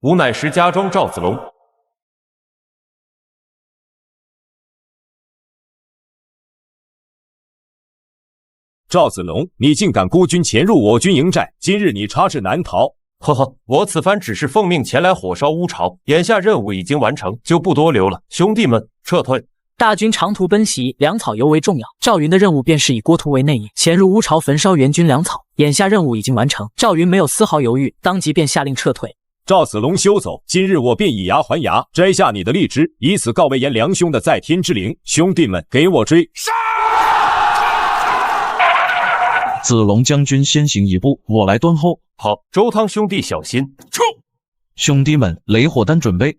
吾乃石家庄赵子龙。赵子龙，你竟敢孤军潜入我军营寨，今日你插翅难逃。呵呵，我此番只是奉命前来火烧乌巢，眼下任务已经完成，就不多留了。兄弟们，撤退！大军长途奔袭，粮草尤为重要。赵云的任务便是以郭图为内应，潜入乌巢焚烧援军粮草。眼下任务已经完成，赵云没有丝毫犹豫，当即便下令撤退。赵子龙休走，今日我便以牙还牙，摘下你的荔枝，以此告慰颜良兄的在天之灵。兄弟们，给我追！杀！子龙将军先行一步，我来断后。好，周汤兄弟小心！冲！兄弟们，雷火弹准备。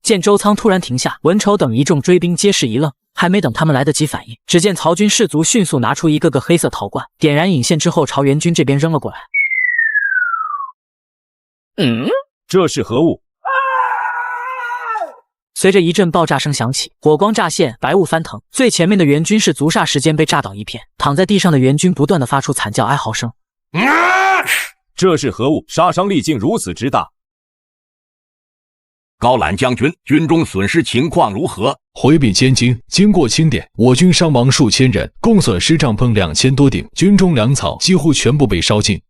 见周仓突然停下，文丑等一众追兵皆是一愣，还没等他们来得及反应，只见曹军士卒迅速拿出一个个黑色陶罐，点燃引线之后朝援军这边扔了过来。这是何物？随着一阵爆炸声响起，火光乍现，白雾翻腾，最前面的援军士卒霎时间被炸倒一片，躺在地上的援军不断地发出惨叫哀嚎声。这是何物？杀伤力竟如此之大！高览将军，军中损失情况如何？回禀千金，经过清点，我军伤亡数千人，共损失帐篷2000多顶，军中粮草几乎全部被烧尽。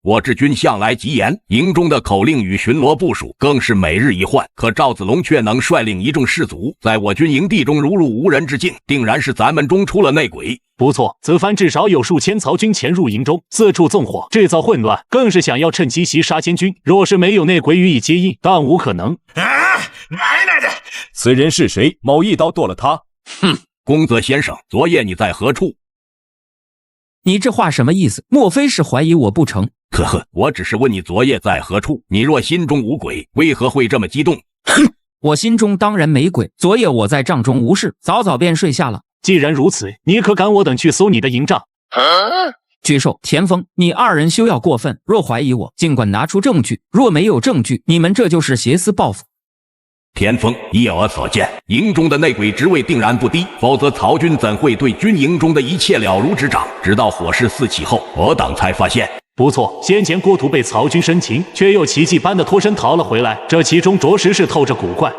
我治军向来极严，营中的口令与巡逻部署更是每日一换。可赵子龙却能率领一众士卒，在我军营地中如入无人之境，定然是咱们中出了内鬼。不错，此番至少有数千曹军潜入营中，四处纵火，制造混乱，更是想要趁机袭杀监军。若是没有内鬼予以接应，但无可能。奶奶！此人是谁？某一刀剁了他！哼，公泽先生，昨夜你在何处？你这话什么意思？莫非是怀疑我不成？呵呵，我只是问你昨夜在何处。你若心中无鬼，为何会这么激动？哼，我心中当然没鬼。昨夜我在帐中无事，早早便睡下了。既然如此，你可赶我等去搜你的营帐。巨兽、田丰，你二人休要过分。若怀疑我，尽管拿出证据；若没有证据，你们这就是挟私报复。田丰，依我所见，营中的内鬼职位定然不低，否则曹军怎会对军营中的一切了如指掌？直到火势四起后，我等才发现。不错，先前郭图被曹军生擒，却又奇迹般的脱身逃了回来，这其中着实是透着古怪。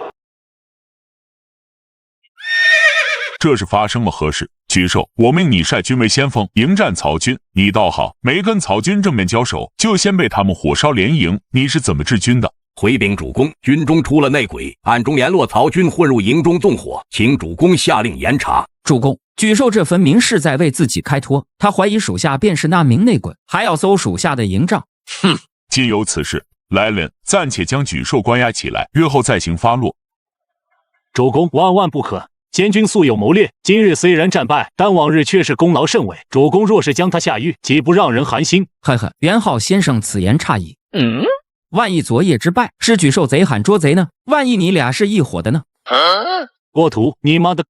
这是发生了何事？巨兽，我命你率军为先锋，迎战曹军。你倒好，没跟曹军正面交手，就先被他们火烧连营，你是怎么治军的？回禀主公，军中出了内鬼，暗中联络曹军混入营中纵火，请主公下令严查。主公，巨兽这分明是在为自己开脱，他怀疑属下便是那名内鬼，还要搜属下的营帐。哼，今有此事，来人，暂且将巨兽关押起来，日后再行发落。主公，万万不可！监军素有谋略，今日虽然战败，但往日却是功劳甚伟。主公若是将他下狱，岂不让人寒心？呵呵，元昊先生此言差矣。万一昨夜之败是巨兽贼喊捉贼呢？万一你俩是一伙的呢？郭图，你妈的！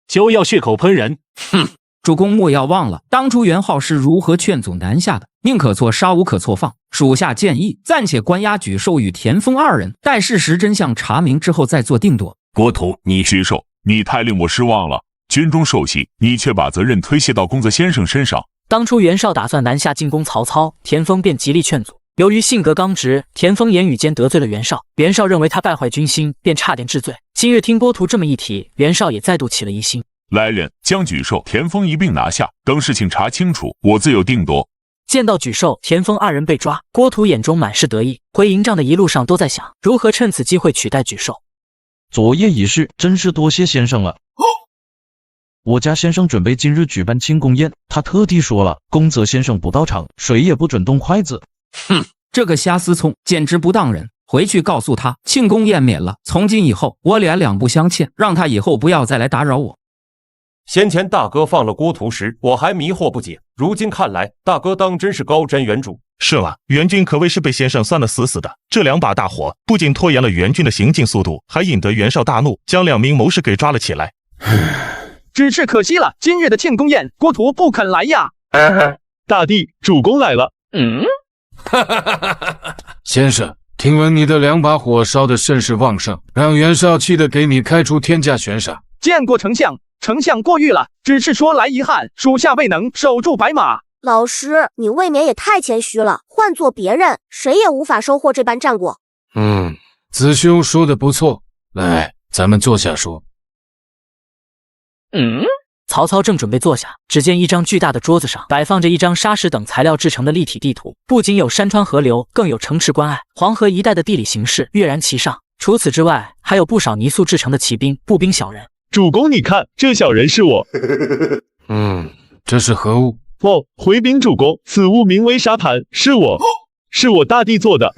休要血口喷人！哼，主公莫要忘了，当初元昊是如何劝阻南下的。宁可错杀，无可错放。属下建议暂且关押沮授与田丰二人，待事实真相查明之后再做定夺。郭图，沮授，你太令我失望了。军中受袭，你却把责任推卸到公泽先生身上。当初袁绍打算南下进攻曹操，田丰便极力劝阻。由于性格刚直，田丰言语间得罪了袁绍，袁绍认为他败坏军心，便差点治罪。今日听郭图这么一提，袁绍也再度起了疑心。来人，将沮授、田丰一并拿下，等事情查清楚，我自有定夺。见到沮授、田丰二人被抓，郭图眼中满是得意，回营帐的一路上都在想如何趁此机会取代沮授。昨夜一事真是多谢先生了。我家先生准备今日举办庆功宴，他特地说了，公泽先生不到场，谁也不准动筷子。哼，这个瞎思聪简直不当人。回去告诉他，庆功宴免了，从今以后我俩两不相欠，让他以后不要再来打扰我。先前大哥放了郭图时，我还迷惑不解，如今看来，大哥当真是高瞻远瞩。是了，援军可谓是被先生算得死死的。这2把大火不仅拖延了援军的行进速度，还引得袁绍大怒，将2名谋士给抓了起来。只是可惜了，今日的庆功宴，郭图不肯来呀。大帝，主公来了。先生，听闻你的2把火烧得甚是旺盛，让袁绍气得给你开出天价悬赏。见过丞相，丞相过誉了，只是说来遗憾，属下未能守住白马。老师，你未免也太谦虚了，坏换做别人，谁也无法收获这般战果。子修说的不错，来，咱们坐下说。曹操正准备坐下，只见一张巨大的桌子上摆放着一张砂石等材料制成的立体地图，不仅有山川河流，更有城池关隘、黄河一带的地理形势跃然其上。除此之外，还有不少泥塑制成的骑兵、步兵小人。主公，你看，这小人是我。这是何物？哦，回禀主公，此物名为沙盘，是我大弟做的。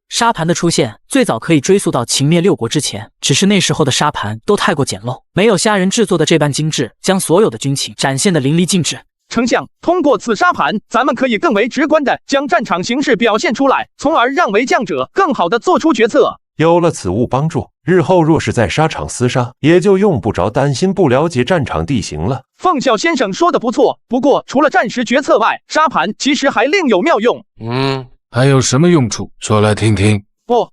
沙盘的出现最早可以追溯到秦灭六国之前，只是那时候的沙盘都太过简陋，没有虾人制作的这般精致，将所有的军情展现得淋漓尽致。丞相，通过此沙盘，咱们可以更为直观地将战场形势表现出来，从而让为将者更好地做出决策。有了此物帮助，日后若是在沙场厮杀，也就用不着担心不了解战场地形了。凤啸先生说的不错，不过除了战时决策外，沙盘其实还另有妙用。还有什么用处？说来听听。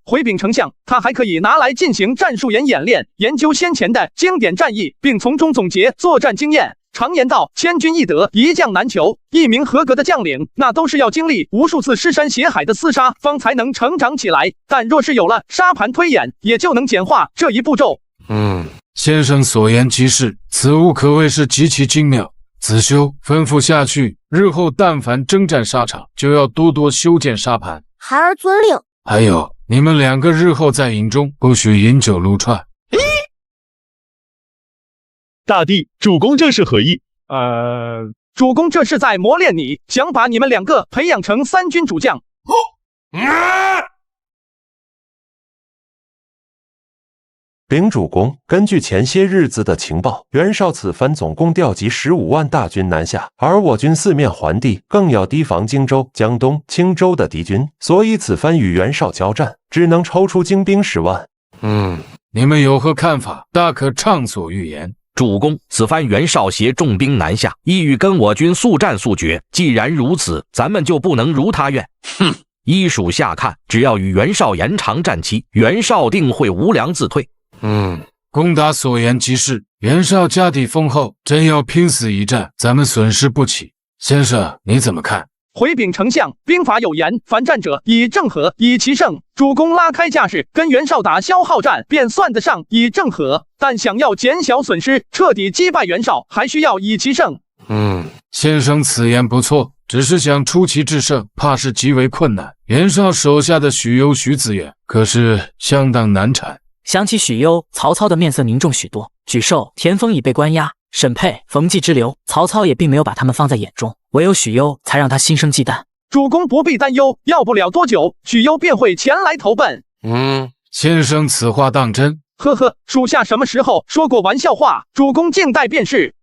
回禀丞相，它还可以拿来进行战术演练，研究先前的经典战役，并从中总结作战经验。常言道，千军易得，一将难求。一名合格的将领，那都是要经历无数次尸山血海的厮杀，方才能成长起来。但若是有了沙盘推演，也就能简化这一步骤。先生所言极是，此物可谓是极其精妙。子修吩咐下去，日后但凡征战沙场，就要多多修建沙盘。孩儿遵令。还有，你们两个日后在营中不许饮酒撸串。大弟，主公这是何意？主公这是在磨练你，想把你们两个培养成三军主将。禀主公，根据前些日子的情报，袁绍此番总共调集15万大军南下，而我军四面环地，更要提防荆州、江东、青州的敌军，所以此番与袁绍交战，只能抽出精兵10万。你们有何看法？大可畅所欲言。主公，此番袁绍携重兵南下，意欲跟我军速战速决。既然如此，咱们就不能如他愿。依属下看，只要与袁绍延长战期，袁绍定会无粮自退。公达所言极是，袁绍家底丰厚，真要拼死一战，咱们损失不起。先生，你怎么看？回禀丞相，兵法有言，凡战者以正和，以奇胜。主公拉开架势跟袁绍打消耗战，便算得上以正和。但想要减小损失，彻底击败袁绍，还需要以奇胜。先生此言不错，只是想出奇制胜，怕是极为困难。袁绍手下的许攸、许子远可是相当难缠。想起许攸，曹操的面色凝重许多。沮授、田丰已被关押，沈佩、冯骥之流，曹操也并没有把他们放在眼中，唯有许攸才让他心生忌惮。主公不必担忧，要不了多久，许攸便会前来投奔。先生此话当真？呵呵，属下什么时候说过玩笑话？主公静待便是。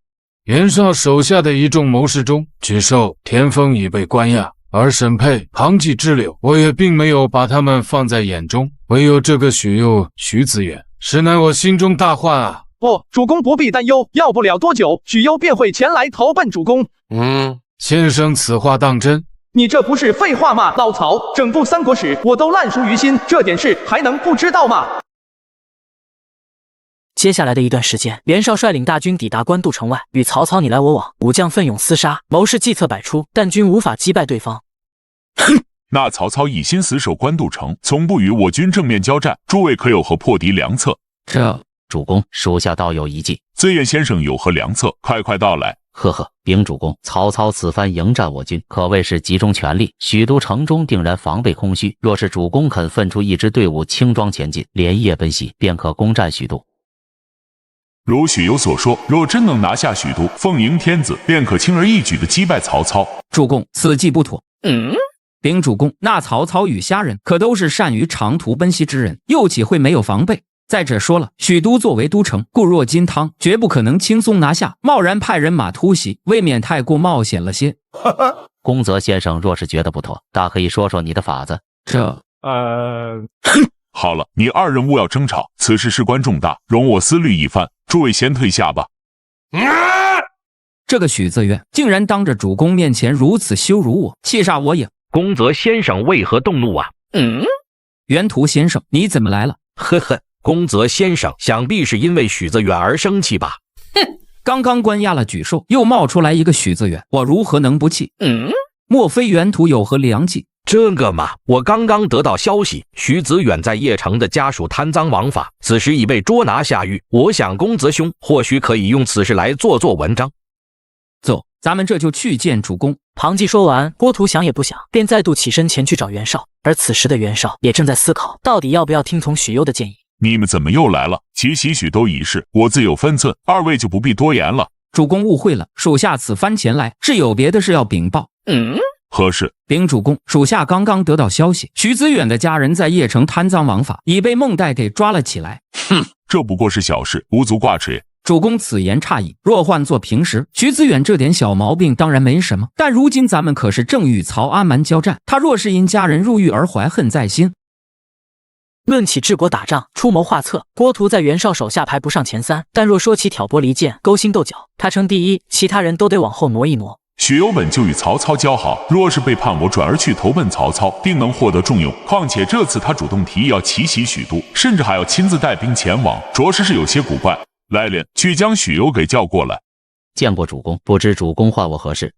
袁绍手下的一众谋士中，沮授、田丰已被关押，而沈佩、庞纪之流，我也并没有把他们放在眼中，唯有这个许攸、许子远，实乃我心中大患啊！主公不必担忧，要不了多久，许攸便会前来投奔主公。先生此话当真？你这不是废话吗？老曹，整部三国史我都烂熟于心，这点事还能不知道吗？接下来的一段时间，袁绍率领大军抵达官渡城外，与曹操你来我往，武将奋勇厮杀，谋士计策百出，但均无法击败对方。那曹操一心死守官渡城，从不与我军正面交战，诸位可有何破敌良策？主公，属下倒有一计。自燕先生有何良策？快道来。禀主公，曹操此番迎战我军，可谓是集中全力，许都城中定然防备空虚。若是主公肯分出一支队伍轻装前进，连夜奔袭，便可攻占许都。如许攸所说，若真能拿下许都，奉迎天子，便可轻而易举地击败曹操。主公，此计不妥。禀主公，那曹操与虾人可都是善于长途奔袭之人，又岂会没有防备？再者说了，许都作为都城，固若金汤，绝不可能轻松拿下。贸然派人马突袭，未免太过冒险了些。公泽先生若是觉得不妥，大可以说说你的法子。好了，你二人勿要争吵，此事事关重大，容我思虑一番。诸位先退下吧。这个许子远竟然当着主公面前如此羞辱我，气煞我也。公泽先生为何动怒啊？袁图先生，你怎么来了？公泽先生想必是因为许子远而生气吧？刚刚关押了沮授，又冒出来一个许子远，我如何能不气？莫非袁图有何良计？这个嘛，我刚刚得到消息，徐子远在邺城的家属贪赃枉法，此时已被捉拿下狱。我想公子兄或许可以用此事来做文章。走，咱们这就去见主公。庞纪说完，郭图想也不想，便再度起身前去找袁绍。而此时的袁绍也正在思考，到底要不要听从许攸的建议。你们怎么又来了？其喜许都已逝，我自有分寸，二位就不必多言了。主公误会了，属下此番前来是有别的事要禀报。何事？禀主公，属下刚刚得到消息，徐子远的家人在邺城贪赃枉法，已被孟代给抓了起来。这不过是小事，无足挂齿。主公此言差矣，若换作平时，徐子远这点小毛病当然没什么，但如今咱们可是正与曹阿瞒交战，他若是因家人入狱而怀恨在心，论起治国打仗、出谋划策，郭图在袁绍手下排不上前3，但若说起挑拨离间、勾心斗角，他称第一，其他人都得往后挪一挪。许攸本就与曹操交好，若是背叛我转而去投奔曹操，定能获得重用。况且这次他主动提议要奇袭许都，甚至还要亲自带兵前往，着实是有些古怪。来人，去将许攸给叫过来。见过主公，不知主公唤我何事？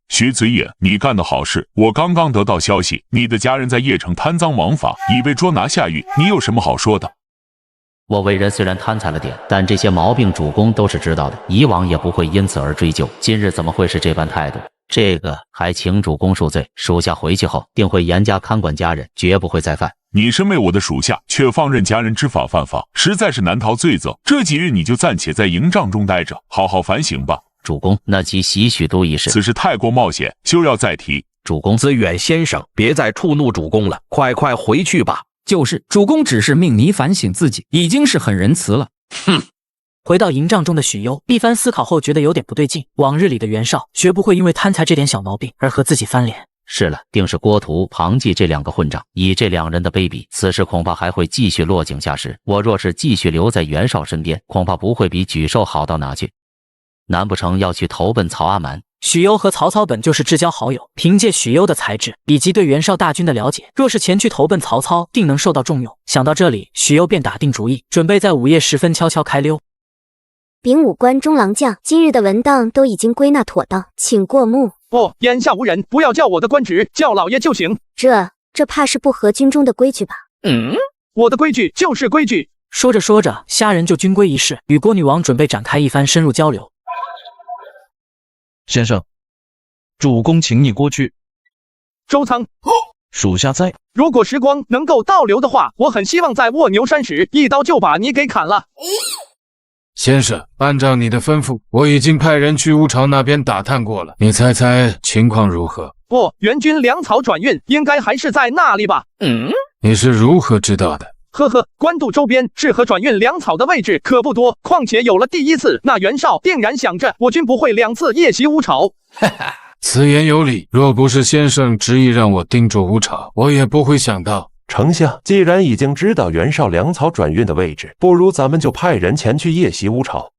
徐子野，你干的好事！我刚刚得到消息，你的家人在邺城贪赃枉法，已被捉拿下狱，你有什么好说的？我为人虽然贪财了点，但这些毛病主公都是知道的，以往也不会因此而追究。今日怎么会是这般态度？这个还请主公恕罪，属下回去后定会严加看管家人，绝不会再犯。你身为我的属下，却放任家人知法犯法，实在是难逃罪责。这几日你就暂且在营帐中待着，好好反省吧。主公，那其袭许都一事，此事太过冒险，休要再提。主公，子远先生，别再触怒主公了，快回去吧。就是，主公只是命你反省自己，已经是很仁慈了。回到营帐中的许攸一番思考后，觉得有点不对劲。往日里的袁绍绝不会因为贪财这点小毛病而和自己翻脸。是了，定是郭图、庞纪这2个混账。以这2人的卑鄙，此事恐怕还会继续落井下石。我若是继续留在袁绍身边，恐怕不会比沮授好到哪去。难不成要去投奔曹阿瞒？许攸和曹操本就是至交好友，凭借许攸的才智以及对袁绍大军的了解，若是前去投奔曹操，定能受到重用。想到这里，许攸便打定主意，准备在午夜时分悄悄开溜。禀武官中郎将，今日的文档都已经归纳妥当，请过目。眼下无人，不要叫我的官职，叫老爷就行。这怕是不合军中的规矩吧？我的规矩就是规矩。说着说着，虾仁就军规一事，与郭女王准备展开一番深入交流。先生，主公请你过去。周仓，属下在。如果时光能够倒流的话，我很希望在卧牛山时一刀就把你给砍了。先生，按照你的吩咐，我已经派人去乌巢那边打探过了，你猜猜情况如何？援军粮草转运应该还是在那里吧？你是如何知道的？官渡周边适合转运粮草的位置可不多，况且有了第一次，那袁绍定然想着我军不会2次夜袭乌巢。此言有理，若不是先生执意让我盯住乌巢，我也不会想到。丞相，既然已经知道袁绍粮草转运的位置，不如咱们就派人前去夜袭乌巢。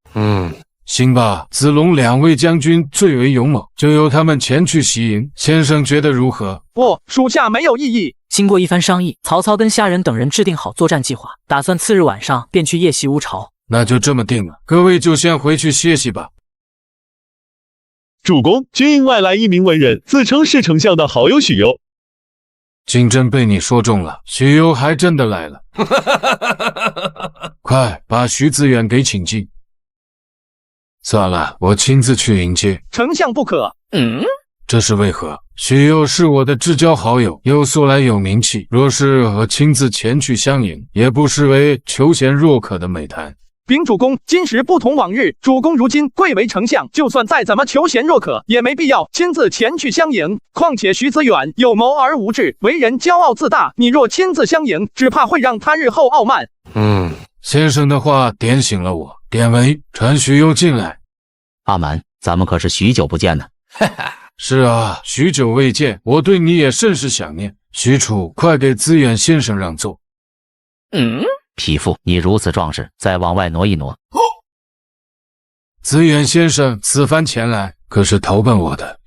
行吧，子龙2位将军最为勇猛，就由他们前去袭营，先生觉得如何？属下没有异议。经过一番商议，曹操跟虾仁等人制定好作战计划，打算次日晚上便去夜袭乌巢。那就这么定了，各位就先回去歇息吧。主公，军营外来一名文人，自称是丞相的好友许攸。竟真被你说中了，许攸还真的来了。快把徐子远给请进。算了，我亲自去迎接。丞相不可。这是为何？许攸是我的至交好友，又素来有名气，若是我亲自前去相迎，也不失为求贤若渴的美谈。禀主公，今时不同往日，主公如今贵为丞相，就算再怎么求贤若渴，也没必要亲自前去相迎。况且徐子远有谋而无智，为人骄傲自大，你若亲自相迎，只怕会让他日后傲慢。先生的话点醒了我，典韦，传许攸进来。阿瞒，咱们可是许久不见呢。是啊，许久未见，我对你也甚是想念。许褚，快给资远先生让座。匹夫，你如此壮实，再往外挪一挪。资远先生此番前来，可是投奔我的。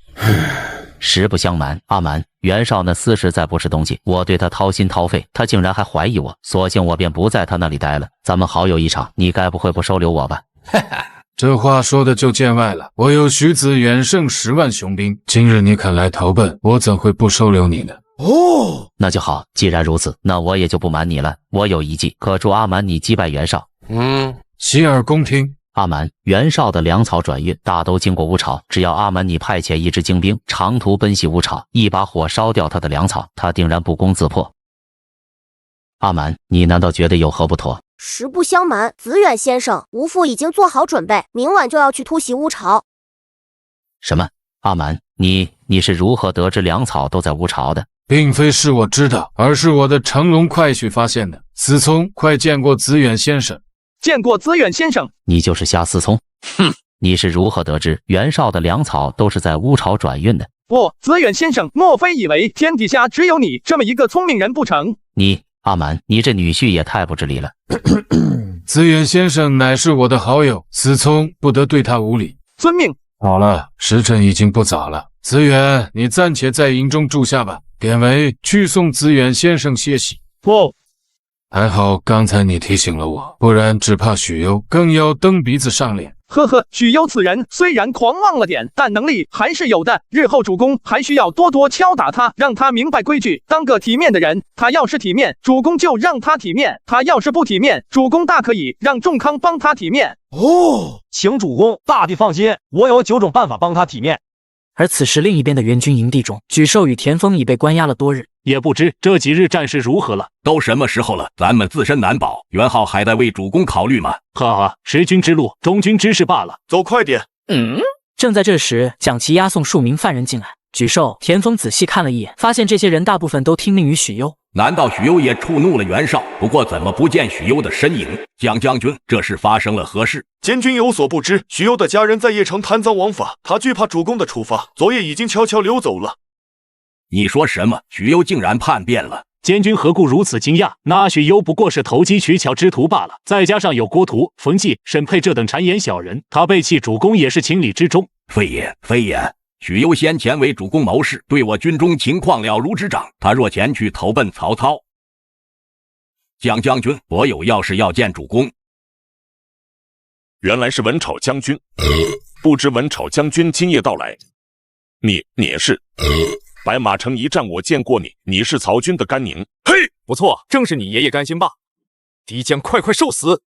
实不相瞒，阿瞒，袁绍那厮实在不是东西，我对他掏心掏肺，他竟然还怀疑我，索性我便不在他那里待了。咱们好友一场，你该不会不收留我吧？这话说的就见外了。我有徐子远胜10万雄兵，今日你肯来投奔，我怎会不收留你呢？哦，那就好。既然如此，那我也就不瞒你了。我有一计，可助阿蛮你击败袁绍。洗耳恭听。阿蛮，袁绍的粮草转运大都经过乌巢，只要阿蛮你派遣一支精兵长途奔袭乌巢，一把火烧掉他的粮草，他定然不攻自破。阿蛮，你难道觉得有何不妥？实不相瞒，子远先生，吾父已经做好准备，明晚就要去突袭乌巢。什么？阿蛮，你是如何得知粮草都在乌巢的？并非是我知道，而是我的乘龙快婿发现的。思聪，快见过子远先生。见过子远先生。你就是夏思聪。哼，你是如何得知袁绍的粮草都是在乌巢转运的？不，子远先生，莫非以为天底下只有你这么一个聪明人不成？阿蛮，你这女婿也太不知礼了。子远先生乃是我的好友，思聪不得对他无礼。遵命。好了，时辰已经不早了，子远，你暂且在营中住下吧。典韦，去送子远先生歇息。不。还好刚才你提醒了我，不然只怕许攸更要蹬鼻子上脸。呵呵，许攸此人虽然狂妄了点，但能力还是有的。日后主公还需要多多敲打他，让他明白规矩，当个体面的人。他要是体面，主公就让他体面；他要是不体面，主公大可以让仲康帮他体面。请主公大帝放心，我有9种办法帮他体面。而此时另一边的援军营地中，沮授与田丰已被关押了多日，也不知这几日战事如何了。都什么时候了，咱们自身难保，袁浩还在为主公考虑吗？哈哈，时君之路，中君之事罢了。走快点。正在这时，蒋齐押送数名犯人进来。沮授、田丰仔细看了一眼，发现这些人大部分都听命于许攸。难道许攸也触怒了袁绍？不过怎么不见许攸的身影？蒋将军，这是发生了何事？监军有所不知，许攸的家人在邺城贪赃枉法，他惧怕主公的处罚，昨夜已经悄悄溜走了。你说什么？许攸竟然叛变了？监军何故如此惊讶？那许攸不过是投机取巧之徒罢了，再加上有郭图、冯骥、沈佩这等谗言小人，他背弃主公也是情理之中。非也，许攸先前为主公谋士，对我军中情况了如指掌。他若前去投奔曹操，蒋将军，我有要事要见主公。原来是文丑将军，不知文丑将军今夜到来。你也是？白马城一战我见过你，你是曹军的甘宁。嘿，不错，正是你爷爷甘心霸，敌将快受死！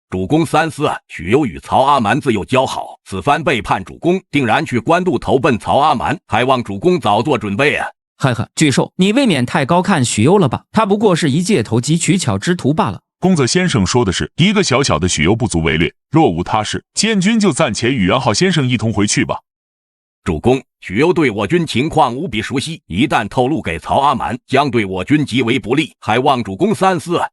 主公三思啊！许攸与曹阿瞒自幼交好，此番背叛主公，定然去官渡投奔曹阿瞒，还望主公早做准备啊！呵呵，沮授，你未免太高看许攸了吧？他不过是一介投机取巧之徒罢了。公子先生说的是，一个小小的许攸不足为虑，若无他事，监军就暂且与袁浩先生一同回去吧。主公，许攸对我军情况无比熟悉，一旦透露给曹阿瞒，将对我军极为不利，还望主公三思啊！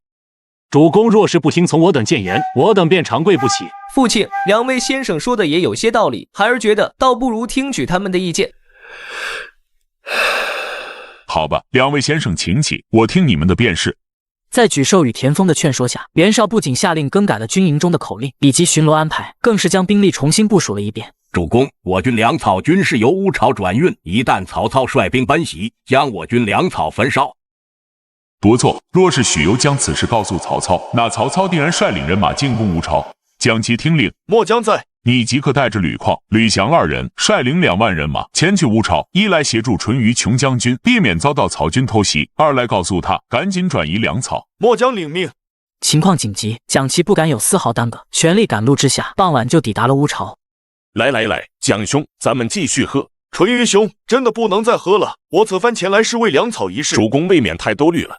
主公若是不听从我等谏言，我等便长跪不起。父亲，两位先生说的也有些道理，孩儿觉得倒不如听取他们的意见。好吧，两位先生请起，我听你们的便是。在沮授与田丰的劝说下，袁绍不仅下令更改了军营中的口令以及巡逻安排，更是将兵力重新部署了一遍。主公，我军粮草均是由乌巢转运，一旦曹操率兵奔袭，将我军粮草焚烧。不错，若是许攸将此事告诉曹操，那曹操定然率领人马进攻乌巢。蒋齐听令，末将在。你即刻带着吕旷、吕翔2人，率领2万人马前去乌巢，一来协助淳于琼将军避免遭到曹军偷袭，二来告诉他赶紧转移粮草。末将领命。情况紧急，蒋齐不敢有丝毫耽搁，全力赶路之下，傍晚就抵达了乌巢。来，蒋兄，咱们继续喝。淳于兄，真的不能再喝了，我此番前来是为粮草一事。主公未免太多虑了。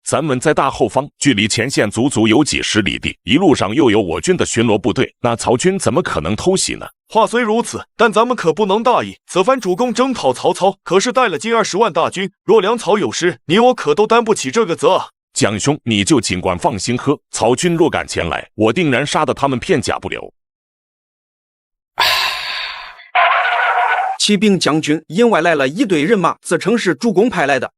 咱们在大后方，距离前线足足有几十里地，一路上又有我军的巡逻部队，那曹军怎么可能偷袭呢？话虽如此，但咱们可不能大意。此番主公征讨曹操，可是带了近20万大军，若粮草有失，你我可都担不起这个责啊！蒋兄，你就尽管放心喝，曹军若敢前来，我定然杀得他们片甲不留。启禀将军，营外来了一队人马，自称是主公派来的。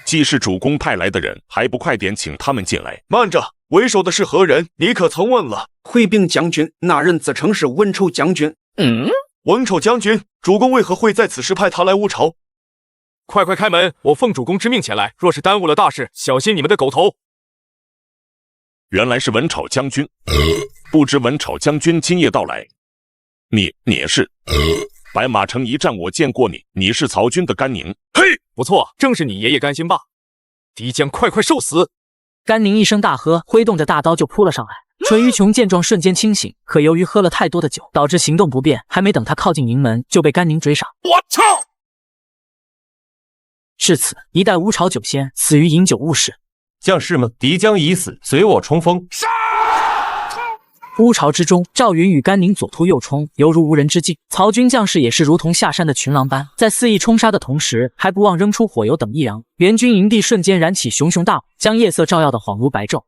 既是主公派来的人，还不快点请他们进来？慢着，为首的是何人？你可曾问了？回禀将军，那人自称是文丑将军。文丑将军，主公为何会在此时派他来乌巢？快开门！我奉主公之命前来，若是耽误了大事，小心你们的狗头！原来是文丑将军，不知文丑将军今夜到来。你也是？白马城一战我见过你，你是曹军的甘宁。嘿，不错，正是你爷爷甘心霸。敌将快快受死！甘宁一声大喝，挥动着大刀就扑了上来。淳于琼见状瞬间清醒，可由于喝了太多的酒，导致行动不便，还没等他靠近营门，就被甘宁追上。我操！至此，一代乌巢酒仙死于饮酒误事。将士们，敌将已死，随我冲锋！杀！乌巢之中，赵云与甘宁左突右冲，犹如无人之境。曹军将士也是如同下山的群狼般，在肆意冲杀的同时，还不忘扔出火油等异样。援军营地瞬间燃起熊熊大火，将夜色照耀的恍如白昼。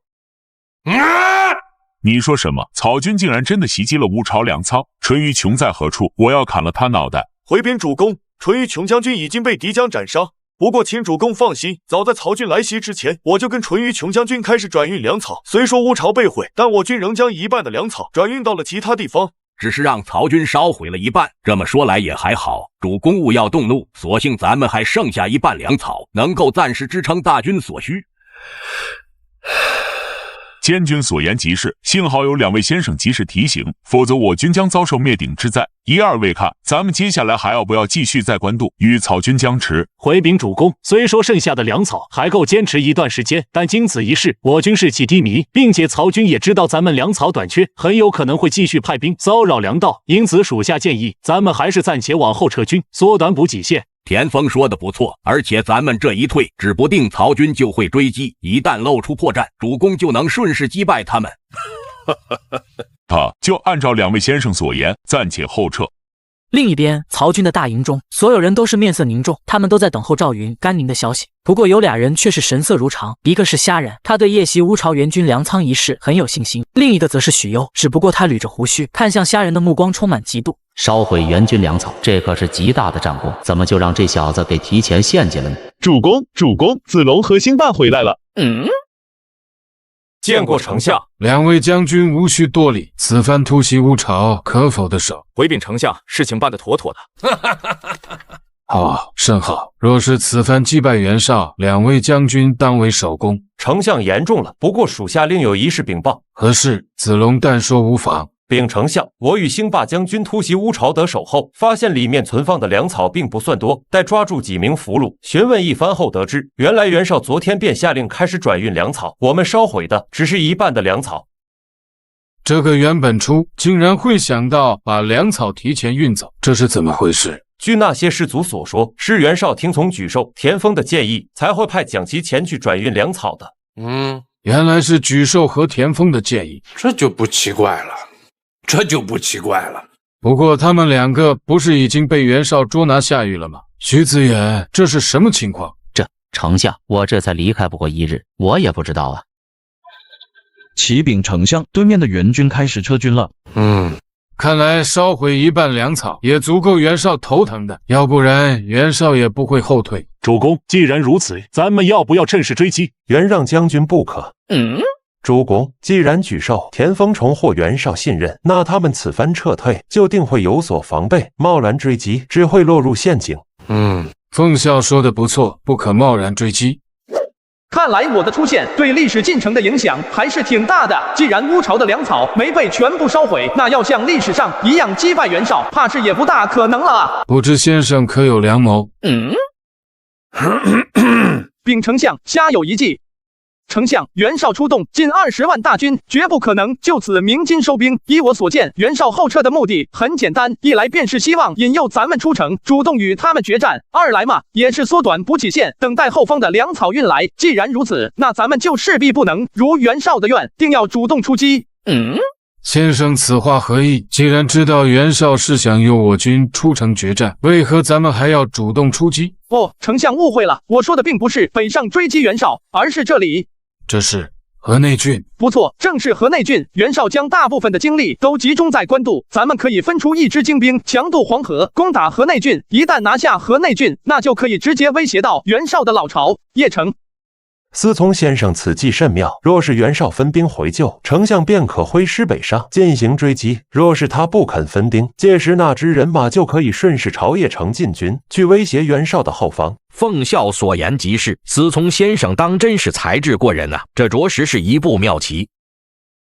你说什么？曹军竟然真的袭击了乌巢粮仓？淳于琼在何处？我要砍了他脑袋！回禀主公，淳于琼将军已经被敌将斩杀。不过，请主公放心，早在曹军来袭之前，我就跟淳于琼将军开始转运粮草。虽说乌巢被毁，但我军仍将一半的粮草转运到了其他地方，只是让曹军烧毁了一半。这么说来也还好，主公勿要动怒，所幸咱们还剩下一半粮草，能够暂时支撑大军所需。监军所言极是，幸好有2位先生及时提醒，否则我军将遭受灭顶之灾。一二位看，咱们接下来还要不要继续在官渡与曹军僵持？回禀主公，虽说剩下的粮草还够坚持一段时间，但经此一事，我军士气低迷，并且曹军也知道咱们粮草短缺，很有可能会继续派兵骚扰粮道，因此属下建议，咱们还是暂且往后撤军，缩短补给线。田丰说的不错，而且咱们这一退，指不定曹军就会追击，一旦露出破绽，主公就能顺势击败他们。他就按照2位先生所言，暂且后撤。另一边，曹军的大营中，所有人都是面色凝重，他们都在等候赵云、甘宁的消息。不过有2人却是神色如常，一个是虾仁，他对夜袭乌巢援军粮仓一事很有信心；另一个则是许攸，只不过他捋着胡须，看向虾仁的目光充满嫉妒。烧毁援军粮草，这可是极大的战功，怎么就让这小子给提前献计了呢？主公，子龙和辛霸回来了。见过丞相。2位将军无需多礼，此番突袭乌巢，可否得手？回禀丞相，事情办得妥妥的。好，甚好。若是此番击败袁绍，2位将军当为首功。丞相言重了，不过属下另有一事禀报。何事？子龙但说无妨。禀丞相，我与兴霸将军突袭乌巢得手后，发现里面存放的粮草并不算多。待抓住几名俘虏，询问一番后得知，原来袁绍昨天便下令开始转运粮草，我们烧毁的只是一半的粮草。这个袁本初竟然会想到把粮草提前运走，这是怎么回事？据那些士卒所说，是袁绍听从沮授、田丰的建议，才会派蒋齐前去转运粮草的。原来是沮授和田丰的建议，这就不奇怪了。不过他们2个不是已经被袁绍捉拿下狱了吗？徐子远，这是什么情况？丞相，我这才离开不过1日，我也不知道啊。启禀丞相，对面的援军开始撤军了。看来烧毁一半粮草也足够袁绍头疼的，要不然袁绍也不会后退。主公，既然如此，咱们要不要趁势追击？原让将军不可。主公，既然沮授、田丰重获袁绍信任，那他们此番撤退就定会有所防备，贸然追击只会落入陷阱。奉孝说的不错，不可贸然追击。看来我的出现对历史进程的影响还是挺大的。既然乌巢的粮草没被全部烧毁，那要像历史上一样击败袁绍，怕是也不大可能了啊。不知先生可有良谋？禀丞相，家有一计。丞相，袁绍出动近20万大军，绝不可能就此鸣金收兵。依我所见，袁绍后撤的目的很简单，一来便是希望引诱咱们出城，主动与他们决战；二来嘛，也是缩短补给线，等待后方的粮草运来。既然如此，那咱们就势必不能如袁绍的愿，定要主动出击。先生此话何意？既然知道袁绍是想诱我军出城决战，为何咱们还要主动出击？丞相误会了，我说的并不是北上追击袁绍，而是这里。这是河内郡。不错，正是河内郡。袁绍将大部分的精力都集中在官渡，咱们可以分出一支精兵强渡黄河，攻打河内郡。一旦拿下河内郡，那就可以直接威胁到袁绍的老巢邺城。思从先生此计甚妙，若是袁绍分兵回救，丞相便可挥师北上进行追击；若是他不肯分兵，届时那支人马就可以顺势朝邺城进军，去威胁袁绍的后方。奉孝所言极是，思从先生当真是才智过人啊，这着实是一步妙棋。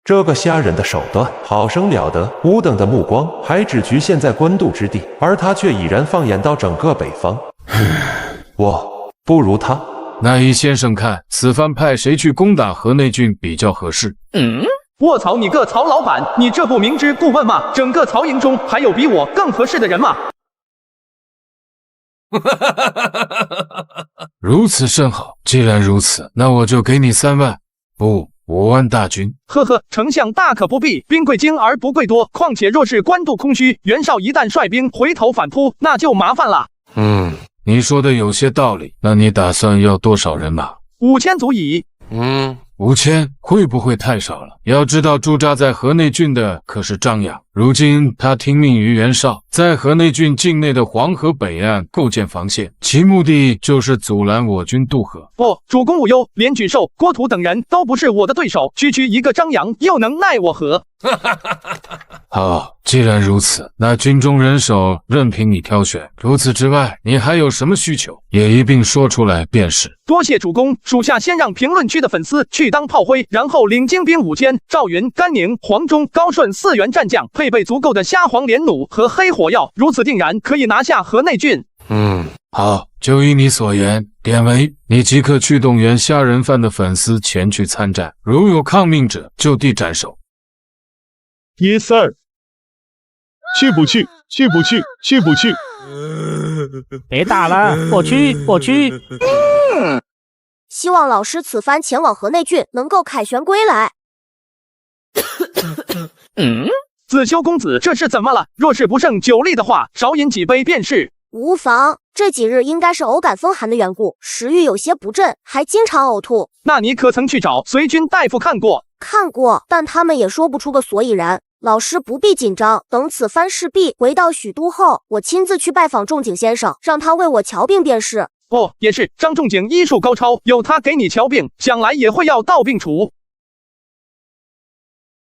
这个虾人的手段好生了得，吾等的目光还只局限在官渡之地，而他却已然放眼到整个北方。我不如他。那依先生看，此番派谁去攻打河内郡比较合适？卧槽，你个曹老板，你这不明知故问吗？整个曹营中还有比我更合适的人吗？如此甚好，既然如此，那我就给你3万，不，5万大军。呵呵，丞相大可不必，兵贵精而不贵多。况且若是官渡空虚，袁绍一旦率兵回头反扑，那就麻烦了。你说的有些道理，那你打算要多少人马？5000足矣。5000会不会太少了？要知道驻扎在河内郡的可是张扬，如今他听命于袁绍，在河内郡境内的黄河北岸构建防线，其目的就是阻拦我军渡河。主公勿忧，连沮授、郭图等人都不是我的对手，区区一个张扬又能奈我何？好，既然如此，那军中人手任凭你挑选。除此之外，你还有什么需求，也一并说出来便是。多谢主公，属下先让评论区的粉丝去当炮灰，然后领精兵5000，赵云、甘宁、黄忠、高顺4员战将，配备足够的虾黄连弩和黑火药，如此定然可以拿下河内郡。好，就依你所言，典韦，你即刻去动员虾仁饭的粉丝前去参战，如有抗命者，就地斩首。Yes sir。去不去？去不去？去不去？别打了，我去，我去。希望老师此番前往河内郡能够凯旋归来。子修公子，这是怎么了？若是不胜酒力的话，少饮几杯便是。无妨，这几日应该是偶感风寒的缘故，食欲有些不振，还经常呕吐。那你可曾去找随军大夫看过？看过，但他们也说不出个所以然。老师不必紧张，等此番事毕回到许都后，我亲自去拜访仲景先生，让他为我瞧病便是。也是，张仲景医术高超，有他给你瞧病，想来也会要到病除。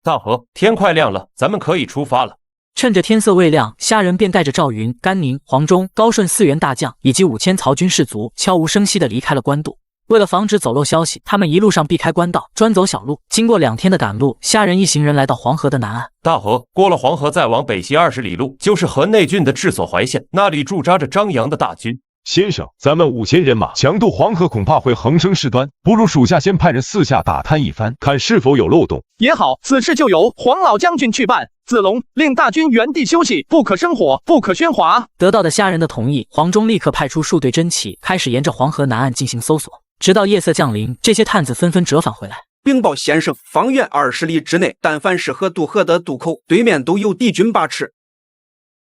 大河，天快亮了，咱们可以出发了。趁着天色未亮，虾人便带着赵云、甘宁、黄忠、高顺4员大将以及5000曹军士卒，悄无声息地离开了官渡。为了防止走漏消息，他们一路上避开官道，专走小路。经过2天的赶路，虾人一行人来到黄河的南岸。大河，过了黄河再往北西20里路，就是河内郡的治所淮县，那里驻扎着张扬的大军。先生，咱们5000人马强渡黄河，恐怕会横生事端，不如属下先派人四下打探一番，看是否有漏洞。也好，此事就由黄老将军去办。子龙，令大军原地休息，不可生火，不可喧哗。得到的虾人的同意，黄忠立刻派出数队侦骑，开始沿着黄河南岸进行搜索。直到夜色降临，这些探子纷纷折返回来，禀报先生，方圆20里之内，但凡是河渡河的渡口，对面都有敌军把持。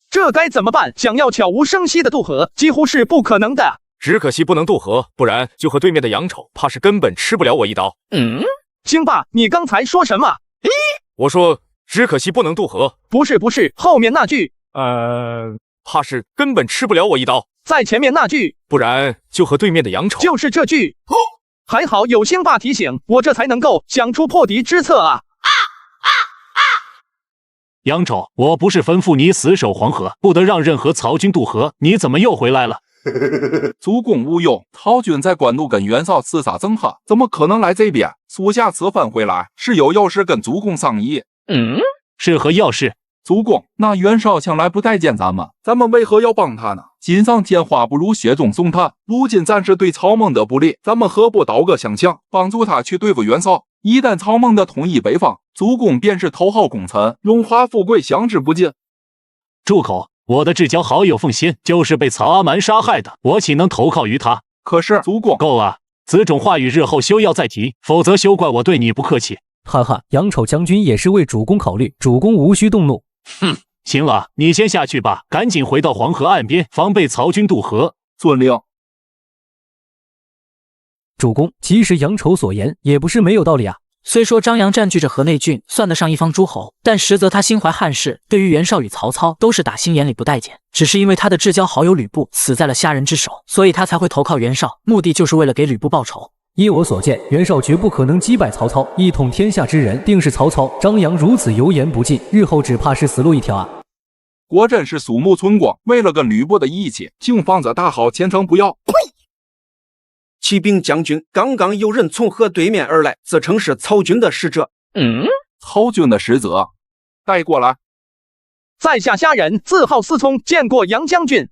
这该怎么办？想要悄无声息的渡河，几乎是不可能的。只可惜不能渡河，不然就和对面的杨丑，怕是根本吃不了我一刀。兴霸，你刚才说什么？我说只可惜不能渡河。不是，后面那句。怕是根本吃不了我一刀。在前面那句，不然就和对面的杨丑。就是这句。还好有兴霸提醒，我这才能够想出破敌之策啊！杨丑，我不是吩咐你死守黄河，不得让任何曹军渡河，你怎么又回来了？主公勿忧，曹军在官渡跟袁绍厮杀争霸，怎么可能来这边？属下此番回来是有要事跟主公商议。是何要事？主公，那袁绍向来不待见咱们为何要帮他呢？锦上添花不如雪中送炭，如今战事对曹孟德不利，咱们何不倒戈相向，帮助他去对付袁绍？一旦曹孟德统一北方，主公便是头号功臣，荣华富贵享之不尽。住口！我的至交好友奉先就是被曹阿瞒杀害的，我岂能投靠于他？可是主公，够了，此种话语日后休要再提，否则休怪我对你不客气。哈哈，杨丑将军也是为主公考虑，主公无需动怒。行了，你先下去吧，赶紧回到黄河岸边，防备曹军渡河。遵令。主公，即使杨丑所言，也不是没有道理啊。虽说张扬占据着河内郡，算得上一方诸侯，但实则他心怀汉室，对于袁绍与曹操都是打心眼里不待见。只是因为他的至交好友吕布死在了虾人之手，所以他才会投靠袁绍，目的就是为了给吕布报仇。依我所见，袁绍绝不可能击败曹操，一统天下之人定是曹操。张扬如此油盐不进，日后只怕是死路一条啊！果真是鼠目寸光，为了跟吕布的义气，竟放着大好前程不要。启禀将军，刚刚有人从河对面而来，自称是曹军的使者。曹军的使者，带过来。在下虾仁，字号思聪，见过杨将军。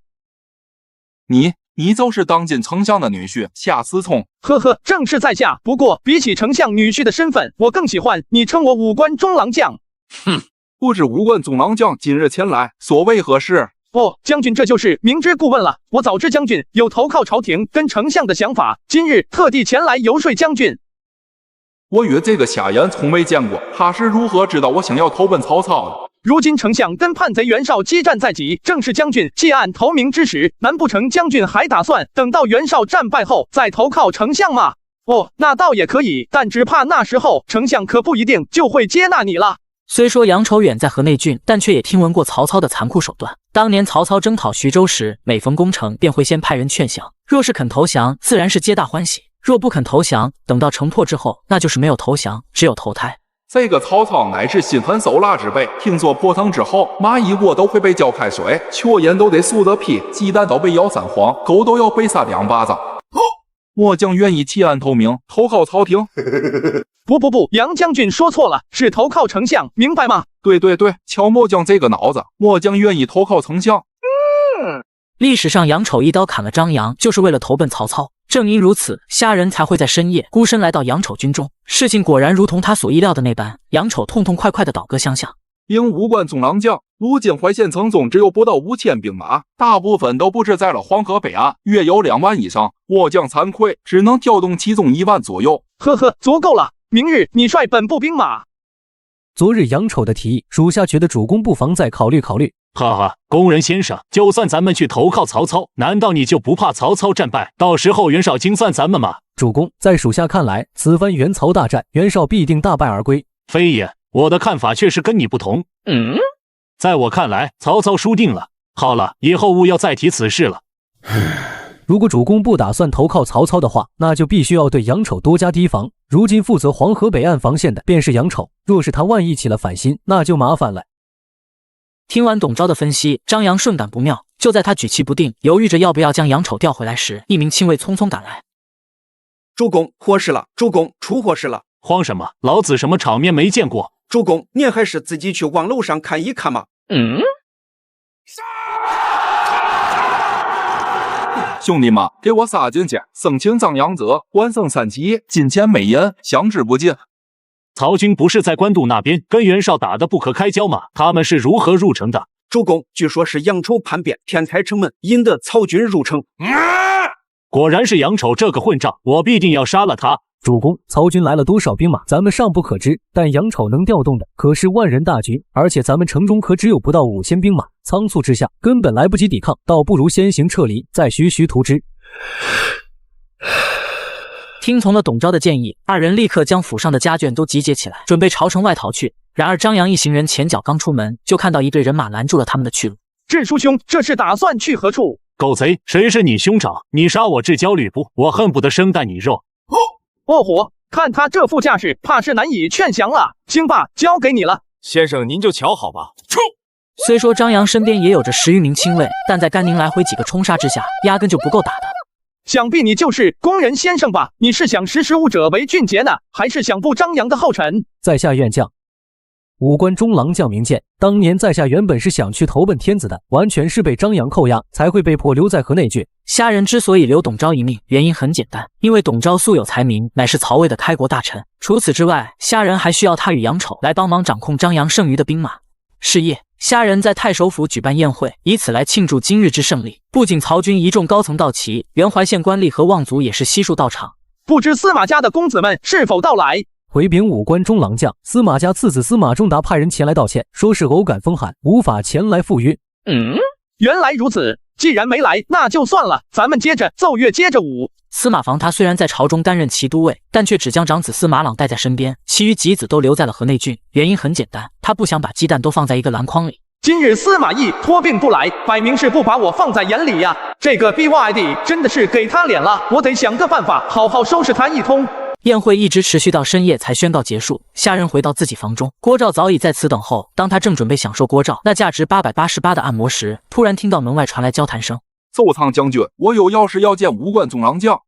你就是当今丞相的女婿夏思聪。呵呵，正是在下。不过比起丞相女婿的身份，我更喜欢你称我武官中郎将。哼，不知武官中郎将今日前来，所为何事？哦，将军这就是明知故问了。我早知将军有投靠朝廷跟丞相的想法，今日特地前来游说将军。我与这个夏言从未见过，他是如何知道我想要投奔曹操的？如今丞相跟叛贼袁绍激战在即，正是将军弃暗投明之时，难不成将军还打算等到袁绍战败后再投靠丞相吗？哦，那倒也可以，但只怕那时候丞相可不一定就会接纳你了。虽说杨丑远在河内郡，但却也听闻过曹操的残酷手段。当年曹操征讨徐州时，每逢攻城便会先派人劝降，若是肯投降，自然是皆大欢喜；若不肯投降，等到城破之后，那就是没有投降，只有投胎。这个曹操乃是心狠手辣之辈，听说破城之后，蚂蚁窝都会被浇开水，蚯蚓都得竖着屁，鸡蛋都被咬3黄，狗都要被扇2巴掌。我将愿意弃暗投明，投靠朝廷。不，杨将军说错了，是投靠丞相，明白吗？对，瞧末将这个脑子，我将愿意投靠丞相。历史上杨丑一刀砍了张扬，就是为了投奔曹操。正因如此，虾仁才会在深夜孤身来到杨丑军中。事情果然如同他所意料的那般，杨丑痛痛快快的倒戈相向。应武官中郎将，如今淮县城中只有不到5000兵马，大部分都布置在了黄河北岸，约有2万以上。我将惭愧，只能调动其中1万左右。呵呵，足够了。明日你率本部兵马。昨日杨丑的提议，属下觉得主公不妨再考虑考虑。哈哈，工人先生，就算咱们去投靠曹操，难道你就不怕曹操战败，到时候袁绍清算咱们吗？主公，在属下看来，此番袁曹大战，袁绍必定大败而归。非也，我的看法却是跟你不同。在我看来，曹操输定了。好了，以后勿要再提此事了。如果主公不打算投靠曹操的话，那就必须要对杨丑多加提防。如今负责黄河北岸防线的便是杨丑，若是他万一起了反心，那就麻烦了。听完董昭的分析，张扬顺感不妙。就在他举棋不定，犹豫着要不要将杨丑调回来时，一名亲卫匆匆赶来。主公，祸事了！主公，出祸事了！慌什么？老子什么场面没见过？主公，您还是自己去望楼上看一看嘛。兄弟们，给我杀进去！生擒张扬者，官升3级，金钱美银，享之不尽。曹军不是在官渡那边跟袁绍打得不可开交吗？他们是如何入城的？主公，据说是杨丑叛变，填开城门，引得曹军入城。果然是杨丑这个混账，我必定要杀了他。主公，曹军来了多少兵马，咱们尚不可知，但杨丑能调动的可是万人大军，而且咱们城中可只有不到5000兵马，仓促之下根本来不及抵抗，倒不如先行撤离，再徐徐图之。听从了董昭的建议，二人立刻将府上的家眷都集结起来，准备朝城外逃去。然而张扬一行人前脚刚出门，就看到一队人马拦住了他们的去路。智叔兄，这是打算去何处？狗贼，谁是你兄长？你杀我至交吕布，我恨不得生啖你肉。哦火，看他这副架势，怕是难以劝降了。兴霸，交给你了。先生，您就瞧好吧。虽说张扬身边也有着10余名亲卫，但在甘宁来回几个冲杀之下，压根就不够打的。想必你就是工人先生吧？你是想识时务者为俊杰呢，还是想步张扬的后尘？在下愿将。武官中郎将明鉴，当年在下原本是想去投奔天子的，完全是被张扬扣押，才会被迫留在河内郡。虾仁之所以留董昭一命，原因很简单，因为董昭素有才名，乃是曹魏的开国大臣。除此之外，虾仁还需要他与杨丑来帮忙掌控张扬剩余的兵马。是夜，虾仁在太守府举办宴会，以此来庆祝今日之胜利。不仅曹军一众高层到齐，原淮县官吏和望族也是悉数到场。不知司马家的公子们是否到来？回禀武官中郎将，司马家次子司马仲达派人前来道歉，说是偶感风寒，无法前来赴约。原来如此，既然没来，那就算了，咱们接着奏乐，接着舞。司马防他虽然在朝中担任骑都尉，但却只将长子司马朗带在身边，其余几子都留在了河内郡。原因很简单，他不想把鸡蛋都放在一个篮筐里。今日司马懿托病不来，摆明是不把我放在眼里呀！这个 BYD 真的是给他脸了，我得想个办法好好收拾他一通。宴会一直持续到深夜才宣告结束。虾仁回到自己房中，郭照早已在此等候。当他正准备享受郭照那价值888的按摩时，突然听到门外传来交谈声。奏苍将军，我有要事要见武官中郎将。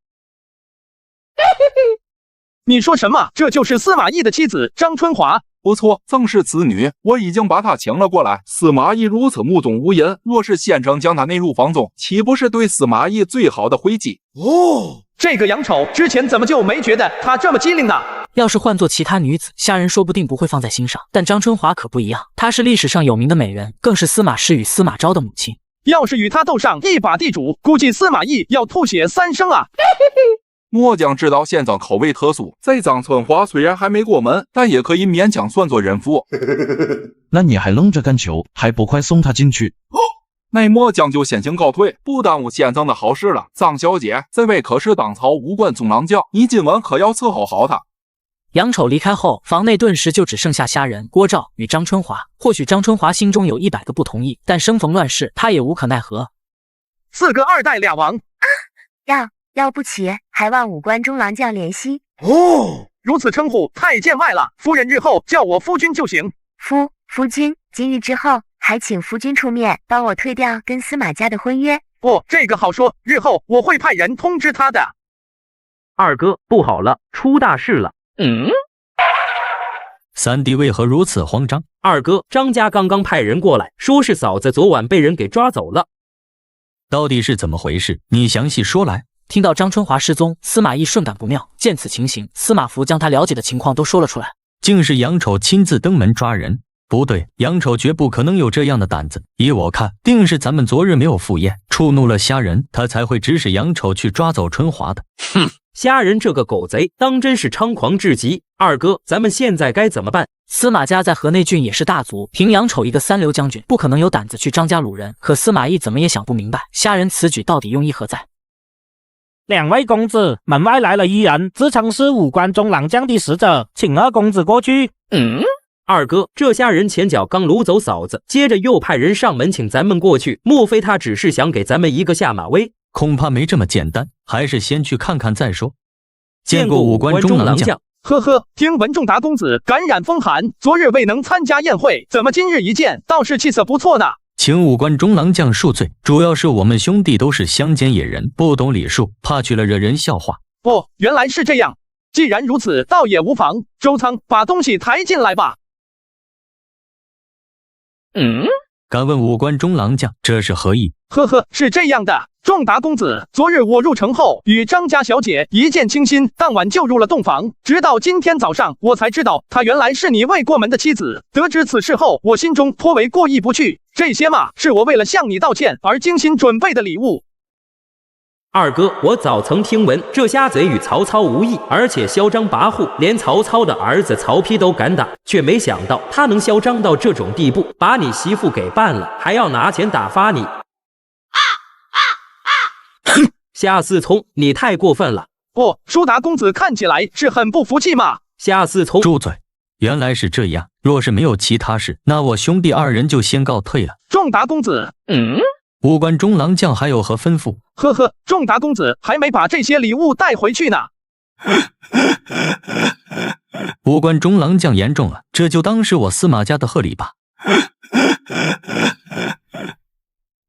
你说什么？这就是司马懿的妻子张春华。不错，正是此女，我已经把她请了过来。司马懿如此目中无人，若是先生将她内入房中，岂不是对司马懿最好的回击？这个杨丑之前怎么就没觉得她这么机灵呢？要是换做其他女子，虾仁说不定不会放在心上，但张春华可不一样，她是历史上有名的美人，更是司马师与司马昭的母亲。要是与她斗上一把地主，估计司马懿要吐血3升啊！末将知道先生口味特殊，这张春华虽然还没过门，但也可以勉强算作人妇。那你还愣着干球，还不快送他进去？那末将就先行告退，不耽误先生的好事了。张小姐，这位可是当朝武官中郎将，你今晚可要伺候好他。杨丑离开后，房内顿时就只剩下虾仁、郭照与张春华。或许张春华心中有100个不同意，但生逢乱世，他也无可奈何。4个2代俩王啊！要不起，还望武官中郎将怜惜。如此称呼太见外了，夫人日后叫我夫君就行。夫君，今日之后，还请夫君出面帮我退掉跟司马家的婚约。不，这个好说，日后我会派人通知他的。二哥，不好了，出大事了。三弟为何如此慌张？二哥，张家刚刚派人过来，说是嫂子昨晚被人给抓走了。到底是怎么回事？你详细说来。听到张春华失踪，司马懿瞬感不妙。见此情形，司马孚将他了解的情况都说了出来。竟是杨丑亲自登门抓人。不对，杨丑绝不可能有这样的胆子。依我看，定是咱们昨日没有赴宴，触怒了虾仁，他才会指使杨丑去抓走春华的。哼，虾仁这个狗贼，当真是猖狂至极。二哥，咱们现在该怎么办？司马家在河内郡也是大族，凭杨丑一个3流将军，不可能有胆子去张家掳人。可司马懿怎么也想不明白，虾仁此举到底用意何在？两位公子，门外来了一人，自称是武官中郎将的使者，请二公子过去。二哥，这虾仁前脚刚掳走嫂子，接着又派人上门请咱们过去，莫非他只是想给咱们一个下马威？恐怕没这么简单，还是先去看看再说。见过武官中郎将。呵呵，听闻仲达公子感染风寒，昨日未能参加宴会，怎么今日一见，倒是气色不错呢？请武官中郎将恕罪，主要是我们兄弟都是乡间野人，不懂礼数，怕去了惹人笑话。不，原来是这样。既然如此，倒也无妨。周仓，把东西抬进来吧。敢问武官中郎将，这是何意？呵呵，是这样的，仲达公子，昨日我入城后与张家小姐一见倾心，当晚就入了洞房，直到今天早上，我才知道她原来是你未过门的妻子。得知此事后，我心中颇为过意不去。这些嘛，是我为了向你道歉而精心准备的礼物。二哥，我早曾听闻这瞎贼与曹操无异，而且嚣张跋扈，连曹操的儿子曹丕都敢打，却没想到他能嚣张到这种地步，把你媳妇给办了，还要拿钱打发你。夏思聪，你太过分了！不，舒达公子看起来是很不服气嘛。夏思聪，住嘴！原来是这样，若是没有其他事，那我兄弟2人就先告退了。仲达公子，武官中郎将还有何吩咐？呵呵，仲达公子还没把这些礼物带回去呢。武官中郎将言重了，这就当是我司马家的贺礼吧。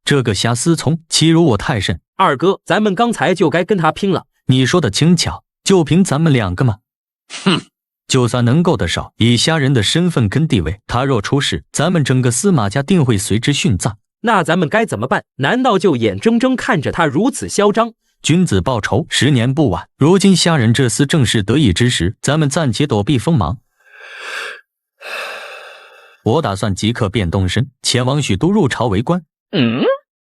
这个瞎思聪欺辱我太甚。二哥，咱们刚才就该跟他拼了。你说的轻巧，就凭咱们2个吗？就算能够得少，以虾仁的身份跟地位，他若出事，咱们整个司马家定会随之殉葬。那咱们该怎么办？难道就眼睁睁看着他如此嚣张？君子报仇，10年不晚。如今虾仁这厮正是得意之时，咱们暂且躲避锋芒。我打算即刻变动身，前往许都入朝为官。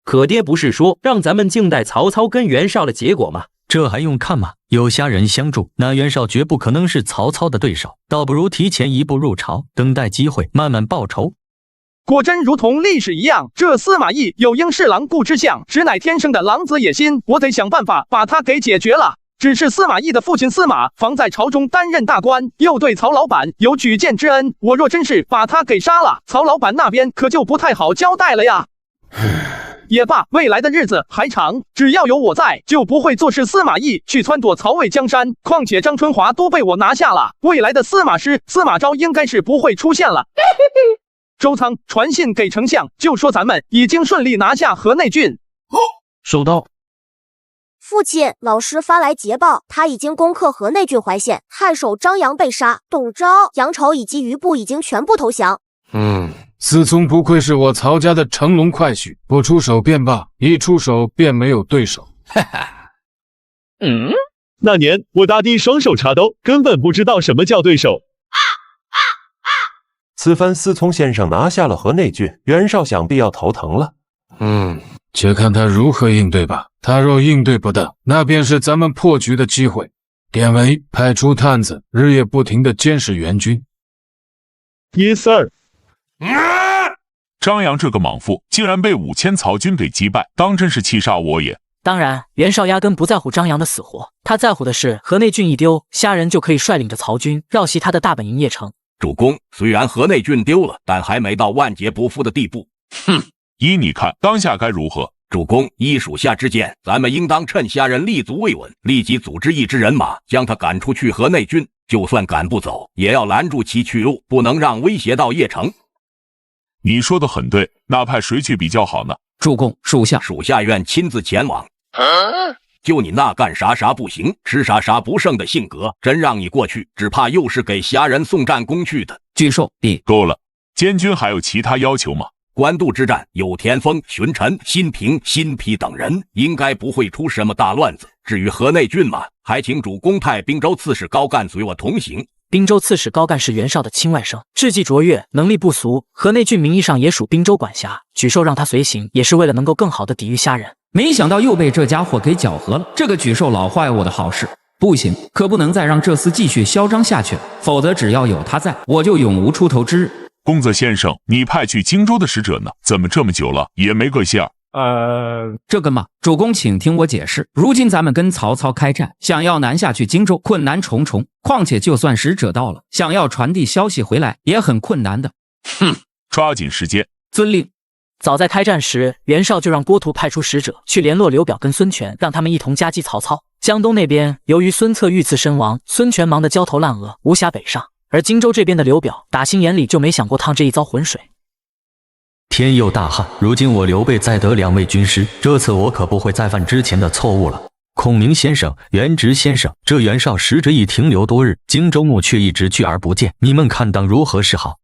可爹不是说让咱们静待曹操跟袁绍的结果吗？这还用看吗？有虾仁相助，那袁绍绝不可能是曹操的对手，倒不如提前一步入朝，等待机会慢慢报仇。果真如同历史一样，这司马懿有应是狼顾之相，实乃天生的狼子野心，我得想办法把他给解决了。只是司马懿的父亲司马防在朝中担任大官，又对曹老板有举荐之恩，我若真是把他给杀了，曹老板那边可就不太好交代了呀。也罢，未来的日子还长，只要有我在，就不会坐视司马懿去撺掇曹魏江山。况且张春华都被我拿下了，未来的司马师、司马昭应该是不会出现了。周仓传信给丞相，就说咱们已经顺利拿下河内郡。收到。父亲，老师发来捷报，他已经攻克河内郡淮县，太守张扬被杀，董昭、杨丑以及余部已经全部投降。思聪不愧是我曹家的乘龙快婿，不出手便罢，一出手便没有对手。哈哈。那年我大弟双手插兜，根本不知道什么叫对手。此番思聪先生拿下了河内郡，袁绍想必要头疼了。且看他如何应对吧。他若应对不当，那便是咱们破局的机会。典韦，派出探子，日夜不停地监视援军。Yes, sir。张扬这个莽夫，竟然被5000曹军给击败，当真是气煞我也。当然，袁绍压根不在乎张扬的死活，他在乎的是河内郡一丢，虾仁就可以率领着曹军绕袭他的大本营邺城。主公，虽然河内郡丢了，但还没到万劫不复的地步。依你看，当下该如何？主公，依属下之见，咱们应当趁虾仁立足未稳，立即组织一支人马，将他赶出去河内郡。就算赶不走，也要拦住其去路，不能让威胁到邺城。你说的很对，那派谁去比较好呢？主公，属下愿亲自前往。就你那干啥啥不行，吃啥啥不剩的性格，真让你过去，只怕又是给虾仁送战功去的。拒受。够了，监军还有其他要求吗？官渡之战有田丰、荀臣、辛平、辛丕等人，应该不会出什么大乱子。至于河内郡嘛，还请主公派滨州刺史高干随我同行。滨州刺史高干是袁绍的亲外甥，智计卓越，能力不俗。河内郡名义上也属滨州管辖，沮授让他随行，也是为了能够更好的抵御虾仁。没想到又被这家伙给搅和了，这个沮授老坏我的好事。不行，可不能再让这厮继续嚣张下去了，否则只要有他在，我就永无出头之日。公子先生，你派去荆州的使者呢？怎么这么久了也没个信儿？这个嘛，主公请听我解释。如今咱们跟曹操开战，想要南下去荆州，困难重重。况且就算使者到了，想要传递消息回来，也很困难的。抓紧时间。遵令。早在开战时，袁绍就让郭图派出使者去联络刘表跟孙权，让他们一同夹击曹操。江东那边，由于孙策遇刺身亡，孙权忙得焦头烂额，无暇北上。而荆州这边的刘表，打心眼里就没想过趟这一遭浑水。天佑大汉，如今我刘备再得2位军师，这次我可不会再犯之前的错误了。孔明先生，元直先生，这袁绍使者已停留多日，荆州牧却一直拒而不见，你们看当如何是好？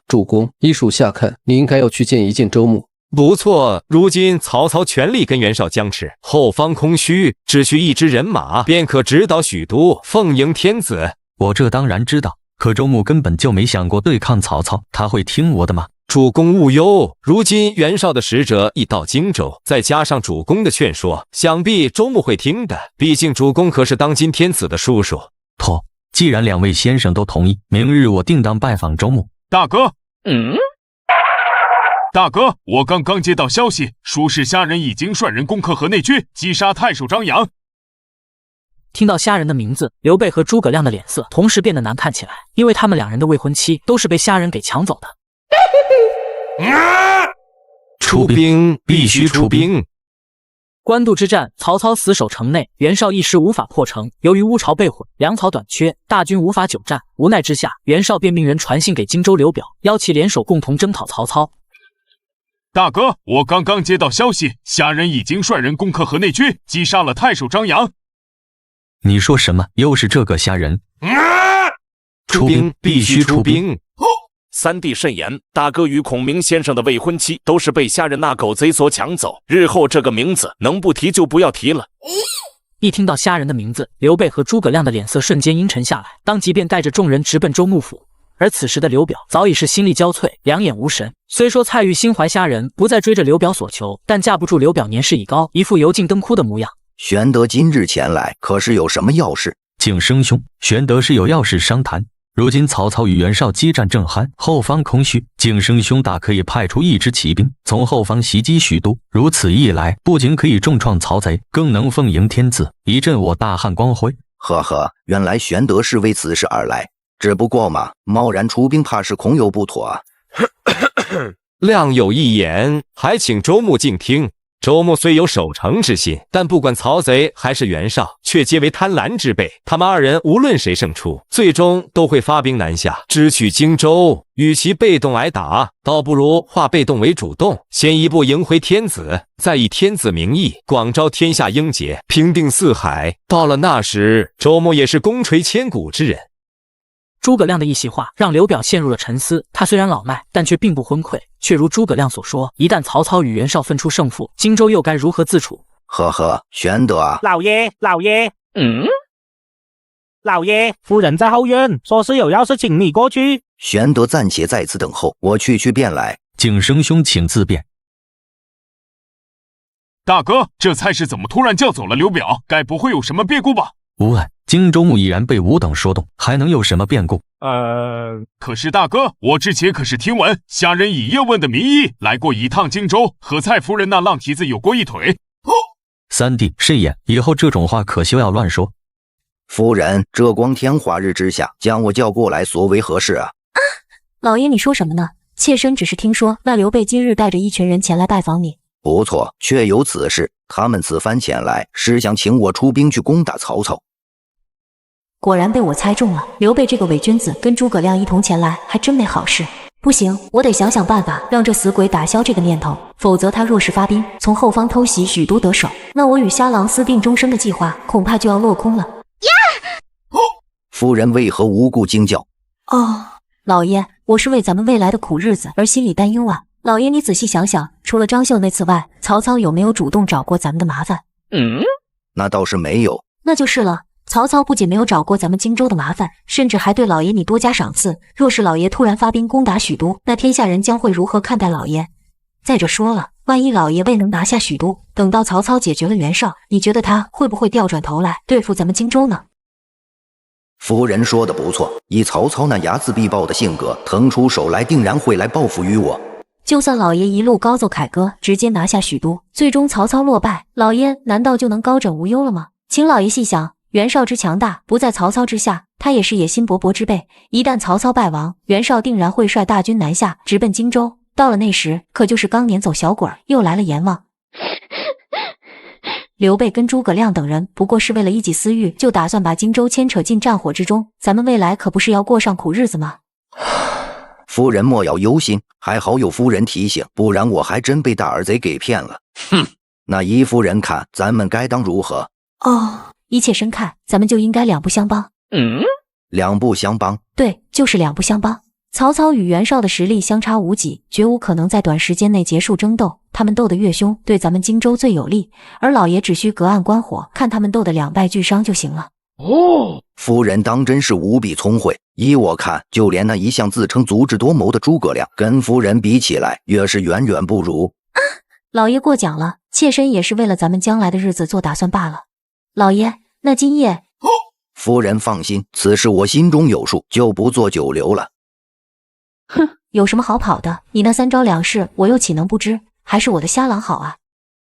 主公，依属下看，你应该要去见一见州牧。不错，如今曹操全力跟袁绍僵持，后方空虚，只需一支人马，便可直捣许都，奉迎天子。我这当然知道，可州牧根本就没想过对抗曹操，他会听我的吗？主公勿忧，如今袁绍的使者已到荆州，再加上主公的劝说，想必州牧会听的。毕竟主公可是当今天子的叔叔。妥，既然2位先生都同意，明日我定当拜访州牧。大哥，大哥，我刚刚接到消息，说是虾仁已经率人攻克河内郡，击杀太守张扬。听到虾仁的名字，刘备和诸葛亮的脸色同时变得难看起来，因为他们2人的未婚妻都是被虾仁给抢走的。出兵，必须出兵！官渡之战，曹操死守城内，袁绍一时无法破城。由于乌巢被毁，粮草短缺，大军无法久战。无奈之下，袁绍便命人传信给荆州刘表，邀其联手共同征讨曹操。大哥，我刚刚接到消息，虾仁已经率人攻克河内郡，击杀了太守张扬。你说什么？又是这个虾仁？出兵，必须出兵！三弟慎言，大哥与孔明先生的未婚妻都是被虾仁那狗贼所抢走，日后这个名字能不提就不要提了。一听到虾仁的名字，刘备和诸葛亮的脸色瞬间阴沉下来，当即便带着众人直奔州牧府。而此时的刘表早已是心力交瘁，两眼无神。虽说蔡玉心怀虾仁，不再追着刘表所求，但架不住刘表年事已高，一副油尽灯枯的模样。玄德今日前来，可是有什么要事？景生兄，玄德是有要事商谈。如今曹操与袁绍激战正酣，后方空虚，景生兄大可以派出一支骑兵，从后方袭击许都。如此一来，不仅可以重创曹贼，更能奉迎天子，以振我大汉光辉。呵呵，原来玄德是为此事而来。只不过嘛，贸然出兵，怕是恐有不妥啊。亮有一言，还请州牧静听。周穆虽有守城之心，但不管曹贼还是袁绍，却皆为贪婪之辈。他们二人无论谁胜出，最终都会发兵南下，直取荆州。与其被动挨打，倒不如化被动为主动，先一步迎回天子，再以天子名义广招天下英杰，平定四海。到了那时，周穆也是功垂千古之人。诸葛亮的一席话让刘表陷入了沉思。他虽然老迈，但却并不昏聩。却如诸葛亮所说，一旦曹操与袁绍分出胜负，荆州又该如何自处？呵呵，玄德啊，老爷，老爷，夫人在后院，说是有要事请你过去。玄德暂且在此等候，我去便来。景生兄，请自便。大哥，这差事怎么突然叫走了刘表？该不会有什么变故吧？无碍，荆州牧已然被吾等说动，还能有什么变故？可是大哥，我之前可是听闻下人以叶问的名义来过一趟荆州，和蔡夫人那浪蹄子有过一腿。三弟慎言，以后这种话可休要乱说。夫人，这光天化日之下将我叫过来，所为何事啊？老爷，你说什么呢？妾身只是听说那刘备今日带着一群人前来拜访你。不错，确有此事。他们此番前来，是想请我出兵去攻打曹操。果然被我猜中了，刘备这个伪君子跟诸葛亮一同前来，还真没好事。不行，我得想想办法让这死鬼打消这个念头，否则他若是发兵从后方偷袭许都得手，那我与瞎狼私定终生的计划恐怕就要落空了。夫人为何无故惊叫？老爷，我是为咱们未来的苦日子而心里担忧啊。老爷，你仔细想想，除了张绣那次外，曹操有没有主动找过咱们的麻烦？那倒是没有。那就是了。曹操不仅没有找过咱们荆州的麻烦，甚至还对老爷你多加赏赐。若是老爷突然发兵攻打许都，那天下人将会如何看待老爷？再者说了，万一老爷未能拿下许都，等到曹操解决了袁绍，你觉得他会不会调转头来对付咱们荆州呢？夫人说的不错，以曹操那睚眦必报的性格，腾出手来定然会来报复于我。就算老爷一路高奏凯歌，直接拿下许都，最终曹操落败，老爷难道就能高枕无忧了吗？请老爷细想，袁绍之强大不在曹操之下，他也是野心勃勃之辈。一旦曹操败亡，袁绍定然会率大军南下，直奔荆州。到了那时，可就是刚撵走小鬼儿，又来了阎王。刘备跟诸葛亮等人不过是为了一己私欲，就打算把荆州牵扯进战火之中，咱们未来可不是要过上苦日子吗？夫人莫要忧心，还好有夫人提醒，不然我还真被大耳贼给骗了。那依夫人看，咱们该当如何？依妾身看，咱们就应该两不相帮。两不相帮？对，就是两不相帮。曹操与袁绍的实力相差无几，绝无可能在短时间内结束争斗。他们斗得越凶，对咱们荆州最有利，而老爷只需隔岸观火，看他们斗得两败俱伤就行了。夫人当真是无比聪慧。依我看，就连那一向自称足智多谋的诸葛亮，跟夫人比起来，越是远远不如。老爷过奖了，妾身也是为了咱们将来的日子做打算罢了。老爷，那今夜……夫人放心，此事我心中有数，就不做久留了。有什么好跑的？你那三招两式，我又岂能不知？还是我的瞎狼好啊。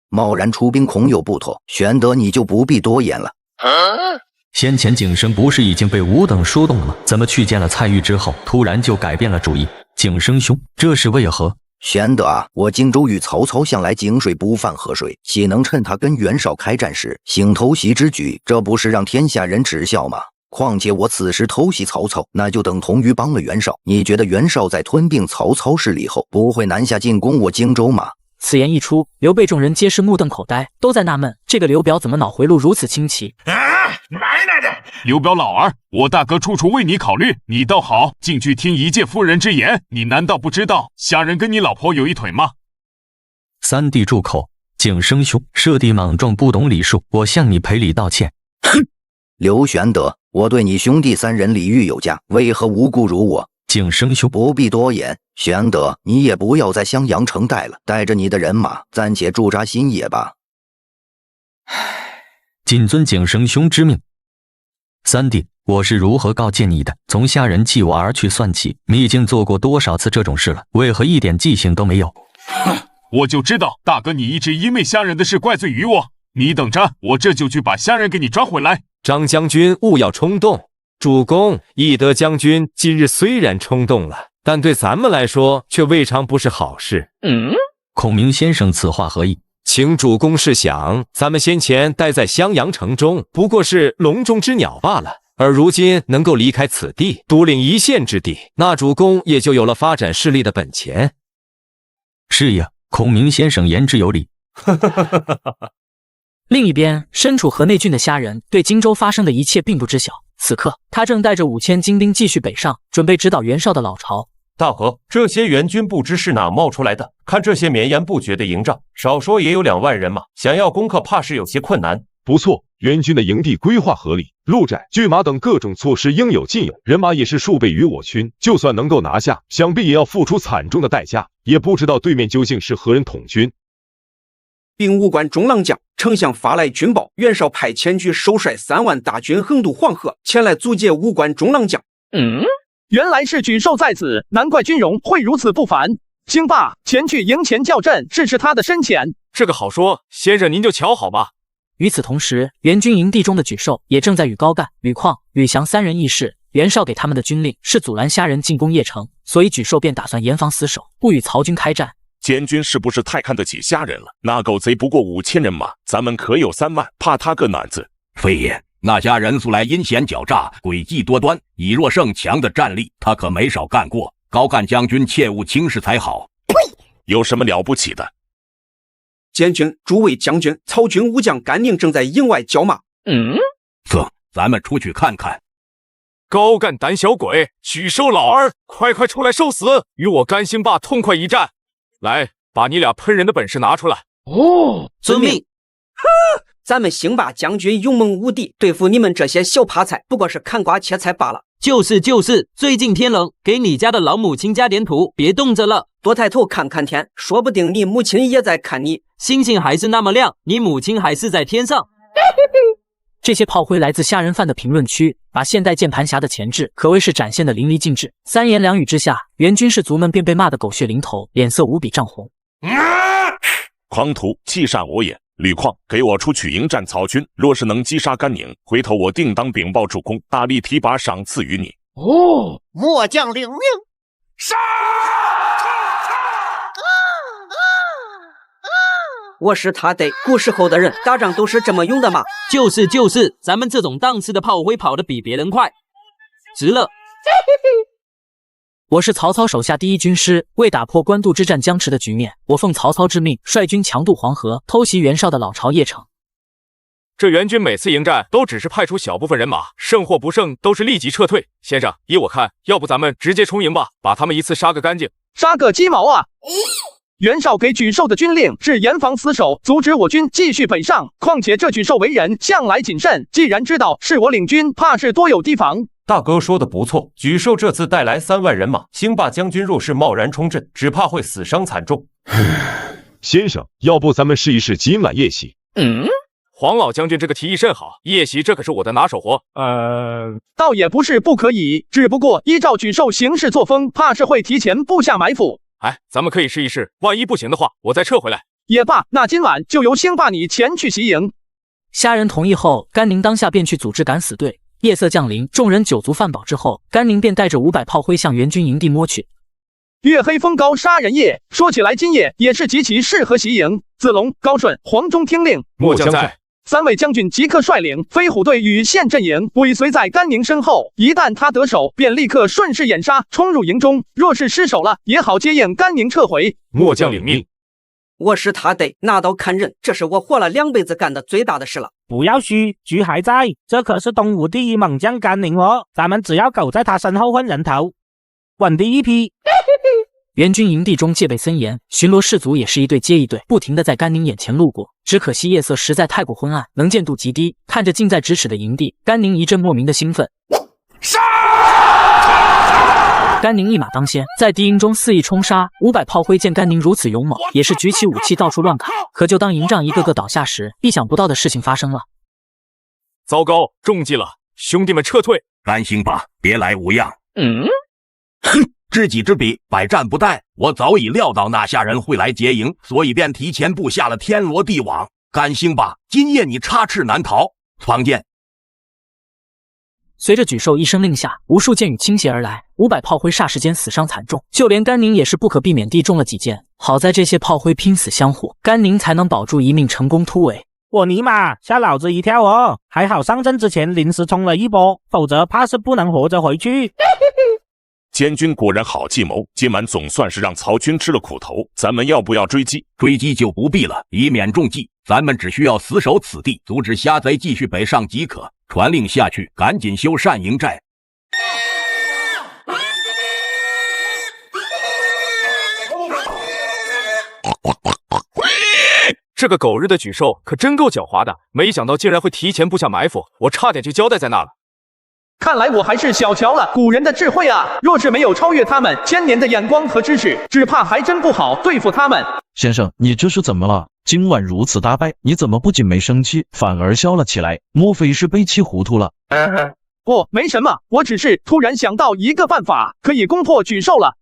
贸然出兵恐有不妥，玄德你就不必多言了。先前景生不是已经被吾等说动了吗？怎么去见了蔡钰之后，突然就改变了主意？景生兄，这是为何？玄德啊，我荆州与曹操向来井水不犯河水，岂能趁他跟袁绍开战时行偷袭之举？这不是让天下人耻笑吗？况且我此时偷袭曹操，那就等同于帮了袁绍。你觉得袁绍在吞并曹操势力后，不会南下进攻我荆州吗？此言一出，刘备众人皆是目瞪口呆，都在纳闷这个刘表怎么脑回路如此清奇。刘表老儿，我大哥处处为你考虑，你倒好，竟去听一介夫人之言。你难道不知道下人跟你老婆有一腿吗？三弟住口！景生兄，舍弟莽撞不懂礼数，我向你赔礼道歉。刘玄德，我对你兄弟三人礼遇有加，为何无故辱我？景生兄，不必多言。玄德，你也不要在襄阳城待了，带着你的人马暂且驻扎新野吧。谨遵景生兄之命。三弟，我是如何告诫你的？从下人弃我而去算起，你已经做过多少次这种事了？为何一点记性都没有？我就知道，大哥你一直因为虾仁的事怪罪于我。你等着，我这就去把虾仁给你抓回来。张将军勿要冲动，主公，翼德将军今日虽然冲动了，但对咱们来说却未尝不是好事。孔明先生此话何意？请主公试想，咱们先前待在襄阳城中，不过是笼中之鸟罢了。而如今能够离开此地，独领一县之地，那主公也就有了发展势力的本钱。是呀，孔明先生言之有理。另一边，身处河内郡的虾仁对荆州发生的一切并不知晓。此刻，他正带着5000精兵继续北上，准备直捣袁绍的老巢。大和，这些援军不知是哪冒出来的，看这些绵延不绝的营帐，少说也有2万人马，想要攻克怕是有些困难。不错，援军的营地规划合理，路窄、拒马等各种措施应有尽有，人马也是数倍于我军，就算能够拿下，想必也要付出惨重的代价。也不知道对面究竟是何人统军。兵务官中郎将，丞相发来军报，袁绍派前去收率3万大军横渡黄河，前来阻截武官中郎将。原来是沮授在此，难怪军容会如此不凡。兴霸前去营前叫阵，试试他的深浅。这个好说，先生您就瞧好吧。与此同时，袁军营地中的沮授也正在与高干、吕旷、吕翔3人议事。袁绍给他们的军令是阻拦虾仁进攻邺城，所以沮授便打算严防死守，不与曹军开战。监军是不是太看得起虾仁了？那狗贼不过5000人马，咱们可有3万，怕他个哪子？非也，那虾仁素来阴险狡诈，诡计多端，以弱胜强的战力，他可没少干过。高干将军切勿轻视才好。呸！有什么了不起的？监军、诸位将军，曹军武将甘宁正在营外叫骂。走，咱们出去看看。高干胆小鬼，沮授老儿，快出来受死，与我甘兴霸痛快一战！来，把你俩喷人的本事拿出来。遵命。咱们兴霸将军勇猛无敌，对付你们这些小趴菜，不过是砍瓜切菜罢了。就是，最近天冷，给你家的老母亲加点土，别冻着了。多抬头看看天，说不定你母亲也在看你。星星还是那么亮，你母亲还是在天上。这些炮灰来自虾仁范的评论区，把现代键盘侠的潜质可谓是展现的淋漓尽致。3言2语之下，袁军士卒们便被骂得狗血淋头，脸色无比涨红。狂徒，气煞我也！吕旷，给我出去迎战曹军，若是能击杀甘宁，回头我定当禀报主公，大力提拔赏赐于你。末将领命。杀！我是他的，古时候的人打仗都是这么用的嘛。就是，咱们这种档次的炮灰跑得比别人快，值了。我是曹操手下第1军师，为打破官渡之战僵持的局面，我奉曹操之命，率军强渡黄河，偷袭袁绍的老巢邺城。这袁军每次迎战都只是派出小部分人马，胜或不胜都是立即撤退。先生，依我看，要不咱们直接冲营吧，把他们一次杀个干净。杀个鸡毛啊！袁绍给沮授的军令是严防死守，阻止我军继续北上。况且这沮授为人向来谨慎，既然知道是我领军，怕是多有提防。大哥说的不错，沮授这次带来3万人马，兴霸将军若是贸然冲阵，只怕会死伤惨重。先生，要不咱们试一试今晚夜袭？黄老将军这个提议甚好，夜袭这可是我的拿手活。倒也不是不可以，只不过依照沮授行事作风，怕是会提前布下埋伏。咱们可以试一试，万一不行的话，我再撤回来。也罢，那今晚就由兴霸你前去袭营。虾仁同意后，甘宁当下便去组织敢死队。夜色降临，众人酒足饭饱之后，甘宁便带着500炮灰向袁军营地摸去。月黑风高杀人夜，说起来今夜也是极其适合袭营。子龙、高顺、黄忠听令，末将在。 3位将军即刻率领飞虎队与县阵营，尾随在甘宁身后。一旦他得手，便立刻顺势掩杀，冲入营中。若是失手了，也好接应甘宁撤回。末将领命。我是他的，拿刀砍人，这是我活了2辈子干的最大的事了。不要虚，局还在，这可是东吴第1猛将甘宁哦，咱们只要苟在他身后混人头，稳第一批。袁军营地中戒备森严，巡逻士卒也是一队接一队，不停地在甘宁眼前路过。只可惜夜色实在太过昏暗，能见度极低。看着近在咫尺的营地，甘宁一阵莫名的兴奋。杀！甘宁一马当先，在敌营中肆意冲杀。500炮灰见甘宁如此勇猛，也是举起武器到处乱砍。可就当营帐一个个倒下时，意想不到的事情发生了。糟糕，中计了！兄弟们撤退！甘兴霸，别来无恙。哼！ 知己知彼，百战不殆。我早已料到那下人会来劫营，所以便提前布下了天罗地网。甘兴霸，今夜你插翅难逃。方见。随着举兽一声令下，无数箭雨倾泻而来，500炮灰霎时间死伤惨重，就连甘宁也是不可避免地中了几箭。好在这些炮灰拼死相护，甘宁才能保住一命，成功突围。我尼玛，吓老子一跳哦！还好上阵之前临时冲了一波，否则怕是不能活着回去。监军果然好计谋，今晚总算是让曹军吃了苦头。咱们要不要追击？追击就不必了，以免中计。咱们只需要死守此地，阻止虾贼继续北上即可。传令下去，赶紧修缮营寨。这个狗日的举兽可真够狡猾的，没想到竟然会提前布下埋伏，我差点就交代在那了。看来我还是小瞧了古人的智慧啊！若是没有超越他们千年的眼光和知识，只怕还真不好对付他们。先生，你这是怎么了？今晚如此大败，你怎么不仅没生气，反而笑了起来？莫非是被气糊涂了？不，没什么，我只是突然想到一个办法，可以攻破举兽了。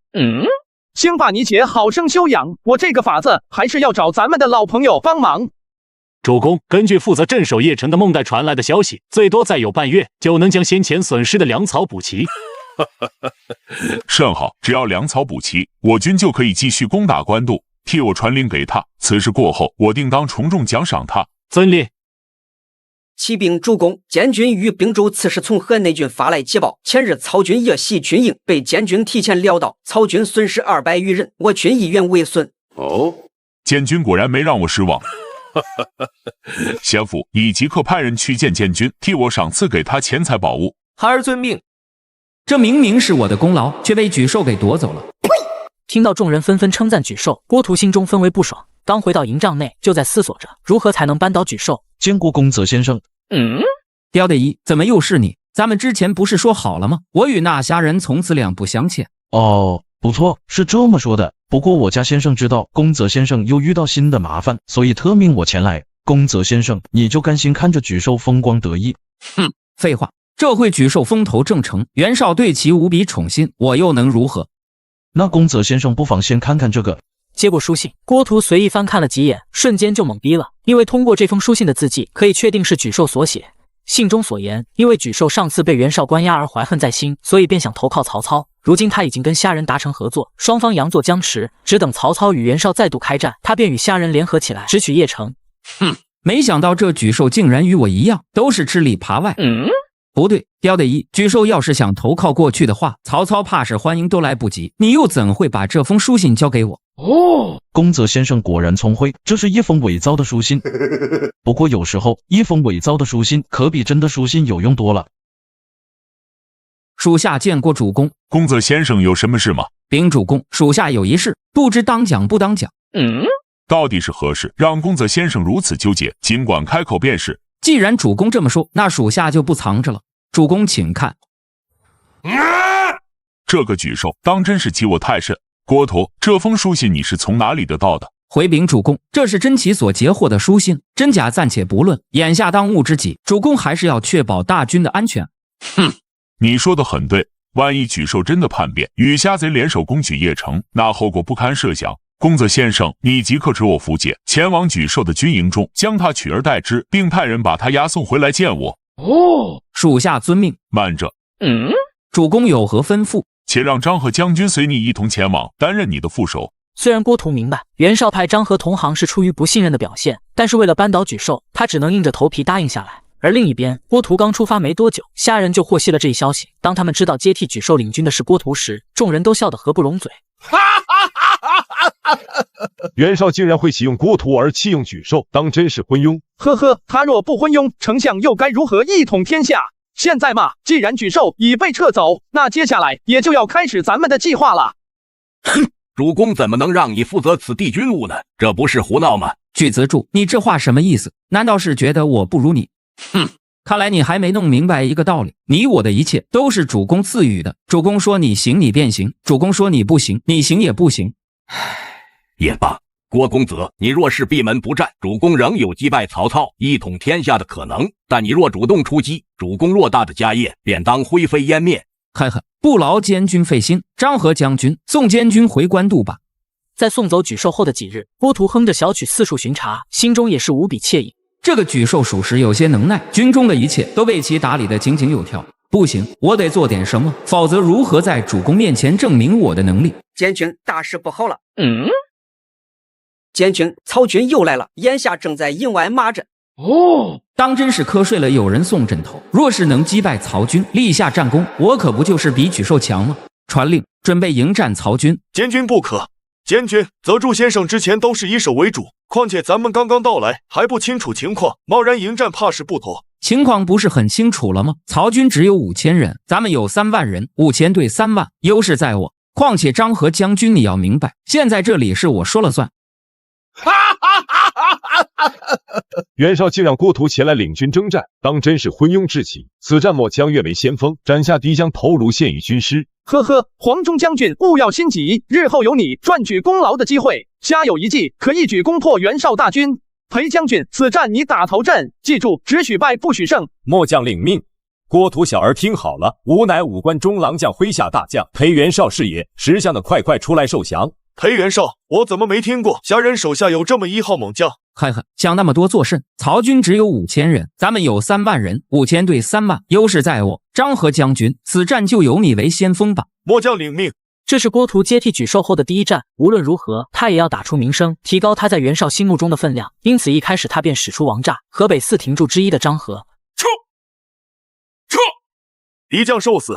兴爸你且好生休养，我这个法子还是要找咱们的老朋友帮忙。主公，根据负责镇守邺城的孟代传来的消息，最多再有半月就能将先前损失的粮草补齐。甚好，只要粮草补齐，我军就可以继续攻打官渡。替我传令给他，此事过后，我定当从重奖赏他。遵令。启禀主公，监军与兵州此时从河内郡发来急报，前日曹军夜袭军营，被监军提前料到，曹军损失200余人，我军一员未损。哦，监军果然没让我失望。先父，你即刻派人去见监军，替我赏赐给他钱财宝物。孩儿遵命。这明明是我的功劳，却被举兽给夺走了。听到众人纷纷称赞举兽，郭图心中氛围不爽。刚回到营帐内，就在思索着如何才能扳倒举兽。见过公子先生。刁德一，怎么又是你？咱们之前不是说好了吗？我与那虾人从此两不相欠。哦，不错，是这么说的。不过我家先生知道公子先生又遇到新的麻烦，所以特命我前来。公子先生，你就甘心看着举兽风光得意？哼，废话，这会举兽风头正盛，袁绍对其无比宠信，我又能如何？那公子先生不妨先看看这个。接过书信，郭图随意翻看了几眼，瞬间就懵逼了，因为通过这封书信的字迹，可以确定是举兽所写。信中所言，因为举兽上次被袁绍关押而怀恨在心，所以便想投靠曹操。如今他已经跟虾人达成合作，双方佯作僵持，只等曹操与袁绍再度开战，他便与虾人联合起来，直取邺城。哼，没想到这举兽竟然与我一样，都是吃里扒外。不对，刁德一，举兽要是想投靠过去的话，曹操怕是欢迎都来不及，你又怎会把这封书信交给我？哦，公子先生果然聪慧，这是一封伪造的书信。不过有时候一封伪造的书信可比真的书信有用多了。属下见过主公。公子先生有什么事吗？禀主公，属下有一事，不知当讲不当讲。到底是何事，让公子先生如此纠结？尽管开口便是。既然主公这么说，那属下就不藏着了。主公请看。这个举兽当真是欺我太甚。郭图，这封书信你是从哪里得到的？回禀主公，这是真奇所截获的书信，真假暂且不论，眼下当务之急，主公还是要确保大军的安全。哼，你说的很对，万一举兽真的叛变，与虾贼联手攻取邺城，那后果不堪设想。公子先生，你即刻持我符节，前往举兽的军营中，将他取而代之，并派人把他押送回来见我。哦，属下遵命。慢着，主公有何吩咐？且让张合将军随你一同前往，担任你的副手。虽然郭图明白袁绍派张合同行是出于不信任的表现，但是为了扳倒举兽，他只能硬着头皮答应下来。而另一边，郭图刚出发没多久，虾人就获悉了这一消息。当他们知道接替举兽领军的是郭图时，众人都笑得合不拢嘴。袁绍竟然会启用郭图而弃用举兽，当真是昏庸。呵呵，他若不昏庸，丞相又该如何一统天下？现在嘛，既然举兽已被撤走，那接下来也就要开始咱们的计划了。哼，主公怎么能让你负责此地军务呢？这不是胡闹吗？巨子柱，你这话什么意思？难道是觉得我不如你？哼，看来你还没弄明白一个道理，你我的一切都是主公赐予的。主公说你行，你便行；主公说你不行，你行也不行。也罢，郭公子，你若是闭门不战，主公仍有击败曹操、一统天下的可能；但你若主动出击，主公偌大的家业便当灰飞烟灭。呵呵，不劳监军费心，张合将军送监军回官渡吧。在送走举兽后的几日，郭图哼着小曲四处巡查，心中也是无比惬意。这个举兽属实有些能耐，军中的一切都被其打理得井井有条。不行，我得做点什么，否则如何在主公面前证明我的能力？监军，大事不好了！监军，曹军又来了，眼下正在营外马阵。哦，当真是瞌睡了有人送枕头。若是能击败曹军，立下战功，我可不就是比沮授强吗？传令，准备迎战曹军。监军不可，监军，泽柱先生之前都是以守为主，况且咱们刚刚到来，还不清楚情况，贸然迎战怕是不妥。情况不是很清楚了吗？曹军只有5000人，咱们有3万人，5000对3万，优势在我。况且张合将军，你要明白，现在这里是我说了算。袁绍竟让郭图前来领军征战，当真是昏庸至极。此战末将跃为先锋，斩下敌将头颅献于军师。呵呵，黄忠将军勿要心急，日后有你赚取功劳的机会。家有一计，可一举攻破袁绍大军。裴将军，此战你打头阵，记住，只许败不许胜。末将领命。郭图小儿听好了，吾乃5关中郎将麾下大将，裴袁绍是也。识相的快出来受降。裴袁绍，我怎么没听过侠人手下有这么一号猛将？嗨，想那么多做甚？曹军只有5000人，咱们有3万人，5000对3万，优势在我。张合将军，此战就由你为先锋吧。末将领命。这是郭图接替沮授后的第一战，无论如何，他也要打出名声，提高他在袁绍心目中的分量。因此一开始他便使出王炸，河北4廷柱之一的张合，撤！敌将受死。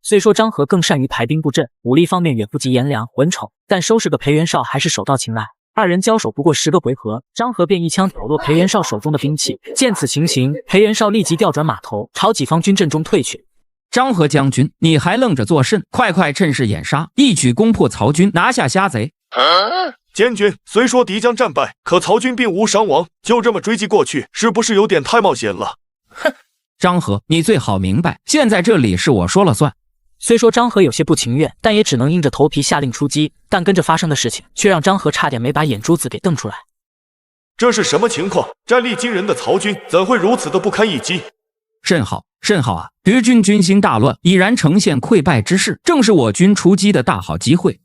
虽说张合更善于排兵布阵，武力方面远不及颜良、文丑，但收拾个裴袁绍还是手到擒来。二人交手不过10个回合，张合便一枪挑落裴袁绍手中的兵器。见此情形，裴袁绍立即调转马头，朝己方军阵中退去。张合将军，你还愣着做甚？快趁势掩杀，一举攻破曹军，拿下虾贼！监军，虽说敌将战败，可曹军并无伤亡，就这么追击过去，是不是有点太冒险了？哼！张合，你最好明白，现在这里是我说了算。虽说张合有些不情愿，但也只能硬着头皮下令出击。但跟着发生的事情，却让张合差点没把眼珠子给瞪出来。这是什么情况？战力惊人的曹军怎会如此的不堪一击？甚好啊！敌军军心大乱，已然呈现溃败之势，正是我军出击的大好机会。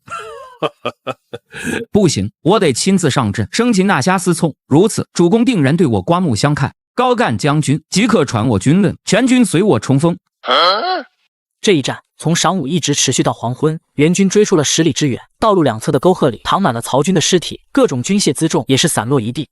不行，我得亲自上阵，生擒那虾思聪。如此，主公定然对我刮目相看。高干将军即刻传我军令，全军随我冲锋。这一战从晌午一直持续到黄昏，援军追出了10里之远，道路两侧的沟壑里躺满了曹军的尸体，各种军械辎重也是散落一地。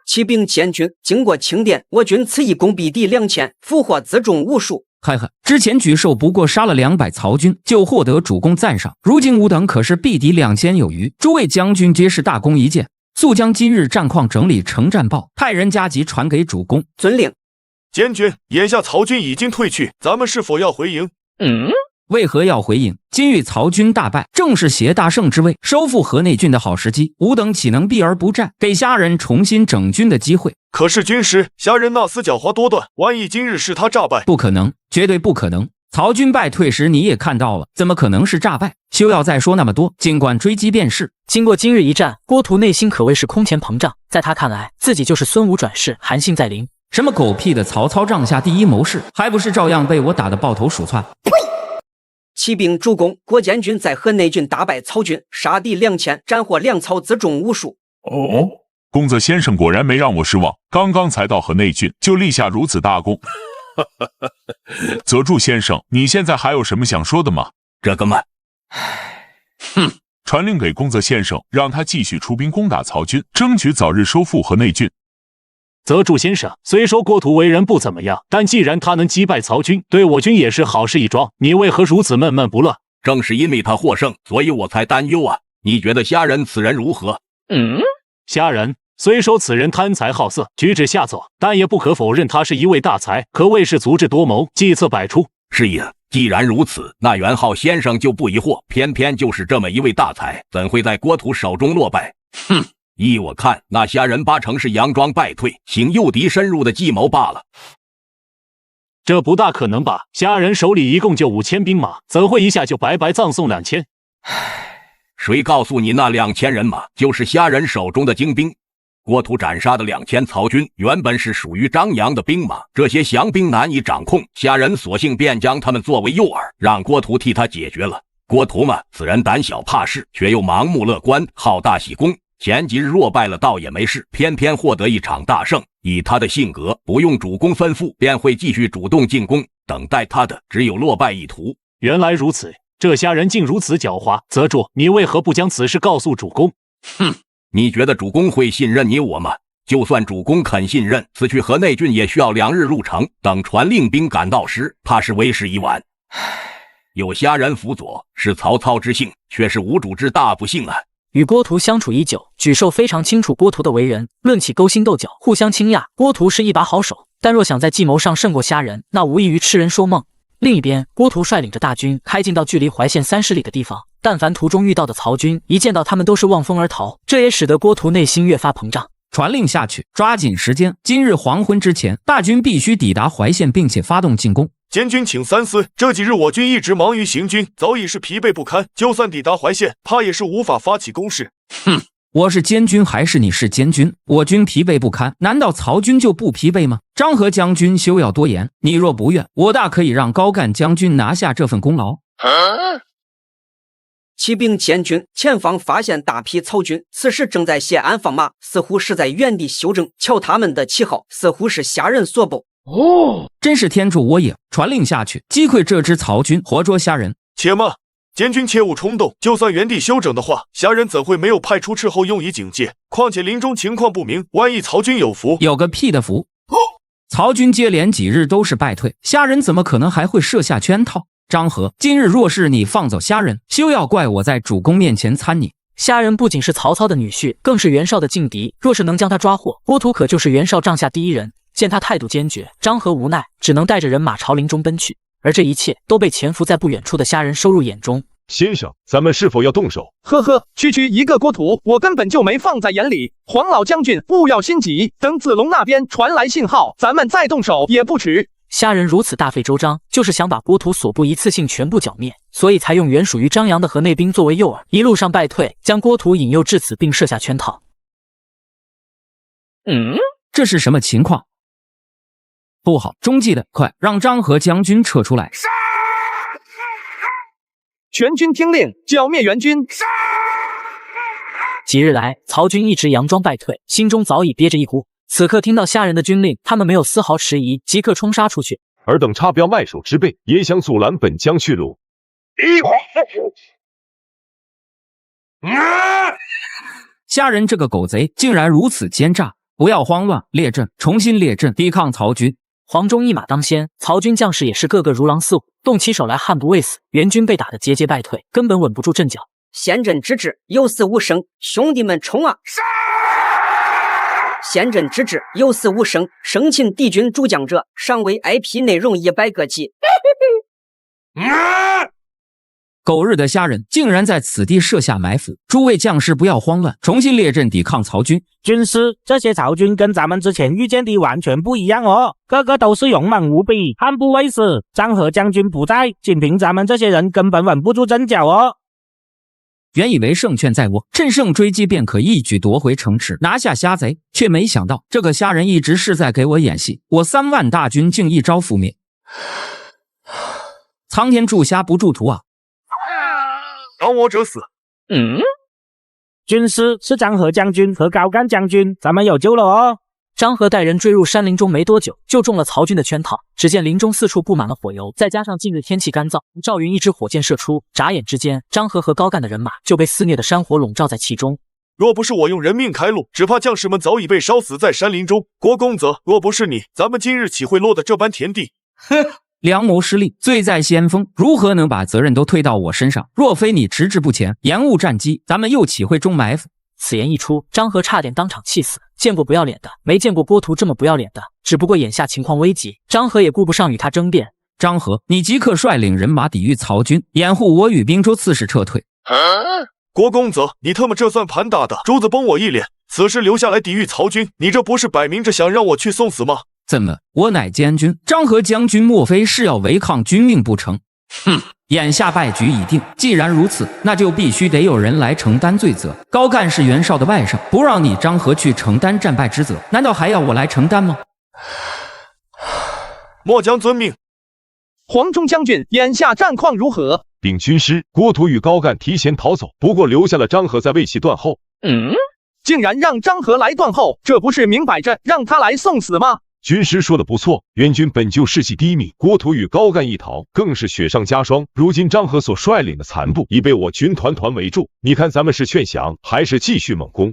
启禀监军，经过清点，我军此役攻毙敌2000，俘获辎重无数。嗨，之前沮授不过杀了200曹军，就获得主公赞赏，如今吾等可是毙敌2000有余，诸位将军皆是大功一件。速将今日战况整理成战报，派人加急传给主公。遵令。监军，眼下曹军已经退去，咱们是否要回营？为何要回营？今日曹军大败，正是挟大胜之位，收复河内郡的好时机。吾等岂能避而不战，给虾人重新整军的机会？可是军师，虾人那厮狡猾多端，万一今日是他诈败，不可能，绝对不可能。曹军败退时你也看到了，怎么可能是诈败？休要再说那么多，尽管追击便是。经过今日一战，郭图内心可谓是空前膨胀，在他看来，自己就是孙武转世，韩信在临。什么狗屁的曹操帐下第一谋士，还不是照样被我打得抱头鼠窜？启禀主公，郭监军在河内郡大败曹军，杀敌2000，斩获粮草辎重无数。哦，公子先生果然没让我失望，刚刚才到河内郡，就立下如此大功。泽柱先生，你现在还有什么想说的吗？这个嘛，传令给公子先生，让他继续出兵攻打曹军，争取早日收复河内郡。泽柱先生，虽说郭图为人不怎么样，但既然他能击败曹军，对我军也是好事一桩。你为何如此闷闷不乐？正是因为他获胜，所以我才担忧啊。你觉得虾人此人如何？虾人虽说此人贪财好色，举止下作，但也不可否认他是一位大才，可谓是足智多谋，计策百出。是也，既然如此，那袁浩先生就不疑惑，偏偏就是这么一位大才，怎会在郭图手中落败？依我看，那虾人8成是佯装败退，行诱敌深入的计谋罢了。这不大可能吧？虾人手里一共就5000兵马，怎会一下就白白葬送2000？谁告诉你那2000人马就是虾人手中的精兵？郭图斩杀的2000曹军原本是属于张扬的兵马，这些降兵难以掌控，虾人索性便将他们作为诱饵，让郭图替他解决了。郭图嘛，此人胆小怕事，却又盲目乐观，好大喜功。前几日若败了倒也没事，偏偏获得一场大胜。以他的性格，不用主公吩咐，便会继续主动进攻，等待他的只有落败一途。原来如此，这虾人竟如此狡猾。泽主，你为何不将此事告诉主公？哼，你觉得主公会信任你我吗？就算主公肯信任，此去河内郡也需要2日路程，等传令兵赶到时，怕是为时已晚。有虾人辅佐，是曹操之幸，却是无主之大不幸啊！与郭图相处已久，沮授非常清楚郭图的为人。论起勾心斗角、互相倾轧，郭图是一把好手，但若想在计谋上胜过虾人，那无异于痴人说梦。另一边，郭图率领着大军开进到距离淮县30里的地方，但凡途中遇到的曹军，一见到他们都是望风而逃，这也使得郭图内心越发膨胀。传令下去，抓紧时间，今日黄昏之前，大军必须抵达淮县，并且发动进攻。监军请三思，这几日我军一直忙于行军，早已是疲惫不堪，就算抵达淮县，怕也是无法发起攻势。哼，我是监军还是你是监军？我军疲惫不堪，难道曹军就不疲惫吗？张合将军休要多言，你若不愿，我大可以让高干将军拿下这份功劳。骑兵监军前方发现大批曹军，此时正在谢安放马，似乎是在原地休整。瞧他们的旗号，似乎是虾人所布。哦，真是天助我也！传令下去，击溃这支曹军，活捉虾人。且慢，监军切勿冲动，就算原地休整的话，虾人怎会没有派出斥候用以警戒？况且林中情况不明，万一曹军有伏，有个屁的伏！曹军接连几日都是败退，虾人怎么可能还会设下圈套？张合，今日若是你放走虾人，休要怪我在主公面前参你。虾人不仅是曹操的女婿，更是袁绍的劲敌。若是能将他抓获，郭图可就是袁绍帐下第一人。见他态度坚决，张合无奈，只能带着人马朝林中奔去。而这一切都被潜伏在不远处的虾人收入眼中。先生，咱们是否要动手？呵呵，区区一个郭图，我根本就没放在眼里。黄老将军，勿要心急，等子龙那边传来信号，咱们再动手也不迟。虾人如此大费周章，就是想把郭图所部一次性全部剿灭，所以才用原属于张扬的河内兵作为诱饵，一路上败退，将郭图引诱至此，并设下圈套。这是什么情况？不好，中计的，快让张合将军撤出来！全军听令，剿灭援军！几日来，曹军一直佯装败退，心中早已憋着一股。此刻听到虾人的军令，他们没有丝毫迟疑，即刻冲杀出去。尔等插标卖首之辈，也想阻拦本将去路？虾人这个狗贼竟然如此奸诈！不要慌乱，列阵，重新列阵，抵抗曹军。黄忠一马当先，曹军将士也是个个如狼似虎，动起手来悍不畏死。援军被打得节节败退，根本稳不住阵脚。先阵之至，有死无生，兄弟们冲啊！先阵之至，有死无生，生擒敌军主将者，赏为 IP 内容100个起。狗日的虾人竟然在此地设下埋伏！诸位将士不要慌乱，重新列阵抵抗曹军。军师，这些曹军跟咱们之前遇见的完全不一样哦，个个都是勇猛无比，悍不畏死。张合将军不在，仅凭咱们这些人根本稳不住阵脚哦。原以为胜券在握，趁胜追击便可一举夺回城池，拿下虾贼，却没想到这个虾人一直是在给我演戏。我3万大军竟一招覆灭，苍天助虾不助图啊！挡我者死。军师，是张合将军和高干将军，咱们有救了哦。张合带人追入山林中没多久，就中了曹军的圈套。只见林中四处布满了火油，再加上近日天气干燥，赵云一支火箭射出，眨眼之间，张合和高干的人马就被肆虐的山火笼罩在其中。若不是我用人命开路，只怕将士们早已被烧死在山林中。郭公子，若不是你，咱们今日岂会落得这般田地？哼！良谋失利，罪在先锋，如何能把责任都推到我身上？若非你迟滞不前，延误战机，咱们又岂会中埋伏？此言一出，张合差点当场气死。见过不要脸的，没见过郭图这么不要脸的。只不过眼下情况危急，张合也顾不上与他争辩。张合，你即刻率领人马抵御曹军，掩护我与滨州刺史撤退。郭公子，你特么这算盘打的，珠子崩我一脸。此时留下来抵御曹军，你这不是摆明着想让我去送死吗？怎么，我乃监军，张合将军莫非是要违抗军命不成？哼！眼下败局已定，既然如此，那就必须得有人来承担罪责。高干是袁绍的外甥，不让你张合去承担战败之责，难道还要我来承担吗？末将遵命。黄忠将军，眼下战况如何？禀军师，郭图与高干提前逃走，不过留下了张合在魏气断后。竟然让张合来断后，这不是明摆着让他来送死吗？军师说的不错，援军本就士气低迷，郭图与高干一逃，更是雪上加霜。如今张合所率领的残部已被我军团团围住，你看咱们是劝降，还是继续猛攻？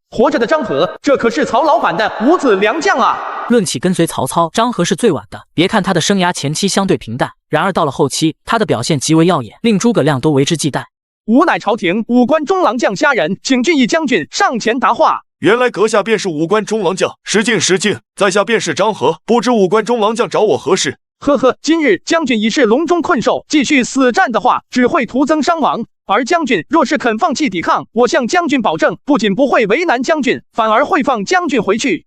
活着的张合，这可是曹老板的五子良将啊！论起跟随曹操，张合是最晚的。别看他的生涯前期相对平淡，然而到了后期，他的表现极为耀眼，令诸葛亮都为之忌惮。吾乃朝廷武关中郎将虾仁，请俊义将军上前答话。原来阁下便是武关中郎将，失敬，在下便是张合，不知武关中郎将找我何事？呵呵，今日将军已是笼中困兽，继续死战的话，只会徒增伤亡。而将军若是肯放弃抵抗，我向将军保证，不仅不会为难将军，反而会放将军回去。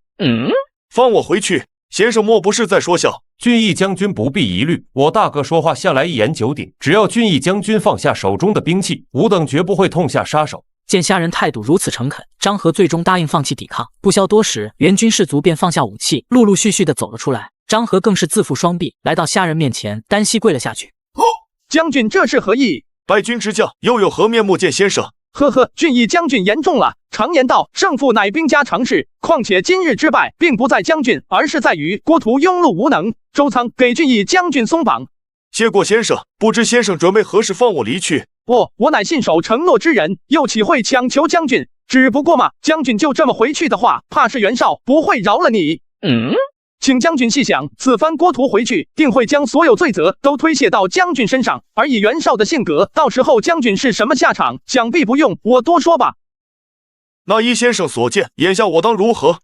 放我回去？先生莫不是在说笑？俊义将军不必疑虑，我大哥说话向来一言九鼎，只要俊义将军放下手中的兵器，吾等绝不会痛下杀手。见虾仁态度如此诚恳，张合最终答应放弃抵抗。不消多时，援军士卒便放下武器，陆陆续续的走了出来。张合更是自负双臂，来到虾仁面前，单膝跪了下去。将军这是何意？败军之将，又有何面目见先生？呵呵，俊义将军言重了。常言道，胜负乃兵家常事。况且今日之败，并不在将军，而是在于郭图庸碌无能。周仓给俊义将军松绑。谢过先生，不知先生准备何时放我离去？我乃信守承诺之人，又岂会强求将军？只不过嘛，将军就这么回去的话，怕是袁绍不会饶了你。请将军细想，此番郭图回去，定会将所有罪责都推卸到将军身上。而以袁绍的性格，到时候将军是什么下场，想必不用我多说吧。那依先生所见，眼下我当如何？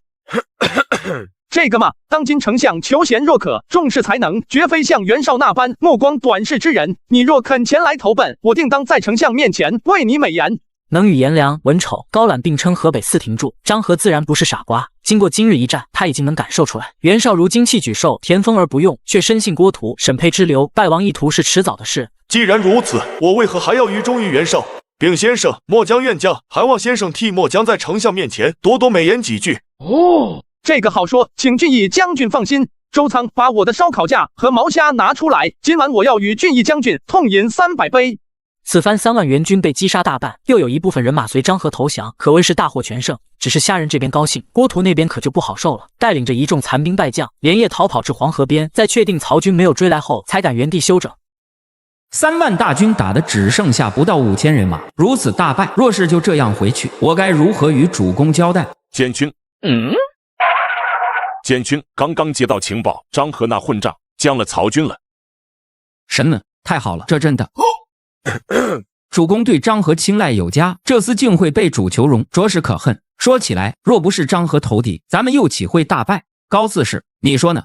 这个嘛，当今丞相求贤若渴，重视才能，绝非像袁绍那般目光短视之人。你若肯前来投奔，我定当在丞相面前为你美言。能与颜良、文丑、高览并称河北四廷柱，张合自然不是傻瓜。经过今日一战，他已经能感受出来，袁绍如今弃举授田丰而不用，却深信郭图、沈沛之流败亡一途是迟早的事。既然如此，我为何还要于忠于袁绍？禀先生，末将愿将，还望先生替末将在丞相面前多多美言几句。这个好说，请俊义将军放心。周仓把我的烧烤架和毛虾拿出来，今晚我要与俊义将军痛饮300杯。此番3万援军被击杀大半，又有一部分人马随张合投降，可谓是大获全胜。只是虾仁这边高兴，郭图那边可就不好受了。带领着一众残兵败将，连夜逃跑至黄河边，在确定曹军没有追来后，才敢原地休整。3万大军打得只剩下不到5000人马，如此大败，若是就这样回去，我该如何与主公交代？监军，监军刚刚接到情报，张合那混账将了曹军了。神呢？太好了，这真的。主公对张合青睐有加，这厮竟会被主求荣，着实可恨。说起来，若不是张合投敌，咱们又岂会大败？高四世，你说呢？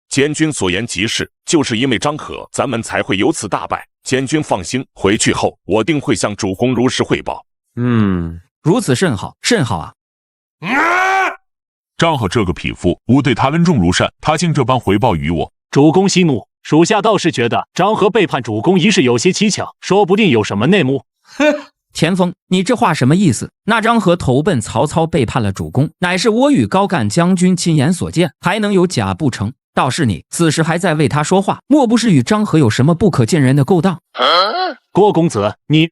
监军所言极是，就是因为张合，咱们才会由此大败。监军放心，回去后我定会向主公如实汇报。如此甚好，甚好啊！张合这个匹夫，吾对他恩重如山，他竟这般回报于我。主公息怒，属下倒是觉得张合背叛主公一事有些蹊跷，说不定有什么内幕。田丰，你这话什么意思？那张合投奔曹操，背叛了主公，乃是我与高干将军亲眼所见，还能有假不成？倒是你此时还在为他说话，莫不是与张合有什么不可见人的勾当？郭公子，你……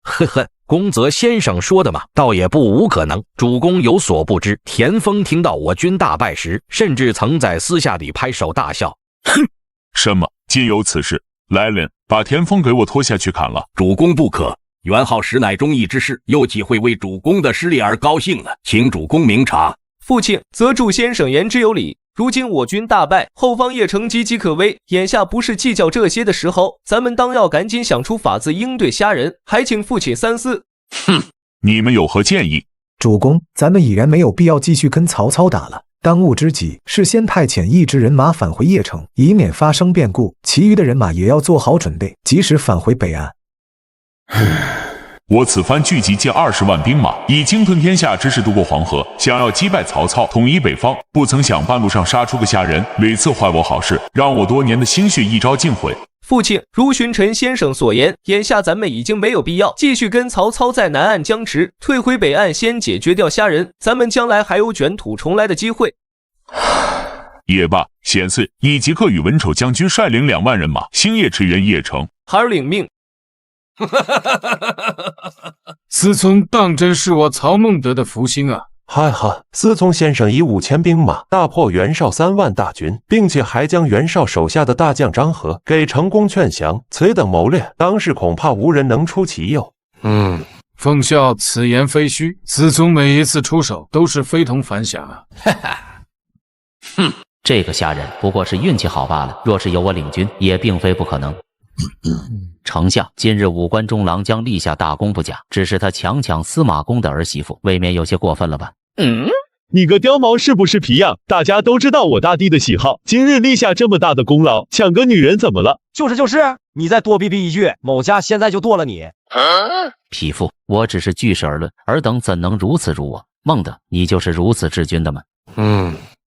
呵呵，公泽先生说的嘛，倒也不无可能。主公有所不知，田丰听到我军大败时，甚至曾在私下里拍手大笑。哼，什么？竟有此事？来人，把田丰给我拖下去砍了。主公不可，袁浩实乃忠义之士，又岂会为主公的失利而高兴呢？请主公明察。父亲，则主先生言之有理。如今我军大败，后方邺城岌岌可危，眼下不是计较这些的时候，咱们当要赶紧想出法子应对虾仁，还请父亲三思。哼，你们有何建议？主公，咱们已然没有必要继续跟曹操打了。当务之急是先派遣一支人马返回邺城，以免发生变故。其余的人马也要做好准备，及时返回北岸。我此番聚集近20万兵马，以鲸吞天下之势渡过黄河，想要击败曹操，统一北方。不曾想半路上杀出个虾仁，屡次坏我好事，让我多年的心血一朝尽毁。父亲，如循陈先生所言，眼下咱们已经没有必要继续跟曹操在南岸僵持，退回北岸，先解决掉虾仁，咱们将来还有卷土重来的机会。也罢，显岁，你即刻与文丑将军率领2万人马，星夜驰援邺城。孩儿领命。思聪当真是我曹孟德的福星啊！嗨哈，思聪先生以5000兵马大破袁绍3万大军，并且还将袁绍手下的大将张合给成功劝降，此等谋略，当时恐怕无人能出其右。奉孝此言非虚，思聪每一次出手都是非同凡响啊！这个虾仁不过是运气好罢了，若是由我领军，也并非不可能。丞相，今日武关中郎将立下大功不假，只是他强抢司马公的儿媳妇，未免有些过分了吧？你个刁毛是不是皮样？大家都知道我大弟的喜好，今日立下这么大的功劳，抢个女人怎么了？就是，你再多逼逼一句，某家现在就剁了你。匹夫，我只是据事而论，尔等怎能如此辱我？孟德，你就是如此治军的吗？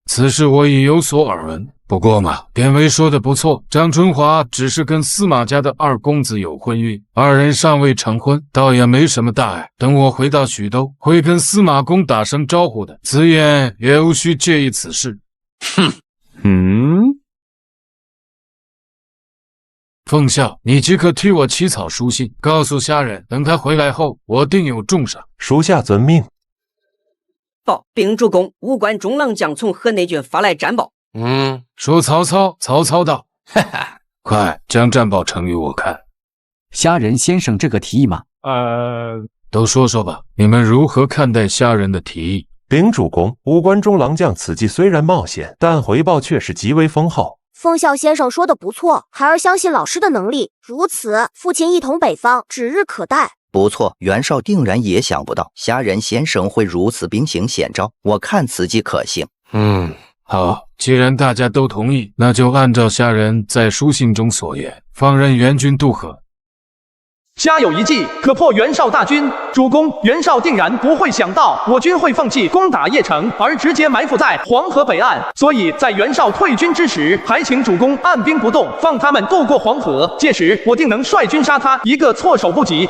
此事我已有所耳闻。不过嘛，典韦说的不错，张春华只是跟司马家的二公子有婚约，二人尚未成婚，倒也没什么大碍。等我回到许都，会跟司马公打声招呼的，子言也无需介意此事。奉孝，你即刻替我起草书信，告诉虾仁，等他回来后，我定有重赏。属下遵命。报，禀主公，武关中郎将从河内郡发来战报。说曹操。曹操道：快将战报呈与我看。虾仁先生这个提议吗？都说说吧，你们如何看待虾仁的提议？禀主公，武关中郎将此计虽然冒险，但回报却是极为丰厚。奉孝先生说的不错，孩儿相信老师的能力，如此父亲一统北方指日可待。不错，袁绍定然也想不到虾仁先生会如此兵行险招，我看此计可行。好，既然大家都同意，那就按照虾仁在书信中所言，放任援军渡河。家有一计，可破袁绍大军。主公，袁绍定然不会想到我军会放弃攻打邺城，而直接埋伏在黄河北岸，所以在袁绍退军之时，还请主公按兵不动，放他们渡过黄河。届时我定能率军杀他一个措手不及。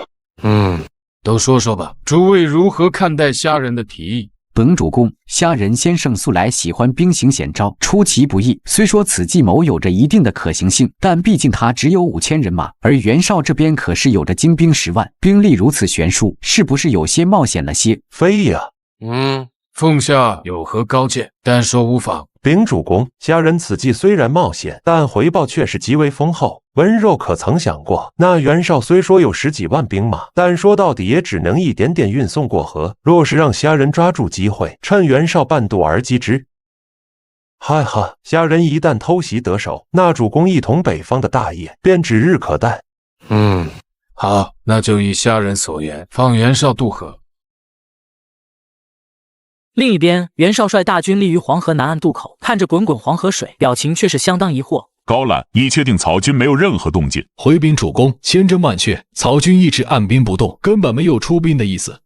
都说说吧，诸位如何看待虾仁的提议？本主公，虾仁先生素来喜欢兵行险招，出其不意。虽说此计谋有着一定的可行性，但毕竟他只有5000人马，而袁绍这边可是有着精兵10万，兵力如此悬殊，是不是有些冒险了些？非也。奉孝有何高见？但说无妨。禀主公，虾仁此计虽然冒险，但回报却是极为丰厚。文肉可曾想过，那袁绍虽说有10几万兵马，但说到底也只能一点点运送过河。若是让虾仁抓住机会，趁袁绍半渡而击之，嗨哈，虾仁一旦偷袭得手，那主公一统北方的大业便指日可待。好，那就依虾仁所言，放袁绍渡河。另一边，袁绍率大军立于黄河南岸渡口，看着滚滚黄河水，表情却是相当疑惑。高览，已确定曹军没有任何动静。回禀主公，千真万确，曹军一直按兵不动，根本没有出兵的意思。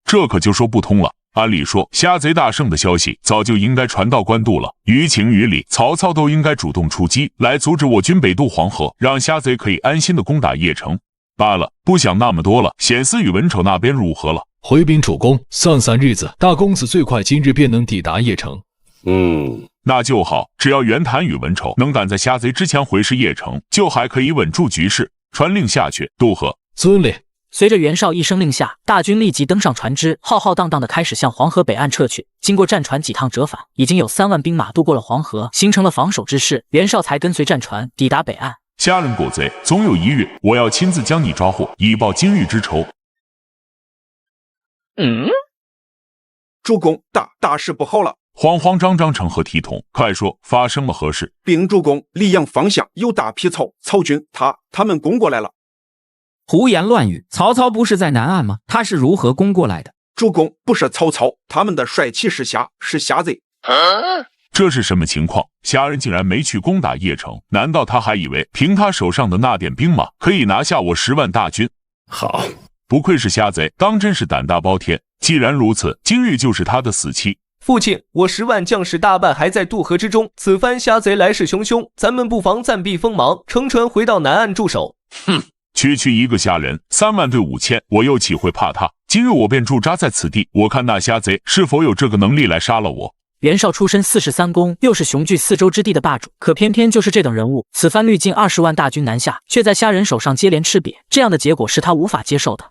这可就说不通了。按理说，虾贼大胜的消息早就应该传到官渡了，于情于理，曹操都应该主动出击，来阻止我军北渡黄河，让虾贼可以安心的攻打邺城。罢了，不想那么多了。显思与文丑那边如何了？回禀主公，算算日子，大公子最快今日便能抵达邺城。那就好。只要袁谭与文丑能赶在虾贼之前回师邺城，就还可以稳住局势。传令下去，渡河。遵令。随着袁绍一声令下，大军立即登上船只，浩浩荡荡的开始向黄河北岸撤去。经过战船几趟折返，已经有3万兵马渡过了黄河，形成了防守之势。袁绍才跟随战船抵达北岸。虾仁狗贼，总有一日我要亲自将你抓获，以报今日之仇。主公，大事不好了！慌慌张张成何体统？快说，发生了何事？禀主公，溧阳方向有大批曹军，他们攻过来了。胡言乱语！曹操不是在南岸吗？他是如何攻过来的？主公，不是曹操，他们的帅气是虾贼。这是什么情况？虾仁竟然没去攻打邺城，难道他还以为凭他手上的那点兵马可以拿下我10万大军？好，不愧是虾贼，当真是胆大包天。既然如此，今日就是他的死期。父亲，我10万将士大半还在渡河之中，此番虾贼来势汹汹，咱们不妨暂避锋芒，乘船回到南岸驻守。区一个虾仁，3万对5000，我又岂会怕他？今日我便驻扎在此地，我看那虾贼是否有这个能力来杀了我。袁绍出身43公，又是雄踞四州之地的霸主，可偏偏就是这等人物，此番历尽20万大军南下，却在虾仁手上接连吃瘪，这样的结果是他无法接受的。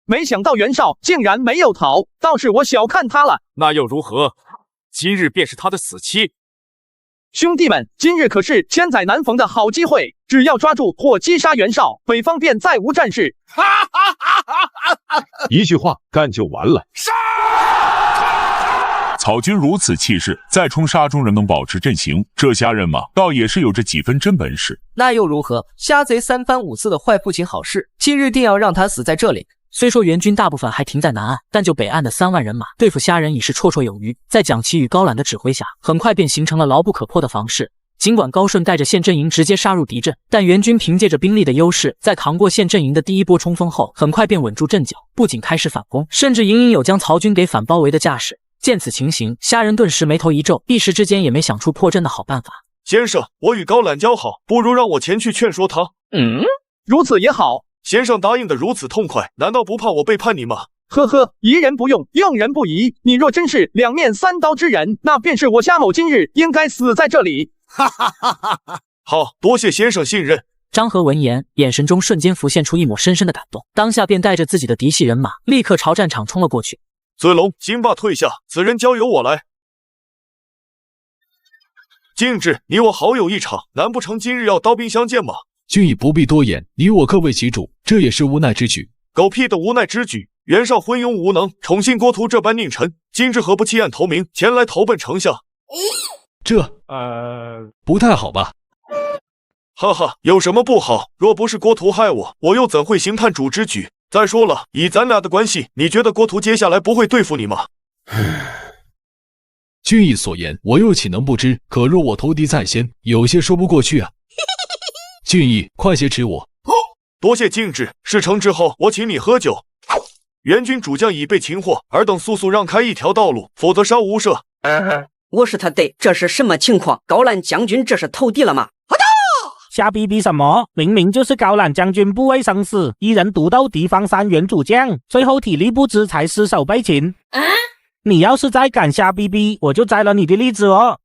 没想到袁绍竟然没有逃，倒是我小看他了。那又如何？今日便是他的死期。兄弟们，今日可是千载难逢的好机会，只要抓住或击杀袁绍，北方便再无战事。一句话，干就完了。曹军如此气势，在冲杀中仍能保持阵型，这虾仁嘛，倒也是有着几分真本事。那又如何？虾贼三番五次的坏父亲好事，今日定要让他死在这里。虽说援军大部分还停在南岸，但就北岸的3万人马对付虾仁已是绰绰有余。在蒋奇与高览的指挥下，很快便形成了牢不可破的防势。尽管高顺带着县阵营直接杀入敌阵，但援军凭借着兵力的优势，在扛过县阵营的第一波冲锋后，很快便稳住阵脚，不仅开始反攻，甚至隐隐有将曹军给反包围的架势。见此情形，虾仁顿时眉头一皱，一时之间也没想出破阵的好办法。先生，我与高览交好，不如让我前去劝说他。如此也好。先生答应得如此痛快，难道不怕我背叛你吗？呵呵，疑人不用，用人不疑。你若真是两面三刀之人，那便是我虾某今日应该死在这里。好，多谢先生信任。张合闻言，眼神中瞬间浮现出一抹深深的感动，当下便带着自己的嫡系人马，立刻朝战场冲了过去。子龙，金霸退下，此人交由我来。敬之，你我好友一场，难不成今日要刀兵相见吗？俊义不必多言，你我各为其主，这也是无奈之举。狗屁的无奈之举！袁绍昏庸无能，宠信郭图这般佞臣，今日何不弃暗投明，前来投奔丞相？不太好吧？哈哈，有什么不好？若不是郭图害我，我又怎会行叛主之举？再说了，以咱俩的关系，你觉得郭图接下来不会对付你吗？俊义所言，我又岂能不知？可若我投敌在先，有些说不过去啊。俊义，快些吃我！多谢敬之，事成之后，我请你喝酒。援军主将已被擒获，尔等速速让开一条道路，否则杀无赦。我是他爹，这是什么情况？高览将军这是投敌了吗？瞎逼逼什么？明明就是高览将军不畏生死，一人独斗敌方3员主将，最后体力不支才失手被擒。你要是再敢瞎逼逼，我就摘了你的栗子哦！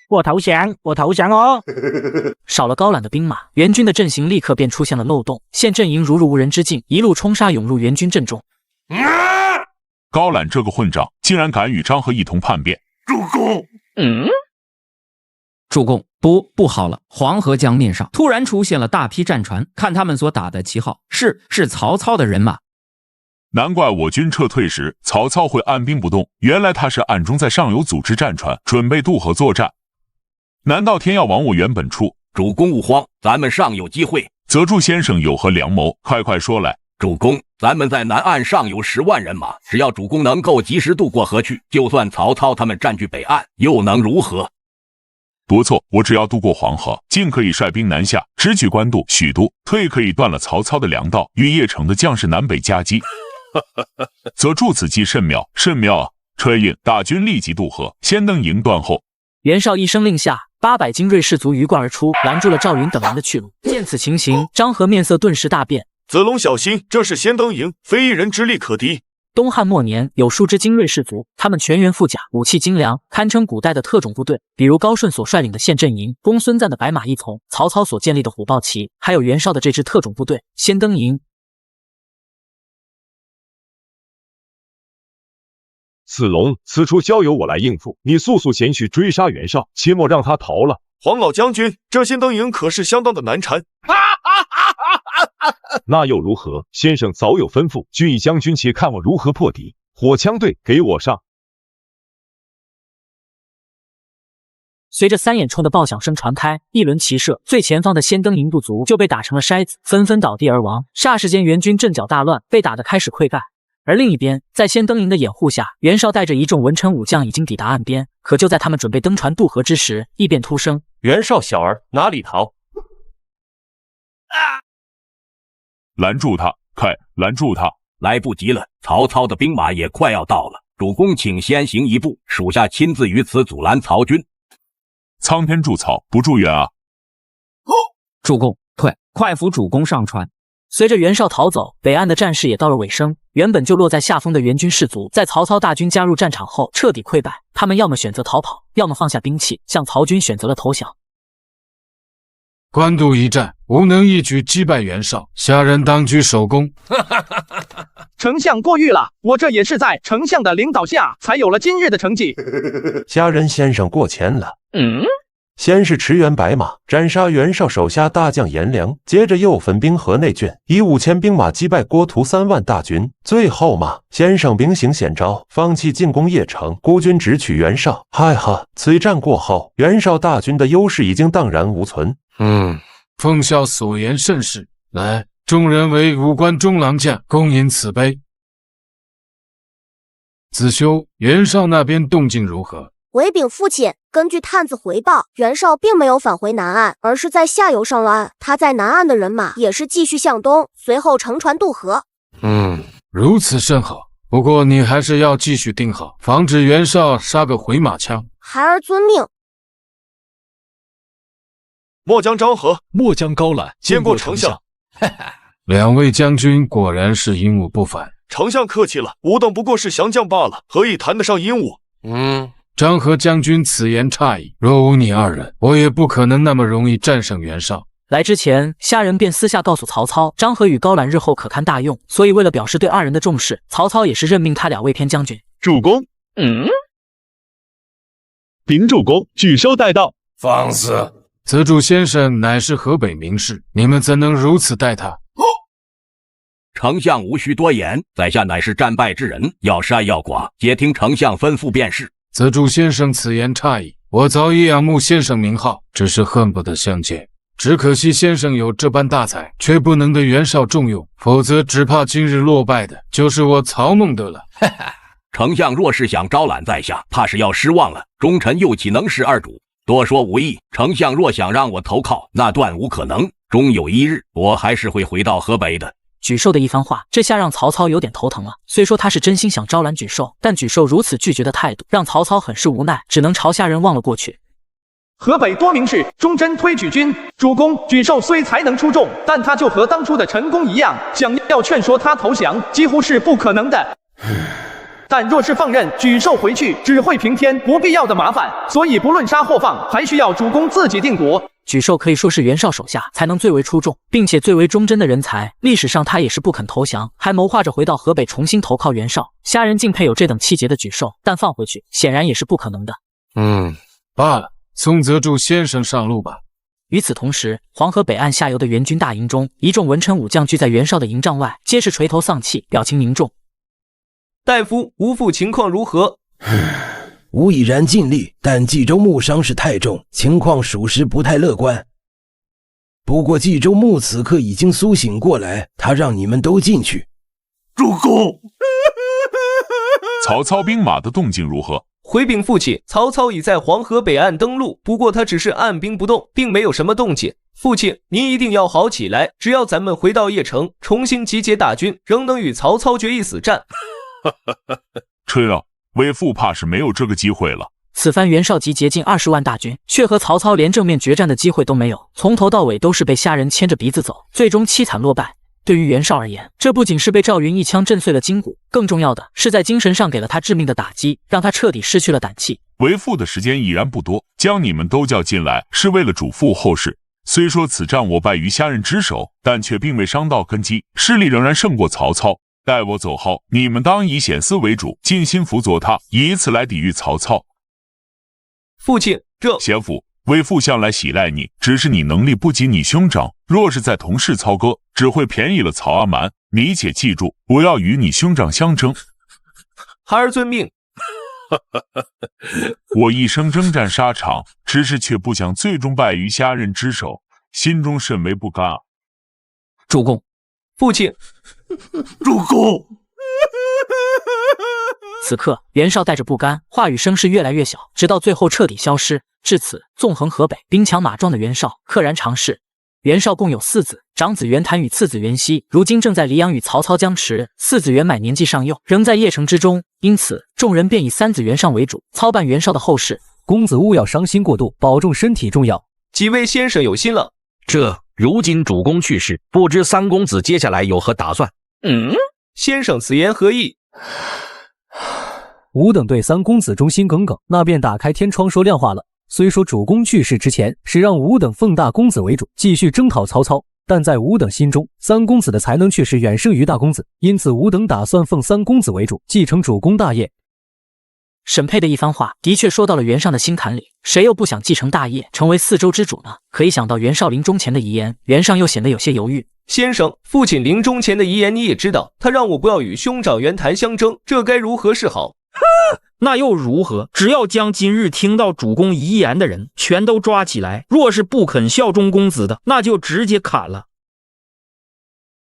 我投降，我投降哦！少了高览的兵马，援军的阵型立刻便出现了漏洞，县阵营如入无人之境，一路冲杀涌入援军阵中。高览这个混账，竟然敢与张合一同叛变！主公，主公，不好了！黄河江面上突然出现了大批战船，看他们所打的旗号，是曹操的人马。难怪我军撤退时，曹操会按兵不动，原来他是暗中在上游组织战船，准备渡河作战。难道天要亡我原本处？主公勿慌，咱们尚有机会。泽柱先生有何良谋？快说来。主公，咱们在南岸尚有10万人马，只要主公能够及时渡过河去，就算曹操他们占据北岸，又能如何？不错，我只要渡过黄河，尽可以率兵南下，直取官渡、许都，退可以断了曹操的粮道，与邺城的将士南北夹击。泽柱此计甚妙，甚妙啊！传令大军立即渡河，先登营断后。袁绍一声令下，800精锐士卒鱼贯而出，拦住了赵云等人的去路。见此情形，张合面色顿时大变。子龙小心，这是先登营，非一人之力可敌。东汉末年，有数支精锐士卒，他们全员富甲，武器精良，堪称古代的特种部队。比如高顺所率领的县阵营，公孙瓒的白马一从，曹操所建立的虎豹骑，还有袁绍的这支特种部队先登营。子龙，此处交由我来应付，你速速前去追杀袁绍，切莫让他逃了。黄老将军，这先登营可是相当的难缠。那又如何？先生早有吩咐，俊义将军且看我如何破敌。火枪队，给我上！随着3眼冲的爆响声传开，一轮齐射，最前方的先登营部族就被打成了筛子，纷纷倒地而亡。霎时间，援军阵脚大乱，被打得开始溃败。而另一边，在先登营的掩护下，袁绍带着一众文臣武将已经抵达岸边。可就在他们准备登船渡河之时，异变突生：袁绍小儿哪里逃？拦住他！快拦住他！来不及了，曹操的兵马也快要到了。主公，请先行一步，属下亲自于此阻拦曹军。苍天助曹，不助援啊！主公，快扶主公上船！随着袁绍逃走，北岸的战事也到了尾声。原本就落在下风的援军士卒，在曹操大军加入战场后彻底溃败，他们要么选择逃跑，要么放下兵器，向曹军选择了投降。官渡一战，吾能一举击败袁绍，下人当居首功。丞相过誉了，我这也是在丞相的领导下才有了今日的成绩。虾仁先生过谦了。先是驰援白马，斩杀袁绍手下大将颜良，接着又分兵河内郡，以5000兵马击败郭图3万大军。最后嘛，先生兵行险招，放弃进攻邺城，孤军直取袁绍。嗨哈，此战过后，袁绍大军的优势已经荡然无存。奉孝所言甚是。来，众人为五关中郎将，共饮此杯。子修，袁绍那边动静如何？回禀父亲，根据探子回报，袁绍并没有返回南岸，而是在下游上了岸。他在南岸的人马也是继续向东，随后乘船渡河。如此甚好。不过你还是要继续盯好，防止袁绍杀个回马枪。孩儿遵命。末将张合，末将高览，见过丞相。两位将军果然是英武不凡。丞相客气了，吾等不过是降将罢了，何以谈得上英武？张合将军此言差矣，若无你二人，我也不可能那么容易战胜袁绍。来之前，虾仁便私下告诉曹操，张合与高览日后可堪大用，所以为了表示对二人的重视，曹操也是任命他俩为偏将军。主公，禀主公，举寿待到。放肆！此主先生乃是河北名士，你们怎能如此待他？丞相无需多言，在下乃是战败之人，要善要寡，皆听丞相吩咐便是。子主先生此言差矣，我早已仰慕先生名号，只是恨不得相见。只可惜先生有这般大才，却不能得袁绍重用，否则只怕今日落败的就是我曹孟德了。丞相若是想招揽在下，怕是要失望了。忠臣又岂能是二主？多说无益。丞相若想让我投靠，那断无可能。终有一日，我还是会回到河北的。沮授的一番话，这下让曹操有点头疼了。虽说他是真心想招揽沮授，但沮授如此拒绝的态度，让曹操很是无奈，只能朝虾仁望了过去。河北多名士忠贞推举军，主公沮授虽才能出众，但他就和当初的陈宫一样，想要劝说他投降，几乎是不可能的。但若是放任沮授回去，只会平添不必要的麻烦，所以不论杀或放，还需要主公自己定夺。沮授可以说是袁绍手下才能最为出众，并且最为忠贞的人才。历史上他也是不肯投降，还谋划着回到河北重新投靠袁绍。虾仁敬佩有这等气节的沮授，但放回去显然也是不可能的。罢了，送泽助先生上路吧。与此同时，黄河北岸下游的援军大营中，一众文臣武将聚在袁绍的营帐外，皆是垂头丧气，表情凝重。大夫，吴父情况如何？吾已然尽力，但冀州牧伤势太重，情况属实不太乐观。不过冀州牧此刻已经苏醒过来，他让你们都进去。主公，曹操兵马的动静如何？回禀父亲，曹操已在黄河北岸登陆，不过他只是按兵不动，并没有什么动静。父亲，您一定要好起来，只要咱们回到邺城，重新集结大军，仍能与曹操决一死战。吹了，为父怕是没有这个机会了。此番袁绍集结近20万大军，却和曹操连正面决战的机会都没有，从头到尾都是被虾仁牵着鼻子走，最终凄惨落败。对于袁绍而言，这不仅是被赵云一枪震碎了筋骨，更重要的是在精神上给了他致命的打击，让他彻底失去了胆气。为父的时间已然不多，将你们都叫进来，是为了嘱咐后事。虽说此战我败于虾仁之手，但却并未伤到根基，势力仍然胜过曹操。待我走后，你们当以显思为主，尽心辅佐他，以此来抵御曹操。父亲，这贤父，为父向来喜爱你，只是你能力不及你兄长，若是再同是操戈，只会便宜了曹阿瞒。你且记住，我要与你兄长相争。孩儿遵命。我一生征战沙场，只是却不想最终败于虾仁之手，心中甚为不甘啊。主公，父亲。主公。此刻袁绍带着不甘，话语声势越来越小，直到最后彻底消失。至此，纵横河北，兵强马壮的袁绍溘然长逝。袁绍共有4子，长子袁谭与次子袁熙，如今正在黎阳与曹操僵持。4子袁买年纪尚幼，仍在邺城之中，因此众人便以3子袁尚为主，操办袁绍的后事。公子勿要伤心过度，保重身体重要。几位先生有心了。如今主公去世，不知三公子接下来有何打算？先生此言何意？吾等对三公子忠心耿耿，那便打开天窗说亮话了。虽说主公去世之前是让吾等奉大公子为主，继续征讨曹操，但在吾等心中，三公子的才能确实远胜于大公子，因此吾等打算奉三公子为主，继承主公大业。沈佩的一番话的确说到了袁尚的心坎里，谁又不想继承大业，成为四周之主呢？可一想到袁绍临终前的遗言，袁尚又显得有些犹豫。先生，父亲临终前的遗言你也知道，他让我不要与兄长袁谭相争，这该如何是好？那又如何？只要将今日听到主公遗言的人全都抓起来，若是不肯效忠公子的，那就直接砍了。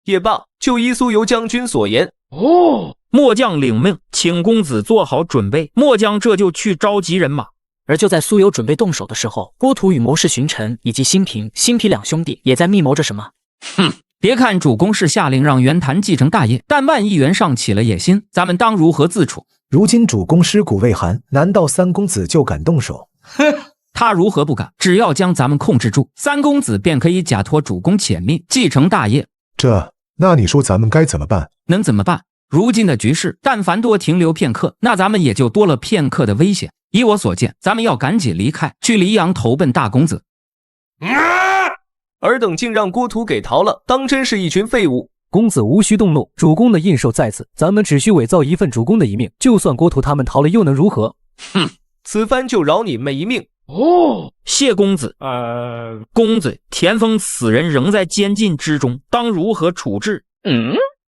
也罢，就依苏游将军所言。末将领命，请公子做好准备。末将这就去召集人马。而就在苏游准备动手的时候，郭图与谋士荀臣以及辛毗两兄弟也在密谋着什么。别看主公是下令让袁谭继承大业，但万一袁尚起了野心，咱们当如何自处？如今主公尸骨未寒，难道三公子就敢动手？他如何不敢？只要将咱们控制住，三公子便可以假托主公遣命，继承大业。那你说咱们该怎么办？能怎么办？如今的局势，但凡多停留片刻，那咱们也就多了片刻的危险。以我所见，咱们要赶紧离开，去黎阳投奔大公子。尔等竟让郭图给逃了，当真是一群废物！公子无需动怒，主公的印绶在此，咱们只需伪造一份主公的遗命，就算郭图他们逃了又能如何？此番就饶你们一命。谢公子。公子，田丰此人仍在监禁之中，当如何处置？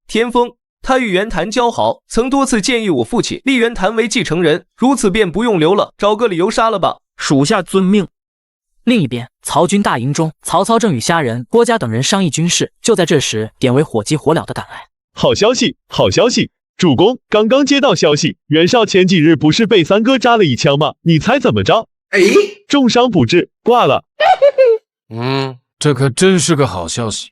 田丰，他与袁谭交好，曾多次建议我父亲立袁谭为继承人，如此便不用留了，找个理由杀了吧。属下遵命。另一边，曹军大营中，曹操正与虾仁、郭嘉等人商议军事。就在这时，典韦火急火燎的赶来。好消息，好消息！主公，刚刚接到消息，袁绍前几日不是被三哥扎了一枪吗？你猜怎么着？重伤不治，挂了。这可真是个好消息。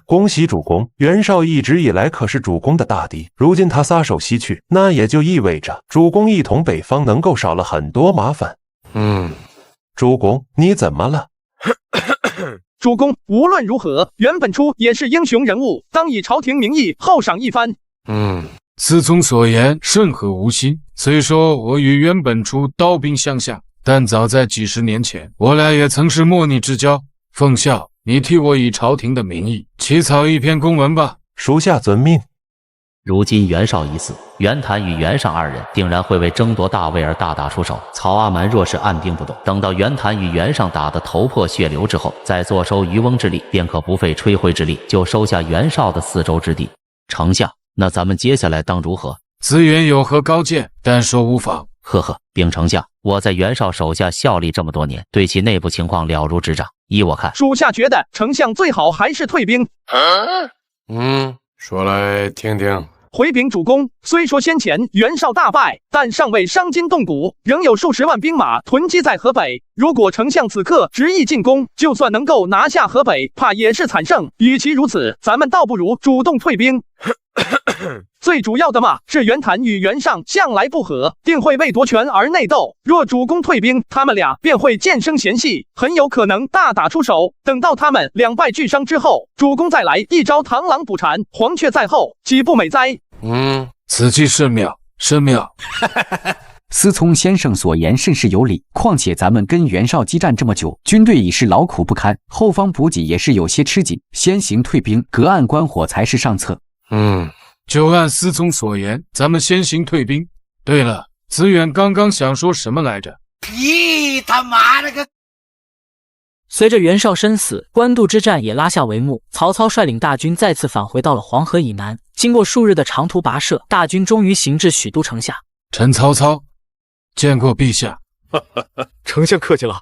恭喜主公，袁绍一直以来可是主公的大敌，如今他撒手西去，那也就意味着主公一统北方能够少了很多麻烦。主公，你怎么了？主公，无论如何，袁本初也是英雄人物，当以朝廷名义犒赏一番。司聪所言甚合吾心。虽说我与袁本初刀兵相向，但早在几十年前，我俩也曾是莫逆之交。奉孝，你替我以朝廷的名义起草一篇公文吧。属下遵命。如今袁绍已死，袁谭与袁尚二人定然会为争夺大位而大打出手。曹阿瞒若是按兵不动，等到袁谭与袁尚打得头破血流之后，再坐收渔翁之利，便可不费吹灰之力就收下袁绍的四周之地。丞相，那咱们接下来当如何？资源有何高见，但说无妨。呵呵，禀丞相，我在袁绍手下效力这么多年，对其内部情况了如指掌。依我看，属下觉得丞相最好还是退兵。说来听听。回禀主公，虽说先前袁绍大败，但尚未伤筋动骨，仍有数十万兵马囤积在河北。如果丞相此刻执意进攻，就算能够拿下河北，怕也是惨胜。与其如此，咱们倒不如主动退兵。最主要的嘛，是袁谭与袁尚向来不和，定会为夺权而内斗。若主公退兵，他们俩便会渐生嫌隙，很有可能大打出手。等到他们两败俱伤之后，主公再来一招螳螂捕蝉，黄雀在后，岂不美哉？此计甚妙，甚妙。司聪先生所言甚是有理，况且咱们跟袁绍激战这么久，军队已是劳苦不堪，后方补给也是有些吃紧，先行退兵，隔岸观火才是上策。就按司聪所言，咱们先行退兵。对了，子远刚刚想说什么来着？他妈了个！随着袁绍身死，官渡之战也拉下帷幕。曹操率领大军再次返回到了黄河以南。经过数日的长途跋涉，大军终于行至许都城下。臣曹操见过陛下。丞相客气了。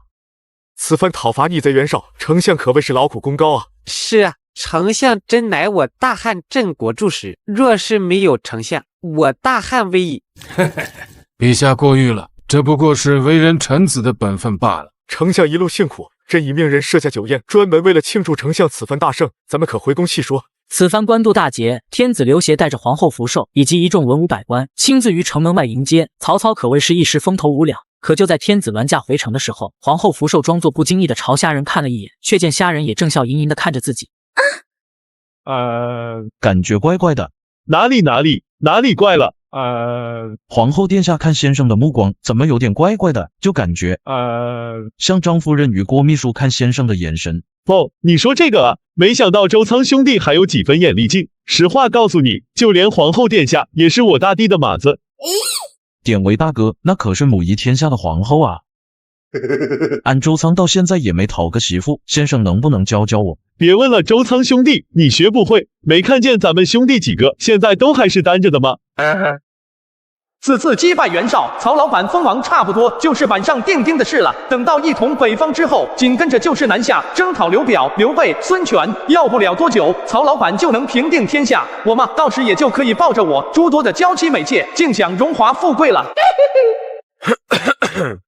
此番讨伐逆贼袁绍，丞相可谓是劳苦功高啊。是啊，丞相真乃我大汉镇国柱石，若是没有丞相，我大汉危矣。陛下过誉了，这不过是为人臣子的本分罢了。丞相一路辛苦，朕已命人设下酒宴，专门为了庆祝丞相此番大胜，咱们可回宫细说。此番官渡大捷，天子刘协带着皇后福寿以及一众文武百官亲自于城门外迎接，曹操可谓是一时风头无两。可就在天子銮驾回城的时候，皇后福寿装作不经意的朝虾仁看了一眼，却见虾仁也正笑盈盈的看着自己。感觉怪怪的。哪里怪了？皇后殿下看先生的目光怎么有点怪怪的，就感觉像张夫人与郭秘书看先生的眼神。哦，你说这个啊？没想到周仓兄弟还有几分眼力劲。实话告诉你，就连皇后殿下也是我大弟的马子。典韦大哥，那可是母仪天下的皇后啊！俺周仓到现在也没讨个媳妇，先生能不能教教我？别问了，周仓兄弟，你学不会。没看见咱们兄弟几个现在都还是单着的吗？此次击败袁绍，曹老板封王差不多就是板上钉钉的事了。等到一统北方之后，紧跟着就是南下征讨刘表、刘备、孙权，要不了多久，曹老板就能平定天下。我嘛，到时也就可以抱着我诸多的娇妻美妾，尽享荣华富贵了。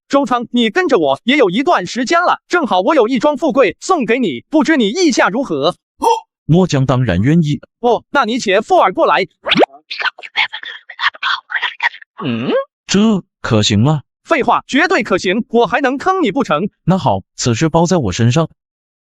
周仓，你跟着我也有一段时间了，正好我有一桩富贵送给你，不知你意下如何？末将当然愿意。哦，那你且附耳过来。这可行吗？废话，绝对可行，我还能坑你不成？那好，此事包在我身上。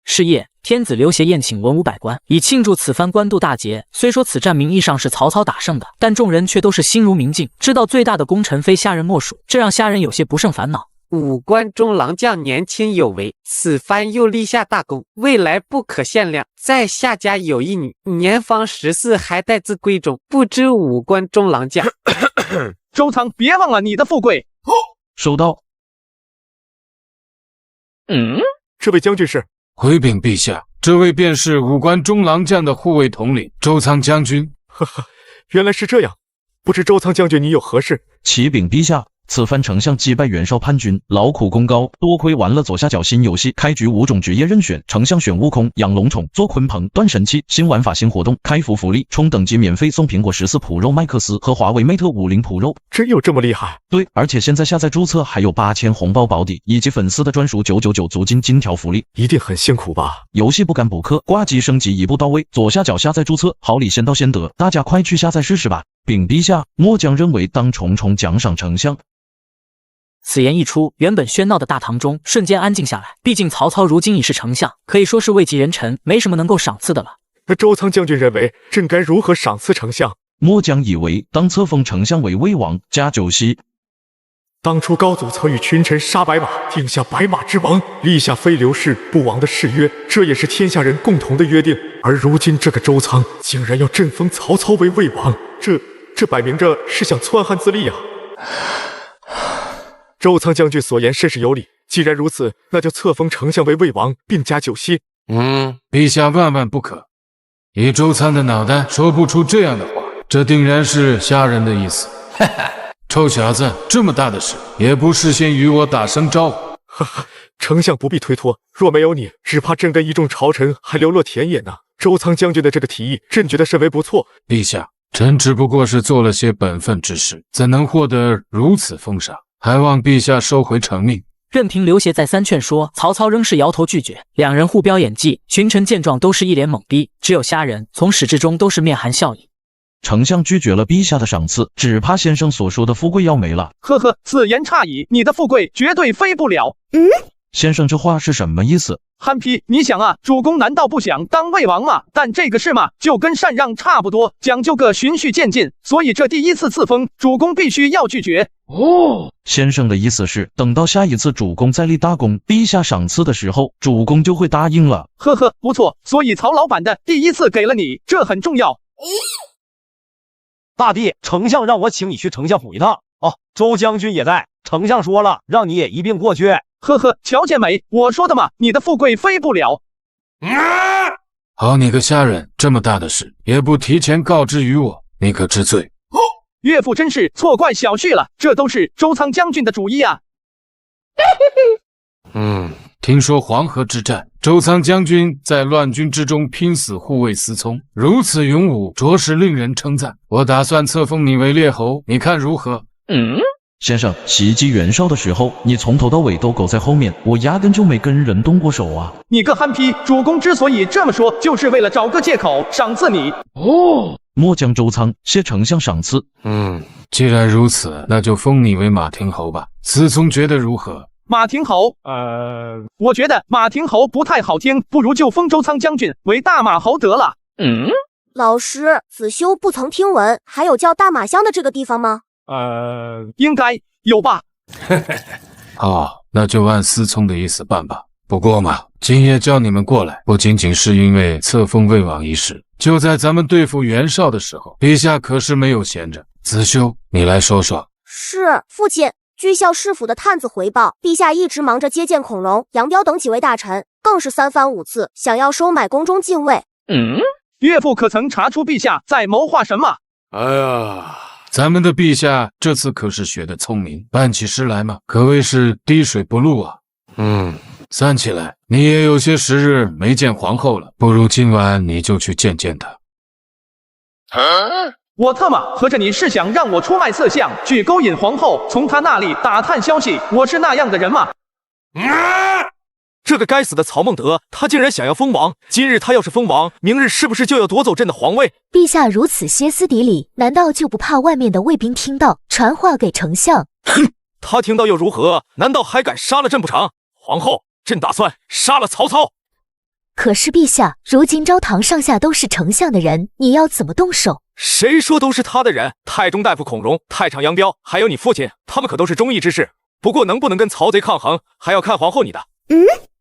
是夜，天子刘协宴请文武百官，以庆祝此番官渡大捷。虽说此战名义上是曹操打胜的，但众人却都是心如明镜，知道最大的功臣非虾仁莫属，这让虾仁有些不胜烦恼。武关中郎将年轻有为，此番又立下大功，未来不可限量。在下家有一女，年方14，还待字闺中，不知武关中郎将。周仓，别忘了你的富贵。收到。这位将军是？回禀陛下，这位便是武关中郎将的护卫统领周仓将军。呵呵，原来是这样。不知周仓将军你有何事？启禀陛下，此番丞相击败袁绍叛军，劳苦功高，多亏玩了左下角新游戏，开局5种职业任选，丞相选悟空，养龙宠，做鲲鹏，断神器，新玩法新活动，开服福利，冲等级免费送苹果14 Pro Max 和华为 Mate 50 Pro。真有这么厉害？对，而且现在下载注册还有8000红包保底，以及粉丝的专属999足金金条福利。一定很辛苦吧？游戏不敢补课，挂机升级一步到位，左下角下载注册，好礼先到先得，大家快去下载试试吧。禀陛下，末将认为当重重奖赏丞相。此言一出，原本喧闹的大堂中瞬间安静下来。毕竟曹操如今已是丞相，可以说是位极人臣，没什么能够赏赐的了。周仓将军认为朕该如何赏赐丞相？末将以为当册封丞相为魏王，加9锡。当初高祖曾与群臣杀白马，定下白马之王，立下非刘氏不王的誓约，这也是天下人共同的约定。而如今这个周仓竟然要朕封曹操为魏王，这摆明着是想篡汉自立啊！周仓将军所言甚是有理，既然如此，那就册封丞相为魏王，并加9锡。陛下万万不可！以周仓的脑袋说不出这样的话，这定然是虾仁的意思。臭小子，这么大的事也不事先与我打声招呼。哈哈，丞相不必推脱，若没有你，只怕朕跟一众朝臣还流落田野呢。周仓将军的这个提议，朕觉得甚为不错。陛下，臣只不过是做了些本分之事，怎能获得如此封赏？还望陛下收回成命。任凭刘协再三劝说，曹操仍是摇头拒绝。两人互飙演技，群臣见状都是一脸懵逼，只有虾仁从始至终都是面含笑意。丞相拒绝了陛下的赏赐，只怕先生所说的富贵要没了。呵呵，此言差矣，你的富贵绝对飞不了。先生这话是什么意思？憨批，你想啊，主公难道不想当魏王吗？但这个事嘛，就跟禅让差不多，讲究个循序渐进，所以这第一次赐封，主公必须要拒绝。先生的意思是，等到下一次主公再立大功，陛下赏赐的时候，主公就会答应了。呵呵，不错，所以曹老板的第一次给了你，这很重要。大帝，丞相让我请你去丞相府一趟。哦，周将军也在，丞相说了，让你也一并过去。呵呵，瞧见没？我说的嘛，你的富贵飞不了。好你个虾仁，这么大的事也不提前告知于我，你可知罪？岳父真是错怪小婿了，这都是周仓将军的主意啊。听说黄河之战，周仓将军在乱军之中拼死护卫思聪，如此勇武，着实令人称赞。我打算册封你为列侯，你看如何？先生，袭击袁绍的时候，你从头到尾都苟在后面，我压根就没跟人动过手啊！你个憨批，主公之所以这么说，就是为了找个借口赏赐你。末将周仓谢丞相赏赐。既然如此，那就封你为马亭侯吧。思聪觉得如何？马亭侯，我觉得马亭侯不太好听，不如就封周仓将军为大马侯得了。老师，子修不曾听闻还有叫大马乡的这个地方吗？应该有吧。好，那就按思聪的意思办吧。不过嘛，今夜叫你们过来，不仅仅是因为册封魏王一事，就在咱们对付袁绍的时候，陛下可是没有闲着。子修，你来说说。是，父亲。据校士府的探子回报，陛下一直忙着接见孔融、杨彪等几位大臣，更是3番5次想要收买宫中禁卫。岳父可曾查出陛下在谋划什么？哎呀，咱们的陛下这次可是学得聪明，办起事来嘛，可谓是滴水不漏啊。算起来，你也有些时日没见皇后了，不如今晚你就去见见她。我特么合着你是想让我出卖色相，去勾引皇后，从她那里打探消息？我是那样的人吗？这个该死的曹孟德，他竟然想要封王！今日他要是封王，明日是不是就要夺走朕的皇位？陛下如此歇斯底里，难道就不怕外面的卫兵听到，传话给丞相？哼，他听到又如何？难道还敢杀了朕不成？皇后，朕打算杀了曹操。可是陛下，如今朝堂上下都是丞相的人，你要怎么动手？谁说都是他的人？太中大夫孔融、太常杨彪，还有你父亲，他们可都是忠义之士。不过能不能跟曹贼抗衡，还要看皇后你的。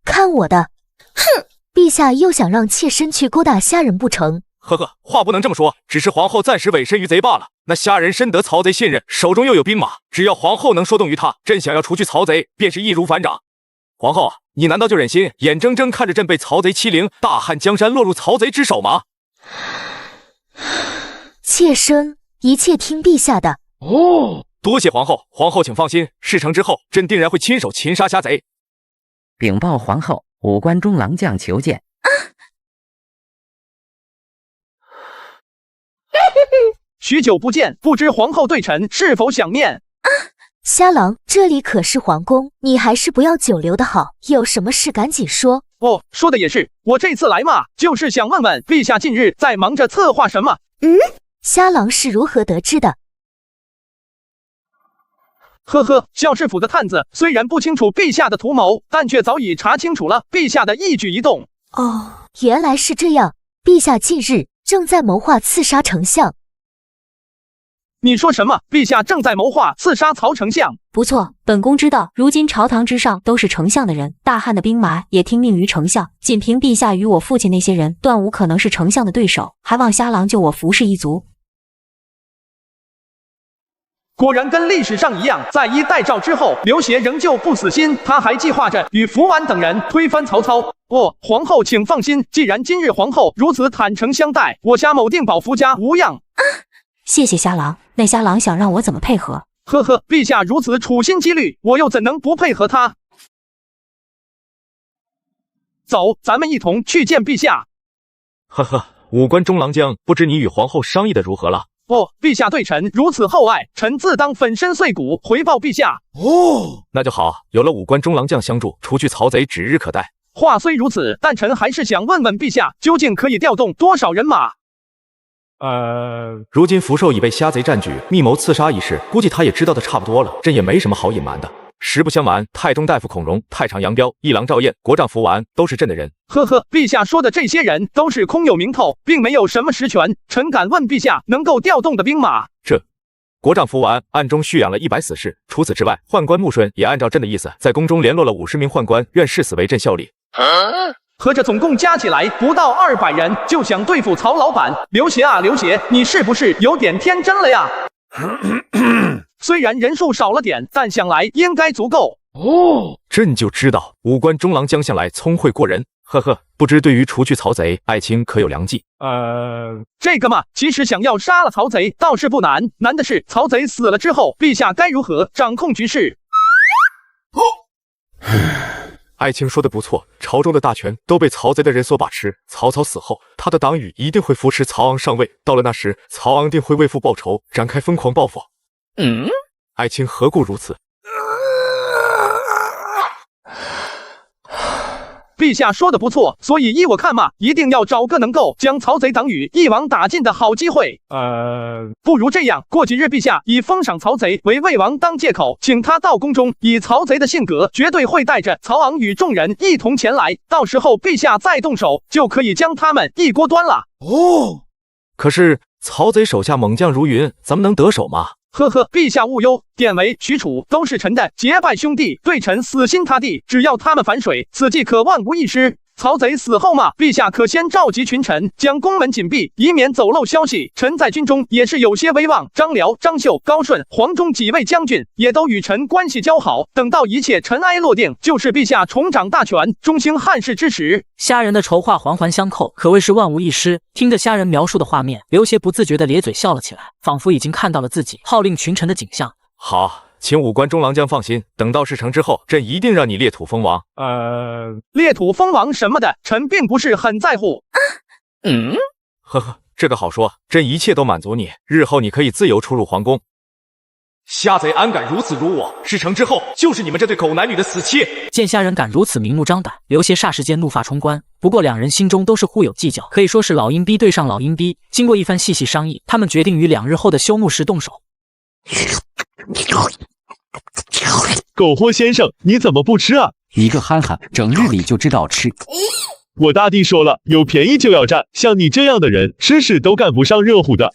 看我的！哼，陛下又想让妾身去勾搭虾人不成？呵呵，话不能这么说，只是皇后暂时委身于贼罢了。那虾人深得曹贼信任，手中又有兵马，只要皇后能说动于他，朕想要除去曹贼，便是易如反掌。皇后，你难道就忍心眼睁睁看着朕被曹贼欺凌，大汉江山落入曹贼之手吗？妾身一切听陛下的。多谢皇后，皇后请放心，事成之后，朕定然会亲手擒杀虾贼。禀报皇后，武关中郎将求见。许久不见，不知皇后对臣是否想念？虾郎，这里可是皇宫，你还是不要久留的好。有什么事赶紧说。说的也是，我这次来嘛，就是想问问陛下近日在忙着策划什么？虾郎是如何得知的？呵呵，校士府的探子虽然不清楚陛下的图谋，但却早已查清楚了陛下的一举一动。原来是这样。陛下近日正在谋划刺杀丞相。你说什么？陛下正在谋划刺杀曹丞相？不错，本宫知道，如今朝堂之上都是丞相的人，大汉的兵马也听命于丞相。仅凭陛下与我父亲那些人，断无可能是丞相的对手，还望虾郎救我服氏一族。果然跟历史上一样，在一代诏之后，刘协仍旧不死心，他还计划着与福完等人推翻曹操。皇后请放心，既然今日皇后如此坦诚相待，我虾某定保福家无恙。谢谢虾郎，那虾郎想让我怎么配合？呵呵，陛下如此处心积虑，我又怎能不配合他？走，咱们一同去见陛下。呵呵，武关中郎将，不知你与皇后商议的如何了？陛下对臣如此厚爱，臣自当粉身碎骨回报陛下。那就好，有了武关中郎将相助，除去曹贼指日可待。话虽如此，但臣还是想问问陛下，究竟可以调动多少人马？如今福寿已被虾贼占据，密谋刺杀一事，估计他也知道的差不多了，朕也没什么好隐瞒的。实不相瞒，太中大夫孔融、太常杨彪、一郎赵燕、国丈福完都是朕的人。呵呵，陛下说的这些人都是空有名头，并没有什么实权。臣敢问陛下能够调动的兵马？国丈福完暗中蓄养了100死士，除此之外，宦官穆顺也按照朕的意思，在宫中联络了50名宦官，愿誓死为朕效力。合着总共加起来不到200人，就想对付曹老板？刘协啊，刘协，你是不是有点天真了呀？虽然人数少了点，但想来应该足够。朕就知道武关中郎将向来聪慧过人。呵呵，不知对于除去曹贼，爱卿可有良计？这个嘛，其实想要杀了曹贼倒是不难，难的是曹贼死了之后，陛下该如何掌控局势？爱卿说的不错，朝中的大权都被曹贼的人所把持。曹操死后，他的党羽一定会扶持曹昂上位，到了那时，曹昂定会为父报仇，展开疯狂报复。爱卿何故如此？陛下说的不错，所以依我看嘛，一定要找个能够将曹贼党羽一网打尽的好机会。不如这样，过几日陛下以封赏曹贼为魏王当借口，请他到宫中，以曹贼的性格，绝对会带着曹昂与众人一同前来。到时候陛下再动手，就可以将他们一锅端了。可是曹贼手下猛将如云，咱们能得手吗？呵呵，陛下勿忧，典韦、许褚都是臣的结拜兄弟，对臣死心塌地，只要他们反水，此计可万无一失。曹贼死后嘛，陛下可先召集群臣，将宫门紧闭，以免走漏消息。臣在军中也是有些威望，张辽、张绣、高顺、黄忠几位将军也都与臣关系交好。等到一切尘埃落定，就是陛下重掌大权，中兴汉室之时。虾仁的筹划环环相扣，可谓是万无一失。听着虾仁描述的画面，刘协不自觉地咧嘴笑了起来，仿佛已经看到了自己号令群臣的景象。好，请五关中郎将放心，等到事成之后，朕一定让你裂土封王。裂土封王什么的，臣并不是很在乎。呵呵，这个好说，朕一切都满足你，日后你可以自由出入皇宫。虾贼安敢如此辱我？事成之后，就是你们这对狗男女的死期！见虾仁敢如此明目张胆，刘协霎时间怒发冲冠。不过两人心中都是互有计较，可以说是老阴逼对上老阴逼。经过一番细细商议，他们决定于2日后的休沐时动手。苟活先生，你怎么不吃啊？一个憨憨，整日里就知道吃。我大弟说了，有便宜就要占，像你这样的人，吃屎都干不上热乎的。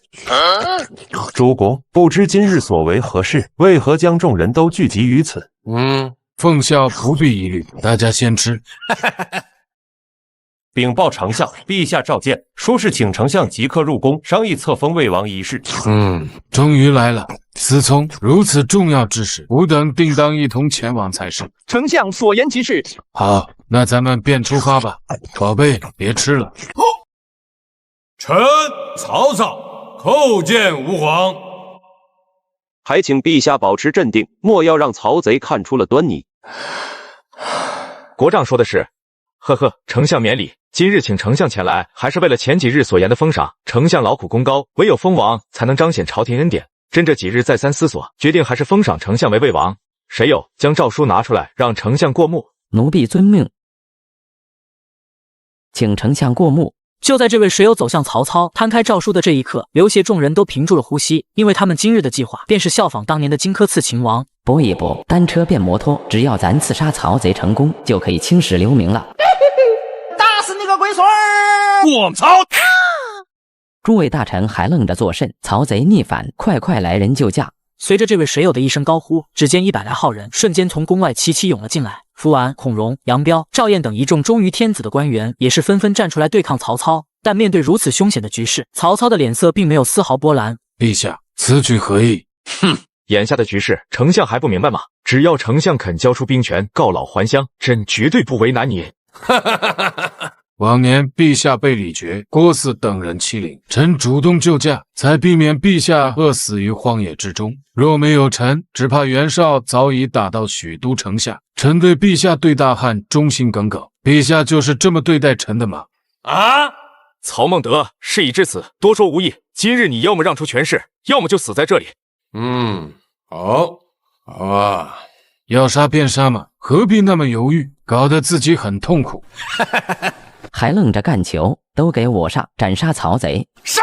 主公，不知今日所为何事？为何将众人都聚集于此？奉孝不必疑虑，大家先吃。禀报丞相，陛下召见，说是请丞相即刻入宫商议册封魏王一事。终于来了。思聪，如此重要之事，吾等定当一同前往才是。丞相所言极是。好，那咱们便出发吧。宝贝，别吃了。臣曹操叩见吾皇。还请陛下保持镇定，莫要让曹贼看出了端倪。国丈说的是。呵呵，丞相免礼。今日请丞相前来，还是为了前几日所言的封赏。丞相劳苦功高，唯有封王才能彰显朝廷恩典。朕这几日再三思索，决定还是封赏丞相为魏王。谁有？将诏书拿出来，让丞相过目。奴婢遵命，请丞相过目。就在这位水友走向曹操，摊开诏书的这一刻，刘协众人都屏住了呼吸，因为他们今日的计划便是效仿当年的荆轲刺秦王。不一不，单车变摩托，只要咱刺杀曹贼成功，就可以青史留名了。打死你个龟孙儿！我操！诸位大臣还愣着作甚？曹贼逆反，快快来人救驾！随着这位水友的一声高呼，只见100来号人瞬间从宫外齐齐涌了进来。福完、孔融、杨彪、赵燕等一众忠于天子的官员也是纷纷站出来对抗曹操。但面对如此凶险的局势，曹操的脸色并没有丝毫波澜。陛下，此举何意？眼下的局势，丞相还不明白吗？只要丞相肯交出兵权，告老还乡，朕绝对不为难你。往年陛下被李傕、郭汜等人欺凌，臣主动救驾，才避免陛下饿死于荒野之中。若没有臣，只怕袁绍早已打到许都城下。臣对陛下对大汉忠心耿耿，陛下就是这么对待臣的吗？曹孟德，事已至此，多说无益。今日你要么让出权势，要么就死在这里。好啊，要杀便杀嘛，何必那么犹豫，搞得自己很痛苦。还愣着干球，都给我上，斩杀曹贼！杀！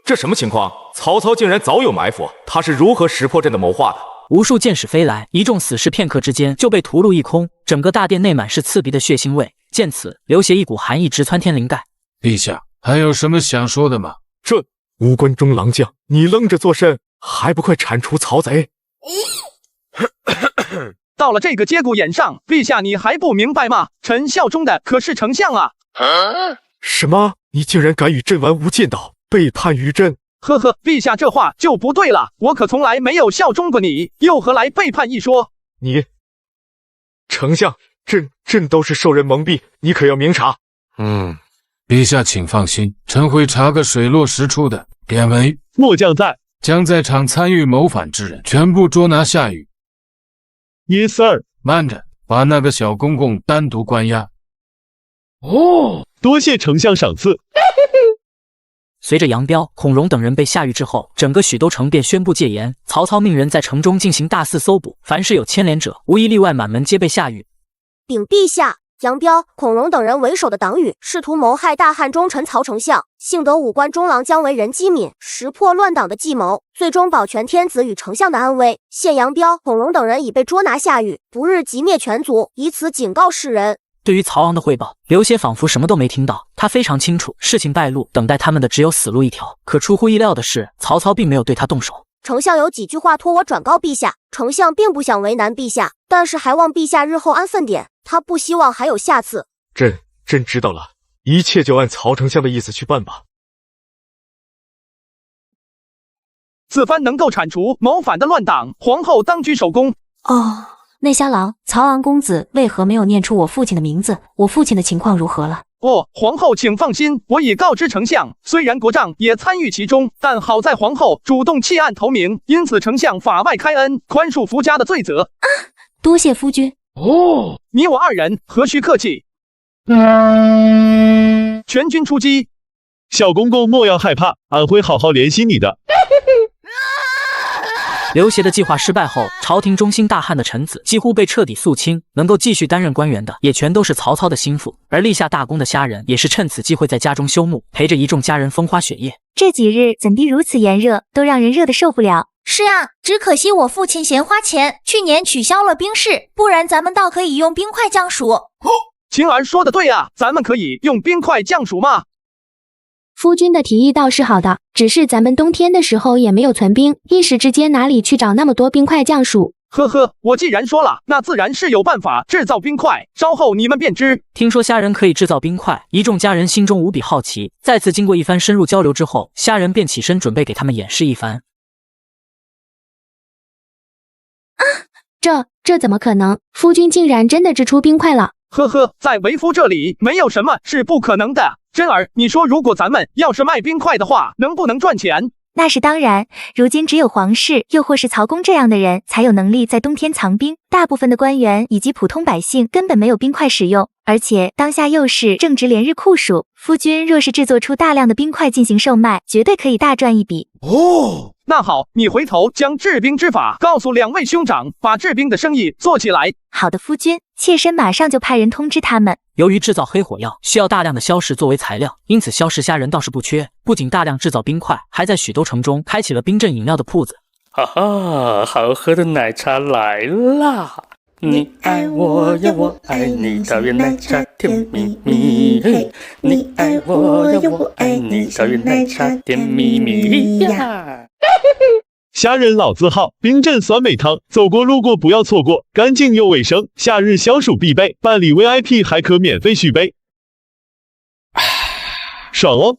这什么情况？曹操竟然早有埋伏，他是如何识破朕的谋划的？无数箭矢飞来，一众死士片刻之间就被屠戮一空，整个大殿内满是刺鼻的血腥味。见此，刘协一股寒意直穿天灵盖。陛下，还有什么想说的吗？这吴关中郎将，你愣着做甚？还不快铲除曹贼！到了这个节骨眼上，陛下你还不明白吗？臣效忠的可是丞相啊！什么？你竟然敢与朕玩无间道，背叛于朕？呵呵，陛下这话就不对了，我可从来没有效忠过你，又何来背叛一说？你，丞相，朕都是受人蒙蔽，你可要明察。陛下请放心，臣会查个水落石出的。典韦，末将在，将在场参与谋反之人全部捉拿下狱。Yes sir。慢着，把那个小公公单独关押。多谢丞相赏赐。随着杨彪、孔融等人被下狱之后，整个许都城便宣布戒严。曹操命人在城中进行大肆搜捕，凡是有牵连者，无一例外满门皆被下狱。禀陛下，杨彪、孔融等人为首的党羽试图谋害大汉忠臣曹丞相，幸得五关中郎将为人机敏，识破乱党的计谋，最终保全天子与丞相的安危。现杨彪、孔融等人已被捉拿下狱，不日即灭全族，以此警告世人。对于曹昂的汇报，刘协仿佛什么都没听到。他非常清楚，事情败露，等待他们的只有死路一条。可出乎意料的是，曹操并没有对他动手。丞相有几句话托我转告陛下，丞相并不想为难陛下，但是还望陛下日后安分点，他不希望还有下次。朕知道了，一切就按曹丞相的意思去办吧。此番能够铲除谋反的乱党，皇后当居首功。哦，内瞎郎，曹昂公子为何没有念出我父亲的名字？我父亲的情况如何了？皇后请放心，我已告知丞相，虽然国丈也参与其中，但好在皇后主动弃暗投明，因此丞相法外开恩，宽恕夫家的罪责。多谢夫君。你我二人何须客气。全军出击。小公公莫要害怕，俺会好好怜惜你的。刘协的计划失败后，朝廷忠心大汉的臣子几乎被彻底肃清，能够继续担任官员的也全都是曹操的心腹，而立下大功的虾仁也是趁此机会在家中休沐，陪着一众家人风花雪夜。这几日怎地如此炎热，都让人热得受不了。是啊，只可惜我父亲嫌花钱，去年取消了兵士，不然咱们倒可以用冰块降暑。晴儿说的对啊，咱们可以用冰块降暑嘛。夫君的提议倒是好的，只是咱们冬天的时候也没有存兵，一时之间哪里去找那么多冰块降暑？呵呵，我既然说了，那自然是有办法制造冰块，稍后你们便知。听说虾仁可以制造冰块，一众家人心中无比好奇。再次经过一番深入交流之后，虾仁便起身准备给他们演示一番。这怎么可能？夫君竟然真的制出冰块了！呵呵，在为夫这里没有什么是不可能的。真儿，你说如果咱们要是卖冰块的话，能不能赚钱？那是当然，如今只有皇室又或是曹公这样的人才有能力在冬天藏冰，大部分的官员以及普通百姓根本没有冰块使用，而且当下又是正值连日酷暑，夫君若是制作出大量的冰块进行售卖，绝对可以大赚一笔。那好，你回头将制冰之法告诉两位兄长，把制冰的生意做起来。好的，夫君，妾身马上就派人通知他们。由于制造黑火药需要大量的硝石作为材料，因此硝石虾仁倒是不缺，不仅大量制造冰块，还在许多城中开启了冰镇饮料的铺子。哈哈，好喝的奶茶来啦！你爱我呀，我爱你，桃园奶茶甜蜜蜜。你爱我呀，我爱你，桃园奶茶甜蜜蜜呀。虾仁老字号，冰镇酸梅汤，走过路过不要错过，干净又卫生，夏日消暑必备，办理 VIP 还可免费续杯，爽哦！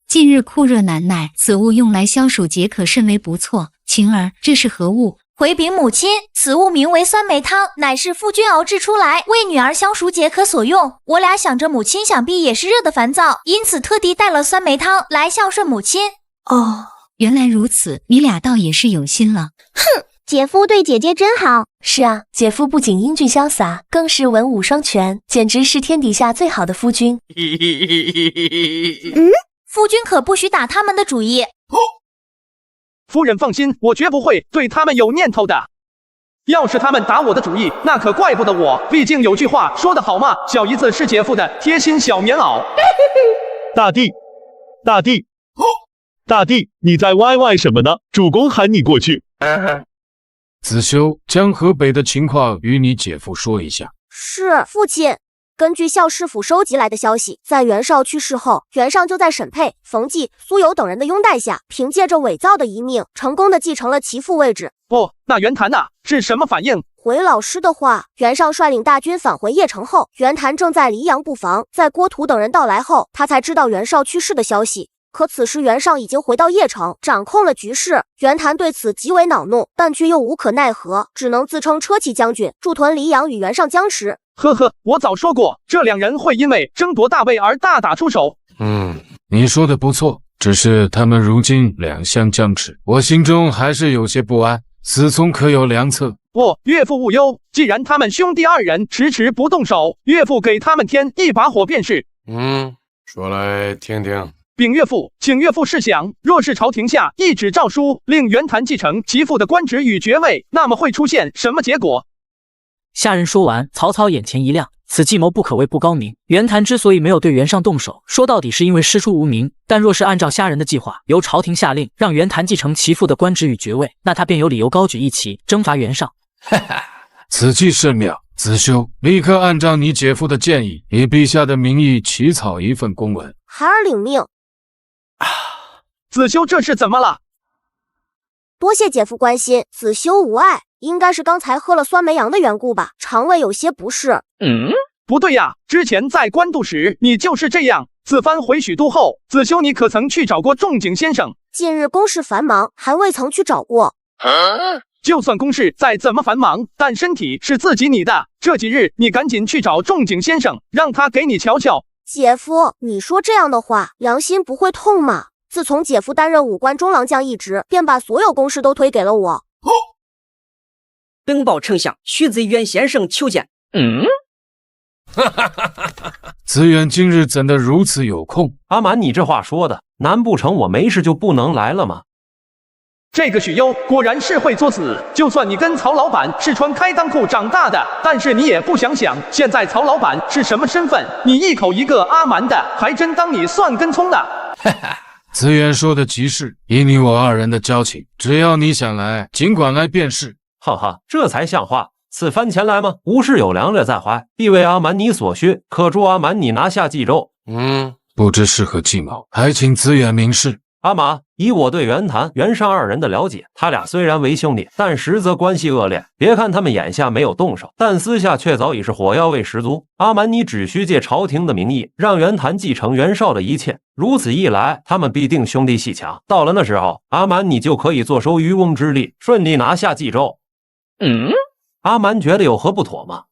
近日酷热难耐，此物用来消暑解渴甚为不错。晴儿，这是何物？回禀母亲，此物名为酸梅汤，乃是夫君熬制出来，为女儿消暑解渴所用。我俩想着母亲想必也是热得烦躁，因此特地带了酸梅汤来孝顺母亲。哦，原来如此，你俩倒也是有心了。哼，姐夫对姐姐真好。是啊，姐夫不仅英俊潇洒，更是文武双全，简直是天底下最好的夫君。夫君可不许打他们的主意。夫人放心，我绝不会对他们有念头的。要是他们打我的主意，那可怪不得我。毕竟有句话说得好嘛，小姨子是姐夫的贴心小棉袄。大帝，你在歪歪什么呢？主公喊你过去。子修，将河北的情况与你姐夫说一下。是，父亲。根据校师府收集来的消息，在袁绍去世后，袁尚就在沈佩、冯骥、苏有等人的拥戴下，凭借着伪造的遗命，成功的继承了其父位置。那袁谭呐，是什么反应？回老师的话，袁尚率领大军返回邺城后，袁谭正在黎阳布防，在郭图等人到来后，他才知道袁绍去世的消息。可此时袁尚已经回到邺城，掌控了局势。袁谭对此极为恼怒，但却又无可奈何，只能自称车骑将军，驻屯黎阳与袁尚僵持。呵呵，我早说过，这两人会因为争夺大位而大打出手。你说的不错，只是他们如今两相僵持，我心中还是有些不安。思聪可有良策？岳父勿忧，既然他们兄弟二人迟迟不动手，岳父给他们添一把火便是。说来听听。禀岳父，请岳父试想，若是朝廷下一纸诏书，令袁谭继承其父的官职与爵位，那么会出现什么结果？下人说完，曹操眼前一亮，此计谋不可谓不高明。袁谭之所以没有对袁尚动手，说到底是因为师出无名。但若是按照虾仁的计划，由朝廷下令让袁谭继承其父的官职与爵位，那他便有理由高举义旗征伐袁尚。此计甚妙，子修，立刻按照你姐夫的建议，以陛下的名义起草一份公文。孩儿领命。子修这是怎么了？多谢姐夫关心，子修无碍，应该是刚才喝了酸梅羊的缘故吧，肠胃有些不适。不对呀，之前在官渡时你就是这样。自藩回许都后，子修你可曾去找过仲景先生？近日公事繁忙，还未曾去找过。就算公事再怎么繁忙，但身体是自己你的。这几日你赶紧去找仲景先生，让他给你瞧瞧。姐夫，你说这样的话，良心不会痛吗？自从姐夫担任武官中郎将一职，便把所有公事都推给了我。禀报丞相，徐子渊先生求见。子远今日怎的如此有空？阿满，你这话说的，难不成我没事就不能来了吗？这个许攸果然是会作死，就算你跟曹老板是穿开裆裤长大的，但是你也不想想，现在曹老板是什么身份？你一口一个阿蛮的，还真当你算根葱呢。子远说的极是，以你我二人的交情，只要你想来，尽管来便是。哈哈，这才像话。此番前来吗？无事有良略在怀，必为阿蛮你所需，可助阿蛮你拿下冀州。不知是何计谋，还请子远明示。阿玛，以我对袁谭、袁尚二人的了解，他俩虽然为兄弟，但实则关系恶劣。别看他们眼下没有动手，但私下却早已是火药味十足。阿蛮，你只需借朝廷的名义，让袁谭继承袁绍的一切。如此一来，他们必定兄弟戏强。到了那时候，阿蛮你就可以坐收渔翁之利，顺利拿下冀州。阿蛮觉得有何不妥吗？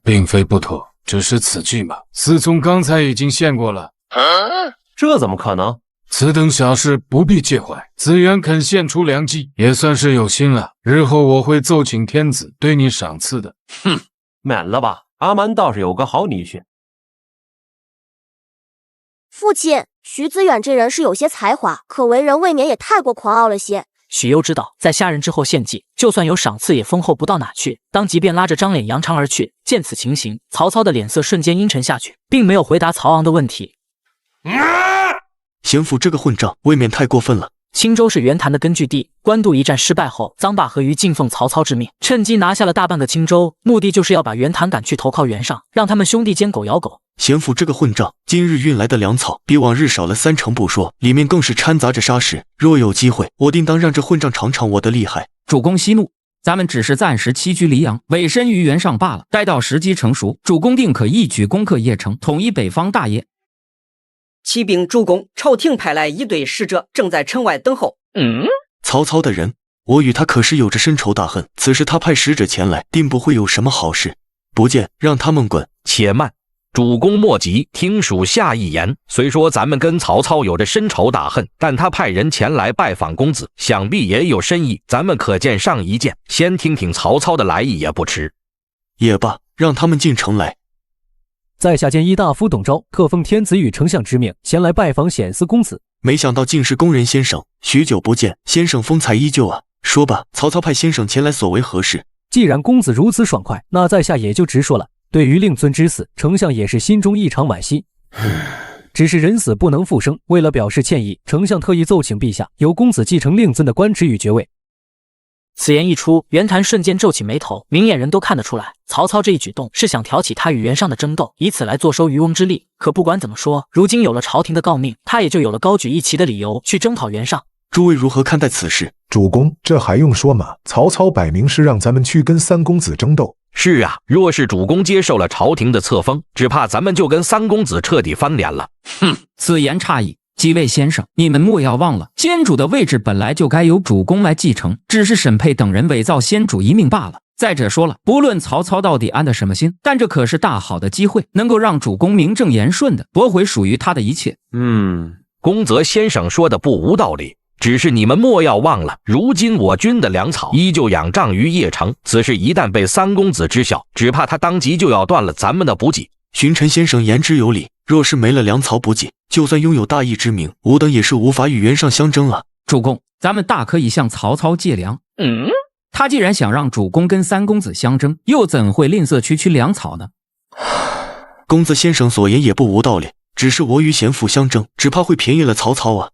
并非不妥，只是此计嘛，司宗刚才已经献过了。这怎么可能？此等小事不必介怀，子远肯献出良机，也算是有心了。日后我会奏请天子对你赏赐的。免了吧，阿蛮倒是有个好女婿。父亲，徐子远这人是有些才华，可为人未免也太过狂傲了些。许攸知道，在下人之后献计，就算有赏赐也丰厚不到哪去，当即便拉着张脸扬长而去。见此情形，曹操的脸色瞬间阴沉下去，并没有回答曹昂的问题。贤父这个混账，未免太过分了。青州是袁谭的根据地，官渡一战失败后，臧霸和于禁奉曹操之命，趁机拿下了大半个青州，目的就是要把袁谭赶去投靠袁尚，让他们兄弟间狗咬狗。贤父这个混账，今日运来的粮草比往日少了30%不说，里面更是掺杂着砂石。若有机会，我定当让这混账尝尝我的厉害。主公息怒，咱们只是暂时栖居黎阳，委身于袁尚罢了。待到时机成熟，主公定可一举攻克邺城，统一北方大业。启禀主公，朝廷派来一队使者，正在城外等候。曹操的人，我与他可是有着深仇大恨，此时他派使者前来，定不会有什么好事。不见，让他们滚。且慢，主公莫急，听属下一言。虽说咱们跟曹操有着深仇大恨，但他派人前来拜访公子，想必也有深意。咱们可见上一见，先听听曹操的来意也不迟。也罢，让他们进城来。在下见议大夫董昭特奉天子与丞相之命，前来拜访显思公子。没想到竟是工人先生，许久不见，先生风采依旧啊。说吧，曹操派先生前来所为何事？既然公子如此爽快，那在下也就直说了。对于令尊之死，丞相也是心中异常惋惜。只是人死不能复生，为了表示歉意，丞相特意奏请陛下，由公子继承令尊的官职与爵位。此言一出，袁谭瞬间皱起眉头，明眼人都看得出来，曹操这一举动是想挑起他与袁尚的争斗，以此来坐收渔翁之利。可不管怎么说，如今有了朝廷的诰命，他也就有了高举义旗的理由去征讨袁尚。诸位如何看待此事？主公，这还用说吗？曹操摆明是让咱们去跟三公子争斗。是啊，若是主公接受了朝廷的册封，只怕咱们就跟三公子彻底翻脸了。此言差矣。几位先生，你们莫要忘了，先主的位置本来就该由主公来继承，只是沈佩等人伪造先主一命罢了。再者说了，不论曹操到底安的什么心，但这可是大好的机会，能够让主公名正言顺的驳回属于他的一切。宫泽先生说的不无道理，只是你们莫要忘了，如今我军的粮草依旧仰仗于邺城，此事一旦被三公子知晓，只怕他当即就要断了咱们的补给。荀臣先生言之有理，若是没了粮草补给，就算拥有大义之名，吾等也是无法与袁尚相争啊。主公，咱们大可以向曹操借粮。他既然想让主公跟三公子相争，又怎会吝啬区粮草呢？公子先生所言也不无道理，只是我与贤父相争，只怕会便宜了曹操啊。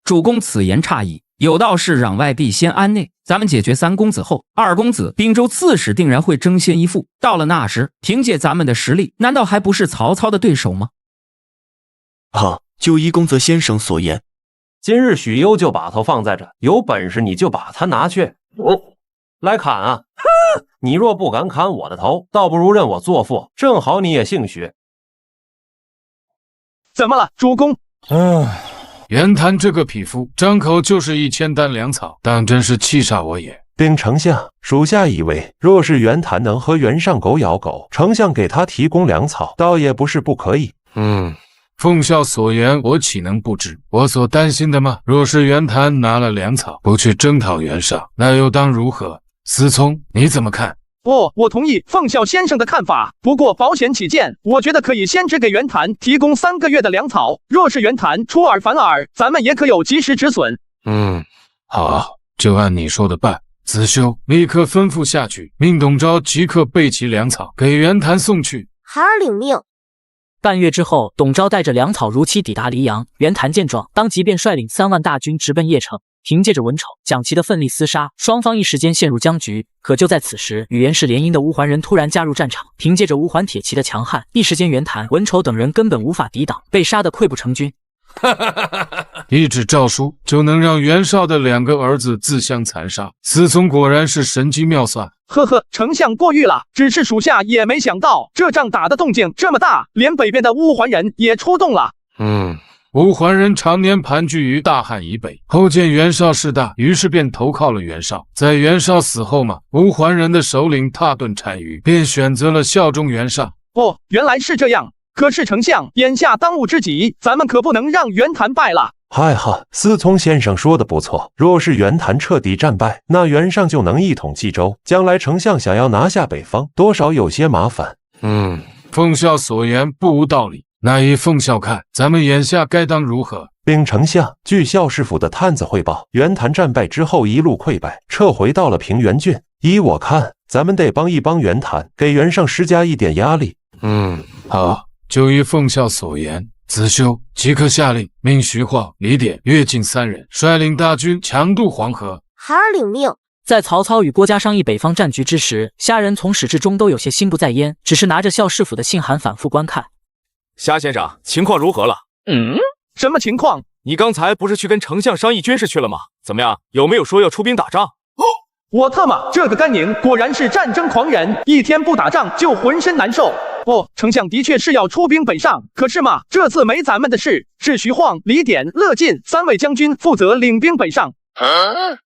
主公此言差矣。有道是攘外必先安内，咱们解决三公子后，二公子滨州刺史定然会争先一负。到了那时，凭借咱们的实力，难道还不是曹操的对手吗？就依公子先生所言，今日许攸就把头放在这，有本事你就把他拿去。来砍啊！你若不敢砍我的头，倒不如认我做父，正好你也姓许。怎么了，主公？袁谭这个匹夫，张口就是1000担粮草，当真是气煞我也。禀丞相，属下以为，若是袁谭能和袁尚狗咬狗，丞相给他提供粮草，倒也不是不可以。奉孝所言，我岂能不知？我所担心的吗？若是袁谭拿了粮草，不去征讨袁绍，那又当如何？思聪，你怎么看？我同意奉孝先生的看法，不过保险起见，我觉得可以先只给袁谭提供3个月的粮草。若是袁谭出尔反尔，咱们也可有及时止损。好，就按你说的办。子修，立刻吩咐下去，命董昭即刻备齐粮草，给袁谭送去。孩儿领命。半月之后，董昭带着粮草如期抵达黎阳。袁谭见状，当即便率领3万大军直奔邺城。凭借着文丑、蒋齐的奋力厮杀，双方一时间陷入僵局。可就在此时，与袁氏联姻的吴桓人突然加入战场，凭借着吴桓铁骑的强悍，一时间袁谭、文丑等人根本无法抵挡，被杀得溃不成军。一纸诏书就能让袁绍的2个儿子自相残杀，思聪果然是神机妙算。丞相过誉了，只是属下也没想到这仗打的动静这么大，连北边的乌桓人也出动了。乌桓人常年盘踞于大汉以北，后见袁绍势大，于是便投靠了袁绍。在袁绍死后嘛，乌桓人的首领蹋顿单于便选择了效忠袁绍。原来是这样。可是丞相，眼下当务之急，咱们可不能让袁谭败了。思聪先生说的不错，若是袁谭彻底战败，那袁尚就能一统冀州，将来丞相想要拿下北方，多少有些麻烦。奉孝所言不无道理。那依奉孝看，咱们眼下该当如何？禀丞相，据孝士府的探子汇报，袁谭战败之后一路溃败，撤回到了平原郡。依我看，咱们得帮一帮袁谭，给袁尚施加一点压力。好，就依奉孝所言，子修即刻下令，命徐晃、李典、乐进3人率领大军强渡黄河。孩儿领命。在曹操与郭嘉商议北方战局之时，虾人从始至终都有些心不在焉，只是拿着孝士府的信函反复观看。虾先生，情况如何了？什么情况？你刚才不是去跟丞相商议军事去了吗？怎么样？有没有说要出兵打仗？我特么，这个甘宁果然是战争狂人，一天不打仗就浑身难受。丞相的确是要出兵北上，可是嘛，这次没咱们的事，是徐晃、李典、乐进3位将军负责领兵北上。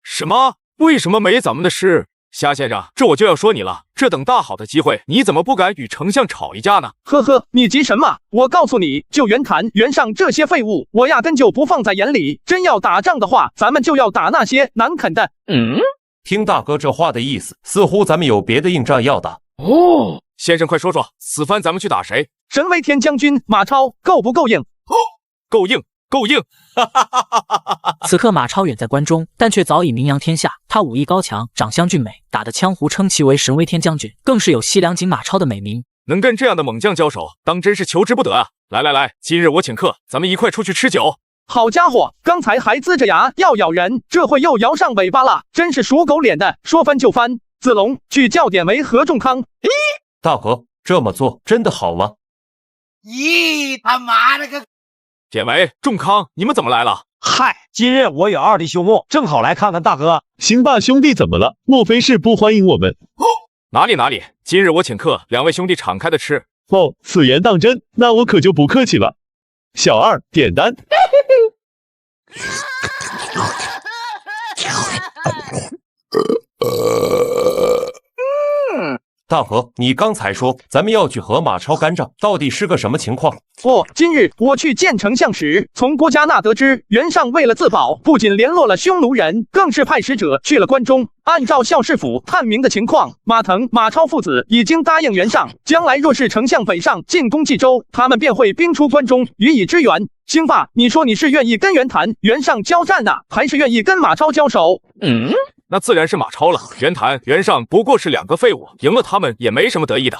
什么？为什么没咱们的事？虾先生，这我就要说你了，这等大好的机会，你怎么不敢与丞相吵一架呢？你急什么？我告诉你，就袁谭、袁尚这些废物，我压根就不放在眼里。真要打仗的话，咱们就要打那些难啃的。听大哥这话的意思，似乎咱们有别的硬仗要打。先生快说说，此番咱们去打谁？神威天将军马超够不够硬？够硬。此刻马超远在关中，但却早已名扬天下。他武艺高强，长相俊美，打得江湖称其为神威天将军，更是有西凉锦马超的美名。能跟这样的猛将交手，当真是求之不得啊！来，今日我请客，咱们一块出去吃酒。好家伙，刚才还呲着牙要咬人，这会又摇上尾巴了，真是属狗脸的，说翻就翻。子龙，去叫典韦和仲康。大哥，这么做真的好吗？他妈的个！典韦、仲康，你们怎么来了？今日我有2弟兄木，正好来看看大哥。兴霸兄弟怎么了？莫非是不欢迎我们？哪里，今日我请客，2位兄弟敞开的吃。此言当真？那我可就不客气了。小二点单。大哥，你刚才说咱们要去和马超干仗，到底是个什么情况？今日我去见丞相时，从郭嘉那得知，袁尚为了自保，不仅联络了匈奴人，更是派使者去了关中。按照孝士府探明的情况，马腾、马超父子已经答应袁尚，将来若是丞相北上进攻冀州，他们便会兵出关中予以支援。兴霸，你说你是愿意跟袁谭、袁尚交战呢，还是愿意跟马超交手？那自然是马超了。袁谭、袁尚不过是2个废物，赢了他们也没什么得意的。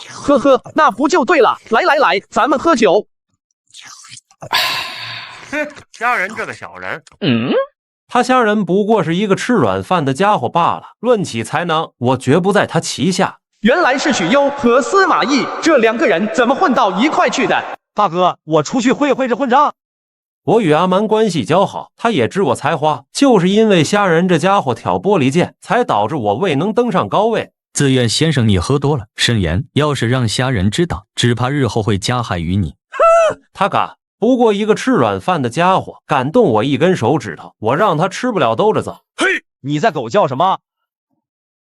那不就对了。来，咱们喝酒。家人这个小人。他虾仁不过是一个吃软饭的家伙罢了。论起才能，我绝不在他旗下。原来是许攸和司马懿这2个人怎么混到一块去的？大哥，我出去会会这混账。我与阿蛮关系交好，他也知我才华，就是因为虾仁这家伙挑拨离间，才导致我未能登上高位。自愿先生，你喝多了，慎言。要是让虾仁知道，只怕日后会加害于你。他敢？不过一个吃软饭的家伙，敢动我一根手指头，我让他吃不了兜着走。嘿，你在狗叫什么？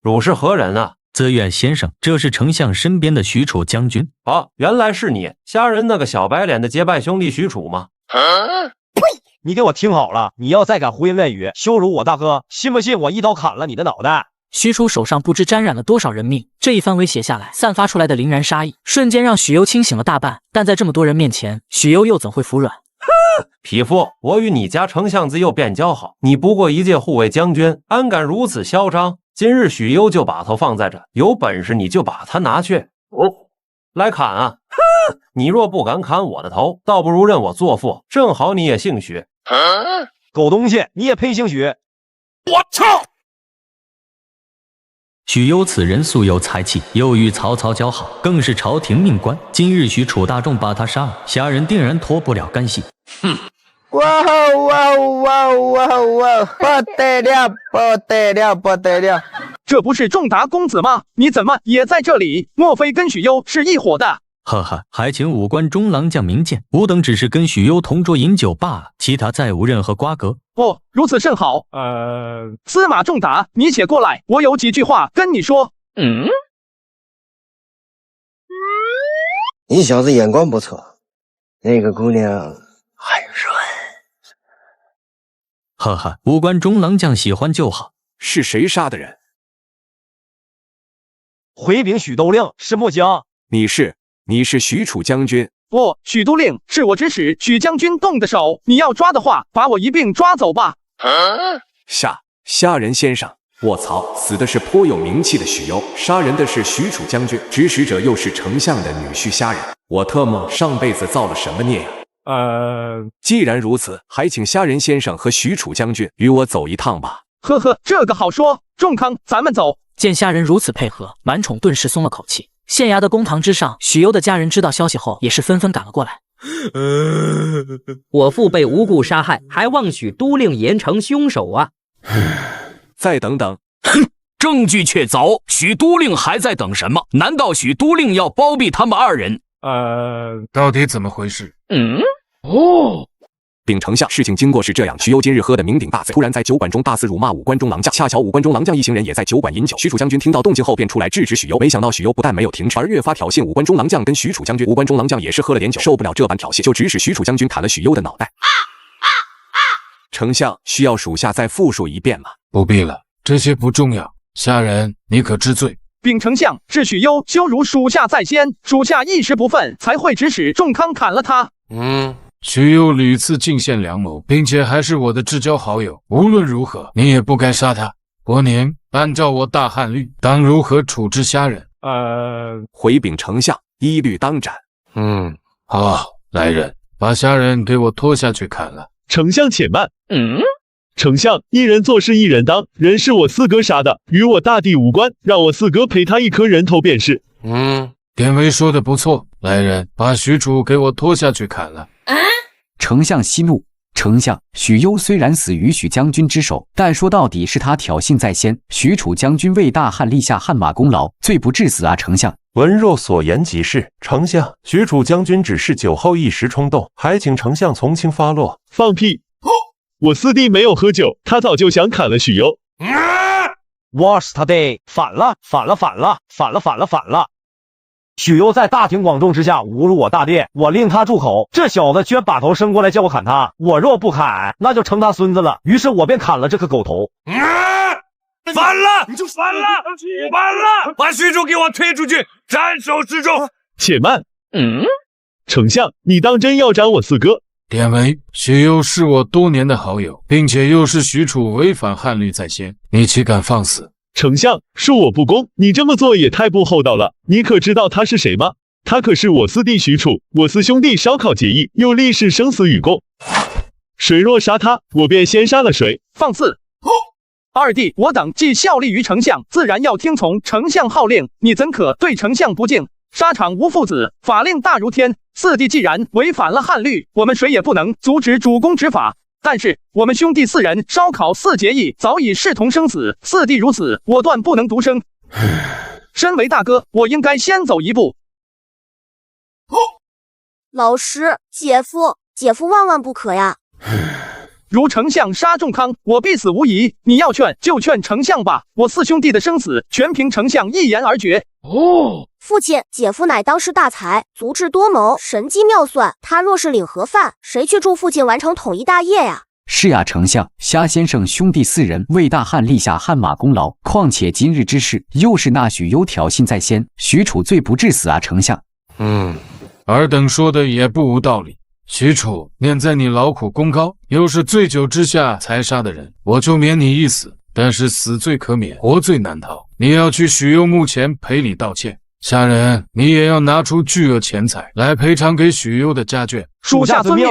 汝是何人啊？自愿先生，这是丞相身边的许褚将军。哦，原来是你，虾仁那个小白脸的结拜兄弟许褚吗？呸！你给我听好了，你要再敢胡言乱语，羞辱我大哥，信不信我一刀砍了你的脑袋？许褚手上不知沾染了多少人命，这一番威胁下来，散发出来的凛然杀意，瞬间让许攸清醒了大半。但在这么多人面前，许攸又怎会服软？匹夫，我与你家丞相自幼便交好，你不过一介护卫将军，安敢如此嚣张？今日许攸就把头放在这，有本事你就把他拿去，来砍啊！你若不敢砍我的头，倒不如认我做父，正好你也姓许。狗东西，你也配姓许？我操！许攸此人素有才气，又与曹操交好，更是朝廷命官。今日许褚大众把他杀了，虾仁定然脱不了干系。哼！哇哇哇哇哇！不得了，不得了，不得了！这不是仲达公子吗？你怎么也在这里？莫非跟许攸是一伙的？哈哈，还请武关中郎将明鉴，吾等只是跟许攸同桌饮酒罢了，其他再无任何瓜葛。哦，如此甚好。司马仲达，你且过来，我有几句话跟你说。你小子眼光不错，那个姑娘很软。哈哈，武关中郎将喜欢就好。是谁杀的人？回禀许都令，是末将。你是许褚将军？不，许都令，是我指使许将军动的手。你要抓的话，把我一并抓走吧。虾仁先生，卧槽，死的是颇有名气的许攸，杀人的是许褚将军，指使者又是丞相的女婿虾仁。我特么上辈子造了什么孽呀？既然如此，还请虾仁先生和许褚将军与我走一趟吧。呵呵，这个好说。仲康，咱们走。见虾仁如此配合，满宠顿时松了口气。县衙的公堂之上，许攸的家人知道消息后，也是纷纷赶了过来。我父被无故杀害，还望许都令严惩凶手啊！再等等，证据确凿，许都令还在等什么？难道许都令要包庇他们2人？到底怎么回事？禀丞相，事情经过是这样：许攸今日喝得酩酊大醉，突然在酒馆中大肆辱骂武关中郎将。恰巧武关中郎将一行人也在酒馆饮酒，许褚将军听到动静后便出来制止许攸。没想到许攸不但没有停止，而越发挑衅武关中郎将跟许褚将军。武关中郎将也是喝了点酒，受不了这般挑衅，就指使许褚将军砍了许攸的脑袋。丞相，需要属下再复述一遍吗？不必了，这些不重要。虾仁，你可知罪？禀丞相，是许攸羞辱属下在先，属下一时不忿，才会指使仲康砍了他。许攸屡次进献良谋，并且还是我的至交好友。无论如何，你也不该杀他。伯年，按照我大汉律，当如何处置虾仁？回禀丞相，一律当斩。好，来人，把虾仁给我拖下去砍了。丞相且慢。丞相，一人做事一人当，人是我四哥杀的，与我大弟无关，让我四哥赔他一颗人头便是。典韦说的不错，来人，把许褚给我拖下去砍了。丞相息怒，丞相，许攸虽然死于许将军之手，但说到底是他挑衅在先，许褚将军为大汉立下汗马功劳，罪不至死啊！丞相，文若所言极是。丞相，许褚将军只是酒后一时冲动，还请丞相从轻发落。放屁！我四弟没有喝酒，他早就想砍了许攸。我是他的，反了！许攸在大庭广众之下侮辱我大弟，我令他住口。这小子居然把头伸过来叫我砍他，我若不砍，那就成他孙子了。于是我便砍了这颗狗头。反了！你就反了！把许褚给我推出去，斩首示众。且慢！丞相，你当真要斩我四哥？典韦，许攸是我多年的好友，并且又是许褚违反汉律在先，你岂敢放肆？丞相，恕我不恭，你这么做也太不厚道了。你可知道他是谁吗？他可是我四弟许褚，我四兄弟烧烤结义，又立誓生死与共。谁若杀他，我便先杀了谁。放肆！二弟，我等既效力于丞相，自然要听从丞相号令，你怎可对丞相不敬？沙场无父子，法令大如天。四弟既然违反了汉律，我们谁也不能阻止主公执法。但是我们兄弟四人烧烤4结义，早已视同生死。四弟如此，我断不能独生。身为大哥，我应该先走一步。老师，姐夫万万不可呀！如丞相杀仲康，我必死无疑。你要劝就劝丞相吧，我四兄弟的生死全凭丞相一言而决。父亲，姐夫乃当世大才，足智多谋，神机妙算。他若是领盒饭，谁去助父亲完成统一大业呀？是呀，丞相，虾先生兄弟4人为大汉立下汗马功劳。况且今日之事，又是那许攸挑衅在先，许褚罪不至死啊，丞相。尔等说的也不无道理。许褚念在你劳苦功高，又是醉酒之下才杀的人，我就免你一死。但是死罪可免，活罪难逃。你要去许攸墓前赔礼道歉。下人，你也要拿出巨额钱财来赔偿给许攸的家眷。属下遵命。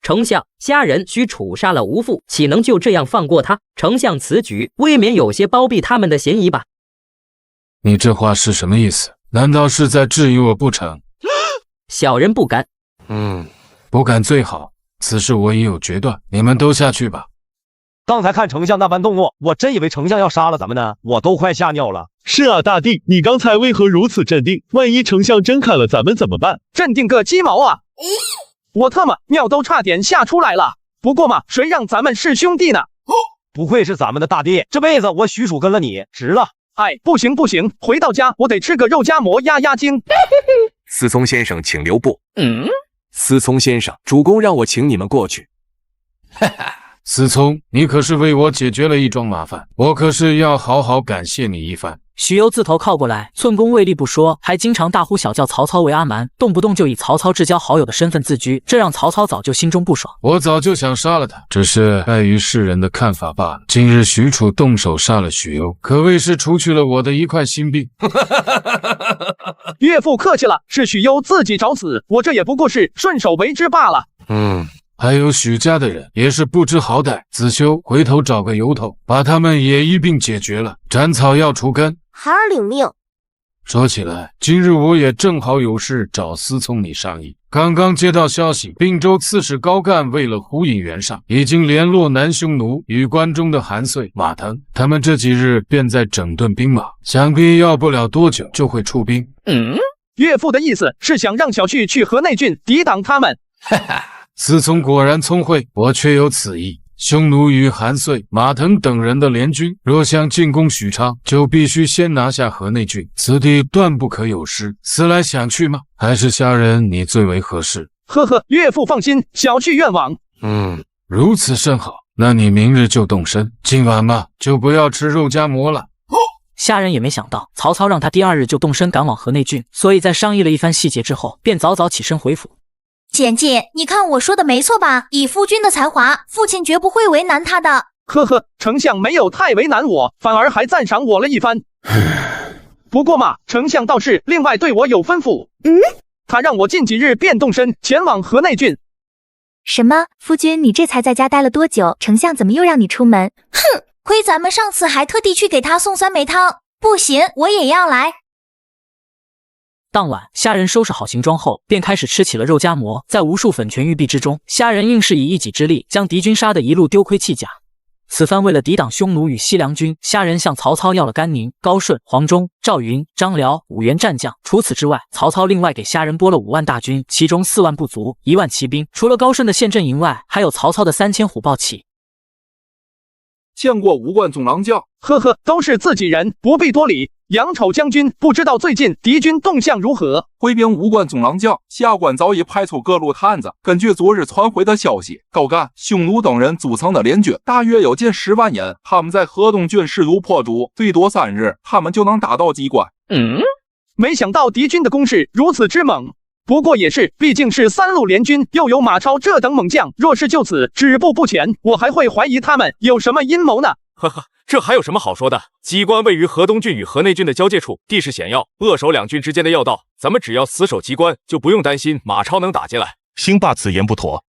丞相，虾人许褚杀了无父，岂能就这样放过他？丞相此举未免有些包庇他们的嫌疑吧？你这话是什么意思？难道是在质疑我不成？小人不敢。不敢最好。此事我已有决断，你们都下去吧。刚才看丞相那般动作，我真以为丞相要杀了咱们呢，我都快吓尿了。是啊，大帝，你刚才为何如此镇定？万一丞相真砍了咱们怎么办？镇定个鸡毛啊！我特么尿都差点吓出来了。不过嘛，谁让咱们是兄弟呢？不愧是咱们的大弟，这辈子我许褚跟了你，值了。哎，不行，回到家我得吃个肉夹馍压压惊。思聪先生，请留步。思聪先生，主公让我请你们过去。思聪，你可是为我解决了一桩麻烦，我可是要好好感谢你一番。许攸自头靠过来，寸功未立不说，还经常大呼小叫曹操为阿蛮，动不动就以曹操至交好友的身份自居，这让曹操早就心中不爽。我早就想杀了他，只是碍于世人的看法罢了。今日许褚动手杀了许攸，可谓是除去了我的一块心病。岳父客气了，是许攸自己找死，我这也不过是顺手为之罢了。还有许家的人也是不知好歹，子修回头找个由头，把他们也一并解决了。斩草要除根。孩儿领命。说起来，今日我也正好有事找思聪你商议。刚刚接到消息，并州刺史高干为了呼应袁绍，已经联络南匈奴与关中的韩遂、马腾，他们这几日便在整顿兵马，想必要不了多久就会出兵。岳父的意思是想让小婿去河内郡抵挡他们。思聪果然聪慧，我却有此意。匈奴与韩遂、马腾等人的联军，若想进攻许昌，就必须先拿下河内郡，此地断不可有失。思来想去吗？还是虾人你最为合适？呵呵，岳父放心，小婿愿往。如此甚好。那你明日就动身，今晚嘛，就不要吃肉夹馍了。虾人也没想到曹操让他第2日就动身赶往河内郡，所以在商议了一番细节之后，便早早起身回府。简简，你看我说的没错吧？以夫君的才华，父亲绝不会为难他的。呵呵，丞相没有太为难我，反而还赞赏我了一番。不过嘛，丞相倒是另外对我有吩咐。他让我近几日便动身前往河内郡。什么？夫君，你这才在家待了多久？丞相怎么又让你出门？哼，亏咱们上次还特地去给他送酸梅汤。不行，我也要来。当晚，虾人收拾好行装后，便开始吃起了肉夹馍。在无数粉拳玉臂之中，虾人硬是以一己之力将敌军杀得一路丢盔弃甲。此番为了抵挡匈奴与西凉军，虾人向曹操要了甘宁、高顺、黄忠、赵云、张辽5员战将。除此之外，曹操另外给虾人拨了5万大军，其中4万部族、1万骑兵。除了高顺的陷阵营外，还有曹操的3000虎豹骑。见过吴冠总郎将。呵呵，都是自己人，不必多礼。杨丑将军，不知道最近敌军动向如何？回禀吴冠总郎将，下官早已派出各路探子，根据昨日传回的消息，高干、匈奴等人组成的联军大约有近10万人，他们在河东郡势如破竹，最多3日，他们就能打到机关。没想到敌军的攻势如此之猛。不过也是，毕竟是3路联军，又有马超这等猛将，若是就此止步不前，我还会怀疑他们有什么阴谋呢。呵呵，这还有什么好说的？机关位于河东郡与河内郡的交界处，地势险要，扼守2郡之间的要道。咱们只要死守机关，就不用担心马超能打进来。兴霸此言不妥。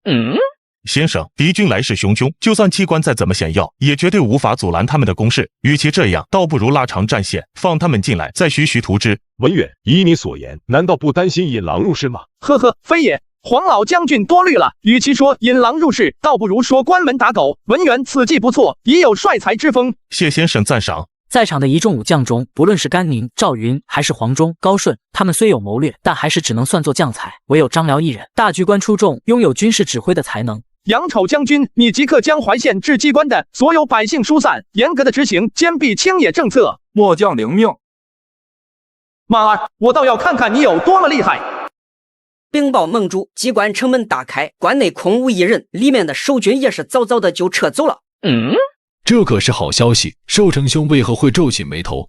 先生，敌军来势汹汹，就算机关再怎么险要，也绝对无法阻拦他们的攻势。与其这样，倒不如拉长战线，放他们进来，再徐徐图之。文远，依你所言，难道不担心引狼入室吗？呵呵，非也。黄老将军多虑了，与其说引狼入室，倒不如说关门打狗。文远此计不错，已有帅才之风。谢先生赞赏。在场的一众武将中，不论是甘宁、赵云还是黄忠、高顺，他们虽有谋略，但还是只能算作将才，唯有张辽一人大局观出众，拥有军事指挥的才能。杨丑将军，你即刻将淮县治机关的所有百姓疏散，严格的执行坚壁清野政策。末将领命。马儿，我倒要看看你有多么厉害。禀报盟主，机关城门大开，关内空无一人，里面的守军也是早早的就撤走了。这可是好消息，寿成兄为何会皱起眉头？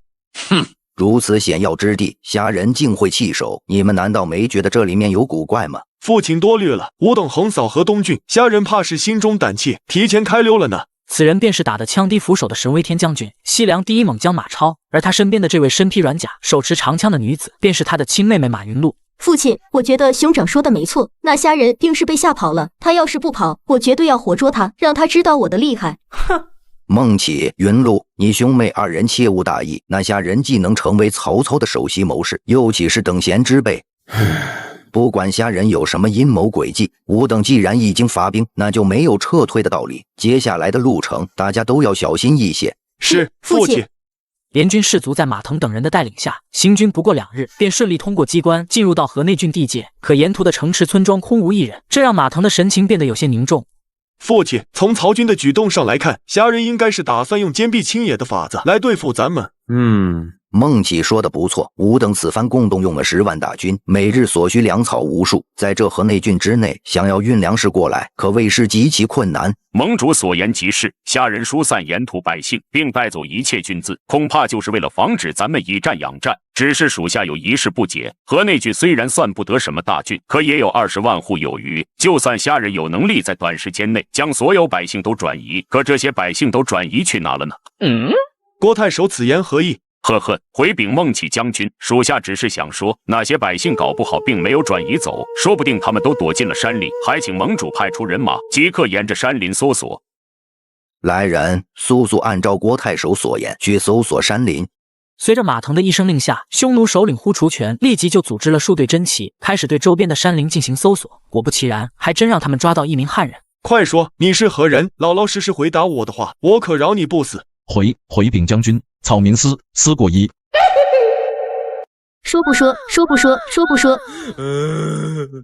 哼，如此险要之地，虾人竟会弃守，你们难道没觉得这里面有古怪吗？父亲多虑了，我等横扫河东郡，虾人怕是心中胆怯，提前开溜了呢。此人便是打得枪低扶手的神威天将军，西凉第一猛将马超，而他身边的这位身披软甲、手持长枪的女子，便是他的亲妹妹马云露。父亲，我觉得兄长说的没错，那虾人定是被吓跑了。他要是不跑，我绝对要活捉他，让他知道我的厉害。哼！孟起、云露，你兄妹二人切勿大意。那虾人既能成为曹操的首席谋士，又岂是等闲之辈？不管虾人有什么阴谋诡计，吾等既然已经发兵，那就没有撤退的道理。接下来的路程，大家都要小心一些。是，父亲。联军士卒在马腾等人的带领下，行军不过2日，便顺利通过机关，进入到河内郡地界。可沿途的城池村庄空无一人，这让马腾的神情变得有些凝重。父亲，从曹军的举动上来看，虾人应该是打算用坚壁清野的法子来对付咱们。孟起说的不错，吾等此番共动用了10万大军，每日所需粮草无数，在这河内郡之内，想要运粮食过来，可谓是极其困难。盟主所言极是，虾人疏散沿途百姓，并带走一切军资，恐怕就是为了防止咱们以战养战。只是属下有一事不解，河内郡虽然算不得什么大郡，可也有20万户有余。就算虾人有能力在短时间内将所有百姓都转移，可这些百姓都转移去哪了呢？郭太守此言何意？呵呵，回禀孟起将军，属下只是想说，那些百姓搞不好并没有转移走，说不定他们都躲进了山里，还请盟主派出人马，即刻沿着山林搜索。来人，速速按照郭太守所言去搜索山林。随着马腾的一声令下，匈奴首领呼除权立即就组织了数队侦旗，开始对周边的山林进行搜索。果不其然，还真让他们抓到一名汉人。快说，你是何人？老老实实回答我的话，我可饶你不死。回禀将军，草名司国一。说不说，说不说，说不说。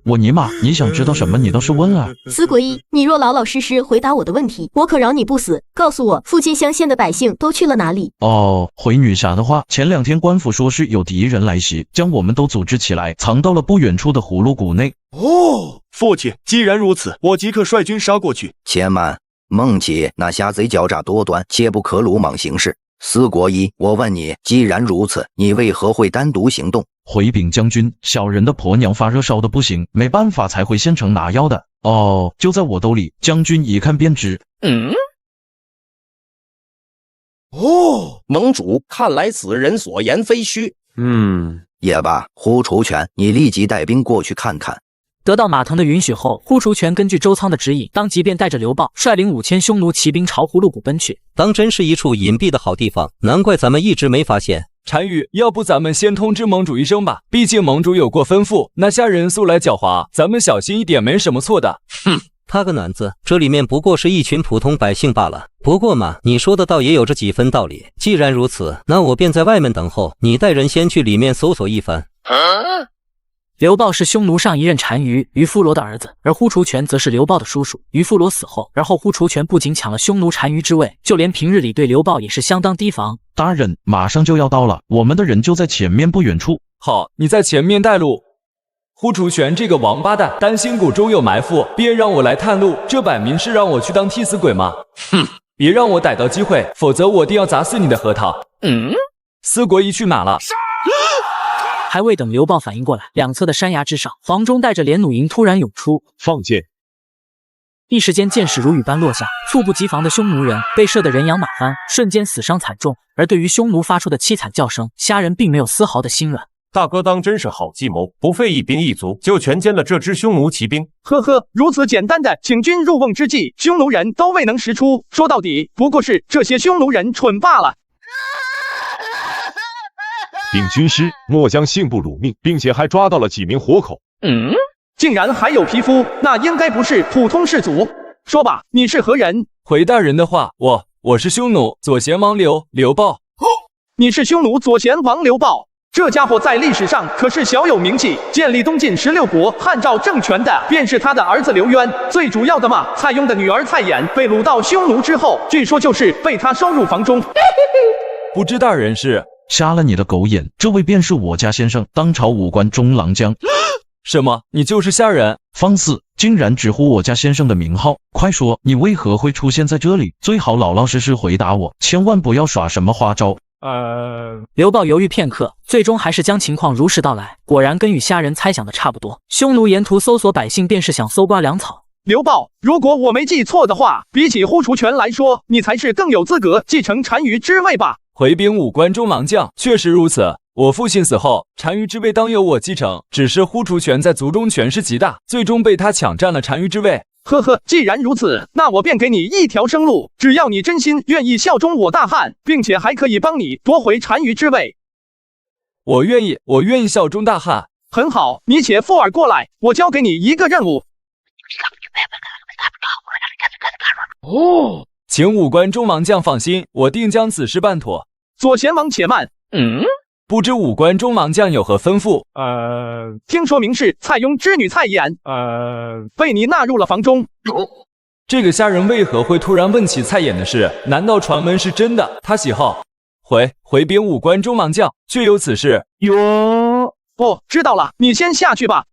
我尼玛，你想知道什么你倒是问啊。司国一，你若老老实实回答我的问题，我可饶你不死。告诉我，附近乡县的百姓都去了哪里？回女侠的话，前2天官府说是有敌人来袭，将我们都组织起来，藏到了不远处的葫芦谷内。父亲，既然如此，我即刻率军杀过去。且慢，孟起，那虾贼狡诈多端，切不可鲁莽行事。司国一，我问你，既然如此，你为何会单独行动？回禀将军，小人的婆娘发热烧的不行，没办法才会现成拿药的。就在我兜里，将军一看便知。盟主，看来此人所言非虚。也罢，呼除权，你立即带兵过去看看。得到马腾的允许后，呼除权根据周仓的指引，当即便带着刘豹率领5000匈奴骑兵朝葫芦谷奔去。当真是一处隐蔽的好地方，难怪咱们一直没发现。单于，要不咱们先通知盟主一声吧，毕竟盟主有过吩咐，那虾人素来狡猾，咱们小心一点没什么错的。他个暖子，这里面不过是一群普通百姓罢了。不过嘛，你说的倒也有着几分道理。既然如此，那我便在外面等候，你带人先去里面搜索一番。刘豹是匈奴上一任单于于夫罗的儿子，而呼除权则是刘豹的叔叔。于夫罗死后，而后呼除权不仅抢了匈奴单于之位，就连平日里对刘豹也是相当提防。大人，马上就要到了，我们的人就在前面不远处。好，你在前面带路。呼除权这个王八蛋，担心谷中有埋伏，便让我来探路，这摆明是让我去当替死鬼吗？别让我逮到机会，否则我定要砸死你的核桃。司国一去哪了？还未等刘豹反应过来，两侧的山崖之上，黄忠带着连弩营突然涌出，放箭。一时间箭矢如雨般落下，猝不及防的匈奴人被射得人仰马翻，瞬间死伤惨重。而对于匈奴发出的凄惨叫声，虾人并没有丝毫的心软。大哥当真是好计谋，不费一兵一卒就全歼了这支匈奴骑兵。呵呵，如此简单的请君入瓮之计，匈奴人都未能识出。说到底，不过是这些匈奴人蠢罢了。禀军师，末将幸不辱命，并且还抓到了几名活口。竟然还有皮肤，那应该不是普通士卒。说吧，你是何人？回大人的话，我是匈奴左贤王刘豹。你是匈奴左贤王刘豹？这家伙在历史上可是小有名气，建立东晋16国汉赵政权的便是他的儿子刘渊。最主要的嘛，蔡邕的女儿蔡琰被掳到匈奴之后，据说就是被他收入房中。不知大人是？瞎了你的狗眼，这位便是我家先生，当朝武官中郎将。什么？你就是虾人？方四竟然直呼我家先生的名号，快说，你为何会出现在这里？最好老老实实回答我，千万不要耍什么花招。刘豹犹豫片刻，最终还是将情况如实道来。果然跟与虾人猜想的差不多，匈奴沿途搜索百姓，便是想搜刮粮草。刘豹，如果我没记错的话，比起呼除权来说，你才是更有资格继承单于之位吧？回禀武官中郎将，确实如此。我父亲死后，单于之位当由我继承，只是呼除权在族中权势极大，最终被他抢占了单于之位。呵呵，既然如此，那我便给你一条生路，只要你真心愿意效忠我大汉，并且还可以帮你夺回单于之位。我愿意效忠大汉。很好，你且附耳过来，我交给你一个任务。请武官中郎将放心，我定将此事办妥。左贤王且慢。不知武官中郎将有何吩咐？听说明是蔡邕之女蔡琰，被你纳入了房中。这个虾人为何会突然问起蔡琰的事？难道传闻是真的？他喜好回禀武官中郎将，确有此事。哦，知道了，你先下去吧。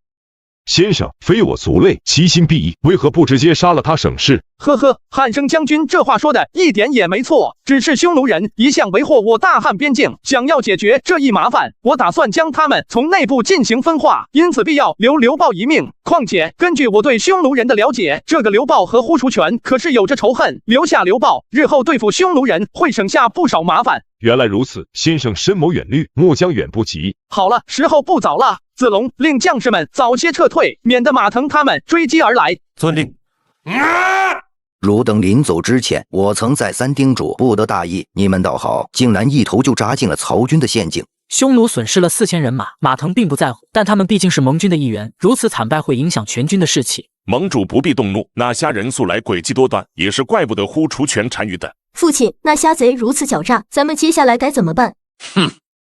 先生，非我族类，其心必异，为何不直接杀了他省事？呵呵，汉升将军这话说的一点也没错，只是匈奴人一向为祸我大汉边境，想要解决这一麻烦，我打算将他们从内部进行分化，因此必要留刘豹一命。况且根据我对匈奴人的了解，这个刘豹和呼除权可是有着仇恨，留下刘豹，日后对付匈奴人会省下不少麻烦。原来如此，先生深谋远虑，末将远不及。好了，时候不早了，子龙令将士们早些撤退，免得马腾他们追击而来。遵令。汝等临走之前，我曾再三叮嘱，不得大意。你们倒好，竟然一头就扎进了曹军的陷阱。匈奴损失了4000人马，马腾并不在乎，但他们毕竟是盟军的一员，如此惨败会影响全军的士气。盟主不必动怒，那虾人素来诡计多端，也是怪不得呼除权单于的。父亲，那虾贼如此狡诈，咱们接下来该怎么办？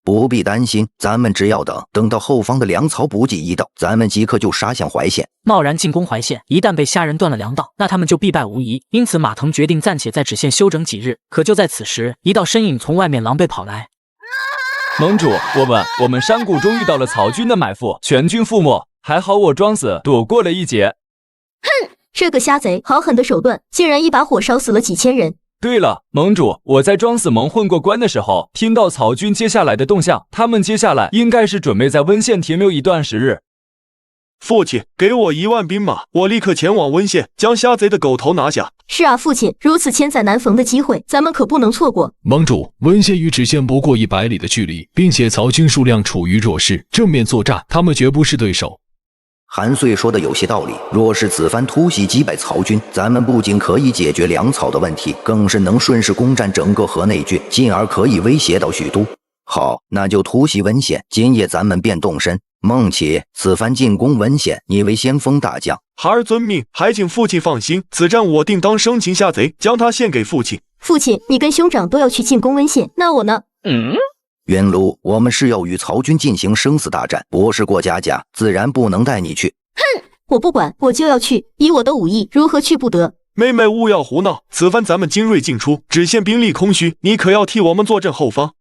不必担心，咱们只要等到后方的粮草补给一到，咱们即刻就杀向淮县。贸然进攻淮县，一旦被虾人断了粮道，那他们就必败无疑。因此，马腾决定暂且在止县休整几日。可就在此时，一道身影从外面狼狈跑来。盟主，我们山谷中遇到了曹军的埋伏，全军覆没，还好我装死躲过了一劫。哼，这个虾贼好狠的手段，竟然一把火烧死了几千人。对了，盟主，我在装死盟混过关的时候，听到曹军接下来的动向，他们接下来应该是准备在温县停留一段时日。父亲，给我1万兵马，我立刻前往温县，将虾贼的狗头拿下。是啊，父亲，如此千载难逢的机会，咱们可不能错过。盟主，温县与止县不过100里的距离，并且曹军数量处于弱势，正面作战，他们绝不是对手。韩遂说的有些道理，若是此番突袭击败曹军，咱们不仅可以解决粮草的问题，更是能顺势攻占整个河内郡，进而可以威胁到许都。好，那就突袭温县，今夜咱们便动身。孟起，此番进攻温县，你为先锋大将，孩儿遵命，还请父亲放心，此战我定当生擒虾贼，将他献给父亲。父亲，你跟兄长都要去进攻温县，那我呢？元庐，我们是要与曹军进行生死大战，不是过家家，自然不能带你去。哼，我不管，我就要去，以我的武艺，如何去不得？妹妹勿要胡闹，此番咱们精锐尽出，只限兵力空虚，你可要替我们坐镇后方。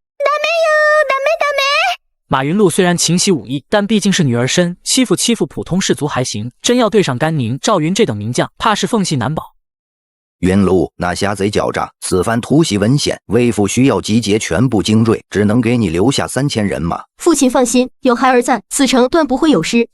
马云禄虽然勤习武艺，但毕竟是女儿身，欺负普通士卒还行，真要对上甘宁、赵云这等名将，怕是缝隙难保。元庐，那虾贼狡诈，此番突袭温县，魏父需要集结全部精锐，只能给你留下3000人马。父亲放心，有孩儿在，此城断不会有失。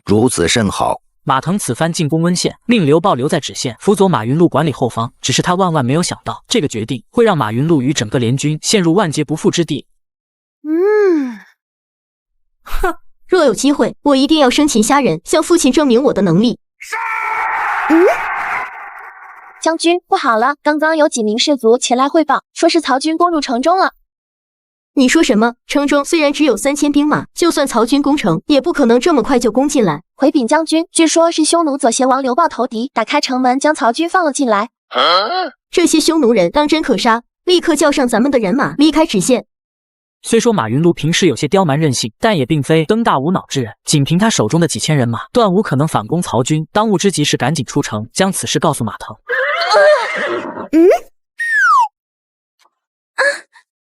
如此甚好。马腾此番进攻温县，令刘豹留在止县，辅佐马云禄管理后方。只是他万万没有想到，这个决定会让马云禄与整个联军陷入万劫不复之地。若有机会，我一定要生擒虾仁，向父亲证明我的能力。将军，不好了，刚刚有几名士卒前来汇报，说是曹军攻入城中了。你说什么？城中虽然只有3000兵马，就算曹军攻城，也不可能这么快就攻进来。回禀将军，据说是匈奴左贤王刘豹投敌，打开城门，将曹军放了进来。这些匈奴人当真可杀，立刻叫上咱们的人马离开直线。虽说马云禄平时有些刁蛮任性，但也并非灯大无脑之人。仅凭他手中的几千人马，断无可能反攻曹军。当务之急是赶紧出城，将此事告诉马腾。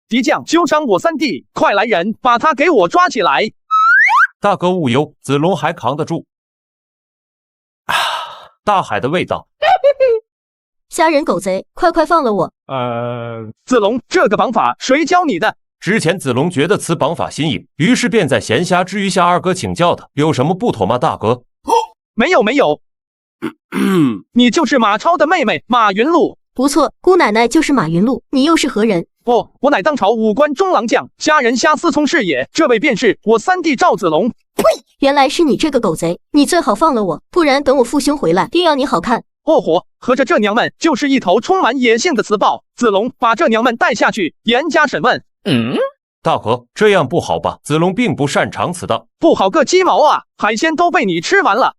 敌将纠伤我三弟，快来人，把他给我抓起来！大哥勿忧，子龙还扛得住。大海的味道。虾仁狗贼，快放了我！子龙，这个绑法谁教你的？之前子龙觉得此绑法新颖，于是便在闲暇之余向二哥请教的，有什么不妥吗？大哥？没有。你就是马超的妹妹马云禄。不错，姑奶奶就是马云禄，你又是何人？我乃当朝武官中郎将，虾仁虾司从是也。这位便是我三弟赵子龙。呸！原来是你这个狗贼，你最好放了我，不然等我父兄回来，定要你好看。合着这娘们就是一头充满野性的雌豹。子龙，把这娘们带下去，严加审问。大哥，这样不好吧？子龙并不擅长此道。不好个鸡毛啊！海鲜都被你吃完了。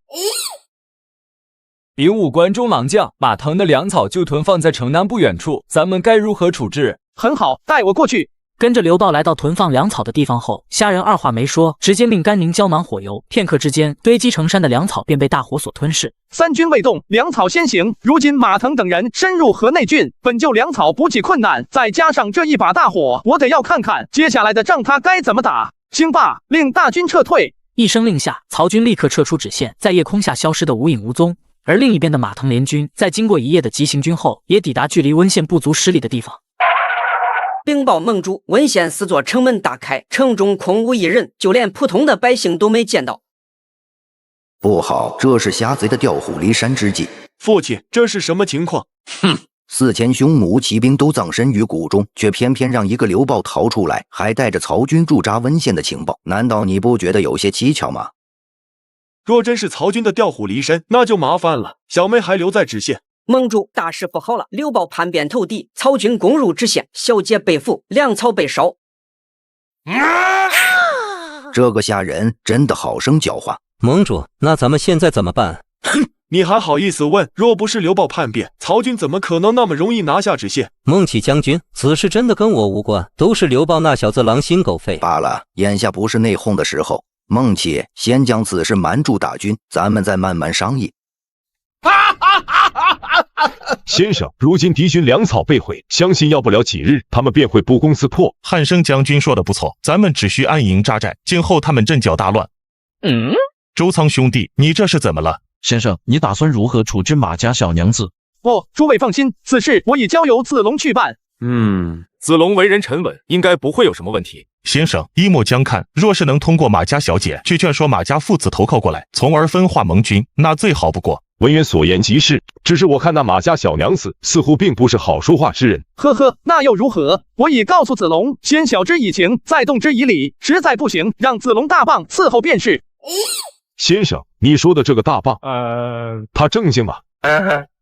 禀武官中郎将，马腾的粮草就囤放在城南不远处，咱们该如何处置？很好，带我过去。跟着刘豹来到囤放粮草的地方后，虾仁二话没说，直接命甘宁浇满火油，片刻之间，堆积成山的粮草便被大火所吞噬。三军未动，粮草先行。如今马腾等人深入河内郡，本就粮草补给困难，再加上这一把大火，我得要看看接下来的仗他该怎么打。兴罢，令大军撤退。一声令下，曹军立刻撤出直线，在夜空下消失得无影无踪。而另一边的马腾联军，在经过一夜的急行军后，也抵达距离温县不足10里的地方。禀报盟主，温县4座城门大开，城中空无一人，就连普通的百姓都没见到。不好，这是虾贼的调虎离山之计。父亲，这是什么情况？4000匈奴骑兵都葬身于谷中，却偏偏让一个刘豹逃出来，还带着曹军驻扎温县的情报，难道你不觉得有些蹊跷吗？若真是曹军的调虎离山，那就麻烦了。小妹还留在直线。盟主，大事不好了！刘豹叛变投敌，曹军攻入直线，小姐被俘，粮草被烧。这个虾仁真的好生狡猾。盟主，那咱们现在怎么办？哼，你还好意思问？若不是刘豹叛变，曹军怎么可能那么容易拿下直线？孟起将军，此事真的跟我无关，都是刘豹那小子狼心狗肺。罢了，眼下不是内讧的时候。孟起，先将此事瞒住大军，咱们再慢慢商议。先生，如今敌军粮草被毁，相信要不了几日，他们便会不攻自破。汉升将军说的不错，咱们只需安营扎寨，静候他们阵脚大乱。周仓兄弟，你这是怎么了？先生，你打算如何处置马家小娘子？诸位放心，此事我已交由子龙去办。子龙为人沉稳，应该不会有什么问题。先生，依莫将看，若是能通过马家小姐去劝说马家父子投靠过来，从而分化盟军，那最好不过。文渊所言极是，只是我看那马家小娘子似乎并不是好说话之人。那又如何？我已告诉子龙，先晓之以情，再动之以理，实在不行，让子龙大棒伺候便是。先生，你说的这个大棒，他正经吗？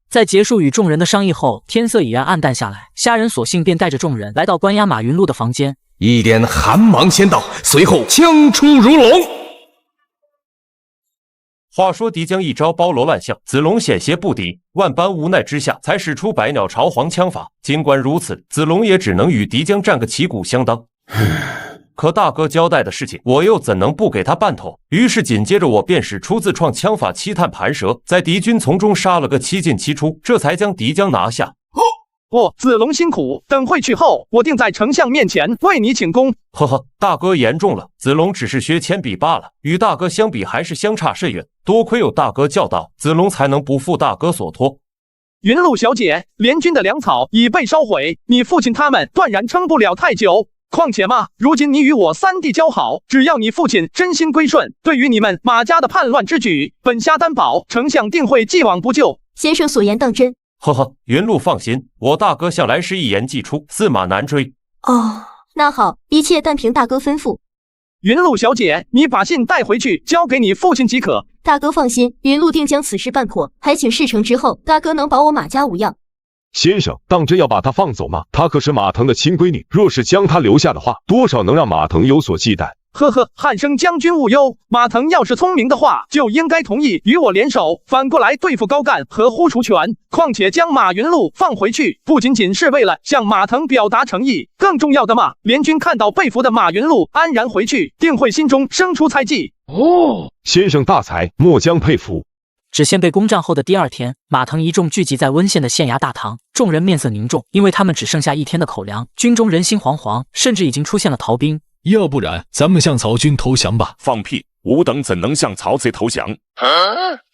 在结束与众人的商议后，天色已然暗淡下来，虾仁索性便带着众人来到关押马云禄的房间。一点寒芒先到，随后枪出如龙。话说敌将一招包罗万象，子龙险些不敌，万般无奈之下，才使出百鸟朝皇枪法。尽管如此，子龙也只能与敌将战个旗鼓相当。可大哥交代的事情，我又怎能不给他办妥？于是紧接着我便使出自创枪法7探盘蛇，在敌军从中杀了个7进7出，这才将敌将拿下。子龙辛苦，等会去后，我定在丞相面前为你请功。大哥言重了，子龙只是学铅笔罢了，与大哥相比还是相差甚远。多亏有大哥教导，子龙才能不负大哥所托。云露小姐，联军的粮草已被烧毁，你父亲他们断然撑不了太久。况且嘛，如今你与我三弟交好，只要你父亲真心归顺，对于你们马家的叛乱之举，本虾担保，丞相定会既往不咎。先生所言当真？云露放心，我大哥向来是一言既出，驷马难追。那好，一切但凭大哥吩咐。云露小姐，你把信带回去，交给你父亲即可。大哥放心，云露定将此事办破，还请事成之后，大哥能保我马家无恙。先生，当真要把她放走吗？她可是马腾的亲闺女，若是将她留下的话，多少能让马腾有所忌惮。呵呵，汉升将军勿忧，马腾要是聪明的话，就应该同意与我联手，反过来对付高干和呼除权。况且将马云禄放回去，不仅仅是为了向马腾表达诚意，更重要的嘛，联军看到被俘的马云禄安然回去，定会心中生出猜忌。哦，先生大才，末将佩服。知县被攻占后的第二天，马腾一众聚集在温县的县衙大堂，众人面色凝重，因为他们只剩下1天的口粮，军中人心惶惶，甚至已经出现了逃兵。要不然，咱们向曹军投降吧！放屁！吾等怎能向曹贼投降？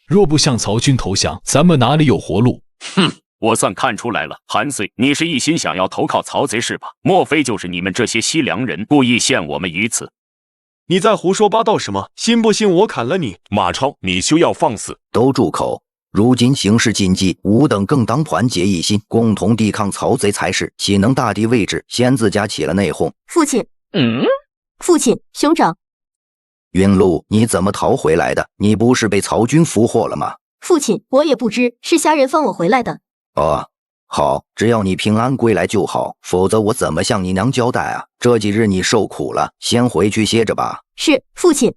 若不向曹军投降，咱们哪里有活路？哼！我算看出来了，韩遂，你是一心想要投靠曹贼是吧？莫非就是你们这些西凉人故意陷我们于此？你在胡说八道什么？信不信我砍了你？马超，你休要放肆！都住口！如今形势紧急，吾等更当团结一心，共同抵抗曹贼才是。岂能大敌未至，先自家起了内讧？父亲，父亲，兄长。云露，你怎么逃回来的？你不是被曹军俘获了吗？父亲，我也不知，是虾人放我回来的。哦，好，只要你平安归来就好，否则我怎么向你娘交代啊？这几日你受苦了，先回去歇着吧。是，父亲。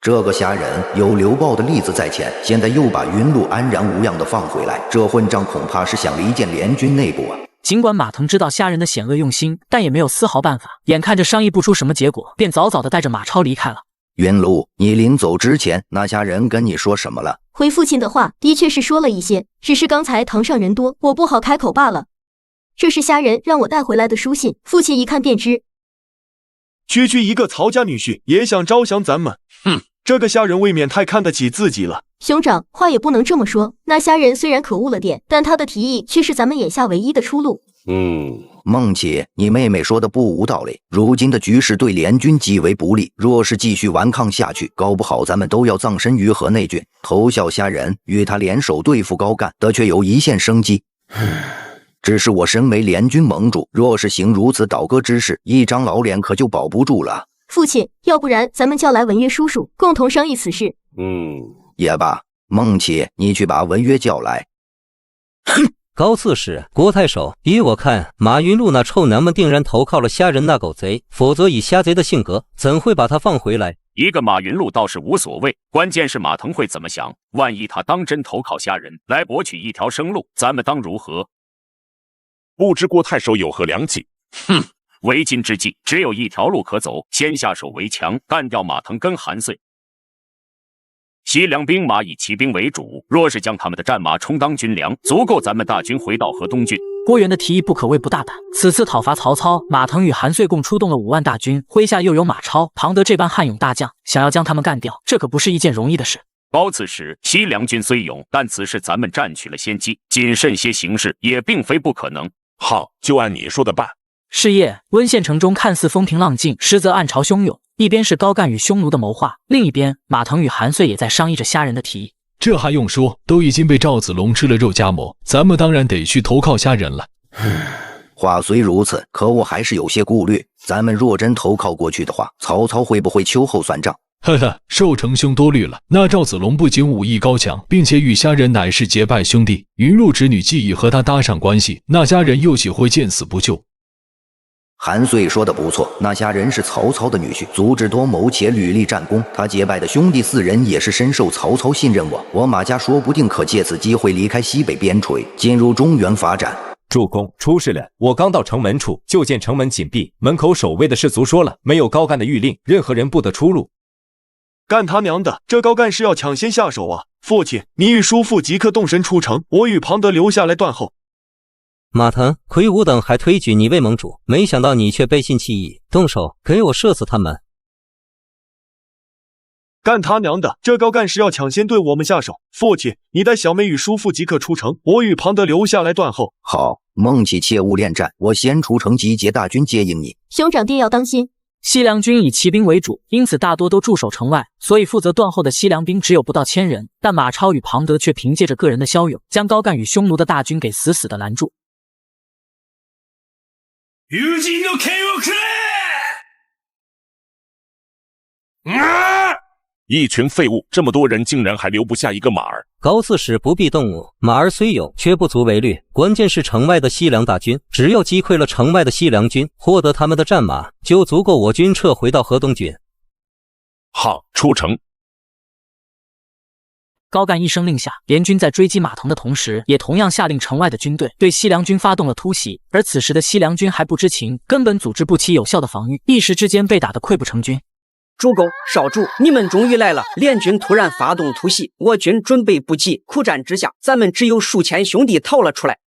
这个虾人有刘豹的例子在前，现在又把云露安然无恙的放回来，这混账恐怕是想离间联军内部啊！尽管马腾知道虾人的险恶用心，但也没有丝毫办法。眼看着商议不出什么结果，便早早的带着马超离开了。云露，你临走之前，那虾人跟你说什么了？回父亲的话，的确是说了一些，只是刚才堂上人多，我不好开口罢了。这是虾人让我带回来的书信，父亲一看便知。区区一个曹家女婿，也想招降咱们？哼！这个虾人未免太看得起自己了。兄长，话也不能这么说。那虾人虽然可恶了点，但他的提议却是咱们眼下唯一的出路。孟姐，你妹妹说的不无道理。如今的局势对联军极为不利，若是继续顽抗下去，搞不好咱们都要葬身于河内郡。投效虾人，与他联手对付高干，的确有一线生机。只是我身为联军盟主，若是行如此倒戈之事，一张老脸可就保不住了。父亲，要不然咱们叫来文约叔叔，共同商议此事。也罢，孟姐，你去把文约叫来。高刺史、国太守，依我看，马云禄那臭娘们定然投靠了虾人那狗贼，否则以虾贼的性格，怎会把他放回来？一个马云禄倒是无所谓，关键是马腾会怎么想？万一他当真投靠虾人，来博取一条生路，咱们当如何？不知郭太守有何良计？为今之计，只有一条路可走，先下手为强，干掉马腾跟韩遂。西凉兵马以骑兵为主，若是将他们的战马充当军粮，足够咱们大军回到河东郡。郭元的提议不可谓不大胆。此次讨伐曹操，马腾与韩遂共出动了5万大军，麾下又有马超、庞德这般悍勇大将，想要将他们干掉，这可不是一件容易的事。高刺史，西凉军虽勇，但此事咱们占取了先机，谨慎些行事也并非不可能。好，就按你说的办。是夜，温县城中看似风平浪静，实则暗潮汹涌。一边是高干与匈奴的谋划，另一边马腾与韩遂也在商议着虾人的提议。这还用说，都已经被赵子龙吃了肉夹馍，咱们当然得去投靠虾人了。话虽如此，可我还是有些顾虑。咱们若真投靠过去的话，曹操会不会秋后算账？呵呵，受成兄多虑了。那赵子龙不仅武艺高强，并且与虾人乃是结拜兄弟，云禄侄女既已和他搭上关系，那虾人又岂会见死不救？韩遂说的不错，那虾人是曹操的女婿，足智多谋且屡立战功。他结拜的兄弟4人也是深受曹操信任我马家说不定可借此机会离开西北边陲，进入中原发展。主公，出事了！我刚到城门处，就见城门紧闭，门口守卫的士卒说了，没有高干的谕令，任何人不得出入。干他娘的，这高干是要抢先下手啊！父亲，你与叔父即刻动身出城，我与庞德留下来断后。马腾、魁梧等还推举你为盟主，没想到你却背信弃义，动手给我射死他们！干他娘的，这高干是要抢先对我们下手。父亲，你带小妹与叔父即刻出城，我与庞德留下来断后。好，孟起切勿恋战，我先出城集结大军接应你。兄长定要当心。西凉军以骑兵为主，因此大多都驻守城外，所以负责断后的西凉兵只有不到1000人。但马超与庞德却凭借着个人的骁勇，将高干与匈奴的大军给死死的拦住。友人の剣をくれ！一群废物，这么多人竟然还留不下一个马儿。高刺史不必动武，马儿虽有，却不足为虑。关键是城外的西凉大军，只要击溃了城外的西凉军，获得他们的战马，就足够我军撤回到河东郡。好，出城！高干一声令下，联军在追击马腾的同时，也同样下令城外的军队对西凉军发动了突袭。而此时的西凉军还不知情，根本组织不起有效的防御，一时之间被打得溃不成军。主公，少主，你们终于来了！联军突然发动突袭，我军准备不及，苦战之下，咱们只有数千兄弟逃了出来。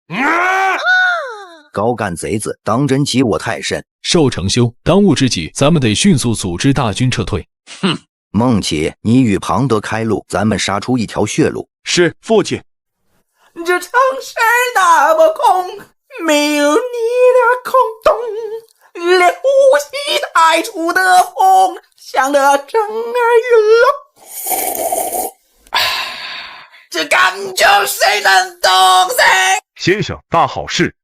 高干贼子，当真欺我太甚！寿成兄，当务之急，咱们得迅速组织大军撤退。哼！孟起，你与庞德开路，咱们杀出一条血路。是，父亲。这城市那么空，没有你的空洞，连呼吸带出的风，像那震耳欲聋。这感觉谁能懂谁？先生，大好事！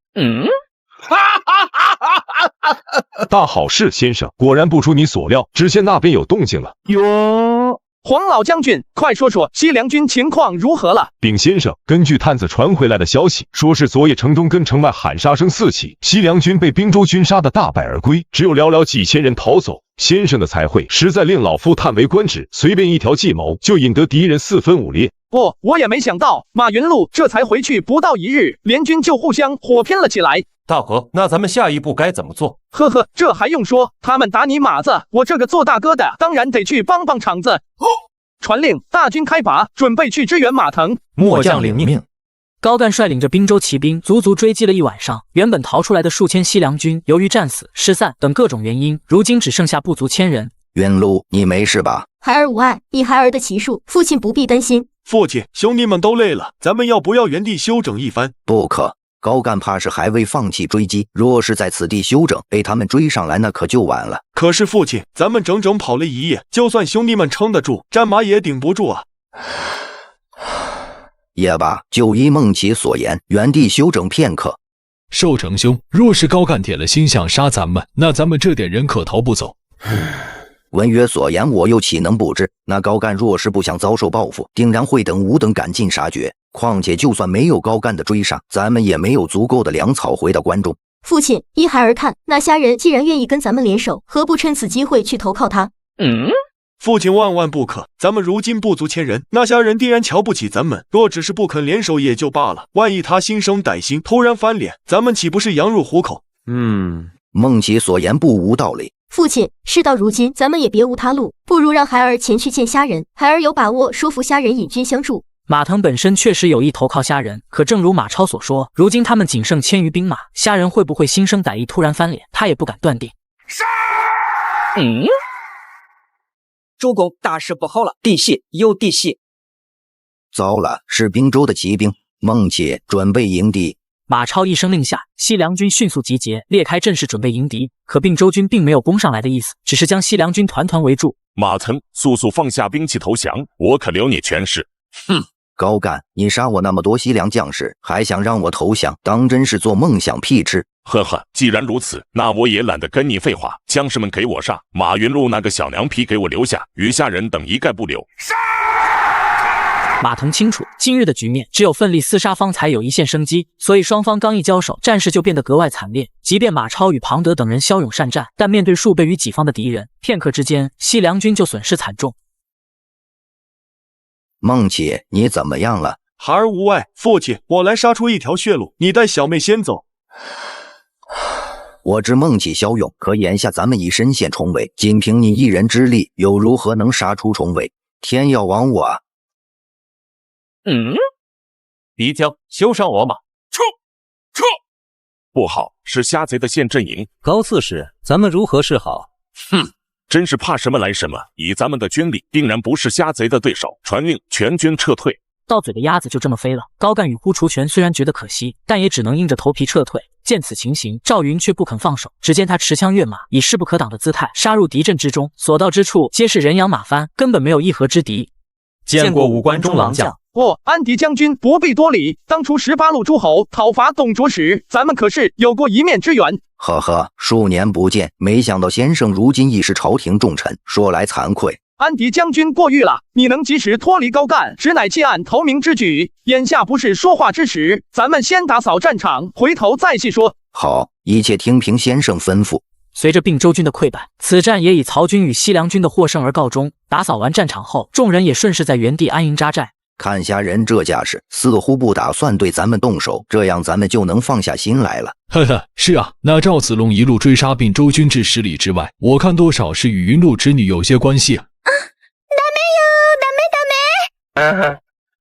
大好事，先生，果然不出你所料，知县那边有动静了。哟，黄老将军，快说说西凉军情况如何了？禀先生，根据探子传回来的消息，说是昨夜城东跟城外喊杀声四起，西凉军被滨州军杀得大败而归，只有寥寥几千人逃走。先生的才会实在令老夫叹为观止，随便一条计谋就引得敌人四分五裂。我也没想到，马云禄这才回去不到一日，联军就互相火拼了起来。大哥，那咱们下一步该怎么做？呵呵，这还用说？他们打你马子，我这个做大哥的当然得去帮帮场子。传令，大军开拔，准备去支援马腾。末将领命。高干率领着滨州骑兵足足追击了一晚上，原本逃出来的数千西凉军，由于战死、失散等各种原因，如今只剩下不足1000人。云路，你没事吧？孩儿无碍，以孩儿的骑术，父亲不必担心。父亲，兄弟们都累了，咱们要不要原地休整一番？不可，高干怕是还未放弃追击，若是在此地休整，被他们追上来，那可就晚了。可是父亲，咱们整整跑了一夜，就算兄弟们撑得住，战马也顶不住啊。也罢，就依孟起所言，原地休整片刻。寿成兄，若是高干铁了心想杀咱们，那咱们这点人可逃不走。文约所言，我又岂能不知？那高干若是不想遭受报复，定然会等吾等赶尽杀绝。况且就算没有高干的追杀，咱们也没有足够的粮草回到关中。父亲，依孩儿看，那虾人既然愿意跟咱们联手，何不趁此机会去投靠他？父亲万万不可！咱们如今不足1000人，那虾人定然瞧不起咱们。若只是不肯联手也就罢了，万一他心生歹心，突然翻脸，咱们岂不是羊入虎口？孟起所言不无道理。父亲，事到如今，咱们也别无他路，不如让孩儿前去见虾人，孩儿有把握说服虾人引军相助。马腾本身确实有意投靠虾人，可正如马超所说，如今他们仅剩1000余兵马，虾人会不会心生歹意突然翻脸，他也不敢断定。主公，大事不好了，弟媳有弟媳。糟了，是滨州的骑兵。孟起，准备迎敌。马超一声令下，西凉军迅速集结，列开阵势准备迎敌。可并州军并没有攻上来的意思，只是将西凉军团团围住。马腾，速速放下兵器投降，我可留你全尸。哼！高干，你杀我那么多西凉将士，还想让我投降，当真是做梦想屁吃！呵呵，既然如此，那我也懒得跟你废话。将士们给我杀，马云禄那个小娘皮给我留下，余下人等一概不留。马腾清楚，今日的局面只有奋力厮杀方才有一线生机，所以双方刚一交手，战事就变得格外惨烈。即便马超与庞德等人骁勇善战，但面对数倍于己方的敌人，片刻之间，西凉军就损失惨重。孟起，你怎么样了？孩儿无碍，父亲，我来杀出一条血路，你带小妹先走。我知孟起骁勇，可眼下咱们已身陷重围，仅凭你一人之力，又如何能杀出重围？天要亡我啊！敌将休伤我马，撤！不好，是虾贼的陷阵营。高刺史，咱们如何是好？哼，真是怕什么来什么，以咱们的军力，定然不是虾贼的对手。传令，全军撤退。到嘴的鸭子就这么飞了。高干与呼除权虽然觉得可惜，但也只能硬着头皮撤退。见此情形，赵云却不肯放手。只见他持枪跃马，以势不可挡的姿态杀入敌阵之中，所到之处皆是人仰马翻，根本没有一合之敌。见过武关中郎将。安迪将军不必多礼，当初18路诸侯讨伐董卓时，咱们可是有过一面之缘。呵呵，数年不见，没想到先生如今已是朝廷重臣，说来惭愧，安迪将军过誉了，你能及时脱离高干，实乃弃暗投明之举。眼下不是说话之时，咱们先打扫战场，回头再细说。好，一切听凭先生吩咐。随着并州军的溃败，此战也以曹军与西凉军的获胜而告终。打扫完战场后，众人也顺势在原地安营扎寨。看虾人这架势，似乎不打算对咱们动手，这样咱们就能放下心来了。呵呵，是啊，那赵子龙一路追杀并州军至10里之外，我看多少是与云路之女有些关系啊。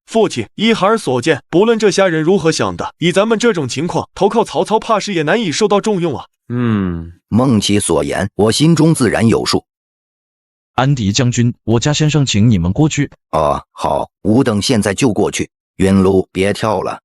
父亲，依孩儿所见，不论这虾人如何想的，以咱们这种情况，投靠曹操怕是也难以受到重用啊。孟起所言，我心中自然有数。安迪将军，我家先生请你们过去。好，吾等现在就过去。云路，别跳了。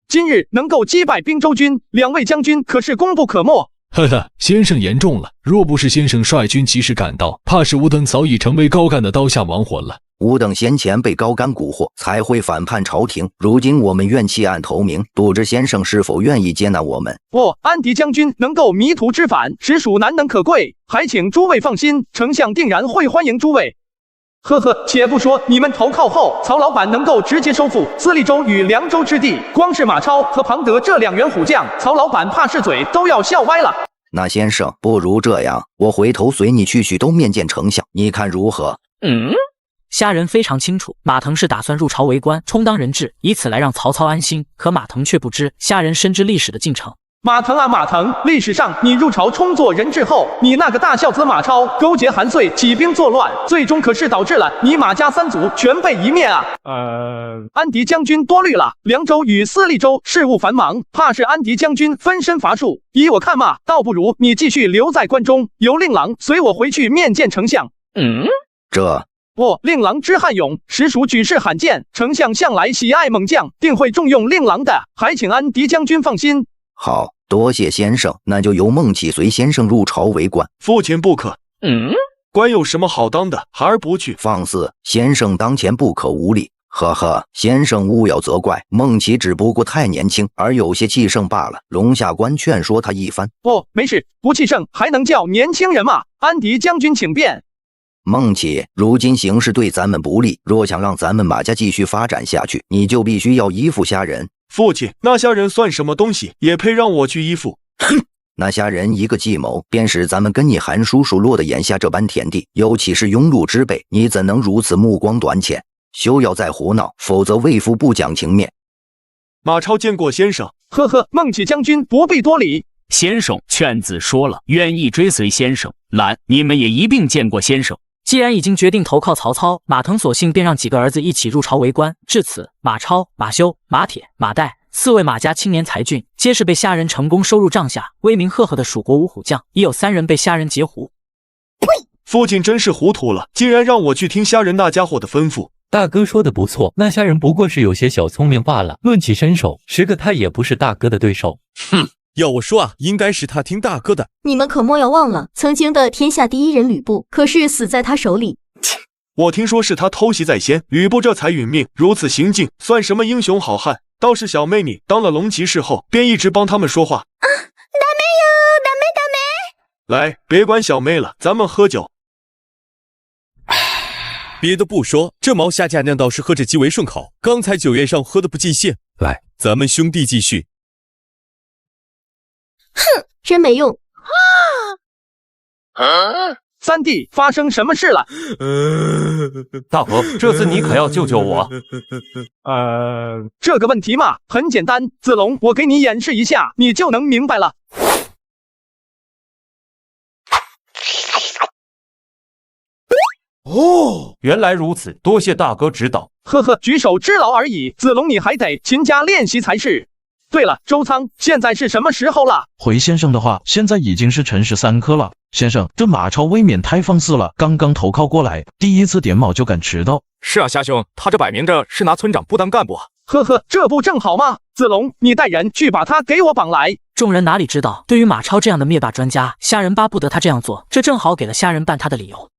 今日能够击败并州军，2位将军可是功不可没。呵呵，先生言重了。若不是先生率军及时赶到，怕是吾等早已成为高干的刀下亡魂了。吾等先前被高干蛊惑，才会反叛朝廷。如今我们愿弃暗投明，不知先生是否愿意接纳我们？安迪将军能够迷途知返，实属难能可贵，还请诸位放心，丞相定然会欢迎诸位。呵呵，且不说你们投靠后，曹老板能够直接收复司隶州与凉州之地，光是马超和庞德这2员虎将，曹老板怕是嘴都要笑歪了。那先生，不如这样，我回头随你去许都面见丞相，你看如何？虾人非常清楚，马腾是打算入朝为官，充当人质，以此来让曹操安心。可马腾却不知，虾人深知历史的进程。马腾啊马腾，历史上你入朝充作人质后，你那个大孝子马超勾结韩遂起兵作乱，最终可是导致了你马家3族全被一灭啊！安迪将军多虑了，凉州与司隶州事务繁忙，怕是安迪将军分身乏术。依我看嘛，倒不如你继续留在关中，由令郎随我回去面见丞相。令郎之悍勇，实属举世罕见。丞相向来喜爱猛将，定会重用令郎的，还请安迪将军放心。好，多谢先生，那就由孟起随先生入朝为官。父亲不可。官有什么好当的，孩儿不去。放肆，先生当前不可无礼。呵呵，先生勿要责怪，孟起只不过太年轻，而有些气盛罢了。龙下官劝说他一番。没事，不气盛还能叫年轻人吗？安迪将军请便。孟起，如今形势对咱们不利，若想让咱们马家继续发展下去，你就必须要依附虾人。父亲，那虾人算什么东西，也配让我去依附？那虾人一个计谋，便使咱们跟你韩叔叔落得眼下这般田地，尤其是庸碌之辈，你怎能如此目光短浅？休要再胡闹，否则为父不讲情面。马超见过先生。孟起将军不必多礼。先生劝子说了，愿意追随先生。兰，你们也一并见过先生。既然已经决定投靠曹操，马腾索性便让几个儿子一起入朝为官。至此，马超、马修、马铁、马岱4位马家青年才俊，皆是被虾人成功收入帐下，威名赫赫的蜀国五虎将，已有3人被虾人截胡。父亲真是糊涂了，竟然让我去听虾人那家伙的吩咐。大哥说的不错，那虾人不过是有些小聪明罢了，论起身手，10个他也不是大哥的对手。要我说啊，应该是他听大哥的。你们可莫要忘了，曾经的天下第1人吕布，可是死在他手里。我听说是他偷袭在先，吕布这才殒命。如此行径，算什么英雄好汉？倒是小妹你当了龙骑士后，便一直帮他们说话。大妹。来，别管小妹了，咱们喝酒。别的不说，这毛下架酿倒是喝着极为顺口。刚才酒宴上喝的不尽兴，来，咱们兄弟继续。真没用。三弟，发生什么事了？大哥，这次你可要救救我。这个问题嘛，很简单。子龙，我给你演示一下，你就能明白了。原来如此，多谢大哥指导。举手之劳而已。子龙，你还得勤加练习才是。对了，周仓，现在是什么时候了？回先生的话，现在已经是辰时3刻了。先生，这马超未免太放肆了，刚刚投靠过来，第一次点卯就敢迟到。是啊，虾兄，他这摆明着是拿村长不当干部啊。这不正好吗？子龙，你带人去把他给我绑来。众人哪里知道，对于马超这样的灭霸专家，虾人巴不得他这样做，这正好给了虾人办他的理由。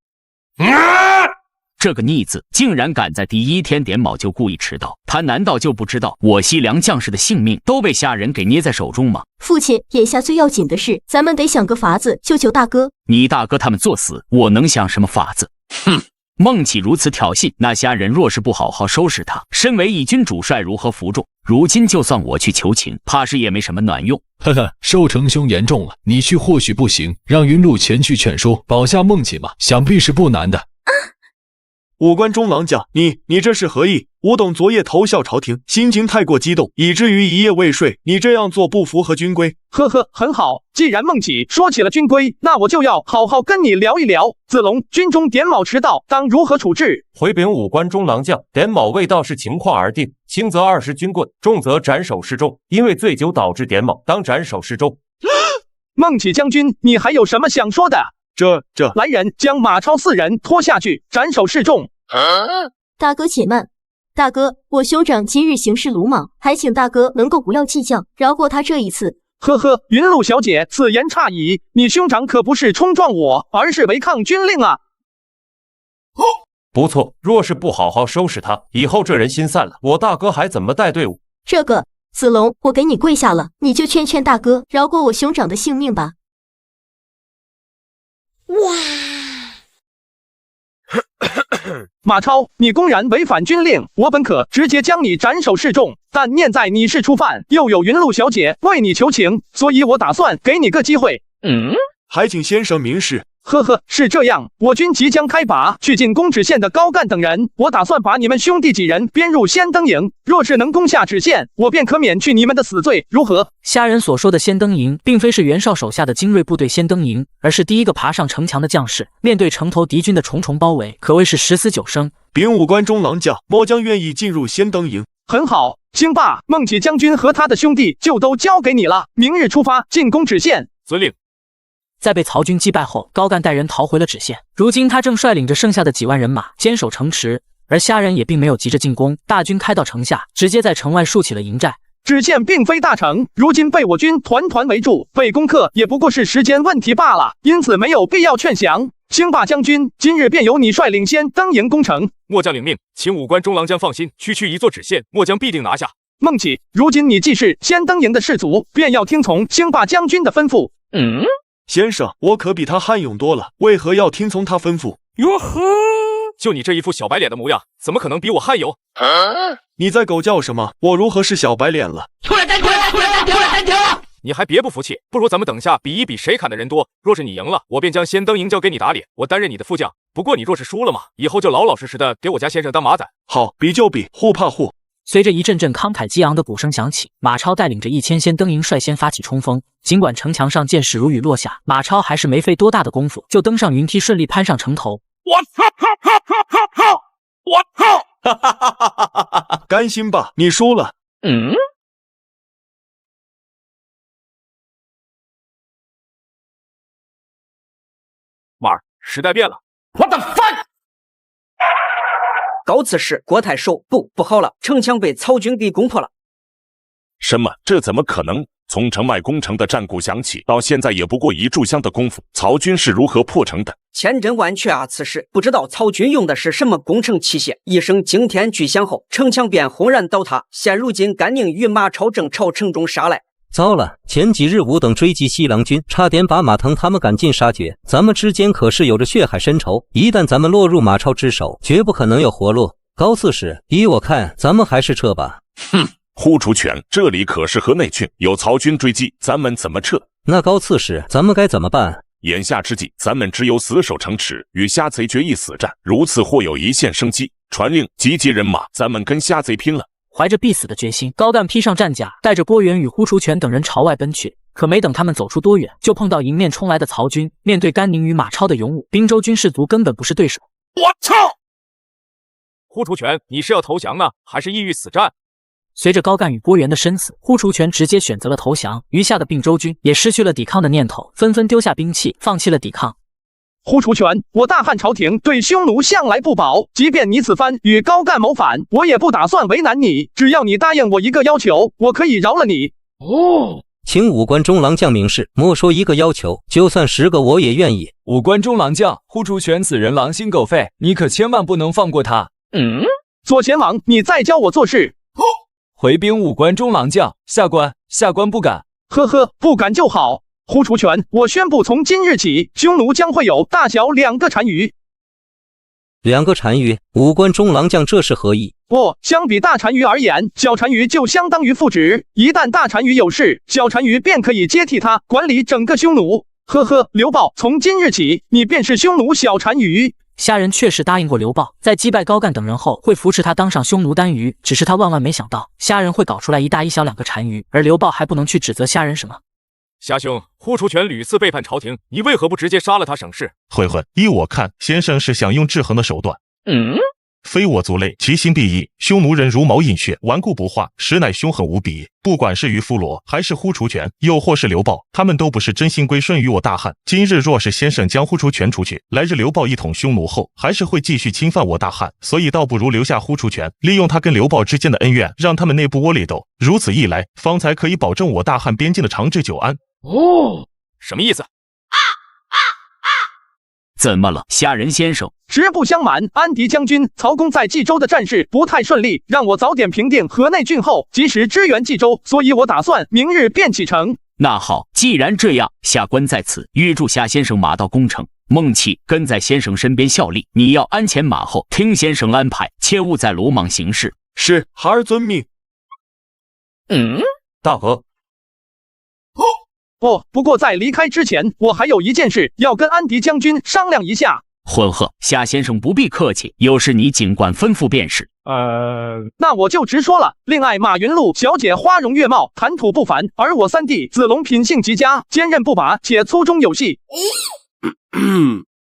这个逆子竟然敢在第1天点卯就故意迟到，他难道就不知道我西凉将士的性命都被虾人给捏在手中吗？父亲，眼下最要紧的是，咱们得想个法子救救大哥。你大哥他们作死，我能想什么法子？哼！孟起如此挑衅，那虾人若是不好好收拾他，身为义军主帅如何服众？如今就算我去求情，怕是也没什么卵用。呵呵，寿成兄言重了，你去或许不行，让云路前去劝说，保下孟起嘛，想必是不难的。武关中郎将，你这是何意？吴董昨夜投效朝廷，心情太过激动，以至于一夜未睡。你这样做不符合军规。呵呵，很好。既然孟起说起了军规，那我就要好好跟你聊一聊。子龙，军中点卯迟到，当如何处置？回禀武关中郎将，点卯未到视情况而定，轻则20军棍，重则斩首示众。因为醉酒导致点卯，当斩首示众。孟起将军，你还有什么想说的？这来人，将马超4人拖下去，斩首示众。大哥且慢，大哥，我兄长今日行事鲁莽，还请大哥能够不要计较，饶过他这一次。呵呵，云露小姐，此言差矣，你兄长可不是冲撞我，而是违抗军令啊！不错，若是不好好收拾他，以后这人心散了，我大哥还怎么带队伍？这个子龙，我给你跪下了，你就劝劝大哥，饶过我兄长的性命吧。哇！马超，你公然违反军令，我本可直接将你斩首示众，但念在你是初犯，又有云露小姐为你求情，所以我打算给你个机会。还请先生明示。呵呵，是这样，我军即将开拔去进攻芷县的高干等人，我打算把你们兄弟几人编入先登营，若是能攻下芷县，我便可免去你们的死罪，如何？虾人所说的先登营，并非是袁绍手下的精锐部队先登营，而是第一个爬上城墙的将士。面对城头敌军的重重包围，可谓是十死九生。禀武关中郎将，末将愿意进入先登营。很好，兴霸，孟起将军和他的兄弟就都交给你了，明日出发进攻芷县。遵令。在被曹军击败后，高干带人逃回了芷县。如今他正率领着剩下的几万人马坚守城池，而虾人也并没有急着进攻。大军开到城下，直接在城外竖起了营寨。芷县并非大城，如今被我军团团围住，被攻克也不过是时间问题罢了，因此没有必要劝降。兴霸将军，今日便由你率领先登营攻城。末将领命，请武关中郎将放心，区一座芷县，末将必定拿下。孟起，如今你既是先登营的士卒，便要听从兴霸将军的吩咐。先生，我可比他悍勇多了，为何要听从他吩咐？哟呵，就你这一副小白脸的模样，怎么可能比我悍勇？你在狗叫什么？我如何是小白脸了？出来单挑！你还别不服气，不如咱们等下比一比谁砍的人多。若是你赢了，我便将先登营交给你打脸，我担任你的副将。不过你若是输了嘛，以后就老老实实的给我家先生当马仔。好，比就比，互怕互。随着一阵阵慷慨激昂的鼓声响起，马超带领着1000先登营率先发起冲锋。尽管城墙上箭矢如雨落下，马超还是没费多大的功夫就登上云梯，顺利攀上城头。我操！甘心吧，你输了。马儿，时代变了。What the fuck！告此时，郭太守，不好了，城墙被曹军给攻破了。什么？这怎么可能？从城外攻城的战鼓响起，到现在也不过1炷香的功夫，曹军是如何破城的？千真万确啊！此时不知道曹军用的是什么攻城器械。一声惊天巨响后，城墙便轰然倒塌。现如今，甘宁与马超正朝城中杀来。糟了！前几日吾等追击西凉军，差点把马腾他们赶尽杀绝。咱们之间可是有着血海深仇，一旦咱们落入马超之手，绝不可能有活路。高刺史，依我看，咱们还是撤吧。哼！呼出拳，这里可是河内郡，有曹军追击，咱们怎么撤？那高刺史，咱们该怎么办？眼下之际，咱们只有死守城池，与虾贼决一死战，如此或有一线生机。传令，集结人马，咱们跟虾贼拼了！怀着必死的决心，高干披上战甲，带着郭元与呼出拳等人朝外奔去。可没等他们走出多远，就碰到迎面冲来的曹军。面对甘宁与马超的勇武，滨州军士卒根本不是对手。我操！呼出拳，你是要投降呢，还是意欲死战？随着高干与郭元的身死，呼出拳直接选择了投降，余下的并州军也失去了抵抗的念头，纷纷丢下兵器，放弃了抵抗。呼出拳，我大汉朝廷对匈奴向来不保，即便你此番与高干谋反，我也不打算为难你，只要你答应我一个要求，我可以饶了你。请武关中郎将明示，莫说一个要求，就算10个我也愿意。武关中郎将，呼出拳此人狼心狗肺，你可千万不能放过他。左贤王，你再教我做事。回禀武关中郎将，下官不敢。呵呵，不敢就好。呼出拳，我宣布，从今日起，匈奴将会有大小2个单于。2个单于，五官中郎将这是何意？不，相比大单于而言，小单于就相当于副职。一旦大单于有事，小单于便可以接替他管理整个匈奴。呵呵，刘豹，从今日起，你便是匈奴小单于。虾仁确实答应过刘豹，在击败高干等人后，会扶持他当上匈奴单于。只是他万万没想到，虾仁会搞出来一大一小2个单于，而刘豹还不能去指责虾仁什么。虾兄，呼出权屡次背叛朝廷，你为何不直接杀了他省事？混混，依我看，先生是想用制衡的手段。非我族类，其心必异。匈奴人茹毛饮血，顽固不化，实乃凶狠无比。不管是于夫罗，还是呼出权，又或是刘豹，他们都不是真心归顺于我大汉。今日若是先生将呼出权除去，来日刘豹一统匈奴后，还是会继续侵犯我大汉。所以倒不如留下呼出权，利用他跟刘豹之间的恩怨，让他们内部窝里斗。如此一来，方才可以保证我大汉边境的长治久安。什么意思？怎么了，虾仁先生？实不相瞒，安迪将军、曹公在冀州的战事不太顺利，让我早点平定河内郡后，及时支援冀州，所以我打算明日便启程。那好，既然这样，下官在此预祝夏先生马到功成。孟启跟在先生身边效力，你要鞍前马后，听先生安排，切勿再鲁莽行事。是，孩儿遵命。大哥。不过在离开之前，我还有一件事要跟安迪将军商量一下。混合，夏先生不必客气，有事你尽管吩咐便是。那我就直说了。另外，马云禄小姐花容月貌，谈吐不凡，而我三弟子龙品性极佳，坚韧不拔，且粗中有细。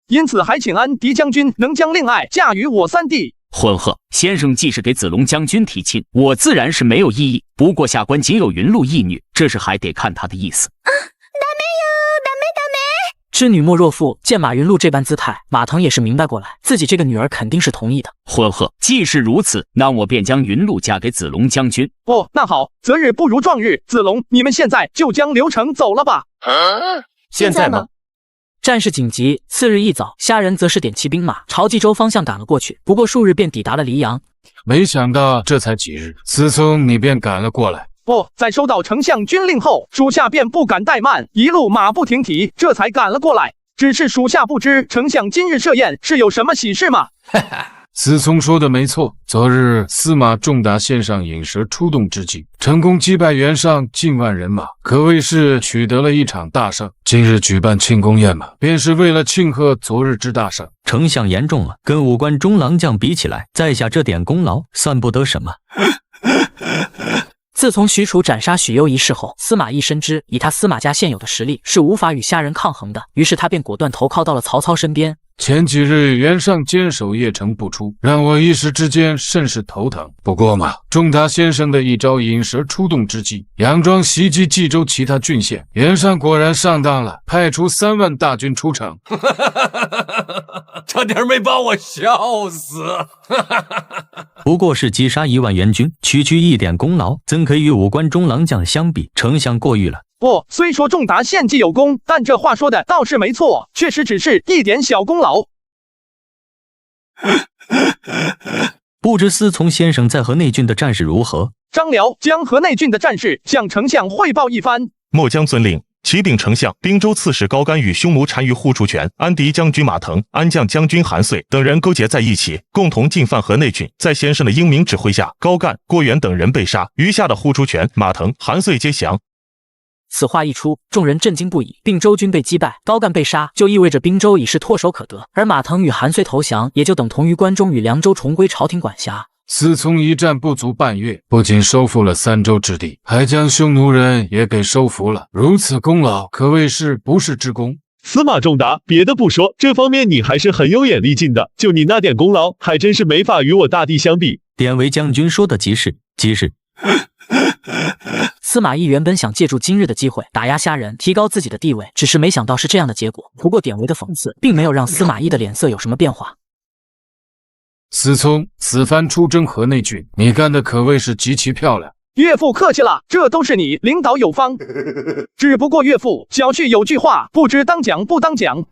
因此还请安迪将军能将令爱嫁与我三弟。混合，先生既是给子龙将军提亲，我自然是没有异议。不过下官仅有云禄一女，这事还得看他的意思。知女莫若父，见马云禄这般姿态，马腾也是明白过来，自己这个女儿肯定是同意的。混合，既是如此，那我便将云禄嫁给子龙将军。那好，择日不如撞日。子龙，你们现在就将流程走了吧。现在吗？战事紧急，次日一早，虾仁则是点骑兵马朝冀州方向赶了过去，不过数日便抵达了黎阳。没想到这才几日，思聪你便赶了过来。在收到丞相军令后，属下便不敢怠慢，一路马不停蹄，这才赶了过来。只是属下不知丞相今日设宴是有什么喜事吗？思聪说的没错，昨日司马仲达献上引蛇出洞之计，成功击败袁尚近万人马，可谓是取得了一场大胜。今日举办庆功宴嘛，便是为了庆贺昨日之大胜。丞相言重了，跟五关中郎将比起来，在下这点功劳算不得什么。自从许褚斩杀许攸一事后，司马懿深知以他司马家现有的实力是无法与虾仁抗衡的，于是他便果断投靠到了曹操身边。前几日袁尚坚守邺城不出，让我一时之间甚是头疼。不过嘛，仲达先生的一招引蛇出洞之计，佯装袭击冀州其他郡县，袁尚果然上当了，派出3万大军出城。差点没把我笑死。不过是击杀1万援军，区区一点功劳，怎可以与五关中郎将相比？丞相过誉了。虽说仲达献计有功，但这话说的倒是没错，确实只是一点小功劳。不知思聪先生在河内郡的战事如何？张辽将河内郡的战事向丞相汇报一番。末将遵令。启禀丞相，滨州刺史高干与匈奴单于呼出权、安迪将军马腾、安将将军韩遂等人勾结在一起，共同进犯河内郡。在先生的英明指挥下，高干、郭元等人被杀，余下的呼出权、马腾、韩遂皆降。此话一出，众人震惊不已。并州军被击败，高干被杀，就意味着滨州已是唾手可得，而马腾与韩遂投降，也就等同于关中与凉州重归朝廷管辖。思聪一战不足半月，不仅收复了3州之地，还将匈奴人也给收服了。如此功劳，可谓是不世之功。司马仲达，别的不说，这方面你还是很有眼力劲的。就你那点功劳，还真是没法与我大帝相比。典韦将军说的极是，极是。司马懿原本想借助今日的机会打压虾仁，提高自己的地位，只是没想到是这样的结果。不过典韦的讽刺并没有让司马懿的脸色有什么变化。思聪，此番出征河内郡，你干的可谓是极其漂亮。岳父客气了，这都是你领导有方。只不过岳父，小婿有句话，不知当讲不当讲。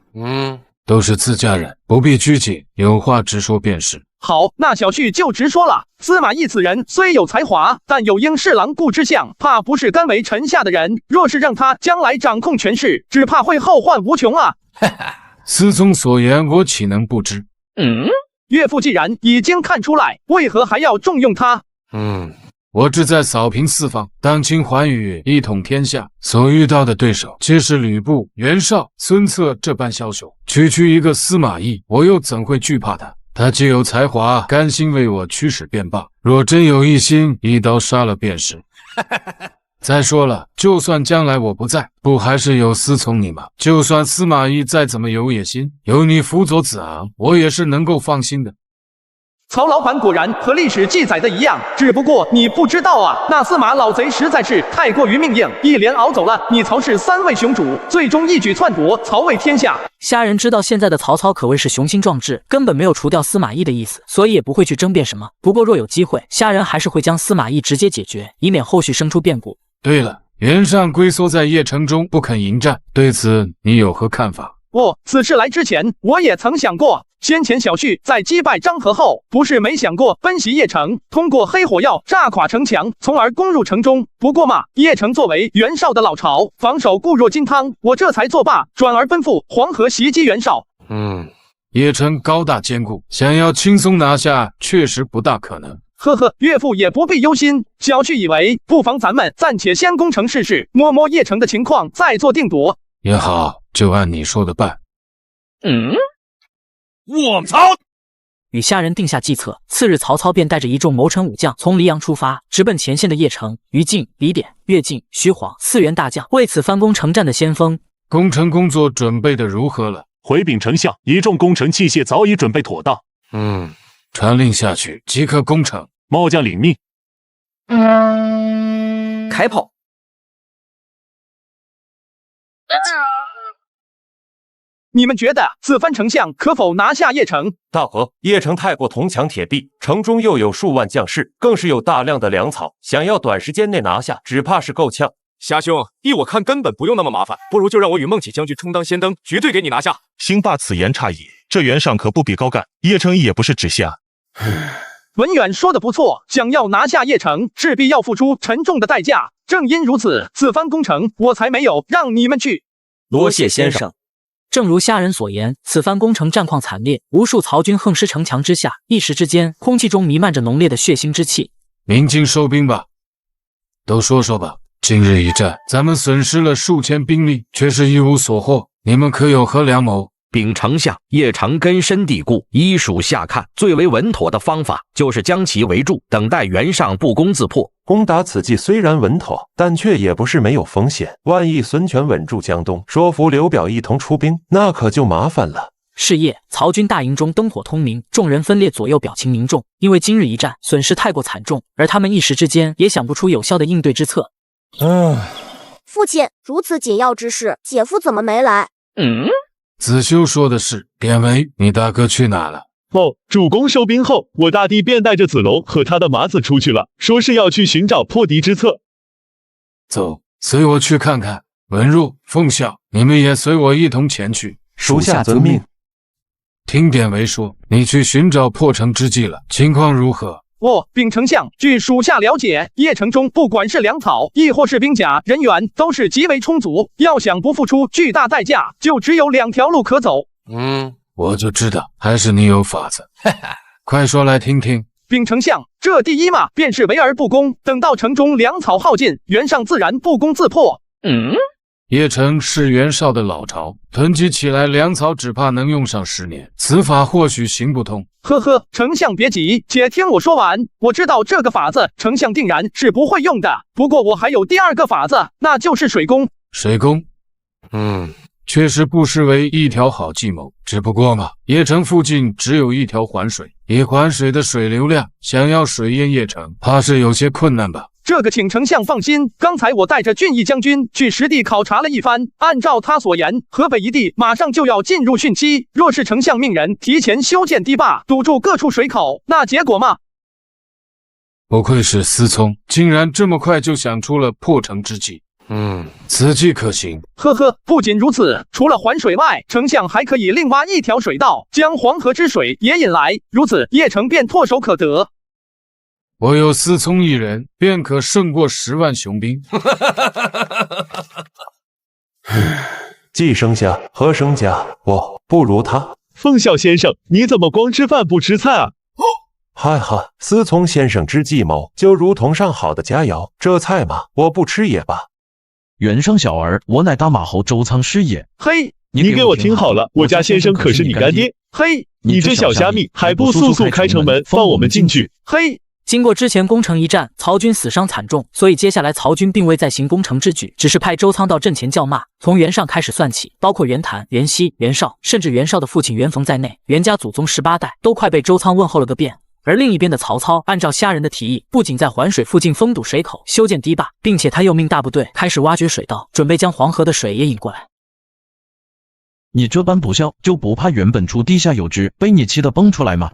都是自家人，不必拘谨，有话直说便是。好，那小婿就直说了。司马懿此人虽有才华，但有应侍郎顾之相，怕不是甘为臣下的人。若是让他将来掌控权势，只怕会后患无穷啊。思聪所言，我岂能不知？岳父既然已经看出来，为何还要重用他？我志在扫平四方，荡清寰宇，一统天下。所遇到的对手皆是吕布、袁绍、孙策这般枭雄，区一个司马懿，我又怎会惧怕他？他既有才华，甘心为我驱使便罢；若真有一心，一刀杀了便是。再说了，就算将来我不在，不还是有司从你吗？就算司马懿再怎么有野心，有你辅佐子昂，我也是能够放心的。曹老板果然和历史记载的一样，只不过你不知道啊，那司马老贼实在是太过于命硬，一连熬走了你曹氏3位雄主，最终一举篡夺曹魏天下。虾仁知道现在的曹操可谓是雄心壮志，根本没有除掉司马懿的意思，所以也不会去争辩什么。不过若有机会，虾仁还是会将司马懿直接解决，以免后续生出变故。对了，袁尚龟缩在邺城中不肯迎战，对此你有何看法？此事来之前，我也曾想过。先前小旭在击败张合后，不是没想过奔袭邺城，通过黑火药炸垮城墙，从而攻入城中。不过嘛，邺城作为袁绍的老巢，防守固若金汤，我这才作罢，转而奔赴黄河袭击袁绍。邺城高大坚固，想要轻松拿下，确实不大可能。岳父也不必忧心，小旭以为不妨咱们暂且先攻城试试，摸摸邺城的情况，再做定夺。也好，就按你说的办。我操！与虾仁定下计策，次日曹操便带着一众谋臣武将从黎阳出发，直奔前线的邺城。于禁、李典、乐进、徐晃4员大将为此翻攻城战的先锋。攻城工作准备的如何了？回禀丞相，一众攻城器械早已准备妥当。传令下去，即刻攻城。末将领命。开炮！你们觉得此番丞相可否拿下邺城？大哥，邺城太过铜墙铁壁，城中又有数万将士，更是有大量的粮草，想要短时间内拿下，只怕是够呛。虾兄，依我看根本不用那么麻烦，不如就让我与孟起将军充当先登，绝对给你拿下。兴霸此言差矣，这袁尚可不比高干，邺城也不是直辖。文远说的不错，想要拿下邺城，势必要付出沉重的代价。正因如此，此番攻城，我才没有让你们去。多谢先生。正如虾仁所言，此番攻城战况惨烈，无数曹军横尸城墙之下，一时之间，空气中弥漫着浓烈的血腥之气。鸣金收兵吧，都说说吧。今日一战，咱们损失了数千兵力，却是一无所获。你们可有何良谋？禀丞相，邺城根深蒂固，依属下看，最为稳妥的方法就是将其围住，等待袁尚不攻自破。攻打此计虽然稳妥，但却也不是没有风险。万一孙权稳住江东，说服刘表一同出兵，那可就麻烦了。是夜，曹军大营中灯火通明，众人分列左右表情凝重。因为今日一战损失太过惨重，而他们一时之间也想不出有效的应对之策。父亲，如此紧要之事，姐夫怎么没来？子修说的是，典韦，你大哥去哪了？主公收兵后，我大弟便带着子龙和他的马子出去了，说是要去寻找破敌之策。走，随我去看看。文入、奉孝，你们也随我一同前去。属下遵命。听典韦说，你去寻找破城之计了，情况如何？禀丞相，据属下了解，邺城中不管是粮草，亦或是兵甲、人员，都是极为充足。要想不付出巨大代价，就只有2条路可走。我就知道，还是你有法子。快说来听听。禀丞相，这第一嘛，便是围而不攻，等到城中粮草耗尽，袁尚自然不攻自破。邺城是袁绍的老巢，囤积起来粮草只怕能用上10年，此法或许行不通。丞相别急，且听我说完。我知道这个法子，丞相定然是不会用的。不过我还有第2个法子，那就是水攻。水攻？确实不失为一条好计谋。只不过嘛，邺城附近只有一条环水，以环水的水流量，想要水淹邺城，怕是有些困难吧。这个请丞相放心，刚才我带着俊义将军去实地考察了一番，按照他所言，河北一地马上就要进入汛期，若是丞相命人提前修建堤坝，堵住各处水口，那结果嘛？不愧是司聪，竟然这么快就想出了破城之计。此计可行。不仅如此，除了环水外，丞相还可以另挖一条水道，将黄河之水也引来，如此邺城便唾手可得。我有司聪一人，便可胜过10万雄兵。既生下何生家，我不如他。凤啸先生，你怎么光吃饭不吃菜啊？哈哈，思从先生之计谋，就如同上好的佳肴，这菜嘛，我不吃也罢。原上小儿，我乃大马侯周仓师也。嘿，你给我听好了，我家先生可是你干爹。嘿，你这小虾米，还不速速开城门，放我们进去？嘿。经过之前攻城一战，曹军死伤惨重，所以接下来曹军并未再行攻城之举，只是派周仓到阵前叫骂。从袁尚开始算起，包括袁谭、袁熙、袁绍，甚至袁绍的父亲袁逢在内，袁家祖宗18代都快被周仓问候了个遍。而另一边的曹操，按照虾仁的提议，不仅在环水附近封堵水口、修建堤坝，并且他又命大部队开始挖掘水道，准备将黄河的水也引过来。你这般不孝，就不怕原本处地下有知，被你气得蹦出来吗？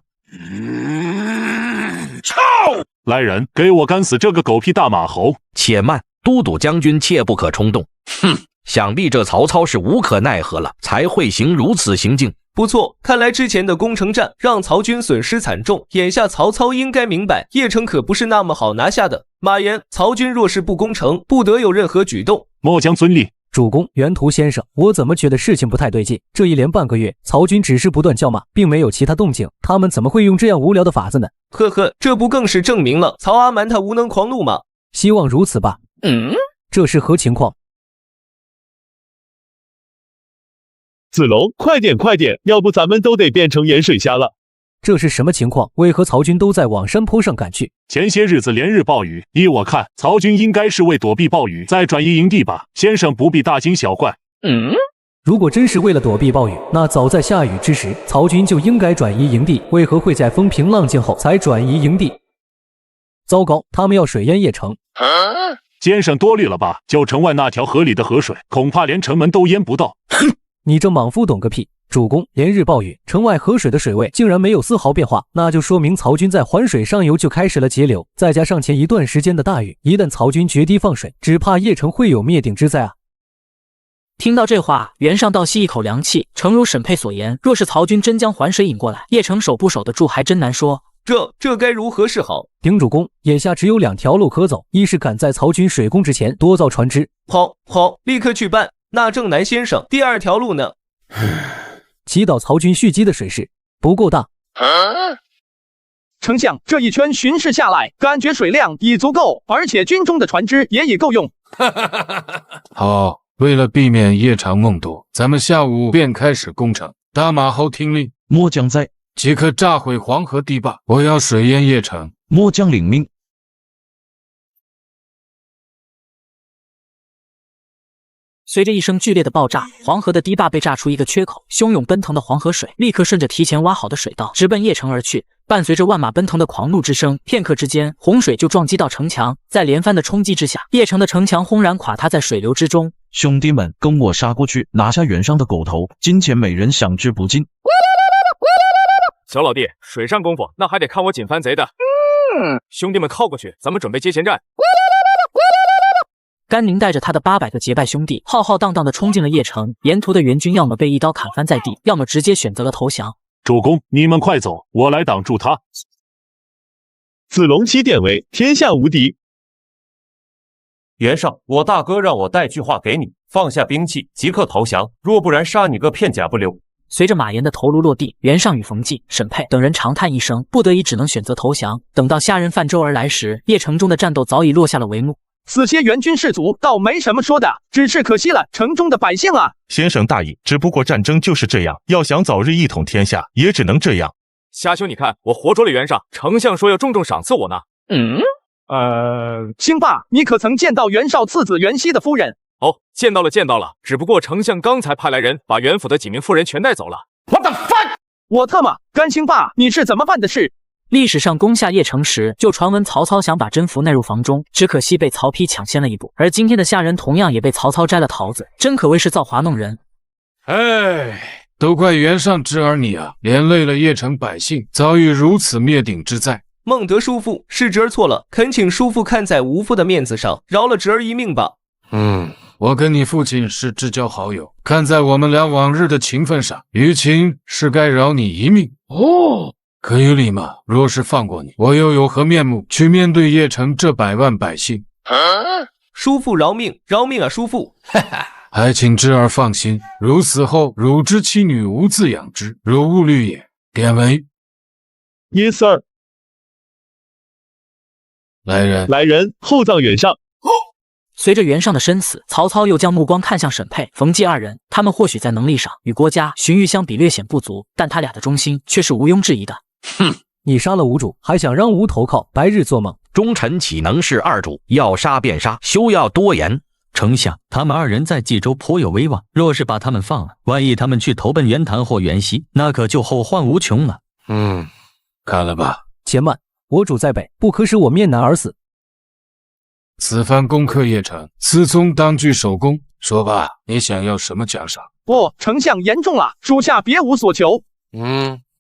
来人，给我干死这个狗屁大马猴！且慢，都督将军切不可冲动。哼，想必这曹操是无可奈何了，才会行如此行径。不错，看来之前的攻城战让曹军损失惨重，眼下曹操应该明白邺城可不是那么好拿下的。马延，曹军若是不攻城，不得有任何举动。末将遵令。主公，袁图先生，我怎么觉得事情不太对劲？这一连半个月，曹军只是不断叫骂，并没有其他动静，他们怎么会用这样无聊的法子呢？呵呵，这不更是证明了曹阿瞒他无能狂怒吗？希望如此吧。这是何情况？子龙，快点快点，要不咱们都得变成盐水虾了。这是什么情况？为何曹军都在往山坡上赶去？前些日子连日暴雨，依我看，曹军应该是为躲避暴雨，再转移营地吧。先生不必大惊小怪。如果真是为了躲避暴雨，那早在下雨之时，曹军就应该转移营地，为何会在风平浪静后才转移营地？糟糕，他们要水淹邺城。先生多虑了吧？就城外那条河里的河水，恐怕连城门都淹不到。你这莽夫懂个屁！主公，连日暴雨，城外河水的水位竟然没有丝毫变化，那就说明曹军在环水上游就开始了截流，再加上前一段时间的大雨，一旦曹军决堤放水，只怕邺城会有灭顶之灾啊！听到这话，袁尚倒吸一口凉气。诚如沈佩所言，若是曹军真将环水引过来，邺城守不守得住还真难说。这该如何是好？丁主公，眼下只有2条路可走，一是赶在曹军水攻之前多造船只，好，立刻去办。那正南先生，第2条路呢？祈祷曹军蓄积的水势不够大。丞相，这一圈巡视下来，感觉水量已足够，而且军中的船只也已够用。好，为了避免夜长梦多，咱们下午便开始攻城。大马侯听令，末将在。即刻炸毁黄河堤坝，我要水淹邺城。末将领命。随着一声剧烈的爆炸，黄河的堤坝被炸出一个缺口，汹涌奔腾的黄河水立刻顺着提前挖好的水道直奔邺城而去。伴随着万马奔腾的狂怒之声，片刻之间，洪水就撞击到城墙，在连番的冲击之下，邺城的城墙轰然垮塌在水流之中。兄弟们，跟我杀过去，拿下袁尚的狗头，金钱每人享之不尽。小老弟，水上功夫那还得看我锦帆贼的。兄弟们靠过去，咱们准备接前战。甘宁带着他的800个结拜兄弟，浩浩荡荡地冲进了邺城。沿途的援军要么被一刀砍翻在地，要么直接选择了投降。主公，你们快走，我来挡住他。子龙起点为天下无敌。袁绍，我大哥让我带句话给你，放下兵器，即刻投降，若不然杀你个片甲不留。随着马延的头颅落地，袁尚与冯骥、沈佩等人长叹一声，不得已只能选择投降。等到虾仁泛舟而来时，邺城中的战斗早已落下了帷幕。此些援军士卒倒没什么说的，只是可惜了城中的百姓啊。先生大义，只不过战争就是这样，要想早日一统天下，也只能这样。虾兄，你看我活捉了袁尚，丞相说要重重赏赐我呢。兴霸，你可曾见到袁绍次子袁熙的夫人？哦，见到了，只不过丞相刚才派来人把袁府的几名夫人全带走了。What the fuck！ 我特么，甘兴霸，你是怎么办的事？历史上攻下邺城时，就传闻曹操想把甄宓纳入房中，只可惜被曹丕抢先了一步。而今天的虾仁同样也被曹操摘了桃子，真可谓是造化弄人。哎，都怪袁尚之儿你啊，连累了邺城百姓，遭遇如此灭顶之灾。孟德叔父，是侄儿错了，恳请叔父看在无父的面子上，饶了侄儿一命吧。我跟你父亲是至交好友，看在我们俩往日的情分上，于情是该饶你一命。可于理吗？若是放过你，我又有何面目去面对邺城这100万百姓？叔父饶命，饶命啊，叔父！还请侄儿放心，汝死后，汝之妻女无自养之，汝勿虑也。典韦。Yes sir。来人，来人，厚葬袁尚。随着袁尚的身死，曹操又将目光看向沈佩、冯继二人。他们或许在能力上与郭嘉、荀彧相比略显不足，但他俩的忠心却是毋庸置疑的。哼，你杀了吴主，还想让吴投靠，白日做梦。忠臣岂能是二主？要杀便杀，休要多言。丞相，他们二人在冀州颇有威望，若是把他们放了，万一他们去投奔袁谭或袁熙，那可就后患无穷了。看了吧。且慢，我主在北，不可使我面难而死。此番攻克邺城，思聪当据首功。说吧，你想要什么奖赏？不，丞相言重了，属下别无所求。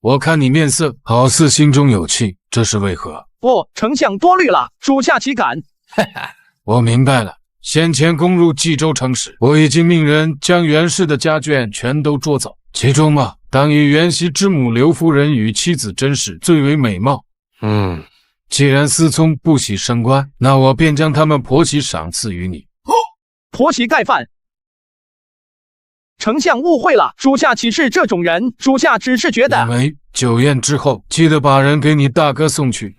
我看你面色好似心中有气，这是为何？不，丞相多虑了，属下岂敢？我明白了。先前攻入冀州城时，我已经命人将袁氏的家眷全都捉走，其中嘛，当以袁熙之母刘夫人与妻子甄氏最为美貌。既然思聪不喜升官，那我便将他们婆媳赏赐于你。婆媳盖饭？丞相误会了，属下岂是这种人？属下只是觉得，典韦，酒宴之后，记得把人给你大哥送去。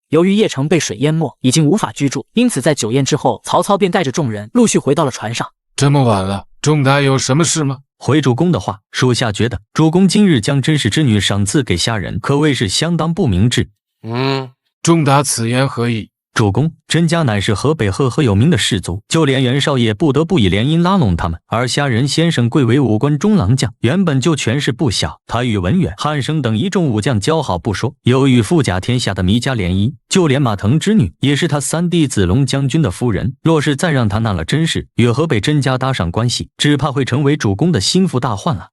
由于邺城被水淹没，已经无法居住，因此在酒宴之后，曹操便带着众人陆续回到了船上。这么晚了，仲达有什么事吗？回主公的话，属下觉得主公今日将甄氏之女赏赐给下人，可谓是相当不明智。仲达此言何意？主公，甄家乃是河北赫赫有名的氏族，就连袁绍也不得不以联姻拉拢他们。而虾仁先生贵为武官中郎将，原本就权势不小，他与文远、汉升等一众武将交好不说，又与富甲天下的糜家联姻，就连马腾之女也是他三弟子龙将军的夫人。若是再让他纳了甄氏，与河北甄家搭上关系，只怕会成为主公的心腹大患了。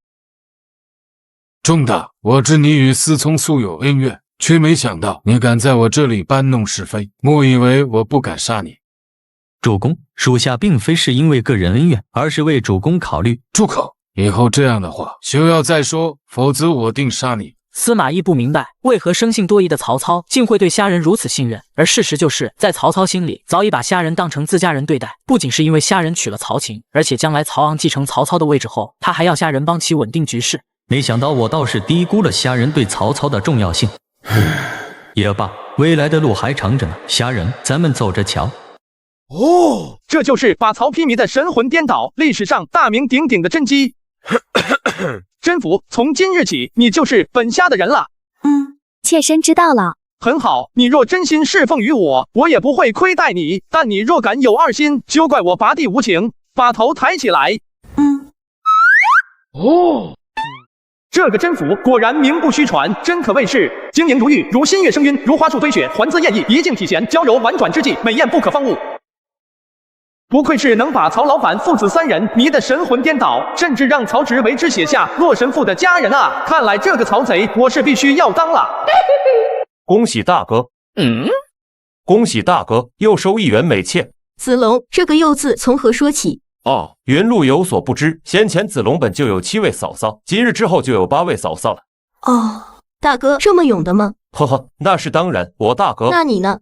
仲达，我知你与思聪素有恩怨，却没想到你敢在我这里搬弄是非，莫以为我不敢杀你。主公，属下并非是因为个人恩怨，而是为主公考虑。住口！以后这样的话休要再说，否则我定杀你。司马懿不明白，为何生性多疑的曹操竟会对虾仁如此信任，而事实就是在曹操心里早已把虾仁当成自家人对待。不仅是因为虾仁娶了曹琴，而且将来曹昂继承曹操的位置后，他还要虾仁帮其稳定局势。没想到我倒是低估了虾仁对曹操的重要性。也罢，未来的路还长着呢。虾仁，咱们走着瞧。这就是把曹丕迷的神魂颠倒，历史上大名鼎鼎的甄姬。甄宓，从今日起，你就是本虾的人了。妾身知道了。很好，你若真心侍奉于我，我也不会亏待你。但你若敢有二心，休怪我拔地无情。把头抬起来。这个甄宓果然名不虚传，真可谓是晶莹如玉，如新月生晕，如花树堆雪，环姿艳逸，一镜体贤，娇柔婉转之际，美艳不可方物。不愧是能把曹老板父子三人迷得神魂颠倒，甚至让曹植为之写下洛神赋的佳人啊！看来这个曹贼我是必须要当了。恭喜大哥！恭喜大哥，又收1员美妾。子龙，这个又字从何说起？云路有所不知，先前子龙本就有7位嫂嫂，即日之后就有8位嫂嫂了。大哥这么勇的吗？呵呵，那是当然，我大哥。那你呢？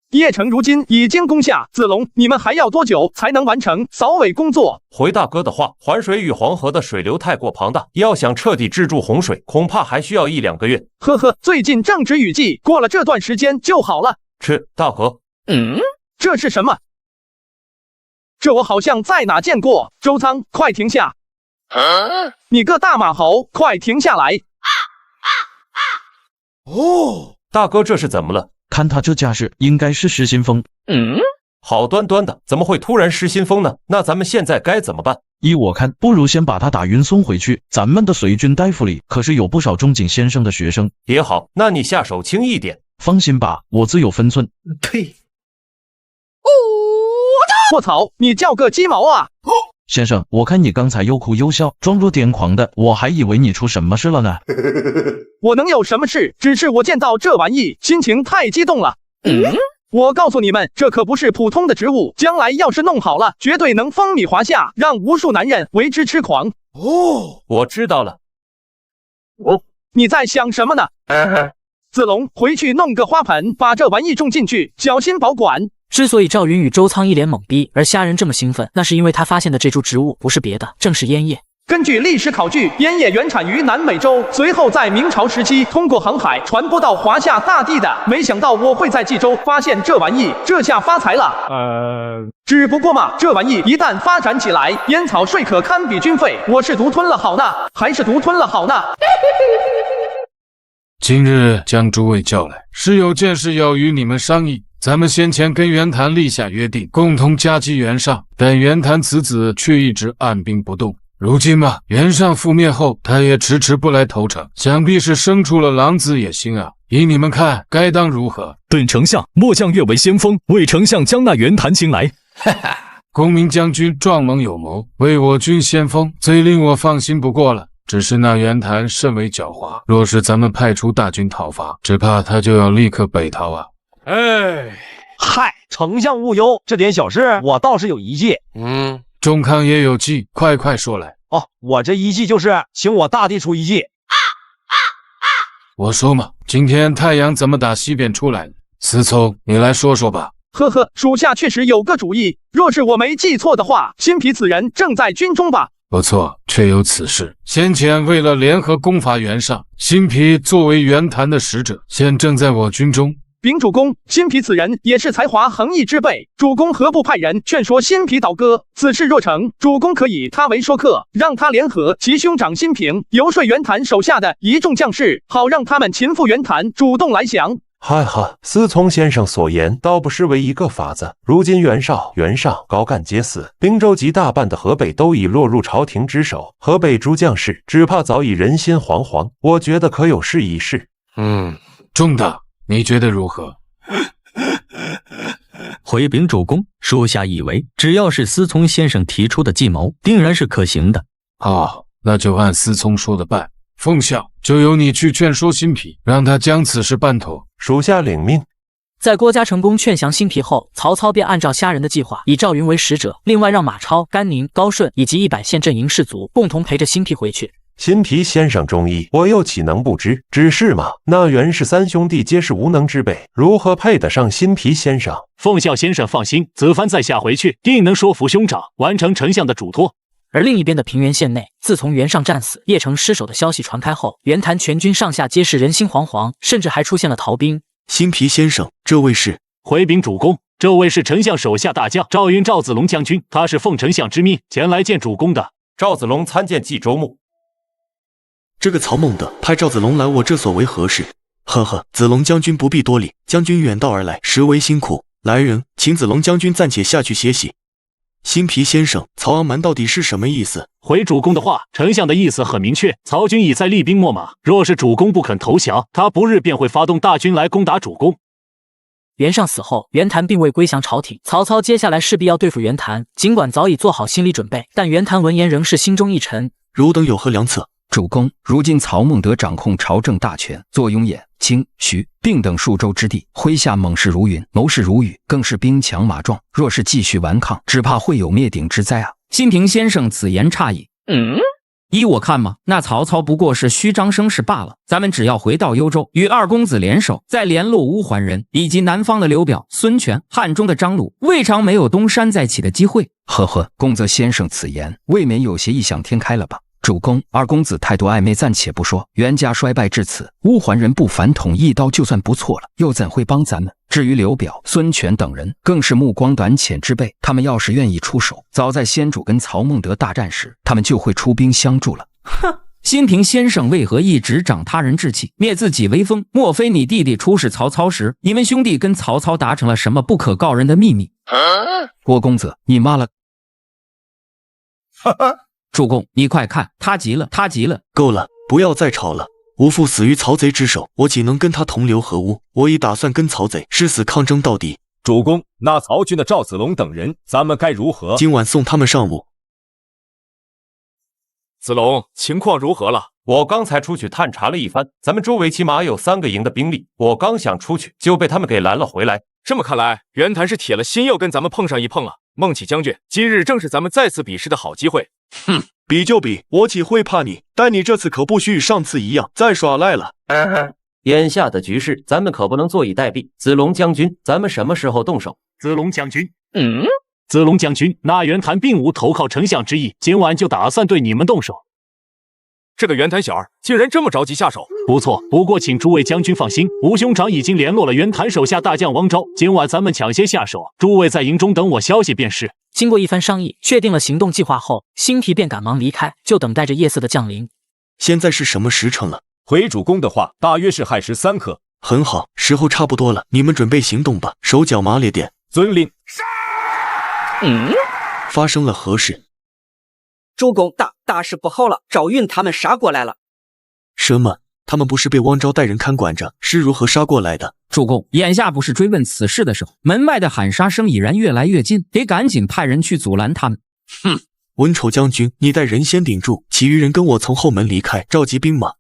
邺城如今已经攻下，子龙，你们还要多久才能完成扫尾工作？回大哥的话，环水与黄河的水流太过庞大，要想彻底制住洪水，恐怕还需要1-2个月。呵呵，最近正值雨季，过了这段时间就好了。大哥。这是什么？这我好像在哪见过。周仓，快停下！你个大马猴，快停下来！大哥这是怎么了？看他这架势，应该是失心疯。好端端的，怎么会突然失心疯呢？那咱们现在该怎么办？依我看，不如先把他打晕送回去。咱们的随军大夫里可是有不少仲景先生的学生。也好，那你下手轻一点。放心吧，我自有分寸。呸！卧槽，你叫个鸡毛啊！先生，我看你刚才又哭又笑，装作癫狂的，我还以为你出什么事了呢。我能有什么事？只是我见到这玩意，心情太激动了。我告诉你们，这可不是普通的植物，将来要是弄好了，绝对能风靡华夏，让无数男人为之痴狂。我知道了。你在想什么呢？子龙，回去弄个花盆，把这玩意种进去，小心保管。之所以赵云与周仓一脸懵逼，而虾仁这么兴奋，那是因为他发现的这株植物不是别的，正是烟叶。根据历史考据，烟叶原产于南美洲，随后在明朝时期通过航海传播到华夏大地的。没想到我会在冀州发现这玩意，这下发财了。只不过嘛，这玩意一旦发展起来，烟草税可堪比军费。我是独吞了好呢，还是独吞了好呢？今日将诸位叫来，是有件事要与你们商议。咱们先前跟袁谭立下约定，共同夹击袁尚，但袁谭此子却一直按兵不动。如今嘛，袁尚覆灭后，他也迟迟不来投诚，想必是生出了狼子野心啊！依你们看，该当如何？顿丞相，末将愿为先锋，为丞相将那袁谭请来。哈哈，公明将军壮猛有谋，为我军先锋，最令我放心不过了。只是那袁谭甚为狡猾，若是咱们派出大军讨伐，只怕他就要立刻北逃啊！嗨，丞相勿忧，这点小事我倒是有一计。仲康也有计，快说来。我这一计就是请我大帝出一计。我说嘛，今天太阳怎么打西边出来了？思聪，你来说说吧。呵呵，属下确实有个主意。若是我没记错的话，辛毗此人正在军中吧？不错，确有此事。先前为了联合攻伐袁尚，辛毗作为袁谭的使者，现正在我军中。禀主公，辛毗此人也是才华横溢之辈，主公何不派人劝说辛毗倒戈？此事若成，主公可以他为说客，让他联合其兄长辛平，游说袁谭手下的一众将士，好让他们擒复袁谭，主动来降。哈哈，思聪先生所言倒不失为一个法子。如今袁绍、袁尚高干皆死，并州及大半的河北都已落入朝廷之手，河北诸将士只怕早已人心惶惶。我觉得可有事一试。仲大，你觉得如何？回禀主公，属下以为，只要是思聪先生提出的计谋，定然是可行的。好，那就按思聪说的办。奉孝，就由你去劝说辛毗，让他将此事办妥。属下领命。在郭嘉成功劝降辛毗后，曹操便按照虾仁的计划，以赵云为使者，另外让马超、甘宁、高顺以及100县阵营士卒共同陪着辛毗回去。辛毗先生中意，我又岂能不知？只是嘛，那袁氏三兄弟皆是无能之辈，如何配得上辛毗先生？奉孝先生放心，子帆在下回去，定能说服兄长，完成丞相的嘱托。而另一边的平原县内，自从袁尚战死、邺城失守的消息传开后，袁谭全军上下皆是人心惶惶，甚至还出现了逃兵。辛毗先生，这位是？回禀主公，这位是丞相手下大将赵云赵子龙将军，他是奉丞相之命前来见主公的。赵子龙参见冀州牧。这个曹猛的派赵子龙来我这所为何事？呵呵，子龙将军不必多礼，将军远道而来，实为辛苦。来人，请子龙将军暂且下去歇息。辛毗先生，曹昂蛮到底是什么意思？回主公的话，丞相的意思很明确，曹军已在厉兵秣马，若是主公不肯投降，他不日便会发动大军来攻打主公。袁尚死后，袁谭并未归降朝廷，曹操接下来势必要对付袁谭。尽管早已做好心理准备，但袁谭闻言仍是心中一沉。汝等有何良策？主公，如今曹孟德掌控朝政大权，坐拥兖、青、徐、并等数州之地，麾下猛士如云，谋士如雨，更是兵强马壮。若是继续顽抗，只怕会有灭顶之灾啊！辛平先生此言差矣。依我看嘛，那曹操不过是虚张声势罢了。咱们只要回到幽州，与二公子联手，再联络乌桓人以及南方的刘表、孙权，汉中的张鲁，未尝没有东山再起的机会。呵呵，公泽先生此言未免有些异想天开了吧？主公，二公子态度暧昧暂且不说，袁家衰败至此，乌桓人不反统一刀就算不错了，又怎会帮咱们？至于刘表、孙权等人，更是目光短浅之辈，他们要是愿意出手，早在先主跟曹孟德大战时，他们就会出兵相助了。哼，辛平先生为何一直长他人志气，灭自己威风？莫非你弟弟出使曹操时，你们兄弟跟曹操达成了什么不可告人的秘密？郭公子，你妈了！哈哈。主公，你快看，他急了，他急了！够了，不要再吵了。吾父死于曹贼之手，我岂能跟他同流合污？我已打算跟曹贼誓死抗争到底。主公，那曹军的赵子龙等人，咱们该如何？今晚送他们上路。子龙，情况如何了？我刚才出去探查了一番，咱们周围起码有3个营的兵力，我刚想出去，就被他们给拦了回来。这么看来，袁谭是铁了心要跟咱们碰上一碰啊！孟起将军，今日正是咱们再次比试的好机会。哼，比就比，我岂会怕你？但你这次可不许与上次一样再耍赖了。眼下的局势，咱们可不能坐以待毙。子龙将军，咱们什么时候动手？子龙将军。子龙将军，那袁谭并无投靠丞相之意，今晚就打算对你们动手。这个袁谭小儿竟然这么着急下手？不错，不过请诸位将军放心，吴兄长已经联络了袁谭手下大将王昭，今晚咱们抢先下手，诸位在营中等我消息便是。经过一番商议，确定了行动计划后，辛毗便赶忙离开，就等待着夜色的降临。现在是什么时辰了？回主公的话，大约是亥时3刻。很好，时候差不多了，你们准备行动吧，手脚麻利点。遵令。发生了何事？主公，大事不好了，赵云他们杀过来了。什么？他们不是被汪昭带人看管着，是如何杀过来的？主公，眼下不是追问此事的时候，门外的喊杀声已然越来越近，得赶紧派人去阻拦他们。哼，文丑将军，你带人先顶住，其余人跟我从后门离开，召集兵马。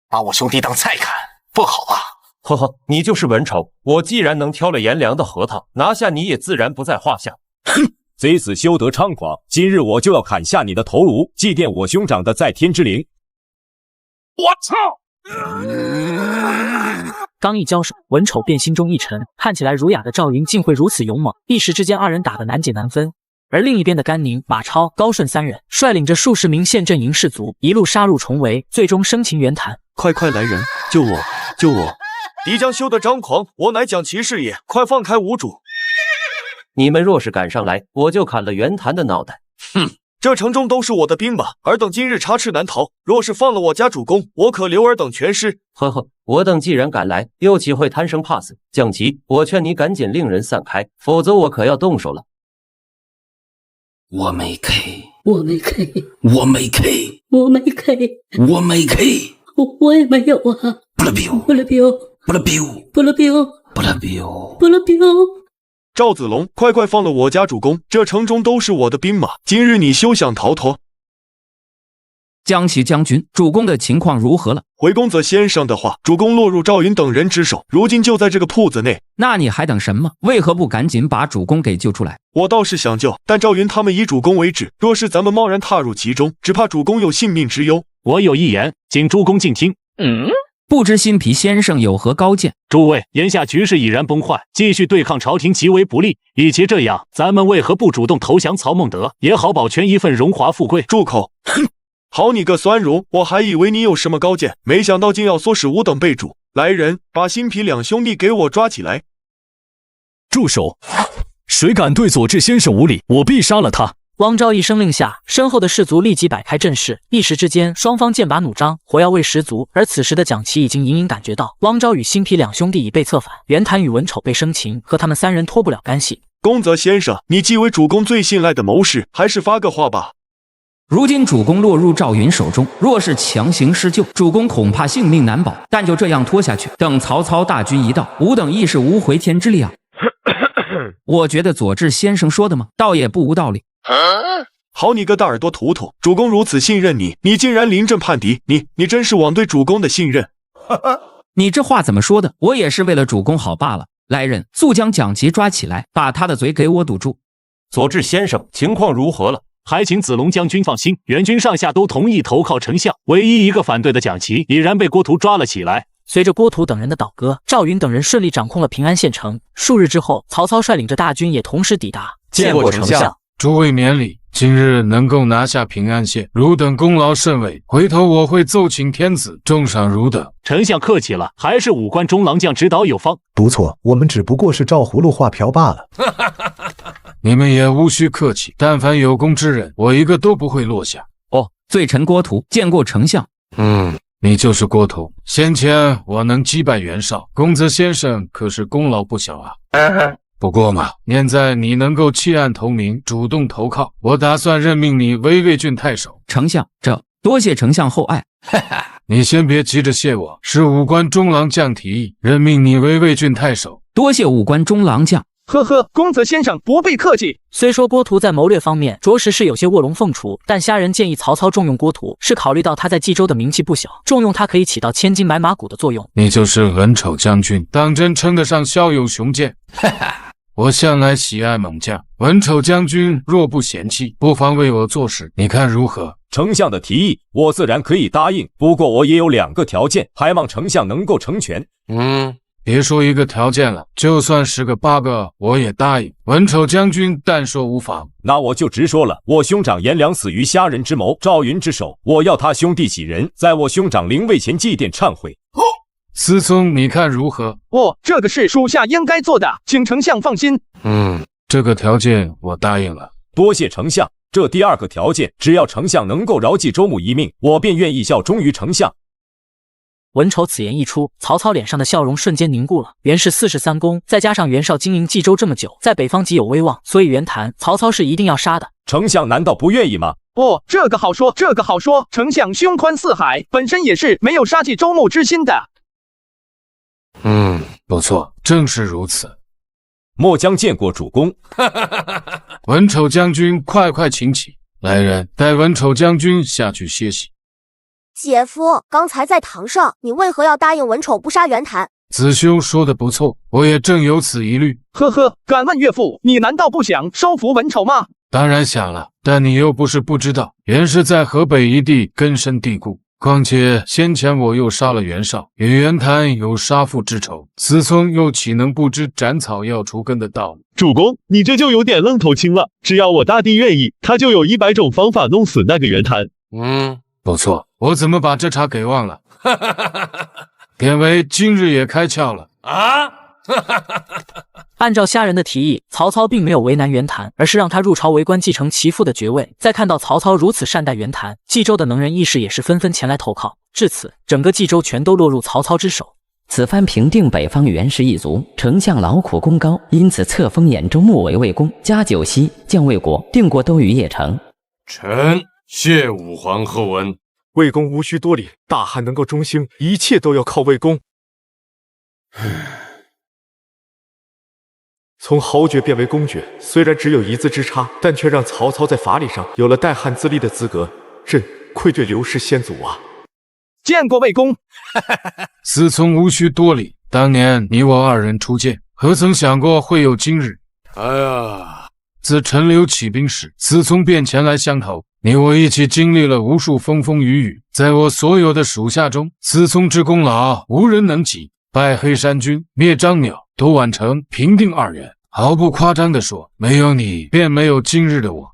把我兄弟当菜看，不好啊！呵呵，你就是文丑，我既然能挑了颜良的核桃，拿下你也自然不在话下。哼，贼子休得猖狂！今日我就要砍下你的头颅，祭奠我兄长的在天之灵。我操！刚一交手，文丑便心中一沉，看起来儒雅的赵云竟会如此勇猛，一时之间二人打得难解难分。而另一边的甘宁、马超、高顺三人率领着数十名县阵营士卒，一路杀入重围，最终生擒袁谭。快来人，救我！救我！敌将休得张狂，我乃蒋其士也，快放开吾主！你们若是敢上来，我就砍了袁谭的脑袋。哼，这城中都是我的兵马，尔等今日插翅难逃。若是放了我家主公，我可留尔等全尸。呵呵，我等既然敢来，又岂会贪生怕死？蒋琦，我劝你赶紧令人散开，否则我可要动手了。我没 K， 我没 K， 我没 K， 我没 K， 我没 K， 我也没有啊！不了彪，不了彪，不了彪，不了彪，不了彪，不了彪！赵子龙，快放了我家主公！这城中都是我的兵马，今日你休想逃脱！江齐将军，主公的情况如何了？回公子先生的话，主公落入赵云等人之手，如今就在这个铺子内。那你还等什么？为何不赶紧把主公给救出来？我倒是想救，但赵云他们以主公为旨，若是咱们贸然踏入其中，只怕主公有性命之忧。我有一言，请诸公静听。不知辛毗先生有何高见？诸位，眼下局势已然崩坏，继续对抗朝廷极为不利。与其这样，咱们为何不主动投降曹孟德，也好保全一份荣华富贵？住口！哼！好你个酸儒，我还以为你有什么高见，没想到竟要唆使吾等被主。来人，把辛毗两兄弟给我抓起来！住手！谁敢对佐治先生无礼，我必杀了他！汪昭一声令下，身后的士卒立即摆开阵势，一时之间，双方剑拔弩张，火药味十足。而此时的蒋琦已经隐隐感觉到，汪昭与辛毗两兄弟已被策反，袁谭与文丑被生擒，和他们三人脱不了干系。公泽先生，你既为主公最信赖的谋士，还是发个话吧。如今主公落入赵云手中，若是强行施救，主公恐怕性命难保。但就这样拖下去，等曹操大军一到，吾等亦是无回天之力啊！我觉得佐治先生说的嘛，倒也不无道理。好你个大耳朵图图，主公如此信任你，你竟然临阵叛敌，你真是枉对主公的信任。你这话怎么说的？我也是为了主公好罢了。来人，速将蒋琦抓起来，把他的嘴给我堵住。佐治先生，情况如何了？还请子龙将军放心，援军上下都同意投靠丞相，唯一一个反对的蒋琦已然被郭图抓了起来。随着郭图等人的倒戈，赵云等人顺利掌控了平安县城。数日之后，曹操率领着大军也同时抵达。见过丞相。诸位免礼，今日能够拿下平安县，汝等功劳甚伟，回头我会奏请天子，重赏汝等。丞相客气了，还是武关中郎将指导有方。不错，我们只不过是照葫芦画瓢罢了。你们也无需客气，但凡有功之人，我一个都不会落下。哦，罪臣郭图，见过丞相。你就是郭图。先前我能击败袁绍，公子先生可是功劳不小啊。不过嘛，念在你能够弃暗投明，主动投靠，我打算任命你为魏郡太守。丞相，这多谢丞相厚爱。你先别急着谢我，是武关中郎将提议任命你为魏郡太守。多谢武关中郎将。呵呵，公子先生不必客气。虽说郭图在谋略方面着实是有些卧龙凤雏，但虾仁建议曹操重用郭图，是考虑到他在冀州的名气不小，重用他可以起到千金买马骨的作用。你就是文丑将军，当真称得上骁勇雄健。我向来喜爱猛将，文丑将军若不嫌弃，不妨为我做事，你看如何？丞相的提议，我自然可以答应。不过我也有2个条件，还望丞相能够成全。别说1个条件了，就算10个8个，我也答应。文丑将军但说无妨。那我就直说了，我兄长颜良死于虾人之谋，赵云之手，我要他兄弟几人在我兄长灵位前祭奠忏悔。思聪，你看如何？这个是属下应该做的，请丞相放心。这个条件我答应了。多谢丞相。这第2个条件，只要丞相能够饶济周穆一命，我便愿意效忠于丞相。文丑此言一出，曹操脸上的笑容瞬间凝固了。袁氏43公，再加上袁绍经营冀州这么久，在北方极有威望，所以袁谭、曹操是一定要杀的。丞相难道不愿意吗？这个好说，这个好说。丞相胸宽似海，本身也是没有杀继周穆之心的。不错，正是如此。末将见过主公。文丑将军，快请起。来人，带文丑将军下去歇息。姐夫，刚才在堂上，你为何要答应文丑不杀袁谭？子修说的不错，我也正有此疑虑。敢问岳父，你难道不想收服文丑吗？当然想了，但你又不是不知道，袁氏在河北一地根深蒂固。况且先前我又杀了袁绍，与袁谭有杀父之仇，思聪又岂能不知斩草要除根的道理？主公，你这就有点愣头青了。只要我大帝愿意，他就有100种方法弄死那个袁谭。不错，我怎么把这茬给忘了？典韦今日也开窍了啊！按照虾人的提议，曹操并没有为难袁谭，而是让他入朝为官，继承其父的爵位。再看到曹操如此善待袁谭，冀州的能人异士也是纷纷前来投靠。至此，整个冀州全都落入曹操之手。此番平定北方袁氏一族，丞相劳苦功高，因此册封兖州牧为魏公，加九锡，降魏国，定国都于邺城。臣谢武皇后恩。魏公无需多礼，大汉能够中兴，一切都要靠魏公。从豪爵变为公爵，虽然只有1字之差，但却让曹操在法理上有了代汉自立的资格，朕愧对刘氏先祖啊！见过魏公。思聪无需多礼，当年你我2人初见，何曾想过会有今日？哎呀，自陈留起兵时，思聪便前来相投，你我一起经历了无数风风雨雨，在我所有的属下中，思聪之功劳无人能及。败黑山军，灭张邈，夺宛城，平定2袁。毫不夸张地说，没有你，便没有今日的我。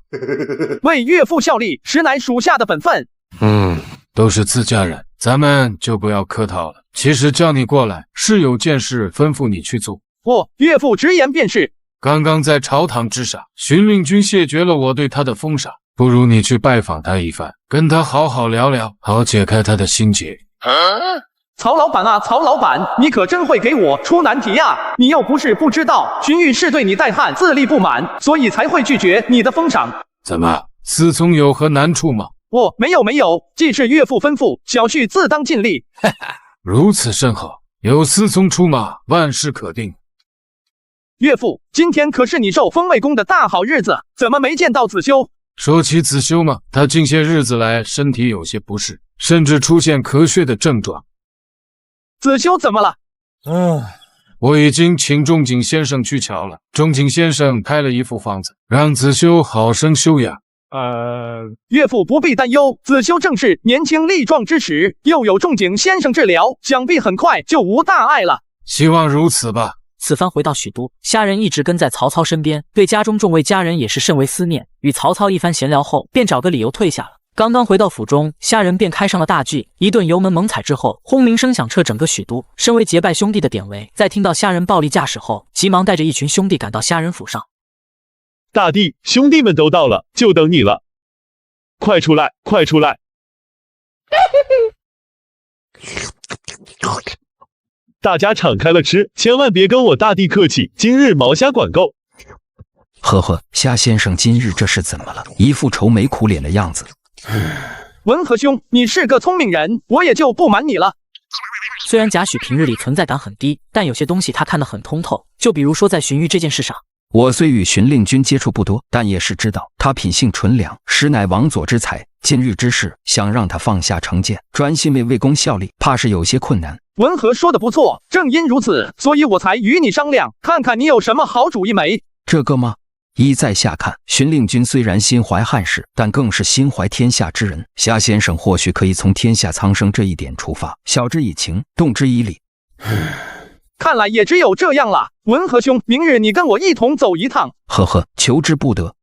为岳父效力，实乃属下的本分。都是自家人，咱们就不要客套了。其实叫你过来，是有件事吩咐你去做。岳父直言便是。刚刚在朝堂之上，荀令君谢绝了我对他的封赏，不如你去拜访他一番，跟他好好聊聊，好解开他的心结。曹老板啊，曹老板，你可真会给我出难题呀！你又不是不知道，荀彧是对你代汉自立不满，所以才会拒绝你的封赏。怎么，思聪有何难处吗？没有，既是岳父吩咐，小婿自当尽力。如此甚好，有思聪出马，万事可定。岳父，今天可是你受封魏公的大好日子，怎么没见到子修？说起子修嘛，他近些日子来身体有些不适，甚至出现咳血的症状。子修怎么了？我已经请仲景先生去瞧了，仲景先生开了一副方子，让子修好生休养。岳父不必担忧，子修正是年轻力壮之时，又有仲景先生治疗，想必很快就无大碍了。希望如此吧。此番回到许都，虾人一直跟在曹操身边，对家中众位家人也是甚为思念。与曹操一番闲聊后，便找个理由退下了。刚刚回到府中，虾人便开上了大锯，一顿油门猛踩之后，轰鸣声响彻整个许都。身为结拜兄弟的典韦，在听到虾人暴力驾驶后，急忙带着一群兄弟赶到虾人府上。大帝，兄弟们都到了，就等你了，快出来，快出来！大家敞开了吃，千万别跟我大帝客气，今日毛虾管够。虾先生今日这是怎么了？一副愁眉苦脸的样子。文和兄，你是个聪明人，我也就不瞒你了。虽然贾诩平日里存在感很低，但有些东西他看得很通透，就比如说在荀彧这件事上。我虽与荀令君接触不多，但也是知道他品性纯良，实乃王佐之才。今日之事，想让他放下成见，专心为魏公效力，怕是有些困难。文和说的不错，正因如此，所以我才与你商量，看看你有什么好主意没？这个吗？依在下看，荀令君虽然心怀汉室，但更是心怀天下之人。夏先生或许可以从天下苍生这一点出发，晓之以情，动之以理。看来也只有这样了。文和兄，明日你跟我一同走一趟。呵呵，求之不得。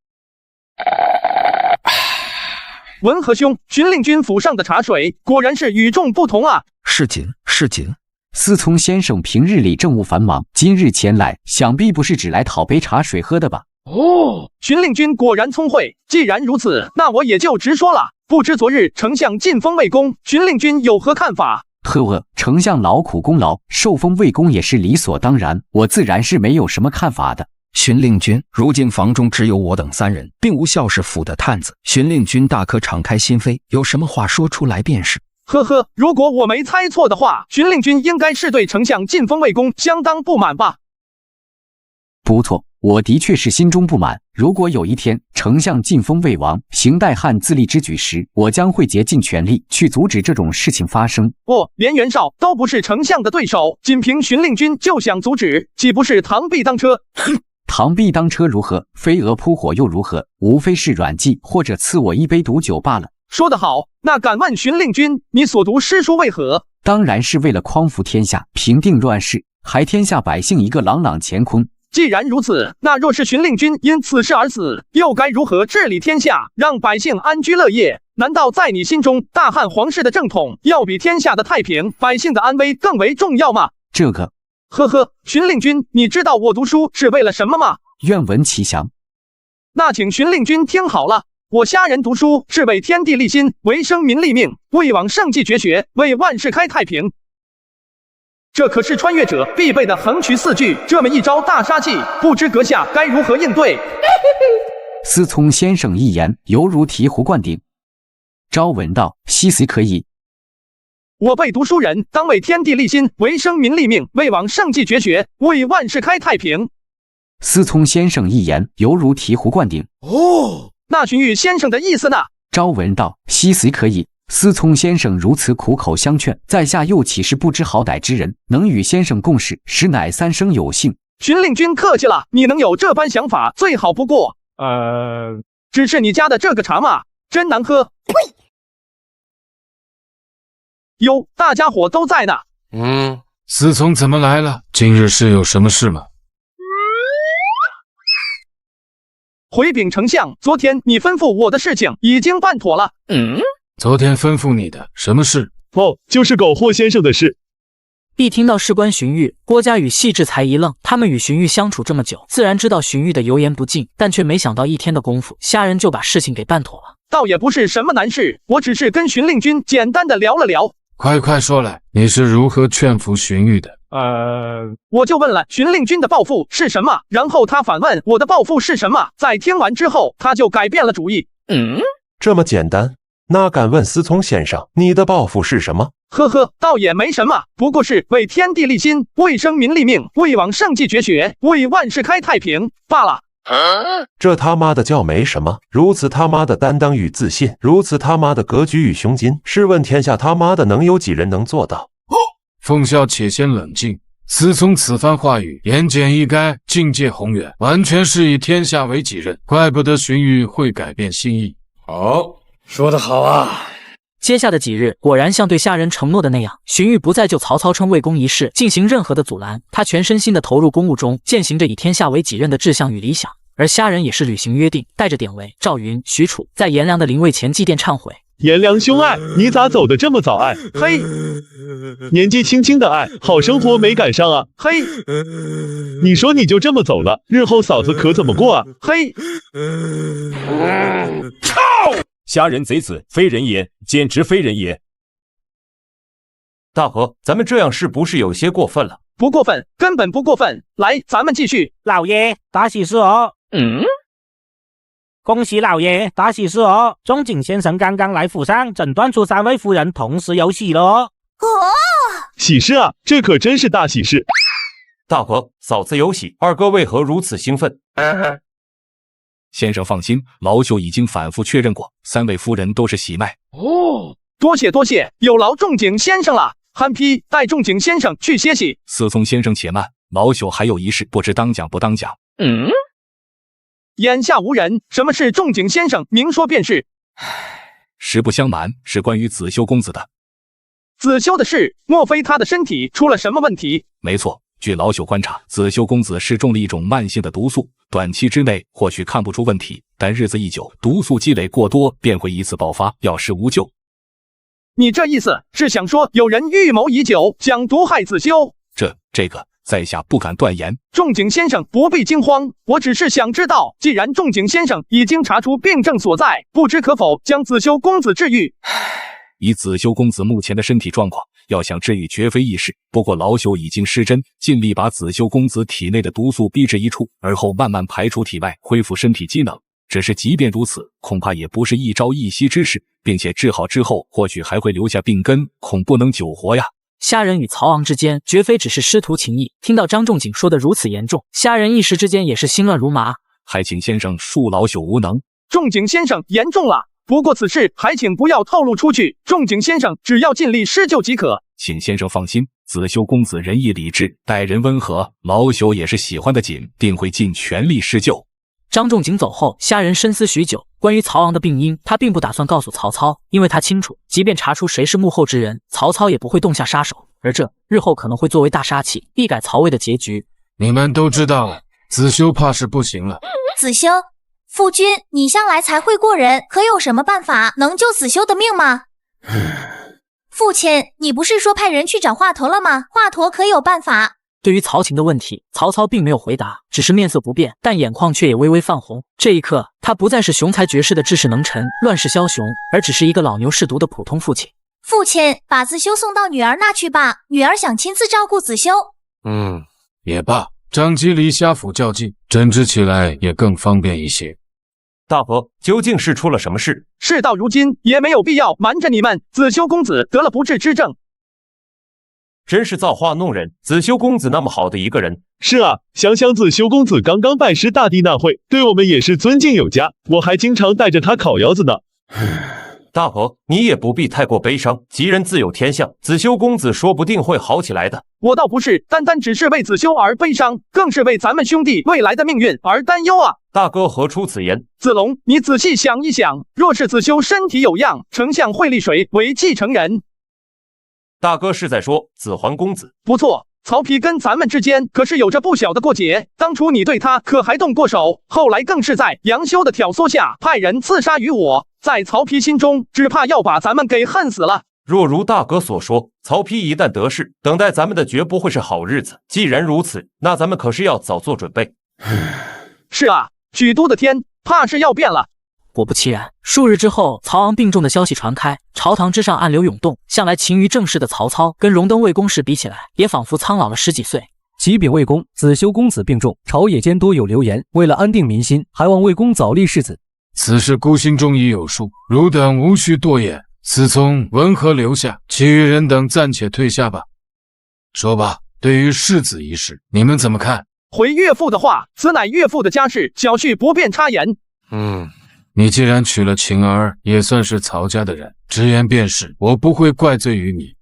文和兄，荀令君府上的茶水果然是与众不同啊！是紧。思聪先生平日里政务繁忙，今日前来，想必不是只来讨杯茶水喝的吧？哦，荀令君果然聪慧。既然如此，那我也就直说了。不知昨日丞相晋封魏公，荀令君有何看法？呵，丞相劳苦功劳，受封魏公也是理所当然，我自然是没有什么看法的。荀令君，如今房中只有我等3人，并无孝氏府的探子。荀令君大可敞开心扉，有什么话说出来便是。呵呵，如果我没猜错的话，荀令君应该是对丞相晋封魏公相当不满吧？不错，我的确是心中不满。如果有一天丞相晋封魏王，行代汉自立之举时，我将会竭尽全力去阻止这种事情发生。连袁绍都不是丞相的对手，仅凭荀令君就想阻止，岂不是螳臂当车？螳臂当车如何？飞蛾扑火又如何？无非是软计，或者赐我一杯毒酒罢了。说得好，那敢问荀令君，你所读诗书为何？当然是为了匡扶天下，平定乱世，还天下百姓一个朗朗乾坤。既然如此，那若是荀令君因此事而死，又该如何治理天下，让百姓安居乐业？难道在你心中，大汉皇室的正统要比天下的太平、百姓的安危更为重要吗？这个，呵呵，荀令君，你知道我读书是为了什么吗？愿闻其详。那请荀令君听好了。我虾人读书是为天地立心，为生民立命，为往圣继绝学，为万世开太平。这可是穿越者必备的横渠4句，这么一招大杀器，不知阁下该如何应对？思聪先生一言，犹如醍醐灌顶。昭文道：惜随可以。我辈读书人，当为天地立心，为生民立命，为往圣继绝学，为万世开太平。思聪先生一言，犹如醍醐灌顶。那荀彧先生的意思呢？昭文道：惜随可以。思聪先生如此苦口相劝，在下又岂是不知好歹之人？能与先生共事，实乃3生有幸。荀令君客气了，你能有这般想法，最好不过。只是你家的这个茶嘛，真难喝。呸！哟，大家伙都在呢。思聪怎么来了？今日是有什么事吗？回禀丞相，昨天你吩咐我的事情已经办妥了。昨天吩咐你的什么事？就是苟霍先生的事。一听到事关荀彧，郭嘉与细致才一愣。他们与荀彧相处这么久，自然知道荀彧的油盐不进，但却没想到一天的功夫，虾人就把事情给办妥了。倒也不是什么难事，我只是跟荀令君简单的聊了聊。快说来，你是如何劝服荀彧的？我就问了荀令君的抱负是什么，然后他反问我的抱负是什么。在听完之后，他就改变了主意。这么简单？那敢问思聪先生，你的抱负是什么？呵呵，倒也没什么，不过是为天地立心，为生民立命，为往圣继绝学，为万世开太平罢了。这他妈的叫没什么，如此他妈的担当与自信，如此他妈的格局与胸襟，试问天下他妈的能有几人能做到？凤啸且先冷静，思聪此番话语言简意赅，境界宏远，完全是以天下为己任，怪不得荀彧会改变心意。好，说得好啊！接下的几日，果然像对虾人承诺的那样，荀彧不再就曹操称魏公一事进行任何的阻拦，他全身心的投入公务中，践行着以天下为己任的志向与理想。而虾人也是履行约定，带着典韦、赵云、许褚，在颜良的灵位前祭奠忏悔。颜良兄爱，你咋走得这么早爱？嘿，年纪轻轻的爱，好生活没赶上啊！嘿，你说你就这么走了，日后嫂子可怎么过啊？嘿，操！虾人贼子，非人也，简直非人也！大和，咱们这样是不是有些过分了？不过分，根本不过分。来，咱们继续。老爷，大喜事哦！恭喜老爷，大喜事哦！仲景先生刚刚来府上诊断出3位夫人同时有喜了哦。喜事啊，这可真是大喜事！大伯，嫂子有喜，二哥为何如此兴奋？先生放心，老朽已经反复确认过，3位夫人都是喜脉。哦，多谢多谢，有劳仲景先生了。憨批，带仲景先生去歇息。思聪先生且慢，老朽还有一事，不知当讲不当讲。眼下无人，什么事？仲景先生明说便是。实不相瞒，是关于子修公子的。子修的事，莫非他的身体出了什么问题？没错，据老朽观察，子修公子是中了一种慢性的毒素，短期之内或许看不出问题，但日子一久，毒素积累过多，便会一次爆发，药石无救。你这意思是想说有人预谋已久，想毒害子修？这个，在下不敢断言。仲景先生不必惊慌，我只是想知道，既然仲景先生已经查出病症所在，不知可否将子修公子治愈？以子修公子目前的身体状况，要想治愈绝非易事。不过老朽已经施针，尽力把子修公子体内的毒素逼至一处，而后慢慢排出体外，恢复身体机能。只是即便如此，恐怕也不是一朝一夕之事，并且治好之后，或许还会留下病根，恐不能久活呀。虾仁与曹昂之间绝非只是师徒情谊，听到张仲景说的如此严重，虾仁一时之间也是心乱如麻。还请先生恕老朽无能。仲景先生严重了，不过此事还请不要透露出去，仲景先生只要尽力施救即可。请先生放心，子修公子仁义礼智，待人温和，老朽也是喜欢的紧，定会尽全力施救。张仲景走后，虾仁深思许久，关于曹昂的病因，他并不打算告诉曹操，因为他清楚，即便查出谁是幕后之人，曹操也不会动下杀手，而这日后可能会作为大杀器，必改曹魏的结局。你们都知道，子修怕是不行了。子修，夫君，你向来才会过人，可有什么办法能救子修的命吗？父亲，你不是说派人去找华佗了吗？华佗可有办法？对于曹琴的问题，曹操并没有回答，只是面色不变，但眼眶却也微微泛红。这一刻，他不再是雄才绝世的治世能臣、乱世枭雄，而只是一个老牛舐犊的普通父亲。父亲，把子修送到女儿那去吧，女儿想亲自照顾子修。也罢，张机离夏府较近，诊治起来也更方便一些。大伯，究竟是出了什么事？事到如今，也没有必要瞒着你们，子修公子得了不治之症。真是造化弄人，子修公子那么好的一个人。是啊，想想子修公子刚刚拜师大帝那会，对我们也是尊敬有加，我还经常带着他烤腰子呢。大伯，你也不必太过悲伤，吉人自有天相，子修公子说不定会好起来的。我倒不是单单只是为子修而悲伤，更是为咱们兄弟未来的命运而担忧啊！大哥何出此言？子龙，你仔细想一想，若是子修身体有恙，丞相会立谁为继承人？大哥是在说子桓公子？不错，曹丕跟咱们之间可是有着不小的过节，当初你对他可还动过手，后来更是在杨修的挑唆下派人刺杀于我，在曹丕心中只怕要把咱们给恨死了。若如大哥所说，曹丕一旦得势，等待咱们的绝不会是好日子。既然如此，那咱们可是要早做准备。是啊，许都的天怕是要变了。果不其然，数日之后，曹昂病重的消息传开，朝堂之上暗流涌动。向来勤于政事的曹操，跟荣登魏公时比起来，也仿佛苍老了10几岁。启禀魏公，子修公子病重，朝野间多有流言，为了安定民心，还望魏公早立世子。此事孤心中已有数，汝等无需多言。思聪、文和留下，其余人等暂且退下吧。说吧，对于世子一事，你们怎么看？回岳父的话，此乃岳父的家事，小婿不便插言。你既然娶了晴儿，也算是曹家的人，直言便是，我不会怪罪于你。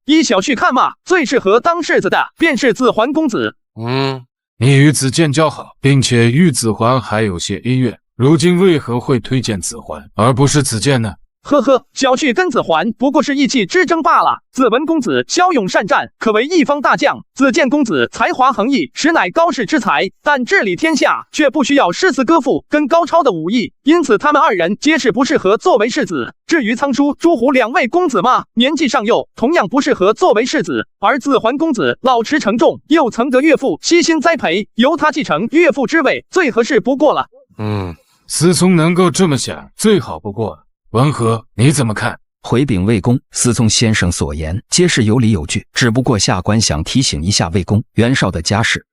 依小婿看嘛，最适合当世子的便是子桓公子。你与子建交好，并且与子桓还有些恩怨，如今为何会推荐子桓，而不是子建呢？呵呵，小婿跟子桓不过是意气之争罢了。子文公子骁勇善战，可为一方大将；子建公子才华横溢，实乃高士之才，但治理天下却不需要诗词歌赋跟高超的武艺，因此他们二人皆是不适合作为世子。至于仓叔、朱虎两位公子嘛，年纪尚幼，同样不适合作为世子。而子桓公子老持承重，又曾得岳父悉心栽培，由他继承岳父之位，最合适不过了。思聪能够这么想，最好不过了。文和，你怎么看？回禀魏公，思聪先生所言皆是有理有据，只不过下官想提醒一下魏公，袁绍的家事。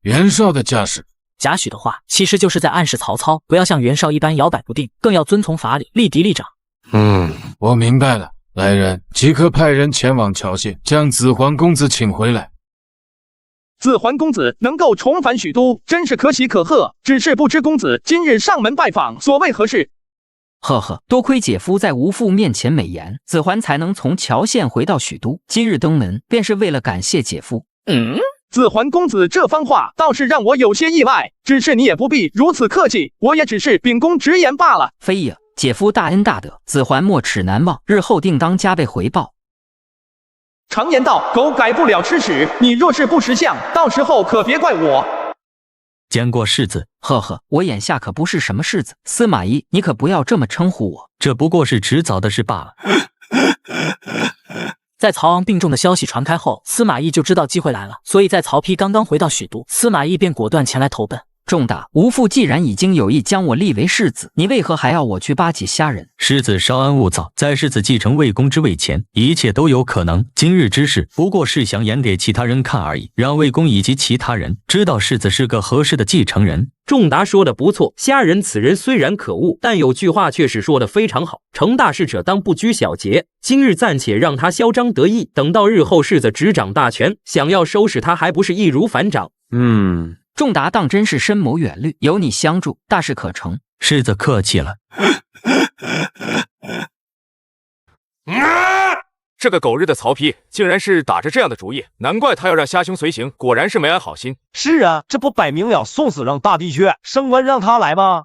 袁绍的家事？贾诩的话其实就是在暗示曹操不要像袁绍一般摇摆不定，更要遵从法理，立嫡立长。我明白了，来人，即刻派人前往桥县，将子桓公子请回来。子桓公子能够重返许都，真是可喜可贺。只是不知公子今日上门拜访，所谓何事？呵呵，多亏姐夫在吴父面前美言，子桓才能从乔县回到许都。今日登门，便是为了感谢姐夫。子桓公子这番话倒是让我有些意外，只是你也不必如此客气，我也只是秉公直言罢了。非也，姐夫大恩大德，子桓没齿难忘，日后定当加倍回报。常言道，狗改不了吃屎，你若是不识相，到时候可别怪我。见过世子。呵呵，我眼下可不是什么世子，司马懿，你可不要这么称呼我，这不过是迟早的事罢了。在曹昂病重的消息传开后，司马懿就知道机会来了，所以在曹丕刚刚回到许都，司马懿便果断前来投奔。仲大，吴父既然已经有意将我立为世子，你为何还要我去巴结虾仁？世子稍安勿躁，在世子继承魏公之位前，一切都有可能。今日之事不过是想演给其他人看而已，让魏公以及其他人知道世子是个合适的继承人。仲达说的不错，虾仁此人虽然可恶，但有句话却是说得非常好，成大事者当不拘小节。今日暂且让他嚣张得意，等到日后世子执掌大权，想要收拾他还不是易如反掌。仲达当真是深谋远虑，有你相助，大事可成。世子客气了。这个狗日的曹丕竟然是打着这样的主意，难怪他要让虾兄随行，果然是没安好心。是啊，这不摆明了送死让大帝去，升官让他来吗？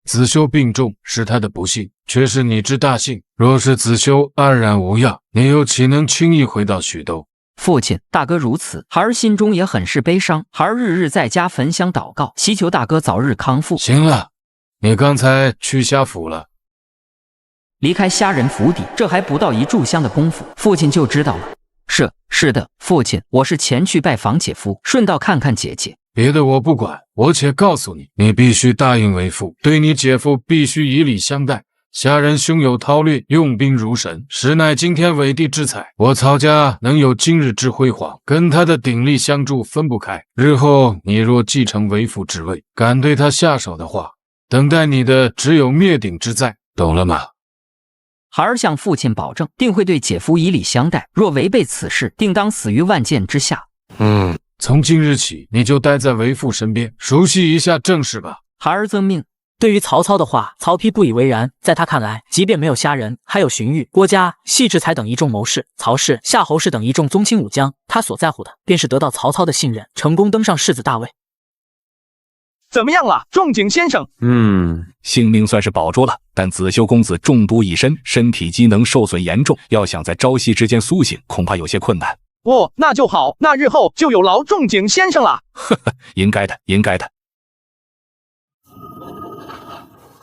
子修病重是他的不幸，却是你之大幸。若是子修安然无恙，你又岂能轻易回到许都？父亲，大哥如此，孩儿心中也很是悲伤。孩儿日日在家焚香祷告，祈求大哥早日康复。行了，你刚才去虾府了。离开虾仁府邸，这还不到一炷香的功夫，父亲就知道了。是的，父亲，我是前去拜访姐夫，顺道看看姐姐。别的我不管，我且告诉你，你必须答应为父，对你姐夫必须以礼相待。虾仁胸有韬略，用兵如神，实乃惊天伟地之才。我曹家能有今日之辉煌，跟他的鼎力相助分不开。日后你若继承为父之位，敢对他下手的话，等待你的只有灭顶之灾，懂了吗？孩儿向父亲保证，定会对姐夫以礼相待，若违背此事，定当死于万箭之下。从今日起，你就待在为父身边，熟悉一下政事吧。孩儿遵命。对于曹操的话，曹丕不以为然。在他看来，即便没有虾仁，还有荀彧、郭嘉、戏志才等一众谋士，曹氏、夏侯氏等一众宗亲武将，他所在乎的便是得到曹操的信任，成功登上世子大位。怎么样了，仲景先生？性命算是保住了，但子修公子中毒已深，身体机能受损严重，要想在朝夕之间苏醒，恐怕有些困难。哦，那就好，那日后就有劳仲景先生了。呵呵，应该的，应该的。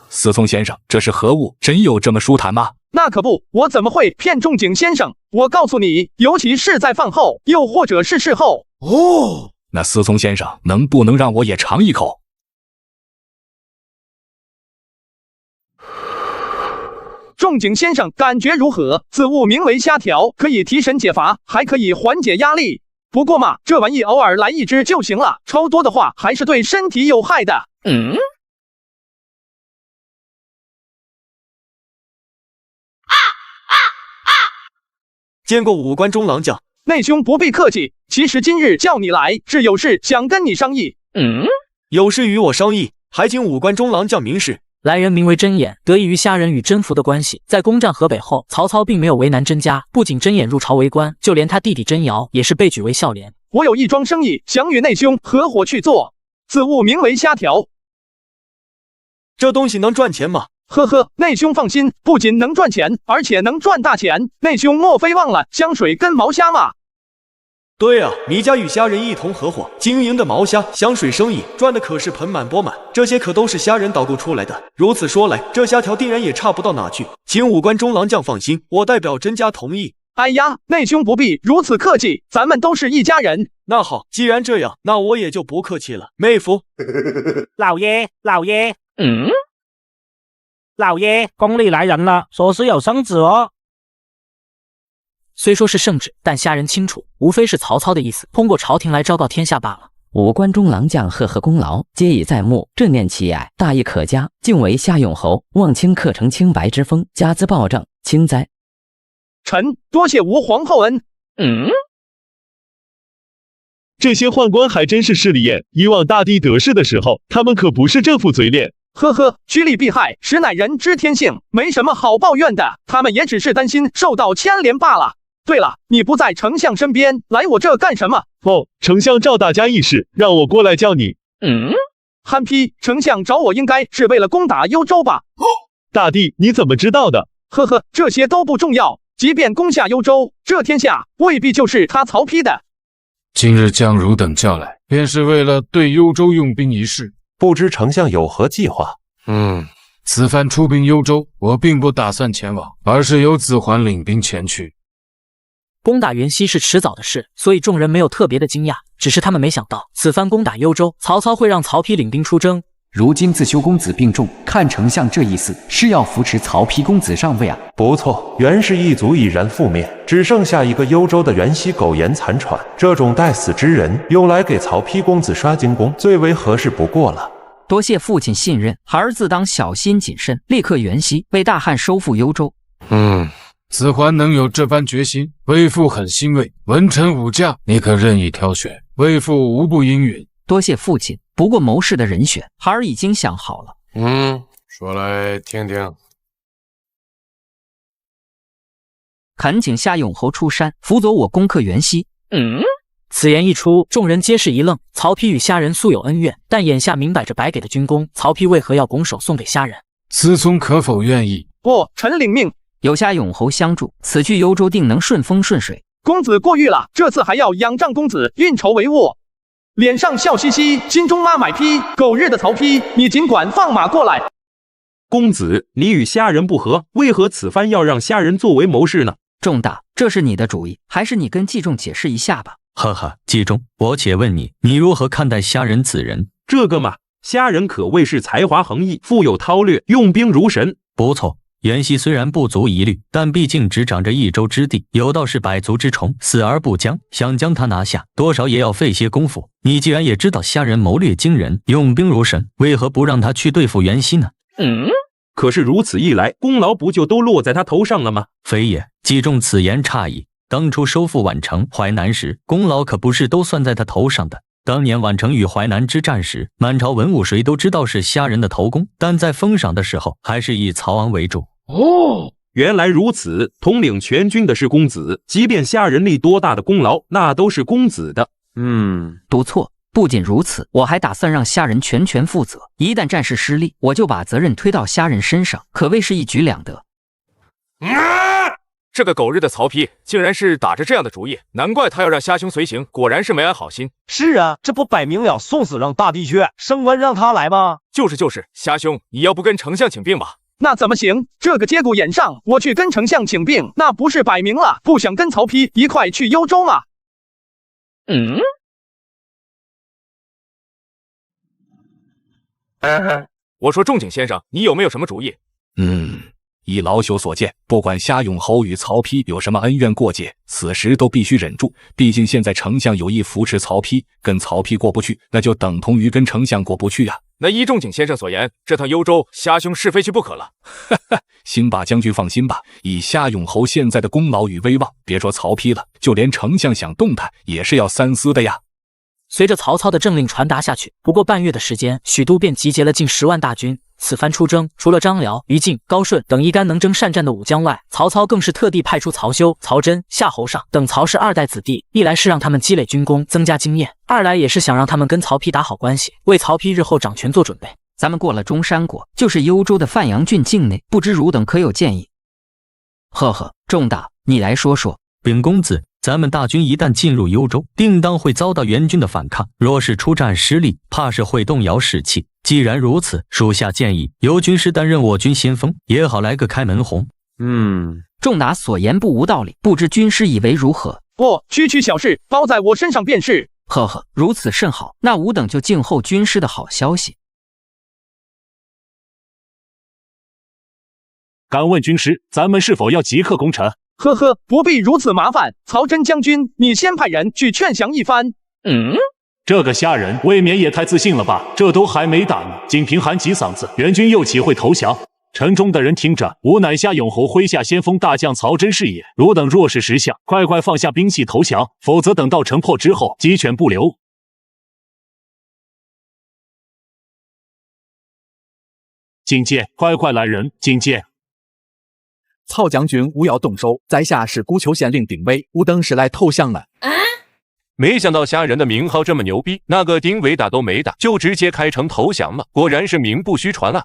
思聪先生，这是何物？真有这么舒坦吗？那可不，我怎么会骗仲景先生？我告诉你，尤其是在饭后，又或者是事后。那思聪先生，能不能让我也尝一口？仲景先生感觉如何？此物名为虾条，可以提神解乏，还可以缓解压力。不过嘛，这玩意偶尔来一只就行了，超多的话还是对身体有害的。见过武关中郎将。内兄不必客气，其实今日叫你来，是有事想跟你商议。有事与我商议，还请武关中郎将明示。来人名为甄偃，得益于虾仁与甄宓的关系，在攻占河北后，曹操并没有为难甄家，不仅甄偃入朝为官，就连他弟弟甄瑶也是被举为孝廉。我有一桩生意，想与内兄合伙去做，此物名为虾条。这东西能赚钱吗？呵呵，内兄放心，不仅能赚钱，而且能赚大钱。内兄莫非忘了香水跟毛虾吗？对啊，你家与虾仁一同合伙经营的毛虾香水生意，赚的可是盆满钵满，这些可都是虾仁导购出来的。如此说来，这虾条定然也差不到哪去。请武关中郎将放心，我代表甄家同意。哎呀，内兄不必如此客气，咱们都是一家人。那好，既然这样，那我也就不客气了。妹夫，老爷，老爷，老爷，宫里来人了，说是有圣旨哦。虽说是圣旨，但虾仁清楚，无非是曹操的意思，通过朝廷来昭告天下罢了。武关中郎将赫赫功劳，皆已在目，这念其爱，大义可嘉，竟为夏永侯，望卿克成清白之风，加资暴政，轻哉！臣多谢吴皇后恩。这些宦官还真是势利眼，以往大帝得势的时候，他们可不是这副嘴脸。呵呵，趋利避害，实乃人之天性，没什么好抱怨的。他们也只是担心受到牵连罢了。对了，你不在丞相身边，来我这干什么？哦，丞相召大家议事，让我过来叫你。憨批，丞相找我应该是为了攻打幽州吧？大帝，你怎么知道的？呵呵，这些都不重要。即便攻下幽州，这天下未必就是他曹丕的。今日将汝等叫来，便是为了对幽州用兵一事。不知丞相有何计划？此番出兵幽州，我并不打算前往，而是由子桓领兵前去。攻打元溪是迟早的事，所以众人没有特别的惊讶，只是他们没想到此番攻打幽州，曹操会让曹丕领兵出征。如今自修公子病重，看丞相这意思是要扶持曹丕公子上位啊！不错，袁氏一族已然覆灭，只剩下一个幽州的袁熙苟延残喘。这种待死之人，用来给曹丕公子刷精功，最为合适不过了。多谢父亲信任，孩儿自当小心谨慎，立刻元熙，为大汉收复幽州。子桓能有这般决心，为父很欣慰。文臣武将，你可任意挑选，为父无不应允。多谢父亲，不过谋士的人选，孩儿已经想好了。说来听听。恳请夏永侯出山，辅佐我攻克元溪。此言一出，众人皆是一愣。曹丕与虾仁素有恩怨，但眼下明摆着白给的军功，曹丕为何要拱手送给虾仁？思聪可否愿意？不，臣领命。有夏永侯相助，此去幽州定能顺风顺水。公子过誉了，这次还要仰仗公子运筹帷幄。脸上笑嘻嘻，心中妈买批。狗日的曹丕，你尽管放马过来。公子，你与虾仁不和，为何此番要让虾仁作为谋士呢？仲大，这是你的主意，还是你跟季仲解释一下吧？哈哈，季仲，我且问你，你如何看待虾仁此人？这个嘛，虾仁可谓是才华横溢，富有韬略，用兵如神。不错。袁熙虽然不足一虑，但毕竟只长着一州之地，有道是百足之虫，死而不僵。想将他拿下，多少也要费些功夫。你既然也知道虾仁谋略惊人，用兵如神，为何不让他去对付袁熙呢？可是如此一来，功劳不就都落在他头上了吗？非也，季仲此言差矣。当初收复宛城、淮南时，功劳可不是都算在他头上的。当年宛城与淮南之战时，满朝文武谁都知道是虾仁的头功，但在封赏的时候，还是以曹昂为主。原来如此，统领全军的是公子，即便虾仁立多大的功劳，那都是公子的。不错。不仅如此，我还打算让虾仁全权负责，一旦战事失利，我就把责任推到虾仁身上，可谓是一举两得。这个狗日的曹丕竟然是打着这样的主意，难怪他要让虾兄随行，果然是没安好心。是啊，这不摆明了送死让大帝去，升官让他来吗？就是，虾兄，你要不跟丞相请病吧？那怎么行？这个节骨眼上，我去跟丞相请病，那不是摆明了不想跟曹丕一块去幽州吗？我说仲景先生，你有没有什么主意？依老朽所见，不管夏永侯与曹丕有什么恩怨过节，此时都必须忍住。毕竟现在丞相有意扶持曹丕，跟曹丕过不去，那就等同于跟丞相过不去啊。那依仲景先生所言，这趟幽州，虾兄是非去不可了。行吧，将军放心吧，以夏永侯现在的功劳与威望，别说曹丕了，就连丞相想动他，也是要三思的呀。随着曹操的政令传达下去，不过半月的时间，许都便集结了近10万大军。此番出征，除了张辽、于禁、高顺等一干能征善战的武将外，曹操更是特地派出曹休、曹真、夏侯尚等曹氏2代子弟，一来是让他们积累军功，增加经验；二来也是想让他们跟曹丕打好关系，为曹丕日后掌权做准备。咱们过了中山国，就是幽州的范阳郡境内，不知汝等可有建议？呵呵，仲大，你来说说。禀公子，咱们大军一旦进入幽州，定当会遭到援军的反抗。若是出战失利，怕是会动摇士气。既然如此，属下建议由军师担任我军先锋，也好来个开门红。仲达所言不无道理，不知军师以为如何？区小事，包在我身上便是。呵呵，如此甚好，那吾等就静候军师的好消息。敢问军师，咱们是否要即刻攻城？呵呵，不必如此麻烦。曹真将军，你先派人去劝降一番。这个虾仁未免也太自信了吧？这都还没打呢，仅凭喊几嗓子，援军又岂会投降？城中的人听着，吾乃夏永侯麾下先锋大将曹真是也。汝等若是识相，快快放下兵器投降，否则等到城破之后，鸡犬不留。觐见，快快来人！觐见。曹将军勿要动手，在下是孤丘县令丁伟，吾等是来投降了。没想到虾仁的名号这么牛逼，那个丁伟打都没打，就直接开城投降了，果然是名不虚传啊！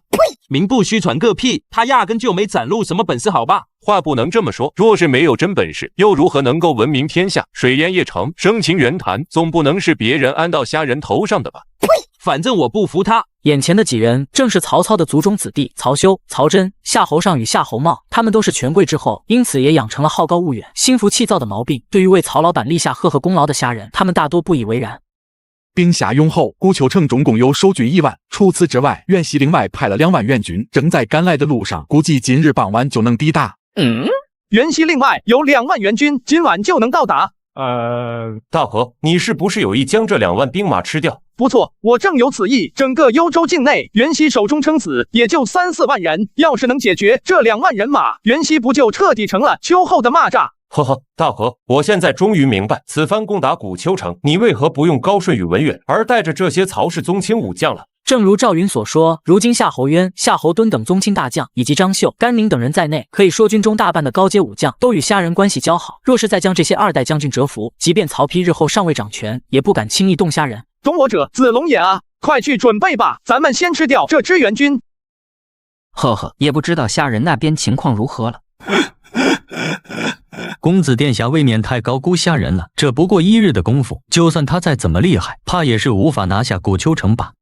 名不虚传个屁，他压根就没展露什么本事，好吧？话不能这么说，若是没有真本事，又如何能够闻名天下、水淹邺城、生擒袁谭？总不能是别人安到虾仁头上的吧？反正我不服他。眼前的几人正是曹操的族中子弟，曹休、曹真、夏侯尚与夏侯茂，他们都是权贵之后，因此也养成了好高骛远、心浮气躁的毛病。对于为曹老板立下赫赫功劳的虾仁，他们大多不以为然。兵下用后，孤丘城中共有守军1万，除此之外，袁熙另外派了2万援军，正在赶来的路上，估计今日傍晚就能抵达。袁熙另外有2万援军，今晚就能到达。大和，你是不是有意将这2万兵马吃掉？不错，我正有此意。整个幽州境内，袁熙手中撑死也就3、4万人，要是能解决这2万人马，袁熙不就彻底成了秋后的蚂蚱？呵呵，大和，我现在终于明白，此番攻打古丘城，你为何不用高顺与文远，而带着这些曹氏宗亲武将了。正如赵云所说，如今夏侯渊、夏侯惇等宗亲大将，以及张绣、甘宁等人在内，可以说军中大半的高阶武将都与虾仁关系交好。若是再将这些2代将军折服，即便曹丕日后尚未掌权，也不敢轻易动虾仁。懂我者，子龙也啊！快去准备吧，咱们先吃掉这支援军。呵呵，也不知道虾仁那边情况如何了。公子殿下未免太高估虾仁了，这不过1日的功夫，就算他再怎么厉害，怕也是无法拿下古丘城吧。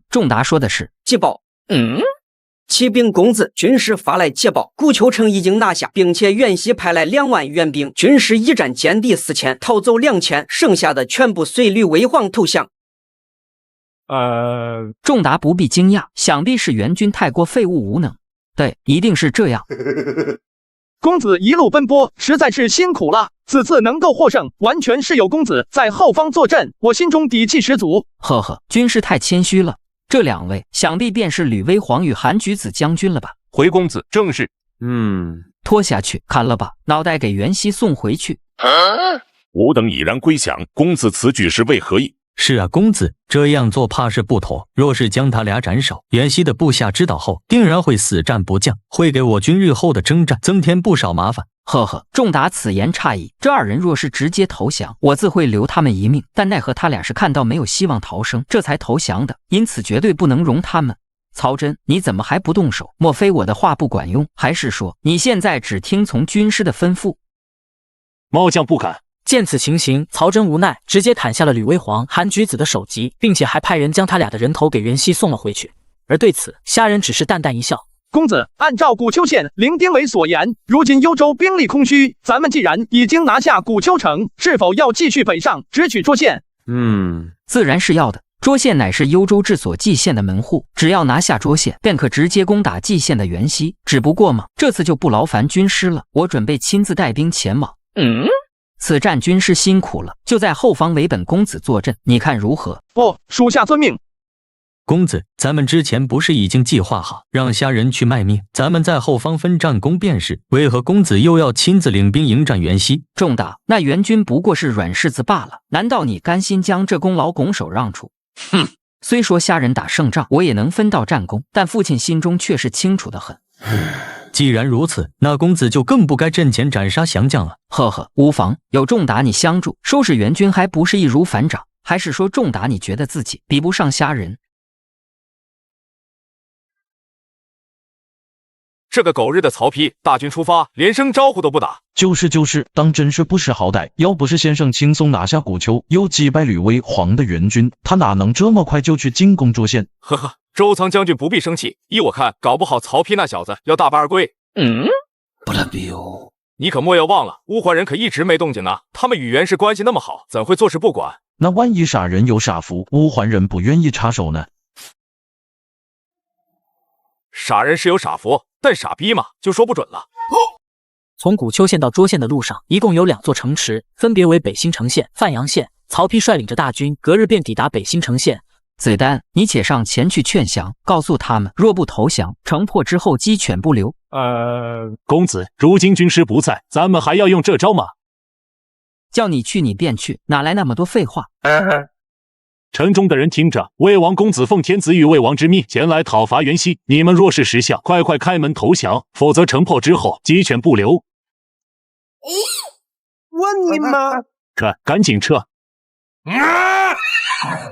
仲达说的是捷报。启禀公子，军师发来捷报，古丘城已经拿下，并且袁熙派来2万援兵，军师一战歼敌4000，逃走2000，剩下的全部随吕威皇投降。仲达不必惊讶，想必是援军太过废物无能。对，一定是这样。公子一路奔波，实在是辛苦了。此次能够获胜，完全是有公子在后方坐镇，我心中底气十足。呵呵，军师太谦虚了。这2位想必便是吕威皇与韩举子将军了吧？回公子，正是。拖下去，砍了吧，脑袋给袁熙送回去。吾等已然归降，公子此举是为何意？是啊，公子这样做怕是不妥。若是将他俩斩首，袁熙的部下知道后，定然会死战不降，会给我军日后的征战增添不少麻烦。呵呵，仲达此言差矣。这2人若是直接投降，我自会留他们一命，但奈何他俩是看到没有希望逃生，这才投降的，因此绝对不能容他们。曹真，你怎么还不动手？莫非我的话不管用，还是说你现在只听从军师的吩咐？末将不敢。见此情形，曹真无奈，直接砍下了吕威皇、韩举子的首级，并且还派人将他俩的人头给袁熙送了回去。而对此，虾仁只是淡淡一笑。公子，按照古丘县令丁伟所言，如今幽州兵力空虚，咱们既然已经拿下古丘城，是否要继续北上，直取涿县？自然是要的。涿县乃是幽州治所蓟县的门户，只要拿下涿县，便可直接攻打蓟县的袁熙。只不过嘛，这次就不劳烦军师了，我准备亲自带兵前往。此战军师辛苦了，就在后方为本公子坐镇，你看如何？属下遵命。公子，咱们之前不是已经计划好让虾仁去卖命，咱们在后方分战功便是，为何公子又要亲自领兵迎战袁熙？仲达，那援军不过是软柿子罢了，难道你甘心将这功劳拱手让出？虽说虾仁打胜仗，我也能分到战功，但父亲心中却是清楚的很。既然如此，那公子就更不该阵前斩杀降将了。呵呵，无妨，有仲达你相助，收拾援军还不是易如反掌？还是说仲达你觉得自己比不上虾仁？这个狗日的曹丕，大军出发，连声招呼都不打。就是，当真是不识好歹。要不是先生轻松拿下古丘，有击败吕威皇的援军，他哪能这么快就去进攻涿县？呵呵，周仓将军不必生气，依我看，搞不好曹丕那小子要大败而归。你可莫要忘了，乌桓人可一直没动静呢。他们与袁氏关系那么好，怎会坐视不管？那万一傻人有傻福，乌桓人不愿意插手呢？傻人是有傻福，但傻逼嘛，就说不准了。从古丘县到涿县的路上，一共有2座城池，分别为北新城县、范阳县。曹丕率领着大军，隔日便抵达北新城县。子丹，你且上前去劝降，告诉他们，若不投降，城破之后鸡犬不留。公子，如今军师不在，咱们还要用这招吗？叫你去你便去，哪来那么多废话？城中的人听着，魏王公子奉天子与魏王之命前来讨伐袁熙，你们若是识相，快快开门投降，否则城破之后鸡犬不留。我你妈！赶紧撤！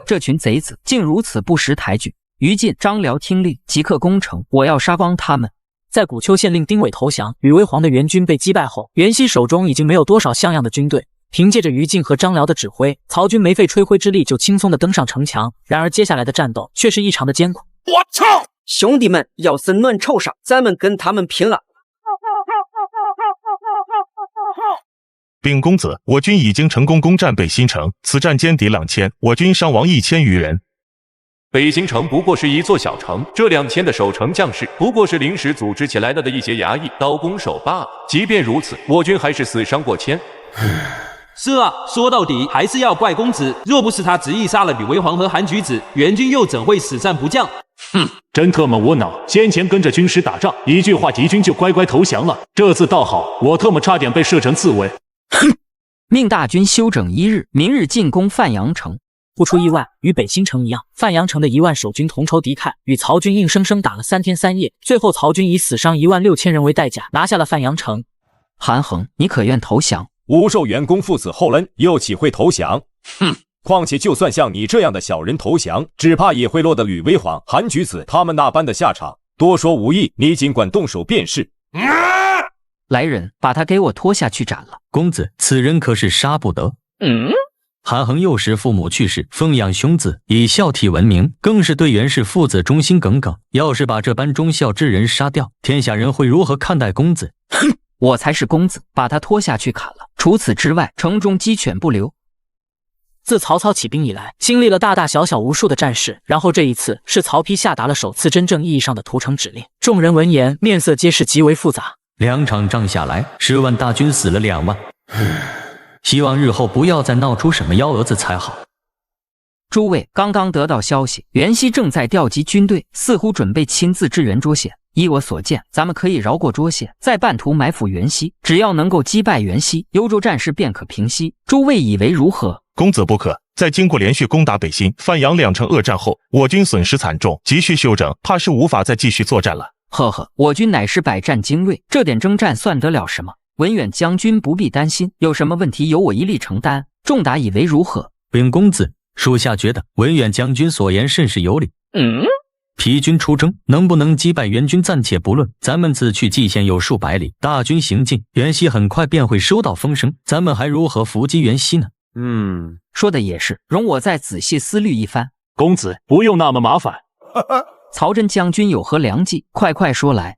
这群贼子竟如此不识抬举！于禁、张辽听令，即刻攻城，我要杀光他们！在古丘县令丁伟投降，吕威煌的援军被击败后，袁熙手中已经没有多少像样的军队。凭借着于禁和张辽的指挥，曹军没费吹灰之力就轻松地登上城墙。然而接下来的战斗却是异常的艰苦。我操！兄弟们，要是乱臭上，咱们跟他们拼了！禀公子，我军已经成功攻占北新城，此战歼敌2000，我军伤亡1000余人。北新城不过是一座小城，这2000的守城将士不过是临时组织起来的一些衙役、刀工手罢了。即便如此，我军还是死伤过千。是啊，说到底还是要怪公子，若不是他执意杀了吕威煌和韩举子，援军又怎会死战不降？哼，真特么无脑！先前跟着军师打仗，一句话敌军就乖乖投降了。这次倒好，我特么差点被射成刺猬。哼！命大军休整1日，明日进攻范阳城。不出意外，与北新城一样，范阳城的1万守军同仇敌忾，与曹军硬生生打了3天3夜，最后曹军以死伤16000人为代价，拿下了范阳城。韩衡，你可愿投降？吴寿元公父子厚恩，又岂会投降？哼！况且就算像你这样的小人投降，只怕也会落得吕威煌、韩举子他们那般的下场。多说无益，你尽管动手便是。来人，把他给我拖下去斩了！公子，此人可是杀不得。韩衡幼时父母去世，奉养兄子，以孝悌闻名，更是对袁氏父子忠心耿耿。要是把这般忠孝之人杀掉，天下人会如何看待公子？哼！我才是公子，把他拖下去砍了。除此之外，城中鸡犬不留。自曹操起兵以来，经历了大大小小无数的战事，然后这一次是曹丕下达了首次真正意义上的屠城指令。众人闻言，面色皆是极为复杂。2场仗下来，10万大军死了2万，希望日后不要再闹出什么幺蛾子才好。诸位，刚刚得到消息，袁熙正在调集军队，似乎准备亲自支援捉县。依我所见，咱们可以绕过捉县，在半途埋伏袁熙，只要能够击败袁熙，幽州战事便可平息。诸位以为如何？公子不可。在经过连续攻打北新、范阳2场恶战后，我军损失惨重，急需休整，怕是无法再继续作战了。呵呵，我军乃是百战精锐，这点征战算得了什么？文远将军不必担心，有什么问题由我一力承担。仲达以为如何？禀公子，属下觉得文远将军所言甚是有理。疲军出征，能不能击败袁军暂且不论，咱们此去蓟县有数百里，大军行进，袁熙很快便会收到风声，咱们还如何伏击袁熙呢？说的也是，容我再仔细思虑一番。公子不用那么麻烦。曹真将军有何良计？快说来。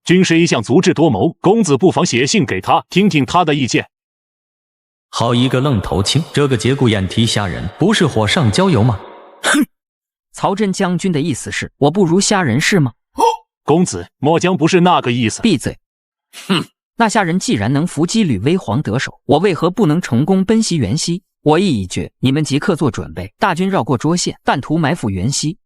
军师一向足智多谋，公子不妨写信给他，听听他的意见。好一个愣头青，这个节骨眼提虾仁，不是火上浇油吗？哼！曹真将军的意思是我不如虾仁是吗？公子末将不是那个意思。闭嘴！哼！那虾仁既然能伏击吕威煌得手，我为何不能成功奔袭袁熙？我意已决，你们即刻做准备，大军绕过涿县，半途埋伏袁熙。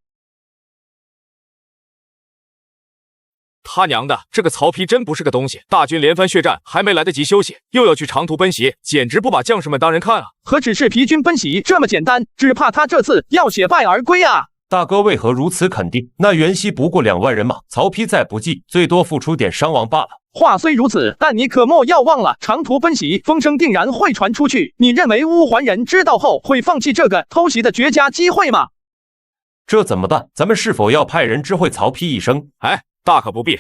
他娘的，这个曹丕真不是个东西！大军连番血战，还没来得及休息，又要去长途奔袭，简直不把将士们当人看啊！何止是疲军奔袭这么简单，只怕他这次要血败而归啊！大哥为何如此肯定？那袁熙不过2万人马，曹丕再不济，最多付出点伤亡罢了。话虽如此，但你可莫要忘了，长途奔袭，风声定然会传出去。你认为乌桓人知道后会放弃这个偷袭的绝佳机会吗？这怎么办？咱们是否要派人知会曹丕一声？大可不必。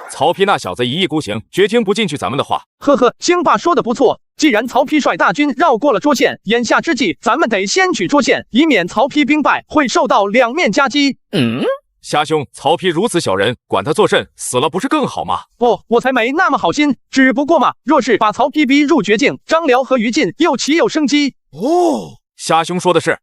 曹丕那小子一意孤行，绝听不进去咱们的话。呵呵，兴霸说的不错。既然曹丕率大军绕过了涿县，眼下之计，咱们得先取涿县，以免曹丕兵败，会受到两面夹击。虾兄，曹丕如此小人，管他作甚？死了不是更好吗？我才没那么好心，只不过嘛，若是把曹丕逼入绝境，张辽和于禁又岂有生机？虾兄说的是。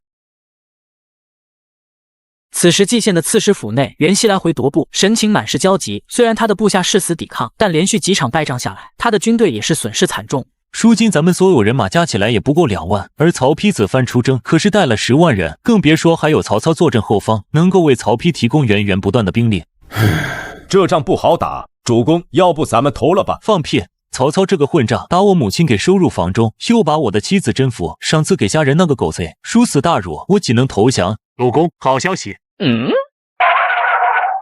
此时蓟县的刺史府内，袁熙来回踱步，神情满是焦急。虽然他的部下誓死抵抗，但连续几场败仗下来，他的军队也是损失惨重。如今咱们所有人马加起来也不过2万，而曹丕此番出征可是带了10万人，更别说还有曹操坐镇后方，能够为曹丕提供源源不断的兵力。这仗不好打，主公，要不咱们投了吧？放屁！曹操这个混账，把我母亲给收入房中，又把我的妻子征服，上次给家人那个狗贼，殊死大辱，我岂能投降？主公，好消息！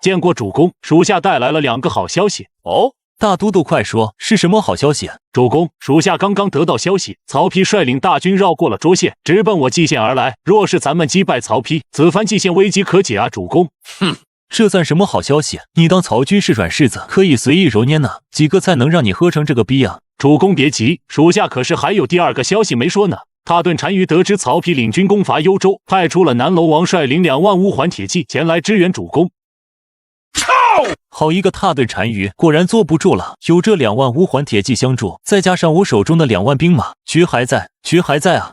见过主公，属下带来了2个好消息。哦，大都督快说，是什么好消息？主公，属下刚刚得到消息，曹丕率领大军绕过了涿县，直奔我蓟县而来。若是咱们击败曹丕，此番蓟县危机可解啊！主公，这算什么好消息？你当曹军是软柿子，可以随意揉捏呢？几个菜能让你喝成这个逼啊？主公别急，属下可是还有第2个消息没说呢。踏顿单于得知曹丕领军攻伐幽州，派出了南楼王率领2万乌桓铁骑前来支援主公。好一个踏顿单于，果然坐不住了。有这2万乌桓铁骑相助，再加上我手中的2万兵马，局还在啊！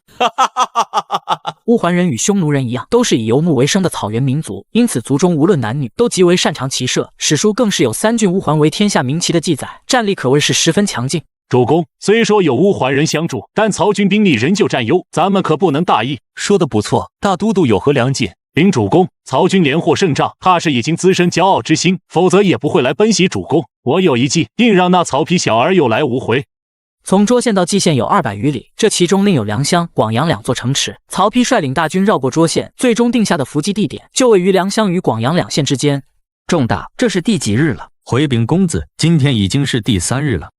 乌桓人与匈奴人一样，都是以游牧为生的草原民族，因此族中无论男女都极为擅长骑射。史书更是有3郡乌桓为天下名骑的记载，战力可谓是十分强劲。主公，虽说有乌桓人相助，但曹军兵力仍旧占优，咱们可不能大意。说得不错，大都督有何良计？禀主公，曹军连获胜仗，怕是已经滋生骄傲之心，否则也不会来奔袭主公。我有一计，定让那曹丕小儿有来无回。从涿县到蓟县有200余里，这其中另有良乡、广阳2座城池。曹丕率领大军绕过涿县，最终定下的伏击地点就位于良乡与广阳2县之间。仲大，这是第几日了？回禀公子，今天已经是第3日了。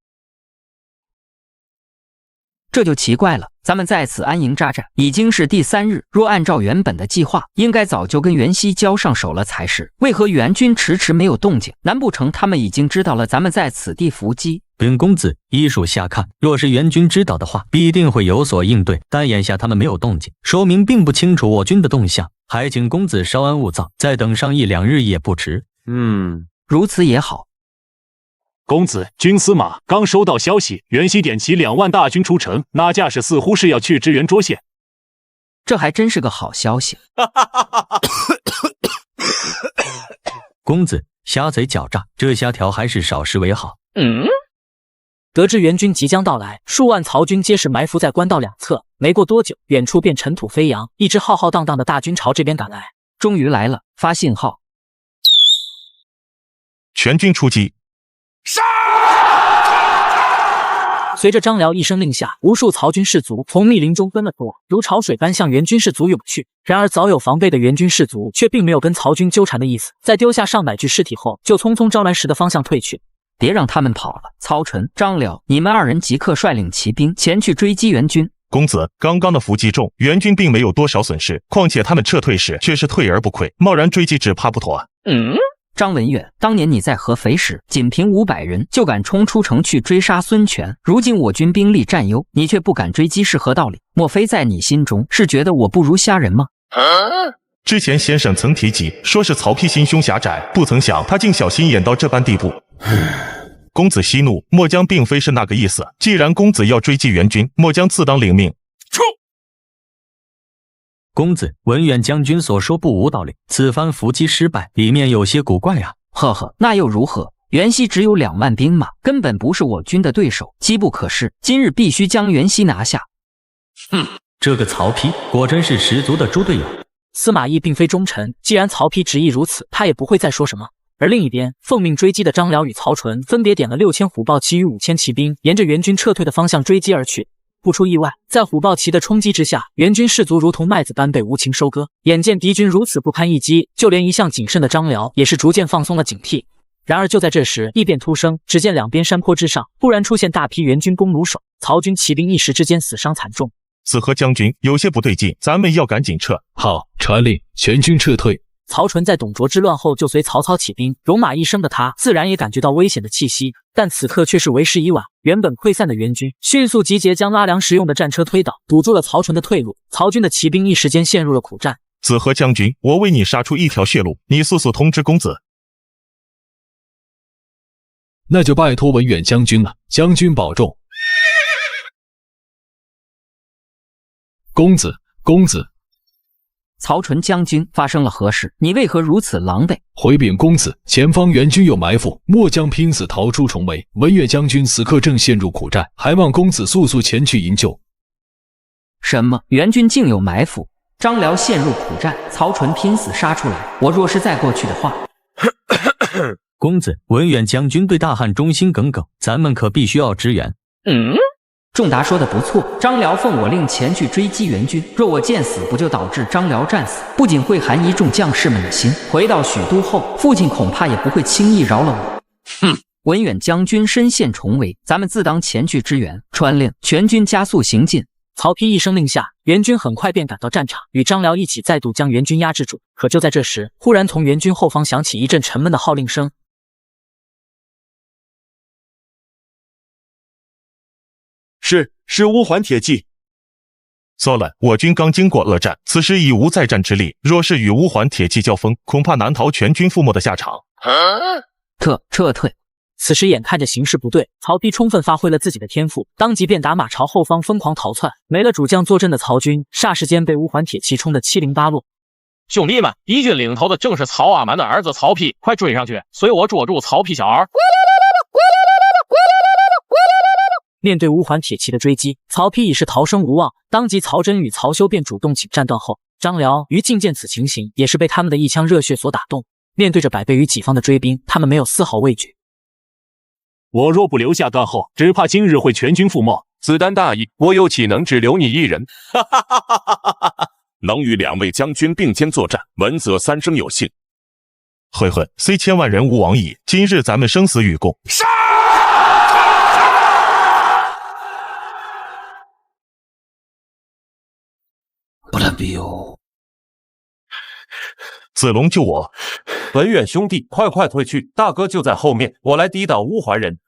这就奇怪了，咱们在此安营扎寨已经是第3日，若按照原本的计划，应该早就跟袁熙交上手了才是。为何援军迟迟没有动静？难不成他们已经知道了咱们在此地伏击？禀公子，依属下看，若是援军知道的话，必定会有所应对。但眼下他们没有动静，说明并不清楚我军的动向。还请公子稍安勿躁，再等上1、2日也不迟。如此也好。公子，军司马刚收到消息，袁熙点齐2万大军出城，那架势似乎是要去支援涿县。这还真是个好消息。公子，虾贼狡诈，这虾条还是少食为好。得知援军即将到来，数万曹军皆是埋伏在官道2侧。没过多久，远处便尘土飞扬，一支浩浩荡荡的大军朝这边赶来。终于来了，发信号，全军出击！杀！随着张辽一声令下，无数曹军士卒从密林中奔了出来，如潮水般向援军士卒涌去。然而早有防备的援军士卒却并没有跟曹军纠缠的意思，在丢下上百具尸体后，就匆匆招来时的方向退去。别让他们跑了！曹纯、张辽，你们2人即刻率领骑兵前去追击援军。公子，刚刚的伏击中，援军并没有多少损失，况且他们撤退时却是退而不溃，贸然追击只怕不妥啊。张文远，当年你在合肥时，仅凭500人就敢冲出城去追杀孙权，如今我军兵力占优，你却不敢追击，是何道理？莫非在你心中是觉得我不如虾人吗？之前先生曾提及，说是曹丕心胸狭窄，不曾想他竟小心眼到这般地步。公子息怒，末将并非是那个意思。既然公子要追击援军，末将自当领命。出！公子，文远将军所说不无道理，此番伏击失败，里面有些古怪啊。呵呵，那又如何？袁熙只有2万兵马，根本不是我军的对手，机不可失。今日必须将袁熙拿下。这个曹丕果真是十足的猪队友。司马懿并非忠臣，既然曹丕执意如此，他也不会再说什么。而另一边，奉命追击的张辽与曹纯分别点了6000虎豹骑与5000骑兵，沿着援军撤退的方向追击而去。不出意外，在虎豹骑的冲击之下，援军士卒如同麦子般被无情收割。眼见敌军如此不堪一击，就连一向谨慎的张辽也是逐渐放松了警惕。然而就在这时，异变突生，只见两边山坡之上忽然出现大批援军弓弩手，曹军骑兵一时之间死伤惨重。子和将军，有些不对劲，咱们要赶紧撤。好，传令，全军撤退。曹纯在董卓之乱后就随曹操起兵，戎马一生的他自然也感觉到危险的气息，但此刻却是为时已晚。原本溃散的援军迅速集结，将拉粮食用的战车推倒，堵住了曹纯的退路。曹军的骑兵一时间陷入了苦战。子和将军，我为你杀出一条血路，你速速通知公子。那就拜托文远将军了，将军保重。公子，公子。曹纯将军，发生了何事？你为何如此狼狈？回禀公子，前方援军有埋伏，末将拼死逃出重围。文远将军此刻正陷入苦战，还望公子速速前去营救。什么？援军竟有埋伏？张辽陷入苦战，曹纯拼死杀出来。我若是再过去的话，公子，文远将军对大汉忠心耿耿，咱们可必须要支援。仲达说的不错，张辽奉我令前去追击援军，若我见死，不就导致张辽战死，不仅会寒一众将士们的心，回到许都后，父亲恐怕也不会轻易饶了我。文远将军身陷重围，咱们自当前去支援。传令，全军加速行进。曹丕一声令下，援军很快便赶到战场，与张辽一起再度将援军压制住。可就在这时，忽然从援军后方响起一阵沉闷的号令声。是乌桓铁骑。糟了，我军刚经过恶战，此时已无再战之力。若是与乌桓铁骑交锋，恐怕难逃全军覆没的下场。撤退。此时眼看着形势不对，曹丕充分发挥了自己的天赋，当即便打马朝后方疯狂逃窜。没了主将坐镇的曹军，霎时间被乌桓铁骑冲得七零八落。兄弟们，敌军领头的正是曹阿瞒的儿子曹丕，快追上去，随我捉住曹丕小儿！面对乌桓铁骑的追击，曹丕已是逃生无望。当即曹真与曹休便主动请战断后。张辽、于禁见此情形，也是被他们的一腔热血所打动。面对着百倍于己方的追兵，他们没有丝毫畏惧。我若不留下断后，只怕今日会全军覆没。子丹大义，我又岂能只留你一人？能与两位将军并肩作战，闻则三生有幸。会，虽千万人吾往矣。今日咱们生死与共。杀！子龙救我！文远兄弟，快退去！大哥就在后面，我来抵挡乌桓人。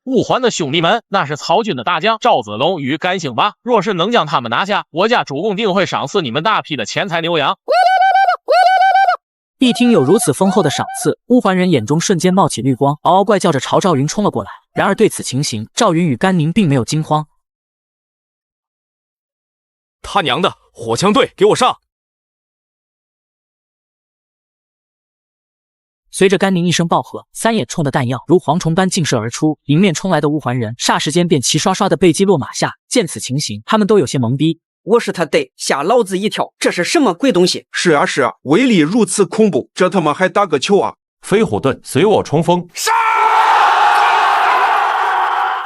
乌桓的兄弟们，那是曹军的大将赵子龙与甘兴拔。若是能将他们拿下，我家主公定会赏赐你们大批的钱财牛羊。一听有如此丰厚的赏赐，乌桓人眼中瞬间冒起绿光，嗷嗷怪叫着朝赵云冲了过来。然而对此情形，赵云与甘宁并没有惊慌。他娘的，火枪队，给我上！随着甘宁一声暴喝，三眼冲的弹药如蝗虫般劲射而出，迎面冲来的乌桓人霎时间便齐刷刷的被击落马下。见此情形，他们都有些懵逼。我是他得吓老子一跳，这是什么鬼东西？是啊，威力如此恐怖，这他妈还打个球啊！飞虎盾，随我冲锋！杀！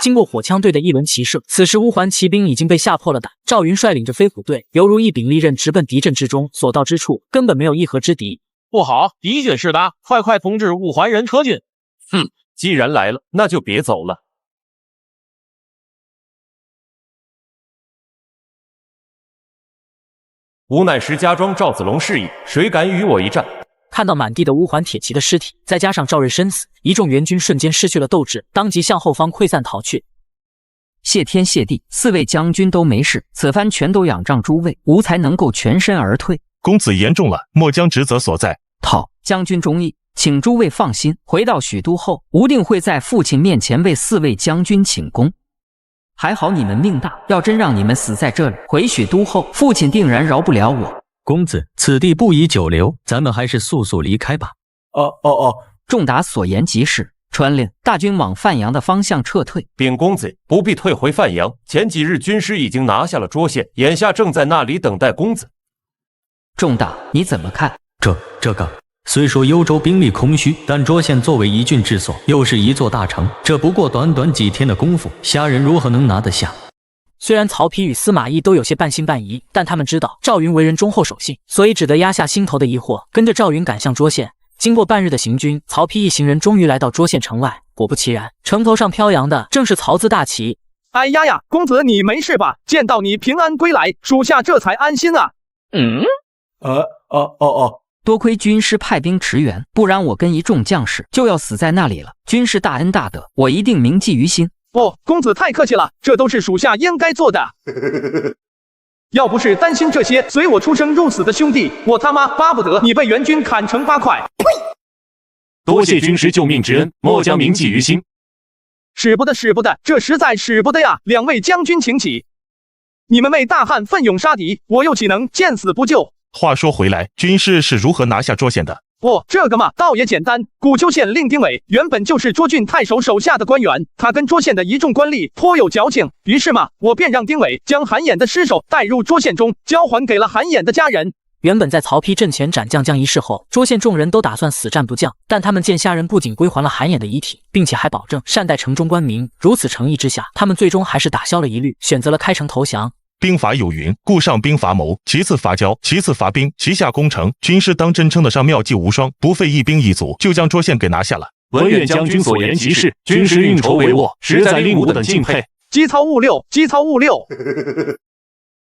经过火枪队的一轮齐射，此时乌桓骑兵已经被吓破了胆。赵云率领着飞虎队，犹如一柄利刃直奔敌阵之中，所到之处根本没有一合之敌。不好，敌军势大，快通知乌桓人撤军！既然来了，那就别走了。吾乃石家庄赵子龙示意，谁敢与我一战？看到满地的乌桓铁骑的尸体，再加上赵瑞身死，一众援军瞬间失去了斗志，当即向后方溃散逃去。谢天谢地，四位将军都没事，此番全都仰仗诸位，吾才能够全身而退。公子言重了，末将职责所在。好，将军中意，请诸位放心。回到许都后，吾定会在父亲面前为四位将军请功。还好你们命大，要真让你们死在这里，回许都后，父亲定然饶不了我。公子，此地不宜久留，咱们还是速离开吧。仲达所言极是，传令大军往范阳的方向撤退。禀公子，不必退回范阳，前几日军师已经拿下了涿县，眼下正在那里等待公子。仲大，你怎么看？这个虽说幽州兵力空虚，但涿县作为一郡治所，又是一座大城，这不过短几天的功夫，虾人如何能拿得下？虽然曹丕与司马懿都有些半信半疑，但他们知道赵云为人忠厚守信，所以只得压下心头的疑惑，跟着赵云赶向涿县。经过半日的行军，曹丕一行人终于来到涿县城外。果不其然，城头上飘扬的正是曹字大旗。哎呀，公子你没事吧？见到你平安归来，属下这才安心啊。多亏军师派兵驰援，不然我跟一众将士就要死在那里了。军师大恩大德，我一定铭记于心。公子太客气了，这都是属下应该做的。要不是担心这些随我出生入死的兄弟，我他妈巴不得你被援军砍成8块。多谢军师救命之恩，末将铭记于心。使不得，这实在使不得呀！两位将军请起。你们为大汉奋勇杀敌，我又岂能见死不救？话说回来，军师是如何拿下卓县的？这个嘛，倒也简单。古丘县令丁伟原本就是卓郡太守手下的官员，他跟卓县的一众官吏颇有交情，于是嘛，我便让丁伟将韩衍的尸首带入卓县中，交还给了韩衍的家人。原本在曹丕阵前斩将将一事后，卓县众人都打算死战不降，但他们见虾仁不仅归还了韩衍的遗体，并且还保证善待城中官民，如此诚意之下，他们最终还是打消了疑虑，选择了开城投降。兵法有云，故上兵伐谋，其次伐交，其次伐兵，其下攻城。军师当真称得上妙计无双，不费一兵一卒就将卓县给拿下了。文远将军所言极是，军师运筹帷幄，实在令吾等敬佩。机操物六，机操物六。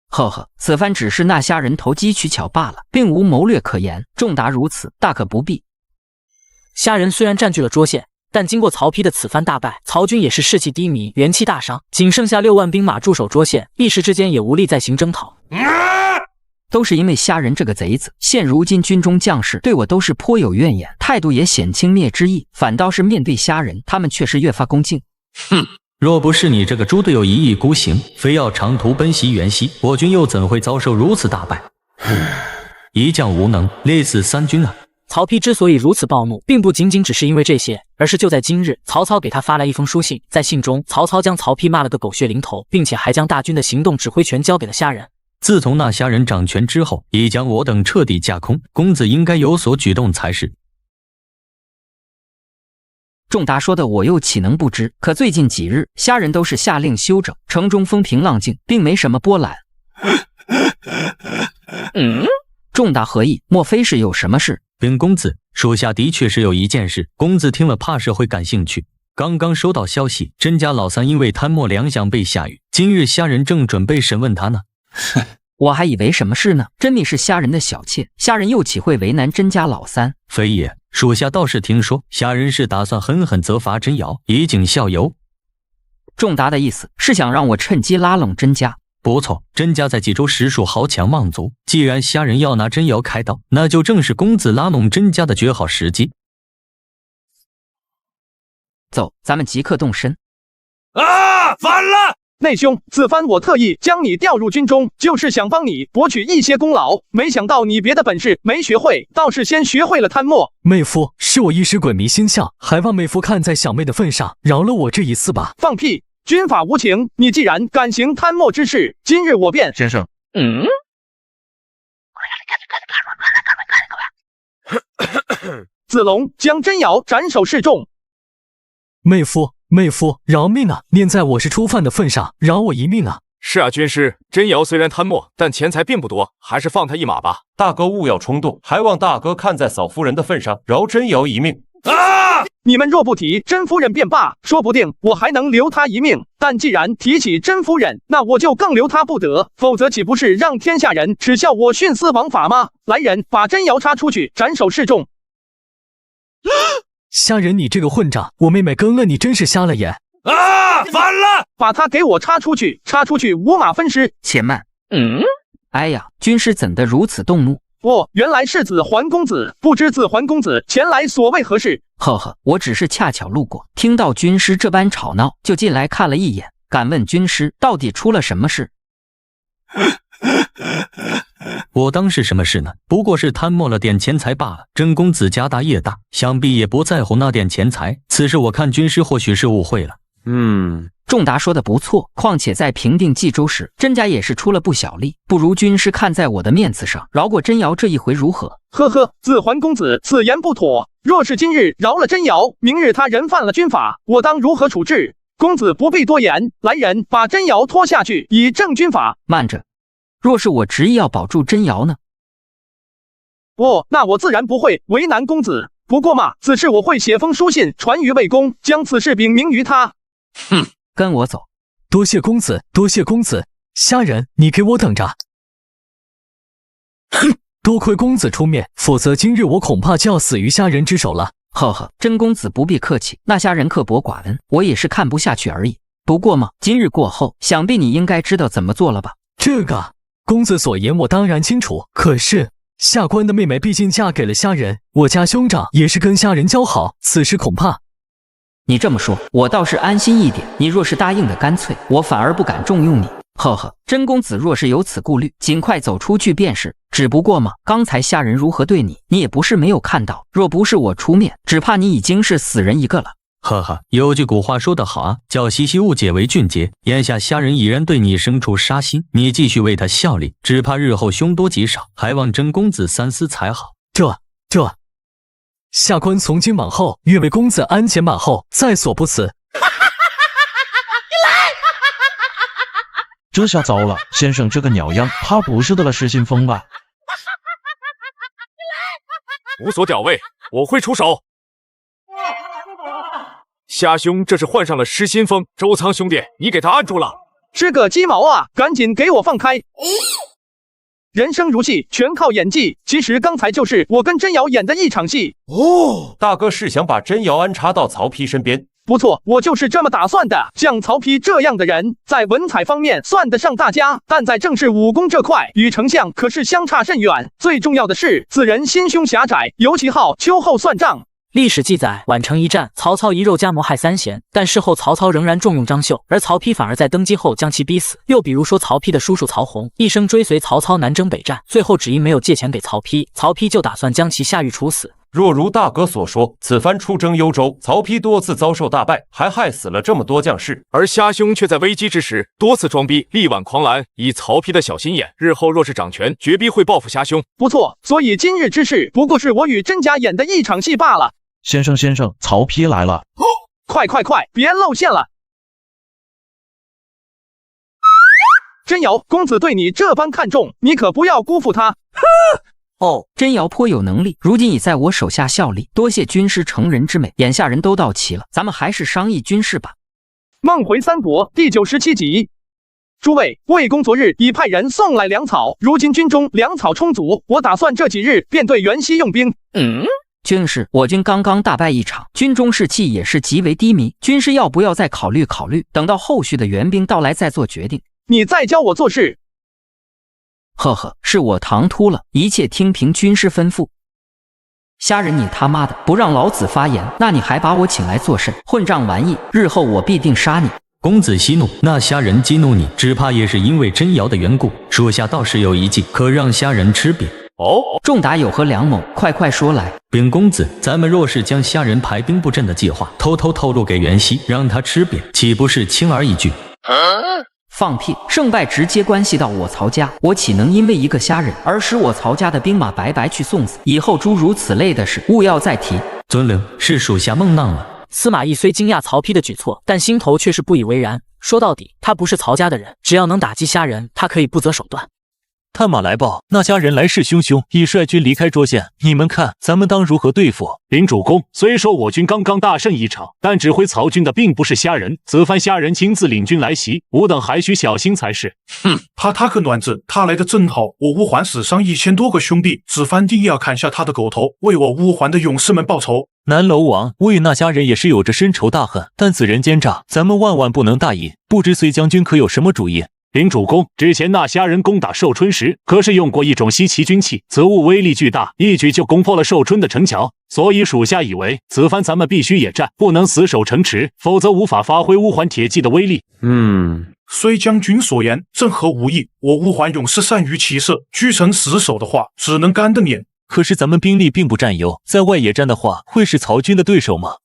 呵呵，此番只是那虾人投机取巧罢了，并无谋略可言。仲达如此，大可不必。虾人虽然占据了卓县，但经过曹丕的此番大败，曹军也是士气低迷，元气大伤，仅剩下6万兵马驻守卓县，一时之间也无力再行征讨。都是因为虾人这个贼子，现如今军中将士对我都是颇有怨言，态度也显轻蔑之意，反倒是面对虾人，他们却是越发恭敬。哼！若不是你这个猪队友一意孤行，非要长途奔袭元溪，我军又怎会遭受如此大败？一将无能，累死3军啊！曹丕之所以如此暴怒，并不仅仅只是因为这些，而是就在今日，曹操给他发来一封书信，在信中，曹操将曹丕骂了个狗血淋头，并且还将大军的行动指挥权交给了虾人。自从那虾人掌权之后，已将我等彻底架空，公子应该有所举动才是。仲达说的我又岂能不知？可最近几日，虾人都是下令休整，城中风平浪静，并没什么波澜。仲达何意？莫非是有什么事？禀公子，属下的确是有一件事，公子听了怕是会感兴趣。刚刚收到消息，甄家老三因为贪墨粮饷被下狱，今日虾人正准备审问他呢。我还以为什么事呢？真你是虾人的小妾，虾人又岂会为难甄家老三？非也，属下倒是听说虾人是打算狠狠责罚甄瑶，以儆效尤。仲达的意思是想让我趁机拉拢甄家。不错，甄家在冀州实属豪强望族，既然虾人要拿甄瑶开刀，那就正是公子拉拢甄家的绝好时机。走，咱们即刻动身。反了！内兄，此番我特意将你调入军中，就是想帮你博取一些功劳。没想到你别的本事没学会，倒是先学会了贪墨。妹夫，是我一时鬼迷心窍，还望妹夫看在小妹的份上，饶了我这一次吧。放屁！军法无情，你既然敢行贪墨之事，今日我便……先生，子龙将甄瑶斩首示众。妹夫，饶命啊！念在我是初犯的份上，饶我一命啊！是啊，军师，甄瑶虽然贪墨，但钱财并不多，还是放他一马吧。大哥勿要冲动，还望大哥看在嫂夫人的份上，饶甄瑶一命。你们若不提甄夫人便罢，说不定我还能留他一命。但既然提起甄夫人，那我就更留他不得，否则岂不是让天下人耻笑我徇私枉法吗？来人，把甄瑶插出去，斩首示众。虾人，你这个混账！我妹妹跟了你，真是瞎了眼！反了！把他给我插出去，插出去，五马分尸！且慢！哎呀，军师怎得如此动怒？原来是子桓公子，不知子桓公子前来所为何事？呵呵，我只是恰巧路过，听到军师这般吵闹，就进来看了一眼。敢问军师，到底出了什么事？我当是什么事呢？不过是贪墨了点钱财罢了。甄公子家大业大，想必也不在乎那点钱财。此事我看军师或许是误会了。仲达说的不错，况且在平定冀州时，甄家也是出了不小力，不如军师看在我的面子上，饶过甄瑶这一回如何？呵呵，子桓公子此言不妥。若是今日饶了甄瑶，明日他人犯了军法，我当如何处置？公子不必多言，来人，把甄瑶拖下去，以正军法。慢着，若是我执意要保住甄瑶呢？那我自然不会为难公子。不过嘛，此事我会写封书信传于魏公，将此事禀明于他。跟我走。多谢公子，多谢公子。虾人，你给我等着。多亏公子出面，否则今日我恐怕就要死于虾人之手了。呵呵，甄公子不必客气，那虾人刻薄寡恩，我也是看不下去而已。不过嘛，今日过后，想必你应该知道怎么做了吧？这个公子所言我当然清楚，可是下官的妹妹毕竟嫁给了虾人，我家兄长也是跟虾人交好，此事恐怕……你这么说，我倒是安心一点。你若是答应的干脆，我反而不敢重用你。呵呵，真公子若是有此顾虑，尽快走出去便是。只不过嘛，刚才虾人如何对你，你也不是没有看到。若不是我出面，只怕你已经是死人一个了。呵呵，有句古话说得好啊，叫习习勿解为俊杰。眼下虾人已然对你生出杀心，你继续为他效力，只怕日后凶多吉少，还望真公子三思才好。下官从今往后愿为公子鞍前马后，在所不辞。这下糟了，先生这个鸟样，怕不是得了失心疯吧？无所屌位，我会出手。虾兄这是患上了失心疯，周仓兄弟，你给他按住了。是个鸡毛啊！赶紧给我放开！人生如戏，全靠演技。其实刚才就是我跟真瑶演的一场戏。哦，大哥是想把真瑶安插到曹丕身边？不错，我就是这么打算的。像曹丕这样的人，在文采方面算得上大家，但在正式武功这块，与丞相可是相差甚远。最重要的是，此人心胸狭窄，尤其好秋后算账。历史记载，宛城一战，曹操一肉夹谋害三贤，但事后曹操仍然重用张绣，而曹丕反而在登基后将其逼死。又比如说曹丕的叔叔曹洪，一生追随曹操南征北战，最后只因没有借钱给曹丕，曹丕就打算将其下狱处死。若如大哥所说，此番出征幽州，曹丕多次遭受大败，还害死了这么多将士，而虾兄却在危机之时多次装逼，力挽狂澜。以曹丕的小心眼，日后若是掌权，绝逼会报复虾兄。不错，所以今日之事不过是我与真假演的一场戏罢了。先生，曹丕来了！快，别露馅了！真瑶，公子对你这般看重，你可不要辜负他。哦，真瑶颇有能力，如今已在我手下效力，多谢军师成人之美。眼下人都到齐了，咱们还是商议军事吧。梦回三国第97集。诸位，魏公昨日已派人送来粮草，如今军中粮草充足，我打算这几日便对袁熙用兵。军师，我军刚刚大败一场，军中士气也是极为低迷，军师要不要再考虑考虑，等到后续的援兵到来再做决定。你再教我做事。呵呵，是我唐突了，一切听凭军师吩咐。虾人，你他妈的不让老子发言，那你还把我请来做甚？混账玩意，日后我必定杀你！公子息怒，那虾人激怒你，只怕也是因为真瑶的缘故。属下倒是有一计，可让虾人吃瘪。仲达有何良谋？快说来。禀公子，咱们若是将虾人排兵布阵的计划偷偷透露给袁熙，让他吃瘪，岂不是轻而易举？放屁！胜败直接关系到我曹家，我岂能因为一个虾人而使我曹家的兵马白白去送死？以后诸如此类的事，勿要再提。遵令，是属下孟浪了。司马懿虽惊讶曹丕的举措，但心头却是不以为然。说到底，他不是曹家的人，只要能打击虾人，他可以不择手段。探马来报，那家人来势汹汹，已率军离开涿县。你们看，咱们当如何对付？林主公，虽说我军刚刚大胜一场，但指挥曹军的并不是虾人，此番虾人亲自领军来袭，吾等还需小心才是。他可暖子，他来的正好，我乌桓死伤1000多个兄弟，此番定要砍下他的狗头，为我乌桓的勇士们报仇。南楼王，我与那家人也是有着深仇大恨，但此人奸诈，咱们万万不能大意。不知隋将军可有什么主意？林主公，之前那虾人攻打寿春时，可是用过一种稀奇军器，此物威力巨大，一举就攻破了寿春的城墙。所以属下以为，此番咱们必须野战，不能死守城池，否则无法发挥乌桓铁骑的威力。虽将军所言正合吾意，我乌桓勇士善于骑射，居城死守的话，只能干得碾。可是咱们兵力并不占优，在外野战的话，会是曹军的对手吗？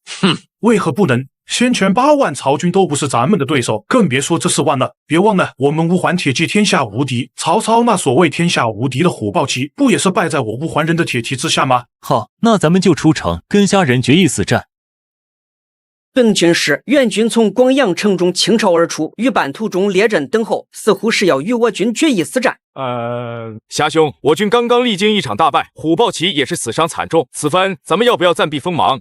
为何不能？先前8万曹军都不是咱们的对手，更别说这4万了。别忘了，我们乌桓铁骑天下无敌，曹操那所谓天下无敌的虎豹骑，不也是败在我乌桓人的铁蹄之下吗？好，那咱们就出城，跟虾人决一死战。本军师，援军从广阳城中倾巢而出，于半途中列阵等候，似乎是要与我军决一死战。虾兄，我军刚刚历经一场大败，虎豹骑也是死伤惨重，此番咱们要不要暂避锋芒？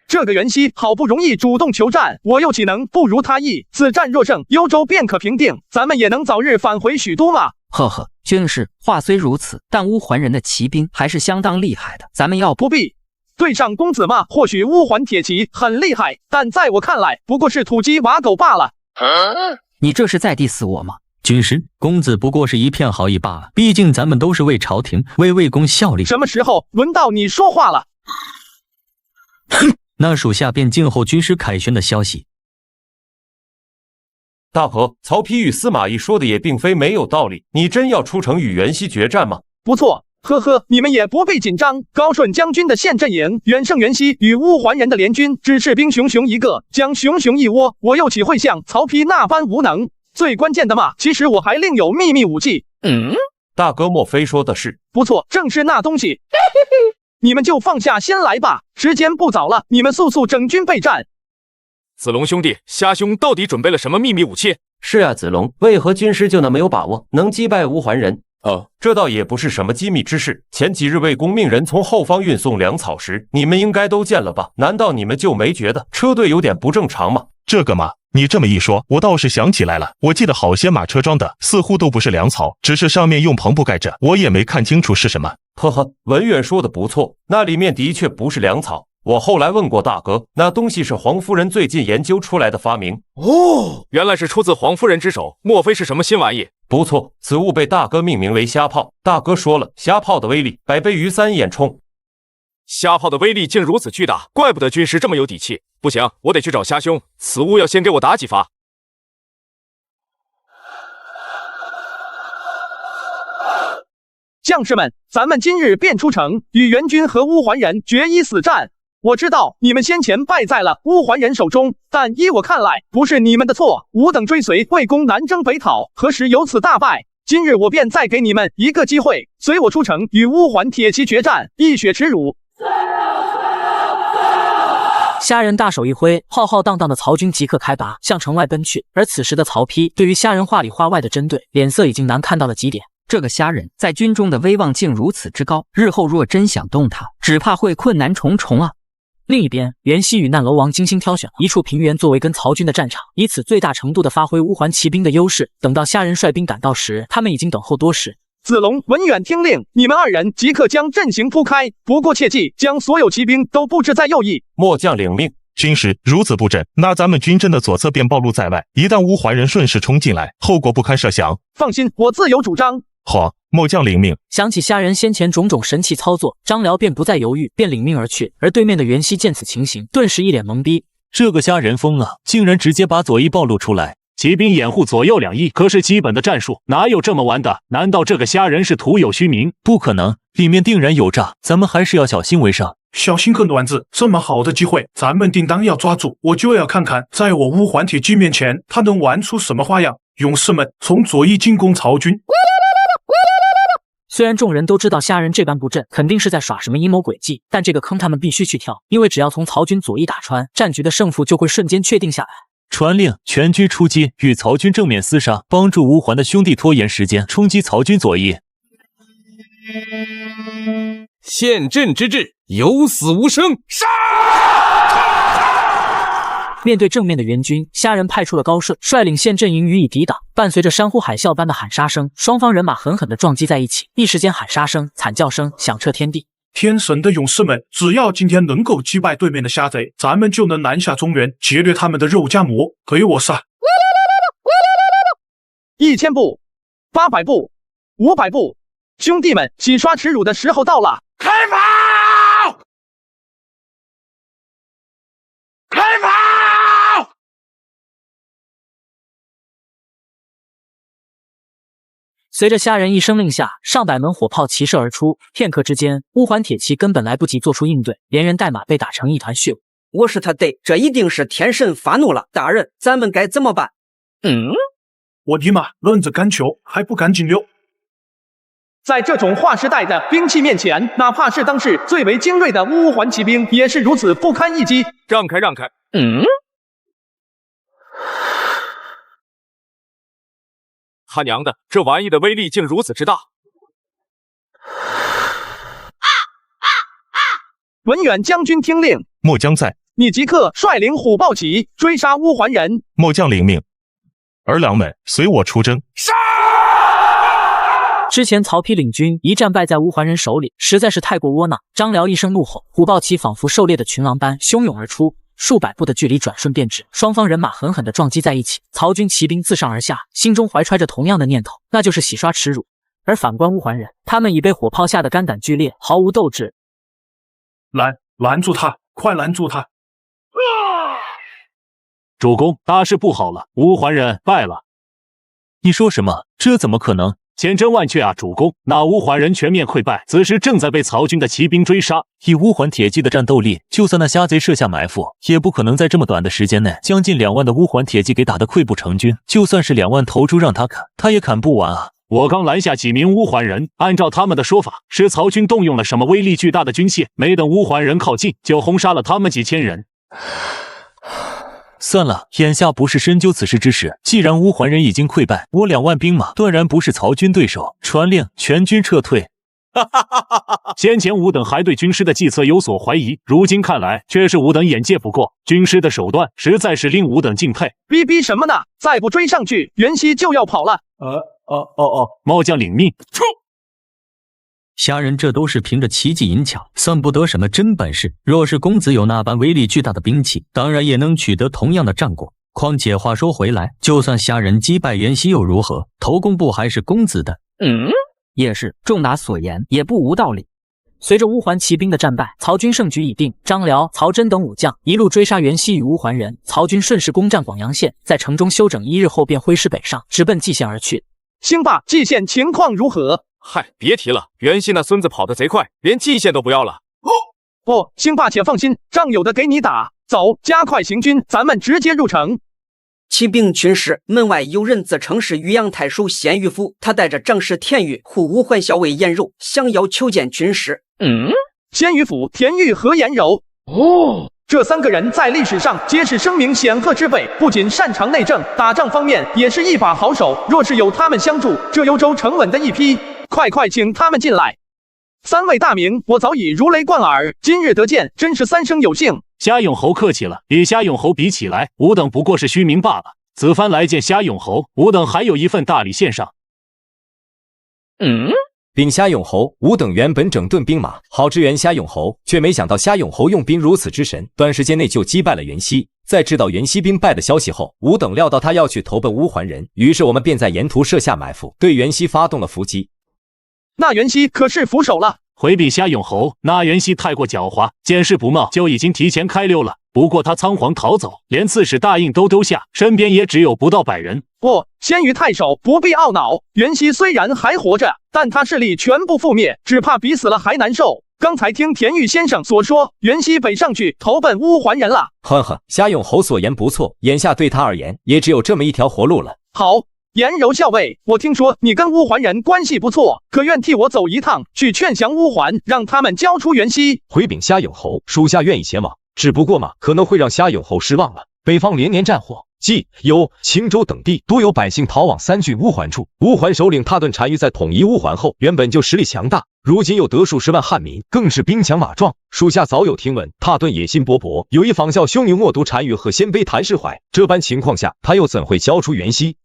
这个袁熙好不容易主动求战，我又岂能不如他意？此战若胜，幽州便可平定，咱们也能早日返回许都嘛。呵呵，军师，话虽如此，但乌桓人的骑兵还是相当厉害的，咱们要不必对上公子嘛。或许乌桓铁骑很厉害，但在我看来，不过是土鸡瓦狗罢了。你这是在 diss 我吗？军师，公子不过是一片好意罢了，毕竟咱们都是为朝廷、为魏公效力。什么时候轮到你说话了？那属下便静候军师凯旋的消息。大和，曹丕与司马懿说的也并非没有道理，你真要出城与袁熙决战吗？不错，呵呵，你们也不必紧张。高顺将军的现阵营，远胜袁熙与乌桓人的联军，只是兵熊熊一个，将熊熊一窝，我又岂会像曹丕那般无能？最关键的嘛，其实我还另有秘密武器。大哥莫非说的是？不错，正是那东西。你们就放下心来吧，时间不早了，你们速速整军备战。子龙兄弟，虾兄到底准备了什么秘密武器？是啊，子龙，为何军师就那么有把握能击败乌桓人？这倒也不是什么机密之事。前几日魏公命人从后方运送粮草时，你们应该都见了吧？难道你们就没觉得车队有点不正常吗？这个嘛，你这么一说，我倒是想起来了。我记得好些马车装的似乎都不是粮草，只是上面用篷布盖着，我也没看清楚是什么。呵呵，文远说的不错，那里面的确不是粮草。我后来问过大哥，那东西是黄夫人最近研究出来的发明。原来是出自黄夫人之手，莫非是什么新玩意？不错，此物被大哥命名为虾炮。大哥说了，虾炮的威力100倍于3眼冲。虾炮的威力竟如此巨大，怪不得军师这么有底气。不行，我得去找虾兄，此物要先给我打几发。将士们，咱们今日便出城，与袁军和乌桓人决一死战。我知道你们先前败在了乌桓人手中，但依我看来，不是你们的错。吾等追随魏公南征北讨，何时有此大败？今日我便再给你们一个机会，随我出城与乌桓铁骑决战，一雪耻辱。虾人大手一挥，浩浩荡荡的曹军即刻开拔，向城外奔去。而此时的曹丕对于虾人话里话外的针对，脸色已经难看到了极点。这个虾人在军中的威望竟如此之高，日后若真想动他，只怕会困难重重啊！另一边，袁熙与难楼王精心挑选一处平原作为跟曹军的战场，以此最大程度的发挥乌桓骑兵的优势。等到虾人率兵赶到时，他们已经等候多时。子龙、文远听令，你们2人即刻将阵型铺开，不过切记将所有骑兵都布置在右翼。末将领命。军师如此布阵，那咱们军阵的左侧便暴露在外，一旦乌桓人顺势冲进来，后果不堪设想。放心，我自有主张。好，末将领命。想起虾人先前种种神奇操作，张辽便不再犹豫，便领命而去。而对面的袁熙见此情形，顿时一脸懵逼。这个虾人疯了，竟然直接把左翼暴露出来。骑兵掩护左右2翼，可是基本的战术，哪有这么玩的？难道这个虾人是徒有虚名？不可能，里面定然有诈，咱们还是要小心为上。小心个卵子！这么好的机会，咱们定当要抓住。我就要看看，在我乌桓铁骑面前，他能玩出什么花样。勇士们，从左翼进攻曹军。虽然众人都知道虾人这般布阵肯定是在耍什么阴谋诡计，但这个坑他们必须去跳，因为只要从曹军左翼打穿，战局的胜负就会瞬间确定下来。传令，全军出击，与曹军正面厮杀，帮助乌桓的兄弟拖延时间，冲击曹军左翼。陷阵之志，有死无生。杀！面对正面的援军，虾人派出了高顺，率领陷阵营予以抵挡。伴随着山呼海啸般的喊杀声，双方人马狠狠地撞击在一起，一时间喊杀声、惨叫声响彻天地。天神的勇士们，只要今天能够击败对面的虾贼，咱们就能南下中原，劫掠他们的肉夹馍。给我杀！1000步，800步，500步，兄弟们，洗刷耻辱的时候到了！开跑！开跑！随着虾人一声令下，上百门火炮齐射而出。片刻之间，乌桓铁骑根本来不及做出应对，连人带马被打成一团血雾。我是他爹，这一定是天神发怒了。大人，咱们该怎么办？我的妈，愣着干球还不赶紧溜！在这种划时代的兵器面前，哪怕是当世最为精锐的乌桓骑兵，也是如此不堪一击。让开，让开！他娘的，这玩意的威力竟如此之大！文远将军听令，末将在。你即刻率领虎豹骑追杀乌桓人。末将领命。儿郎们，随我出征！杀！之前曹丕领军一战败在乌桓人手里，实在是太过窝囊。张辽一声怒吼，虎豹骑仿佛狩猎的群狼般汹涌而出。数百步的距离转瞬便至，双方人马狠狠地撞击在一起。曹军骑兵自上而下，心中怀揣着同样的念头，那就是洗刷耻辱。而反观乌桓人，他们已被火炮吓得肝胆俱裂，毫无斗志。拦住他！快拦住他！主公，大事不好了，乌桓人败了。你说什么？这怎么可能？千真万确啊，主公，那乌桓人全面溃败，此时正在被曹军的骑兵追杀。以乌桓铁骑的战斗力，就算那瞎贼设下埋伏，也不可能在这么短的时间内将近2万的乌桓铁骑给打得溃不成军。就算是2万头猪让他砍，他也砍不完啊！我刚拦下几名乌桓人，按照他们的说法，是曹军动用了什么威力巨大的军械，没等乌桓人靠近，就轰杀了他们几千人。算了，眼下不是深究此事之时。既然乌桓人已经溃败，我2万兵马断然不是曹军对手。传令，全军撤退。先前吾等还对军师的计策有所怀疑，如今看来却是吾等眼界不过，军师的手段实在是令吾等敬佩。逼什么呢？再不追上去，袁熙就要跑了。末将领命。虾人这都是凭着奇技淫巧，算不得什么真本事。若是公子有那般威力巨大的兵器，当然也能取得同样的战果。况且话说回来，就算虾人击败袁熙又如何？头功不还是公子的？也是，仲达所言也不无道理。随着乌桓骑兵的战败，曹军胜局已定。张辽、曹真等武将一路追杀袁熙与乌桓人，曹军顺势攻占广阳县，在城中休整1日后便挥师北上，直奔蓟县而去。兴霸，蓟县情况如何？嗨，别提了，袁熙那孙子跑得贼快，连蓟县都不要了。兴霸且放心，仗有的给你打。走，加快行军，咱们直接入城。骑兵军师门外有人自称是渔阳太守鲜于府，他带着长史田玉护乌桓校尉颜柔，想要求见军师。鲜于府、田玉和颜柔，这3个人在历史上皆是声名显赫之辈，不仅擅长内政，打仗方面也是一把好手。若是有他们相助，这幽州沉稳的一批。快请他们进来！3位大名，我早已如雷贯耳，今日得见，真是3生有幸。虾永侯客气了，与虾永侯比起来，吾等不过是虚名罢了。此番来见虾永侯，吾等还有一份大礼献上。禀虾永侯，吾等原本整顿兵马，好支援虾永侯，却没想到虾永侯用兵如此之神，短时间内就击败了袁熙。在知道袁熙兵败的消息后，吾等料到他要去投奔乌桓人，于是我们便在沿途设下埋伏，对袁熙发动了伏击。那袁熙可是俯首了。回禀虾永侯，那袁熙太过狡猾，见势不茂就已经提前开溜了。不过他仓皇逃走，连刺史大印都丢下，身边也只有不到100人。鲜于太守不必懊恼，袁熙虽然还活着，但他势力全部覆灭，只怕比死了还难受。刚才听田玉先生所说，袁熙北上去投奔乌桓人了。虾永侯所言不错，眼下对他而言也只有这么一条活路了。好，颜柔校尉，我听说你跟乌桓人关系不错，可愿替我走一趟，去劝降乌桓，让他们交出袁熙？回禀虾永侯，属下愿意前往，只不过可能会让虾永侯失望了。北方连年战火，冀、幽、青州等地多有百姓逃往3郡乌桓处。乌桓首领踏顿单于在统一乌桓后，原本就实力强大，如今又得数10万汉民，更是兵强马壮。属下早有听闻，踏顿野心勃勃，有意仿效匈奴恶毒单于和鲜卑谭世怀。这般情况下，他又怎会交出袁熙？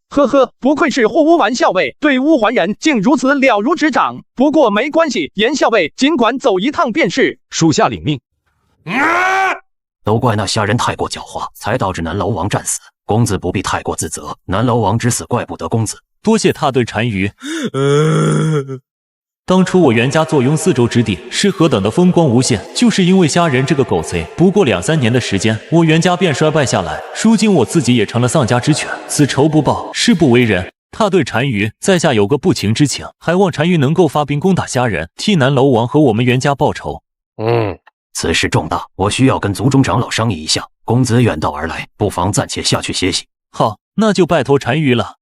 不愧是护乌丸校尉，对乌桓人竟如此了如指掌。不过没关系，颜校尉尽管走一趟便是。属下领命。都怪那虾人太过狡猾，才导致南楼王战死。公子不必太过自责，南楼王之死怪不得公子。多谢踏顿单于。当初我袁家坐拥4州之地，是何等的风光无限，就是因为虾人这个狗贼。不过2、3年的时间，我袁家便衰败下来，如今我自己也成了丧家之犬。此仇不报，誓不为人。踏顿单于，在下有个不情之请，还望单于能够发兵攻打虾人，替南楼王和我们袁家报仇。此事重大，我需要跟族中长老商议一下。公子远道而来，不妨暂且下去歇息。好，那就拜托单于了。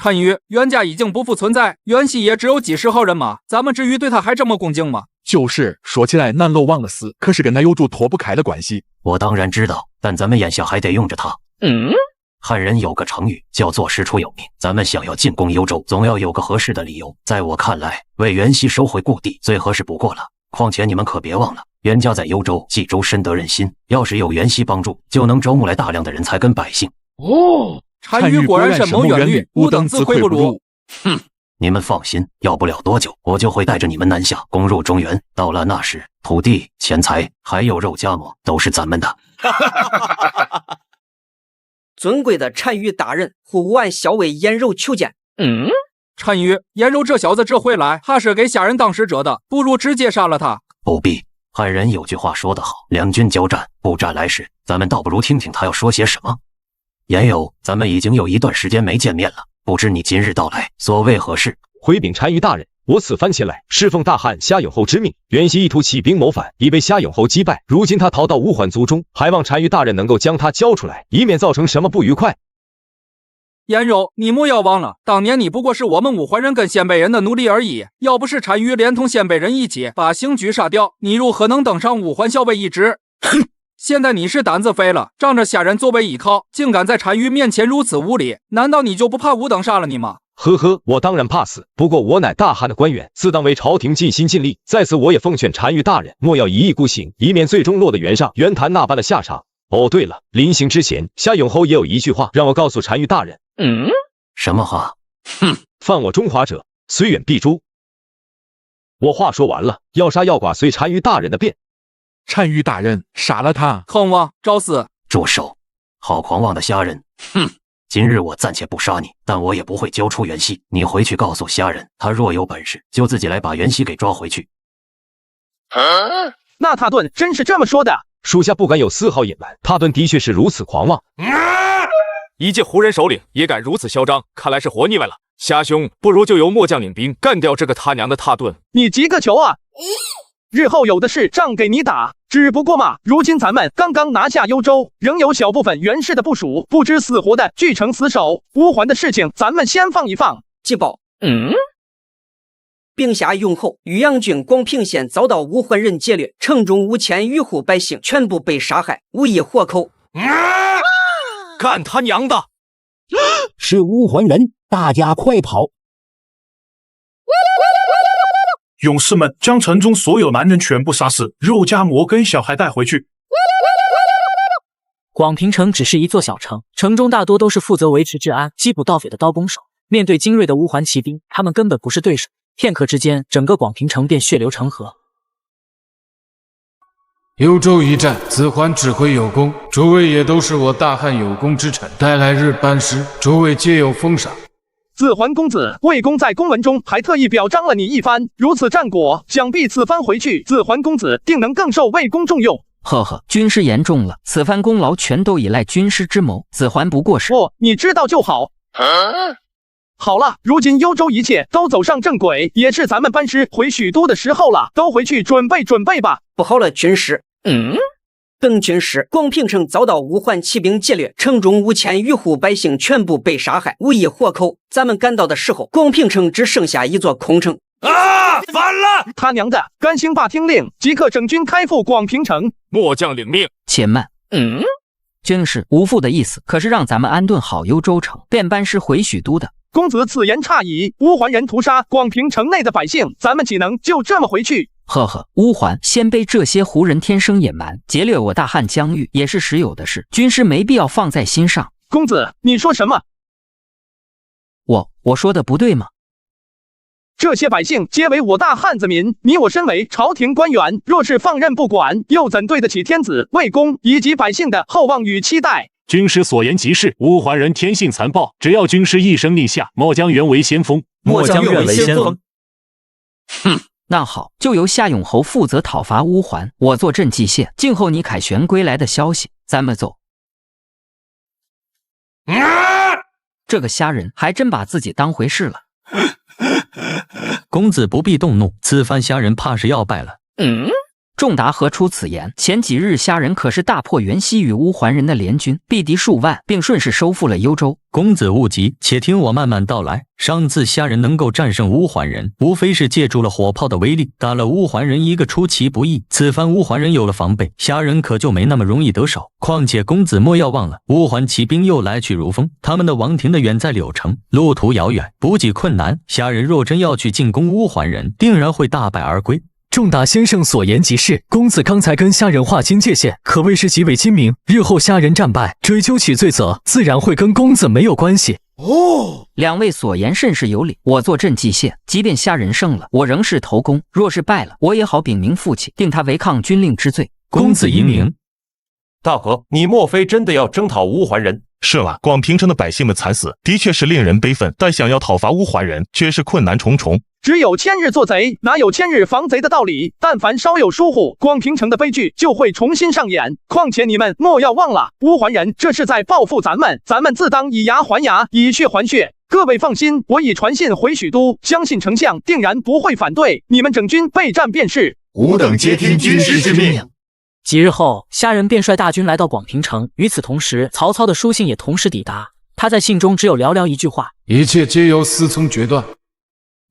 单于，袁家已经不复存在，袁熙也只有几10号人马，咱们至于对他还这么恭敬吗？就是说起来，南楼王的死可是跟那幽州脱不开的关系。我当然知道，但咱们眼下还得用着他。汉人有个成语叫做师出有名，咱们想要进攻幽州，总要有个合适的理由。在我看来，为袁熙收回故地最合适不过了。况且你们可别忘了，袁家在幽州、冀州深得人心，要是有袁熙帮助，就能招募来大量的人才跟百姓。单于果然深谋远虑，吾等自愧不如。你们放心，要不了多久，我就会带着你们南下，攻入中原。到了那时，土地、钱财还有肉夹馍都是咱们的。尊贵的单于大人，护丸校尉颜柔求见。单于，颜柔这小子这回来，还是给虾人当使者的，不如直接杀了他。不必，汉人有句话说得好，两军交战，不战来时。咱们倒不如听听他要说些什么。言友，咱们已经有一段时间没见面了，不知你今日到来，所为何事？回禀单于大人，我此番前来，是奉大汉夏永侯之命，袁熙意图起兵谋反，已被夏永侯击败。如今他逃到乌桓族中，还望单于大人能够将他交出来，以免造成什么不愉快。颜柔，你莫要忘了，当年你不过是我们乌桓人跟鲜卑人的奴隶而已。要不是单于连同鲜卑人一起把刑具杀掉，你如何能登上乌桓校尉一职？哼！现在你是胆子肥了，仗着下人作为依靠，竟敢在单于面前如此无礼，难道你就不怕吾等杀了你吗？呵呵，我当然怕死，不过我乃大汉的官员，自当为朝廷尽心尽力。在此，我也奉劝单于大人，莫要一意孤行，以免最终落得袁尚、袁谭那般的下场。哦，对了，临行之前，夏永侯也有一句话让我告诉单于大人。什么话？哼，犯我中华者，虽远必诛。我话说完了，要杀要剐随单于大人的便。单于大人，杀了他！坑我，找死！住手！好狂妄的虾人！哼！今日我暂且不杀你，但我也不会交出袁熙。你回去告诉虾人，他若有本事，就自己来把袁熙给抓回去。那塔顿真是这么说的？属下不敢有丝毫隐瞒，塔顿的确是如此狂妄。一介胡人首领也敢如此嚣张，看来是活腻歪了。虾兄，不如就由末将领兵干掉这个他娘的塔顿。你急个球啊！日后有的是仗给你打，只不过嘛，如今咱们刚刚拿下幽州，仍有小部分袁氏的部属不知死活的据城死守。乌桓的事情咱们先放一放。季报，兵下用后，渔阳郡广平县遭到乌桓人劫掠，城中5000余户百姓全部被杀害，无一活口。干他娘的！是乌桓人，大家快跑！勇士们，将城中所有男人全部杀死，肉夹馍跟小孩带回去。广平城只是一座小城，城中大多都是负责维持治安、缉捕盗匪的刀工手。面对精锐的乌桓骑兵，他们根本不是对手。片刻之间，整个广平城便血流成河。幽州一战，子桓指挥有功，诸位也都是我大汉有功之臣，待来日班师，诸位皆有封赏。子桓公子，魏公在公文中还特意表彰了你一番，如此战果，想必此番回去，子桓公子定能更受魏公重用。呵呵，军师言重了，此番功劳全都倚赖军师之谋，子桓不过是……你知道就好。好了，如今幽州一切都走上正轨，也是咱们班师回许都的时候了，都回去准备准备吧。不好了，军师。本军师，广平城遭到乌桓骑兵劫掠，城中5000余户百姓全部被杀害，无一活口。咱们赶到的时候，广平城只剩下一座空城。反了！他娘的！甘兴霸听令，即刻整军开赴广平城。末将领命。且慢。军师，无父的意思可是让咱们安顿好幽州城，便班师回许都的。公子此言差矣，乌桓人屠杀广平城内的百姓，咱们岂能就这么回去？呵呵，乌桓、鲜卑这些胡人天生野蛮，劫掠我大汉疆域也是时有的事，军师没必要放在心上。公子，你说什么？我说的不对吗？这些百姓皆为我大汉子民，你我身为朝廷官员，若是放任不管，又怎对得起天子、魏公以及百姓的厚望与期待？军师所言极是，乌桓人天性残暴，只要军师一声令下，末将愿为先锋。末将愿为先锋。哼，那好，就由夏永侯负责讨伐乌桓，我坐镇蓟县，静候你凯旋归来的消息。咱们走。这个虾人还真把自己当回事了。公子不必动怒，此番虾人怕是要败了。仲达何出此言？前几日虾人可是大破袁熙与乌桓人的联军，毙敌数万，并顺势收复了幽州。公子勿急，且听我慢慢道来。上次虾人能够战胜乌桓人，无非是借助了火炮的威力，打了乌桓人一个出其不意。此番乌桓人有了防备，虾人可就没那么容易得手。况且公子莫要忘了，乌桓骑兵又来去如风，他们的王庭的远在柳城，路途遥远，补给困难。虾人若真要去进攻乌桓人，定然会大败而归。仲达先生所言极是，公子刚才跟虾人划清界限，可谓是极为精明。日后虾人战败，追究起罪责，自然会跟公子没有关系。两位所言甚是有理。我坐镇蓟县，即便虾人胜了，我仍是头功；若是败了，我也好禀明父亲，定他违抗军令之罪。公子英明。大哥，你莫非真的要征讨乌桓人？是了，广平城的百姓们惨死，的确是令人悲愤，但想要讨伐乌桓人，却是困难重重。只有千日做贼，哪有千日防贼的道理？但凡稍有疏忽，广平城的悲剧就会重新上演。况且你们莫要忘了，乌桓人这是在报复咱们，咱们自当以牙还牙，以血还血。各位放心，我已传信回许都，相信丞相定然不会反对。你们整军备战便是。吾等皆听军师之命。几日后，虾仁便率大军来到广平城。与此同时，曹操的书信也同时抵达。他在信中只有寥寥一句话：一切皆由司从决断。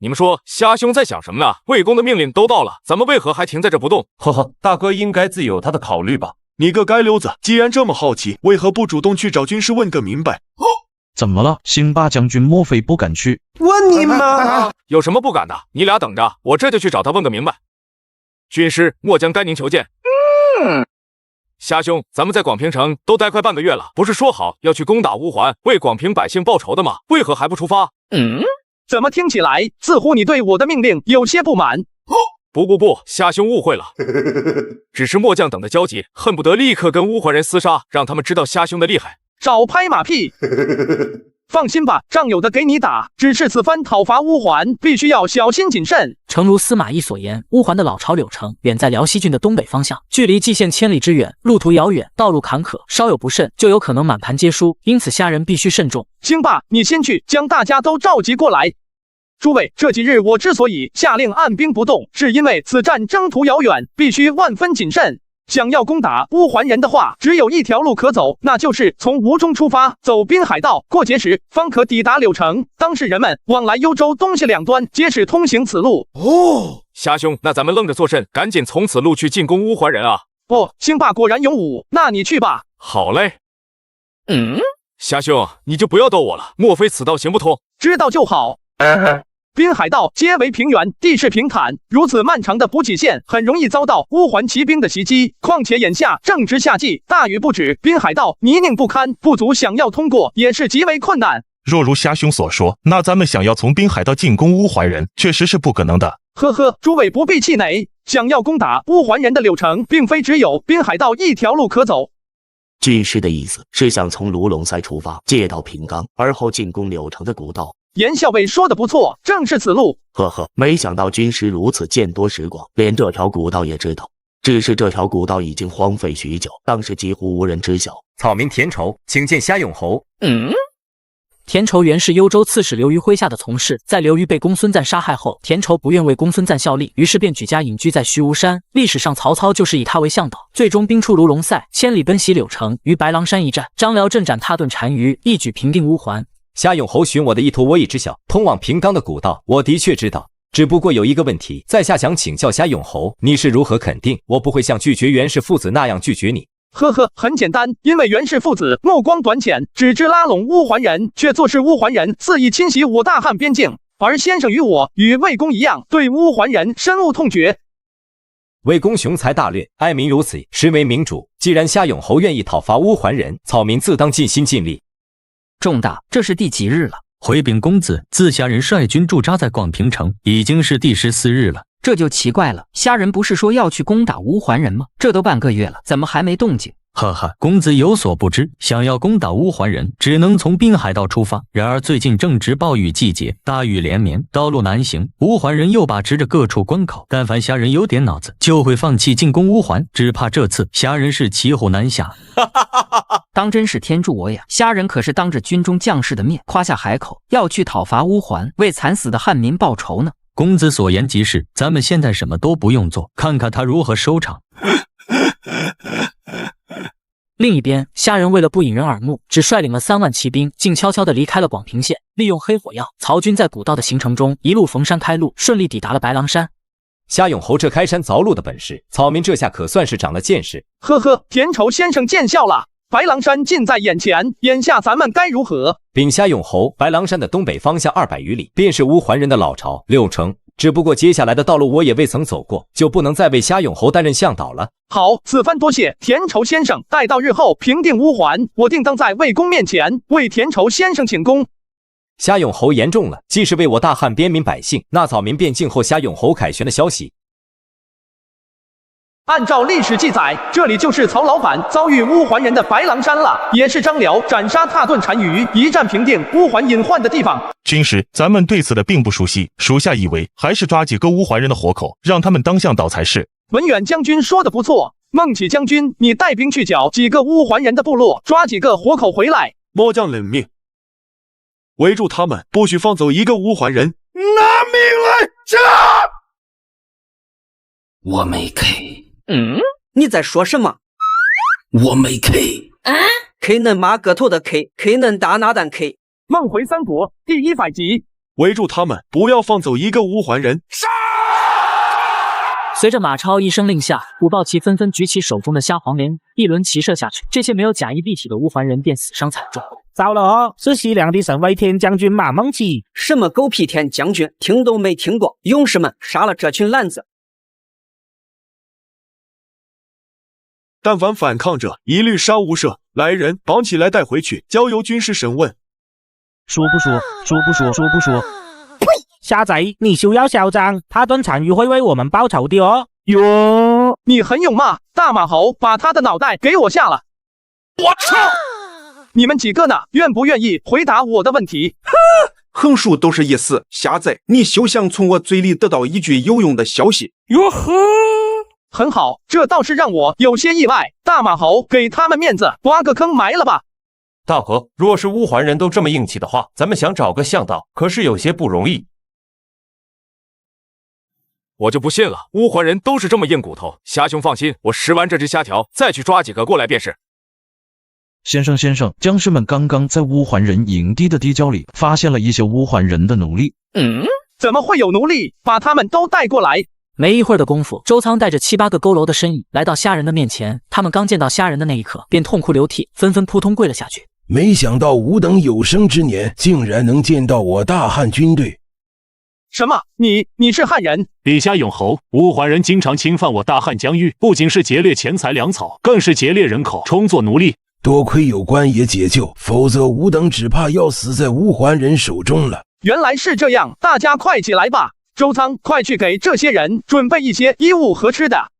你们说虾兄在想什么呢？魏公的命令都到了，咱们为何还停在这不动？呵呵，大哥应该自有他的考虑吧。你个街溜子，既然这么好奇，为何不主动去找军师问个明白？怎么了？辛巴将军莫非不敢去？问你妈！有什么不敢的？你俩等着，我这就去找他问个明白。军师，末将甘宁求见。虾兄，咱们在广平城都待快半个月了，不是说好要去攻打乌桓，为广平百姓报仇的吗？为何还不出发？怎么听起来似乎你对我的命令有些不满？不，虾兄误会了，只是末将等的焦急，恨不得立刻跟乌桓人厮杀，让他们知道虾兄的厉害。少拍马屁！放心吧，仗有的给你打，只是此番讨伐乌桓，必须要小心谨慎。诚如司马懿所言，乌桓的老巢柳城远在辽西郡的东北方向，距离蓟县千里之远，路途遥远，道路坎坷，稍有不慎就有可能满盘皆输，因此虾仁必须慎重。兴霸，你先去将大家都召集过来。诸位，这几日我之所以下令按兵不动，是因为此战征途遥远，必须万分谨慎。想要攻打乌桓人的话，只有一条路可走，那就是从吴中出发，走滨海道，过碣石，方可抵达柳城。当时人们往来幽州东西两端，皆是通行此路。虾兄，那咱们愣着做甚？赶紧从此路去进攻乌桓人啊！兴霸果然勇武，那你去吧。好嘞。虾兄，你就不要逗我了，莫非此道行不通？知道就好。滨海道皆为平原，地势平坦，如此漫长的补给线，很容易遭到乌桓骑兵的袭击。况且眼下正值夏季，大雨不止，滨海道泥泞不堪，部族想要通过也是极为困难。若如虾兄所说，那咱们想要从滨海道进攻乌桓人，确实是不可能的。呵呵，诸位不必气馁，想要攻打乌桓人的柳城，并非只有滨海道一条路可走。军师的意思是想从卢龙塞出发，借道平冈，而后进攻柳城的古道。严校尉说的不错，正是此路。呵呵，没想到军师如此见多识广，连这条古道也知道。只是这条古道已经荒废许久，当时几乎无人知晓。草民田畴，请见虾永侯。田畴原是幽州刺史刘虞麾下的从事，在刘虞被公孙瓒杀害后，田畴不愿为公孙瓒效力，于是便举家隐居在虚无山。历史上曹操就是以他为向导，最终兵出卢龙塞，千里奔袭柳城，于白狼山一战，张辽阵斩踏顿单于，一举平定乌桓。虾永侯寻我的意图我已知晓，通往平冈的古道我的确知道，只不过有一个问题，在下想请教虾永侯，你是如何肯定我不会像拒绝袁氏父子那样拒绝你？呵呵，很简单，因为袁氏父子目光短浅，只知拉拢乌桓人，却坐视乌桓人肆意侵袭我大汉边境。而先生与我与魏公一样，对乌桓人深恶痛绝。魏公雄才大略，爱民如子，实为明主。既然虾永侯愿意讨伐乌桓人，草民自当尽心尽力。仲大，这是第几日了？回禀公子，自虾仁率军驻扎在广平城，已经是第14日了。这就奇怪了，虾仁不是说要去攻打乌桓人吗？这都半个月了，怎么还没动静？呵呵，公子有所不知，想要攻打乌桓人，只能从滨海道出发。然而最近正值暴雨季节，大雨连绵，道路难行。乌桓人又把持着各处关口，但凡虾仁有点脑子，就会放弃进攻乌桓。只怕这次虾仁是骑虎难下。当真是天助我呀！虾仁可是当着军中将士的面夸下海口，要去讨伐乌桓，为惨死的汉民报仇呢。公子所言极是，咱们现在什么都不用做，看看他如何收场。另一边，虾仁为了不引人耳目，只率领了3万骑兵，静悄悄地离开了广平县。利用黑火药，曹军在古道的行程中一路逢山开路，顺利抵达了白狼山。虾永侯这开山凿路的本事，草民这下可算是长了见识。呵呵，田畴先生见笑了。白狼山近在眼前，眼下咱们该如何？禀虾永侯，白狼山的东北方向200余里，便是乌桓人的老巢柳城。只不过接下来的道路我也未曾走过，就不能再为虾永侯担任向导了。好，此番多谢田畴先生，待到日后平定乌桓，我定当在魏公面前为田畴先生请功。虾永侯言重了，既是为我大汉边民百姓，那草民便静候虾永侯凯旋的消息。按照历史记载，这里就是曹老板遭遇乌桓人的白狼山了，也是张辽斩杀踏顿单于，一战平定乌桓隐患的地方。军师，咱们对此的并不熟悉，属下以为还是抓几个乌桓人的活口，让他们当向导才是。文远将军说的不错，孟起将军，你带兵去剿几个乌桓人的部落，抓几个活口回来。末将领命。围住他们，不许放走一个乌桓人。拿命来战！我没 K。你在说什么？我没 K。K 嫩马个头的 K，K 嫩大拿蛋 K。梦回三国第100集。围住他们，不要放走一个乌桓人。随着马超一声令下，五豹骑纷纷举起手中的虾黄连，一轮齐射下去。这些没有假意蔽体的乌桓人便死伤惨重。糟了哦，是西凉的神威天将军马孟起。什么狗屁天将军，听都没听过。勇士们，杀了这群懒子！但凡反抗者，一律杀无赦。来人，绑起来带回去，交由军师审问。说不说？说不说？说不说？呸！瞎贼，你休要嚣张，他顿单于会为我们报仇的哦。哟，你很勇嘛！大马猴，把他的脑袋给我下了！我操！你们几个呢？愿不愿意回答我的问题？横竖都是一死，瞎贼，你休想从我嘴里得到一句有用的消息。哟呵！很好，这倒是让我有些意外。大马猴，给他们面子，挖个坑埋了吧。大哥，若是乌桓人都这么硬气的话，咱们想找个向导，可是有些不容易。我就不信了，乌桓人都是这么硬骨头。虾兄放心，我食完这只虾条，再去抓几个过来便是。先生，将士们刚刚在乌桓人营地的地窖里发现了一些乌桓人的奴隶。怎么会有奴隶？把他们都带过来。没一会儿的功夫，周仓带着7、8个佝偻的身影来到虾人的面前。他们刚见到虾人的那一刻，便痛哭流涕，纷纷扑通跪了下去。没想到吾等有生之年，竟然能见到我大汉军队。什么？你是汉人？陛下永侯，乌桓人经常侵犯我大汉疆域，不仅是劫掠钱财粮草，更是劫掠人口，充作奴隶。多亏有官爷解救，否则吾等只怕要死在乌桓人手中了。原来是这样，大家快起来吧！周仓，快去给这些人准备一些衣物和吃的。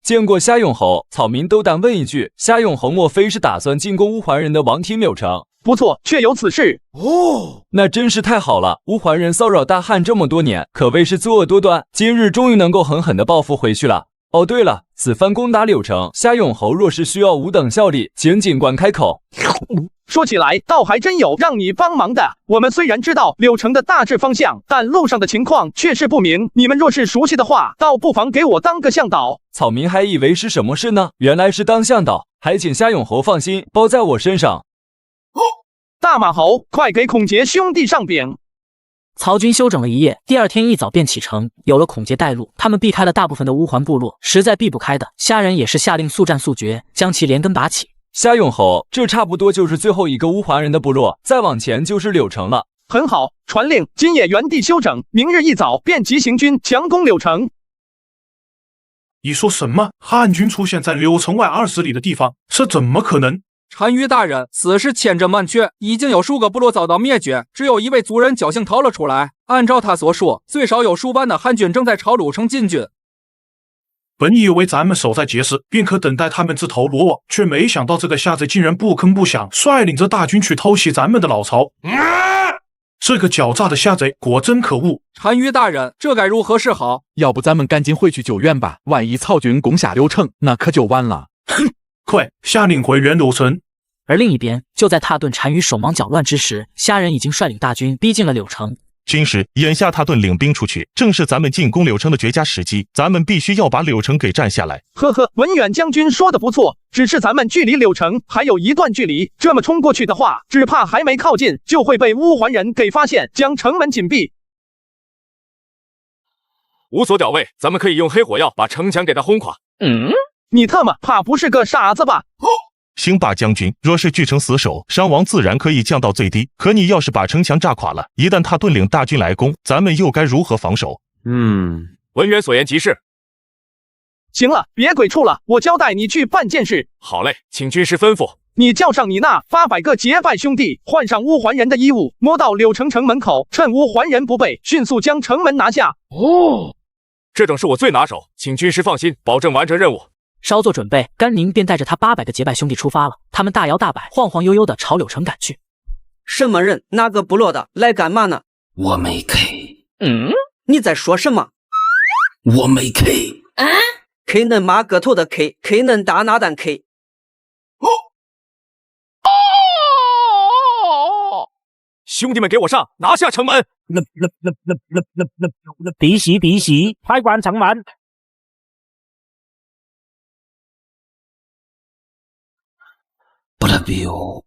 见过虾永侯，草民斗胆问一句，虾永侯莫非是打算进攻乌桓人的王庭柳城？不错，确有此事。哦，那真是太好了！乌桓人骚扰大汉这么多年，可谓是作恶多端，今日终于能够狠狠地报复回去了。哦，对了，此番攻打柳城，虾永侯若是需要吾等效力，请尽管开口。说起来，倒还真有让你帮忙的。我们虽然知道柳城的大致方向，但路上的情况却是不明。你们若是熟悉的话，倒不妨给我当个向导。草民还以为是什么事呢，原来是当向导，还请虾永侯放心，包在我身上。大马猴，快给孔杰兄弟上禀。曹军休整了一夜，第二天一早便启程。有了孔杰带路，他们避开了大部分的乌桓部落，实在避不开的，虾人也是下令速战速决，将其连根拔起。虾永侯，这差不多就是最后一个乌桓人的部落，再往前就是柳城了。很好，传令，今夜原地休整，明日一早便急行军强攻柳城。你说什么？汉军出现在柳城外20里的地方，这怎么可能？单于大人，此事千真万确，已经有数个部落遭到灭绝，只有一位族人侥幸逃了出来。按照他所说，最少有数万的汉军正在朝鲁城进军。本以为咱们守在碣石，便可等待他们自投罗网，却没想到这个瞎子竟然不吭不响，率领着大军去偷袭咱们的老巢。这个狡诈的瞎贼果真可恶！单于大人，这该如何是好？要不咱们赶紧回去救援吧，万一曹军攻下柳城，那可就完了。哼，快下令回援柳城！而另一边，就在踏顿单于手忙脚乱之时，虾人已经率领大军逼近了柳城。军师，眼下踏顿领兵出去，正是咱们进攻柳城的绝佳时机，咱们必须要把柳城给占下来。呵呵，文远将军说的不错，只是咱们距离柳城还有一段距离，这么冲过去的话，只怕还没靠近，就会被乌桓人给发现，将城门紧闭。无所屌位，咱们可以用黑火药把城墙给它轰垮。你特么怕不是个傻子吧？兴霸将军，若是据城死守，伤亡自然可以降到最低。可你要是把城墙炸垮了，一旦他顿领大军来攻，咱们又该如何防守？文远所言极是。行了，别鬼畜了，我交代你去办件事。好嘞，请军师吩咐。你叫上你那800个结拜兄弟，换上乌桓人的衣物，摸到柳城城门口，趁乌桓人不备，迅速将城门拿下。这种事我最拿手，请军师放心，保证完成任务。稍作准备，甘宁便带着他800个结拜兄弟出发了。他们大摇大摆、晃晃悠悠的朝柳城赶去。什么人？哪个部落的？来干嘛呢？我没 K。你在说什么？我没 K。K 嫩马个头的 K，K 嫩大拿蛋 K。兄弟们，给我上，拿下城门！必须，快关城门！不得biu。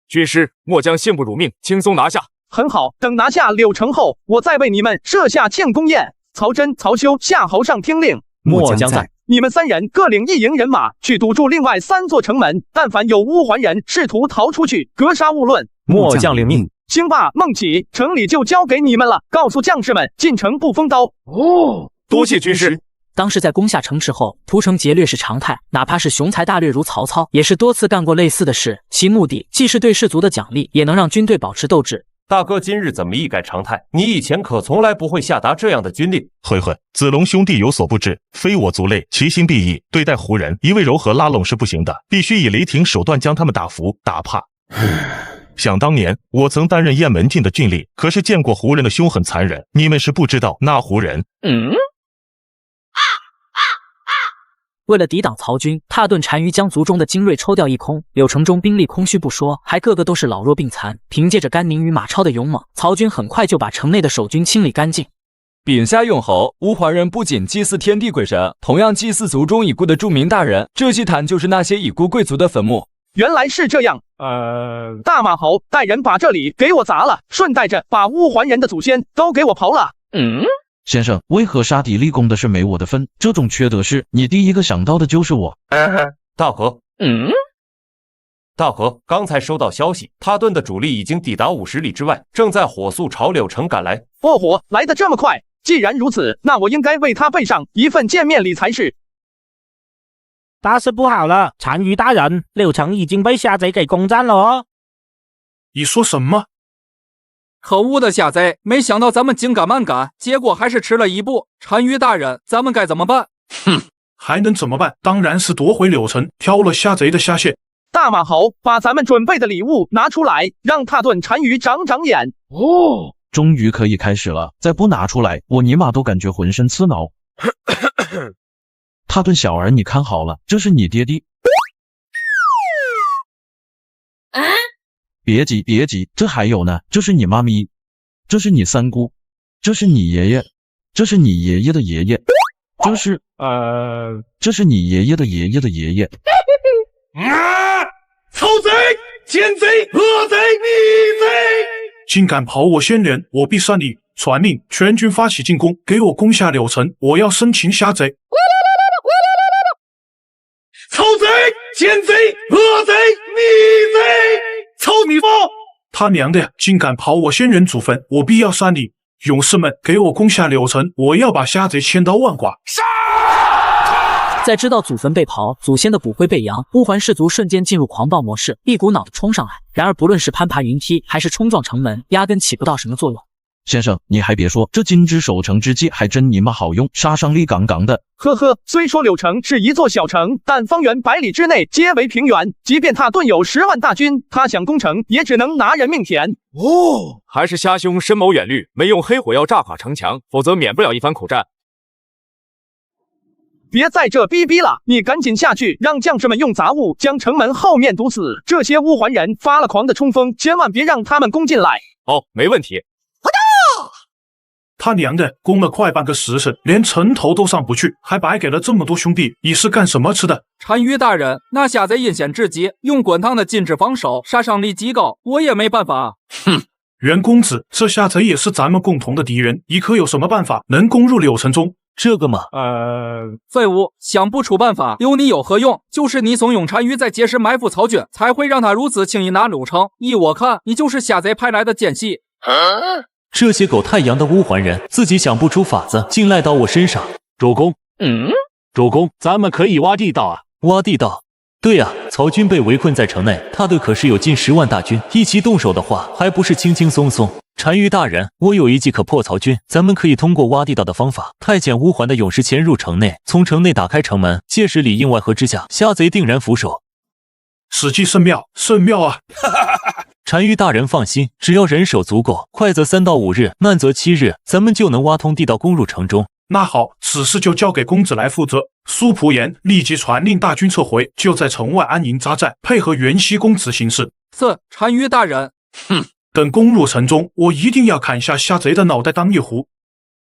军师，末将信不辱命，轻松拿下。很好，等拿下柳城后，我再为你们设下庆功宴。曹真、曹休、夏侯尚听令。末将在。你们3人各领1营人马去堵住另外3座城门，但凡有乌桓人试图逃出去，格杀勿论。末将领命。兴霸、孟起，城里就交给你们了。告诉将士们，进城不封刀。多谢军师。当时在攻下城池后，屠城劫掠是常态，哪怕是雄才大略如曹操，也是多次干过类似的事。其目的既是对士卒的奖励，也能让军队保持斗志。大哥，今日怎么一改常态？你以前可从来不会下达这样的军令。呵，子龙兄弟有所不知，非我族类，其心必异。对待胡人，一味柔和拉拢是不行的，必须以雷霆手段将他们打服打怕。想当年，我曾担任雁门禁的郡吏，可是见过胡人的凶狠残忍。你们是不知道，那胡人……为了抵挡曹军，踏顿单于将族中的精锐抽调一空，柳城中兵力空虚不说，还个个都是老弱病残。凭借着甘宁与马超的勇猛，曹军很快就把城内的守军清理干净。秉下用侯，乌桓人不仅祭祀天地鬼神，同样祭祀族中已故的著名大人。这些坛就是那些已故贵族的坟墓。原来是这样。大马侯带人把这里给我砸了，顺带着把乌桓人的祖先都给我刨了。先生，为何杀敌立功的是没我的分？这种缺德事，你第一个想到的就是我。大哥，大哥，刚才收到消息，他顿的主力已经抵达50里之外，正在火速朝柳城赶来。哦火，来得这么快！既然如此，那我应该为他备上一份见面礼才是。大事不好了，单于大人，柳城已经被虾贼给攻占了哦！你说什么？可恶的虾贼！没想到咱们紧赶慢赶，结果还是迟了一步。单于大人，咱们该怎么办？还能怎么办？当然是夺回柳城，挑了虾贼的下线。大马侯，把咱们准备的礼物拿出来，让踏顿单于长长眼。终于可以开始了，再不拿出来，我尼玛都感觉浑身刺挠。踏顿小儿，你看好了，这是你爹地。别急，这还有呢，这是你妈咪，这是你三姑，这是你爷爷，这是你爷爷的爷爷，这是你爷爷的爷爷的爷爷。曹贼、奸贼、恶贼、逆贼，竟敢跑我先人，我必杀你！传令，全军发起进攻，给我攻下柳城！我要生擒虾贼！曹贼、奸贼、恶贼、逆贼！操你妈！他娘的，竟敢跑我先人祖坟，我必要杀你！勇士们，给我攻下柳城！我要把虾贼千刀万剐！在知道祖坟被刨，祖先的骨灰被扬，乌桓氏族瞬间进入狂暴模式，一股脑的冲上来。然而不论是攀爬云梯，还是冲撞城门，压根起不到什么作用。先生，你还别说，这金枝守城之计还真尼玛好用，杀伤力杠杠的。呵呵，虽说柳城是一座小城，但方圆100里之内皆为平原，即便他顿有10万大军，他想攻城也只能拿人命填。还是虾兄深谋远虑，没用黑火药炸垮城墙，否则免不了一番苦战。别在这逼逼了，你赶紧下去，让将士们用杂物将城门后面堵死。这些乌桓人发了狂的冲锋，千万别让他们攻进来。没问题。他娘的，攻了快半个时辰，连城头都上不去，还白给了这么多兄弟，你是干什么吃的？单于大人，那虾贼阴险至极，用滚烫的禁止防守，杀伤力极高，我也没办法。袁公子，这虾贼也是咱们共同的敌人，你可有什么办法能攻入柳城中？这个嘛，废物，想不出办法，有你有何用？就是你怂恿单于在届时埋伏曹军，才会让他如此轻易拿柳城。依我看，你就是虾贼派来的奸细。这些狗太阳的乌桓人，自己想不出法子，竟赖到我身上。主公，主公，咱们可以挖地道啊！挖地道？对啊，曹军被围困在城内，他队可是有近10万大军，一起动手的话，还不是轻轻松松？单于大人，我有一计可破曹军，咱们可以通过挖地道的方法，派遣乌桓的勇士潜入城内，从城内打开城门，届时里应外合之下，虾贼定然俯首。此计甚妙，甚妙啊！单于大人放心，只要人手足够，快则3到5日，慢则7日，咱们就能挖通地道攻入城中。那好，此事就交给公子来负责。苏仆言立即传令大军撤回，就在城外安营扎寨，配合袁熙公子行事。是，单于大人。哼，等攻入城中，我一定要砍下虾贼的脑袋当夜壶。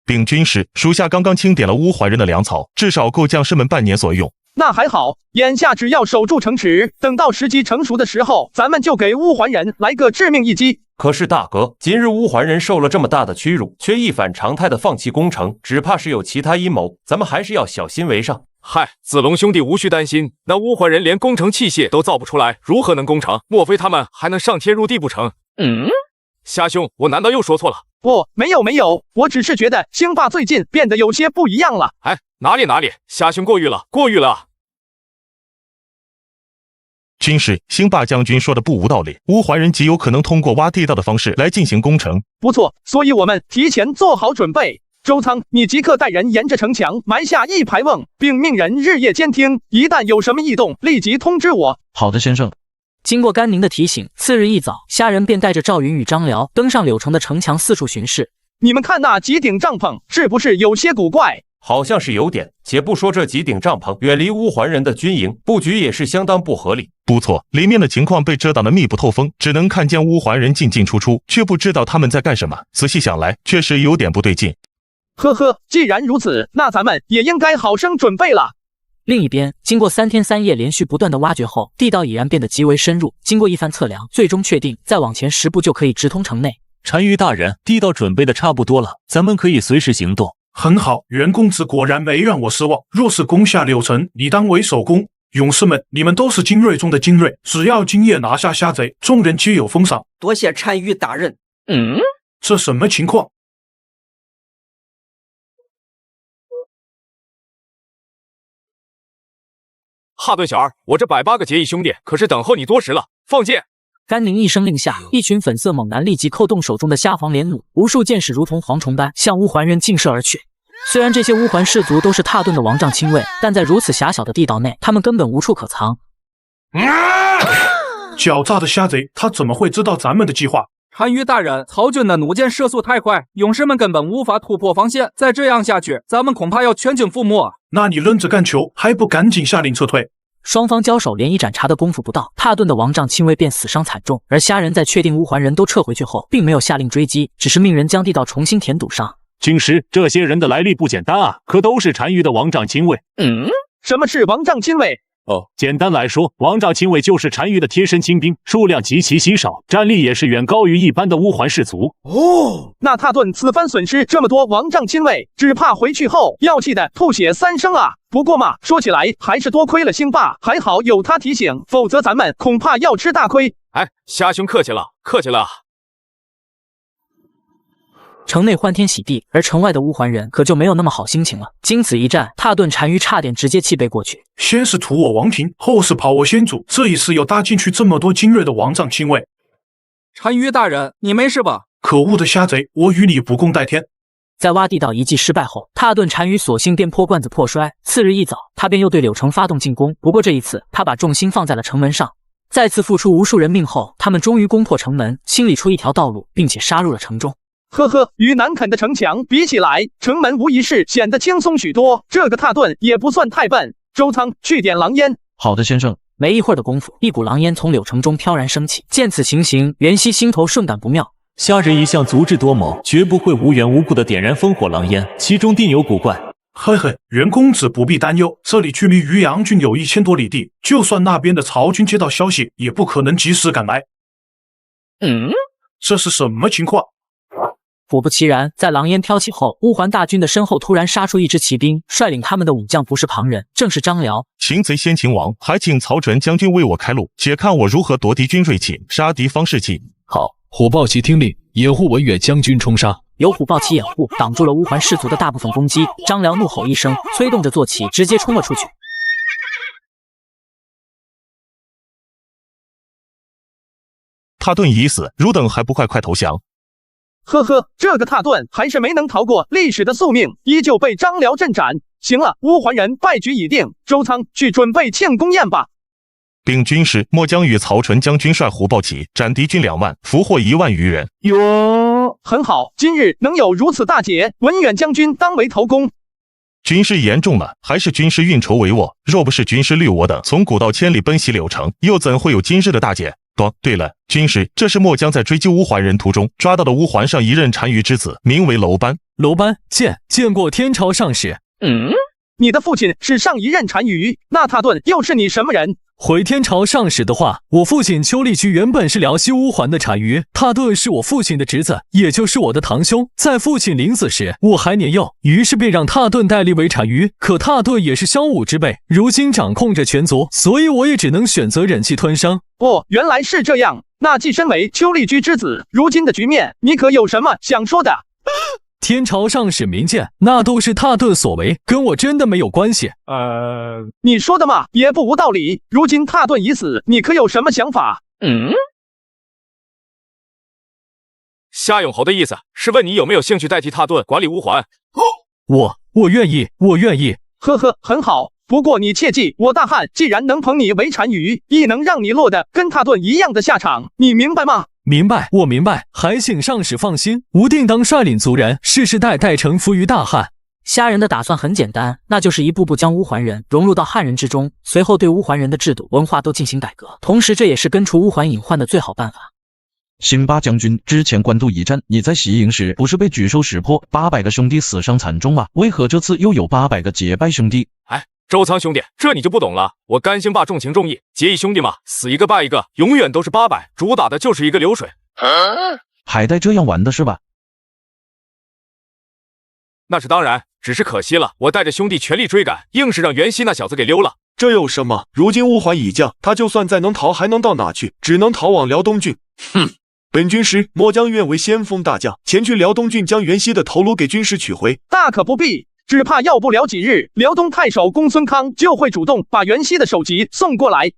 禀军师，属下刚刚清点了乌桓人的粮草，至少够将士们半年所用。那还好，眼下只要守住城池，等到时机成熟的时候，咱们就给乌桓人来个致命一击。可是大哥，今日乌桓人受了这么大的屈辱，却一反常态的放弃攻城，只怕是有其他阴谋，咱们还是要小心为上。嗨，子龙兄弟无需担心，那乌桓人连攻城器械都造不出来，如何能攻城？莫非他们还能上天入地不成？虾兄，我难道又说错了？不，没有，我只是觉得兴霸最近变得有些不一样了。哎，哪里，虾兄过誉了。军师，兴霸将军说的不无道理，乌桓人极有可能通过挖地道的方式来进行攻城。不错，所以我们提前做好准备。周仓，你即刻带人沿着城墙埋下一排瓮，并命人日夜监听，一旦有什么异动，立即通知我。好的，先生。经过甘宁的提醒，次日一早，虾人便带着赵云与张辽登上柳城的城墙，四处巡视。你们看那几顶帐篷，是不是有些古怪？好像是有点，且不说这几顶帐篷远离乌桓人的军营，布局也是相当不合理。不错，里面的情况被遮挡得密不透风，只能看见乌桓人进进出出，却不知道他们在干什么。仔细想来，确实有点不对劲。呵呵，既然如此，那咱们也应该好生准备了。另一边，经过3天3夜连续不断的挖掘后，地道已然变得极为深入。经过一番测量，最终确定再往前10步就可以直通城内。单于大人，地道准备的差不多了，咱们可以随时行动。很好，袁公子果然没让我失望。若是攻下柳城，你当为首功。勇士们，你们都是精锐中的精锐，只要今夜拿下虾贼，众人皆有封赏。多谢单于大人。这什么情况？哈顿小儿，我这108个结义兄弟可是等候你多时了，放箭！甘宁一声令下，一群粉色猛男立即扣动手中的虾房连弩，无数箭矢如同蝗虫般向乌桓人劲射而去。虽然这些乌桓士族都是踏顿的王帐亲卫，但在如此狭小的地道内，他们根本无处可藏。狡诈的虾贼，他怎么会知道咱们的计划？单于大人，曹军的弩箭射速太快，勇士们根本无法突破防线，再这样下去，咱们恐怕要全军覆没。那你愣着干球，还不赶紧下令撤退？双方交手连一盏茶的功夫不到，踏顿的王帐亲卫便死伤惨重，而虾人在确定乌桓人都撤回去后，并没有下令追击，只是命人将地道重新填堵上。军师，这些人的来历不简单啊，可都是单于的王帐亲卫。什么是王帐亲卫？简单来说，王帐亲卫就是单于的贴身亲兵，数量极其稀少，战力也是远高于一般的乌桓士族。那踏顿此番损失这么多王帐亲卫，只怕回去后要气得吐血3升啊！不过嘛，说起来还是多亏了兴霸，还好有他提醒，否则咱们恐怕要吃大亏。哎，虾兄客气了。城内欢天喜地，而城外的乌桓人可就没有那么好心情了。经此一战，踏顿单于差点直接气背过去。先是屠我王庭，后是跑我先祖，这一次又搭进去这么多精锐的王帐亲卫。单于大人，你没事吧？可恶的虾贼，我与你不共戴天。在挖地道一计失败后，踏顿单于索性便破罐子破摔。次日一早，他便又对柳城发动进攻。不过这一次，他把重心放在了城门上。再次付出无数人命后，他们终于攻破城门，清理出一条道路，并且杀入了城中。呵呵，与难啃的城墙比起来，城门无疑是显得轻松许多。这个踏顿也不算太笨。周仓，去点狼烟。好的，先生。没一会儿的功夫，一股狼烟从柳城中飘然升起。见此情形，袁熙心头瞬感不妙。虾人一向足智多谋，绝不会无缘无故的点燃烽火狼烟，其中定有古怪。嘿嘿，袁公子不必担忧，这里距离渔阳郡有1000多里地，就算那边的曹军接到消息，也不可能及时赶来。这是什么情况？果不其然，在狼烟飘起后，乌桓大军的身后突然杀出一支骑兵，率领他们的武将不是旁人，正是张辽。擒贼先擒王，还请曹纯将军为我开路，且看我如何夺敌军锐气，杀敌方士气。好，虎豹骑听令，掩护文远将军冲杀。有虎豹骑掩护，挡住了乌桓士族的大部分攻击。张辽怒吼一声，催动着坐骑，直接冲了出去。踏顿已死，汝等还不快投降！呵呵，这个踏顿还是没能逃过历史的宿命，依旧被张辽镇斩。行了，乌桓人败局已定，周仓去准备庆功宴吧。并军师末将与曹纯将军率虎豹骑斩敌军2万，俘获1万余人。哟，很好，今日能有如此大捷，文远将军当为头功。军师言重了，还是军师运筹帷幄。若不是军师虑我等从古道千里奔袭柳城，又怎会有今日的大捷？对了，军师，这是末将在追击乌桓人途中抓到的乌桓上一任单于之子，名为楼班。楼班，见过天朝上使。你的父亲是上一任单于，那踏顿又是你什么人？回天朝上使的话，我父亲丘利居原本是辽西乌桓的单于，踏顿是我父亲的侄子，也就是我的堂兄。在父亲临死时，我还年幼，于是便让踏顿代立为单于。可踏顿也是骁武之辈，如今掌控着全族，所以我也只能选择忍气吞声。哦，原来是这样。那既身为丘利居之子，如今的局面，你可有什么想说的？天朝上使明鉴，那都是踏顿所为，跟我真的没有关系。你说的嘛，也不无道理。如今踏顿已死，你可有什么想法？夏永侯的意思是问你有没有兴趣代替踏顿管理乌桓。我愿意。呵呵，很好。不过你切记，我大汉既然能捧你为单于，亦能让你落得跟踏顿一样的下场，你明白吗？明白，我明白，还请上使放心，吾定当率领族人，世世代代臣服于大汉。虾仁的打算很简单，那就是一步步将乌桓人融入到汉人之中，随后对乌桓人的制度、文化都进行改革，同时这也是根除乌桓隐患的最好办法。辛巴将军，之前官渡一战，你在西营时不是被举兽识破，800个兄弟死伤惨重吗？为何这次又有800个结拜兄弟？周仓兄弟，这你就不懂了。我甘兴霸重情重义，结义兄弟嘛，死一个败一个，永远都是800，主打的就是一个流水。还带这样玩的是吧？那是当然，只是可惜了，我带着兄弟全力追赶，硬是让袁熙那小子给溜了。这有什么？如今乌桓已降，他就算再能逃，还能到哪去？只能逃往辽东郡。本军师末将愿为先锋大将，前去辽东郡将袁熙的头颅给军师取回。大可不必。只怕要不了几日，辽东太守公孙康就会主动把袁熙的首级送过来。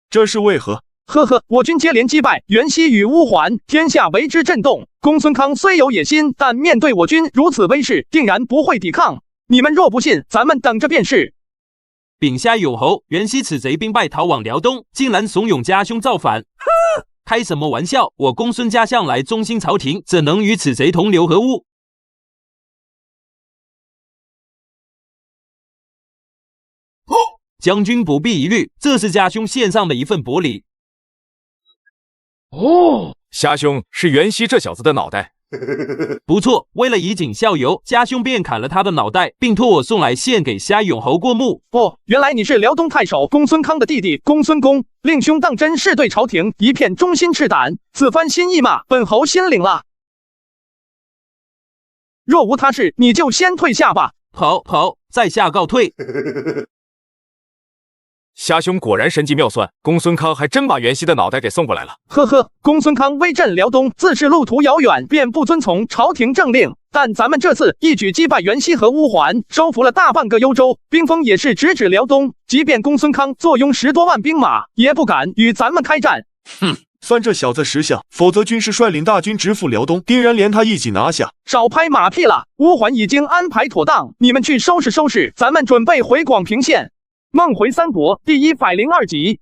这是为何？呵呵，我军接连击败袁熙与乌桓，天下为之震动。公孙康虽有野心，但面对我军如此威势，定然不会抵抗。你们若不信，咱们等着便是。秉虾永侯，袁熙此贼兵败逃往辽东，竟然怂恿家兄造反。开什么玩笑！我公孙家向来忠心朝廷，怎能与此贼同流合污？将军不必疑虑，这是家兄献上的一份薄礼。虾兄是袁熙这小子的脑袋。不错，为了以儆效尤，家兄便砍了他的脑袋，并托我送来献给虾永侯过目。原来你是辽东太守公孙康的弟弟公孙公，令兄当真是对朝廷一片忠心赤胆，此番心意嘛，本侯心领了。若无他事，你就先退下吧。好，在下告退。虾兄果然神机妙算，公孙康还真把袁熙的脑袋给送过来了。呵呵，公孙康威震辽东，自是路途遥远，便不遵从朝廷政令。但咱们这次一举击败袁熙和乌桓，收服了大半个幽州，兵锋也是直指辽东。即便公孙康坐拥10多万兵马，也不敢与咱们开战。算这小子识相，否则军师率领大军直赴辽东，定然连他一起拿下。少拍马屁了，乌桓已经安排妥当，你们去收拾收拾，咱们准备回广平县。梦回三国第102集。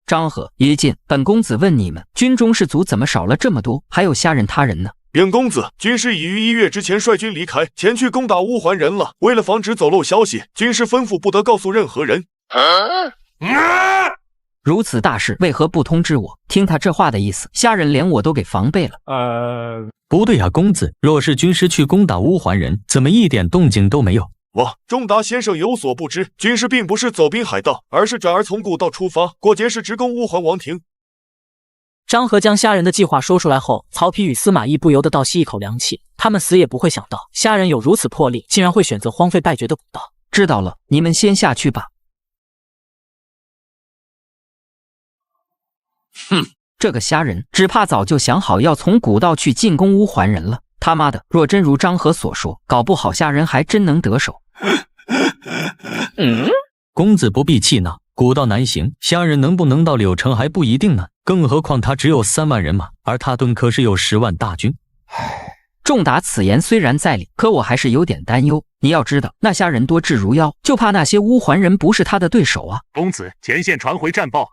张合、一进，本公子问你们，军中士卒怎么少了这么多？还有虾仁他人呢？禀公子，军师已于1月之前率军离开，前去攻打乌桓人了。为了防止走漏消息，军师吩咐不得告诉任何人。如此大事，为何不通知我？听他这话的意思，虾仁连我都给防备了。不对啊，公子，若是军师去攻打乌桓人，怎么一点动静都没有？仲达先生有所不知，军师并不是走滨海道，而是转而从古道出发，过碣石直攻乌桓王庭。张合将虾仁的计划说出来后，曹丕与司马懿不由得倒吸一口凉气。他们死也不会想到，虾仁有如此魄力，竟然会选择荒废败绝的古道。知道了，你们先下去吧。这个虾仁只怕早就想好要从古道去进攻乌桓人了。他妈的，若真如张合所说，搞不好虾仁还真能得手。公子不必气恼，古道难行，虾仁能不能到柳城还不一定呢。更何况他只有3万人马，而他顿可是有10万大军。仲达此言虽然在理，可我还是有点担忧。你要知道，那虾人多智如妖，就怕那些乌桓人不是他的对手啊。公子，前线传回战报。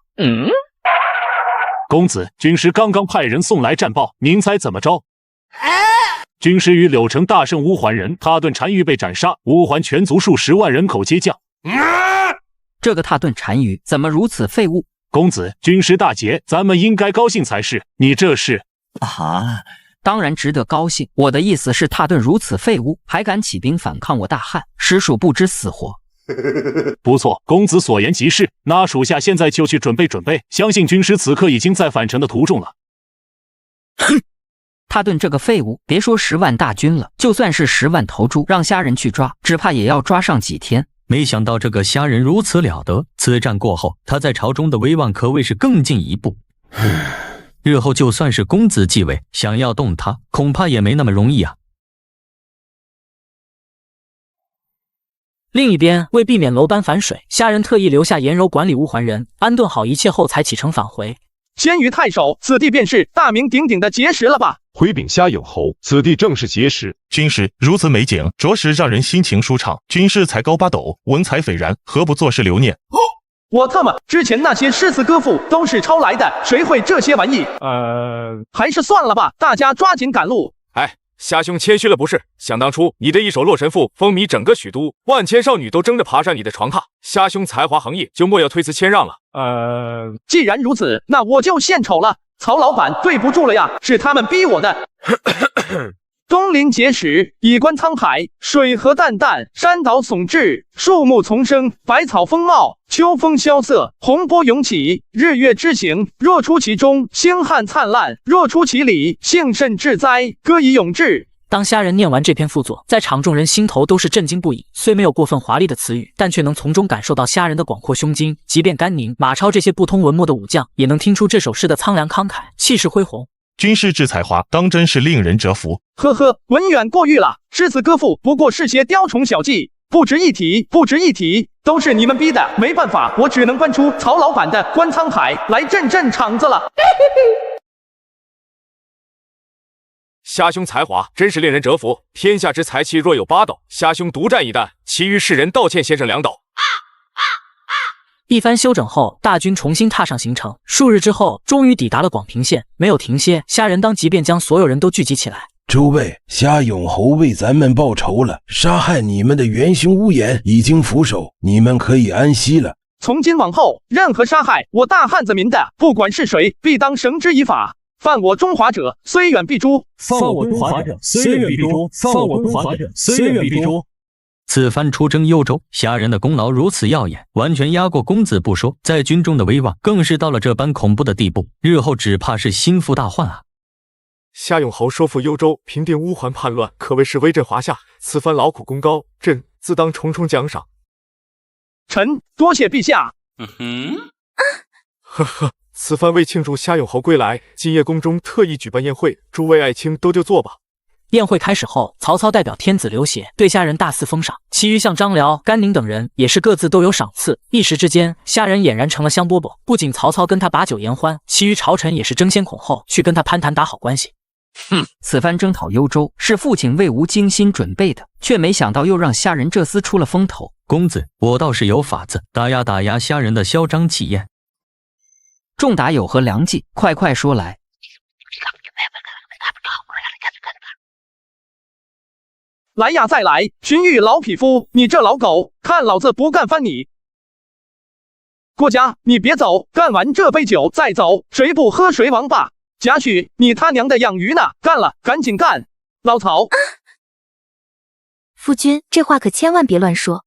公子，军师刚刚派人送来战报，您猜怎么着？军师于柳城大胜乌桓人，踏顿单于被斩杀，乌桓全族数10万人口皆降。这个踏顿单于怎么如此废物？公子，军师大捷，咱们应该高兴才是。你这是啊？当然值得高兴。我的意思是，踏顿如此废物，还敢起兵反抗我大汉，实属不知死活。不错，公子所言极是。那属下现在就去准备准备，相信军师此刻已经在返程的途中了。哼！踏顿这个废物，别说10万大军了，就算是10万头猪，让虾人去抓，只怕也要抓上几天。没想到这个虾人如此了得，此战过后，他在朝中的威望可谓是更进一步。日后就算是公子继位，想要动他，恐怕也没那么容易啊。另一边，为避免楼班反水，虾人特意留下颜柔管理乌桓人，安顿好一切后才启程返回。鲜于太守，此地便是大名鼎鼎的碣石了吧？回禀虾勇侯，此地正是碣石。军师如此美景，着实让人心情舒畅。军师才高八斗，文采斐然，何不作诗留念？我特么，之前那些诗词歌赋都是抄来的，谁会这些玩意？还是算了吧，大家抓紧赶路。哎，虾兄谦虚了不是？想当初你的一首《洛神赋》风靡整个许都，万千少女都争着爬上你的床榻。虾兄才华横溢，就莫要推辞谦让了。既然如此，那我就献丑了。曹老板，对不住了呀，是他们逼我的。东临碣石，以观沧海，水河淡淡，山岛耸峙，树木丛生，百草丰茂，秋风萧瑟，洪波涌起，日月之行，若出其中，星汉灿烂；若出其里，幸甚至哉，歌以咏志。当虾人念完这篇赋作，在场众人心头都是震惊不已。虽没有过分华丽的词语，但却能从中感受到虾人的广阔胸襟。即便甘宁、马超这些不通文墨的武将，也能听出这首诗的苍凉慷慨，气势恢宏。军师之才华，当真是令人折服。呵呵，文远过誉了。诗词歌赋不过是些雕虫小技，不值一提，不值一提。都是你们逼的，没办法，我只能搬出曹老板的《观沧海》来镇镇场子了。虾兄才华真是令人折服，天下之才气若有8斗，虾兄独占一担，其余世人道歉先生2斗。一番休整后，大军重新踏上行程。数日之后，终于抵达了广平县，没有停歇。虾人当即便将所有人都聚集起来。诸位，虾勇侯为咱们报仇了，杀害你们的元凶乌颜已经伏首，你们可以安息了。从今往后，任何杀害我大汉子民的，不管是谁，必当绳之以法。犯我中华者，虽远必诛。犯我中华者，虽远必诛。犯我中华者，虽远必诛。此番出征幽州，虾人的功劳如此耀眼，完全压过公子不说，在军中的威望更是到了这般恐怖的地步，日后只怕是心腹大患啊！虾勇侯收复幽州，平定乌桓叛乱，可谓是威震华夏。此番劳苦功高，朕自当重重奖赏。臣多谢陛下。呵呵。此番为庆祝虾勇侯归来，今夜宫中特意举办宴会，诸位爱卿都就坐吧。宴会开始后，曹操代表天子刘协对虾人大肆封赏，其余像张辽、甘宁等人也是各自都有赏赐。一时之间，虾人俨然成了香饽饽。不仅曹操跟他把酒言欢，其余朝臣也是争先恐后去跟他攀谈打好关系。此番征讨幽州是父亲为吾精心准备的，却没想到又让虾人这厮出了风头。公子，我倒是有法子打压虾人的嚣张气焰。仲达有何良计？快快说来。来呀，再来！荀彧老匹夫，你这老狗，看老子不干翻你！郭嘉，你别走，干完这杯酒再走，谁不喝谁王八！贾诩，你他娘的养鱼呢？干了，赶紧干！老曹，夫君，这话可千万别乱说。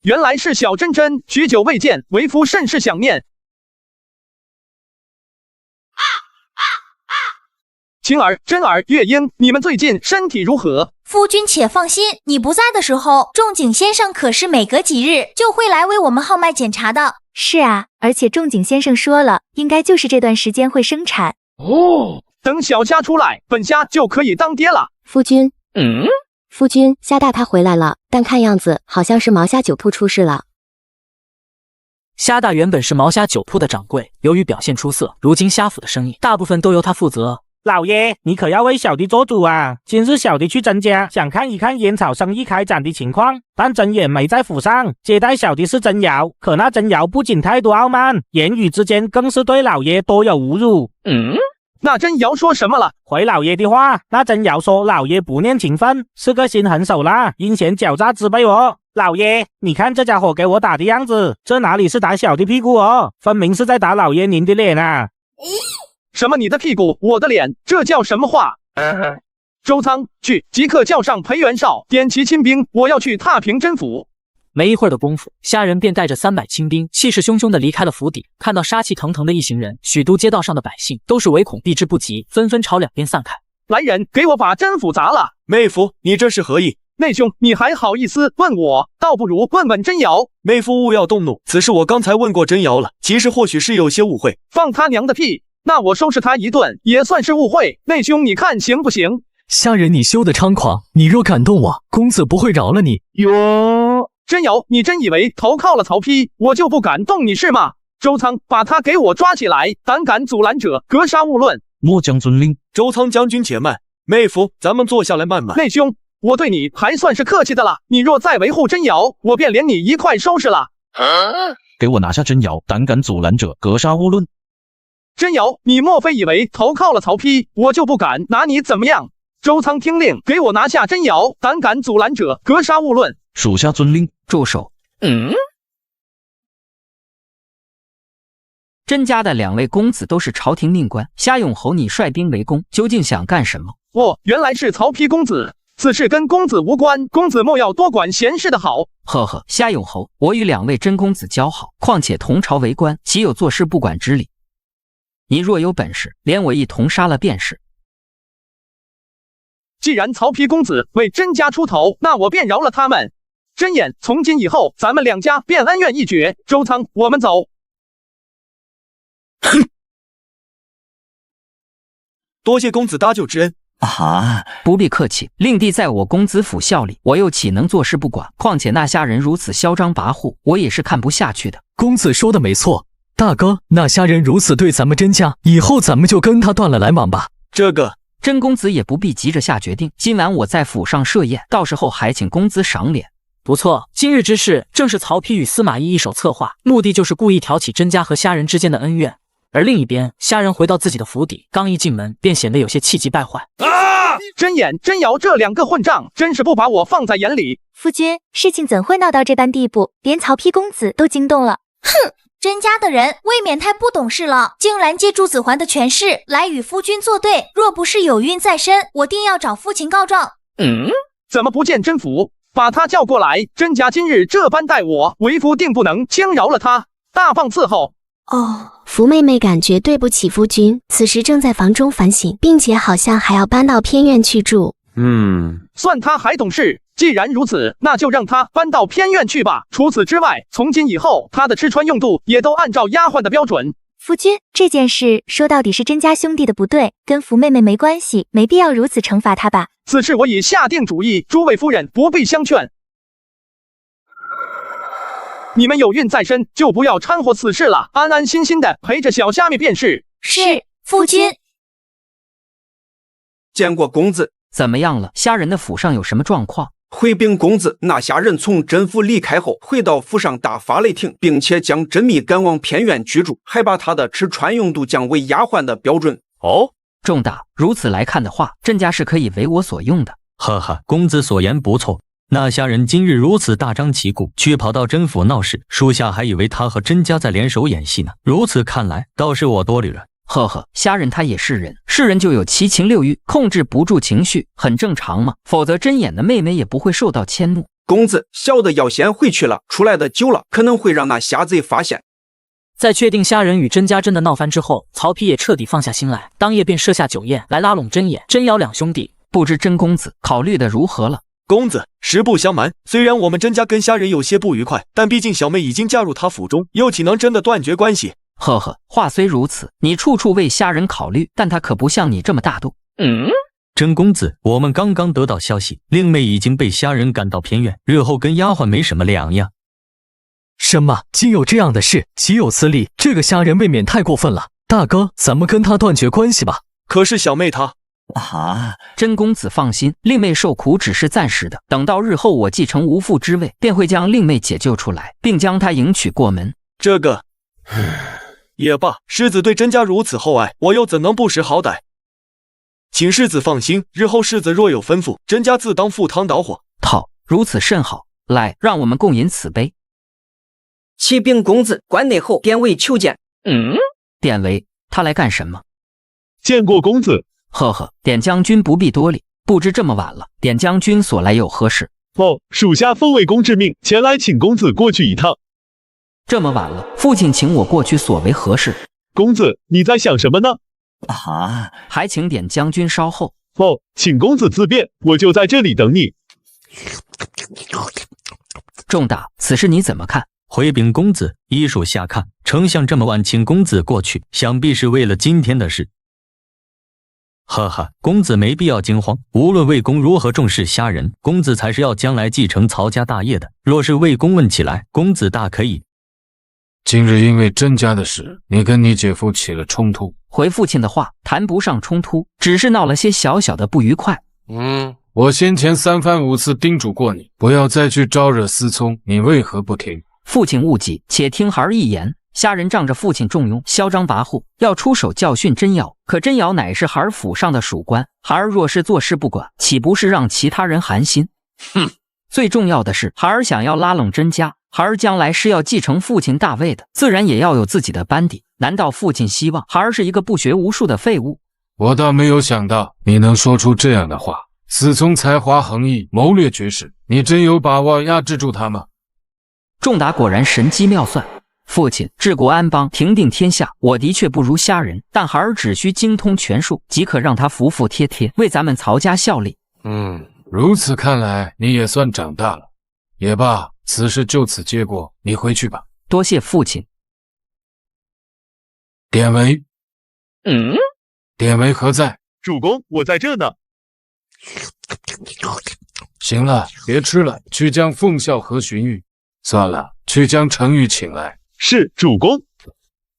原来是小珍珍，许久未见，为夫甚是想念。晴儿、真儿、月英，你们最近身体如何？夫君且放心，你不在的时候，仲景先生可是每隔几日就会来为我们号脉检查的。是啊，而且仲景先生说了，应该就是这段时间会生产。哦，等小虾出来，本虾就可以当爹了。夫君，夫君，虾大他回来了，但看样子好像是毛虾酒铺出事了。虾大原本是毛虾酒铺的掌柜，由于表现出色，如今虾府的生意大部分都由他负责。老爷，你可要为小弟做主啊！今日小弟去甄家，想看一看烟草生意开展的情况，但甄眼没在府上，接待小弟是甄瑶，可那甄瑶不仅态度傲慢，言语之间更是对老爷多有侮辱。那甄瑶说什么了？回老爷的话，那甄瑶说老爷不念情分，是个心狠手辣、阴险狡诈之辈哦。老爷，你看这家伙给我打的样子，这哪里是打小弟屁股哦，分明是在打老爷您的脸啊！什么你的屁股，我的脸，这叫什么话？周仓，去，即刻叫上裴元绍，点齐亲兵，我要去踏平甄府。没一会儿的功夫，虾仁便带着300亲兵，气势汹汹地离开了府邸。看到杀气腾腾的一行人，许都街道上的百姓都是唯恐避之不及，纷纷朝两边散开。来人，给我把甄府砸了！妹夫，你这是何意？内兄，你还好意思问我？倒不如问问甄瑶。妹夫勿要动怒，此事我刚才问过甄瑶了，其实或许是有些误会。放他娘的屁！那我收拾他一顿也算是误会。内兄，你看行不行？虾仁，你休得猖狂！你若敢动我，公子不会饶了你。哟，甄瑶，你真以为投靠了曹丕，我就不敢动你是吗？周仓，把他给我抓起来！胆敢阻拦者，格杀勿论。末将遵令。周仓将军且慢，妹夫，咱们坐下来慢慢。内兄，我对你还算是客气的了，你若再维护甄瑶，我便连你一块收拾了。给我拿下甄瑶！胆敢阻拦者，格杀勿论。甄瑶，你莫非以为投靠了曹丕，我就不敢拿你怎么样？周仓听令，给我拿下甄瑶！胆敢阻拦者，格杀勿论。属下遵令。住手！甄家的2位公子都是朝廷命官，夏永侯你率兵围攻，究竟想干什么？原来是曹丕公子，此事跟公子无关，公子莫要多管闲事的好。呵呵，夏永侯，我与2位甄公子交好，况且同朝为官，岂有坐视不管之理？你若有本事，连我一同杀了便是。既然曹丕公子为甄家出头，那我便饶了他们。甄衍，从今以后，咱们2家便恩怨一绝。周仓，我们走。多谢公子搭救之恩。不必客气，令弟在我公子府效力，我又岂能坐视不管？况且那虾人如此嚣张跋扈，我也是看不下去的。公子说的没错，大哥，那虾人如此对咱们甄家，以后咱们就跟他断了来往吧。这个甄公子也不必急着下决定，今晚我在府上设宴，到时候还请公子赏脸。不错，今日之事正是曹丕与司马懿一手策划，目的就是故意挑起甄家和虾人之间的恩怨。而另一边，虾人回到自己的府邸，刚一进门便显得有些气急败坏。甄衍、甄瑶这2个混账，真是不把我放在眼里。夫君，事情怎会闹到这般地步，连曹丕公子都惊动了？哼，甄家的人未免太不懂事了，竟然借助子桓的权势来与夫君作对。若不是有孕在身，我定要找父亲告状。怎么不见甄府？把他叫过来。甄家今日这般待我，为夫定不能轻饶了他，大棒伺候。福妹妹感觉对不起夫君，此时正在房中反省，并且好像还要搬到偏院去住。算他还懂事。既然如此，那就让他搬到偏院去吧。除此之外，从今以后，他的吃穿用度也都按照丫鬟的标准。夫君，这件事说到底是甄家兄弟的不对，跟福妹妹没关系，没必要如此惩罚他吧。此事我已下定主意，诸位夫人不必相劝。你们有孕在身，就不要掺和此事了，安安心心的陪着小虾米便是。是，夫君。见过公子。怎么样了？虾人的府上有什么状况？回禀公子，那虾人从甄府离开后，回到府上打发雷霆，并且将甄宓赶往偏院居住，还把他的吃穿用度降为丫鬟的标准。重大。如此来看的话，甄家是可以为我所用的。呵呵，公子所言不错。那虾人今日如此大张旗鼓，却跑到甄府闹事，属下还以为他和甄家在联手演戏呢。如此看来，倒是我多虑了。呵呵，虾人他也是人，是人就有七情六欲，控制不住情绪，很正常嘛。否则甄衍的妹妹也不会受到迁怒。公子，小的要先回去了，出来的久了，可能会让那虾贼发现。在确定虾人与甄家真的闹翻之后，曹丕也彻底放下心来，当夜便设下酒宴来拉拢甄衍、甄瑶2兄弟。不知甄公子考虑的如何了？公子，实不相瞒，虽然我们甄家跟虾人有些不愉快，但毕竟小妹已经嫁入他府中，又岂能真的断绝关系？呵呵，话虽如此，你处处为虾人考虑，但他可不像你这么大度。甄公子，我们刚刚得到消息，令妹已经被虾人赶到偏院，日后跟丫鬟没什么两样。什么？竟有这样的事？岂有此理！这个虾人未免太过分了。大哥，咱们跟他断绝关系吧。可是小妹她……啊，真公子放心，令妹受苦只是暂时的，等到日后我继承无父之位，便会将令妹解救出来，并将她迎娶过门。这个也罢，世子对甄家如此厚爱，我又怎能不识好歹？请世子放心，日后世子若有吩咐，甄家自当赴汤蹈火。好，如此甚好。来，让我们共饮此杯。启禀公子，关内后典韦求见。典韦，他来干什么？见过公子。呵呵，典将军不必多礼。不知这么晚了，典将军所来有何事？哦，属下奉魏公之命，前来请公子过去一趟。这么晚了，父亲请我过去所为何事？公子，你在想什么呢？啊，还请典将军稍后。哦，请公子自便，我就在这里等你。仲达，此事你怎么看？回禀公子，依属下看，丞相这么晚请公子过去，想必是为了今天的事。呵呵，公子没必要惊慌，无论魏公如何重视虾仁，公子才是要将来继承曹家大业的。若是魏公问起来，公子大可以。今日因为甄家的事，你跟你姐夫起了冲突。回父亲的话，谈不上冲突，只是闹了些小小的不愉快。我先前3番5次叮嘱过你，不要再去招惹思聪，你为何不听？父亲勿急，且听孩儿一言。虾仁仗着父亲重用，嚣张跋扈，要出手教训甄瑶。可甄瑶乃是孩儿府上的属官，孩儿若是坐视不管，岂不是让其他人寒心？最重要的是，孩儿想要拉拢甄家，孩儿将来是要继承父亲大位的，自然也要有自己的班底。难道父亲希望孩儿是一个不学无术的废物？我倒没有想到你能说出这样的话。思聪才华横溢，谋略绝世，你真有把握压制住他吗？仲达果然神机妙算。父亲治国安邦，平定天下，我的确不如虾仁，但孩儿只需精通权术，即可让他服服帖帖，为咱们曹家效力。如此看来，你也算长大了。也罢，此事就此结果，你回去吧。多谢父亲。典韦，典韦何在？主公，我在这呢。行了，别吃了，去将奉孝和荀彧，算了，去将程昱请来。是，主公。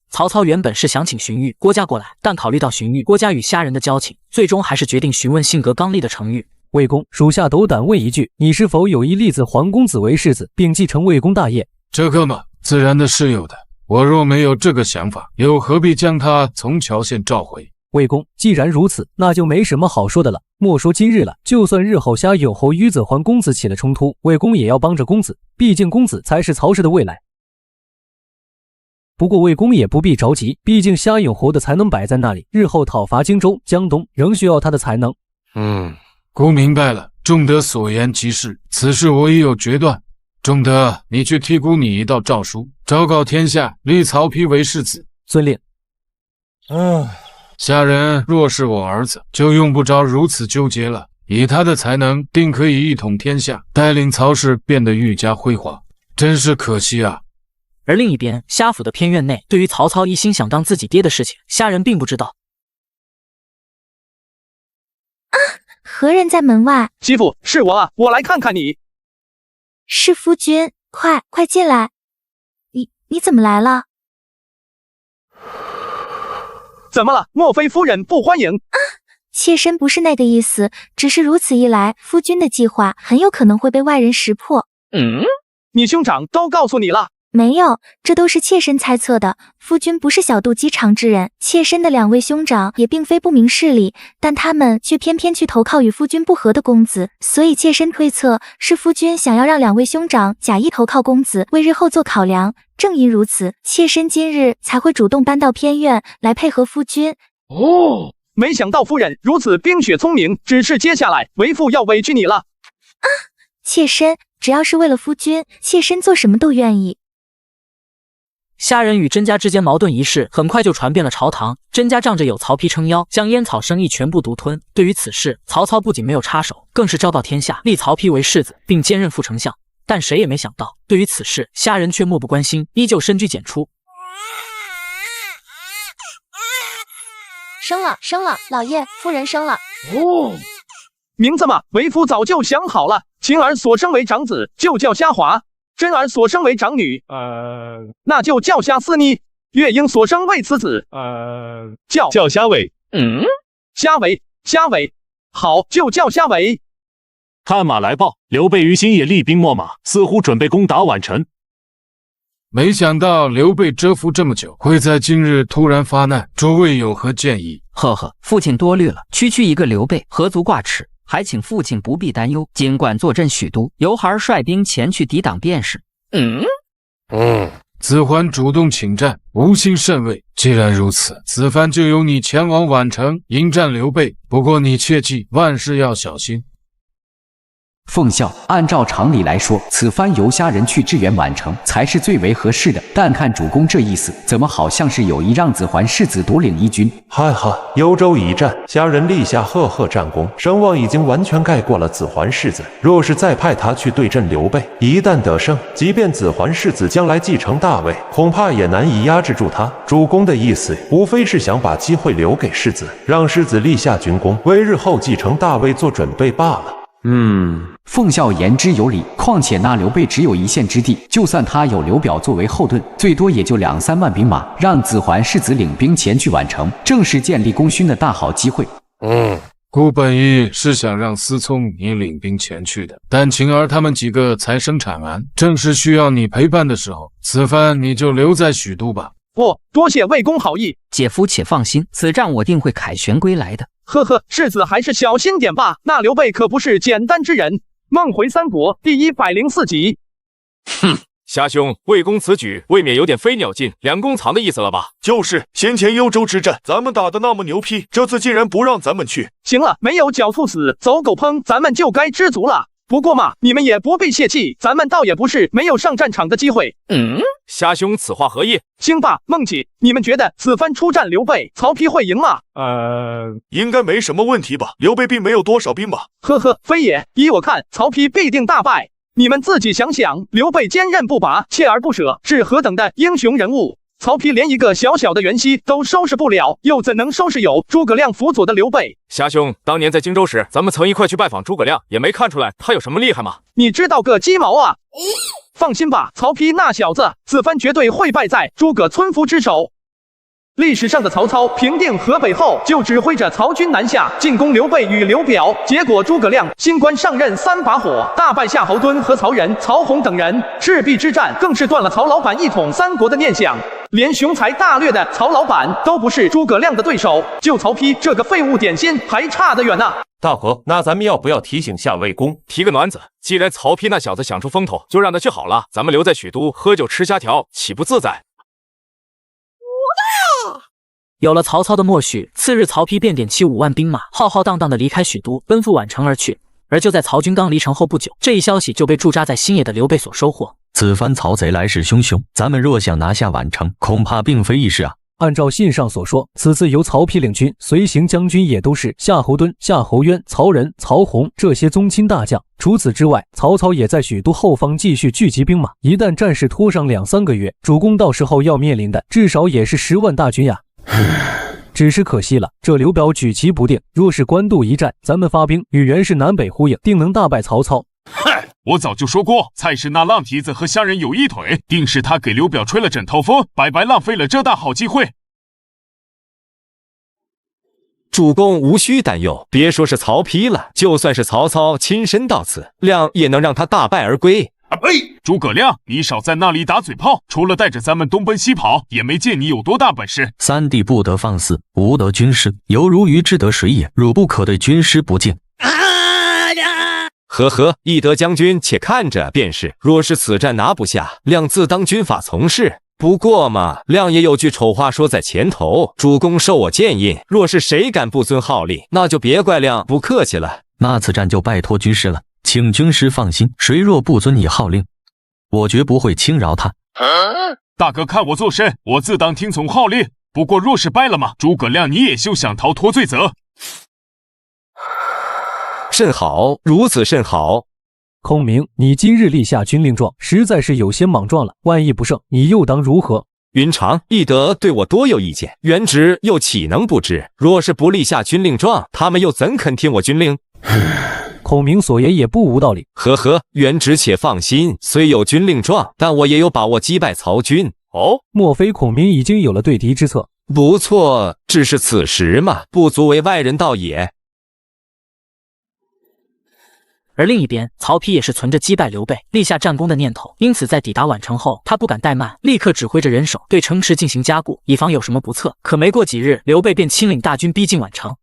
曹操原本是想请荀彧、郭嘉过来，但考虑到荀彧、郭嘉与虾仁的交情，最终还是决定询问性格刚戾的程昱。魏公，属下斗胆问一句，你是否有意立子桓公子为世子，并继承魏公大业？这个嘛，自然的是有的。我若没有这个想法，又何必将他从谯县召回？魏公，既然如此，那就没什么好说的了。莫说今日了，就算日后虾有侯与子桓公子起了冲突，魏公也要帮着公子，毕竟公子才是曹氏的未来。不过魏公也不必着急，毕竟虾有侯的才能摆在那里，日后讨伐荆州、江东仍需要他的才能。姑明白了，仲德所言极是，此事我已有决断。仲德，你去替姑拟一道诏书，昭告天下，立曹丕为世子。遵令。虾仁若是我儿子，就用不着如此纠结了。以他的才能，定可以一统天下，带领曹氏变得愈加辉煌。真是可惜啊！而另一边，虾府的偏院内，对于曹操一心想当自己爹的事情，虾仁并不知道。何人在门外？媳妇，是我啊，我来看看你。是夫君，快进来。你怎么来了？怎么了？莫非夫人不欢迎？妾身不是那个意思，只是如此一来，夫君的计划很有可能会被外人识破。你兄长都告诉你了？没有，这都是妾身猜测的。夫君不是小肚鸡肠之人，妾身的2位兄长也并非不明事理，但他们却偏偏去投靠与夫君不和的公子，所以妾身推测是夫君想要让2位兄长假意投靠公子，为日后做考量。正因如此，妾身今日才会主动搬到偏院来配合夫君。没想到夫人如此冰雪聪明，只是接下来为父要委屈你了。妾身只要是为了夫君，妾身做什么都愿意。虾仁与甄家之间矛盾一事很快就传遍了朝堂，甄家仗着有曹丕撑腰，将烟草生意全部独吞。对于此事，曹操不仅没有插手，更是昭告天下，立曹丕为世子，并兼任副丞相。但谁也没想到，对于此事，虾仁却漠不关心，依旧深居简出。生了，老爷，夫人生了。名字嘛，为夫早就想好了。晴儿所生为长子，就叫虾华；甄儿所生为长女，那就叫虾思妮；月英所生为次子，叫虾尾。虾尾，虾尾，好，就叫虾尾。看马来报，刘备于新野厉兵秣马，似乎准备攻打宛城。没想到刘备蛰伏这么久，会在今日突然发难，诸位有何建议？呵呵，父亲多虑了，区一个刘备，何足挂齿，还请父亲不必担忧，尽管坐镇许都，由孩儿率兵前去抵挡便是。子桓主动请战，无心甚慰。既然如此，此番就由你前往宛城迎战刘备。不过你切记，万事要小心。奉孝，按照常理来说，此番由虾人去支援宛城才是最为合适的。但看主公这意思，怎么好像是有意让子桓世子独领一军？哈哈，幽州一战，虾人立下赫赫战功，声望已经完全盖过了子桓世子。若是再派他去对阵刘备，一旦得胜，即便子桓世子将来继承大位，恐怕也难以压制住他。主公的意思，无非是想把机会留给世子，让世子立下军功，为日后继承大位做准备罢了。奉孝言之有理，况且那刘备只有一线之地，就算他有刘表作为后盾，最多也就2-3万兵马，让子桓世子领兵前去宛城，正是建立功勋的大好机会。孤本意是想让思聪你领兵前去的，但晴儿他们几个才生产完，正是需要你陪伴的时候，此番你就留在许都吧。多谢魏公好意，姐夫且放心，此战我定会凯旋归来的。呵呵，世子还是小心点吧，那刘备可不是简单之人。梦回三国第104集。虾兄，魏公此举未免有点飞鸟尽，良弓藏的意思了吧？就是先前幽州之战，咱们打得那么牛批，这次竟然不让咱们去。行了，没有狡兔死，走狗烹，咱们就该知足了。不过嘛，你们也不必泄气，咱们倒也不是没有上战场的机会。虾兄此话何意？兴爸、孟姐，你们觉得此番出战刘备，曹丕会赢吗？应该没什么问题吧？刘备并没有多少兵马。呵呵，非也，依我看，曹丕必定大败。你们自己想想，刘备坚韧不拔，锲而不舍，是何等的英雄人物？曹丕连一个小小的袁熙都收拾不了，又怎能收拾有诸葛亮辅佐的刘备？虾兄，当年在荆州时，咱们曾一块去拜访诸葛亮，也没看出来他有什么厉害吗？你知道个鸡毛啊！放心吧，曹丕那小子，此番绝对会败在诸葛村夫之手。历史上的曹操平定河北后，就指挥着曹军南下进攻刘备与刘表，结果诸葛亮新官上任3把火，大败夏侯惇和曹仁、曹洪等人。赤壁之战更是断了曹老板一统三国的念想，连雄才大略的曹老板都不是诸葛亮的对手，就曹丕这个废物点心还差得远呢。大哥，那咱们要不要提醒下魏公？提个暖子，既然曹丕那小子想出风头，就让他去好了，咱们留在许都喝酒吃虾条，岂不自在？有了曹操的默许，次日曹丕便点齐5万兵马，浩浩荡荡地离开许都，奔赴宛城而去。而就在曹军刚离城后不久，这一消息就被驻扎在新野的刘备所收获。此番曹贼来势汹汹，咱们若想拿下宛城，恐怕并非易事啊。按照信上所说，此次由曹丕领军，随行将军也都是夏侯惇、夏侯渊、曹仁、曹洪这些宗亲大将。除此之外，曹操也在许都后方继续聚集兵马。一旦战事拖上2-3个月，主公到时候要面临的至少也是10万大军呀。只是可惜了，这刘表举棋不定，若是官渡一战，咱们发兵与袁氏南北呼应，定能大败曹操。嗨，我早就说过，蔡氏那浪蹄子和虾人有一腿，定是他给刘表吹了枕头风，白白浪费了这大好机会。主公无需担忧，别说是曹丕了，就算是曹操亲身到此，亮也能让他大败而归。呸！诸葛亮，你少在那里打嘴炮，除了带着咱们东奔西跑，也没见你有多大本事。三弟不得放肆，无得军师，犹如鱼之得水也，汝不可对军师不敬。呵呵，翼德将军且看着便是，若是此战拿不下，亮自当军法从事。不过嘛，亮也有句丑话说在前头，主公受我建议，若是谁敢不遵号令，那就别怪亮不客气了。那此战就拜托军师了，请军师放心，谁若不遵你号令，我绝不会轻饶他。大哥看我做甚，我自当听从号令。不过若是败了嘛，诸葛亮你也休想逃脱罪责。甚好，如此甚好。孔明，你今日立下军令状，实在是有些莽撞了。万一不胜，你又当如何？云长，翼德对我多有意见，原直又岂能不知？若是不立下军令状，他们又怎肯听我军令？孔明所言也不无道理。呵呵，原直且放心，虽有军令状，但我也有把握击败曹军。哦，莫非孔明已经有了对敌之策？不错，只是此时嘛，不足为外人道也。而另一边，曹丕也是存着击败刘备、立下战功的念头，因此在抵达宛城后，他不敢怠慢，立刻指挥着人手对城池进行加固，以防有什么不测。可没过几日，刘备便亲领大军逼近宛城。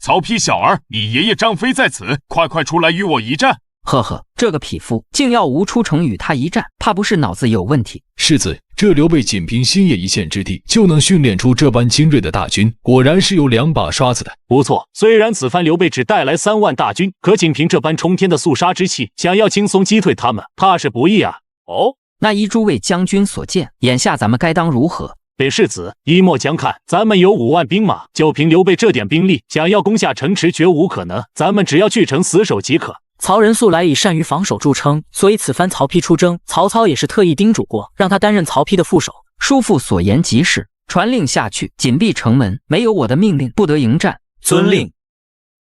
曹丕小儿，你爷爷张飞在此，快出来与我一战！呵呵，这个匹夫竟要吾出城与他一战，怕不是脑子有问题？世子，这刘备仅凭新野一线之地，就能训练出这般精锐的大军，果然是有两把刷子的。不错，虽然此番刘备只带来3万大军，可仅凭这般冲天的肃杀之气，想要轻松击退他们，怕是不易啊！哦，那依诸位将军所见，眼下咱们该当如何？本世子依末将看，咱们有5万兵马，就凭刘备这点兵力，想要攻下城池绝无可能。咱们只要据城死守即可。曹仁素来以善于防守著称，所以此番曹丕出征，曹操也是特意叮嘱过，让他担任曹丕的副手。叔父所言极是，传令下去，紧闭城门，没有我的命令，不得迎战。遵令。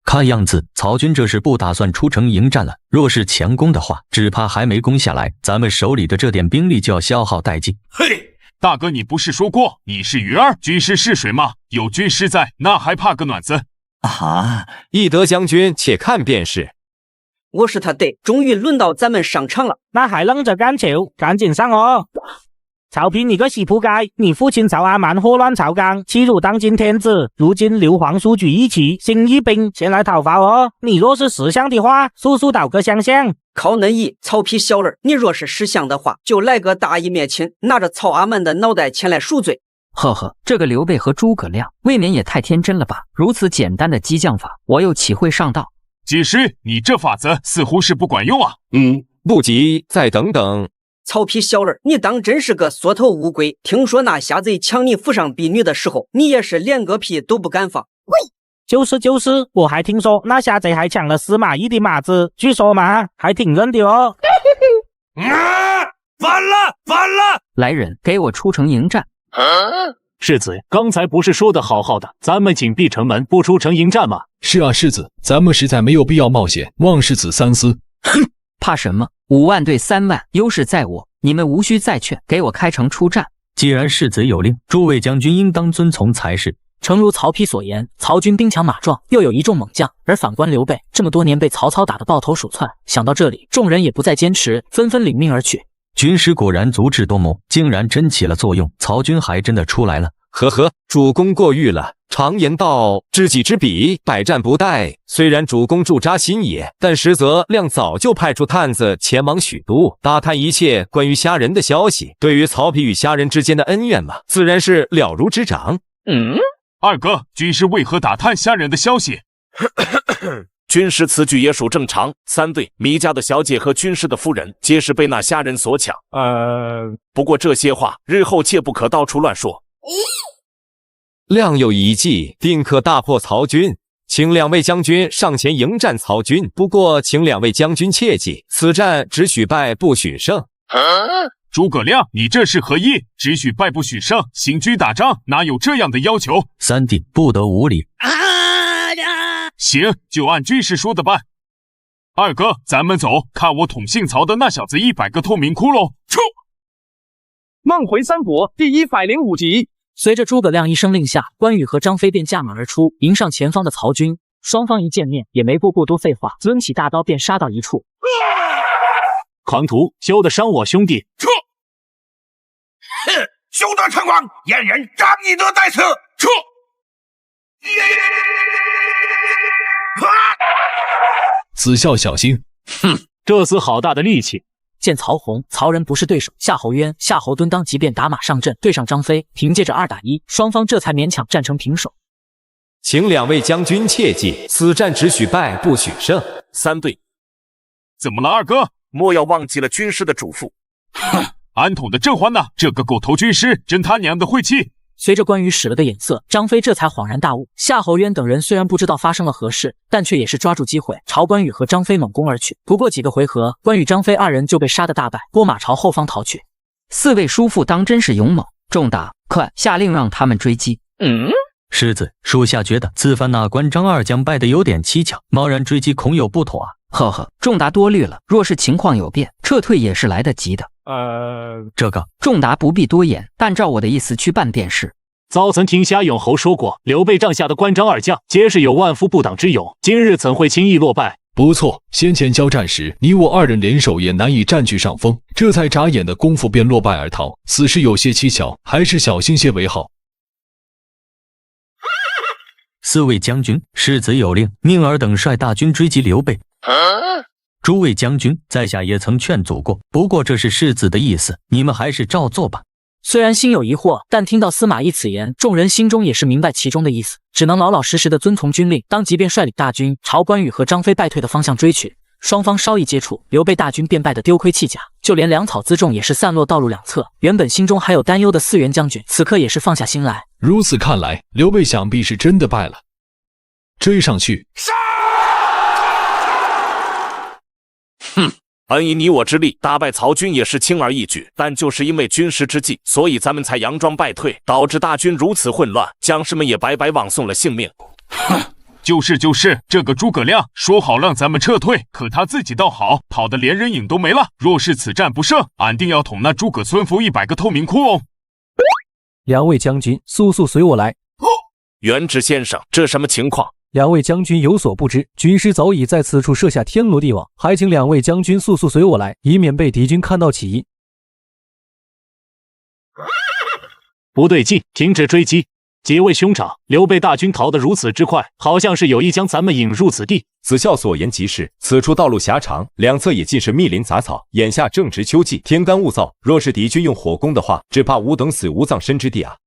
看样子曹军这是不打算出城迎战了。若是强攻的话，只怕还没攻下来，咱们手里的这点兵力就要消耗殆尽。嘿，大哥，你不是说过你是鱼儿，军师是水吗？有军师在，那还怕个暖子？啊！翼德将军，且看便是。我是他爹，终于轮到咱们上场了。那还愣着干球？赶紧上哦！曹丕，你个死仆街！你父亲曹阿瞒祸乱朝纲，欺辱当今天子，如今刘皇叔举义旗，新一兵前来讨伐哦。你若是识相的话，速速倒个相向。靠嫩意，曹丕小儿，你若是识相的话，就来个大义灭亲，拿着曹阿瞒的脑袋前来赎罪。呵呵，这个刘备和诸葛亮未免也太天真了吧？如此简单的激将法，我又岂会上道？技师，你这法子似乎是不管用啊。不急，再等等。曹丕小儿，你当真是个缩头乌龟？听说那瞎贼抢你府上婢女的时候，你也是连个屁都不敢放。喂，就是，我还听说那瞎贼还抢了司马懿的马子，据说嘛还挺认的哦。反了！来人，给我出城迎战！世子，刚才不是说的好好的，咱们紧闭城门，不出城迎战吗？是啊，世子，咱们实在没有必要冒险，望世子三思。哼，怕什么？5万对3万，优势在我，你们无需再劝，给我开城出战。既然世子有令，诸位将军应当遵从才是。诚如曹丕所言，曹军兵强马壮，又有一众猛将，而反观刘备，这么多年被曹操打得抱头鼠窜，想到这里，众人也不再坚持，纷纷领命而去。军师果然足智多谋，竟然真起了作用，曹军还真的出来了。呵呵，主公过誉了。常言道，知己知彼，百战不殆。虽然主公驻扎新野，但实则亮早就派出探子前往许都，打探一切关于虾仁的消息。对于曹丕与虾仁之间的恩怨嘛，自然是了如指掌。二哥，军师为何打探虾仁的消息？军师此举也属正常。3队糜家的小姐和军师的夫人，皆是被那虾仁所抢。不过这些话，日后切不可到处乱说。亮有一计，定可大破曹军。请2位将军上前迎战曹军。不过，请2位将军切记，此战只许败不许胜。诸葛亮，你这是何意？只许败不许胜，行军打仗哪有这样的要求？3弟不得无礼。行，就按军师说的办。二哥，咱们走，看我捅姓曹的那小子100个透明窟窿！出！梦回三国第105集。随着诸葛亮一声令下，关羽和张飞便驾马而出，迎上前方的曹军。双方一见面，也没过多废话，抡起大刀便杀到一处。狂徒，休得伤我兄弟！撤！哼，休得逞狂！燕人张翼德在此！撤！子孝小心！哼，这厮好大的力气！见曹洪、曹仁不是对手，夏侯渊、夏侯惇当即便打马上阵，对上张飞，凭借着2打1，双方这才勉强战成平手。请2位将军切记，此战只许败不许胜。3队，怎么了，二哥？莫要忘记了军师的嘱咐。哼，安统的甄嬛呢？这个狗头军师，真他娘的晦气！随着关羽使了个眼色，张飞这才恍然大悟。夏侯渊等人虽然不知道发生了何事，但却也是抓住机会朝关羽和张飞猛攻而去。不过几个回合，关羽、张飞2人就被杀得大败，拨马朝后方逃去。4位叔父当真是勇猛，重大，快下令让他们追击。世子，属下觉得此番那关张二将败得有点蹊跷，贸然追击恐有不妥啊。呵呵，仲达多虑了，若是情况有变，撤退也是来得及的。这个仲达不必多言，按照我的意思去办便是。早曾听夏永侯说过，刘备帐下的关张二将皆是有万夫不挡之勇，今日怎会轻易落败？不错，先前交战时，你我二人联手也难以占据上风，这才眨眼的功夫便落败而逃，此事有些蹊跷，还是小心些为好。4位将军，世子有令，命尔等率大军追击刘备。诸位将军，在下也曾劝阻过，不过这是世子的意思，你们还是照做吧。虽然心有疑惑，但听到司马懿此言，众人心中也是明白其中的意思，只能老老实实的遵从军令。当即便率领大军朝关羽和张飞败退的方向追去。双方稍一接触，刘备大军便败得丢盔弃甲，就连粮草辎重也是散落道路两侧。原本心中还有担忧的4员将军，此刻也是放下心来。如此看来，刘备想必是真的败了。追上去！哼！本以你我之力打败曹军也是轻而易举，但就是因为军师之计，所以咱们才佯装败退，导致大军如此混乱，将士们也白白枉送了性命。哼，就是，这个诸葛亮说好让咱们撤退，可他自己倒好，跑得连人影都没了。若是此战不胜，俺定要捅那诸葛村夫100个透明窟窿。2位将军，速随我来。元直先生，这什么情况？2位将军有所不知，军师早已在此处设下天罗地网，还请2位将军速随我来，以免被敌军看到起疑。不对劲，停止追击！几位兄长，刘备大军逃得如此之快，好像是有意将咱们引入此地。子孝所言极是，此处道路狭长，两侧也尽是密林杂草，眼下正值秋季，天干物燥，若是敌军用火攻的话，只怕吾等死无葬身之地啊！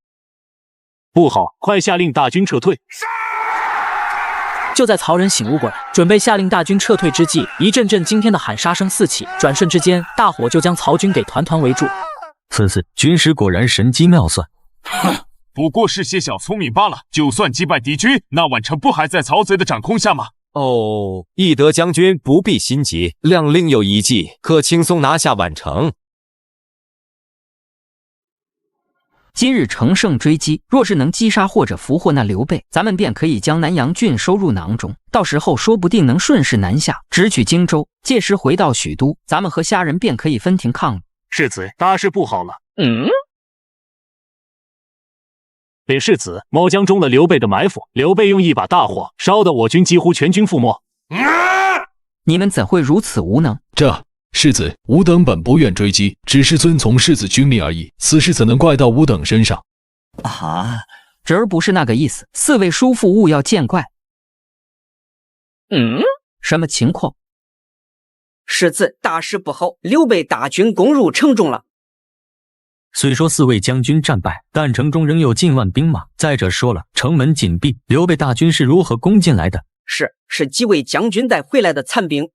不好，快下令大军撤退！就在曹仁醒悟过来，准备下令大军撤退之际，一阵阵惊天的喊杀声四起，转瞬之间，大火就将曹军给团团围住。此次军师果然神机妙算，哼，不过是些小聪明罢了。就算击败敌军，那宛城不还在曹贼的掌控下吗？哦，翼德将军不必心急，亮另有一计，可轻松拿下宛城。今日乘胜追击，若是能击杀或者俘获那刘备，咱们便可以将南阳郡收入囊中，到时候说不定能顺势南下，直取荆州。届时回到许都，咱们和虾人便可以分庭抗礼。世子，大事不好了！禀世子，某江中了刘备的埋伏，刘备用一把大火烧得我军几乎全军覆没。你们怎会如此无能？世子，吾等本不愿追击，只是遵从世子军令而已，此事怎能怪到吾等身上？啊，侄儿不是那个意思，4位叔父勿要见怪。什么情况？世子，大事不好，刘备大军攻入城中了。虽说4位将军战败，但城中仍有近万兵马。再者说了，城门紧闭，刘备大军是如何攻进来的？是几位将军带回来的残兵。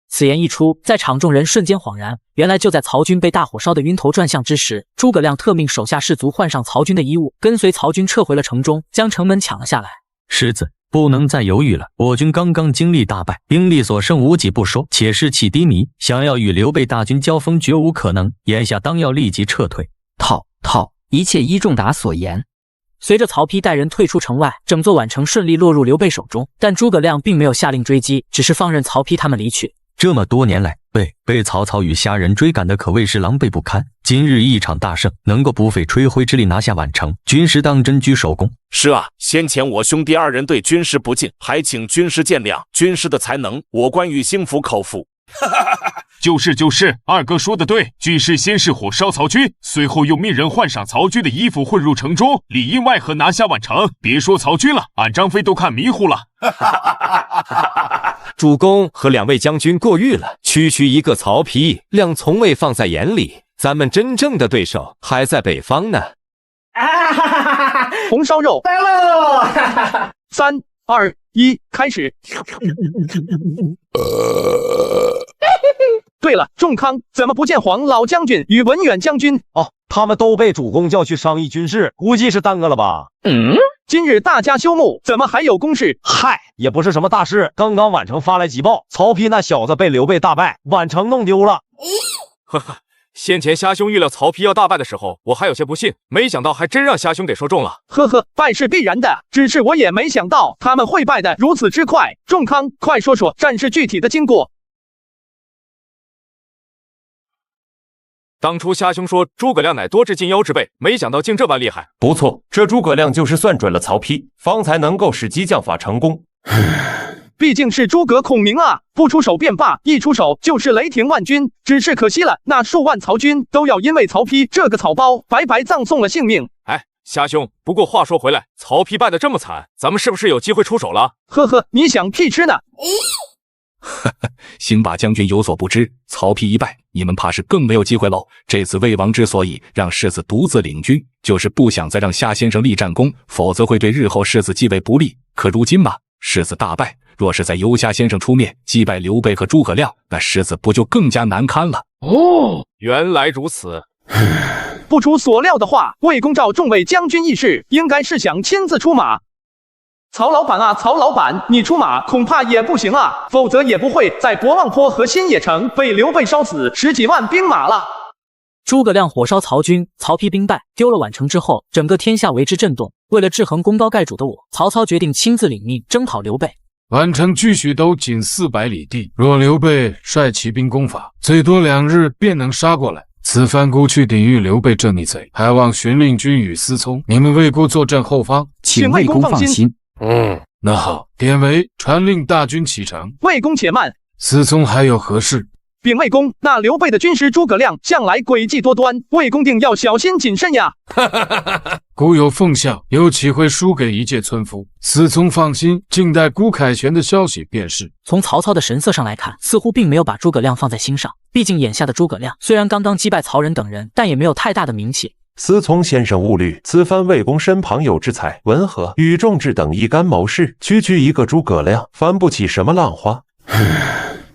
此言一出，在场众人瞬间恍然，原来就在曹军被大火烧得晕头转向之时，诸葛亮特命手下士卒换上曹军的衣物，跟随曹军撤回了城中，将城门抢了下来。世子，不能再犹豫了，我军刚刚经历大败，兵力所剩无几不说，且士气低迷，想要与刘备大军交锋绝无可能，眼下当要立即撤退。一切依仲达所言。随着曹丕带人退出城外，整座宛城顺利落入刘备手中，但诸葛亮并没有下令追击，只是放任曹丕他们离去。这么多年来，被曹操与虾人追赶的可谓是狼狈不堪。今日一场大胜，能够不费吹灰之力拿下宛城，军师当真居首功。是啊，先前我兄弟2人对军师不敬，还请军师见谅。军师的才能，我关羽心服口服。就是，二哥说的对，军师先是火烧曹军，随后又命人换上曹军的衣服混入城中，里应外合拿下宛城。别说曹军了，俺张飞都看迷糊了。主公和2位将军过誉了，区一个曹丕，亮从未放在眼里。咱们真正的对手还在北方呢。红烧肉来喽！3、2、1，开始。对了，仲康怎么不见黄老将军与文远将军？哦，他们都被主公叫去商议军事，估计是耽搁了吧。今日大家休沐，怎么还有公事？嗨，也不是什么大事，刚刚宛城发来急报，曹丕那小子被刘备大败，宛城弄丢了。先前虾兄预料曹丕要大败的时候，我还有些不信，没想到还真让虾兄给说中了。呵呵，败是必然的，只是我也没想到他们会败得如此之快。仲康，快说说战事具体的经过。当初虾兄说诸葛亮乃多智近妖之辈，没想到竟这般厉害。不错，这诸葛亮就是算准了曹丕，方才能够使激将法成功。毕竟是诸葛孔明啊，不出手便罢，一出手就是雷霆万钧。只是可惜了，那数万曹军都要因为曹丕这个草包白白葬送了性命。哎，虾兄，不过话说回来，曹丕败得这么惨，咱们是不是有机会出手了？呵呵，你想屁吃呢？兴霸将军有所不知，曹丕一败，你们怕是更没有机会喽。这次魏王之所以让世子独自领军，就是不想再让夏先生立战功，否则会对日后世子继位不利。可如今嘛，世子大败，若是在由夏先生出面击败刘备和诸葛亮，那世子不就更加难堪了？哦，原来如此。不出所料的话，魏公召众位将军议事，应该是想亲自出马。曹老板啊，曹老板，你出马恐怕也不行啊，否则也不会在博望坡和新野城被刘备烧死10几万兵马了。诸葛亮火烧曹军，曹丕兵败，丢了宛城之后，整个天下为之震动。为了制衡功高盖主的我，曹操决定亲自领命征讨刘备。宛城距许都仅400里地，若刘备率骑兵攻伐，最多2日便能杀过来。此番孤去抵御刘备这逆贼，还望荀令君与司聪，你们魏国坐镇后方，请魏公放心。那好，典韦传令大军启程。魏公且慢，司聪还有何事？禀魏公，那刘备的军师诸葛亮向来诡计多端，魏公定要小心谨慎呀。孤有奉孝，又岂会输给一介村夫？司聪放心，静待孤凯旋的消息便是。从曹操的神色上来看，似乎并没有把诸葛亮放在心上。毕竟眼下的诸葛亮虽然刚刚击败曹仁等人，但也没有太大的名气。司聪先生勿虑，此番魏公身旁有之才，文和、与仲志等一干谋士，区一个诸葛亮，翻不起什么浪花。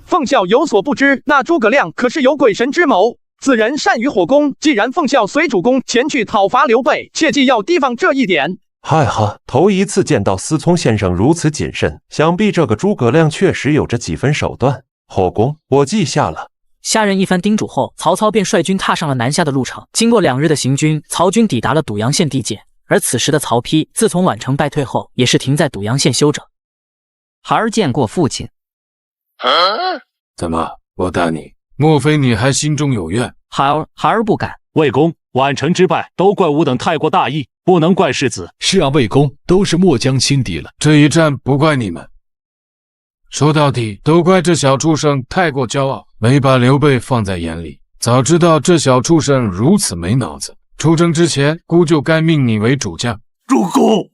奉孝有所不知，那诸葛亮可是有鬼神之谋，此人善于火攻。既然奉孝随主公前去讨伐刘备，切记要提防这一点。嗨哈，头一次见到司聪先生如此谨慎，想必这个诸葛亮确实有着几分手段。后宫，我记下了。虾仁一番叮嘱后，曹操便率军踏上了南下的路程。经过2日的行军，曹军抵达了堵阳县地界。而此时的曹丕，自从宛城败退后，也是停在堵阳县休整。孩儿见过父亲。怎么，我大你，莫非你还心中有怨？孩儿不敢。魏公，宛城之败都怪吾等太过大意，不能怪世子。是啊，魏公，都是末将轻敌了。这一战不怪你们，说到底都怪这小畜生太过骄傲，没把刘备放在眼里。早知道这小畜生如此没脑子，出征之前孤就该命你为主将。主公，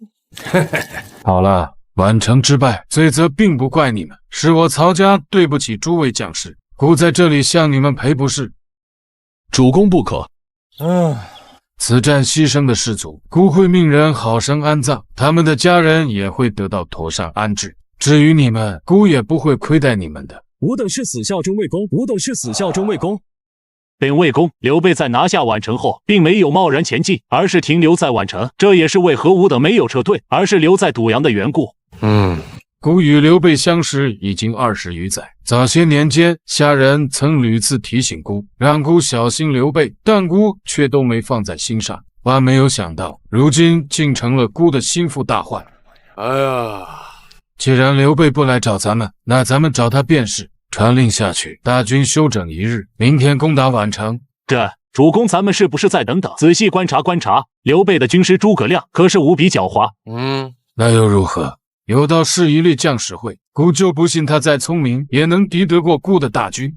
好了，宛城之败，罪责并不怪你们，是我曹家对不起诸位将士，孤在这里向你们赔不是。主公不可。此战牺牲的士卒，孤会命人好生安葬，他们的家人也会得到妥善安置。至于你们，孤也不会亏待你们的。吾等是死效忠魏公，吾等是死效忠魏公。禀魏公，刘备在拿下宛城后，并没有贸然前进，而是停留在宛城，这也是为何吾等没有撤退，而是留在堵阳的缘故。孤与刘备相识已经20余载，早些年间，下人曾屡次提醒孤，让孤小心刘备，但孤却都没放在心上。万没有想到，如今竟成了孤的心腹大患。哎呀，既然刘备不来找咱们，那咱们找他便是。传令下去，大军休整1日，明天攻打宛城。这主公，咱们是不是再等等，仔细观察观察？刘备的军师诸葛亮可是无比狡猾。那又如何？有道是一粒将士会，孤就不信他再聪明，也能敌得过孤的大军。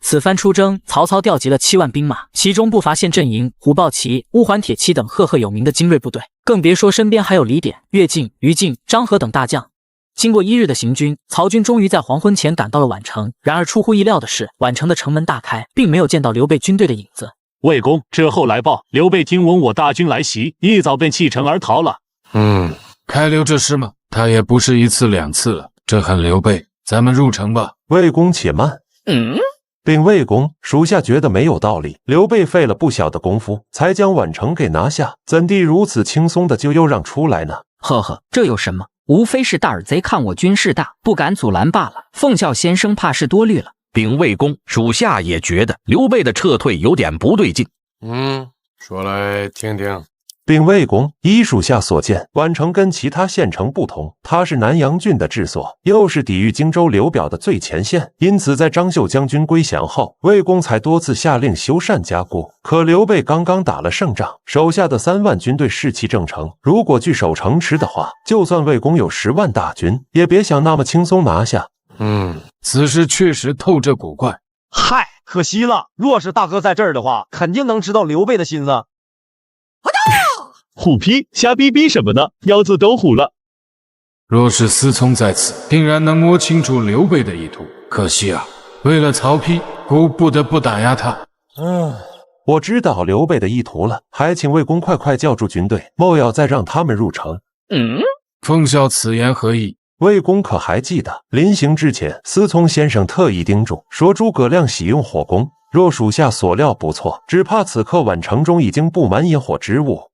此番出征，曹操调集了7万兵马，其中不乏县阵营、虎豹骑、乌桓铁骑等赫赫有名的精锐部队，更别说身边还有李典、乐进、于禁、张合等大将。经过1日的行军，曹军终于在黄昏前赶到了宛城。然而出乎意料的是，宛城的城门大开，并没有见到刘备军队的影子。魏公，这后来报，刘备听闻我大军来袭，一早便弃城而逃了。开刘这事吗？他也不是1次2次了，这很刘备。咱们入城吧。魏公且慢。禀魏公，属下觉得没有道理。刘备费了不小的功夫，才将宛城给拿下，怎地如此轻松的就又让出来呢？呵呵，这有什么？无非是大耳贼看我军势大，不敢阻拦罢了。奉孝先生怕是多虑了，禀魏公，属下也觉得刘备的撤退有点不对劲。说来听听。禀魏公，依属下所见，宛城跟其他县城不同，它是南阳郡的治所，又是抵御荆州刘表的最前线，因此在张绣将军归降后，魏公才多次下令修缮加固。可刘备刚刚打了胜仗，手下的3万军队士气正盛，如果据守城池的话，就算魏公有10万大军，也别想那么轻松拿下。此事确实透着古怪。嗨，可惜了，若是大哥在这儿的话，肯定能知道刘备的心思。虎批瞎逼逼什么呢？腰子都虎了。若是司聪在此，定然能摸清楚刘备的意图。可惜啊，为了曹丕，孤不得不打压他。我知道刘备的意图了，还请魏公快叫住军队，莫要再让他们入城。奉孝此言何意？魏公可还记得，临行之前，司聪先生特意叮嘱说，诸葛亮喜用火攻。若属下所料不错，只怕此刻宛城中已经布满野火之物。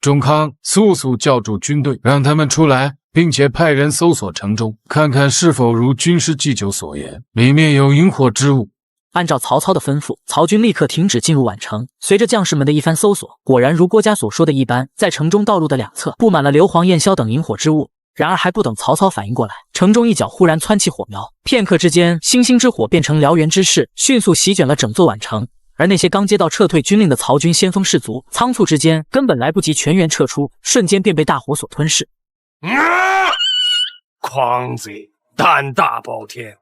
仲康，速叫住军队，让他们出来，并且派人搜索城中，看看是否如军师祭酒所言，里面有引火之物。按照曹操的吩咐，曹军立刻停止进入宛城。随着将士们的一番搜索，果然如郭嘉所说的一般，在城中道路的2侧布满了硫磺、焰硝等引火之物。然而还不等曹操反应过来，城中一角忽然蹿起火苗，片刻之间，星星之火变成燎原之势，迅速席卷了整座宛城。而那些刚接到撤退军令的曹军先锋士卒，仓促之间根本来不及全员撤出，瞬间便被大火所吞噬。狂贼，胆大包天！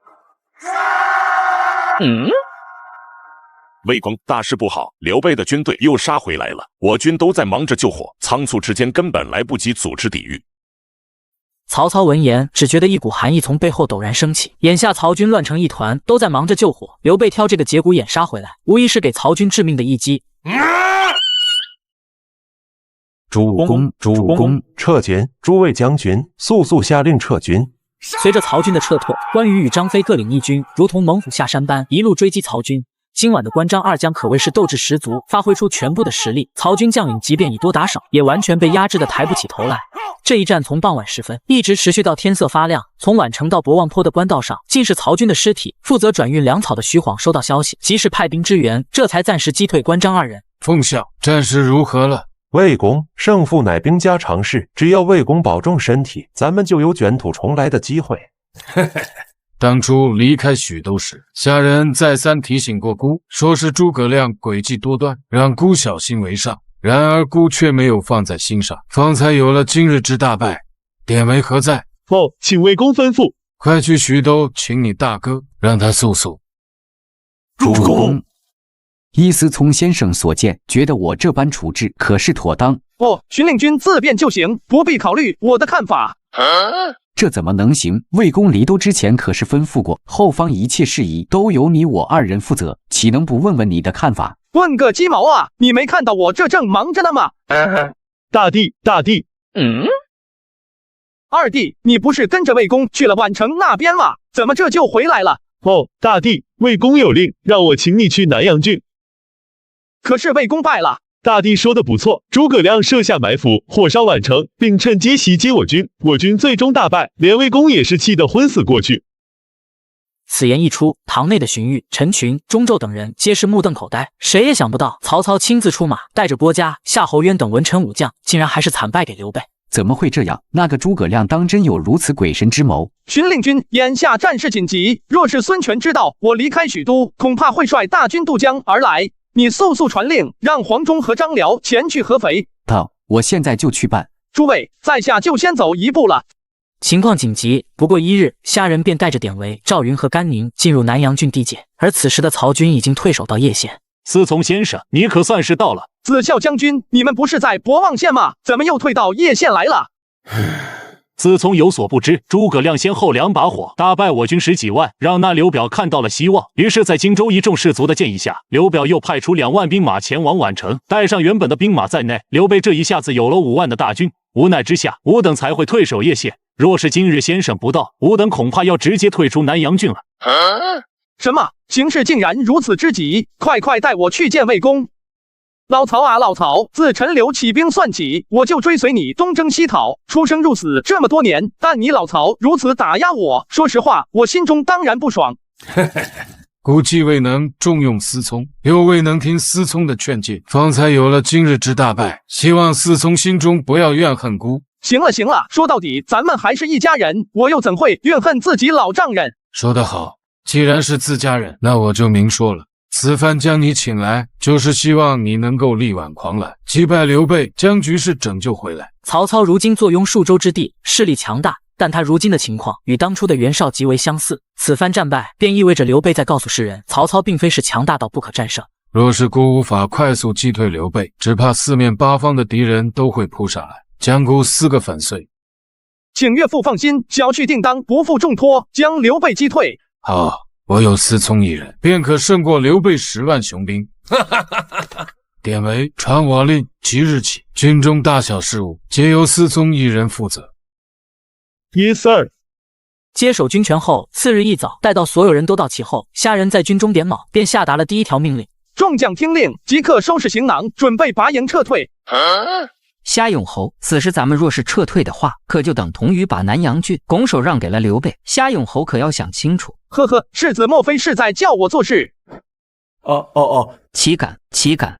魏公，大事不好，刘备的军队又杀回来了，我军都在忙着救火，仓促之间根本来不及组织抵御。曹操闻言，只觉得一股寒意从背后陡然升起。眼下曹军乱成一团，都在忙着救火，刘备挑这个节骨眼杀回来，无疑是给曹军致命的一击。主公，撤军！诸位将军，速下令撤军！随着曹军的撤退，关羽与张飞各领一军，如同猛虎下山般一路追击曹军。今晚的关张二将可谓是斗志十足，发挥出全部的实力。曹军将领即便以多打少，也完全被压制得抬不起头来。这一战从傍晚时分一直持续到天色发亮，从宛城到博望坡的官道上尽是曹军的尸体。负责转运粮草的徐晃收到消息，及时派兵支援，这才暂时击退关张二人。奉孝，战事如何了？魏公，胜负乃兵家常事，只要魏公保重身体，咱们就有卷土重来的机会。当初离开许都时，下人再三提醒过孤，说是诸葛亮诡计多端，让孤小心为上。然而孤却没有放在心上，方才有了今日之大败。典韦何在？请魏公吩咐。快去许都请你大哥，让他速。主公，依司聪先生所见，觉得我这般处置可是妥当？荀令君自便就行，不必考虑我的看法。这怎么能行？魏公离都之前可是吩咐过，后方一切事宜都由你我2人负责，岂能不问问你的看法？问个鸡毛啊！你没看到我这正忙着呢吗？大弟，二弟，你不是跟着魏公去了宛城那边吗？怎么这就回来了？大弟，魏公有令，让我请你去南阳郡。可是魏公败了。大弟说的不错，诸葛亮设下埋伏，火烧宛城，并趁机袭击我军，我军最终大败，连魏公也是气得昏死过去。此言一出，堂内的荀彧、陈群、钟胄等人皆是目瞪口呆，谁也想不到曹操亲自出马，带着郭嘉、夏侯渊等文臣武将，竟然还是惨败给刘备。怎么会这样？那个诸葛亮当真有如此鬼神之谋？荀令君，眼下战事紧急，若是孙权知道我离开许都，恐怕会率大军渡江而来。你速传令，让黄忠和张辽前去合肥。到，我现在就去办。诸位，在下就先走一步了。情况紧急，不过1日，虾仁便带着典韦、赵云和甘宁进入南阳郡地界，而此时的曹军已经退守到叶县。司从先生，你可算是到了。子孝将军，你们不是在博望县吗？怎么又退到叶县来了？司从有所不知，诸葛亮先后2把火打败我军10几万，让那刘表看到了希望。于是，在荆州一众士卒的建议下，刘表又派出2万兵马前往宛城，带上原本的兵马在内，刘备这一下子有了5万的大军。无奈之下，吾等才会退守叶县。若是今日先生不到，吾等恐怕要直接退出南阳郡了。什么？形势竟然如此之急？快带我去见魏公！老曹啊，老曹，自陈留起兵算起，我就追随你东征西讨，出生入死这么多年，但你老曹如此打压我，说实话，我心中当然不爽。孤既未能重用思聪，又未能听思聪的劝诫，方才有了今日之大败。希望思聪心中不要怨恨孤。行了行了，说到底咱们还是一家人，我又怎会怨恨自己老丈人？说得好，既然是自家人，那我就明说了。此番将你请来，就是希望你能够力挽狂澜，击败刘备，将局势拯救回来。曹操如今坐拥数州之地，势力强大，但他如今的情况与当初的袁绍极为相似。此番战败，便意味着刘备在告诉世人，曹操并非是强大到不可战胜。若是孤无法快速击退刘备，只怕四面八方的敌人都会扑上来，将孤撕个粉碎。请岳父放心，小婿定当不负重托，将刘备击退。好，我有思聪一人，便可胜过刘备10万雄兵。典韦传我令，即日起，军中大小事务皆由思聪一人负责。Yes, sir。接手军权后，次日一早，待到所有人都到齐后，虾仁在军中点卯，便下达了第一条命令：众将听令，即刻收拾行囊，准备拔营撤退。虾勇侯，此时咱们若是撤退的话，可就等同于把南阳郡拱手让给了刘备。虾勇侯可要想清楚。呵呵，世子莫非是在叫我做事？岂敢岂敢！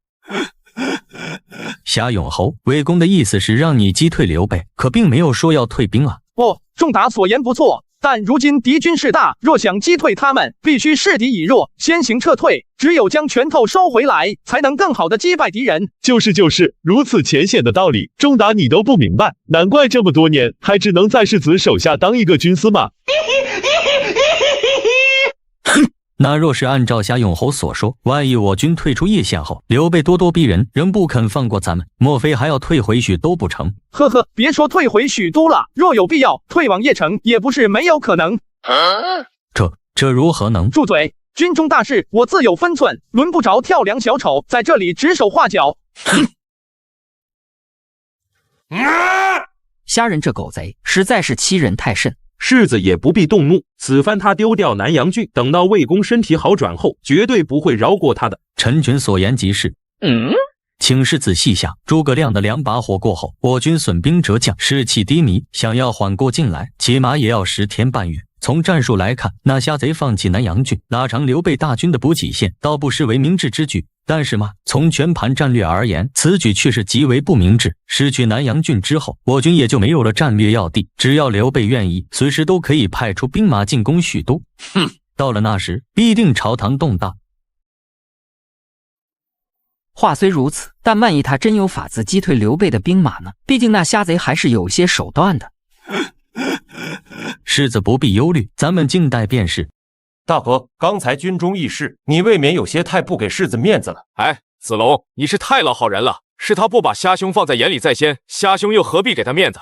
虾勇侯，魏公的意思是让你击退刘备，可并没有说要退兵啊。仲达所言不错，但如今敌军势大，若想击退他们，必须示敌以弱，先行撤退。只有将拳头收回来，才能更好的击败敌人。就是，如此浅显的道理，仲达你都不明白，难怪这么多年还只能在世子手下当一个军司马。那若是按照虾勇侯所说，万一我军退出叶县后，刘备咄咄逼人，仍不肯放过咱们，莫非还要退回许都不成？呵呵，别说退回许都了，若有必要，退往邺城也不是没有可能。这如何能？住嘴！军中大事我自有分寸，轮不着跳梁小丑在这里指手画脚。虾仁这狗贼实在是欺人太甚。世子也不必动怒，此番他丢掉南阳郡，等到魏公身体好转后，绝对不会饶过他的。臣君所言极是。请世子细想，诸葛亮的2把火过后，我军损兵折将，士气低迷，想要缓过劲来，起码也要10天半月。从战术来看，那虾贼放弃南阳郡，拉长刘备大军的补给线，倒不失为明智之举。但是嘛，从全盘战略而言，此举却是极为不明智。失去南阳郡之后，我军也就没有了战略要地，只要刘备愿意，随时都可以派出兵马进攻许都。到了那时，必定朝堂动荡。话虽如此，但万一他真有法子击退刘备的兵马呢？毕竟那虾贼还是有些手段的。世子不必忧虑，咱们静待便是。大哥，刚才军中议事，你未免有些太不给世子面子了。子龙，你是太老好人了，是他不把虾兄放在眼里在先，虾兄又何必给他面子？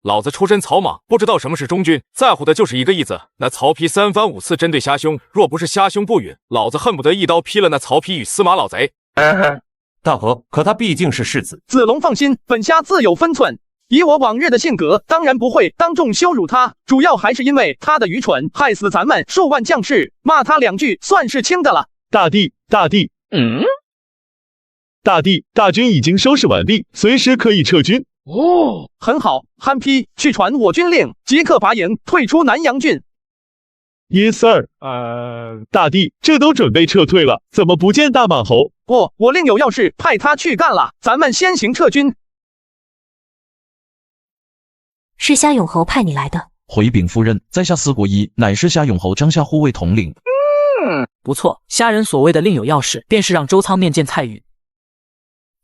老子出身草莽，不知道什么是忠君，在乎的就是一个义字。那曹丕3番5次针对虾兄，若不是虾兄不允，老子恨不得一刀劈了那曹丕与司马老贼。大哥，可他毕竟是世子。子龙放心，本虾自有分寸。以我往日的性格，当然不会当众羞辱他，主要还是因为他的愚蠢，害死咱们数万将士，骂他2句算是轻的了。大帝，大军已经收拾完毕，随时可以撤军。很好，憨批，去传我军令，即刻拔营，退出南阳郡。Yes, sir。大帝，这都准备撤退了，怎么不见大马侯？我另有要事，派他去干了，咱们先行撤军。是虾勇侯派你来的。回禀夫人，在下司国仪，乃是虾勇侯张夏护卫统领。不错，虾仁所谓的另有要事，便是让周仓面见蔡馭。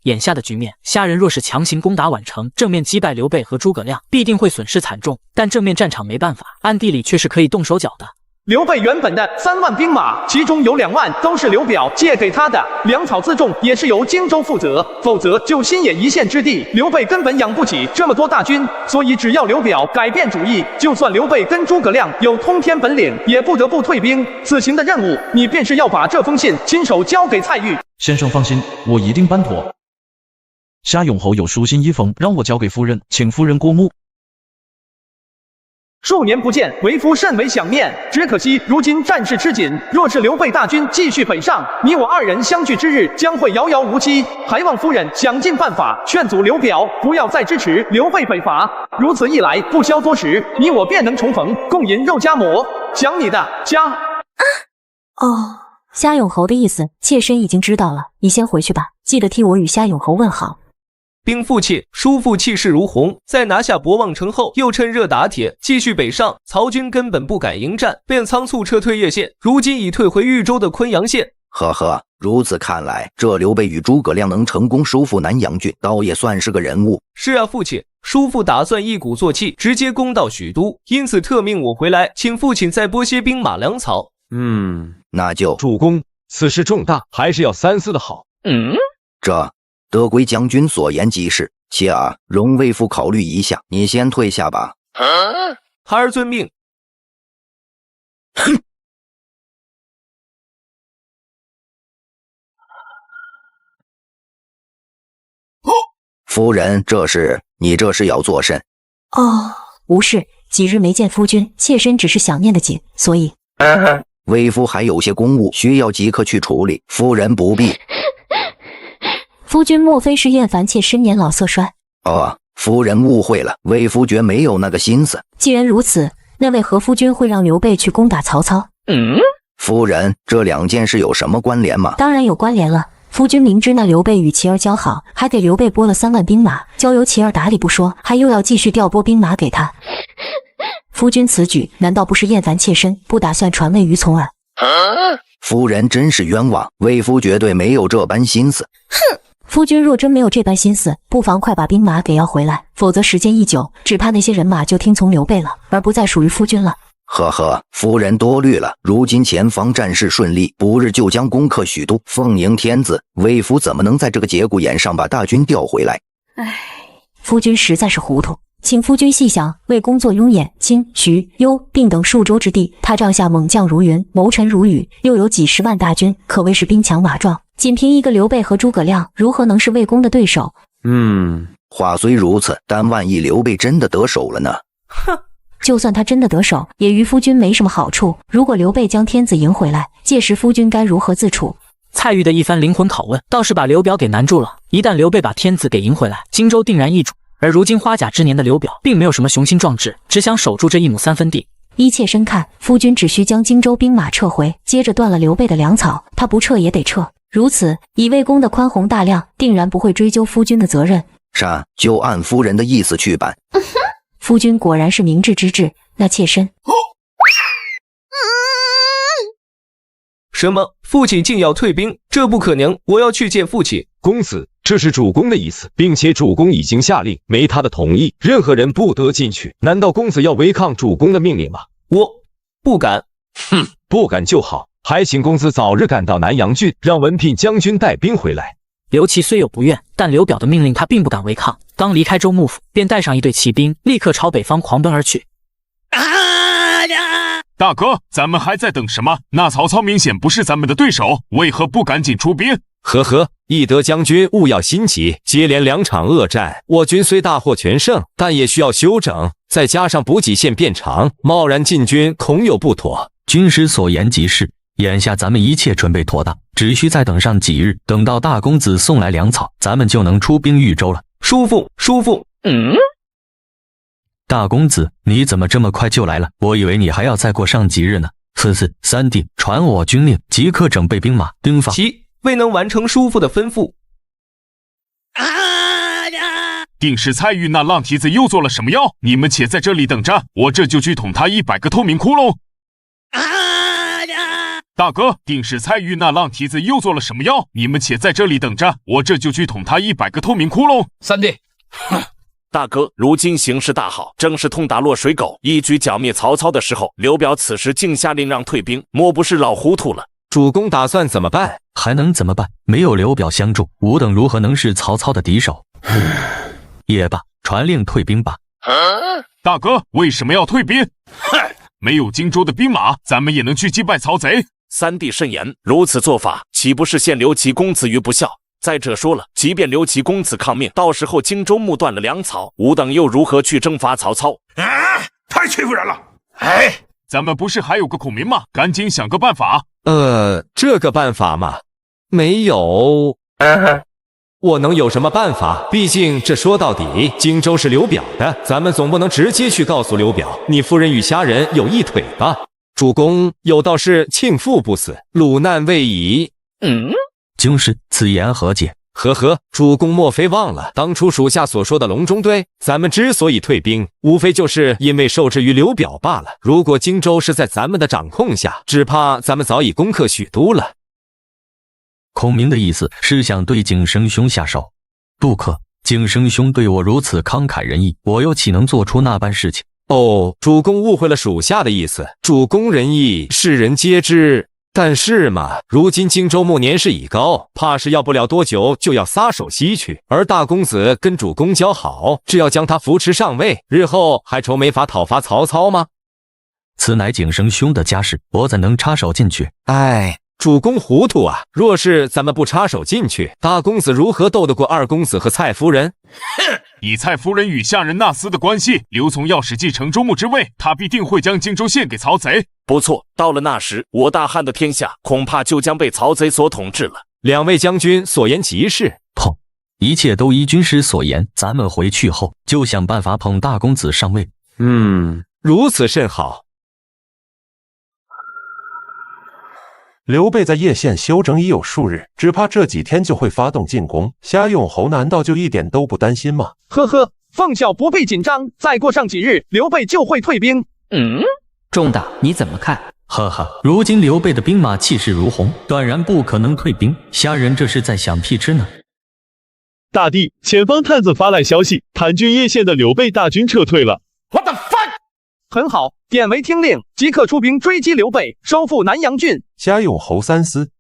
眼下的局面，虾仁若是强行攻打宛城，正面击败刘备和诸葛亮，必定会损失惨重。但正面战场没办法，暗地里却是可以动手脚的。刘备原本的3万兵马，其中有2万都是刘表借给他的，粮草辎重也是由荆州负责，否则就新野一线之地，刘备根本养不起这么多大军。所以只要刘表改变主意，就算刘备跟诸葛亮有通天本领，也不得不退兵。此行的任务，你便是要把这封信亲手交给蔡馭。先生放心，我一定办妥。虾勇侯有书信一封，让我交给夫人，请夫人过目。数年不见，为夫甚为想念。只可惜如今战事吃紧，若是刘备大军继续北上，你我2人相聚之日将会遥遥无期。还望夫人想尽办法劝阻刘表，不要再支持刘备北伐。如此一来，不消多时，你我便能重逢，共饮肉夹馍。想你的家。哦，虾永侯的意思，妾身已经知道了。你先回去吧，记得替我与虾永侯问好。兵父妾，叔父气势如虹，在拿下博望城后，又趁热打铁，继续北上。曹军根本不敢迎战，便仓促撤退叶县，如今已退回豫州的昆阳县。呵呵，如此看来，这刘备与诸葛亮能成功收复南阳郡，倒也算是个人物。是啊，父亲，叔父打算一鼓作气，直接攻到许都，因此特命我回来，请父亲再拨些兵马粮草。那就主公，此事重大，还是要三思的好。这德归将军所言极是，且容魏父考虑一下，你先退下吧。孩儿遵命。哼。夫人，你这是要做甚？哦，无事，几日没见夫君，妾身只是想念的紧，所以。魏夫还有些公务需要即刻去处理，夫人不必。夫君莫非是厌烦妾身年老色衰？夫人误会了，魏夫绝没有那个心思。既然如此，那为何夫君会让刘备去攻打曹操？夫人，这两件事有什么关联吗？当然有关联了。夫君明知那刘备与齐儿交好，还给刘备拨了3万兵马，交由齐儿打理不说，还又要继续调拨兵马给他。夫君此举难道不是厌烦妾身，不打算传位于从耳？夫人真是冤枉，魏夫绝对没有这般心思。哼！夫君若真没有这般心思，不妨快把兵马给要回来，否则时间一久，只怕那些人马就听从刘备了，而不再属于夫君了。呵呵，夫人多虑了。如今前方战事顺利，不日就将攻克许都，奉迎天子。魏夫怎么能在这个节骨眼上把大军调回来？夫君实在是糊涂。请夫君细想，魏公坐雍兖、青、徐、幽并等数州之地，他帐下猛将如云，谋臣如雨，又有几十万大军，可谓是兵强马壮。仅凭一个刘备和诸葛亮，如何能是魏公的对手？话虽如此，但万一刘备真的得手了呢？哼！就算他真的得手，也于夫君没什么好处。如果刘备将天子迎回来，届时夫君该如何自处？蔡玉的一番灵魂拷问，倒是把刘表给难住了。一旦刘备把天子给迎回来，荆州定然易主。而如今花甲之年的刘表，并没有什么雄心壮志，只想守住这1亩3分地。依妾身看，夫君只需将荆州兵马撤回，接着断了刘备的粮草，他不撤也得撤。如此，以魏公的宽宏大量，定然不会追究夫君的责任。就按夫人的意思去办。夫君果然是明智之至，那妾身。什么？父亲竟要退兵？这不可能！我要去见父亲。公子，这是主公的意思，并且主公已经下令，没他的同意，任何人不得进去。难道公子要违抗主公的命令吗？我不敢。不敢就好。还请公子早日赶到南阳郡，让文聘将军带兵回来。刘琦虽有不愿，但刘表的命令他并不敢违抗。刚离开州幕府，便带上一队骑兵，立刻朝北方狂奔而去。大哥，咱们还在等什么？那曹操明显不是咱们的对手，为何不赶紧出兵？呵呵，翼德将军勿要心急，接连2场恶战，我军虽大获全胜，但也需要休整，再加上补给线变长，贸然进军恐有不妥。军师所言极是，眼下咱们一切准备妥当，只需再等上几日，等到大公子送来粮草，咱们就能出兵豫州了。叔父，大公子，你怎么这么快就来了？我以为你还要再过上几日呢。3弟，传我军令，即刻整备兵马，兵法。其未能完成叔父的吩咐。定是蔡玉那浪蹄子又做了什么妖？你们且在这里等着，我这就去捅他100个透明窟窿。大哥，定是蔡玉那浪蹄子又做了什么妖？你们且在这里等着，我这就去捅他100个透明窟窿。三弟，大哥，如今形势大好，正是痛打落水狗，一举剿灭曹操的时候。刘表此时竟下令让退兵，莫不是老糊涂了？主公打算怎么办？还能怎么办？没有刘表相助，吾等如何能是曹操的敌手？也罢，传令退兵吧。大哥，为什么要退兵？没有荆州的兵马，咱们也能去击败曹贼。三弟慎言，如此做法，岂不是陷刘琦公子于不孝？再者说了，即便刘琦公子抗命，到时候荆州木断了粮草，吾等又如何去征伐曹操？太欺负人了！咱们不是还有个孔明吗？赶紧想个办法。这个办法嘛，没有。我能有什么办法？毕竟这说到底，荆州是刘表的，咱们总不能直接去告诉刘表，你夫人与虾人有一腿吧？主公，有道是庆父不死，鲁难未已。经师，此言何解？呵呵，主公莫非忘了当初属下所说的隆中对？咱们之所以退兵，无非就是因为受制于刘表罢了。如果荆州是在咱们的掌控下，只怕咱们早已攻克许都了。孔明的意思是想对景生兄下手？不可，景生兄对我如此慷慨仁义，我又岂能做出那般事情？哦，主公误会了属下的意思。主公仁义，世人皆知。但是嘛，如今荆州牧年事已高，怕是要不了多久就要撒手西去。而大公子跟主公交好，只要将他扶持上位，日后还愁没法讨伐曹操吗？此乃景生兄的家事，我怎能插手进去？哎，主公糊涂啊！若是咱们不插手进去，大公子如何斗得过二公子和蔡夫人？以蔡夫人与下人纳斯的关系，刘琮要是继承州牧之位，他必定会将荆州献给曹贼。不错，到了那时，我大汉的天下恐怕就将被曹贼所统治了。两位将军所言极是。砰！一切都依军师所言，咱们回去后就想办法捧大公子上位。如此甚好。刘备在叶县休整已有数日，只怕这几天就会发动进攻。夏永侯难道就一点都不担心吗？呵呵，奉孝不必紧张，再过上几日，刘备就会退兵。仲大，你怎么看？呵呵，如今刘备的兵马气势如虹，断然不可能退兵。虾人这是在想屁吃呢？大帝，前方探子发来消息，谭郡叶县的刘备大军撤退了。What the fuck？ 很好，典韦听令，即刻出兵追击刘备，收复南阳郡。夏永侯三思，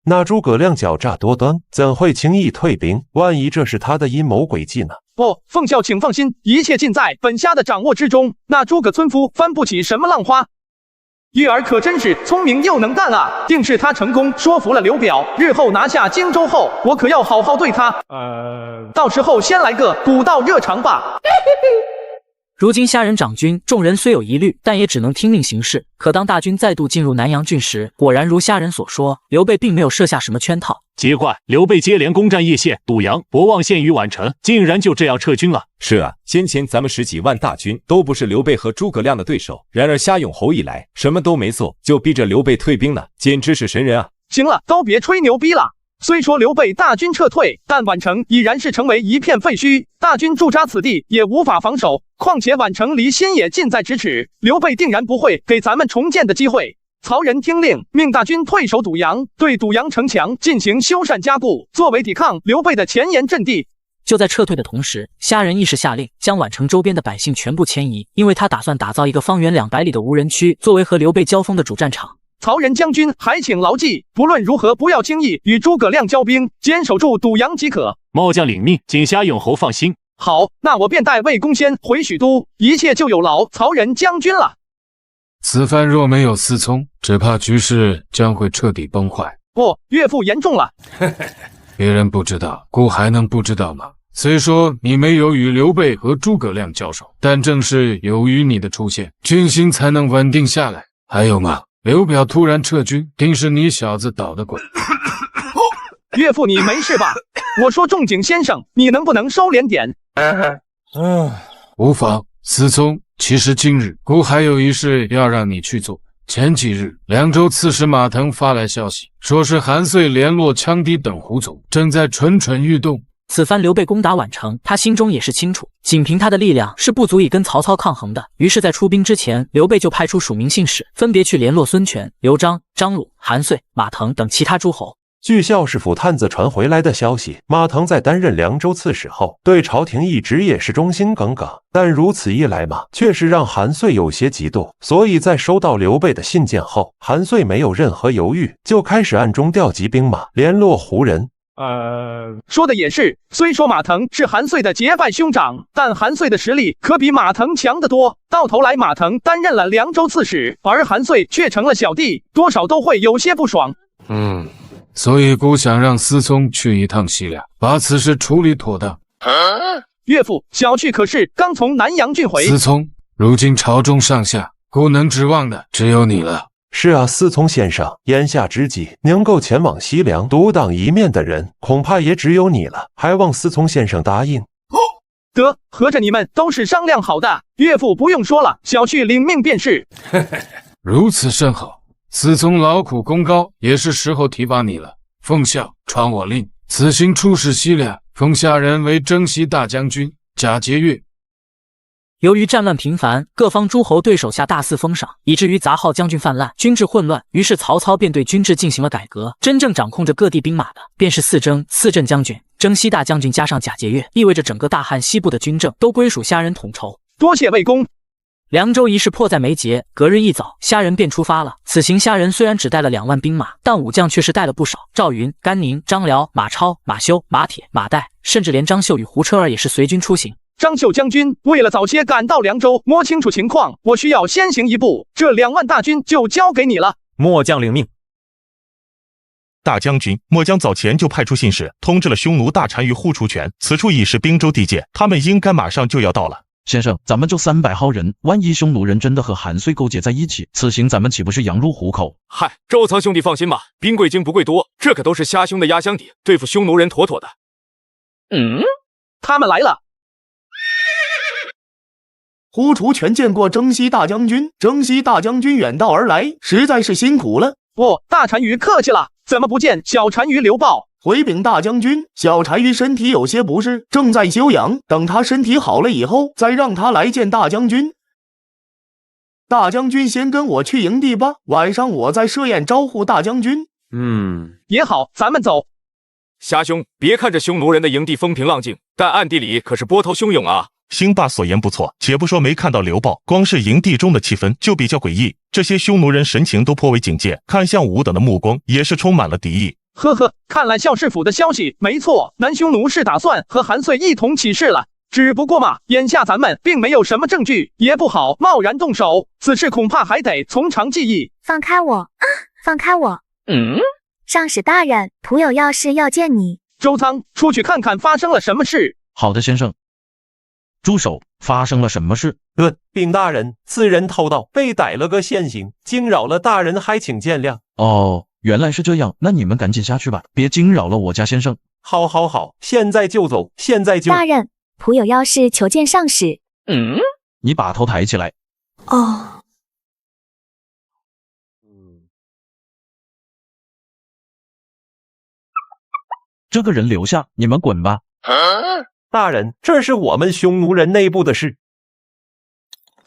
那诸葛亮狡诈多端，怎会轻易退兵？万一这是他的阴谋诡计呢？不，奉孝请放心，一切尽在本虾的掌握之中。那诸葛村夫翻不起什么浪花。玉儿可真是聪明又能干啊！定是他成功说服了刘表，日后拿下荆州后，我可要好好对他。到时候先来个古道热肠吧。如今虾人掌军，众人虽有疑虑，但也只能听命行事。可当大军再度进入南阳郡时，果然如虾人所说，刘备并没有设下什么圈套。奇怪，刘备接连攻占叶县、堵阳、博望县与宛城，竟然就这样撤军了。是啊，先前咱们10几万大军都不是刘备和诸葛亮的对手，然而夏永侯一来，什么都没做，就逼着刘备退兵了，简直是神人啊！行了，都别吹牛逼了。虽说刘备大军撤退，但宛城已然是成为一片废墟，大军驻扎此地也无法防守。况且宛城离新野近在咫尺，刘备定然不会给咱们重建的机会。曹仁听令，命大军退守堵阳，对堵阳城墙进行修缮加固，作为抵抗刘备的前沿阵地。就在撤退的同时，虾人亦是下令将宛城周边的百姓全部迁移，因为他打算打造一个方圆200里的无人区，作为和刘备交锋的主战场。曹仁将军还请牢记，不论如何不要轻易与诸葛亮交兵，坚守住堵阳即可。末将领命，请夏永侯放心。好，那我便带魏公先回许都，一切就有劳曹仁将军了。此番若没有思聪，只怕局势将会彻底崩坏。不，岳父言重了。别人不知道，姑还能不知道吗？虽说你没有与刘备和诸葛亮交手，但正是由于你的出现，军心才能稳定下来。还有嘛，刘表突然撤军，定是你小子捣的鬼。岳父，你没事吧？我说仲景先生，你能不能收敛点？无妨，思聪。其实今日姑还有一事要让你去做。前几日，凉州刺史马腾发来消息，说是韩遂联络羌氐等胡族，正在蠢蠢欲动。此番刘备攻打宛城，他心中也是清楚，仅凭他的力量是不足以跟曹操抗衡的。于是，在出兵之前，刘备就派出署名信使，分别去联络孙权、刘璋、张鲁、韩遂、马腾等其他诸侯。据校士府探子传回来的消息，马腾在担任凉州刺史后，对朝廷一直也是忠心耿耿。但如此一来嘛，却是让韩遂有些嫉妒。所以在收到刘备的信件后，韩遂没有任何犹豫，就开始暗中调集兵马，联络胡人。说的也是，虽说马腾是韩遂的结拜兄长，但韩遂的实力可比马腾强得多。到头来马腾担任了凉州刺史，而韩遂却成了小弟，多少都会有些不爽。所以姑想让思聪去一趟西凉，把此事处理妥当。岳父，小婿可是刚从南阳郡回。思聪，如今朝中上下，姑能指望的只有你了。是啊，思从先生，眼下之际，能够前往西凉独当一面的人，恐怕也只有你了，还望思从先生答应。得，合着你们都是商量好的，岳父不用说了，小婿领命便是。如此甚好，思从劳苦功高，也是时候提拔你了。奉孝，传我令，此行出使西凉，封下人为征西大将军，假节钺。由于战乱频繁，各方诸侯对手下大肆封赏，以至于杂号将军泛滥，军制混乱。于是曹操便对军制进行了改革，真正掌控着各地兵马的，便是四征、四镇将军、征西大将军加上假节钺，意味着整个大汉西部的军政都归属虾仁统筹。多谢魏公。凉州一事迫在眉睫，隔日一早，虾仁便出发了。此行虾仁虽然只带了2万兵马，但武将却是带了不少。赵云、甘宁、张辽、马超、马修、马铁、马岱，甚至连张绣与胡车儿也是随军出行。张绣将军，为了早些赶到凉州，摸清楚情况，我需要先行一步，这2万大军就交给你了。末将领命。大将军，末将早前就派出信使，通知了匈奴大单于呼出泉，此处已是滨州地界，他们应该马上就要到了。先生，咱们就300号人，万一匈奴人真的和韩遂勾结在一起，此行咱们岂不是羊入虎口？嗨，周仓兄弟放心吧，兵贵精不贵多，这可都是虾兄的压箱底，对付匈奴人妥妥的。他们来了。呼出泉见过征西大将军，征西大将军远道而来，实在是辛苦了。大单于客气了，怎么不见小单于刘报？回禀大将军，小单于身体有些不适，正在休养，等他身体好了以后，再让他来见大将军。大将军先跟我去营地吧，晚上我再设宴招呼大将军。也好，咱们走。虾兄，别看这匈奴人的营地风平浪静，但暗地里可是波涛汹涌啊。兴霸所言不错，且不说没看到刘报，光是营地中的气氛就比较诡异。这些匈奴人神情都颇为警戒，看向吾等的目光也是充满了敌意。呵呵，看来校士府的消息没错，南匈奴是打算和韩遂一同起事了。只不过嘛，眼下咱们并没有什么证据，也不好贸然动手，此事恐怕还得从长计议。放开我！放开我！上使大人，仆有要事要见你。周仓，出去看看发生了什么事。好的，先生。住手！发生了什么事？禀大人，此人偷盗被逮了个现行，惊扰了大人，还请见谅。哦，原来是这样，那你们赶紧下去吧，别惊扰了我家先生。好，现在就走，现在就。大人，仆有要事求见上使。你把头抬起来。哦。这个人留下，你们滚吧。大人，这是我们匈奴人内部的事。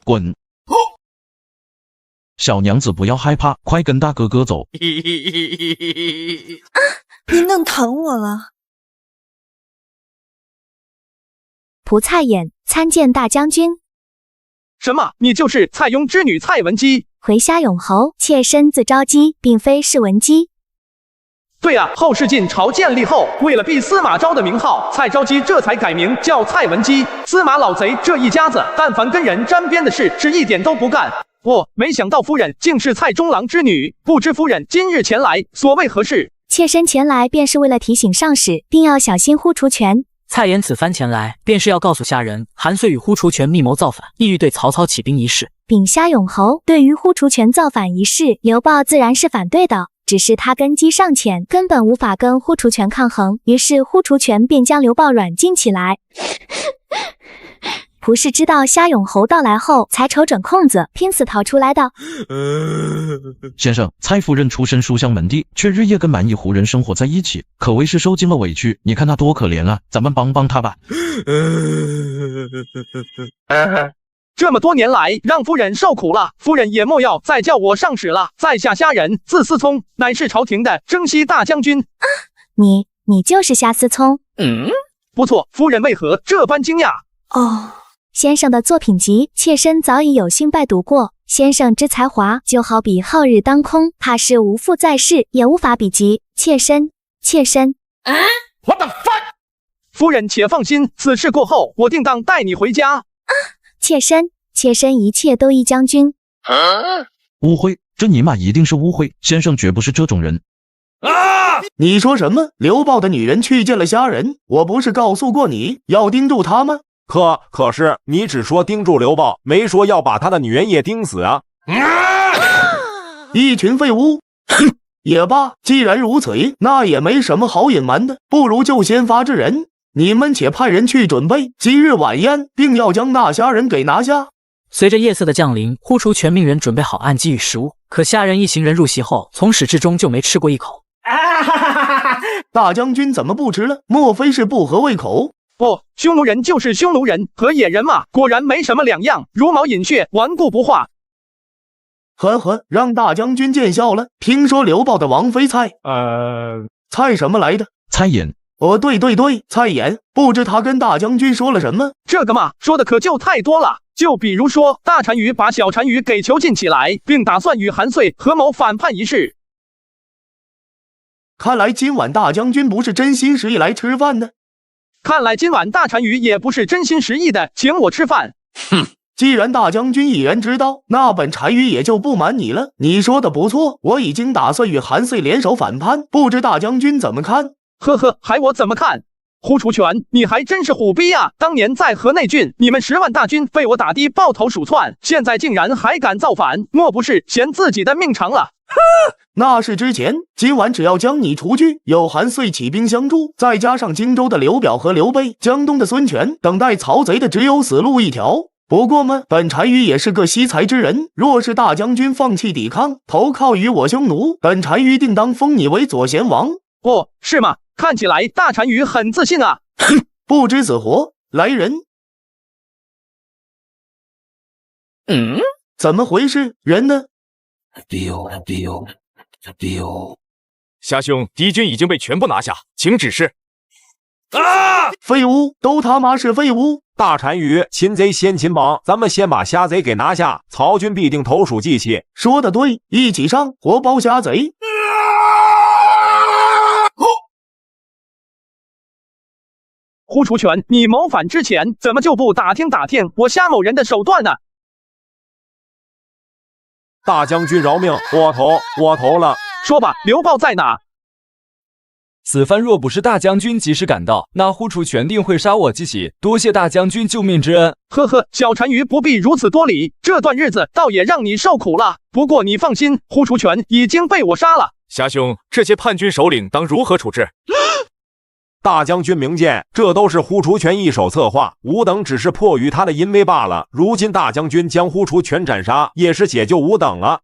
滚！小娘子不要害怕，快跟大哥哥走。你弄疼我了。仆蔡琰参见大将军。什么？你就是蔡邕之女蔡文姬？回虾勇侯，妾身自召姬，并非是文姬。对啊，后世晋朝建立后，为了避司马昭的名号，蔡昭姬这才改名叫蔡文姬。司马老贼这一家子，但凡跟人沾边的事，是一点都不干。没想到夫人竟是蔡中郎之女，不知夫人今日前来，所谓何事？妾身前来便是为了提醒上使，定要小心呼出泉。蔡琰此番前来，便是要告诉虾仁，韩遂与呼出泉密谋造反，意欲对曹操起兵一事。禀虾勇侯，对于呼出泉造反一事，刘豹自然是反对的。只是他根基尚浅，根本无法跟呼出泉抗衡，于是呼出泉便将刘豹软禁起来。仆是知道虾勇侯到来后，才瞅准空子，拼死逃出来的。先生，蔡夫人出身书香门第，却日夜跟蛮夷胡人生活在一起，可谓是受尽了委屈。你看他多可怜啊，咱们帮帮他吧。这么多年来，让夫人受苦了，夫人也莫要再叫我上使了。在下虾仁，字思聪，乃是朝廷的征西大将军。你就是虾思聪？不错，夫人为何这般惊讶？先生的作品集，妾身早已有幸拜读过。先生之才华，就好比皓日当空，怕是无父在世，也无法比及。妾身。What the fuck！ 夫人且放心，此事过后，我定当带你回家。妾身一切都依将军。误会，这尼玛一定是误会，先生绝不是这种人。你说什么？刘豹的女人去见了虾仁，我不是告诉过你要盯住他吗？可是你只说盯住刘豹，没说要把他的女人也盯死啊！一群废物。哼，也罢，既然如此，那也没什么好隐瞒的，不如就先发制人。你们且派人去准备今日晚宴，并要将那虾仁给拿下。随着夜色的降临，呼出全命人准备好暗机与食物。可虾仁一行人入席后，从始至终就没吃过一口。大将军怎么不吃了？莫非是不合胃口？不，匈奴人就是匈奴人，和野人嘛，果然没什么两样，茹毛饮血，顽固不化。呵呵，让大将军见笑了。听说刘豹的王妃蔡蔡什么来的？蔡琰。哦，对，蔡琰，不知他跟大将军说了什么？这个嘛，说的可就太多了。就比如说，大单于把小单于给囚禁起来，并打算与韩遂合谋反叛一事。看来今晚大将军不是真心实意来吃饭的。看来今晚大单于也不是真心实意的请我吃饭。哼，既然大将军一言知道，那本单于也就不瞒你了。你说的不错，我已经打算与韩遂联手反叛，不知大将军怎么看？呵呵，还我怎么看？呼出全，你还真是虎逼啊！当年在河内郡，你们10万大军被我打的抱头鼠窜，现在竟然还敢造反，莫不是嫌自己的命长了？那是之前，今晚只要将你除去，有韩遂起兵相助，再加上荆州的刘表和刘备，江东的孙权，等待曹贼的只有死路一条。不过嘛，本单于也是个惜才之人，若是大将军放弃抵抗，投靠于我匈奴，本单于定当封你为左贤王。哦，是吗？看起来大单于很自信啊！哼，不知死活！来人！怎么回事？人呢？虾兄，敌军已经被全部拿下，请指示。废物，都他妈是废物！大单于，擒贼先擒王，咱们先把虾贼给拿下，曹军必定投鼠忌器。说得对，一起上，活包虾贼！呼出全，你谋反之前怎么就不打听打听我虾某人的手段呢？大将军饶命，我投了。说吧，刘豹在哪？此番若不是大将军及时赶到，那呼出全定会杀我即起。多谢大将军救命之恩。呵呵，小单于不必如此多礼，这段日子倒也让你受苦了。不过你放心，呼出全已经被我杀了。虾兄，这些叛军首领当如何处置？大将军明鉴，这都是呼出全一手策划，吾等只是迫于他的淫威罢了。如今大将军将呼出全斩杀，也是解救吾等了。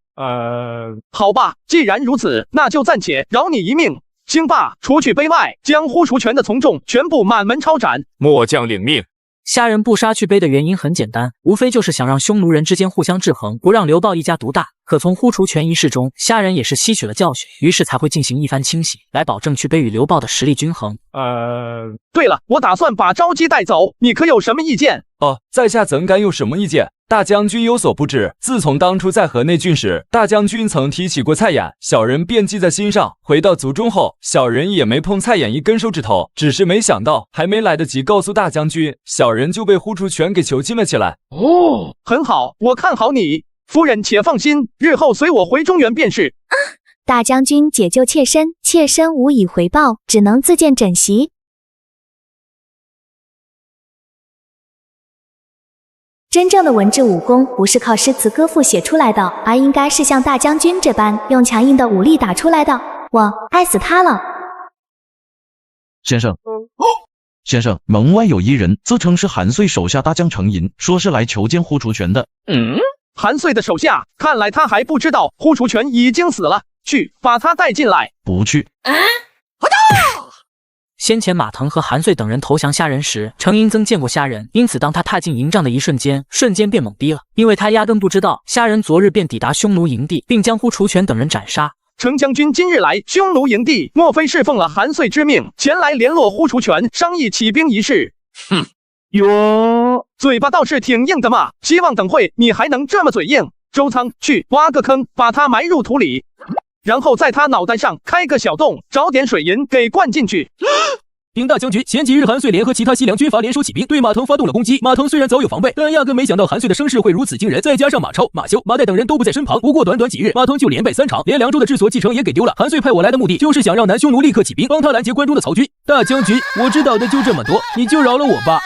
好吧，既然如此，那就暂且饶你一命。兴霸，除去碑外，将呼出全的从众全部满门抄斩。末将领命。虾仁不杀去碑的原因很简单，无非就是想让匈奴人之间互相制衡，不让刘豹一家独大。可从呼出全一事中，虾仁也是吸取了教训，于是才会进行一番清洗，来保证去碑与刘豹的实力均衡。对了，我打算把昭姬带走，你可有什么意见？哦，在下怎敢有什么意见？大将军有所不知，自从当初在河内郡时，大将军曾提起过蔡琰，小人便记在心上。回到族中后，小人也没碰蔡琰一根手指头，只是没想到还没来得及告诉大将军，小人就被呼出全给囚禁了起来。哦，很好，我看好你，夫人且放心，日后随我回中原便是。大将军解救妾身，妾身无以回报，只能自荐枕席。真正的文治武功不是靠诗词歌赋写出来的，而应该是像大将军这般用强硬的武力打出来的。我爱死他了！先生，门外有一人自称是韩遂手下大将程寅，说是来求见呼出全的。韩遂的手下，看来他还不知道呼出全已经死了。去，把他带进来。不去。先前马腾和韩遂等人投降虾仁时，程寅曾见过虾仁，因此当他踏进营帐的一瞬间便懵逼了，因为他压根不知道虾仁昨日便抵达匈奴营地，并将呼出全等人斩杀。程将军今日来匈奴营地，莫非是奉了韩遂之命，前来联络呼出全，商议起兵一事？哼，哟，嘴巴倒是挺硬的嘛，希望等会你还能这么嘴硬。周仓，去挖个坑，把他埋入土里。然后在他脑袋上开个小洞，找点水银给灌进去。禀大将军，前几日韩遂联合其他西凉军阀联手起兵，对马腾发动了攻击。马腾虽然早有防备，但压根没想到韩遂的声势会如此惊人。再加上马超、马修、马岱等人都不在身旁，不过短短几日，马腾就连败3场，连凉州的治所继承也给丢了。韩遂派我来的目的，就是想让南匈奴立刻起兵，帮他拦截关中的曹军。大将军，我知道的就这么多，你就饶了我吧。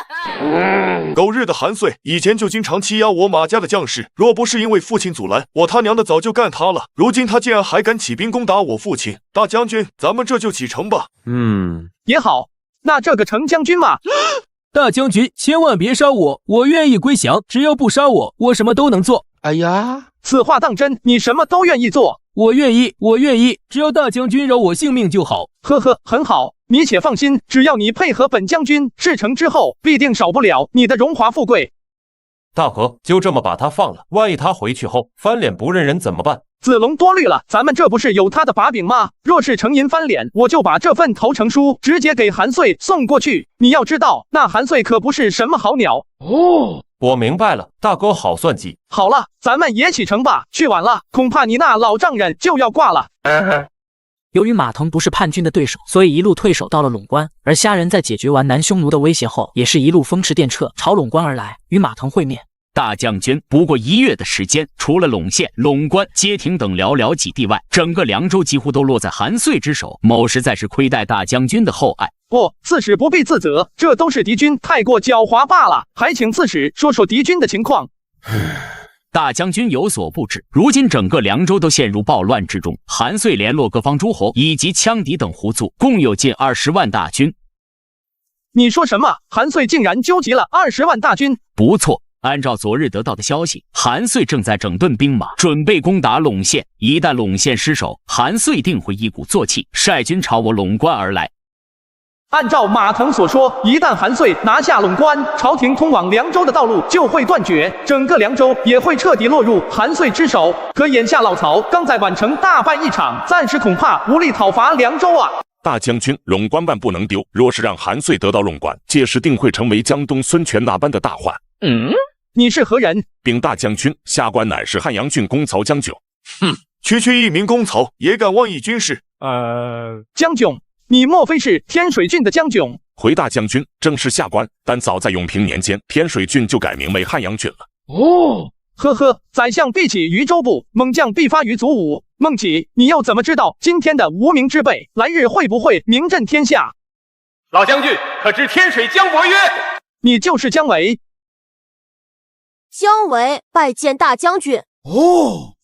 狗日的韩遂以前就经常欺压我马家的将士，若不是因为父亲阻拦，我他娘的早就干他了。如今他竟然还敢起兵攻打我父亲，大将军，咱们这就启程吧。也好，那这个程将军嘛。大将军，千万别杀我，我愿意归降，只要不杀我，我什么都能做。哎呀，此话当真？你什么都愿意做？我愿意，只要大将军饶我性命就好。呵呵，很好，你且放心，只要你配合本将军，事成之后必定少不了你的荣华富贵。大哥，就这么把他放了，万一他回去后翻脸不认人怎么办？子龙多虑了，咱们这不是有他的把柄吗？若是程银翻脸，我就把这份投诚书直接给韩遂送过去。你要知道，那韩遂可不是什么好鸟哦。我明白了，大哥好算计。好了，咱们也启程吧，去晚了，恐怕你那老丈人就要挂了。由于马腾不是叛军的对手，所以一路退守到了陇关。而虾仁在解决完南匈奴的威胁后，也是一路风驰电掣朝陇关而来，与马腾会面。大将军，不过1月的时间，除了陇县、陇关、街亭等寥寥几地外，整个凉州几乎都落在韩遂之手。某实在是亏待大将军的厚爱。刺史不必自责，这都是敌军太过狡猾罢了。还请刺史说说敌军的情况。大将军有所不知，如今整个凉州都陷入暴乱之中。韩遂联络各方诸侯以及羌敌等胡族，共有近20万大军。你说什么？韩遂竟然纠集了20万大军？不错。按照昨日得到的消息，韩遂正在整顿兵马，准备攻打陇县。一旦陇县失守，韩遂定会一鼓作气，率军朝我陇关而来。按照马腾所说，一旦韩遂拿下陇关，朝廷通往凉州的道路就会断绝，整个凉州也会彻底落入韩遂之手。可眼下老曹刚在宛城大败一场，暂时恐怕无力讨伐凉州啊。大将军，陇关万不能丢，若是让韩遂得到陇关，届时定会成为江东孙权那般的大患。你是何人？禀大将军，下官乃是汉阳郡公曹江炯。区一名公曹，也敢妄议军事？江炯，你莫非是天水郡的江炯？回大将军，正是下官，但早在永平年间，天水郡就改名为汉阳郡了。呵呵，宰相必起于州部，猛将必发于卒伍。孟起，你又怎么知道今天的无名之辈，来日会不会名震天下？老将军，可知天水江伯约？你就是姜维。姜维拜见大将军。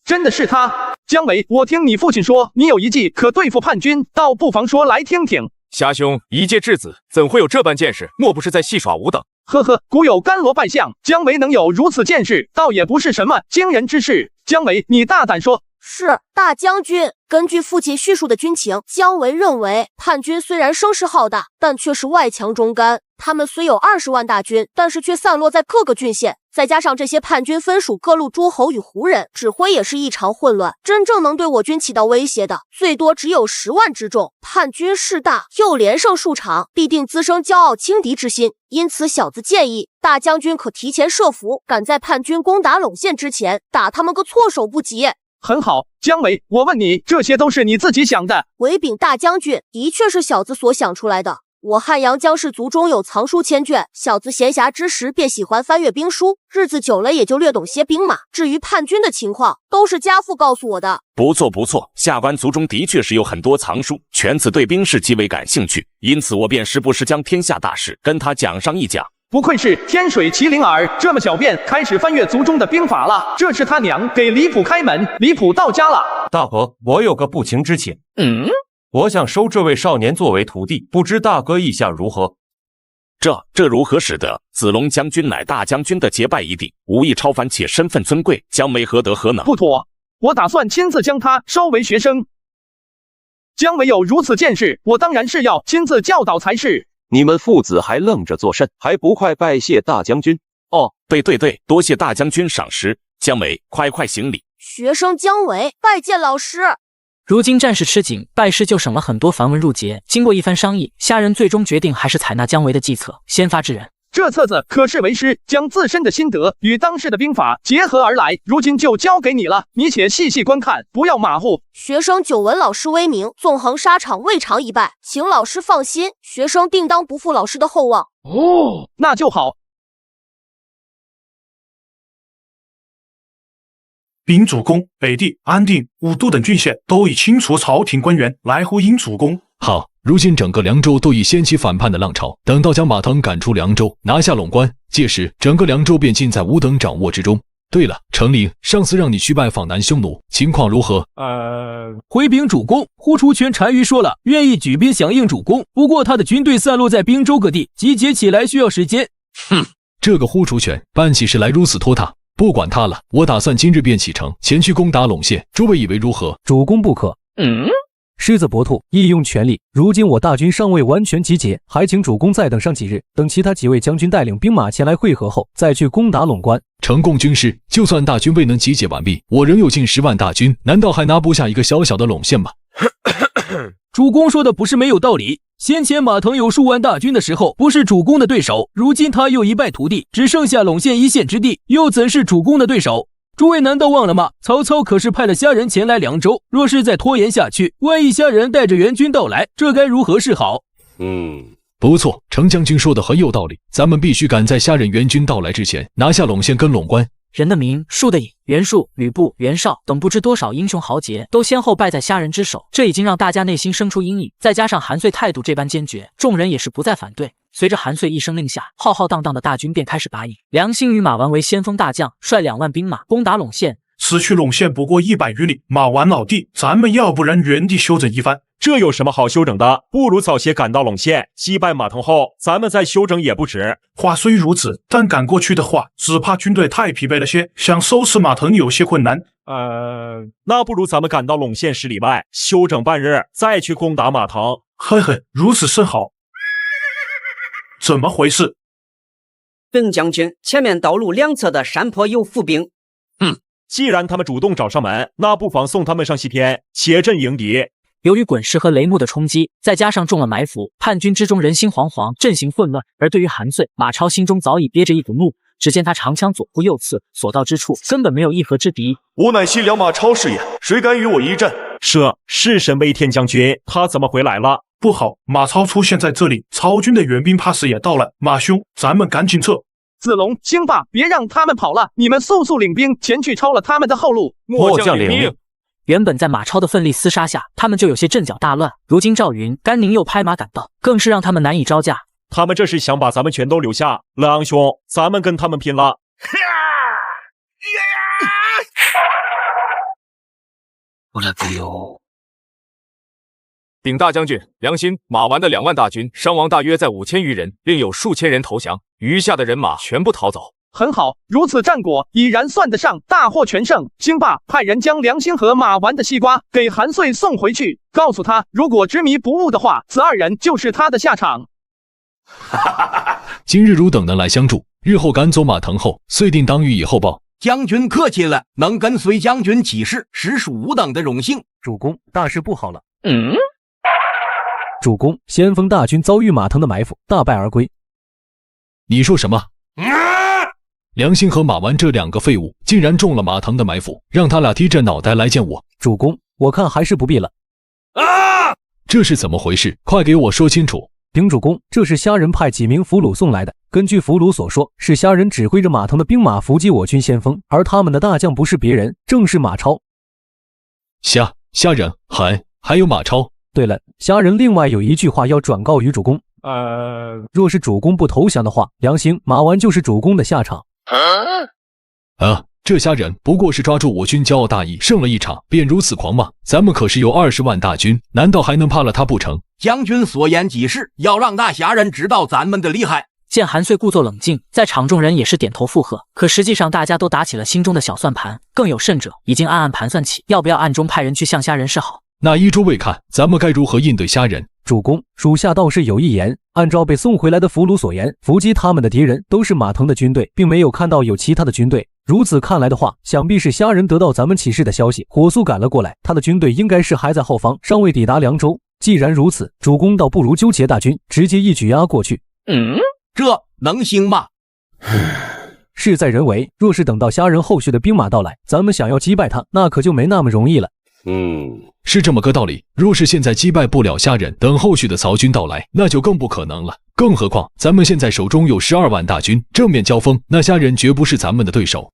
真的是他。姜维，我听你父亲说，你有一计可对付叛军，倒不妨说来听听。虾兄一介稚子，怎会有这般见识？莫不是在戏耍吾等？呵呵，古有甘罗拜相，姜维能有如此见识，倒也不是什么惊人之事。姜维，你大胆说。是大将军。根据父亲叙述的军情，姜维认为叛军虽然声势浩大，但却是外强中干。他们虽有20万大军，但是却散落在各个郡县，再加上这些叛军分属各路诸侯与胡人，指挥也是异常混乱。真正能对我军起到威胁的，最多只有10万之众。叛军势大，又连胜数场，必定滋生骄傲轻敌之心。因此小子建议大将军可提前设伏，赶在叛军攻打陇县之前，打他们个措手不及。很好，姜维，我问你，这些都是你自己想的？回禀大将军，的确是小子所想出来的。我汉阳姜氏族中有藏书千卷，小子闲暇之时便喜欢翻阅兵书，日子久了也就略懂些兵马。至于叛军的情况，都是家父告诉我的。不错不错，下官族中的确是有很多藏书，犬子对兵事极为感兴趣，因此我便时不时将天下大事跟他讲上一讲。不愧是天水麒麟儿，这么小便开始翻阅族中的兵法了。这是他娘给李普开门，李普到家了。大哥，我有个不情之请。我想收这位少年作为徒弟，不知大哥意下如何？这如何使得？子龙将军乃大将军的结拜一弟，武艺超凡且身份尊贵，姜维何德何能？不妥，我打算亲自将他收为学生。姜维有如此见识，我当然是要亲自教导才是。你们父子还愣着做甚？还不快拜谢大将军！对，多谢大将军赏识。姜维，快行礼。学生姜维拜见老师。如今战事吃紧，拜师就省了很多繁文缛节。经过一番商议，虾仁最终决定还是采纳姜维的计策，先发制人。这册子可是为师将自身的心得与当时的兵法结合而来，如今就交给你了，你且细细观看，不要马虎。学生久闻老师威名，纵横沙场，未尝一败，请老师放心，学生定当不负老师的厚望。那就好。宾主公、北地、安定、武都等郡县都已清除朝廷官员，来呼应主公。好，如今整个凉州都已掀起反叛的浪潮，等到将马腾赶出凉州，拿下陇关，届时整个凉州便尽在吾等掌握之中。对了，程灵，上次让你去拜访南匈奴，情况如何？回禀主公，呼出权单于说了，愿意举兵响应主公，不过他的军队散落在滨州各地，集结起来需要时间。哼，这个呼出权办起事来如此拖沓，不管他了，我打算今日便启程，前去攻打陇县，诸位以为如何？主公不可。狮子搏兔，亦用全力。如今我大军尚未完全集结，还请主公再等上几日，等其他几位将军带领兵马前来会合后，再去攻打陇关。成功军师，就算大军未能集结完毕，我仍有近10万大军，难道还拿不下一个小小的陇县吗？主公说的不是没有道理。先前马腾有数万大军的时候，不是主公的对手，如今他又一败涂地，只剩下陇县一线之地，又怎是主公的对手？诸位难道忘了吗？曹操可是派了虾仁前来凉州，若是再拖延下去，万一虾仁带着援军到来，这该如何是好？不错，程将军说的很有道理，咱们必须赶在虾仁援军到来之前，拿下陇县跟陇关。人的名，树的影，袁术、吕布、袁绍等不知多少英雄豪杰都先后败在虾仁之手，这已经让大家内心生出阴影。再加上韩遂态度这般坚决，众人也是不再反对。随着韩遂一声令下，浩浩荡荡的大军便开始拔营。梁兴与马完为先锋大将，率2万兵马攻打陇县。此去陇县不过100余里，马完老弟，咱们要不然原地休整一番。这有什么好休整的？不如早些赶到陇县，击败马腾后，咱们再休整也不迟。话虽如此，但赶过去的话，只怕军队太疲惫了些，想收拾马腾有些困难。那不如咱们赶到陇县10里外，休整半日，再去攻打马腾。嘿嘿，如此甚好。怎么回事？本将军，前面道路两侧的山坡有伏兵。既然他们主动找上门，那不妨送他们上西天，协阵迎敌。由于滚石和雷木的冲击，再加上中了埋伏，叛军之中人心惶惶，阵型混乱。而对于韩遂，马超心中早已憋着一股怒。只见他长枪左扑右刺，所到之处根本没有一合之敌。吾乃西凉马超是也，谁敢与我一战？是神威天将军，他怎么回来了？不好，马超出现在这里，曹军的援兵怕是也到了。马兄，咱们赶紧撤。子龙、兴霸，别让他们跑了，你们速速领兵前去抄了他们的后路。末将领命。原本在马超的奋力厮杀下，他们就有些阵脚大乱。如今赵云、甘宁又拍马赶到，更是让他们难以招架。他们这是想把咱们全都留下。乐昂兄，咱们跟他们拼了！不来不由。禀大将军，梁兴、马完的2万大军伤亡大约在5000余人，另有数千人投降，余下的人马全部逃走。很好，如此战果已然算得上大获全胜。兴霸派人将梁兴和马完的西瓜给韩遂送回去，告诉他，如果执迷不悟的话，此2人就是他的下场。今日汝等能来相助，日后赶走马腾后，遂定当予以后报。将军客气了，能跟随将军起事，实属吾等的荣幸。主公，大事不好了。主公，先锋大军遭遇马腾的埋伏，大败而归。你说什么？梁兴和马完这2个废物竟然中了马腾的埋伏，让他俩低着脑袋来见我。主公，我看还是不必了。这是怎么回事？快给我说清楚。禀主公，这是虾仁派几名俘虏送来的。根据俘虏所说，是虾仁指挥着马腾的兵马伏击我军先锋，而他们的大将不是别人，正是马超。虾仁、韩还有马超。对了，虾仁另外有一句话要转告于主公。若是主公不投降的话，梁兴、马完就是主公的下场。这虾仁不过是抓住我军骄傲大意，胜了一场便如此狂妄。咱们可是有20万大军，难道还能怕了他不成？将军所言极是，要让那虾仁知道咱们的厉害。见韩遂故作冷静，在场众人也是点头附和。可实际上大家都打起了心中的小算盘，更有甚者，已经暗暗盘算起要不要暗中派人去向虾仁示好。那依诸位看，咱们该如何应对虾仁？主公，属下倒是有一言，按照被送回来的俘虏所言，伏击他们的敌人都是马腾的军队，并没有看到有其他的军队。如此看来的话，想必是虾仁得到咱们起事的消息，火速赶了过来。他的军队应该是还在后方，尚未抵达凉州。既然如此，主公倒不如纠结大军，直接一举压过去。这能行吗？事在人为，若是等到虾仁后续的兵马到来，咱们想要击败他，那可就没那么容易了。是这么个道理。若是现在击败不了虾仁，等后续的曹军到来，那就更不可能了。更何况咱们现在手中有12万大军，正面交锋，那虾仁绝不是咱们的对手。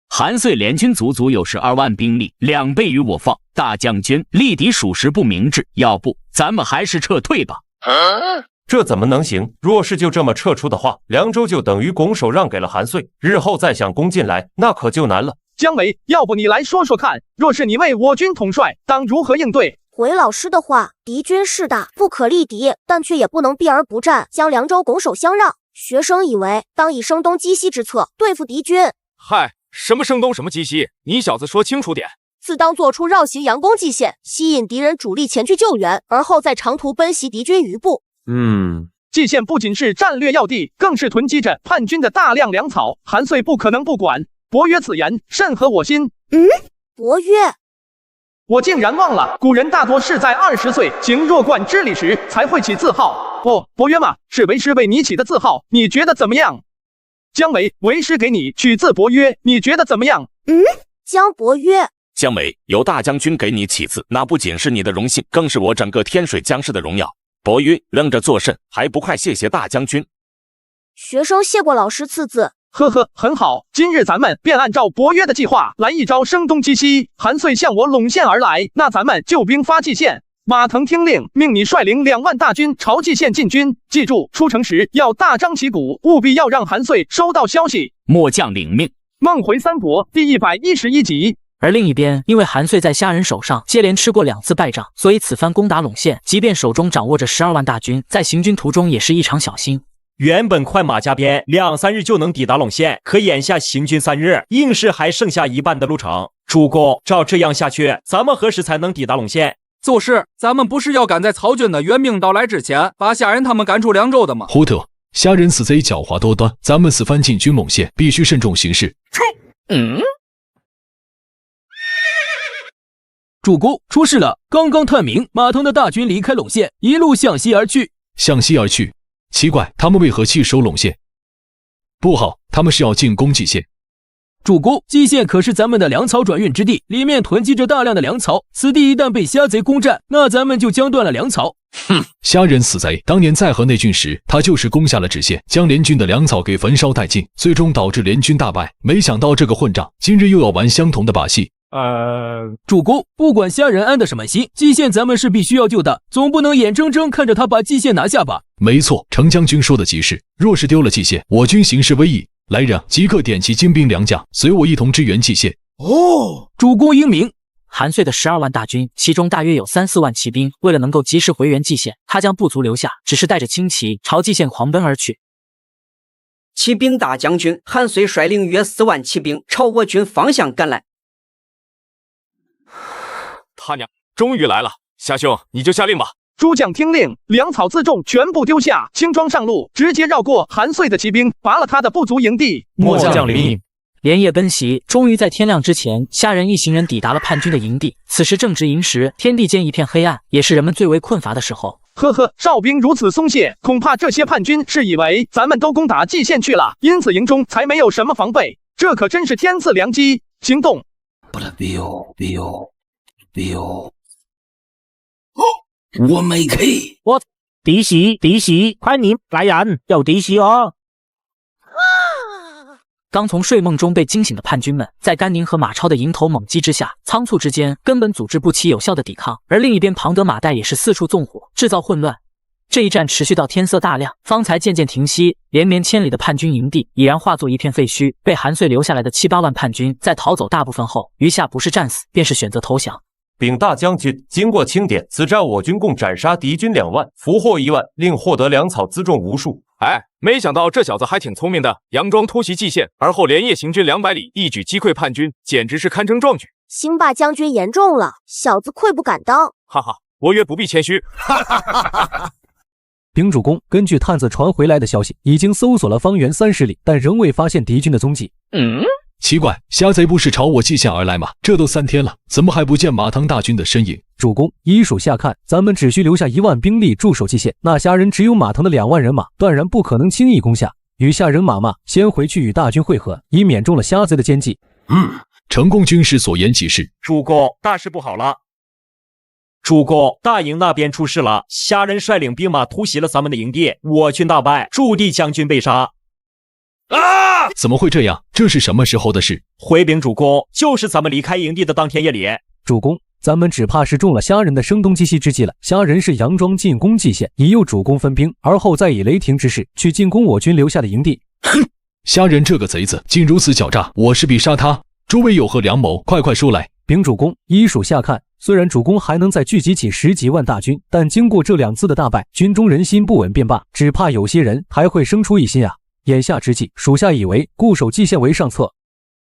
韩遂联军足足有12万兵力，2倍于我方。大将军力敌属实不明智，要不咱们还是撤退吧。这怎么能行？若是就这么撤出的话，凉州就等于拱手让给了韩遂，日后再想攻进来，那可就难了。姜维，要不你来说说看，若是你为我军统帅，当如何应对？回老师的话，敌军势大，不可力敌，但却也不能避而不战，将凉州拱手相让。学生以为，当以声东击西之策对付敌军。嗨，什么声东什么击西，你小子说清楚点。自当做出绕行佯攻蓟县，吸引敌人主力前去救援，而后再长途奔袭敌军余部。蓟县不仅是战略要地，更是囤积着叛军的大量粮草，韩遂不可能不管。伯约此言甚合我心。伯约，我竟然忘了，古人大多是在20岁行弱冠之礼时才会起字号。伯约嘛，是为师为你起的字号，你觉得怎么样？姜维，为师给你取字伯约，你觉得怎么样？姜伯约。姜维，由大将军给你起字，那不仅是你的荣幸，更是我整个天水将士的荣耀。伯约，愣着做甚？还不快谢谢大将军！学生谢过老师赐字。呵呵，很好，今日咱们便按照伯约的计划来一招声东击西。韩遂向我陇县而来，那咱们就兵发蓟县。马腾听令，命你率领2万大军朝蓟县进军。记住，出城时要大张旗鼓，务必要让韩遂收到消息。末将领命。梦回三国第111集。而另一边，因为韩遂在虾仁手上接连吃过2次败仗，所以此番攻打陇县，即便手中掌握着12万大军，在行军途中也是异常小心。原本快马加鞭2、3日就能抵达陇县，可眼下行军3日，硬是还剩下一半的路程。主公，照这样下去，咱们何时才能抵达陇县？就是，咱们不是要赶在曹军的援兵到来之前，把虾仁他们赶出凉州的吗？胡特，虾仁死贼狡猾多端，咱们此番进军陇县，必须慎重行事。主公，出事了！刚刚探明，马腾的大军离开陇县，一路向西而去。向西而去？奇怪，他们为何弃守陇县？不好，他们是要进攻蓟县。主公，蓟县可是咱们的粮草转运之地，里面囤积着大量的粮草，此地一旦被虾贼攻占，那咱们就将断了粮草。虾仁死贼，当年在河内郡时，他就是攻下了蓟县，将联军的粮草给焚烧殆尽，最终导致联军大败。没想到这个混账，今日又要玩相同的把戏。主公，不管虾仁安的什么心，蓟县咱们是必须要救的，总不能眼睁睁看着他把蓟县拿下吧？没错，程将军说的极是，若是丢了蓟县，我军形势危矣。来人，即刻点齐精兵良将，随我一同支援蓟县。主公英明。韩遂的12万大军，其中大约有3、4万骑兵，为了能够及时回援蓟县，他将部族留下，只是带着轻骑朝蓟县狂奔而去。骑兵大将军韩遂率领约4万骑兵朝我军方向赶来。他娘，终于来了！夏兄，你就下令吧。诸将听令，粮草辎重全部丢下，轻装上路，直接绕过韩遂的骑兵，拔了他的部族营地。末将领命。连夜奔袭，终于在天亮之前，虾仁一行人抵达了叛军的营地。此时正值寅时，天地间一片黑暗，也是人们最为困乏的时候。呵呵，哨兵如此松懈，恐怕这些叛军是以为咱们都攻打蓟县去了，因此营中才没有什么防备。这可真是天赐良机，行动！我没给我弟媳，快你来人，有弟媳哦！刚从睡梦中被惊醒的叛军们，在甘宁和马超的迎头猛击之下，仓促之间根本组织不起有效的抵抗。而另一边，庞德、马岱也是四处纵火，制造混乱。这一战持续到天色大亮，方才渐渐停息。连绵千里的叛军营地已然化作一片废墟，被韩遂留下来的7、8万叛军在逃走大部分后，余下不是战死，便是选择投降。禀大将军，经过清点，此战我军共斩杀敌军2万，俘获1万，另获得粮草辎重无数。没想到这小子还挺聪明的，佯装突袭蓟县，而后连夜行军200里，一举击溃叛军，简直是堪称壮举。兴霸将军言重了，小子愧不敢当。哈哈，我曰不必谦虚。禀主公，根据探子传回来的消息，已经搜索了方圆30里，但仍未发现敌军的踪迹。奇怪，虾贼不是朝我蓟县而来吗？这都3天了，怎么还不见马腾大军的身影？主公，依属下看，咱们只需留下1万兵力驻守蓟县，那虾仁只有马腾的2万人马，断然不可能轻易攻下。与下人马先回去与大军会合，以免中了虾贼的奸计。成功军师所言极是。主公，大事不好了！主公，大营那边出事了，虾仁率领兵马突袭了咱们的营地，我军大败，驻地将军被杀。啊！怎么会这样？这是什么时候的事？回禀主公，就是咱们离开营地的当天夜里。主公，咱们只怕是中了虾人的声东击西之计了。虾人是佯装进攻蓟县，引诱主公分兵，而后再以雷霆之势去进攻我军留下的营地。哼！虾人这个贼子竟如此狡诈，我势必杀他！诸位有何良谋？快快说来！禀主公，依属下看，虽然主公还能再聚集起10几万大军，但经过这2次的大败，军中人心不稳便罢，只怕有些人还会生出异心啊。眼下之计，属下以为固守蓟县为上策。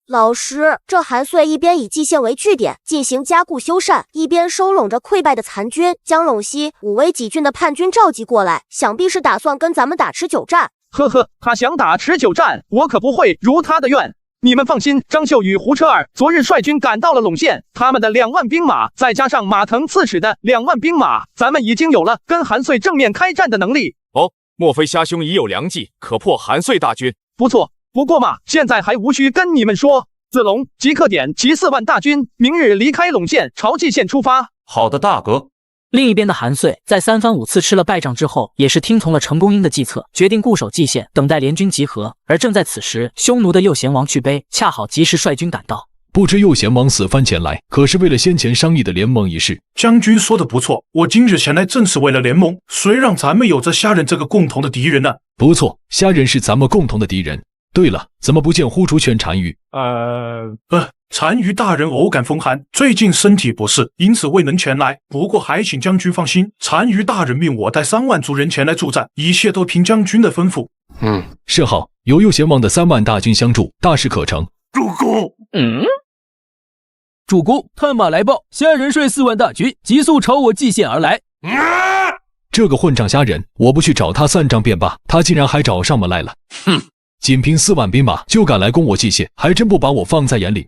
老师，这韩遂一边以蓟县为据点进行加固修缮，一边收拢着溃败的残军，将陇西武威几郡的叛军召集过来，想必是打算跟咱们打持久战。呵呵，他想打持久战，我可不会如他的愿。你们放心，张绣与胡车儿昨日率军赶到了陇县，他们的2万兵马，再加上马腾刺史的2万兵马，咱们已经有了跟韩遂正面开战的能力。哦，莫非虾兄已有良计，可破韩遂大军？不错，不过嘛，现在还无需跟你们说，子龙即刻点其4万大军，明日离开陇县，朝蓟县出发。好的，大哥。另一边的韩遂在3番5次吃了败仗之后，也是听从了陈公英的计策，决定固守蓟县，等待联军集合。而正在此时，匈奴的右贤王去卑恰好及时率军赶到。不知右贤王此番前来，可是为了先前商议的联盟一事？将军说的不错，我今日前来正是为了联盟。谁让咱们有着虾人这个共同的敌人呢？不错，虾人是咱们共同的敌人。对了，怎么不见呼出泉单于？单于大人偶感风寒，最近身体不适，因此未能前来。不过还请将军放心，单于大人命我带3万族人前来助战，一切都凭将军的吩咐。是好，有右贤王的3万大军相助，大事可成。主公，主公，探马来报，虾人率4万大军急速朝我蓟县而来。这个混账虾人，我不去找他算账便罢，他竟然还找上门来了。哼！仅凭4万兵马就敢来攻我蓟县，还真不把我放在眼里。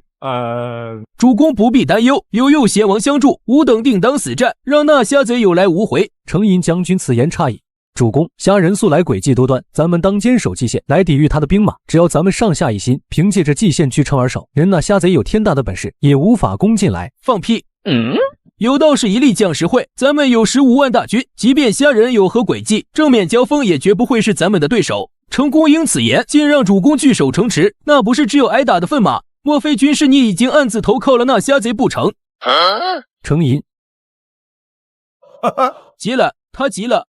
主公不必担忧，有右贤王相助，吾等定当死战，让那虾贼有来无回。程银将军此言差矣。主公，虾人素来诡计多端，咱们当坚守蓟县来抵御他的兵马。只要咱们上下一心，凭借着蓟县据城而守，任那虾贼有天大的本事，也无法攻进来。放屁！有道是一力将10会，咱们有15万大军，即便虾人有何诡计，正面交锋也绝不会是咱们的对手。程公英此言竟让主公据守城池，那不是只有挨打的份吗？莫非军师你已经暗自投靠了那虾贼不成？程银，急了，他急了。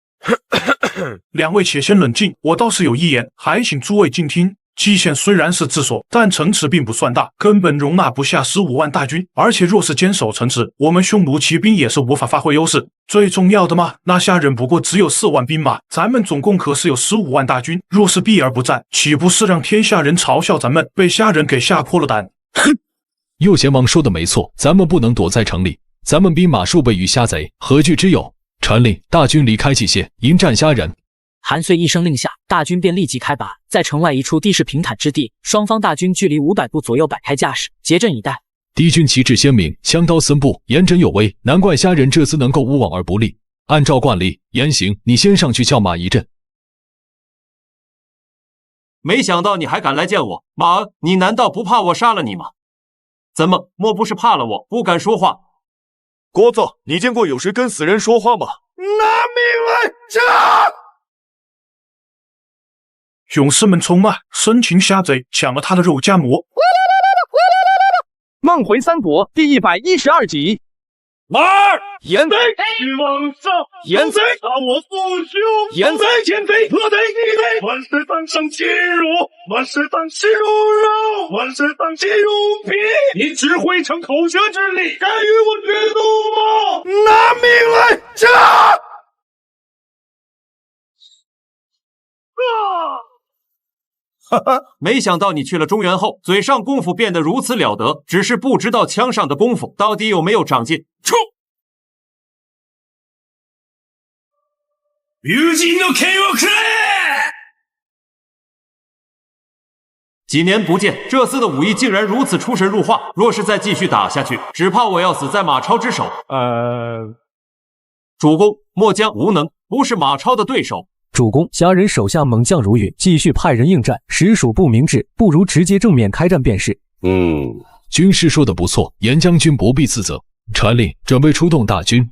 2位且先冷静，我倒是有一言，还请诸位静听。蓟县虽然是治所，但城池并不算大，根本容纳不下15万大军。而且若是坚守城池，我们匈奴骑兵也是无法发挥优势。最重要的嘛，那虾人不过只有4万兵马，咱们总共可是有15万大军。若是避而不战，岂不是让天下人嘲笑咱们，被虾人给吓破了胆？哼！右贤王说的没错，咱们不能躲在城里，咱们兵马数倍于虾贼，何惧之有？传令，大军离开蓟县，迎战虾人。韩遂一声令下，大军便立即开拔，在城外一处地势平坦之地，双方大军距离500步左右摆开架势，结阵以待。敌军旗帜鲜明，枪刀森布，严阵有威，难怪虾人这次能够无往而不利。按照惯例，严行，你先上去叫马一阵。没想到你还敢来见我，马恩，你难道不怕我杀了你吗？怎么，莫不是怕了我，不敢说话？聒噪！你见过有谁跟死人说话吗？拿命来战！勇士们冲啊！生擒虾贼，抢了他的肉夹馍。梦回三国第112集。马儿，严贼！往上，严贼！杀我父兄！严贼！奸贼！恶贼！逆贼！万世当上其辱，万世当其辱肉，万世当其辱皮！你只会逞口舌之力，敢与我决斗吗？拿命来战！哈哈，没想到你去了中原后，嘴上功夫变得如此了得，只是不知道枪上的功夫到底有没有长进。出！友人の剣をくれ！几年不见，这厮的武艺竟然如此出神入化，若是再继续打下去，只怕我要死在马超之手。主公，末将无能，不是马超的对手。主公，虾人手下猛将如雨，继续派人应战，实属不明智，不如直接正面开战便是。军师说的不错，严将军不必自责。传令，准备出动大军。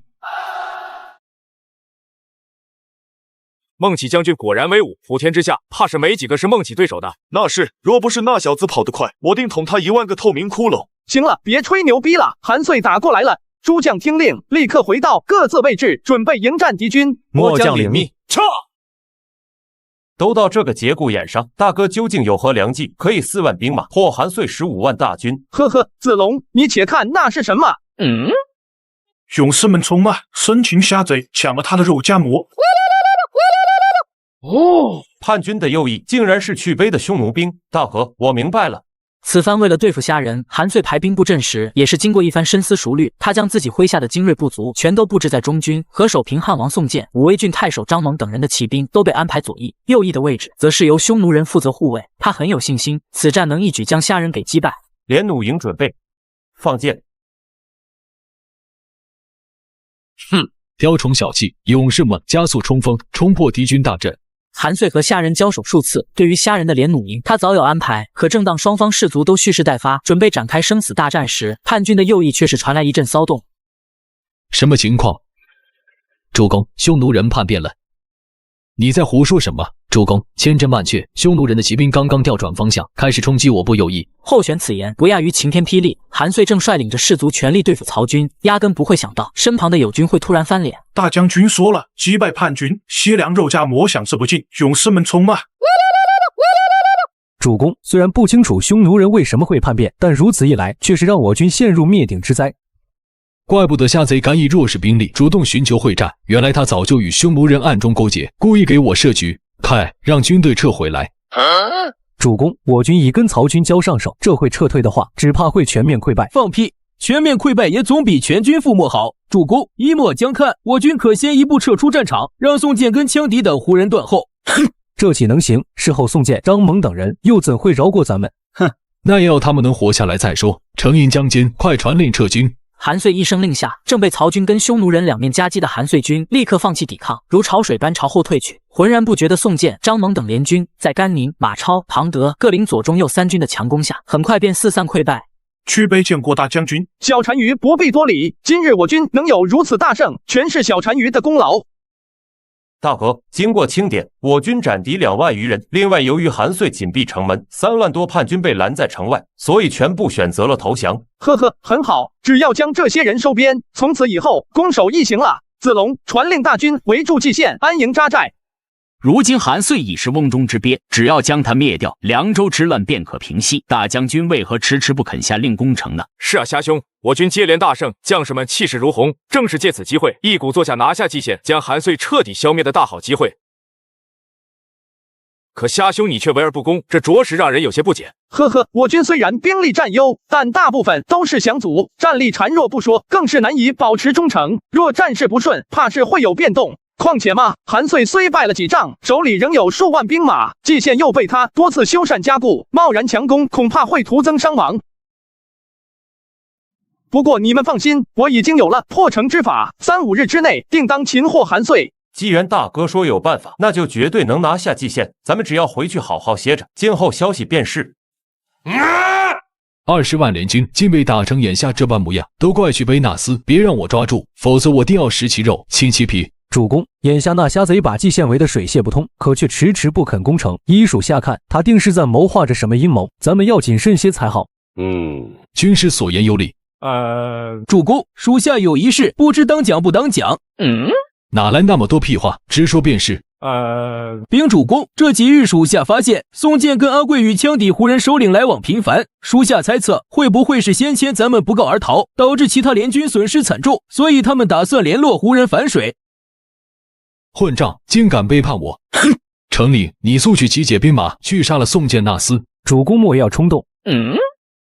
孟起将军果然威武，普天之下怕是没几个是孟起对手的。那是，若不是那小子跑得快，我定捅他10000个透明窟窿。行了，别吹牛逼了，韩遂打过来了。诸将听令，立刻回到各自位置，准备迎战敌军。末将领命。撤！都到这个节骨眼上，大哥究竟有何良计，可以4万兵马破韩遂15万大军？呵呵，子龙，你且看那是什么？勇士们冲啊！生擒虾贼，抢了他的肉夹馍。哦，叛军的右翼竟然是去卑的匈奴兵。大哥，我明白了。此番为了对付虾人，韩遂排兵布阵时也是经过一番深思熟虑，他将自己麾下的精锐部族全都布置在中军，河首平汉王宋建、武威郡太守张猛等人的骑兵都被安排左翼，右翼的位置则是由匈奴人负责护卫。他很有信心，此战能一举将虾人给击败。连弩营准备，放箭。哼，雕虫小技，勇士们加速冲锋，冲破敌军大阵。韩遂和虾人交手数次，对于虾人的连弩营，他早有安排。可正当双方士卒都蓄势待发，准备展开生死大战时，叛军的右翼却是传来一阵骚动。什么情况？主公，匈奴人叛变了。你在胡说什么？主公，千真万确，匈奴人的骑兵刚刚调转方向，开始冲击我部右翼。候选此言不亚于晴天霹雳。韩遂正率领着士卒全力对付曹军，压根不会想到身旁的友军会突然翻脸。大将军说了，击败叛军，西凉肉夹馍享之不尽。勇士们冲啊！主公，虽然不清楚匈奴人为什么会叛变，但如此一来，却是让我军陷入灭顶之灾。怪不得虾贼敢以弱势兵力主动寻求会战，原来他早就与匈奴人暗中勾结，故意给我设局。快让军队撤回来！主公，我军已跟曹军交上手，这会撤退的话，只怕会全面溃败。放屁！全面溃败也总比全军覆没好。主公，依末将看，我军可先一步撤出战场，让宋建跟羌敌等胡人断后。这岂能行？事后宋建、张猛等人又怎会饶过咱们？哼，那也要他们能活下来再说。程营将军，快传令撤军！韩遂一声令下，正被曹军跟匈奴人两面夹击的韩遂军立刻放弃抵抗，如潮水般朝后退去。浑然不觉的宋建、张猛等联军在甘宁、马超、庞德各领左中右三军的强攻下，很快便四散溃败。屈卑见过大将军。小单于不必多礼，今日我军能有如此大胜，全是小单于的功劳。大哥，经过清点，我军斩敌2万余人。另外，由于韩遂紧闭城门，3万多叛军被拦在城外，所以全部选择了投降。呵呵，很好，只要将这些人收编，从此以后攻守一行了。子龙传令大军围住蓟县，安营扎寨。如今韩遂已是瓮中之鳖，只要将他灭掉，凉州之乱便可平息。大将军为何迟迟不肯下令攻城呢？是啊，虾兄，我军接连大胜，将士们气势如虹，正是借此机会，一鼓作下拿下蓟县，将韩遂彻底消灭的大好机会。可虾兄你却围而不攻，这着实让人有些不解。呵呵，我军虽然兵力占优，但大部分都是降卒，战力孱弱不说，更是难以保持忠诚。若战事不顺，怕是会有变动。况且嘛，韩遂虽败了几仗，手里仍有数万兵马，蓟县又被他多次修缮加固，贸然强攻，恐怕会徒增伤亡。不过你们放心，我已经有了破城之法，3、5日之内定当擒获韩遂。既然大哥说有办法，那就绝对能拿下蓟县。咱们只要回去好好歇着，静候消息便是。20万联军竟被打成眼下这般模样，都怪去卑纳斯，别让我抓住，否则我定要食其肉，亲其皮。主公，眼下那虾贼把蓟县围得水泄不通，可却迟迟不肯攻城。依属下看，他定是在谋划着什么阴谋，咱们要谨慎些才好。军师所言有理。主公，属下有一事，不知当讲不当讲。哪来那么多屁话，直说便是。禀主公，这几日属下发现宋建跟阿贵与羌底胡人首领来往频繁，属下猜测会不会是先前咱们不告而逃，导致其他联军损失惨重，所以他们打算联络胡人反水。混账，竟敢背叛我！哼！程令，你速去集结兵马，去杀了宋建纳斯。主公莫要冲动。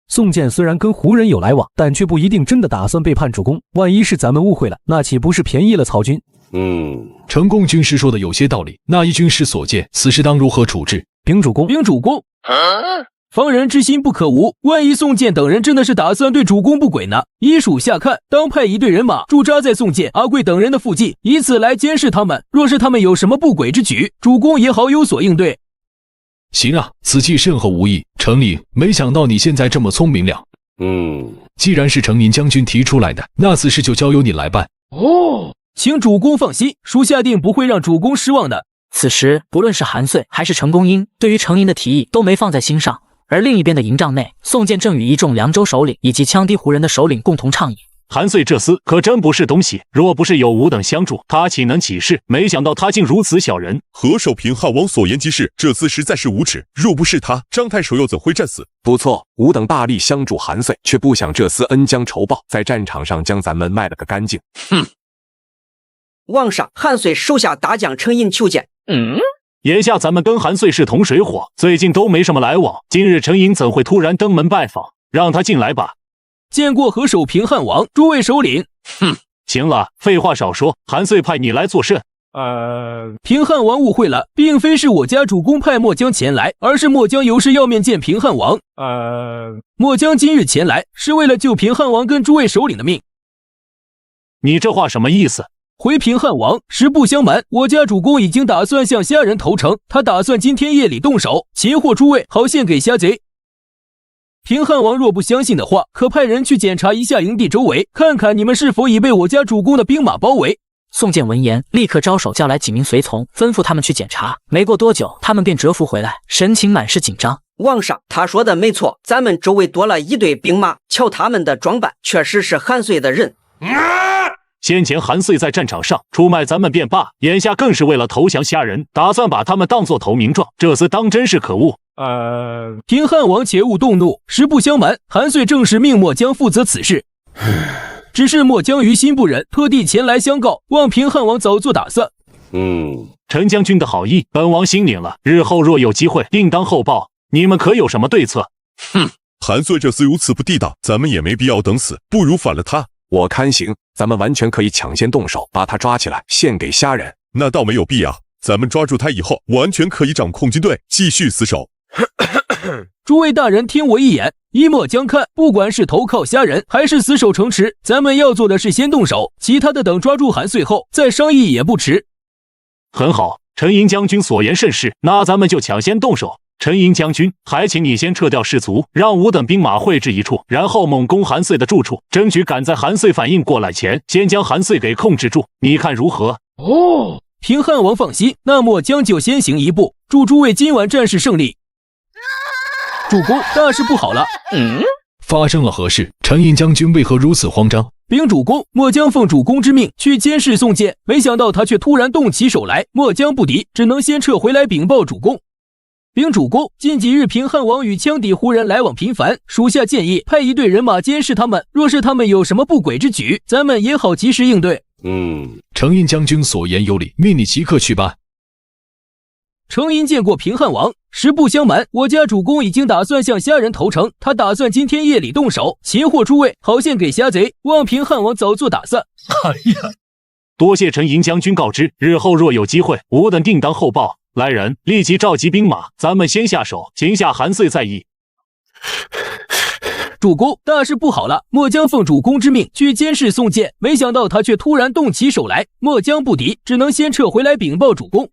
宋建虽然跟胡人有来往，但却不一定真的打算背叛主公。万一是咱们误会了，那岂不是便宜了曹军？成功军师说的有些道理。那依军师所见，此事当如何处置？禀主公，禀主公。防人之心不可无，万一宋建等人真的是打算对主公不轨呢？依属下看，当派一队人马驻扎在宋建、阿贵等人的附近，以此来监视他们。若是他们有什么不轨之举，主公也好有所应对。行啊，此计甚合吾意。程令，没想到你现在这么聪明了。既然是程宁将军提出来的，那此事就交由你来办。请主公放心，属下定不会让主公失望的。此时，不论是韩遂还是程公英，对于程银的提议都没放在心上。而另一边的营帐内，宋建正与一众凉州首领以及羌氐胡人的首领共同倡议。韩遂这厮可真不是东西，若不是有吾等相助，他岂能起事？没想到他竟如此小人。何首平汉王所言极是，这厮实在是无耻。若不是他，张太守又怎会战死？不错，吾等大力相助韩遂，却不想这厮恩将仇报，在战场上将咱们卖了个干净。哼！王上，韩遂手下大将程银求见。眼下咱们跟韩遂是同水火，最近都没什么来往。今日程银怎会突然登门拜访？让他进来吧。见过何首平汉王，诸位首领。行了，废话少说，韩遂派你来作甚？平汉王误会了，并非是我家主公派末将前来，而是末将有事要面见平汉王。末将今日前来，是为了救平汉王跟诸位首领的命。你这话什么意思？回平汉王，实不相瞒，我家主公已经打算向虾人投诚，他打算今天夜里动手擒获诸位，好献给虾贼。平汉王若不相信的话，可派人去检查一下营地周围，看看你们是否已被我家主公的兵马包围。宋建闻言，立刻招手叫来几名随从，吩咐他们去检查。没过多久，他们便折服回来，神情满是紧张。王上，他说的没错，咱们周围多了一队兵马，瞧他们的装扮，确实是韩遂的人。先前韩遂在战场上出卖咱们便罢，眼下更是为了投降虾人，打算把他们当作投名状，这厮当真是可恶。平汉王且勿动怒，实不相瞒，韩遂正是命末将负责此事。只是末将于心不忍，特地前来相告，望平汉王早做打算。陈将军的好意，本王心领了，日后若有机会，定当厚报。你们可有什么对策？韩遂这厮如此不地道，咱们也没必要等死，不如反了他。我看行，咱们完全可以抢先动手，把他抓起来，献给虾人。那倒没有必要，咱们抓住他以后，完全可以掌控军队，继续死守。诸位大人听我一言，依末将看，不管是投靠虾人，还是死守城池，咱们要做的是先动手，其他的等抓住韩遂后再商议也不迟。很好，陈营将军所言甚是，那咱们就抢先动手。陈营将军，还请你先撤掉士卒，让吾等兵马汇至一处，然后猛攻韩遂的住处，争取赶在韩遂反应过来前，先将韩遂给控制住。你看如何？平汉王放心，那末将就先行一步，祝诸位今晚战事胜利。主公，大事不好了！发生了何事？陈营将军为何如此慌张？禀主公，末将奉主公之命去监视宋建，没想到他却突然动起手来，末将不敌，只能先撤回来禀报主公。禀主公，近几日平汉王与羌氐胡人来往频繁，属下建议派一队人马监视他们，若是他们有什么不轨之举，咱们也好及时应对。程银将军所言有理，命你即刻去办。程银见过平汉王，实不相瞒，我家主公已经打算向虾人投诚，他打算今天夜里动手擒获诸位，好献给虾贼，望平汉王早做打算。多谢陈营将军告知，日后若有机会，吾等定当厚报。来人，立即召集兵马，咱们先下手，擒下韩遂再议。主公，大事不好了！末将奉主公之命去监视宋建，没想到他却突然动起手来，末将不敌，只能先撤回来禀报主公。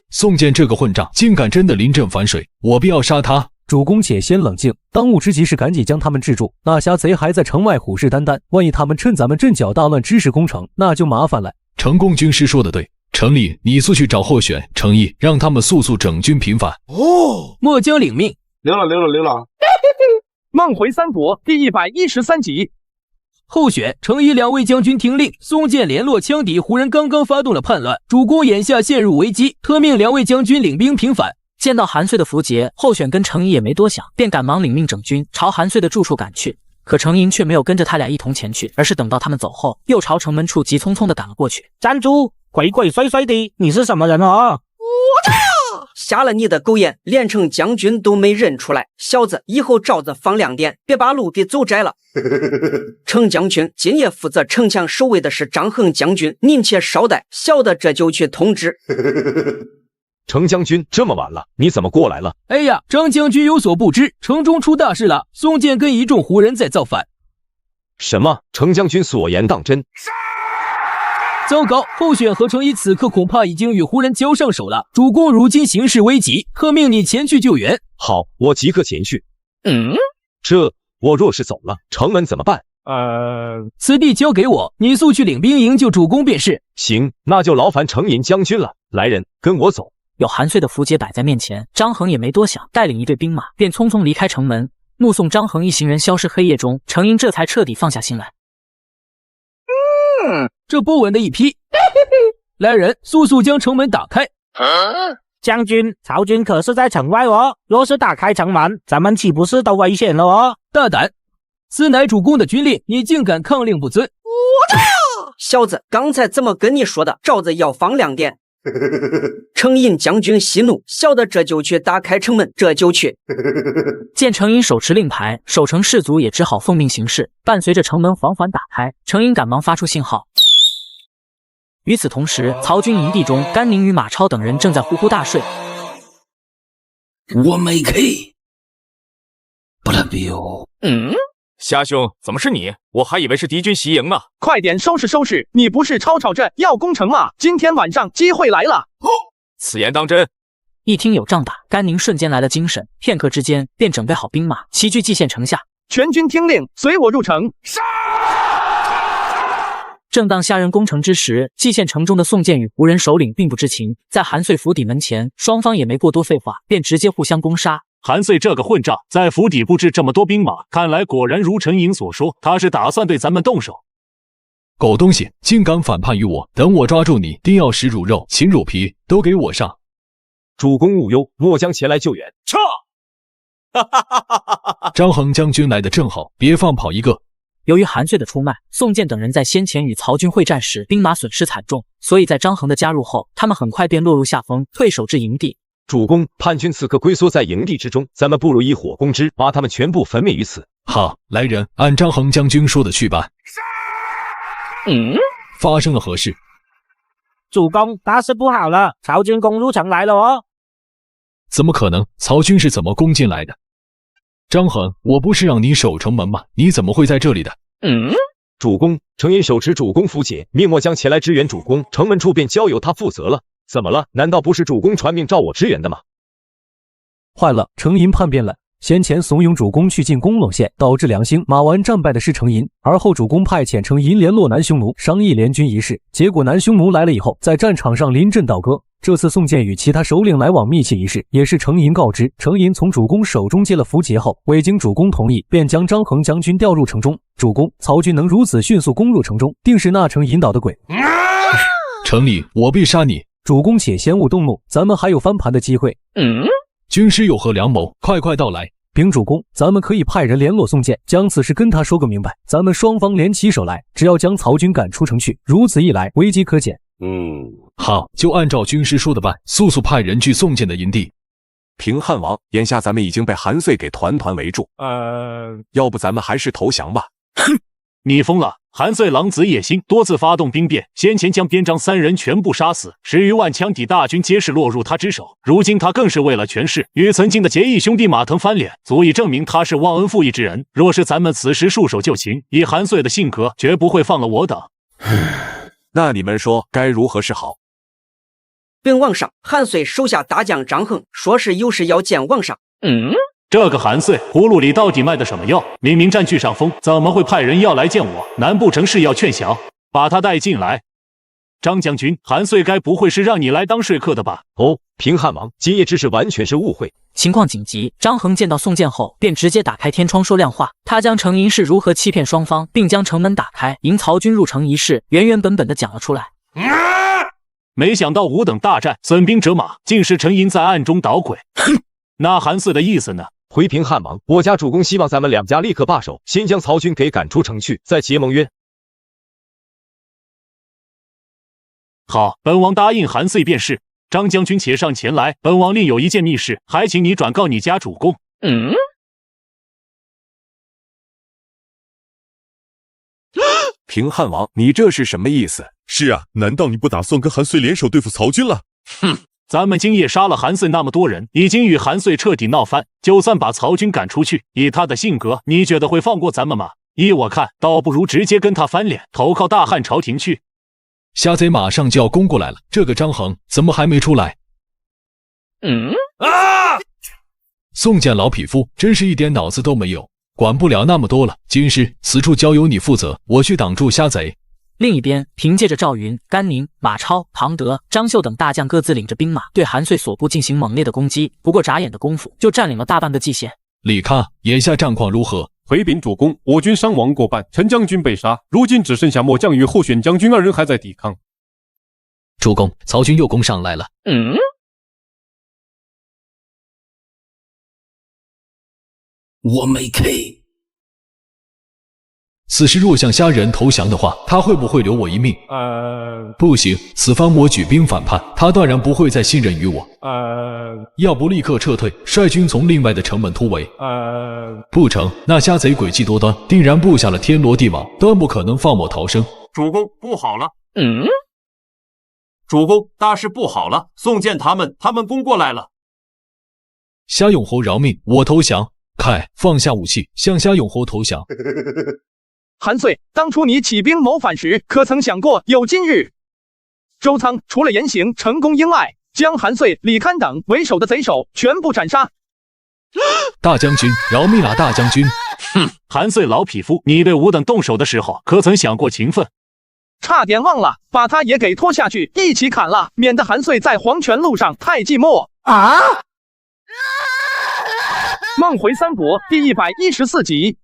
宋建这个混账，竟敢真的临阵反水，我必要杀他！主公且先冷静，当务之急是赶紧将他们制住。那虾贼还在城外虎视眈眈，万一他们趁咱们阵脚大乱支持攻城，那就麻烦了。程公军师说的对。程立，你速去找候选、程毅，让他们速整军平反。末将领命。溜了。梦回三国第113集。候选、程毅两位将军听令，宋建联络羌氐胡人刚刚发动了叛乱，主公眼下陷入危机，特命两位将军领兵平反。见到韩遂的符节，候选跟程毅也没多想，便赶忙领命整军朝韩遂的住处赶去。可程银却没有跟着他俩一同前去，而是等到他们走后，又朝城门处急匆匆地赶了过去。站住！鬼鬼祟祟的，你是什么人啊？瞎了你的狗眼，连城将军都没认出来，小子，以后照着放亮点，别把路给走窄了。程将军，今夜负责城墙守卫的是张衡将军，您且稍待，小的这就去通知。程将军，这么晚了，你怎么过来了？哎呀，张将军有所不知，城中出大事了，宋建跟一众胡人在造反。什么？程将军所言当真？糟糕，候选和程毅此刻恐怕已经与胡人交上手了。主公如今形势危急，特命你前去救援。好，我即刻前去。我若是走了，城门怎么办？此地交给我，你速去领兵营救主公便是。行，那就劳烦程银将军了。来人，跟我走。有韩遂的符节摆在面前，张衡也没多想，带领一队兵马便匆匆离开城门。目送张衡一行人消失黑夜中，程银这才彻底放下心来。这不稳的一批。来人，速速将城门打开。将军，曹军可是在城外哦，若是打开城门，咱们岂不是都危险了哦？大胆！此乃主公的军令，你竟敢抗令不遵！小子，刚才怎么跟你说的？罩子要放2点。程银将军息怒，小的这就去打开城门，这就去。见程银手持令牌，守城士卒也只好奉命行事。伴随着城门缓缓打开，程银赶忙发出信号。与此同时，曹军营地中，甘宁与马超等人正在呼呼大睡。我没开，不了表。虾兄，怎么是你？我还以为是敌军袭营呢。快点收拾收拾！你不是吵吵着要攻城吗？今天晚上机会来了。此言当真？一听有仗打，甘宁瞬间来了精神，片刻之间便准备好兵马，齐聚蓟县城下。全军听令，随我入城。正当下人攻城之时，蓟县城中的宋建与胡人首领并不知情，在韩遂府邸门前，双方也没过多废话，便直接互相攻杀。韩遂这个混账，在府邸布置这么多兵马，看来果然如陈莹所说，他是打算对咱们动手。狗东西，竟敢反叛于我！等我抓住你，定要食乳肉、禽乳皮，都给我上！主公勿忧，末将前来救援。撤！张衡将军来的正好，别放跑一个。由于韩遂的出卖，宋建等人在先前与曹军会战时，兵马损失惨重，所以在张衡的加入后，他们很快便落入下风，退守至营地。主公，叛军此刻龟缩在营地之中，咱们不如一火攻之，把他们全部焚灭于此。好，来人，按张衡将军说的去办。发生了何事？主公，大事不好了，曹军攻入城来了哦！怎么可能？曹军是怎么攻进来的？张衡，我不是让你守城门吗？你怎么会在这里的？主公，程银手持主公符节，命我将前来支援主公，城门处便交由他负责了。怎么了？难道不是主公传命召我支援的吗？坏了，程银叛变了。先前怂恿主公去进攻陇县，导致梁兴、马完战败的是程银，而后主公派遣程银联络南匈奴，商议联军一事。结果南匈奴来了以后，在战场上临阵倒戈。这次宋建与其他首领来往密切一事，也是程银告知。程银从主公手中接了符节后，未经主公同意，便将张衡将军调入城中。主公，曹军能如此迅速攻入城中，定是那程引导的鬼。程理，我必杀你！主公且先勿动怒，咱们还有翻盘的机会。军师有何良谋？快快道来！禀主公，咱们可以派人联络宋建，将此事跟他说个明白。咱们双方联起手来，只要将曹军赶出城去，如此一来，危机可减。好，就按照军师说的办，速速派人去宋建的营地。平汉王，眼下咱们已经被韩遂给团团围住，要不咱们还是投降吧？哼，你疯了！韩遂狼子野心，多次发动兵变，先前将边章3人全部杀死，10余万羌敌大军皆是落入他之手。如今他更是为了权势，与曾经的结义兄弟马腾翻脸，足以证明他是忘恩负义之人。若是咱们此时束手就擒，以韩遂的性格，绝不会放了我等。那你们说该如何是好？禀皇上，韩遂手下大将张衡说是有事要见皇上。这个韩遂葫芦里到底卖的什么药？明明占据上风，怎么会派人要来见我？难不成是要劝降？把他带进来。张将军，韩遂该不会是让你来当说客的吧？哦，平汉王，今夜之事完全是误会。情况紧急，张衡见到宋建后，便直接打开天窗说亮话。他将程银是如何欺骗双方，并将城门打开，迎曹军入城一事，原本的讲了出来。没想到吾等大战，损兵折马，竟是程银在暗中捣鬼。哼，那韩遂的意思呢？回平汉王，我家主公希望咱们两家立刻罢手，先将曹军给赶出城去，再结盟约。好，本王答应韩遂便是。张将军且上前来，本王另有一件密事，还请你转告你家主公。平汉王，你这是什么意思？是啊，难道你不打算跟韩遂联手对付曹军了？哼！咱们今夜杀了韩遂那么多人，已经与韩遂彻底闹翻。就算把曹军赶出去，以他的性格，你觉得会放过咱们吗？依我看，倒不如直接跟他翻脸，投靠大汉朝廷去。虾贼马上就要攻过来了，这个张衡怎么还没出来？宋建老匹夫，真是一点脑子都没有。管不了那么多了。今日此处交由你负责，我去挡住虾贼。另一边，凭借着赵云、甘宁、马超、庞德、张绣等大将各自领着兵马对韩遂所部进行猛烈的攻击，不过眨眼的功夫就占领了大半个蓟县。李咖，眼下战况如何？回禀主公，我军伤亡过半，陈将军被杀，如今只剩下末将与候选将军2人还在抵抗。主公，曹军又攻上来了。我没 K。此时若向虾人投降的话，他会不会留我一命？不行，此番我举兵反叛，他断然不会再信任于我。要不立刻撤退，率军从另外的城门突围。不成，那虾贼诡计多端，定然布下了天罗地网，断不可能放我逃生。主公，不好了！主公，大事不好了！宋建他们攻过来了！虾永侯饶命，我投降！凯，放下武器，向虾永侯投降！韩遂，当初你起兵谋反时，可曾想过有今日？周仓除了严刑成功英外，将韩遂、李堪等为首的贼首全部斩杀。大将军，饶命啊！大将军！哼，韩遂老匹夫，你对吾等动手的时候，可曾想过情分？差点忘了，把他也给拖下去，一起砍了，免得韩遂在黄泉路上太寂寞啊！梦回三国第114集。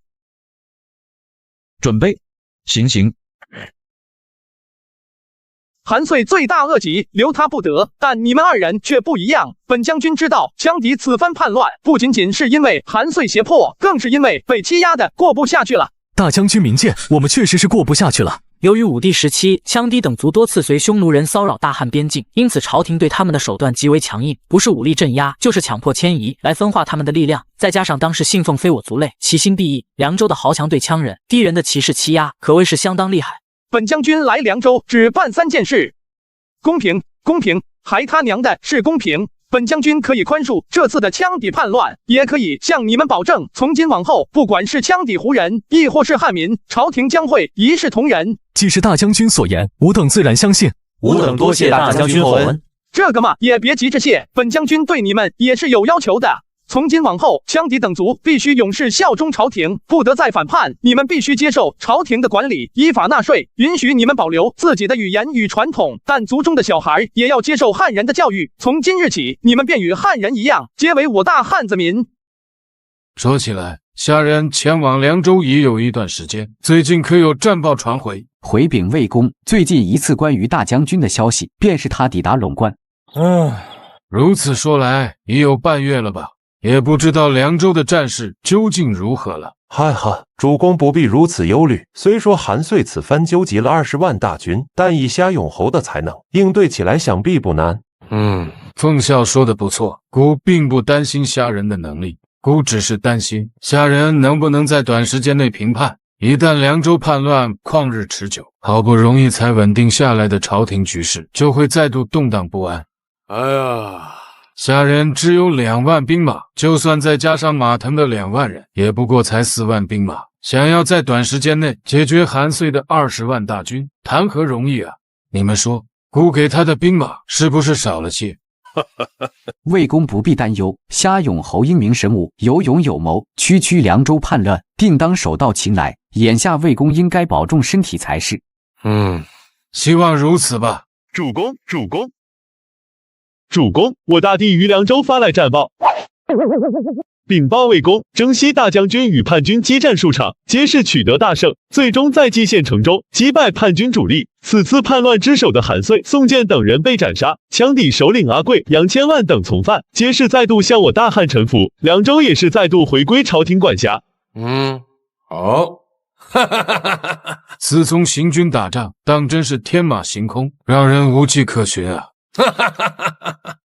准备，行。韩遂罪大恶极，留他不得，但你们2人却不一样。本将军知道，羌敌此番叛乱，不仅仅是因为韩遂胁迫，更是因为被欺压的过不下去了。大将军明鉴，我们确实是过不下去了。由于武帝时期，羌敌等族多次随匈奴人骚扰大汉边境，因此朝廷对他们的手段极为强硬，不是武力镇压，就是强迫迁移，来分化他们的力量。再加上当时信奉非我族类，其心必异，凉州的豪强对羌人、氐人的歧视欺压，可谓是相当厉害。本将军来凉州只办3件事，公平，还他娘的是公平！本将军可以宽恕这次的羌敌叛乱，也可以向你们保证，从今往后，不管是羌敌胡人，亦或是汉民，朝廷将会一视同仁。既是大将军所言，吾等自然相信。吾等多谢大将军厚恩。这个嘛，也别急着谢，本将军对你们也是有要求的。从今往后，羌敌等族必须永世效忠朝廷，不得再反叛。你们必须接受朝廷的管理，依法纳税，允许你们保留自己的语言与传统，但族中的小孩也要接受汉人的教育。从今日起，你们便与汉人一样，皆为我大汉子民。说起来，虾人前往凉州已有一段时间，最近可有战报传回？回禀魏公，最近一次关于大将军的消息，便是他抵达陇关。如此说来，已有半月了吧？也不知道凉州的战事究竟如何了。主公不必如此忧虑。虽说韩遂此番纠集了20万大军，但以虾永侯的才能，应对起来想必不难。奉孝说的不错，孤并不担心虾人的能力，孤只是担心虾人能不能在短时间内平叛。一旦凉州叛乱旷日持久，好不容易才稳定下来的朝廷局势，就会再度动荡不安。虾人只有2万兵马，就算再加上马腾的2万人，也不过才4万兵马。想要在短时间内解决韩遂的20万大军，谈何容易啊！你们说，孤给他的兵马是不是少了些？魏公不必担忧，虾永侯英明神武，有勇有谋，区凉州叛乱，定当手到擒来。眼下魏公应该保重身体才是。希望如此吧。主公，我大帝于凉州发来战报，禀报魏公，征西大将军与叛军激战数场，皆是取得大胜，最终在蓟县城中击败叛军主力。此次叛乱之首的韩遂、宋建等人被斩杀，羌敌首领阿贵、杨千万等从犯皆是再度向我大汉臣服，凉州也是再度回归朝廷管辖。好，自从行军打仗，当真是天马行空，让人无迹可寻啊！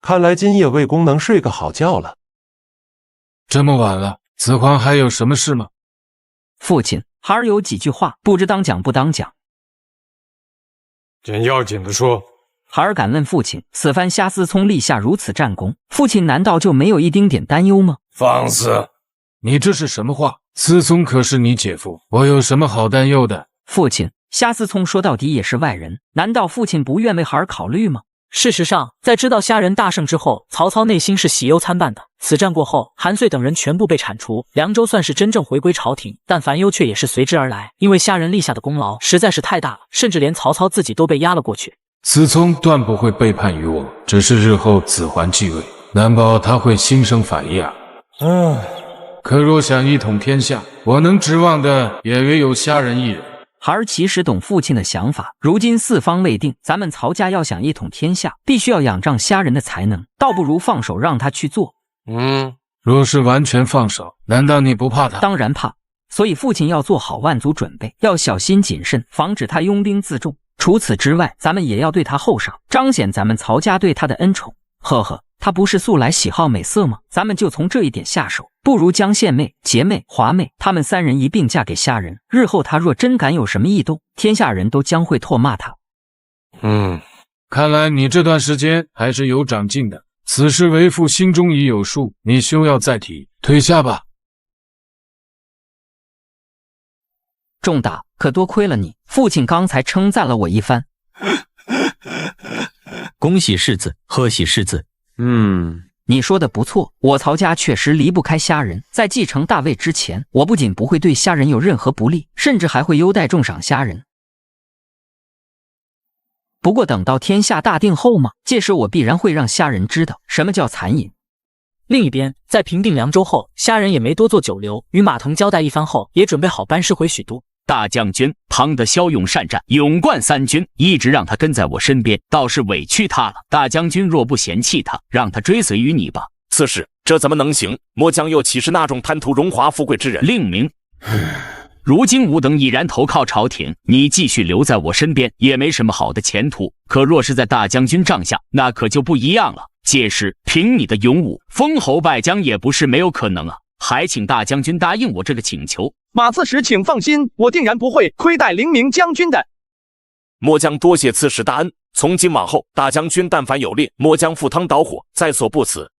看来今夜魏公能睡个好觉了。这么晚了，子皇还有什么事吗？父亲，孩儿有几句话，不知当讲不当讲。简要紧的说。孩儿敢问父亲，此番虾思聪立下如此战功，父亲难道就没有一丁点担忧吗？放肆！你这是什么话？思聪可是你姐夫，我有什么好担忧的？父亲，虾思聪说到底也是外人，难道父亲不愿为孩儿考虑吗？事实上，在知道虾仁大胜之后，曹操内心是喜忧参半的。此战过后，韩遂等人全部被铲除，凉州算是真正回归朝廷，但烦忧却也是随之而来，因为虾仁立下的功劳实在是太大了，甚至连曹操自己都被压了过去。子聪断不会背叛于我，只是日后子桓继位，难保他会心生反意啊。可若想一统天下，我能指望的也唯有虾仁一人。孩儿其实懂父亲的想法，如今四方未定，咱们曹家要想一统天下，必须要仰仗虾仁的才能，倒不如放手让他去做。若是完全放手，难道你不怕他？当然怕，所以父亲要做好万足准备，要小心谨慎，防止他拥兵自重。除此之外，咱们也要对他厚赏，彰显咱们曹家对他的恩宠。呵呵，他不是素来喜好美色吗？咱们就从这一点下手。不如将献妹、洁妹、华妹他们三人一并嫁给虾仁，日后他若真敢有什么异动，天下人都将会唾骂他。看来你这段时间还是有长进的。此事为父心中已有数，你休要再提，退下吧。仲大，可多亏了你，父亲刚才称赞了我一番。恭喜世子，贺喜世子。你说的不错，我曹家确实离不开虾仁。在继承大位之前，我不仅不会对虾仁有任何不利，甚至还会优待重赏虾仁。不过等到天下大定后嘛，届时我必然会让虾仁知道什么叫残饮。另一边，在平定凉州后，虾仁也没多做久留，与马腾交代一番后，也准备好班师回许都。大将军庞德骁勇善战，勇冠三军，一直让他跟在我身边，倒是委屈他了。大将军若不嫌弃他，让他追随于你吧。刺史，这怎么能行？末将又岂是那种贪图荣华富贵之人？令明。如今吾等已然投靠朝廷，你继续留在我身边也没什么好的前途。可若是在大将军帐下，那可就不一样了。届时凭你的勇武，封侯拜将也不是没有可能啊。还请大将军答应我这个请求。马刺史，请放心，我定然不会亏待灵明将军的。末将多谢刺史大恩，从今往后，大将军但凡有令，末将赴汤蹈火，在所不辞。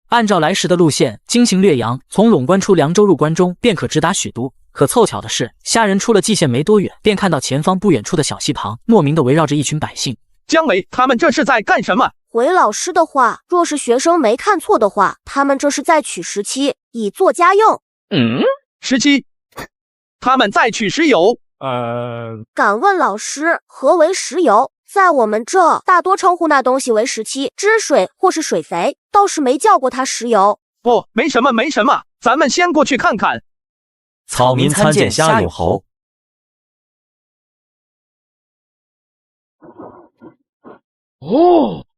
按照来时的路线，经行略阳，从陇关出凉州入关中，便可直达许都。可凑巧的是，虾仁出了蓟县没多远，便看到前方不远处的小溪旁，莫名的围绕着一群百姓。姜维他们这是在干什么？回老师的话，若是学生没看错的话，他们这是在取石漆，以作家用。石漆？他们在取石油？敢问老师，何为石油？在我们这大多称呼那东西为石漆、汁水或是水肥，倒是没叫过它石油。不，没什么，没什么，咱们先过去看看。草民参见虾勇侯。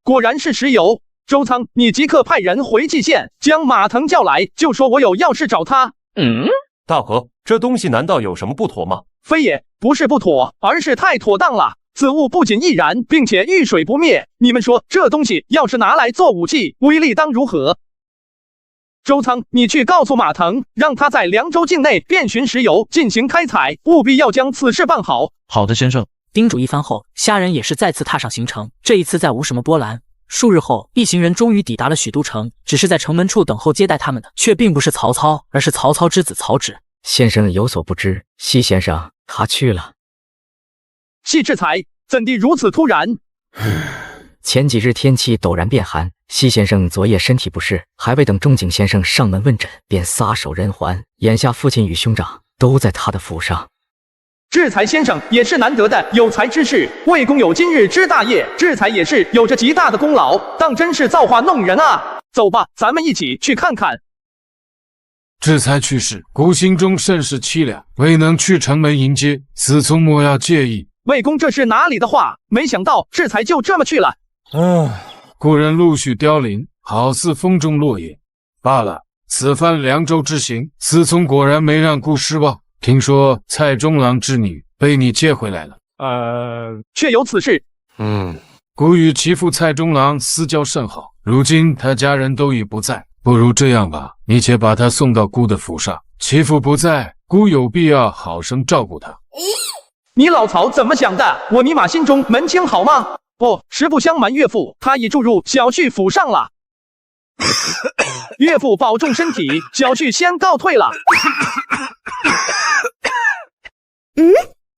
果然是石油。周仓，你即刻派人回蓟县，将马腾叫来，就说我有要事找他。大哥，这东西难道有什么不妥吗？非也，不是不妥，而是太妥当了。此物不仅易燃，并且遇水不灭。你们说这东西要是拿来做武器，威力当如何？周仓，你去告诉马腾，让他在凉州境内遍寻石油，进行开采，务必要将此事办好。好的，先生。叮嘱一番后，虾仁也是再次踏上行程。这一次再无什么波澜。数日后，一行人终于抵达了许都城，只是在城门处等候接待他们的，却并不是曹操，而是曹操之子曹植。先生有所不知，西先生他去了。西制裁，怎地如此突然？前几日天气陡然变寒，西先生昨夜身体不适，还未等仲景先生上门问诊，便撒手人寰。眼下父亲与兄长都在他的府上。制裁先生也是难得的有才之士，魏公有今日之大业，制裁也是有着极大的功劳，当真是造化弄人啊！走吧，咱们一起去看看。制裁去世，孤心中甚是凄凉，未能去城门迎接，子聪莫要介意。魏公这是哪里的话？没想到制裁就这么去了。故人陆续凋零，好似风中落叶。罢了，此番凉州之行，子聪果然没让孤失望。听说蔡中郎之女被你接回来了。确有此事。孤与其父蔡中郎私交甚好，如今他家人都已不在，不如这样吧，你且把他送到孤的府上，其父不在，孤有必要好生照顾他。你老曹怎么想的？我尼玛心中门清好吗？不，实不相瞒岳父，他已住入小婿府上了。岳父保重身体，小婿先告退了。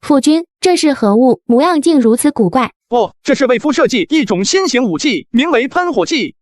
夫君，这是何物？模样竟如此古怪。哦，这是为夫设计一种新型武器，名为喷火器。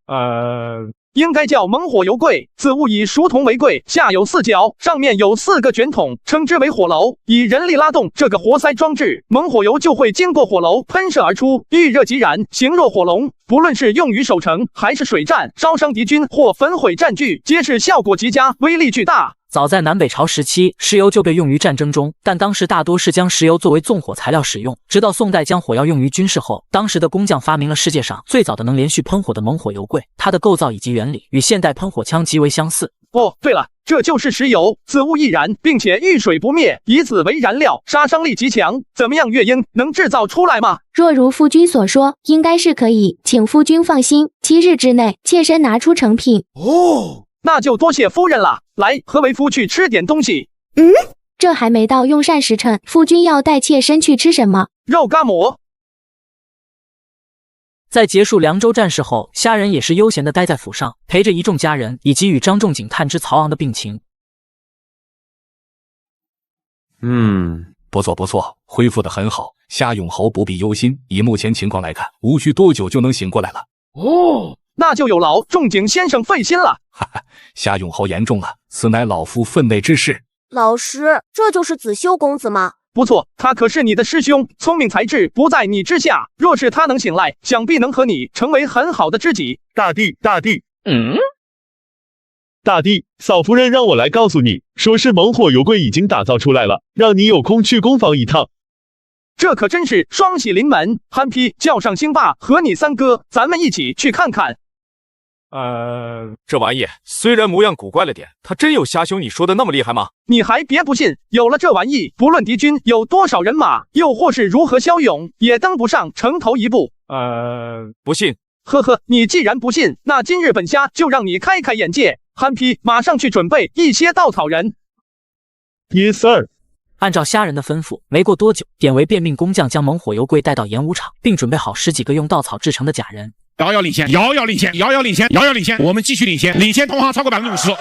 应该叫猛火油柜。此物以熟铜为柜，下有4角，上面有4个卷筒，称之为火楼。以人力拉动这个活塞装置，猛火油就会经过火楼喷射而出，遇热即燃，形若火龙。不论是用于守城还是水战，烧伤敌军或焚毁战具，皆是效果极佳，威力巨大。早在南北朝时期，石油就被用于战争中，但当时大多是将石油作为纵火材料使用。直到宋代将火药用于军事后，当时的工匠发明了世界上最早的能连续喷火的猛火油柜，它的构造以及原理与现代喷火枪极为相似。哦，对了，这就是石油，此物易燃，并且遇水不灭，以此为燃料，杀伤力极强。怎么样，月英能制造出来吗？若如夫君所说，应该是可以，请夫君放心，7日之内妾身拿出成品。哦，那就多谢夫人了。来，和为夫去吃点东西。这还没到用膳时辰，夫君要带妾身去吃什么？肉夹馍。在结束凉州战事后，虾仁也是悠闲地待在府上，陪着一众家人以及与张仲景探知曹昂的病情。不错不错，恢复得很好。夏永侯不必忧心，以目前情况来看，无需多久就能醒过来了。哦，那就有劳仲景先生费心了。哈哈，夏永侯言重了，此乃老夫分内之事。老师，这就是子修公子吗？不错，他可是你的师兄，聪明才智不在你之下。若是他能醒来，想必能和你成为很好的知己。大帝，大帝，嫂夫人让我来告诉你，说是猛火油柜已经打造出来了，让你有空去工坊一趟。这可真是双喜临门。憨批，叫上兴爸和你三哥，咱们一起去看看。这玩意虽然模样古怪了点，它真有虾兄你说的那么厉害吗？你还别不信，有了这玩意，不论敌军有多少人马，又或是如何骁勇，也登不上城头一步。不信。呵呵，你既然不信，那今日本虾就让你开开眼界。憨批，马上去准备一些稻草人。Yes sir。按照虾人的吩咐，没过多久，典韦便命工匠将猛火油柜带到演武场，并准备好10几个用稻草制成的假人。遥遥领先，遥遥领先，遥遥领先，遥遥领先！我们继续领先，领先同行超过50%，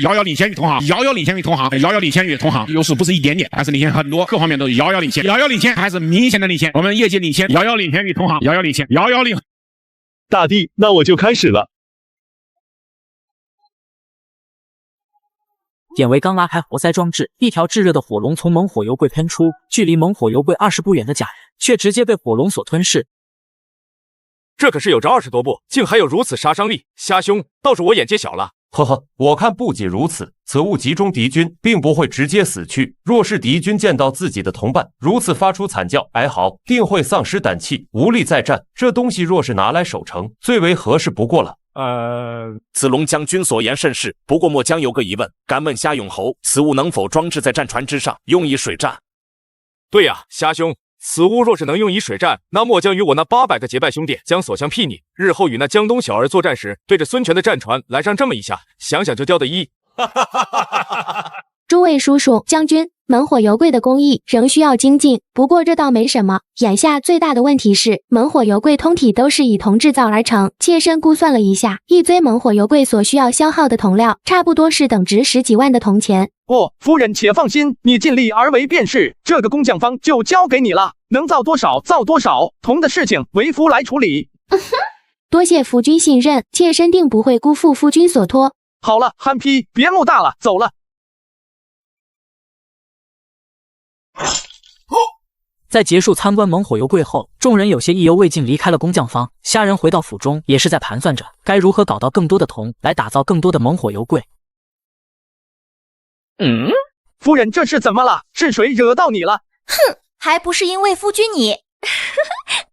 遥遥领先于同行，遥遥领先于同行，遥遥领先于同行，优势不是一点点，而是领先很多，各方面都遥遥领先，遥遥领先，还是明显的领先。我们业绩领先，遥遥领先于同行，遥遥领先，遥遥领。大帝，那我就开始了。典韦刚拉开活塞装置，一条炙热的火龙从猛火油柜喷出，距离猛火油柜20步远的假人却直接被火龙所吞噬。这可是有着20多步，竟还有如此杀伤力，虾兄倒是我眼界小了。呵呵，我看不仅如此，此物集中敌军，并不会直接死去。若是敌军见到自己的同伴如此发出惨叫哀嚎，定会丧失胆气，无力再战。这东西若是拿来守城，最为合适不过了。子龙将军所言甚是，不过末将有个疑问，敢问虾永侯，此物能否装置在战船之上，用以水战？对呀，虾兄，此物若是能用以水战，那末将与我那800个结拜兄弟将所向披靡，日后与那江东小儿作战时，对着孙权的战船来上这么一下，想想就掉的一。诸位叔叔、将军，猛火油柜的工艺仍需要精进，不过这倒没什么。眼下最大的问题是，猛火油柜通体都是以铜制造而成，切身估算了一下，一堆猛火油柜所需要消耗的铜料，差不多是等值10几万的铜钱。哦，夫人且放心，你尽力而为便是，这个工匠方就交给你了，能造多少造多少，铜的事情为夫来处理。多谢夫君信任，妾身定不会辜负夫君所托。好了，憨批，别木大了，走了。在结束参观猛火油柜后，众人有些意犹未尽，离开了工匠坊。虾人回到府中，也是在盘算着该如何搞到更多的铜，来打造更多的猛火油柜。夫人这是怎么了？是谁惹到你了？哼，还不是因为夫君你。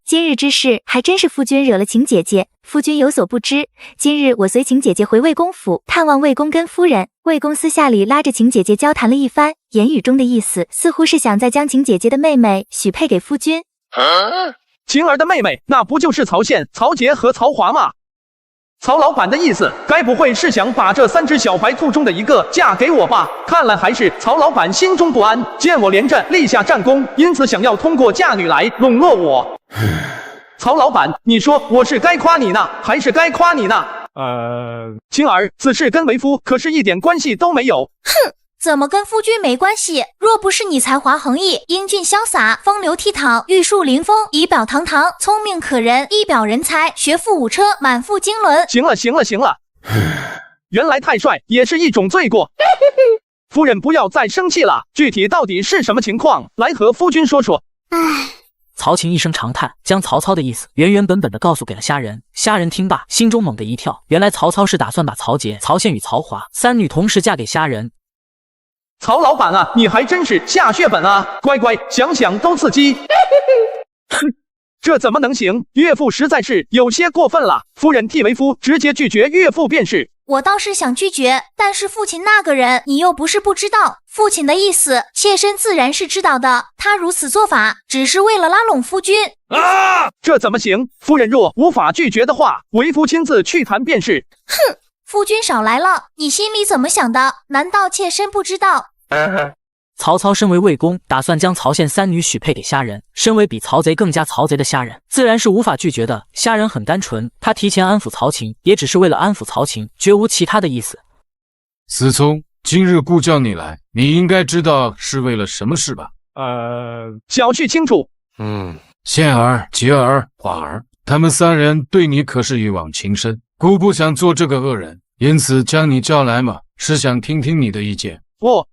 今日之事还真是夫君惹了晴姐姐。夫君有所不知，今日我随晴姐姐回魏公府探望魏公跟夫人。魏公私下里拉着晴姐姐交谈了一番，言语中的意思似乎是想再将晴姐姐的妹妹许配给夫君。晴儿的妹妹，那不就是曹宪、曹杰和曹华吗？曹老板的意思，该不会是想把这3只小白兔中的一个嫁给我吧？看来还是曹老板心中不安，见我连战立下战功，因此想要通过嫁女来笼络我。曹老板，你说我是该夸你呢，还是该夸你呢？晴儿，此事跟为夫可是一点关系都没有。哼，怎么跟夫君没关系？若不是你才华横溢、英俊潇洒、风流倜傥、玉树临风、仪表堂堂、聪明可人、一表人才、学富五车、满腹经纶。行了，原来太帅也是一种罪过。夫人不要再生气了，具体到底是什么情况，来和夫君说说。曹琴一声长叹，将曹操的意思原本的告诉给了虾仁。虾仁听罢，心中猛地一跳，原来曹操是打算把曹节、曹宪与曹华三女同时嫁给虾仁。曹老板啊，你还真是下血本啊！乖，想想都刺激。哼，这怎么能行？岳父实在是有些过分了。夫人替为夫直接拒绝岳父便是。我倒是想拒绝，但是父亲那个人，你又不是不知道。父亲的意思，妾身自然是知道的。他如此做法，只是为了拉拢夫君。这怎么行？夫人若无法拒绝的话，为夫亲自去谈便是。哼，夫君少来了，你心里怎么想的？难道妾身不知道？曹操身为魏公，打算将曹宪三女许配给虾仁。身为比曹贼更加曹贼的虾仁，自然是无法拒绝的。虾仁很单纯，他提前安抚曹琴，也只是为了安抚曹琴，绝无其他的意思。思聪，今日故叫你来，你应该知道是为了什么事吧？小婿清楚。宪儿、杰儿、华儿，他们三人对你可是一往情深，姑不想做这个恶人，因此将你叫来嘛，是想听听你的意见。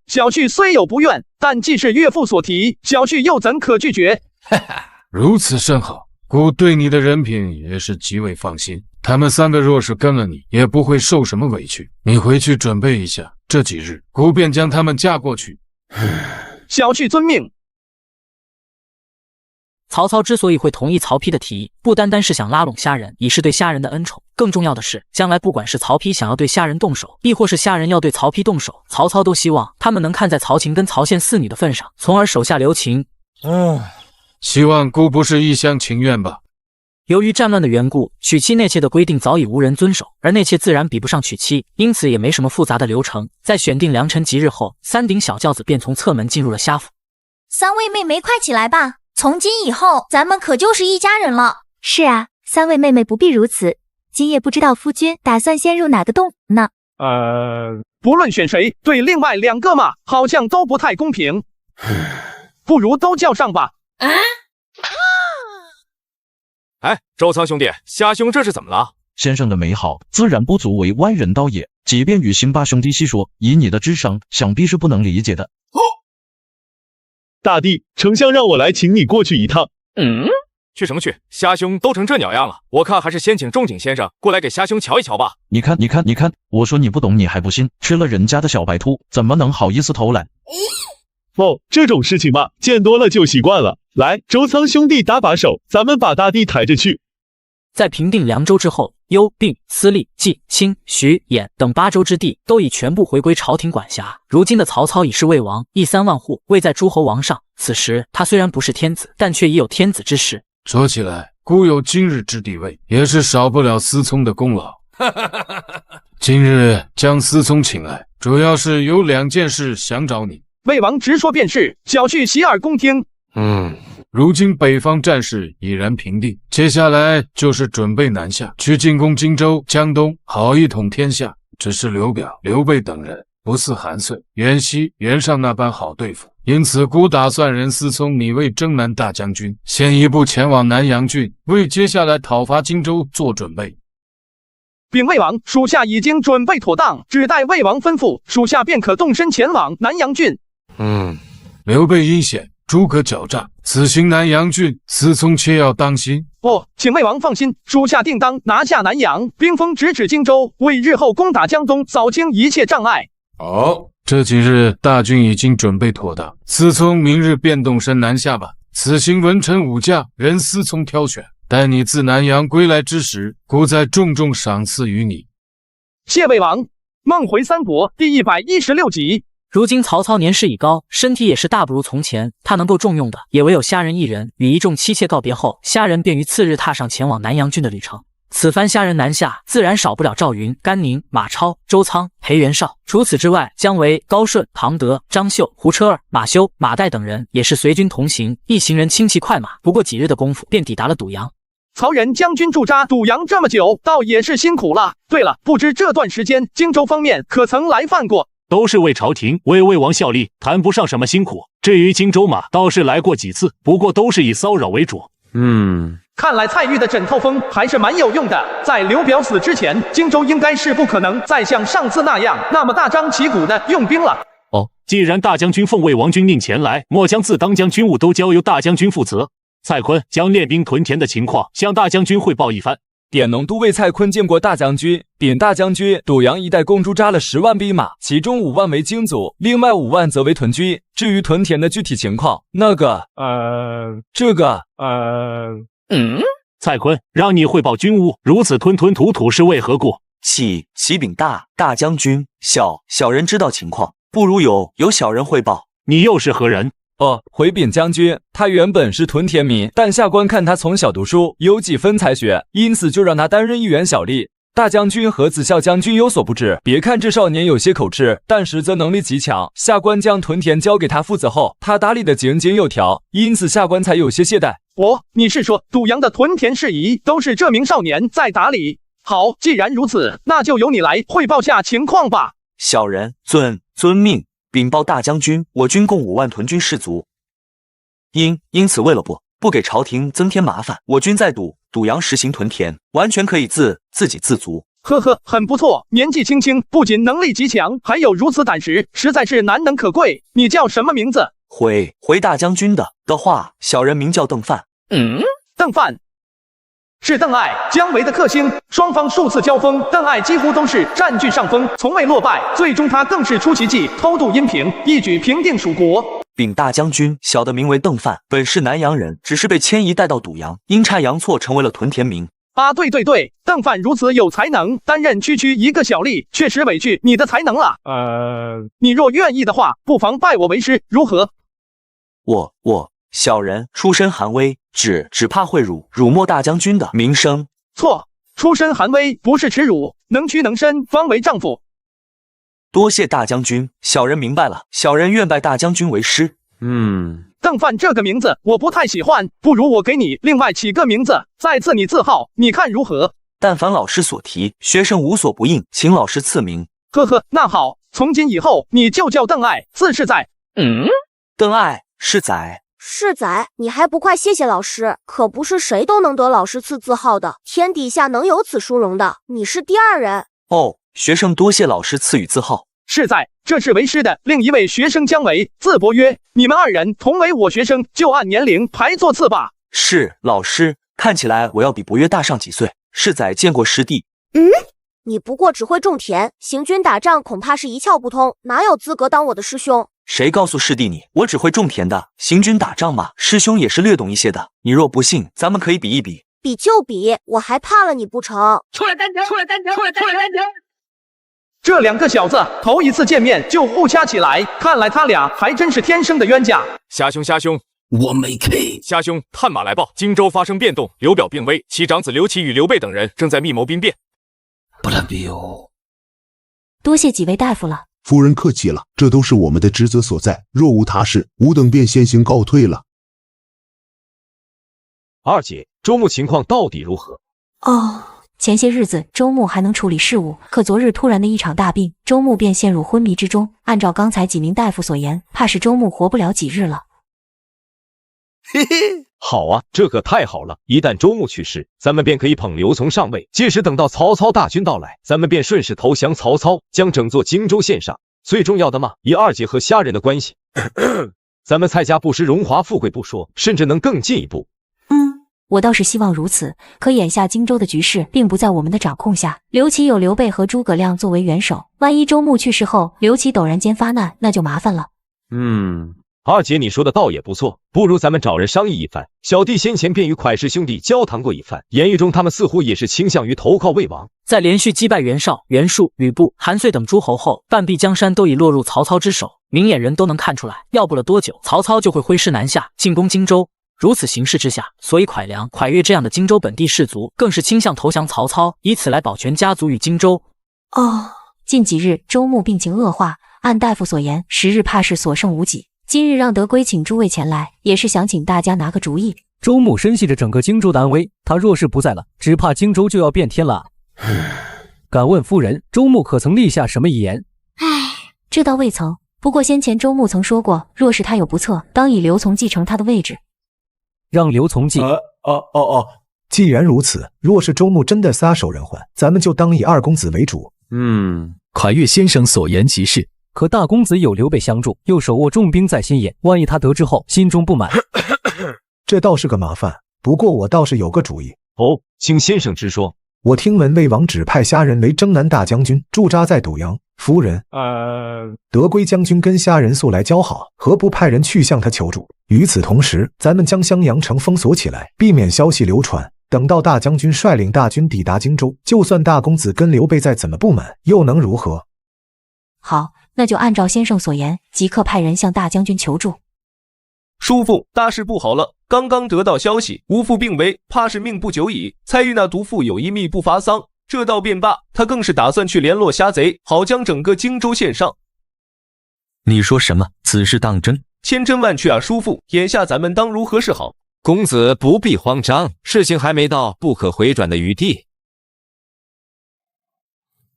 小婿虽有不愿，但既是岳父所提，小婿又怎可拒绝？如此甚好，姑对你的人品也是极为放心。他们三个若是跟了你，也不会受什么委屈。你回去准备一下，这几日姑便将他们嫁过去。小婿遵命。曹操之所以会同意曹丕的提议，不单单是想拉拢虾仁，以示对虾仁的恩宠，更重要的是，将来不管是曹丕想要对虾仁动手，亦或是虾仁要对曹丕动手，曹操都希望他们能看在曹琴跟曹宪四女的份上，从而手下留情。希望姑不是一厢情愿吧？由于战乱的缘故，娶妻纳妾的规定早已无人遵守，而纳妾自然比不上娶妻，因此也没什么复杂的流程。在选定良辰吉日后，三顶小轿子便从侧门进入了虾府。三位妹妹快起来吧，从今以后咱们可就是一家人了。是啊，三位妹妹不必如此。今夜不知道夫君打算先入哪个洞呢？不论选谁，对另外两个嘛，好像都不太公平。不如都叫上吧。周仓兄弟，虾兄这是怎么了？先生的美好自然不足为外人道也，即便与辛巴兄弟细说，以你的智商，想必是不能理解的。大弟，丞相让我来请你过去一趟。去什么去？虾兄都成这鸟样了，我看还是先请仲景先生过来给虾兄瞧一瞧吧。你看，我说你不懂，你还不信？吃了人家的小白兔，怎么能好意思偷懒？这种事情嘛，见多了就习惯了。来，周仓兄弟搭把手，咱们把大弟抬着去。在平定凉州之后，幽、并、司、隶、冀、青、徐、兖等8州之地都已全部回归朝廷管辖。如今的曹操已是魏王，邑3万户，位在诸侯王上。此时他虽然不是天子，但却已有天子之势。说起来，孤有今日之地位，也是少不了思聪的功劳。今日将思聪请来，主要是有2件事想找你。魏王直说便是，小婿洗耳恭听。如今北方战事已然平定，接下来就是准备南下，去进攻荆州、江东，好一统天下。只是刘表、刘备等人不似韩遂、袁熙、袁尚那般好对付，因此孤打算任思聪你为征南大将军，先一步前往南阳郡，为接下来讨伐荆州做准备。禀魏王，属下已经准备妥当，只待魏王吩咐，属下便可动身前往南阳郡。刘备阴险，诸葛狡诈，此行南阳郡，思聪切要当心。请魏王放心，属下定当拿下南阳，兵锋直指荆州，为日后攻打江东扫清一切障碍。这几日大军已经准备妥当，思聪明日便动身南下吧。此行文臣武将，任思聪挑选。待你自南阳归来之时，孤再重重赏赐于你。谢魏王。梦回三国第116集。如今曹操年事已高，身体也是大不如从前，他能够重用的也唯有虾仁一人。与一众妻妾告别后，虾仁便于次日踏上前往南阳郡的旅程。此番虾仁南下，自然少不了赵云、甘宁、马超、周仓、裴元绍。除此之外，姜维、高顺、庞德、张绣、胡车儿、马修、马岱等人也是随军同行。一行人轻骑快马，不过几日的功夫便抵达了堵阳。曹仁将军驻扎堵阳这么久，倒也是辛苦了。对了，不知这段时间荆州方面可曾来犯过？都是为朝廷、为魏王效力，谈不上什么辛苦。至于荆州嘛，倒是来过几次，不过都是以骚扰为主。看来蔡玉的枕头风还是蛮有用的。在刘表死之前，荆州应该是不可能再像上次那样那么大张旗鼓的用兵了。既然大将军奉魏王军令前来，末将自当将军务都交由大将军负责。蔡锟将练兵屯田的情况向大将军汇报一番。典农都尉蔡锟见过大将军，禀大将军，堵阳一带共驻扎了10万兵马，其中5万为精卒，另外5万则为屯军。至于屯田的具体情况，蔡锟，让你汇报军务，如此吞吞吐吐是为何故？启禀大将军，小人知道情况，不如由小人汇报。你又是何人？回禀将军，他原本是屯田民，但下官看他从小读书，有几分才学，因此就让他担任一员小吏。大将军和子孝将军有所不知，别看这少年有些口吃，但实则能力极强。下官将屯田交给他负责后，他打理得井井有条，因此下官才有些懈怠。你是说堵阳的屯田事宜都是这名少年在打理？好，既然如此，那就由你来汇报下情况吧。小人遵命。禀报大将军，我军共5万屯军士卒，因此为了不给朝廷增添麻烦，我军在堵阳实行屯田，完全可以自给自足。呵呵，很不错，年纪轻轻，不仅能力极强，还有如此胆识，实在是难能可贵。你叫什么名字？回大将军的话，小人名叫邓范。邓范是邓艾、姜维的克星，双方数次交锋，邓艾几乎都是占据上风，从未落败。最终他更是出奇迹，偷渡阴平，一举平定蜀国。禀大将军，小的名为邓范，本是南阳人，只是被迁移带到堵阳，阴差阳错成为了屯田民。对，邓范如此有才能，担任区一个小吏，确实委屈你的才能了。你若愿意的话，不妨拜我为师，如何？小人出身寒微，只怕会辱没大将军的名声。错，出身寒微不是耻辱，能屈能伸方为丈夫。多谢大将军，小人明白了，小人愿拜大将军为师。邓范这个名字我不太喜欢，不如我给你另外起个名字，再赐你字号，你看如何？但凡老师所提，学生无所不应，请老师赐名。呵呵，那好，从今以后你就叫邓艾，字是载。邓艾是载。是载，你还不快谢谢老师？可不是谁都能得老师赐字号的，天底下能有此殊荣的，你是第2人。学生多谢老师赐予字号。是载，这是为师的另一位学生姜维，字伯约，你们2人同为我学生，就按年龄排座次吧。是老师，看起来我要比伯约大上几岁。是载见过师弟。你不过只会种田，行军打仗恐怕是一窍不通，哪有资格当我的师兄？谁告诉师弟你我只会种田的？行军打仗嘛，师兄也是略懂一些的。你若不信，咱们可以比一比。比就比，我还怕了你不成？出来单挑！这2个小子头一次见面就互掐起来，看来他俩还真是天生的冤家。虾兄，我没 K。虾兄，探马来报，荆州发生变动，刘表病危，其长子刘琦与刘备等人正在密谋兵变。多谢几位大夫了。夫人客气了，这都是我们的职责所在，若无他事，吾等便先行告退了。二姐，周牧情况到底如何？前些日子周牧还能处理事务，可昨日突然的一场大病，周牧便陷入昏迷之中。按照刚才几名大夫所言，怕是周牧活不了几日了。好啊，这可太好了！一旦周牧去世，咱们便可以捧刘琮上位。届时等到曹操大军到来，咱们便顺势投降曹操，将整座荆州献上。最重要的嘛，以二姐和虾人的关系，咱们蔡家不失荣华富贵不说，甚至能更进一步。我倒是希望如此，可眼下荆州的局势并不在我们的掌控下。刘琦有刘备和诸葛亮作为元首，万一周牧去世后，刘琦陡然间发难，那就麻烦了。二姐你说的倒也不错，不如咱们找人商议一番。小弟先前便与蒯氏兄弟交谈过一番，言语中他们似乎也是倾向于投靠魏王。在连续击败袁绍、袁术、吕布、韩遂等诸侯后，半壁江山都已落入曹操之手，明眼人都能看出来，要不了多久，曹操就会挥师南下，进攻荆州。如此形势之下，所以蒯良、蒯越这样的荆州本地士族，更是倾向投降曹操，以此来保全家族与荆州。近几日周牧病情恶化，按大夫所言，10日怕是所剩无几。今日让德归请诸位前来，也是想请大家拿个主意。周牧深系着整个荆州的安危，他若是不在了，只怕荆州就要变天了。敢问夫人，周牧可曾立下什么遗言？这倒未曾。不过先前周牧曾说过，若是他有不测，当以刘琮继承他的位置。让刘琮继。既然如此，若是周牧真的撒手人寰，咱们就当以二公子为主。蒯越先生所言极是。可大公子有刘备相助，又手握重兵在新野，万一他得知后心中不满，这倒是个麻烦。不过我倒是有个主意。哦，请先生直说。我听闻魏王指派虾人为征南大将军，驻扎在堵阳。夫人，德归将军跟虾人素来交好，何不派人去向他求助？与此同时，咱们将襄阳城封锁起来，避免消息流传。等到大将军率领大军抵达荆州，就算大公子跟刘备再怎么不满，又能如何？好，那就按照先生所言，即刻派人向大将军求助。叔父，大事不好了！刚刚得到消息，吴父病危，怕是命不久矣。蔡玉那毒妇有一密不发丧，这倒便罢，他更是打算去联络虾贼，好将整个荆州献上。你说什么？此事当真？千真万确啊，叔父！眼下咱们当如何是好？公子不必慌张，事情还没到不可回转的余地。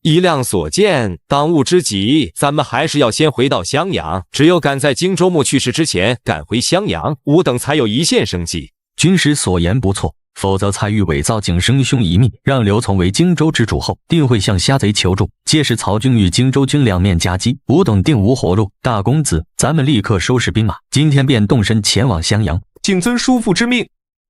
以亮所见，当务之急，咱们还是要先回到襄阳。只有赶在荆州牧去世之前赶回襄阳，吾等才有一线生机。军师所言不错，否则蔡玉伪造景生兄一密，让刘琮为荆州之主后，定会向虾贼求助。届时曹军与荆州军两面夹击，吾等定无活路。大公子，咱们立刻收拾兵马，今天便动身前往襄阳。谨遵叔父之命。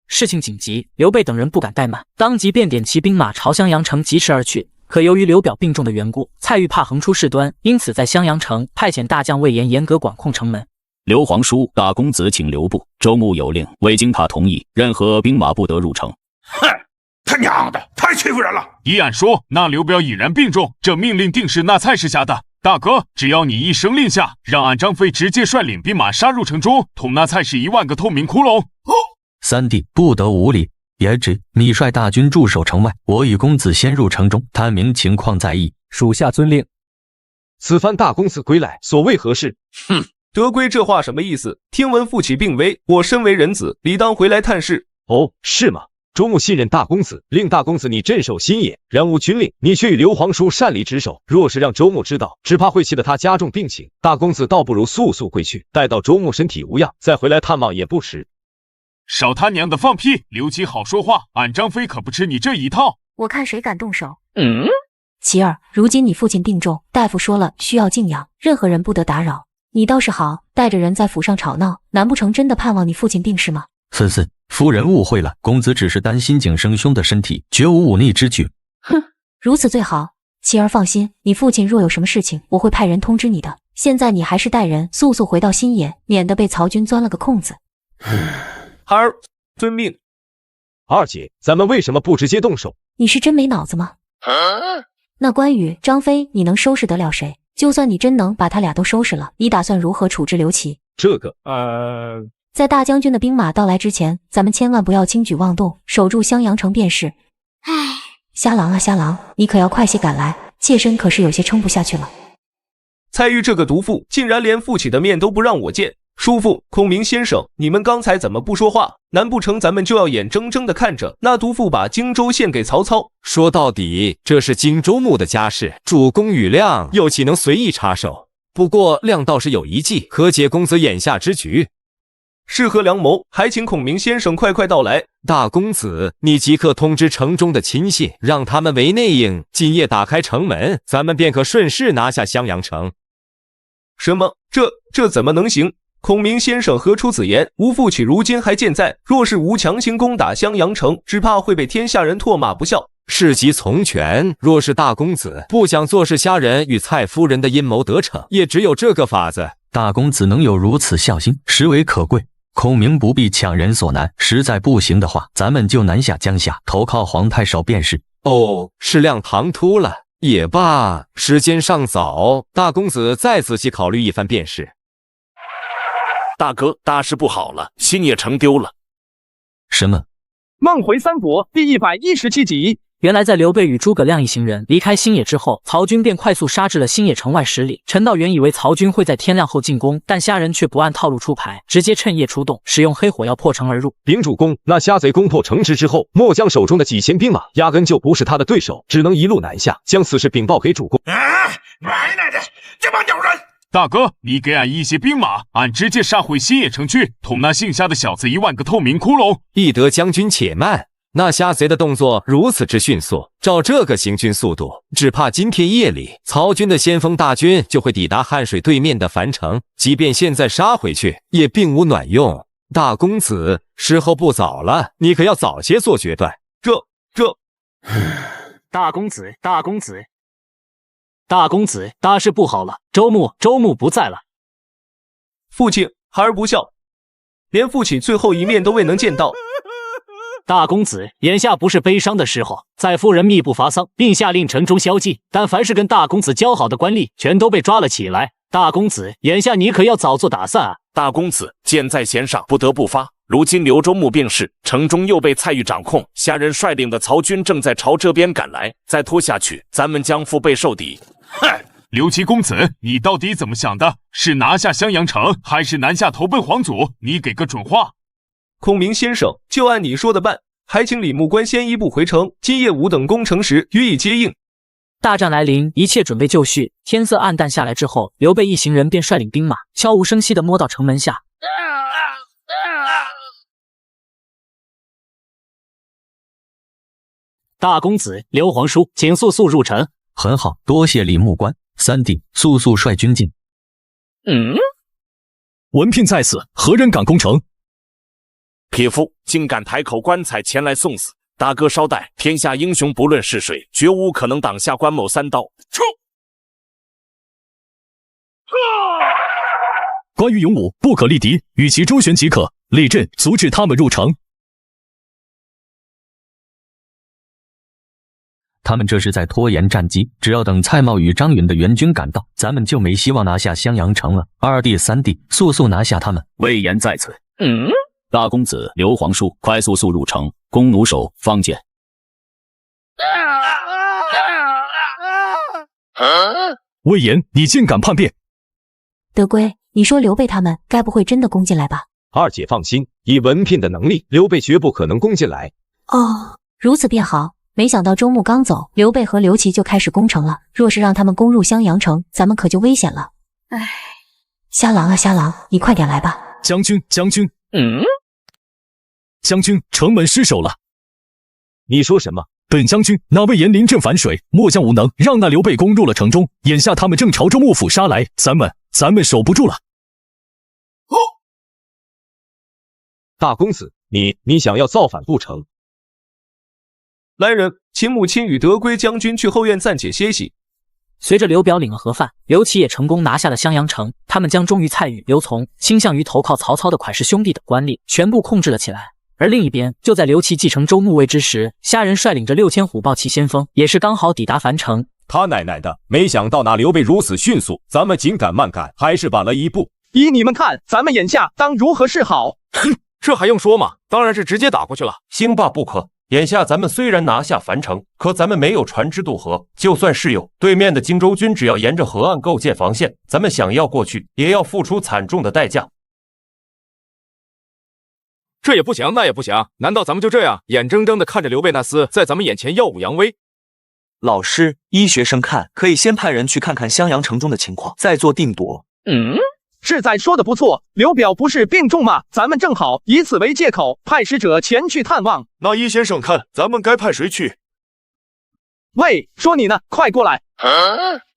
事情紧急，刘备等人不敢怠慢，当即便点骑兵马朝襄阳城疾驰而去。可由于刘表病重的缘故，蔡玉怕横出事端，因此在襄阳城派遣大将魏延严格管控城门。刘皇叔，大公子请留步。周牧有令，未经他同意，任何兵马不得入城。哼，他娘的，太欺负人了！依按说，那刘表已然病重，这命令定是那蔡氏下的。大哥，只要你一声令下，让俺张飞直接率领兵马杀入城中，捅那蔡氏1万个透明窟窿。三弟不得无礼。也指你率大军驻守城外，我与公子先入城中，探明情况再议。属下遵令。此番大公子归来，所谓何事？哼，德归这话什么意思？听闻父亲病危，我身为人子，理当回来探视。哦，是吗？周牧信任大公子，令大公子你镇守新野，然无军令，你却与刘皇叔擅离职守。若是让周牧知道，只怕会气得他加重病情。大公子倒不如速速归去，待到周牧身体无恙，再回来探望也不迟。少他娘的放屁！刘琦好说话，俺张飞可不吃你这一套。我看谁敢动手。琪儿，如今你父亲病重，大夫说了需要静养，任何人不得打扰。你倒是好，带着人在府上吵闹，难不成真的盼望你父亲病逝吗？纷纷，夫人误会了，公子只是担心景生兄的身体，绝无忤逆之举。哼，如此最好。琪儿放心，你父亲若有什么事情，我会派人通知你的。现在你还是带人速速回到新野，免得被曹军钻了个空子。孩儿遵命。二姐，咱们为什么不直接动手？你是真没脑子吗？那关羽、张飞，你能收拾得了谁？就算你真能把他俩都收拾了，你打算如何处置刘琦？这个，在大将军的兵马到来之前，咱们千万不要轻举妄动，守住襄阳城便是。唉，瞎狼啊瞎狼，你可要快些赶来，妾身可是有些撑不下去了。蔡玉这个毒妇，竟然连父亲的面都不让我见。叔父，孔明先生，你们刚才怎么不说话？难不成咱们就要眼睁睁地看着那毒妇把荆州献给曹操？说到底，这是荆州牧的家事，主公与亮又岂能随意插手？不过亮倒是有一计，可解公子眼下之局。是何良谋？还请孔明先生快快道来。大公子，你即刻通知城中的亲信，让他们为内应，今夜打开城门，咱们便可顺势拿下襄阳城。什么？这怎么能行？孔明先生何出此言？吾父亲如今还健在，若是吾强行攻打襄阳城，只怕会被天下人唾骂不孝。事急从权，若是大公子不想坐视虾人与蔡夫人的阴谋得逞，也只有这个法子。大公子能有如此孝心，实为可贵。孔明不必强人所难，实在不行的话，咱们就南下江夏，投靠皇太守便是。哦，是亮唐突了。也罢，时间尚早，大公子再仔细考虑一番便是。大哥，大事不好了，新野城丢了。什么？梦回三国第117集。原来在刘备与诸葛亮一行人离开新野之后，曹军便快速杀至了新野城外10里。陈道元以为曹军会在天亮后进攻，但虾人却不按套路出牌，直接趁夜出动，使用黑火药破城而入。禀主公，那虾贼攻破城池之后，末将手中的几千兵马压根就不是他的对手，只能一路南下，将此事禀报给主公。埋汰的这帮鸟人，大哥，你给俺一些兵马，俺直接杀回新野城去，捅那姓夏的小子1万个透明窟窿。翼德将军且慢，那虾贼的动作如此之迅速，照这个行军速度，只怕今天夜里曹军的先锋大军就会抵达汉水对面的樊城，即便现在杀回去，也并无卵用。大公子，时候不早了，你可要早些做决断。大公子，大事不好了！周牧不在了。父亲，孩儿不孝，连父亲最后一面都未能见到。大公子，眼下不是悲伤的时候，在夫人密不发丧，并下令城中宵禁，但凡是跟大公子交好的官吏，全都被抓了起来。大公子，眼下你可要早做打算啊！大公子，箭在弦上，不得不发。如今刘州牧病逝，城中又被蔡玉掌控，虾人率领的曹军正在朝这边赶来，再拖下去，咱们将腹背受敌。嗨，刘琦公子，你到底怎么想的？是拿下襄阳城，还是南下投奔皇祖？你给个准话。孔明先生，就按你说的办，还请李牧官先一步回城，今夜吾等攻城时予以接应。大战来临，一切准备就绪。天色暗淡下来之后，刘备一行人便率领兵马，悄无声息地摸到城门下。大公子刘皇叔，请速入城。很好，多谢李牧官。三弟，速率军进。文聘在此，何人敢攻城？匹夫竟敢抬口棺材前来送死！大哥稍待，天下英雄不论是谁，绝无可能挡下关某3刀。出！关羽勇武，不可力敌，与其周旋即可，列阵阻止他们入城。他们这是在拖延战机，只要等蔡瑁与张允的援军赶到，咱们就没希望拿下襄阳城了。二弟、三弟，速拿下他们！魏延在此。大公子刘皇叔，快速入城，弓弩手方见。魏延，你竟敢叛变！德圭，你说刘备他们该不会真的攻进来吧？二姐放心，以文聘的能力，刘备绝不可能攻进来。哦，如此便好。没想到周牧刚走，刘备和刘琦就开始攻城了。若是让他们攻入襄阳城，咱们可就危险了。唉，瞎狼啊瞎狼，你快点来吧！将军，将军，城门失守了。你说什么？本将军那魏延临阵反水，末将无能，让那刘备攻入了城中。眼下他们正朝周幕府杀来，咱们守不住了。大公子，你想要造反不成？来人，请母亲与德圭将军去后院暂且歇息。随着刘表领了盒饭，刘琦也成功拿下了襄阳城。他们将忠于蔡馭、刘琮、倾向于投靠曹操的蒯氏兄弟的官吏全部控制了起来。而另一边，就在刘琦继承周牧位之时，虾人率领着6000虎豹骑先锋，也是刚好抵达樊城。他奶奶的，没想到那刘备如此迅速，咱们紧赶慢赶，还是晚了一步。依你们看，咱们眼下当如何是好？哼，这还用说吗？当然是直接打过去了。兴罢不可。眼下咱们虽然拿下樊城，可咱们没有船只渡河，就算是有，对面的荆州军只要沿着河岸构建防线，咱们想要过去，也要付出惨重的代价。这也不行，那也不行，难道咱们就这样眼睁睁地看着刘备那厮在咱们眼前耀武扬威？老师，依学生看，可以先派人去看看襄阳城中的情况，再做定夺。世仔说的不错，刘表不是病重吗？咱们正好以此为借口，派使者前去探望。那依先生看，咱们该派谁去？喂，说你呢，快过来！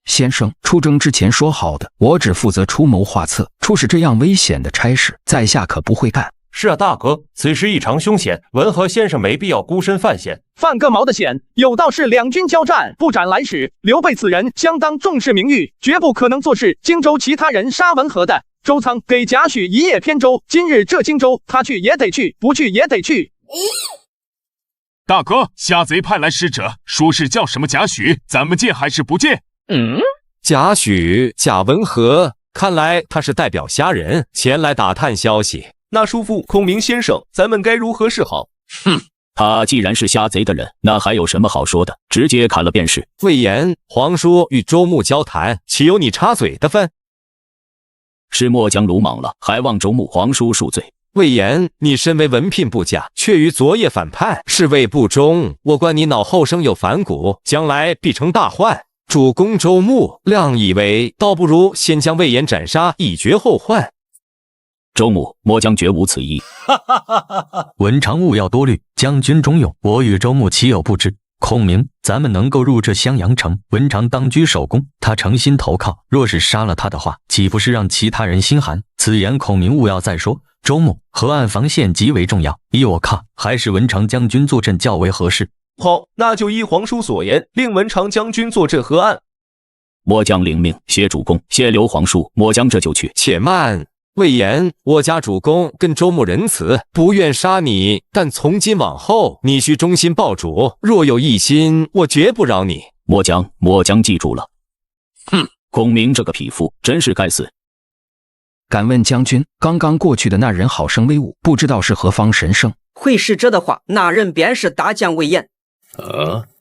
先生，出征之前说好的，我只负责出谋划策，出使这样危险的差事，在下可不会干。是啊，大哥，此事异常凶险，文和先生没必要孤身犯险。犯个毛的险！有道是两军交战，不斩来使。刘备此人相当重视名誉，绝不可能做事荆州其他人杀文和的。周仓给贾诩一叶扁舟，今日这荆州，他去也得去，不去也得去。大哥，虾贼派来使者，说是叫什么贾诩，咱们见还是不见？贾诩、贾文和，看来他是代表虾人前来打探消息。那叔父孔明先生，咱们该如何是好？他既然是虾贼的人，那还有什么好说的？直接砍了便是。魏延，皇叔与周牧交谈，岂有你插嘴的份？是末将鲁莽了，还望周牧皇叔恕罪。魏延，你身为文聘部下，却于昨夜反叛，是谓不忠。我观你脑后生有反骨，将来必成大患。主公周穆，亮以为倒不如先将魏延斩杀，以绝后患。周穆，末将绝无此意。文长勿要多虑，将军忠勇，我与周穆岂有不知？孔明，咱们能够入这襄阳城，文长当居首功，他诚心投靠，若是杀了他的话，岂不是让其他人心寒？此言孔明勿要再说。周穆，河岸防线极为重要，依我看，还是文长将军坐镇较为合适。好，那就依皇叔所言，令文长将军坐镇河岸。末将领命，谢主公，谢刘皇叔，末将这就去。且慢，魏延，我家主公跟周穆仁慈，不愿杀你，但从今往后，你需忠心报主，若有异心，我绝不饶你。末将记住了。哼，孔明这个匹夫，真是该死。敢问将军，刚刚过去的那人好生威武，不知道是何方神圣？会是这的话，那人便是大将魏延。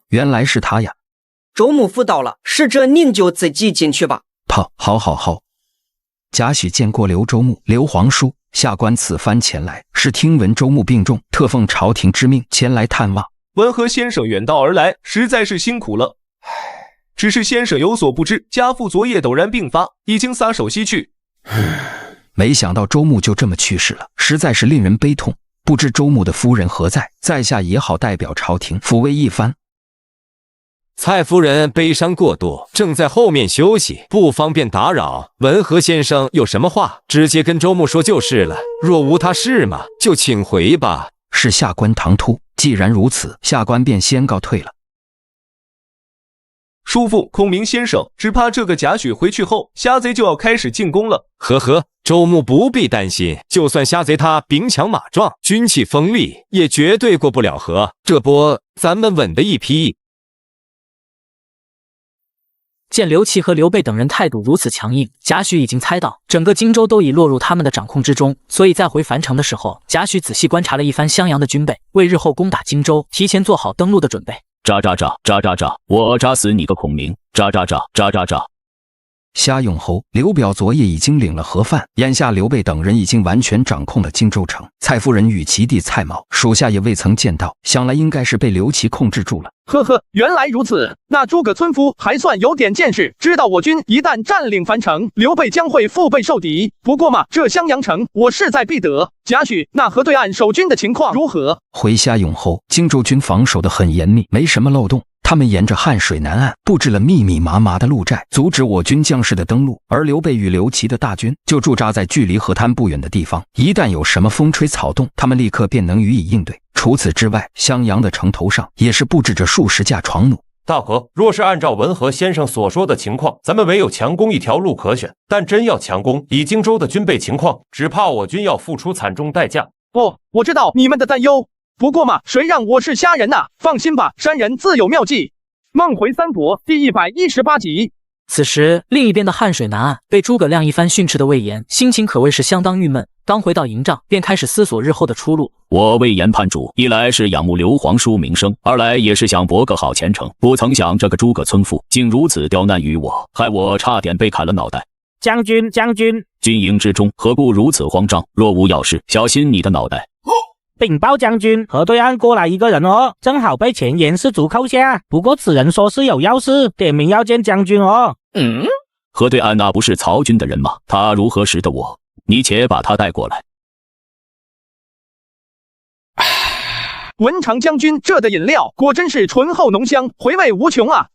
原来是他呀！周穆夫到了，使者您就自己进去吧。好。贾诩见过刘周穆、刘皇叔，下官此番前来，是听闻周穆病重，特奉朝廷之命前来探望。文和先生远道而来，实在是辛苦了。只是先生有所不知，家父昨夜陡然病发，已经撒手西去。没想到周穆就这么去世了，实在是令人悲痛。不知周穆的夫人何在？在下也好代表朝廷抚慰一番。蔡夫人悲伤过度，正在后面休息，不方便打扰。文和先生有什么话，直接跟周穆说就是了。若无他事嘛，就请回吧。是下官唐突，既然如此，下官便先告退了。叔父，孔明先生，只怕这个贾诩回去后，虾贼就要开始进攻了。周穆不必担心，就算虾贼他兵强马壮，军气锋利，也绝对过不了河。这波咱们稳的一批。见刘琦和刘备等人态度如此强硬，贾诩已经猜到整个荆州都已落入他们的掌控之中，所以在回樊城的时候，贾诩仔细观察了一番襄阳的军备，为日后攻打荆州提前做好登陆的准备。喳，我扎死你个孔明！喳。虾勇侯刘表昨夜已经领了盒饭，眼下刘备等人已经完全掌控了荆州城。蔡夫人与其弟蔡瑁属下也未曾见到，想来应该是被刘琦控制住了。原来如此，那诸葛村夫还算有点见识，知道我军一旦占领樊城，刘备将会腹背受敌。不过嘛，这襄阳城我势在必得。贾诩，那河对岸守军的情况如何？回虾勇侯，荆州军防守得很严密，没什么漏洞。他们沿着汉水南岸布置了密密麻麻的路寨，阻止我军将士的登陆。而刘备与刘琦的大军就驻扎在距离河滩不远的地方，一旦有什么风吹草动，他们立刻便能予以应对。除此之外，襄阳的城头上也是布置着数十架床弩。大哥，若是按照文和先生所说的情况，咱们唯有强攻一条路可选。但真要强攻，以荆州的军备情况，只怕我军要付出惨重代价。我知道你们的担忧。不过嘛，谁让我是虾人呐？放心吧，山人自有妙计。梦回三国第118集。此时，另一边的汉水南岸，被诸葛亮一番训斥的魏延，心情可谓是相当郁闷。刚回到营帐，便开始思索日后的出路。我魏延叛主，一来是仰慕刘皇叔名声，二来也是想博个好前程。不曾想这个诸葛村夫竟如此刁难于我，害我差点被砍了脑袋。将军，军营之中何故如此慌张？若无要事，小心你的脑袋。禀报将军，河对岸过来一个人哦，正好被前严氏族扣下。不过此人说是有要事，点名要见将军哦。河对岸那不是曹军的人吗？他如何识得我？你且把他带过来。文长将军，这的饮料果真是醇厚浓香，回味无穷啊！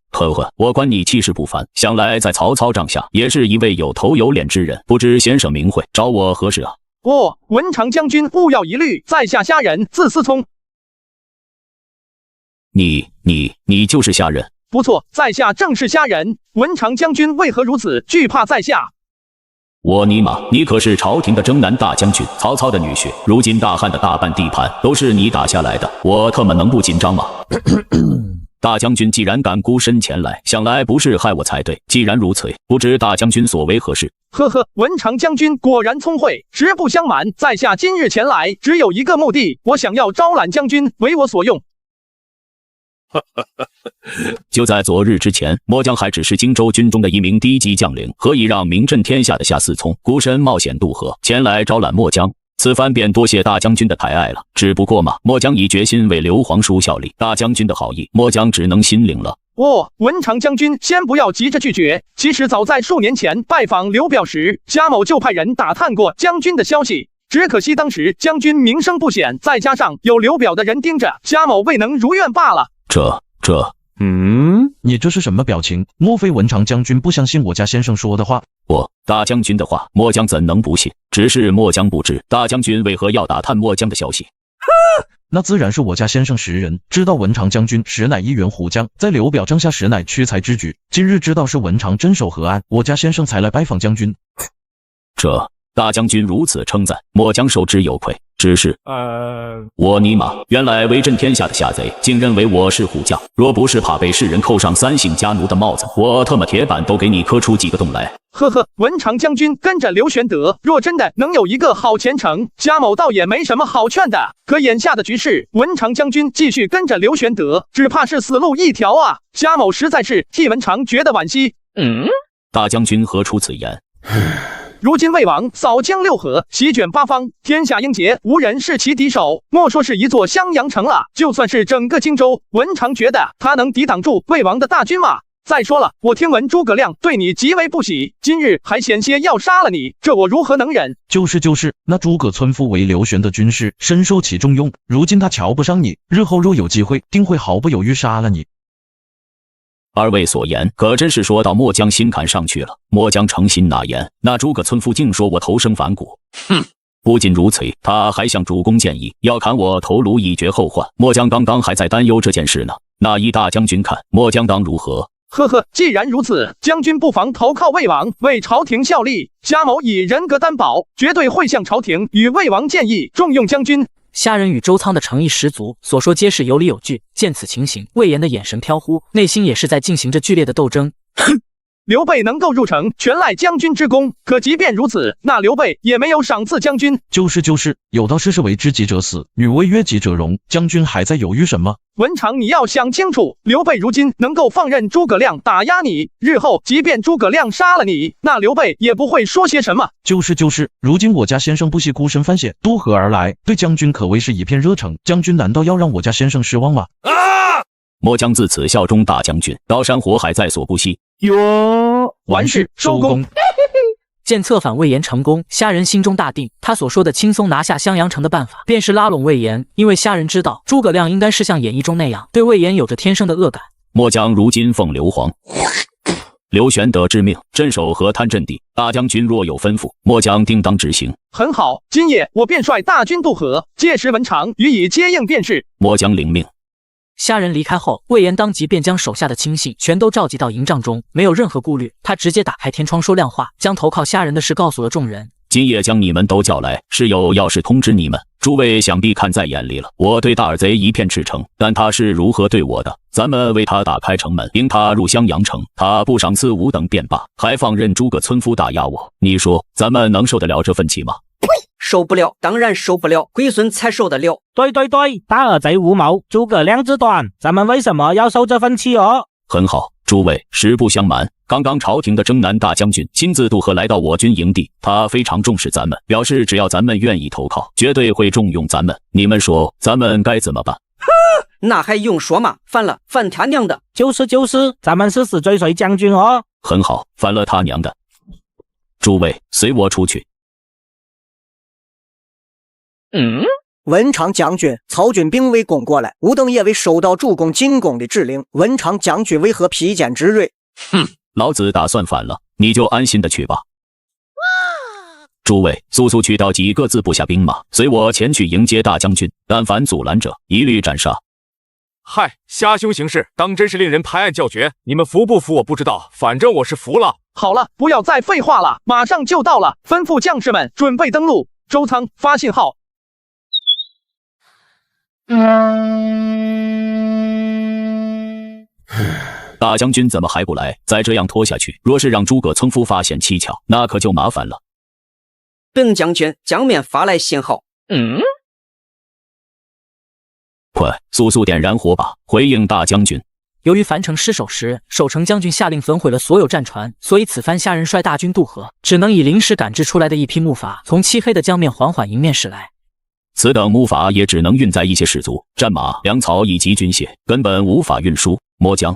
我观你气势不凡，想来在曹操帐下也是一位有头有脸之人，不知先生名讳，找我何事啊？文长将军勿要疑虑，在下虾人字思聪。你就是虾人？不错，在下正是虾人。文长将军为何如此惧怕在下？我尼玛，你可是朝廷的征南大将军，曹操的女婿，如今大汉的大半地盘都是你打下来的，我特么能不紧张吗？大将军既然敢孤身前来，想来不是害我才对。既然如此，不知大将军所为何事？文长将军果然聪慧。实不相瞒，在下今日前来只有一个目的，我想要招揽将军为我所用。就在昨日之前，末将还只是荆州军中的一名低级将领，何以让名震天下的夏思聪孤身冒险渡河前来招揽末将？此番便多谢大将军的抬爱了。只不过嘛，末将已决心为刘皇叔效力，大将军的好意，末将只能心领了。文长将军先不要急着拒绝。其实早在数年前拜访刘表时，贾某就派人打探过将军的消息。只可惜当时将军名声不显，再加上有刘表的人盯着，贾某未能如愿罢了。你这是什么表情？莫非文长将军不相信我家先生说的话？大将军的话，末将怎能不信？只是末将不知大将军为何要打探末将的消息。那自然是我家先生识人，知道文长将军实乃一员虎将，在刘表帐下实乃屈才之举。今日知道是文长镇守河岸，我家先生才来拜访将军。大将军如此称赞，末将受之有愧。只是，我尼玛，原来威震天下的下贼竟认为我是虎将，若不是怕被世人扣上三姓家奴的帽子，我他妈铁板都给你磕出几个洞来。呵呵，文长将军跟着刘玄德，若真的能有一个好前程，贾某倒也没什么好劝的。可眼下的局势，文长将军继续跟着刘玄德，只怕是死路一条啊！贾某实在是替文长觉得惋惜。大将军何出此言？如今魏王扫江六合，席卷八方，天下英杰无人是其敌手。莫说是一座襄阳城了，就算是整个荆州，文长觉得他能抵挡住魏王的大军吗？再说了，我听闻诸葛亮对你极为不喜，今日还险些要杀了你，这我如何能忍？就是，那诸葛村夫为刘玄的军师，深受其重用。如今他瞧不上你，日后若有机会，定会毫不犹豫杀了你。二位所言可真是说到末将心坎上去了。末将诚心纳言，那诸葛村夫竟说我投生反骨。不仅如此，他还向主公建议要砍我头颅以绝后患。末将刚刚还在担忧这件事呢。那依大将军看，末将当如何？呵呵，既然如此，将军不妨投靠魏王，为朝廷效力。贾某以人格担保，绝对会向朝廷与魏王建议重用将军。虾仁与周仓的诚意十足，所说皆是有理有据。见此情形，魏延的眼神飘忽，内心也是在进行着剧烈的斗争。刘备能够入城，全赖将军之功。可即便如此，那刘备也没有赏赐将军。就是，有道是为知己者死，女为悦己者容。将军还在犹豫什么？文长，你要想清楚，刘备如今能够放任诸葛亮打压你，日后即便诸葛亮杀了你，那刘备也不会说些什么。就是，如今我家先生不惜孤身犯险，渡河而来，对将军可谓是一片热诚。将军难道要让我家先生失望吗？末将自此效忠大将军，刀山火海在所不惜。完事收工。见策反魏延成功，虾仁心中大定。他所说的轻松拿下襄阳城的办法，便是拉拢魏延。因为虾仁知道诸葛亮应该是像演义中那样，对魏延有着天生的恶感。末将如今奉刘皇、刘玄德之命，镇守河滩阵地。大将军若有吩咐，末将定当执行。很好，今夜我便率大军渡河，届时文长予以接应便是。末将领命。虾仁离开后，魏延当即便将手下的亲信全都召集到营帐中，没有任何顾虑，他直接打开天窗说亮话，将投靠虾仁的事告诉了众人。今夜将你们都叫来，是有要事通知你们。诸位想必看在眼里了，我对大耳贼一片赤诚，但他是如何对我的？咱们为他打开城门，迎他入襄阳城，他不赏赐5等便罢，还放任诸葛村夫打压我，你说咱们能受得了这份气吗？受不了，当然受不了，龟孙才受得了。对，大耳贼无谋，诸葛亮之短，咱们为什么要受这份气哦？很好，诸位，实不相瞒，刚刚朝廷的征南大将军亲自渡河来到我军营地，他非常重视咱们，表示只要咱们愿意投靠，绝对会重用咱们。你们说咱们该怎么办？那还用说吗？反了，反他娘的！就是，咱们是死追随将军哦。很好，反了他娘的！诸位，随我出去。文长将军，曹军兵围攻过来，吾等也未收到主公进攻的指令。文长将军为何披坚执锐？老子打算反了，你就安心的去吧。诸位，速去到几个字部下兵马，随我前去迎接大将军，但凡阻拦者，一律斩杀。嗨，虾兄行事当真是令人拍案叫绝，你们服不服我不知道，反正我是服了。好了，不要再废话了，马上就到了，吩咐将士们准备登陆。周仓发信号。大将军怎么还不来？再这样拖下去，若是让诸葛村夫发现蹊跷，那可就麻烦了。本将军将面发来信号。快，速点燃火把，回应大将军。由于樊城失守时，守城将军下令焚毁了所有战船，所以此番虾仁率大军渡河，只能以临时赶制出来的一批木筏，从漆黑的江面缓缓迎面驶来。此等木筏也只能运载一些士卒、战马、粮草以及军械，根本无法运输。末将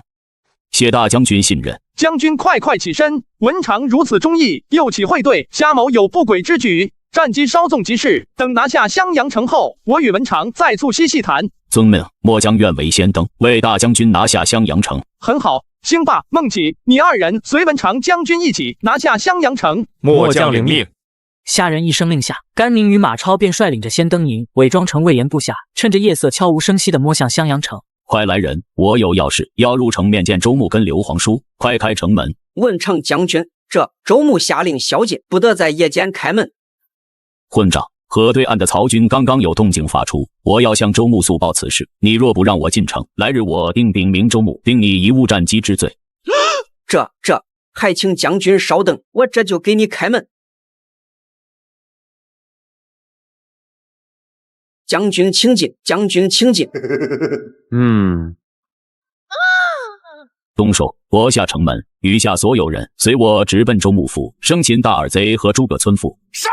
谢大将军信任。将军快起身！文长如此忠义，又岂会对虾某有不轨之举？战机稍纵即逝，等拿下襄阳城后，我与文长再促膝细谈。遵命，末将愿为先登，为大将军拿下襄阳城。很好，兴霸、孟起，你二人随文长将军一起拿下襄阳城。末将领命。虾人一声令下，甘宁与马超便率领着先登营，伪装成魏延部下，趁着夜色悄无声息地摸向襄阳城。快来人，我有要事要入城面见周穆跟刘皇叔，快开城门。文长将军，这周穆下令小姐不得在夜间开门。混账！河对岸的曹军刚刚有动静发出，我要向周穆速报此事。你若不让我进城，来日我定禀明周穆，定你贻误战机之罪。这，还请将军稍等，我这就给你开门。将军请进，将军请进。动手，夺下城门，余下所有人随我直奔周穆府，生擒大耳贼和诸葛村妇。杀！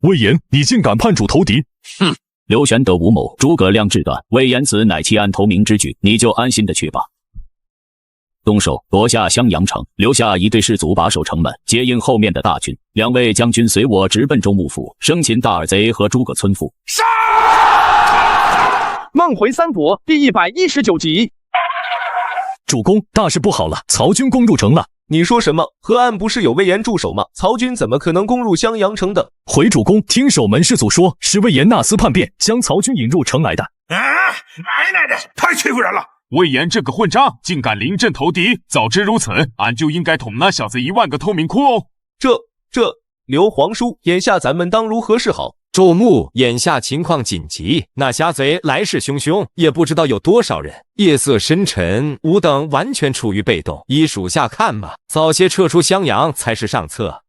魏延，你竟敢叛主投敌！哼！刘玄德无谋，诸葛亮志断，魏延此乃弃暗投明之举，你就安心的去吧。动手，夺下襄阳城，留下一队士卒把守城门，接应后面的大军。两位将军随我直奔周穆府，生擒大耳贼和诸葛村妇。杀！梦回三国第119集。主公，大事不好了，曹军攻入城了。你说什么？河岸不是有魏延驻守吗？曹军怎么可能攻入襄阳城的？回主公，听守门士卒说，是魏延纳私叛变，将曹军引入城来的。奶奶的，太欺负人了！魏延这个混账，竟敢临阵投敌！早知如此，俺就应该捅那小子1万个透明窟窿。刘皇叔，眼下咱们当如何是好？周穆，眼下情况紧急，那虾贼来势汹汹，也不知道有多少人。夜色深沉，吾等完全处于被动，依属下看吧。早些撤出襄阳才是上策。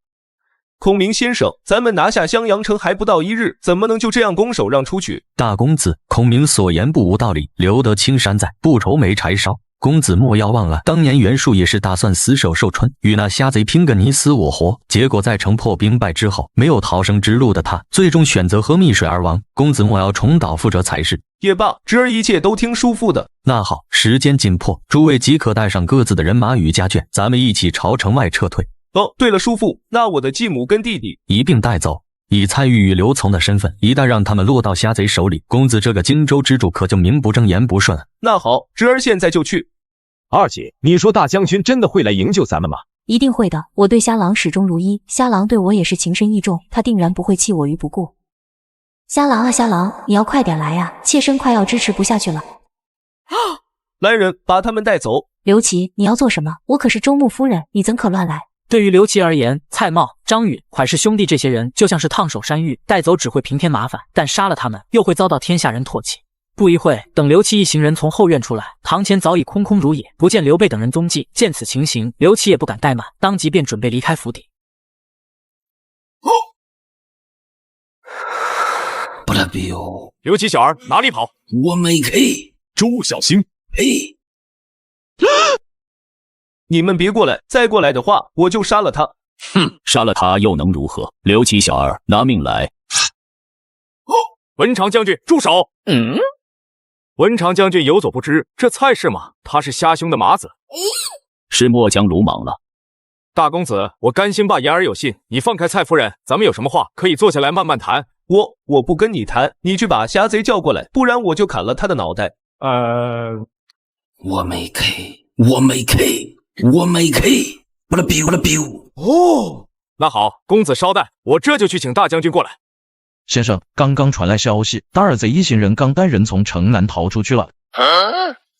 孔明先生，咱们拿下襄阳城还不到1日，怎么能就这样拱手让出去？大公子，孔明所言不无道理，留得青山在，不愁没柴烧。公子莫要忘了，当年袁术也是打算死守寿春，与那虾贼拼个你死我活，结果在城破兵败之后，没有逃生之路的他，最终选择喝蜜水而亡。公子莫要重蹈覆辙才是。也罢，侄儿一切都听叔父的。那好，时间紧迫，诸位即可带上各自的人马与家眷，咱们一起朝城外撤退。哦，对了，叔父，那我的继母跟弟弟一并带走。以蔡玉与刘琮的身份，一旦让他们落到虾贼手里，公子这个荆州之主可就名不正言不顺。那好，侄儿现在就去。二姐，你说大将军真的会来营救咱们吗？一定会的，我对虾郎始终如一，虾郎对我也是情深意重，他定然不会弃我于不顾。虾郎啊，虾郎，你要快点来呀，妾身快要支持不下去了。来人，把他们带走。刘琦，你要做什么？我可是周穆夫人，你怎可乱来？对于刘琦而言，蔡瑁、张允、蒯氏兄弟这些人就像是烫手山芋，带走只会平添麻烦，但杀了他们又会遭到天下人唾弃。不一会，等刘琦一行人从后院出来，堂前早已空空如也，不见刘备等人踪迹。见此情形，刘琦也不敢怠慢，当即便准备离开府邸。不拉比哦！刘琦小儿哪里跑？我没开。周小星，嘿！你们别过来，再过来的话，我就杀了他。哼，杀了他又能如何？刘琦小儿，拿命来！文长将军，住手！文长将军有所不知，这蔡氏嘛，他是虾兄的马子。是末将鲁莽了。大公子，我甘心罢言而有信，你放开蔡夫人，咱们有什么话可以坐下来慢慢谈。我不跟你谈，你去把虾贼叫过来，不然我就砍了他的脑袋。我没开，我没开，我没开，不拉比，不拉比哦。那好，公子稍待，我这就去请大将军过来。先生，刚刚传来消息，大耳贼一行人刚带人从城南逃出去了。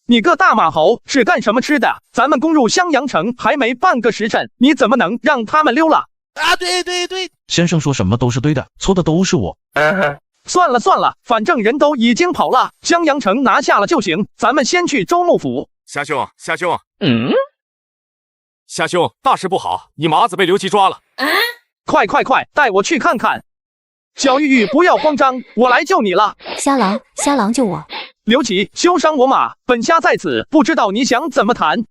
你个大马猴，是干什么吃的？咱们攻入襄阳城还没半个时辰，你怎么能让他们溜了？啊，对，先生说什么都是对的，错的都是我。算了，反正人都已经跑了，襄阳城拿下了就行。咱们先去周穆府。虾兄，虾兄，大事不好，你马子被刘琦抓了。快，带我去看看。小玉玉，不要慌张，我来救你了。虾郎救我！刘琦，休伤我马，本虾在此，不知道你想怎么谈。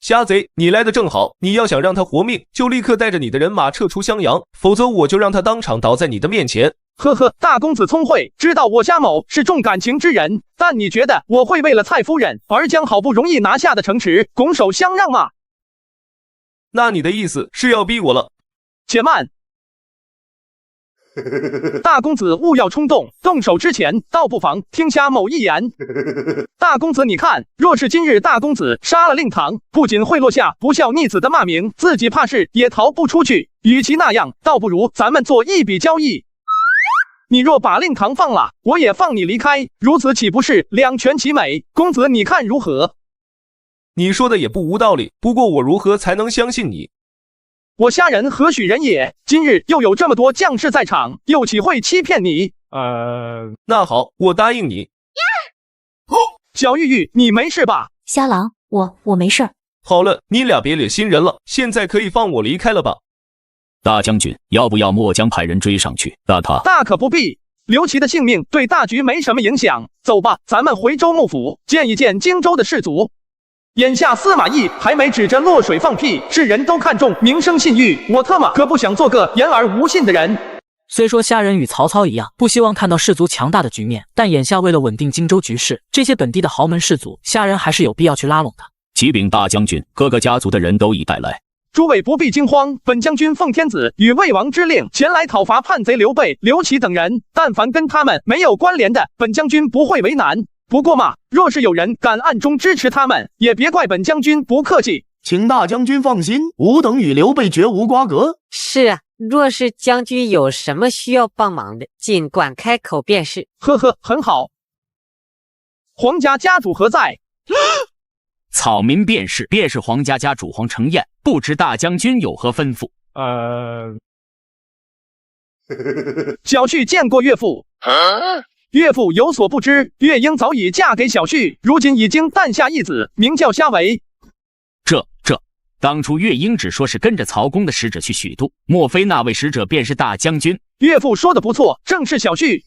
虾贼，你来的正好，你要想让他活命，就立刻带着你的人马撤出襄阳，否则我就让他当场倒在你的面前。呵呵，大公子聪慧，知道我家某是重感情之人，但你觉得我会为了蔡夫人而将好不容易拿下的城池拱手相让吗？那你的意思是要逼我了？且慢，大公子勿要冲动，动手之前倒不妨听下某一言。大公子你看，若是今日大公子杀了令堂，不仅会落下不孝逆子的骂名，自己怕是也逃不出去。与其那样，倒不如咱们做一笔交易。你若把令堂放了，我也放你离开，如此岂不是两全其美？公子你看如何？你说的也不无道理，不过我如何才能相信你？我虾仁何许人也？今日又有这么多将士在场，又岂会欺骗你？那好，我答应你。小玉玉，你没事吧？虾郎，我没事。好了，你俩别惹新人了，现在可以放我离开了吧？大将军，要不要末将派人追上去打他？大可不必，刘琦的性命对大局没什么影响。走吧，咱们回州牧府见一见荆州的士卒。眼下司马懿还没指着落水放屁，世人都看重名声信誉，我特么可不想做个言而无信的人。虽说虾仁与曹操一样，不希望看到士族强大的局面，但眼下为了稳定荆州局势，这些本地的豪门士族，虾仁还是有必要去拉拢的。启禀大将军，各个家族的人都已带来。诸位不必惊慌，本将军奉天子与魏王之令前来讨伐叛贼刘备、刘琦等人，但凡跟他们没有关联的，本将军不会为难。不过嘛，若是有人敢暗中支持他们，也别怪本将军不客气。请大将军放心，吾等与刘备绝无瓜葛。是啊，若是将军有什么需要帮忙的，尽管开口便是。呵呵，很好。皇家家主何在？草民便是皇家家主黄承彦，不知大将军有何吩咐？小婿见过岳父。岳父有所不知，月英早已嫁给小婿，如今已经诞下一子，名叫虾维。当初月英只说是跟着曹公的使者去许都，莫非那位使者便是大将军？岳父说的不错，正是小婿。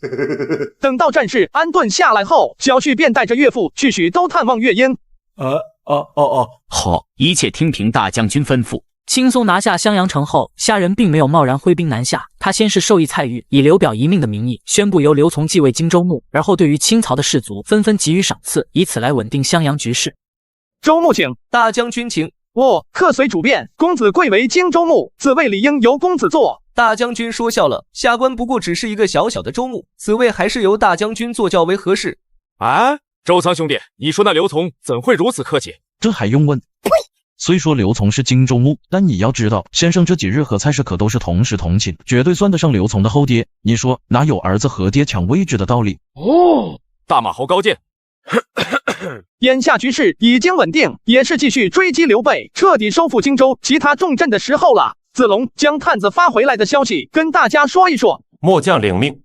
等到战事安顿下来后，小婿便带着岳父去许都探望月英。好，一切听凭大将军吩咐。轻松拿下襄阳城后，虾仁并没有贸然挥兵南下，他先是授意蔡钰以刘表遗命的名义宣布由刘琮继位荆州牧，而后对于清曹的士族纷纷给予赏赐，以此来稳定襄阳局势。州牧请，大将军请。客随主便，公子贵为荆州牧，此位理应由公子做。大将军说笑了，下官不过只是一个小小的州牧，此位还是由大将军做较为合适。周仓兄弟，你说那刘琮怎会如此客气？这还用问？虽说刘琮是荆州牧，但你要知道，先生这几日和蔡氏可都是同室同亲，绝对算得上刘琮的后爹。你说哪有儿子和爹抢位置的道理？大马猴高见。眼下局势已经稳定，也是继续追击刘备，彻底收复荆州其他重镇的时候了。子龙将探子发回来的消息跟大家说一说。末将领命。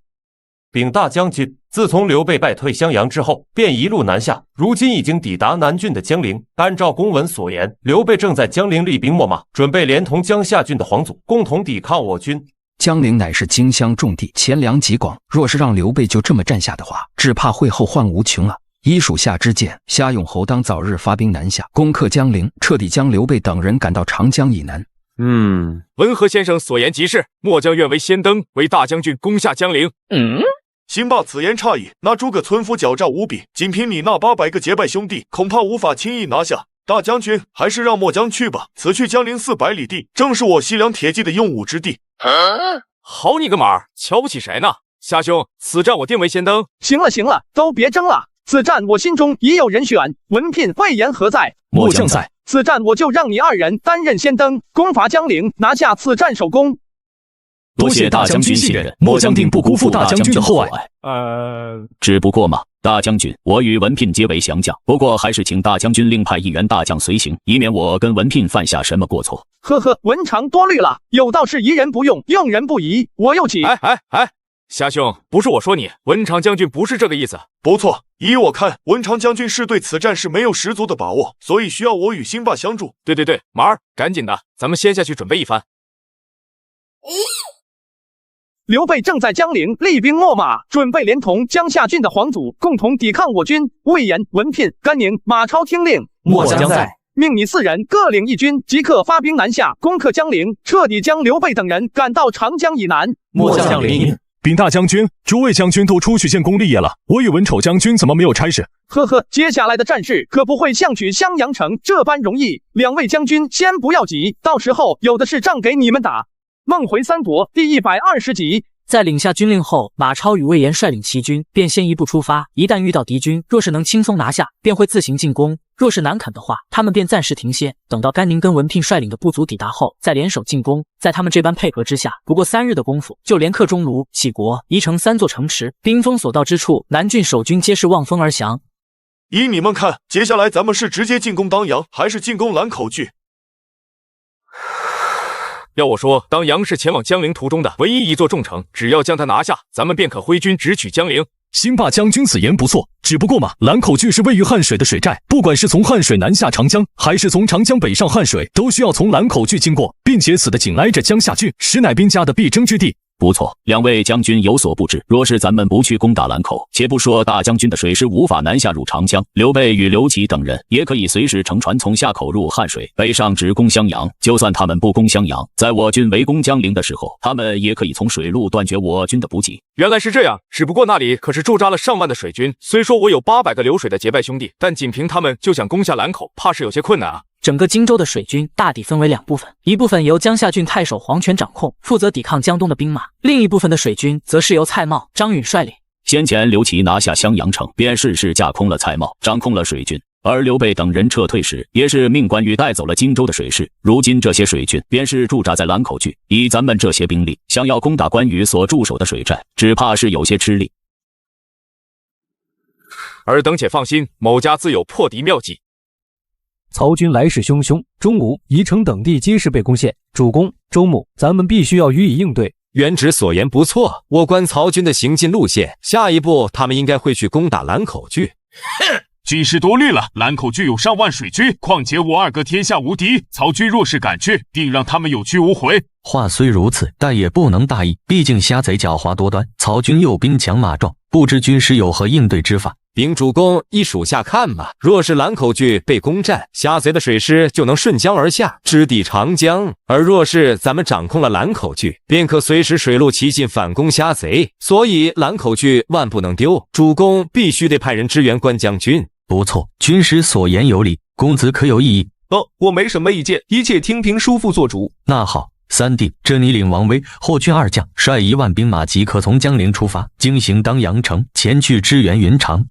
禀大将军，自从刘备败退襄阳之后，便一路南下，如今已经抵达南郡的江陵。按照公文所言，刘备正在江陵厉兵秣马，准备连同江夏郡的皇祖共同抵抗我军。江陵乃是荆襄重地，钱粮极广，若是让刘备就这么占下的话，只怕会后患无穷啊！依属下之见，夏永侯当早日发兵南下，攻克江陵，彻底将刘备等人赶到长江以南。文和先生所言极是，末将愿为先登，为大将军攻下江陵。辛霸此言差矣，那诸葛村夫狡诈无比，仅凭你那800个结拜兄弟，恐怕无法轻易拿下。大将军还是让末将去吧，此去江陵400里地，正是我西凉铁骑的用武之地。好你个马儿，瞧不起谁呢？夏兄，此战我定为先登。行了，都别争了。此战我心中已有人选，文聘、魏延何在？末将在。此战我就让你2人担任先登，攻伐江陵，拿下此战首功。多谢大将军信任，末将定不辜负大将军的厚爱。只不过嘛，大将军，我与文聘皆为降将，不过还是请大将军另派1员大将随行，以免我跟文聘犯下什么过错。文长多虑了，有道是疑人不用，用人不疑。我又岂？夏兄，不是我说你，文长将军不是这个意思。不错，依我看，文长将军是对此战是没有十足的把握，所以需要我与辛霸相助。对，马儿，赶紧的，咱们先下去准备一番。刘备正在江陵厉兵秣马，准备连同江夏郡的皇祖共同抵抗我军。魏延、文聘、甘宁、马超听令，末将在。命你4人各领1军，即刻发兵南下，攻克江陵，彻底将刘备等人赶到长江以南。末将领命。禀大将军，诸位将军都出去建功立业了，我与文丑将军怎么没有差事？呵呵，接下来的战事可不会像取襄阳城这般容易。两位将军先不要急，到时候有的是仗给你们打。梦回三国第120集。在领下军令后，马超与魏延率领齐军便先一步出发。一旦遇到敌军，若是能轻松拿下，便会自行进攻；若是难砍的话，他们便暂时停歇，等到甘宁跟文聘率领的部族抵达后，再联手进攻。在他们这般配合之下，不过3日的功夫，就连克钟庐、杞国、宜城3座城池，兵锋所到之处，南郡守军皆是望风而降。依你们看，接下来咱们是直接进攻当阳，还是进攻兰口聚？要我说，当阳是前往江陵途中的唯一一座重城，只要将它拿下，咱们便可挥军直取江陵。辛霸将军此言不错，只不过嘛，兰口聚是位于汉水的水寨，不管是从汉水南下长江，还是从长江北上汉水，都需要从兰口聚经过，并且此的紧挨着江夏郡，实乃兵家的必争之地。不错，两位将军有所不知，若是咱们不去攻打兰口，且不说大将军的水师无法南下入长江，刘备与刘琦等人也可以随时乘船从夏口入汉水，北上直攻襄阳。就算他们不攻襄阳，在我军围攻江陵的时候，他们也可以从水路断绝我军的补给。原来是这样，只不过那里可是驻扎了上万的水军，虽说我有800个流水的结拜兄弟，但仅凭他们就想攻下兰口，怕是有些困难啊。整个荆州的水军大抵分为2部分，一部分由江夏郡太守黄权掌控，负责抵抗江东的兵马；另一部分的水军则是由蔡瑁、张允率领。先前刘琦拿下襄阳城，便顺势架空了蔡瑁，掌控了水军；而刘备等人撤退时，也是命关羽带走了荆州的水师。如今这些水军便是驻扎在兰口聚，以咱们这些兵力，想要攻打关羽所驻守的水寨，只怕是有些吃力。尔等且放心，某家自有破敌妙计。曹军来势汹汹，中吴、宜城等地皆是被攻陷。主公、周牧，咱们必须要予以应对。元直所言不错，我观曹军的行进路线，下一步他们应该会去攻打兰口聚。哼，军师多虑了，兰口聚有上万水军，况且我2个天下无敌，曹军若是敢去，定让他们有去无回。话虽如此，但也不能大意，毕竟虾贼狡猾多端，曹军又兵强马壮，不知军师有何应对之法。禀主公，依属下看吧，若是兰口聚被攻占，虾贼的水师就能顺江而下，直抵长江；而若是咱们掌控了兰口聚，便可随时水陆齐进反攻虾贼。所以兰口聚万不能丢，主公必须得派人支援关将军。不错，军师所言有理，公子可有异议？我没什么意见，一切听凭叔父做主。那好。三弟，这你领王威、霍去2将，率1万兵马即可从江陵出发，经行当阳城，前去支援云长。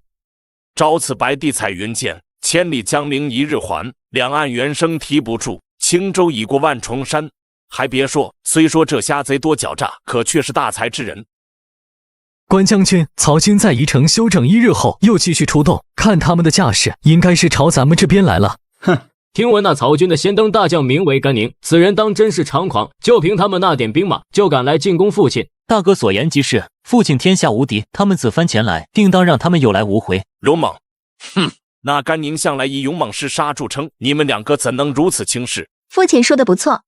朝辞白帝彩云间，千里江陵一日还。两岸猿声啼不住，轻舟已过万重山。还别说，虽说这虾贼多狡诈，可却是大才之人。关将军，曹军在宜城休整1日后，又继续出动，看他们的架势，应该是朝咱们这边来了。哼！听闻那曹军的先登大将名为甘宁，此人当真是猖狂，就凭他们那点兵马，就敢来进攻父亲。大哥所言极是，父亲天下无敌，他们此番前来，定当让他们有来无回。勇猛！哼，那甘宁向来以勇猛嗜杀著称，你们2个怎能如此轻视？父亲说的不错。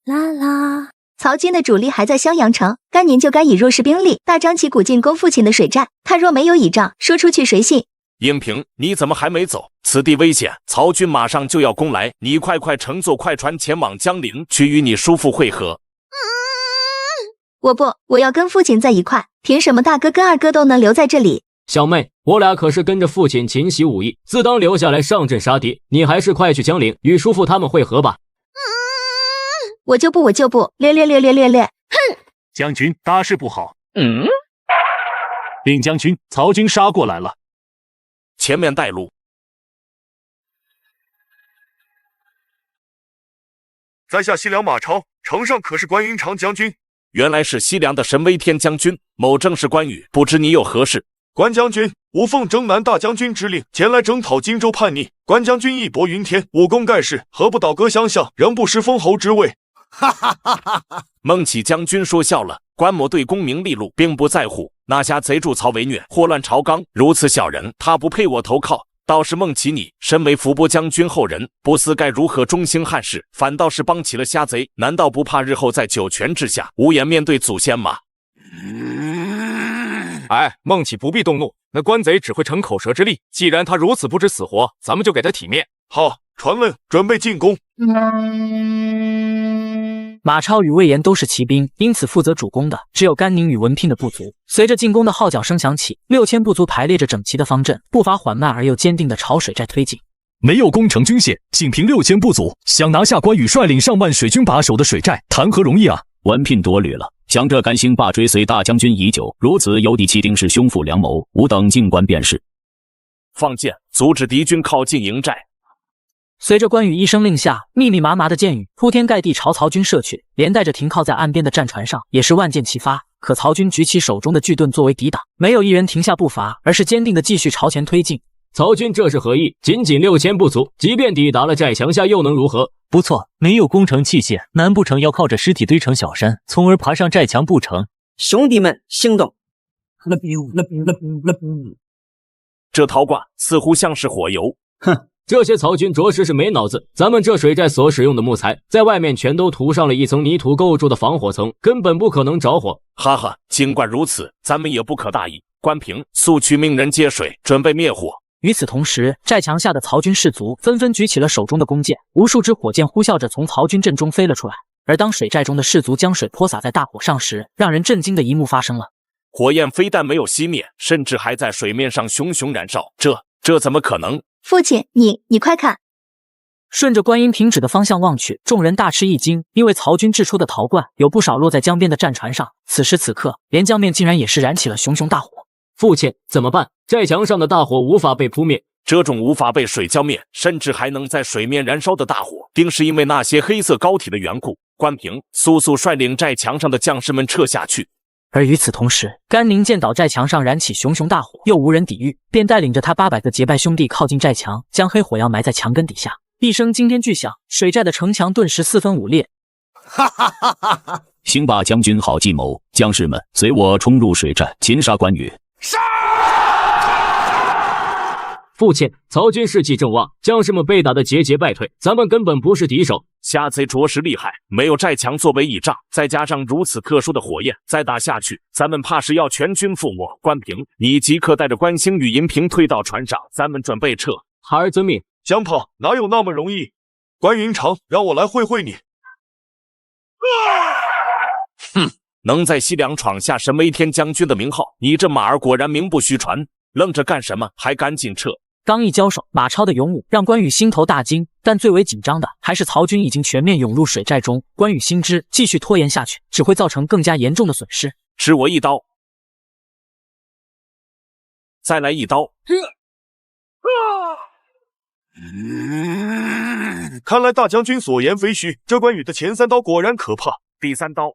啦啦，曹军的主力还在襄阳城，甘宁就该以弱势兵力大张旗鼓进攻父亲的水寨。他若没有倚仗，说出去谁信？英平，你怎么还没走？此地危险，曹军马上就要攻来，你快乘坐快船前往江陵，去与你叔父会合。我要跟父亲在一块，凭什么大哥跟2哥都能留在这里？小妹，我俩可是跟着父亲勤习武艺，自当留下来上阵杀敌，你还是快去江陵与叔父他们会合吧。我就不，略。哼！将军，大事不好。禀将军，曹军杀过来了。前面带路。在下西凉马超，城上可是关云长将军。原来是西凉的神威天将军，某正是关羽，不知你有何事？关将军，吾奉征南大将军之令，前来征讨荆州叛逆。关将军义薄云天，武功盖世，何不倒戈相向，仍不失封侯之位？哈哈哈哈哈！孟起将军说笑了，关某对功名利禄并不在乎，那虾贼助曹为虐，祸乱朝纲，如此小人，他不配我投靠。倒是孟起你，身为伏波将军后人，不思该如何中兴汉室，反倒是帮起了虾贼，难道不怕日后在九泉之下无颜面对祖先吗？孟起不必动怒，那关贼只会逞口舌之利。既然他如此不知死活，咱们就给他体面。好，传令，准备进攻。马超与魏延都是骑兵，因此负责主攻的只有甘宁与文聘的部族。随着进攻的号角声响起，6000部族排列着整齐的方阵，步伐缓慢而又坚定地朝水寨推进。没有攻城军械，仅凭6000部族，想拿下关羽率领上万水军把守的水寨，谈何容易啊！文聘多虑了，想这甘兴霸追随大将军已久，如此有敌，气定是兄父良谋，吾等静观便是。放箭，阻止敌军靠近营寨。随着关羽一声令下，密密麻麻的箭雨铺天盖地朝曹军射去，连带着停靠在岸边的战船上也是万箭齐发。可曹军举起手中的巨盾作为抵挡，没有一人停下步伐，而是坚定地继续朝前推进。曹军这是何意？仅6000不足，即便抵达了寨墙下，又能如何？不错，没有攻城器械，难不成要靠着尸体堆成小山，从而爬上寨墙不成？兄弟们，行动！这陶罐似乎像是火油。哼，这些曹军着实是没脑子。咱们这水寨所使用的木材，在外面全都涂上了一层泥土构筑的防火层，根本不可能着火。哈哈，尽管如此，咱们也不可大意。关平，速去命人接水，准备灭火。与此同时，寨墙下的曹军士卒纷纷举起了手中的弓箭，无数支火箭呼啸着从曹军阵中飞了出来。而当水寨中的士卒将水泼洒在大火上时，让人震惊的一幕发生了。火焰非但没有熄灭，甚至还在水面上熊熊燃烧，这怎么可能？父亲，你快看！顺着观音亭指的方向望去，众人大吃一惊，因为曹军掷出的陶罐有不少落在江边的战船上。此时此刻，连江面竟然也是燃起了熊熊大火。父亲，怎么办？寨墙上的大火无法被扑灭。这种无法被水浇灭，甚至还能在水面燃烧的大火，定是因为那些黑色膏体的缘故。关平，速率领寨墙上的将士们撤下去。而与此同时，甘宁见到寨墙上燃起熊熊大火，又无人抵御，便带领着他800个结拜兄弟靠近寨墙，将黑火药埋在墙根底下。一声惊天巨响，水寨的城墙顿时4分5裂。哈哈哈哈哈！兴霸将军好计谋，将士们随我冲入水寨，擒杀关羽。杀！父亲，曹军士气正旺，将士们被打得节节败退，咱们根本不是敌手。虾贼着实厉害，没有寨墙作为倚仗，再加上如此特殊的火焰，再打下去，咱们怕是要全军覆没。关平，你即刻带着关兴与银平退到船上，咱们准备撤。孩儿遵命。江炮，哪有那么容易？关云长，让我来会会你。哼，能在西凉闯下神威天将军的名号，你这马儿果然名不虚传。愣着干什么？还赶紧撤！刚一交手，马超的勇武让关羽心头大惊，但最为紧张的还是曹军已经全面涌入水寨中。关羽心知继续拖延下去，只会造成更加严重的损失。吃我一刀，再来一刀！看来大将军所言非虚，这关羽的前3刀果然可怕。第3刀，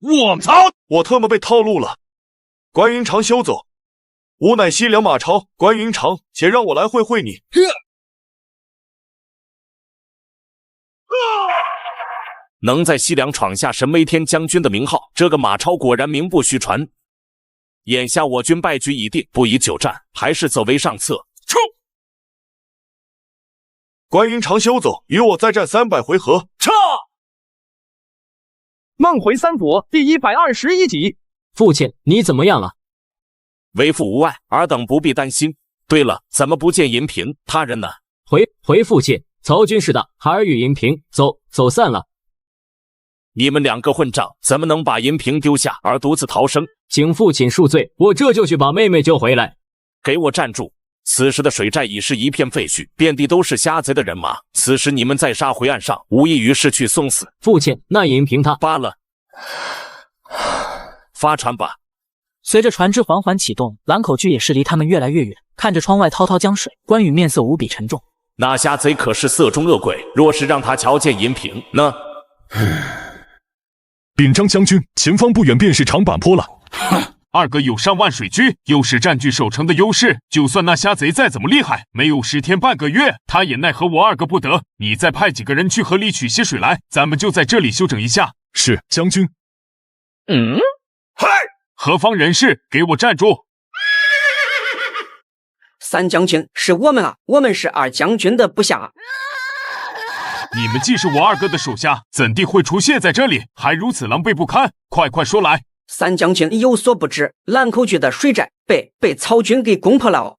我操！我特么被套路了！关云长休走，吾乃西凉马超。关云长，且让我来会会你。能在西凉闯下神威天将军的名号，这个马超果然名不虚传。眼下我军败局已定，不宜久战，还是走为上策。冲！关云长休走，与我再战300回合。撤！梦回三国第121集。父亲，你怎么样了？为父无碍，尔等不必担心。对了，怎么不见银平？他人呢？回父亲，曹军是的，孩儿与银平走散了。你们2个混账，怎么能把银平丢下而独自逃生？请父亲恕罪，我这就去把妹妹救回来。给我站住！此时的水寨已是一片废墟，遍地都是虾贼的人马。此时你们再杀回岸上，无异于是去送死。父亲，那银平他罢了，发船吧。随着船只缓缓启动，兰口居也是离他们越来越远。看着窗外滔滔江水，关羽面色无比沉重。那虾贼可是色中恶鬼，若是让他瞧见银平，那……禀张将军，前方不远便是长坂坡了。二哥有上万水军，又是占据守城的优势，就算那虾贼再怎么厉害，没有10天半个月，他也奈何我二哥不得。你再派几个人去河里取些水来，咱们就在这里休整一下。是，将军。嗨！何方人士，给我站住！三将军，是我们啊，我们是2将军的部下。你们既是我二哥的手下，怎地会出现在这里，还如此狼狈不堪？快说来！三将军有所不知，兰口居的水寨被曹军给攻破了。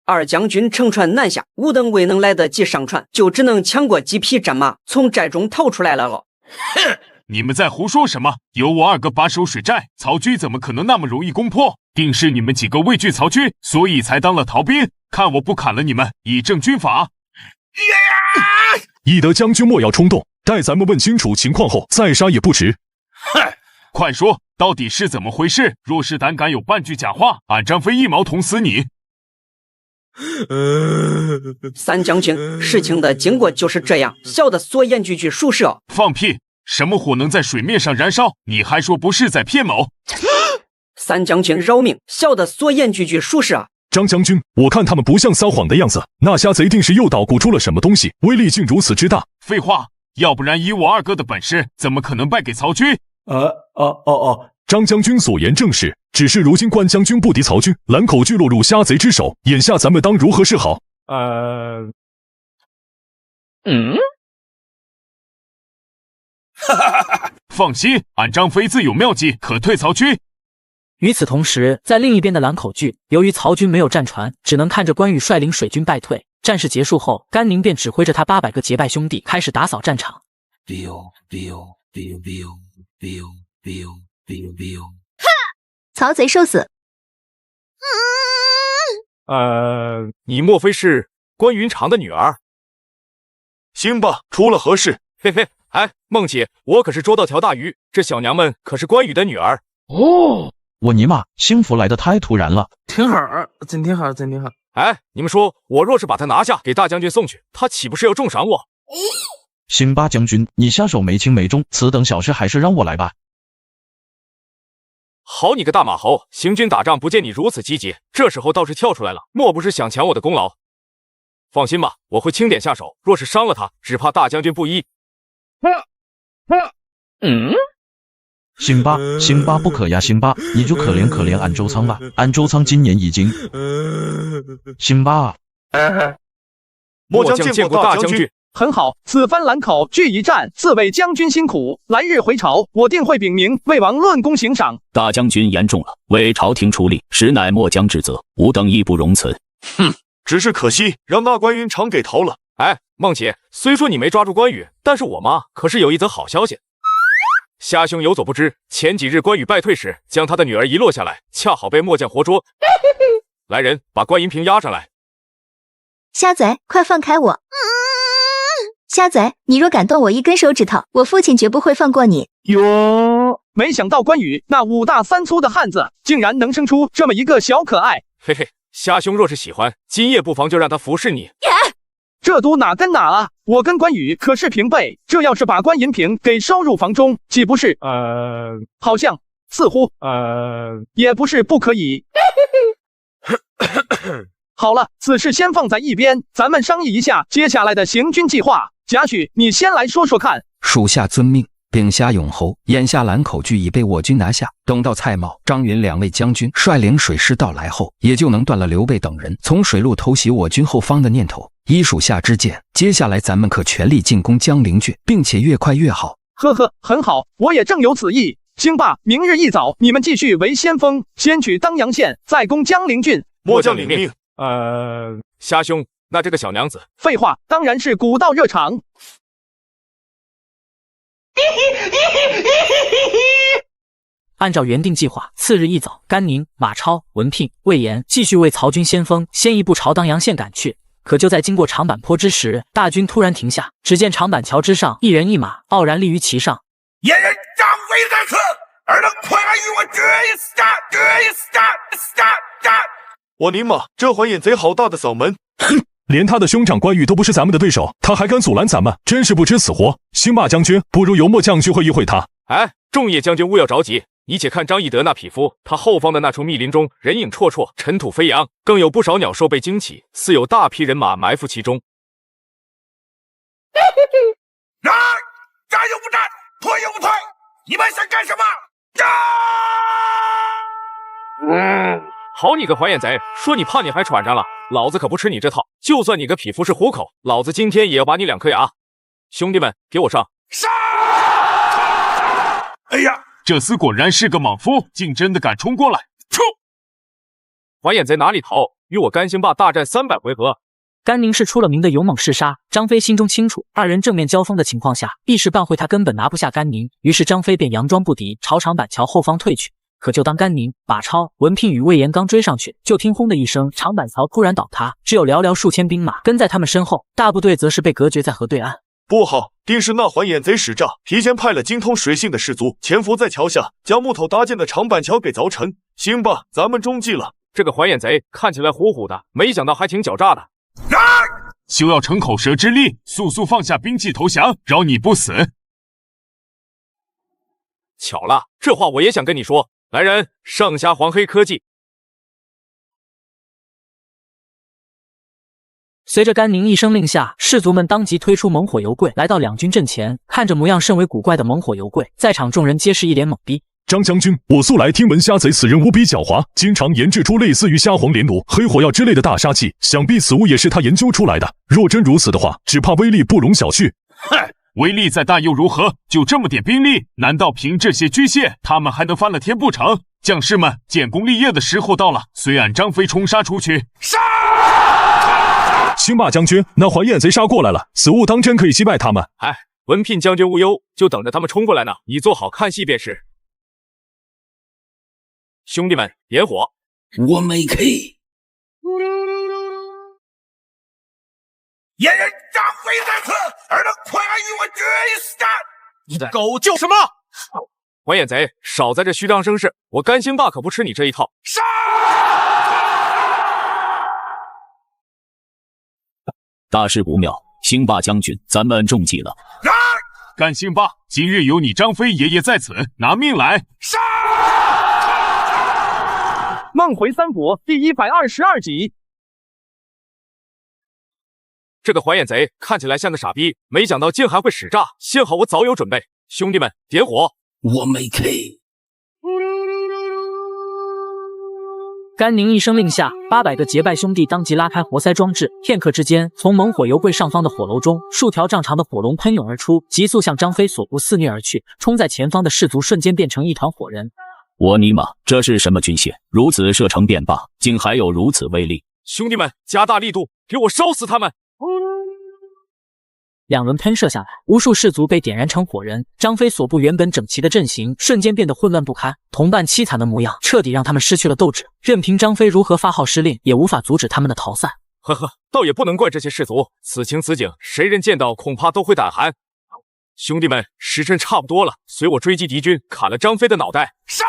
二将军乘船南下，吾等未能来得及上船，就只能抢过几匹战马，从寨中逃出来了哦。哼！你们在胡说什么？有我二哥把守水寨，曹军怎么可能那么容易攻破？定是你们几个畏惧曹军，所以才当了逃兵。看我不砍了你们，以正军法！翼德将军莫要冲动，待咱们问清楚情况后再杀也不迟。哼！快说，到底是怎么回事？若是胆敢有半句假话，俺张飞一矛捅死你！三将军，事情的经过就是这样，小的所言句句属实。放屁！什么火能在水面上燃烧？你还说不是在骗某？三将军饶命，小的所言句句属实啊！张将军，我看他们不像撒谎的样子，那瞎贼定是又捣鼓出了什么东西，威力竟如此之大。废话，要不然以我二哥的本事，怎么可能败给曹军？张将军所言正是，只是如今关将军不敌曹军，兰口聚落入瞎贼之手，眼下咱们当如何是好？放心，俺张飞自有妙计可退曹军。与此同时，在另一边的兰口聚，由于曹军没有战船，只能看着关羽率领水军败退。战事结束后，甘宁便指挥着他800个结拜兄弟开始打扫战场。曹贼受死！你莫非是关云长的女儿？行吧，出了何事？嘿嘿，哎，梦姐，我可是捉到条大鱼，这小娘们可是关羽的女儿。哦，我尼玛，幸福来得太突然了。挺好，真挺好，真挺好。哎，你们说，我若是把他拿下，给大将军送去，他岂不是要重赏我？行吧，将军，你下手没轻没重，此等小事还是让我来吧。好你个大马猴，行军打仗不见你如此积极，这时候倒是跳出来了，莫不是想抢我的功劳？放心吧，我会轻点下手，若是伤了他，只怕大将军不依。行吧，行吧，不可呀，行吧，你就可怜可怜俺周仓吧，俺周仓今年已经……行吧。末将见过大将军。很好，此番兰口聚一战，4位将军辛苦，来日回朝，我定会禀明魏王论功行赏。大将军言重了，为朝廷出力，实乃末将之责，吾等义不容辞。哼，只是可惜，让那关云长给逃了。哎，梦姐，虽说你没抓住关羽，但是我妈可是有一则好消息。虾兄有所不知，前几日关羽败退时，将他的女儿遗落下来，恰好被末将活捉。来人，把关银平押上来。瞎贼，快放开我！瞎贼，你若敢动我一根手指头，我父亲绝不会放过你。哟，没想到关羽那5大3粗的汉子，竟然能生出这么一个小可爱。嘿嘿，虾兄若是喜欢，今夜不妨就让他服侍你。这都哪跟哪啊！我跟关羽可是平辈，这要是把关银平给收入房中，岂不是……好像，似乎……也不是不可以。好了，此事先放在一边，咱们商议一下接下来的行军计划。贾诩，你先来说说看。属下遵命。秉下永侯，眼下兰口聚已被我军拿下，等到蔡瑁、张云2位将军率领水师到来后，也就能断了刘备等人从水路偷袭我军后方的念头。依属下之见，接下来咱们可全力进攻江陵郡，并且越快越好。呵呵，很好，我也正有此意。兴罢，明日一早，你们继续为先锋，先取当阳县，再攻江陵郡。末将领命。虾兄，那这个小娘子？废话，当然是古道热肠。按照原定计划，次日一早，甘宁、马超、文聘、魏延继续为曹军先锋先一步朝当阳县赶去。可就在经过长坂坡之时，大军突然停下，只见长板桥之上，一人一马傲然立于其上。燕人张飞在此，尔等快来与我决一死战！决一死战！我尼玛，这还眼贼好大的嗓门！哼，连他的兄长关羽都不是咱们的对手，他还敢阻拦咱们，真是不知死活！兴霸将军，不如由末将去会一会他。哎，众野将军勿要着急，你且看张翼德那匹夫，他后方的那处密林中人影绰绰，尘土飞扬，更有不少鸟兽被惊起，似有大批人马埋伏其中。来，战又不战，退又不退，你们想干什么？好你个还眼贼，说你怕你还喘上了，老子可不吃你这套，就算你个匹夫是虎口，老子今天也要拔你2颗牙！兄弟们，给我上！上！哎呀，这厮果然是个莽夫，竟真的敢冲过来！冲！还眼贼哪里逃？与我甘兴霸大战300回合。甘宁是出了名的勇猛嗜杀，张飞心中清楚，二人正面交锋的情况下，一时半会他根本拿不下甘宁，于是张飞便佯装不敌，朝长板桥后方退去。可就当甘宁、马超、文聘与魏延刚追上去，就听轰的一声，长板桥突然倒塌，只有寥寥数千兵马跟在他们身后，大部队则是被隔绝在河对岸。不好，定是那还眼贼使诈，提前派了精通水性的士卒潜伏在桥下，将木头搭建的长板桥给凿沉。行吧，咱们中计了。这个还眼贼看起来虎虎的，没想到还挺狡诈的。休要逞口舌之利，速速放下兵器投降，饶你不死。巧了，这话我也想跟你说。来人，上下黄黑科技。随着甘宁一声令下，士卒们当即推出猛火油柜，来到两军阵前。看着模样甚为古怪的猛火油柜，在场众人皆是一脸懵逼。张将军，我素来听闻虾贼此人无比狡猾，经常研制出类似于虾黄连弩、黑火药之类的大杀器，想必此物也是他研究出来的。若真如此的话，只怕威力不容小觑。嗨，威力再大又如何？就这么点兵力，难道凭这些军械，他们还能翻了天不成？将士们，建功立业的时候到了，随俺张飞冲杀出去！杀！兴霸将军，那还眼贼杀过来了，此物当真可以击败他们？哎，文聘将军勿忧，就等着他们冲过来呢，你坐好看戏便是。兄弟们，点火！我没 K。燕人张飞在此，尔等快来与我决一死战！你的狗叫什么？还眼贼，少在这虚张声势，我甘兴霸可不吃你这一套！杀！大事不妙，兴霸将军，咱们中计了。甘兴霸，今日有你张飞爷爷在此，拿命来！杀！梦回三国第122集。这个还眼贼看起来像个傻逼，没想到竟还会使诈，幸好我早有准备。兄弟们，点火！我没 K。甘宁一声令下，800个结拜兄弟当即拉开活塞装置，片刻之间，从猛火油柜上方的火楼中，数条丈长的火龙喷涌而出，急速向张飞所部肆虐而去。冲在前方的士卒瞬间变成一团火人。我尼玛，这是什么军械？如此射程便罢，竟还有如此威力！兄弟们，加大力度，给我烧死他们！两轮喷射下来，无数士卒被点燃成火人。张飞所部原本整齐的阵型瞬间变得混乱不堪，同伴凄惨的模样彻底让他们失去了斗志。任凭张飞如何发号施令，也无法阻止他们的逃散。呵呵，倒也不能怪这些士卒，此情此景，谁人见到恐怕都会胆寒。兄弟们，时辰差不多了，随我追击敌军，砍了张飞的脑袋！杀！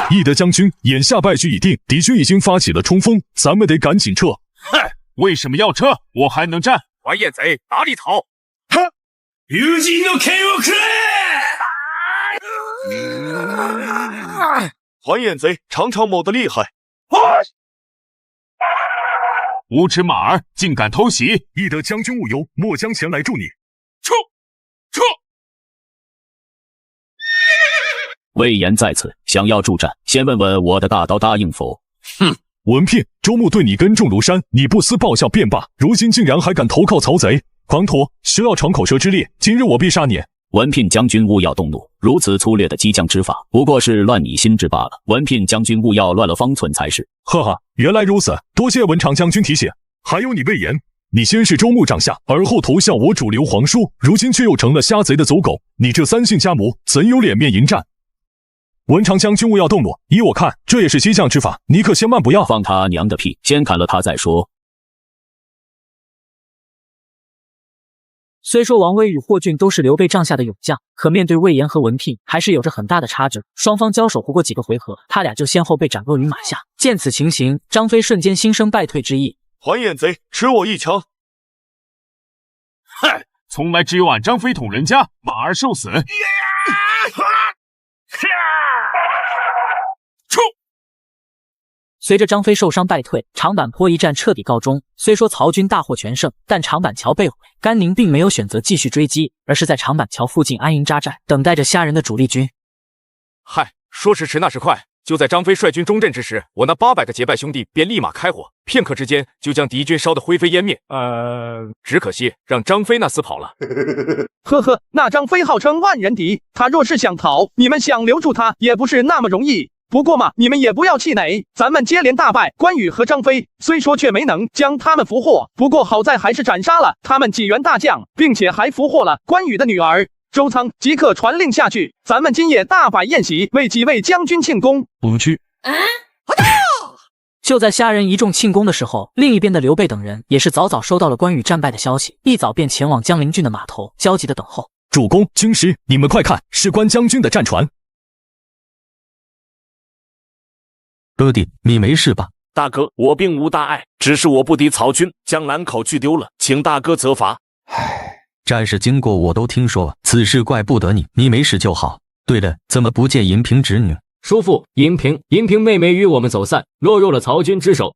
翼德将军，眼下败局已定，敌军已经发起了冲锋，咱们得赶紧撤。嗨，为什么要撤？我还能战。还眼贼哪里逃？哼！友人の剣をくれ！还眼贼常常某的厉害。无耻马儿，竟敢偷袭！翼德将军勿忧，末将前来助你。撤！撤！魏延在此，想要助战，先问问我的大刀答应否？哼！文聘，周穆对你根重如山，你不思报效便罢，如今竟然还敢投靠曹贼，狂徒，休要逞口舌之利，今日我必杀你！文聘将军勿要动怒，如此粗略的激将之法，不过是乱你心智罢了。文聘将军勿要乱了方寸才是。呵呵，原来如此，多谢文长将军提醒。还有你魏延，你先是周穆帐下，而后投效我主流皇叔，如今却又成了虾贼的走狗，你这三姓家母怎有脸面迎战？文长将军勿要动怒，依我看，这也是激将之法，你可千万不要放他娘的屁！先砍了他再说。虽说王威与霍峻都是刘备帐下的勇将，可面对魏延和文聘，还是有着很大的差距。双方交手不过几个回合，他俩就先后被斩落于马下。见此情形，张飞瞬间心生败退之意。还眼贼，吃我一枪！嗨，从来只有俺张飞捅人家，马儿受死。随着张飞受伤败退，长坂坡一战彻底告终。虽说曹军大获全胜，但长板桥被毁，甘宁并没有选择继续追击，而是在长板桥附近安营扎寨，等待着虾人的主力军。嗨，说时迟那时快，就在张飞率军中阵之时，我那800个结拜兄弟便立马开火，片刻之间就将敌军烧得灰飞烟灭。只可惜让张飞那厮跑了。呵呵，那张飞号称万人敌，他若是想逃，你们想留住他也不是那么容易。不过嘛，你们也不要气馁，咱们接连大败关羽和张飞，虽说却没能将他们俘获，不过好在还是斩杀了他们几员大将，并且还俘获了关羽的女儿周仓。即刻传令下去，咱们今夜大摆宴席，为几位将军庆功。我们去。就在虾人一众庆功的时候，另一边的刘备等人也是早早收到了关羽战败的消息，一早便前往江陵郡的码头，焦急的等候。主公、军师，你们快看，是关将军的战船。哥弟，你没事吧？大哥，我并无大碍，只是我不敌曹军，将兰口锯丢了，请大哥责罚。战事经过我都听说了，此事怪不得你，你没事就好。对了，怎么不见银萍侄女？叔父，银萍妹妹与我们走散，落入了曹军之手。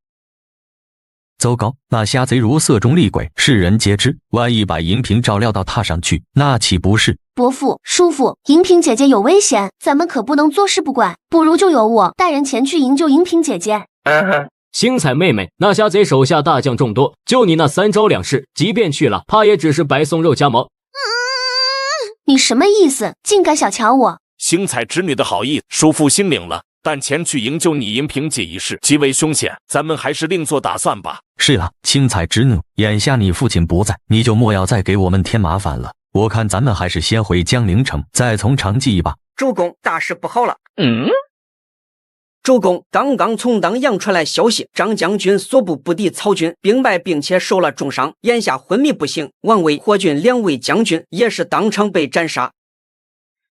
糟糕，那虾贼如色中厉鬼，世人皆知。万一把银萍照料到榻上去，那岂不是？伯父、叔父，银萍姐姐有危险，咱们可不能坐视不管，不如就由我带人前去营救银萍姐姐。星彩妹妹，那虾贼手下大将众多，就你那3招2式，即便去了，怕也只是白送肉夹馍。你什么意思？竟敢小瞧我！星彩侄女的好意，叔父心领了，但前去营救你银萍姐一事极为凶险，咱们还是另做打算吧。是了，青彩侄女，眼下你父亲不在，你就莫要再给我们添麻烦了。我看咱们还是先回江陵城，再从长计议吧。主公，大事不好了！主公，刚刚从当阳传来消息，张将军所部不敌曹军，兵败并且受了重伤，眼下昏迷不醒。王卫、霍峻2位将军也是当场被斩杀。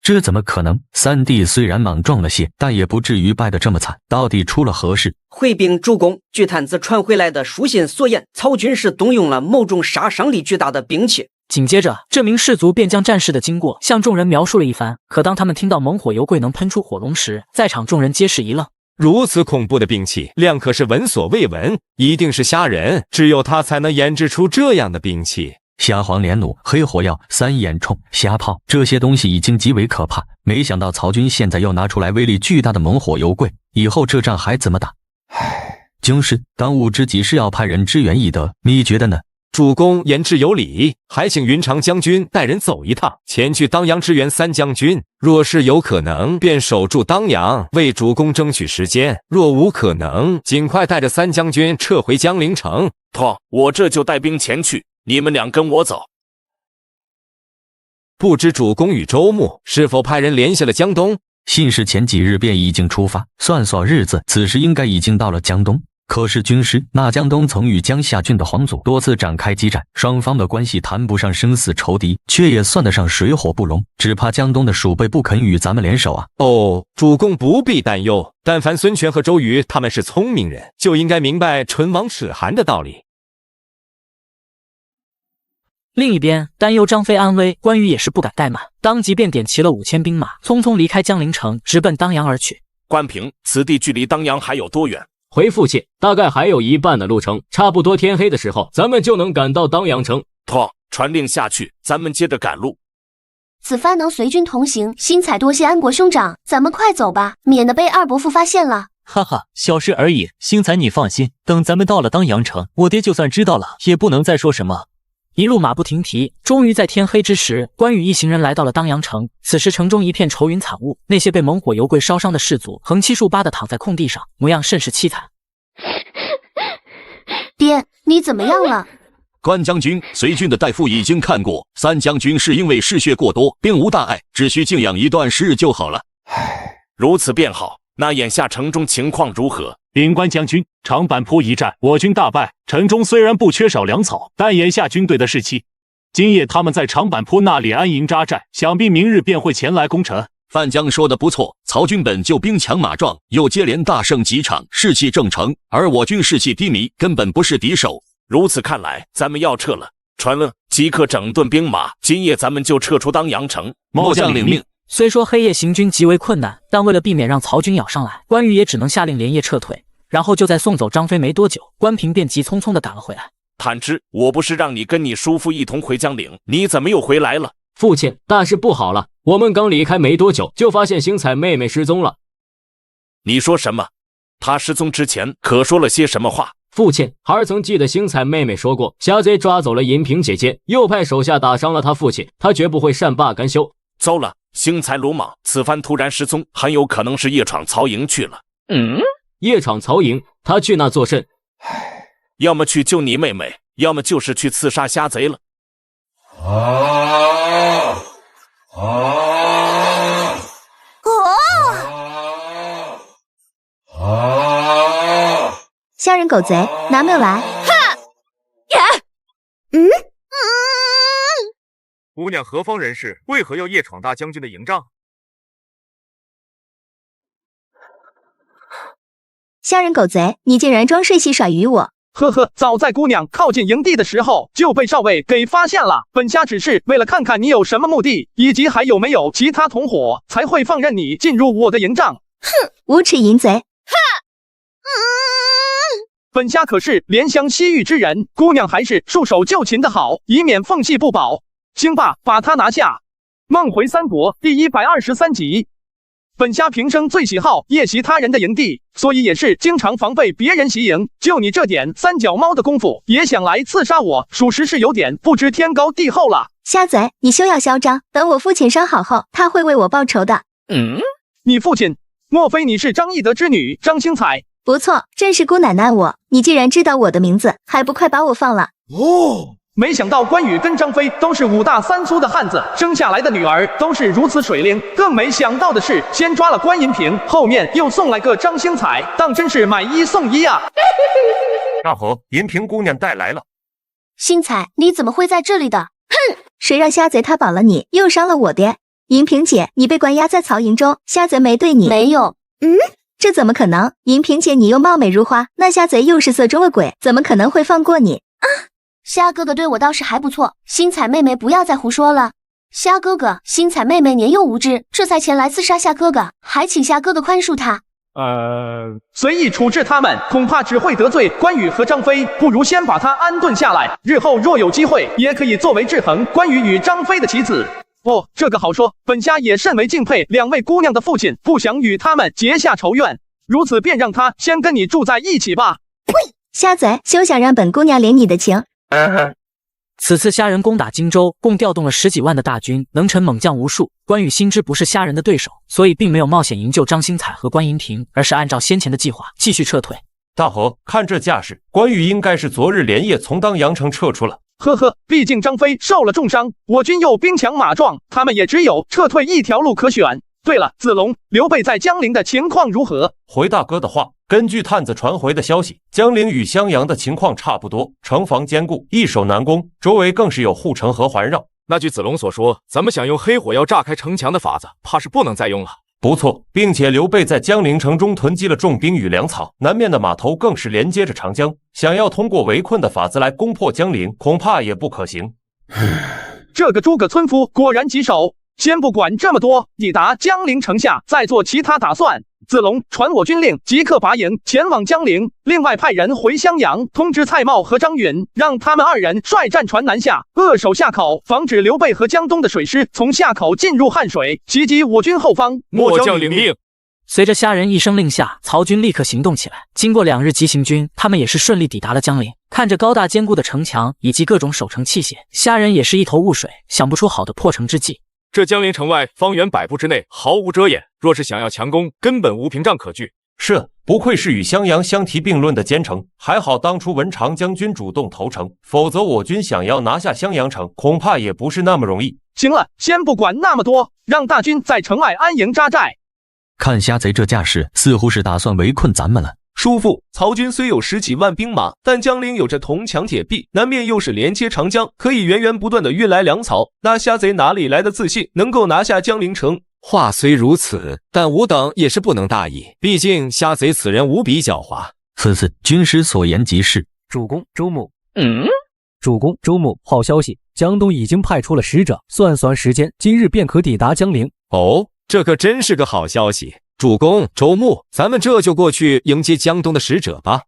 这怎么可能？三弟虽然莽撞了些，但也不至于败得这么惨。到底出了何事？回禀主公，据探子传回来的书信所言，曹军是动用了某种杀伤力巨大的兵器。紧接着，这名士卒便将战事的经过向众人描述了一番。可当他们听到猛火油柜能喷出火龙时，在场众人皆是一愣。如此恐怖的兵器，亮可是闻所未闻，一定是虾人，只有他才能研制出这样的兵器。虾黄连弩、黑火药、三眼铳、虾炮，这些东西已经极为可怕。没想到曹军现在又拿出来威力巨大的猛火油柜，以后这仗还怎么打？军师，当务之急是要派人支援翼德，你觉得呢？主公言之有理，还请云长将军带人走一趟，前去当阳支援3将军。若是有可能，便守住当阳，为主公争取时间；若无可能，尽快带着3将军撤回江陵城。我这就带兵前去，你们俩跟我走。不知主公与周牧是否派人联系了江东？信是前几日便已经出发，算算日子，此时应该已经到了江东。可是军师，那江东曾与江夏郡的皇祖多次展开激战，双方的关系谈不上生死仇敌，却也算得上水火不容。只怕江东的鼠辈不肯与咱们联手啊！主公不必担忧，但凡孙权和周瑜他们是聪明人，就应该明白唇亡齿寒的道理。另一边，担忧张飞安危，关羽也是不敢怠慢，当即便点齐了5000兵马，匆匆离开江陵城，直奔当阳而去。关平，此地距离当阳还有多远？回父亲，大概还有一半的路程，差不多天黑的时候，咱们就能赶到当阳城。传令下去，咱们接着赶路。此番能随军同行，新彩多谢安国兄长，咱们快走吧，免得被二伯父发现了。哈哈，小事而已，星彩你放心，等咱们到了当阳城，我爹就算知道了，也不能再说什么。一路马不停蹄，终于在天黑之时，关羽一行人来到了当阳城。此时城中一片愁云惨雾，那些被猛火油柜烧伤的士卒横七竖八地躺在空地上，模样甚是凄惨。爹，你怎么样了？关将军，随军的大夫已经看过，3将军是因为失血过多，并无大碍，只需静养一段时日就好了。如此便好。那眼下城中情况如何？禀关将军，长坂坡一战，我军大败。城中虽然不缺少粮草，但眼下军队的士气，今夜他们在长坂坡那里安营扎寨，想必明日便会前来攻城。范将说的不错，曹军本就兵强马壮，又接连大胜几场，士气正盛，而我军士气低迷，根本不是敌手。如此看来，咱们要撤了。传了，即刻整顿兵马，今夜咱们就撤出当阳城。末将领命。虽说黑夜行军极为困难，但为了避免让曹军咬上来，关羽也只能下令连夜撤退。然后就在送走张飞没多久，关平便急匆匆地赶了回来。坦之，我不是让你跟你叔父一同回江陵，你怎么又回来了？父亲，大事不好了！我们刚离开没多久，就发现星彩妹妹失踪了。你说什么？她失踪之前可说了些什么话？父亲，孩儿曾记得星彩妹妹说过，虾贼抓走了银萍姐姐，又派手下打伤了她父亲，她绝不会善罢甘休。糟了，星财鲁莽，此番突然失踪，很有可能是夜闯曹营去了。夜闯曹营，他去那作甚？要么去救你妹妹，要么就是去刺杀虾贼了。虾仁狗贼，拿命来！姑娘何方人士？为何要夜闯大将军的营帐？虾仁狗贼，你竟然装睡戏耍于我！呵呵，早在姑娘靠近营地的时候就被少尉给发现了。本虾只是为了看看你有什么目的，以及还有没有其他同伙，才会放任你进入我的营帐。哼，无耻淫贼！本虾可是怜香惜玉之人，姑娘还是束手就擒的好，以免缝隙不保。兴霸，把他拿下！梦回三国第123集。本虾平生最喜好夜袭他人的营地，所以也是经常防备别人袭营。就你这点三脚猫的功夫，也想来刺杀我，属实是有点不知天高地厚了。瞎贼，你休要嚣张，等我父亲伤好后，他会为我报仇的。你父亲？莫非你是张翼德之女张星彩？不错，正是姑奶奶我。你既然知道我的名字，还不快把我放了？没想到关羽跟张飞都是5大3粗的汉子，生下来的女儿都是如此水灵。更没想到的是，先抓了关银平，后面又送来个张星彩，当真是买1送1啊！大侯，银平姑娘带来了。星彩，你怎么会在这里的？哼！谁让虾贼他绑了你，又伤了我爹？银平姐，你被关押在曹营中，虾贼没对你？没有。这怎么可能？银平姐，你又貌美如花，那虾贼又是色中的鬼，怎么可能会放过你？虾哥哥对我倒是还不错，星彩妹妹不要再胡说了。虾哥哥，星彩妹妹年幼无知，这才前来刺杀虾哥哥，还请虾哥哥宽恕她。随意处置他们，恐怕只会得罪关羽和张飞，不如先把他安顿下来，日后若有机会，也可以作为制衡关羽与张飞的棋子。这个好说，本虾也甚为敬佩2位姑娘的父亲，不想与他们结下仇怨，如此便让他先跟你住在一起吧。呸！虾贼，休想让本姑娘领你的情。此次虾人攻打荆州，共调动了10几万的大军，能臣猛将无数。关羽心知不是虾人的对手，所以并没有冒险营救张星彩和关银平，而是按照先前的计划继续撤退。大侯，看这架势，关羽应该是昨日连夜从当阳城撤出了。呵呵，毕竟张飞受了重伤，我军又兵强马壮，他们也只有撤退一条路可选。对了，子龙，刘备在江陵的情况如何？回大哥的话，根据探子传回的消息，江陵与襄阳的情况差不多，城防坚固，易守难攻，周围更是有护城河环绕。那据子龙所说，咱们想用黑火药炸开城墙的法子，怕是不能再用了。不错，并且刘备在江陵城中囤积了重兵与粮草，南面的码头更是连接着长江，想要通过围困的法子来攻破江陵，恐怕也不可行。这个诸葛村夫果然棘手。先不管这么多，抵达江陵城下再做其他打算。子龙，传我军令，即刻拔营前往江陵，另外派人回襄阳通知蔡瑁和张允，让他们2人率战船南下，扼守夏口，防止刘备和江东的水师从夏口进入汉水，袭击我军后方。末将领命。随着虾人一声令下，曹军立刻行动起来。经过2日急行军，他们也是顺利抵达了江陵。看着高大坚固的城墙以及各种守城器械，虾人也是一头雾水，想不出好的破城之计。这江陵城外方圆100步之内毫无遮掩，若是想要强攻，根本无屏障可据。是，不愧是与襄阳相提并论的坚城，还好当初文长将军主动投诚，否则我军想要拿下襄阳城，恐怕也不是那么容易。行了，先不管那么多，让大军在城外安营扎寨。看虾贼这架势，似乎是打算围困咱们了。叔父，曹军虽有10几万兵马，但江陵有着铜墙铁壁，南面又是连接长江，可以源源不断的运来粮草。那虾贼哪里来的自信，能够拿下江陵城？话虽如此，但吾等也是不能大意，毕竟虾贼此人无比狡猾。此次军师所言极是。主公周穆，主公周穆，好消息，江东已经派出了使者，算算时间，今日便可抵达江陵。哦，这可真是个好消息。主公周穆，咱们这就过去迎接江东的使者吧。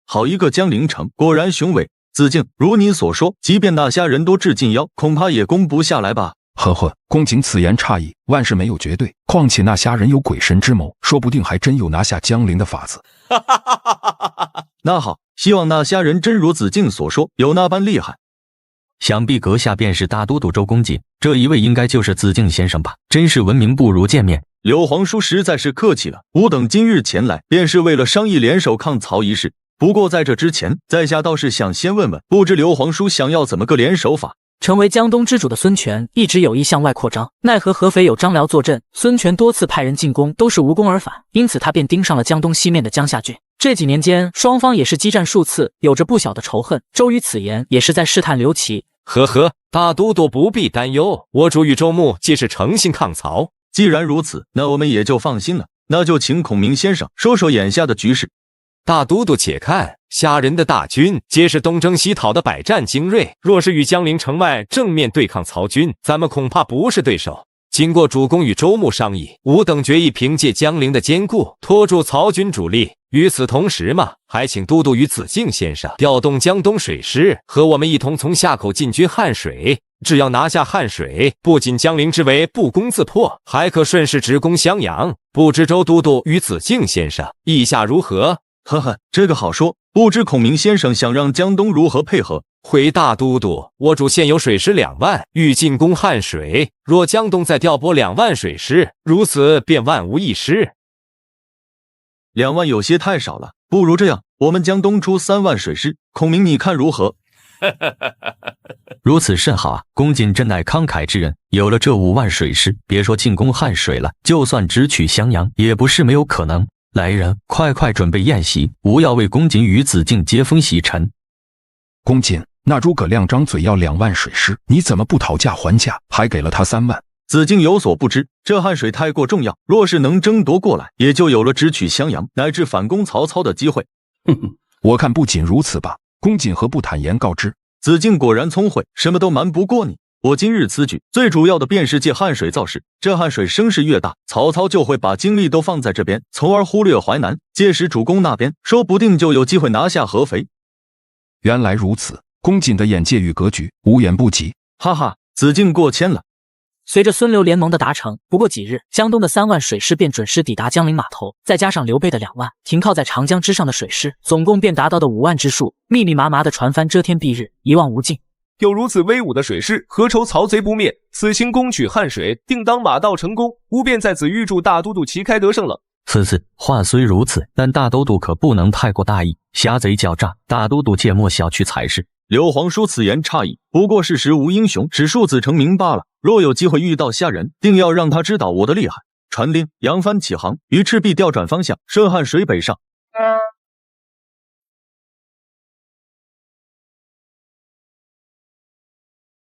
好一个江陵城，果然雄伟。子敬，如你所说，即便那虾人多至近妖，恐怕也攻不下来吧？呵呵，公瑾此言差矣，万事没有绝对，况且那虾人有鬼神之谋，说不定还真有拿下江陵的法子。那好，希望那虾人真如子敬所说，有那般厉害。想必阁下便是大都督周公瑾，这一位应该就是子敬先生吧？真是闻名不如见面。刘皇叔实在是客气了，吾等今日前来，便是为了商议联手抗曹一事。不过在这之前，在下倒是想先问问，不知刘皇叔想要怎么个联手法？成为江东之主的孙权一直有意向外扩张，奈何合肥有张辽坐镇，孙权多次派人进攻，都是无功而返，因此他便盯上了江东西面的江夏郡。这几年间，双方也是激战数次，有着不小的仇恨。周瑜此言也是在试探刘琦。呵呵，大都督不必担忧，我主与周牧既是诚心抗曹。既然如此，那我们也就放心了。那就请孔明先生说说眼下的局势。大都督且看，虾人的大军皆是东征西讨的百战精锐，若是与江陵城外正面对抗曹军，咱们恐怕不是对手。经过主公与周牧商议，吾等决意凭借江陵的坚固，拖住曹军主力。与此同时嘛，还请都督与子敬先生调动江东水师，和我们一同从夏口进军汉水。只要拿下汉水，不仅江陵之围不攻自破，还可顺势直攻襄阳。不知周都督与子敬先生意下如何？呵呵，这个好说。不知孔明先生想让江东如何配合？回大都督，我主现有水师2万，欲进攻汉水。若江东再调拨2万水师，如此便万无一失。2万有些太少了，不如这样，我们江东出3万水师，孔明你看如何？如此甚好啊！公瑾真乃慷慨之人，有了这5万水师，别说进攻汉水了，就算直取襄阳，也不是没有可能。来人，快快准备宴席，吾要为公瑾与子敬接风洗尘。公瑾，那诸葛亮张嘴要2万水师，你怎么不讨价还价，还给了他3万？子敬有所不知，这汉水太过重要，若是能争夺过来，也就有了直取襄阳乃至反攻曹操的机会。哼哼，我看不仅如此吧，公瑾何不坦言告知？子敬果然聪慧，什么都瞒不过你。我今日此举，最主要的便是借汉水造势。这汉水声势越大，曹操就会把精力都放在这边，从而忽略淮南。届时主公那边，说不定就有机会拿下合肥。原来如此，公瑾的眼界与格局，无言不及。哈哈，子敬过谦了。随着孙刘联盟的达成，不过几日，江东的3万水师便准时抵达江陵码头，再加上刘备的2万停靠在长江之上的水师，总共便达到的5万之数。密密麻麻的船帆遮天蔽日，一望无尽。有如此威武的水师，何愁曹贼不灭？此行攻取汉水，定当马到成功。吾便在此预祝大都督旗开得胜了。话虽如此，但大都督可不能太过大意，虾贼狡诈，大都督切莫小觑才是。刘皇叔此言差矣，不过是时无英雄，只数字成名罢了。若有机会遇到虾人，定要让他知道我的厉害。传令，扬帆起航，于赤壁调转方向，顺汉水北上。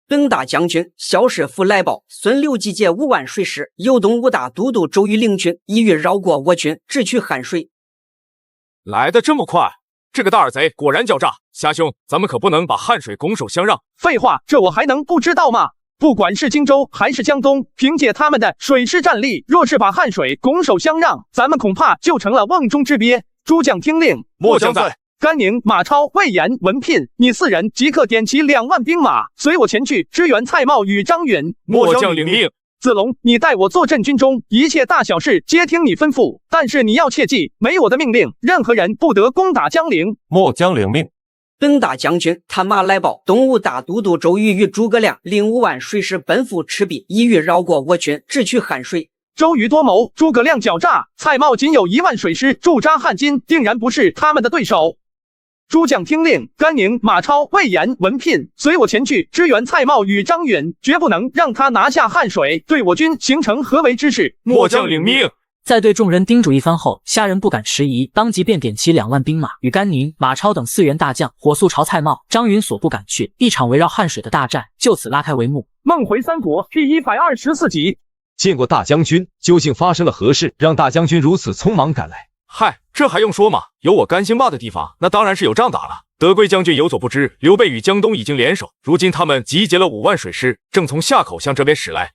本大将军萧师傅来报，孙刘集结5万水师，右东吴大都督周瑜领军，意欲绕过我军，直取汉水。来得这么快，这个大耳贼果然狡诈。虾兄，咱们可不能把汉水拱手相让。废话，这我还能不知道吗？不管是荆州还是江东，凭借他们的水师战力，若是把汉水拱手相让，咱们恐怕就成了瓮中之鳖。诸将听令，末将在。甘宁、马超、魏延、文聘，你4人即刻点齐2万兵马，随我前去支援蔡瑁与张允。末将领命。子龙，你带我坐镇军中，一切大小事皆听你吩咐，但是你要切记，没我的命令，任何人不得攻打江陵。末将领命。本大将军探马来报，东吴大都督周瑜与诸葛亮领5万水师奔赴赤壁，意欲绕过我军，直取汉水。周瑜多谋，诸葛亮狡诈，蔡瑁仅有1万水师驻扎汉津，定然不是他们的对手。诸将听令，甘宁、马超、魏延、文聘，随我前去支援蔡瑁与张允，绝不能让他拿下汉水，对我军形成合围之势。末将领命。在对众人叮嘱一番后，虾人不敢迟疑，当即便点齐2万兵马，与甘宁、马超等4员大将火速朝蔡瑁、张允所不赶去。一场围绕汉水的大战就此拉开帷幕。梦回三国第124集。见过大将军，究竟发生了何事，让大将军如此匆忙赶来？嗨，这还用说吗？有我甘兴霸的地方，那当然是有仗打了。德贵将军有所不知，刘备与江东已经联手，如今他们集结了5万水师，正从夏口向这边驶来。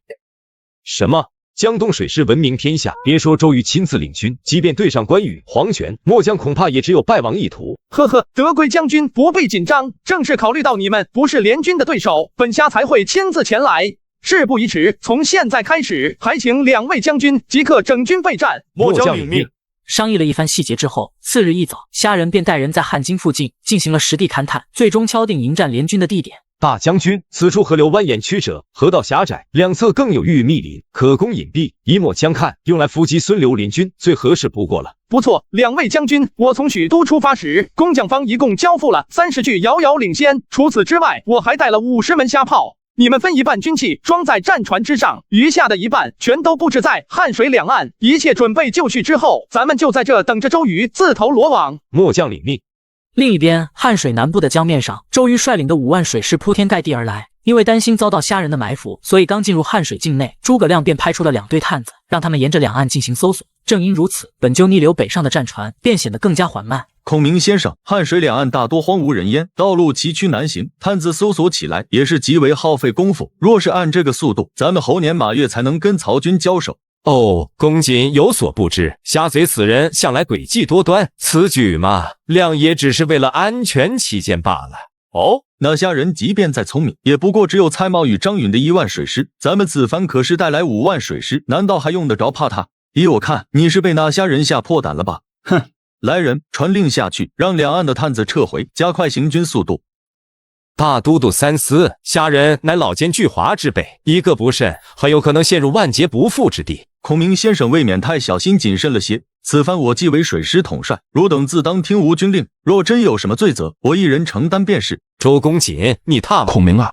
什么？江东水师闻名天下，别说周瑜亲自领军，即便对上关羽、黄权，末将恐怕也只有败亡一途。呵呵，德贵将军不必紧张，正是考虑到你们不是联军的对手，本虾才会亲自前来。事不宜迟，从现在开始，还请2位将军即刻整军备战。末将领命。商议了一番细节之后，次日一早，虾人便带人在汉津附近进行了实地勘探，最终敲定迎战联军的地点。大将军，此处河流蜿蜒曲折，河道狭窄，两侧更有郁郁密林，可供隐蔽，一目相看，用来伏击孙刘联军最合适不过了。不错，两位将军，我从许都出发时，工匠方一共交付了30具，遥遥领先。除此之外，我还带了50门虾炮。你们分一半军器装在战船之上，余下的一半全都布置在汉水两岸。一切准备就绪之后，咱们就在这等着周瑜自投罗网。末将领命。另一边，汉水南部的江面上，周瑜率领的5万水师铺天盖地而来。因为担心遭到虾人的埋伏，所以刚进入汉水境内，诸葛亮便派出了2队探子，让他们沿着两岸进行搜索。正因如此，本就逆流北上的战船便显得更加缓慢。孔明先生，汉水两岸大多荒无人烟，道路崎岖难行，探子搜索起来也是极为耗费功夫。若是按这个速度，咱们猴年马月才能跟曹军交手。哦，公瑾有所不知，虾贼此人向来诡计多端，此举嘛，亮也只是为了安全起见罢了。哦，那虾人即便再聪明，也不过只有蔡瑁与张允的1万水师，咱们此番可是带来5万水师，难道还用得着怕他？依我看，你是被那虾人吓破胆了吧？哼！来人，传令下去，让两岸的探子撤回，加快行军速度。大都督三思，虾人乃老奸巨猾之辈，一个不慎，很有可能陷入万劫不复之地。孔明先生未免太小心谨慎了些。此番我既为水师统帅，汝等自当听吾军令。若真有什么罪责，我一人承担便是。周公瑾，你踏孔明啊，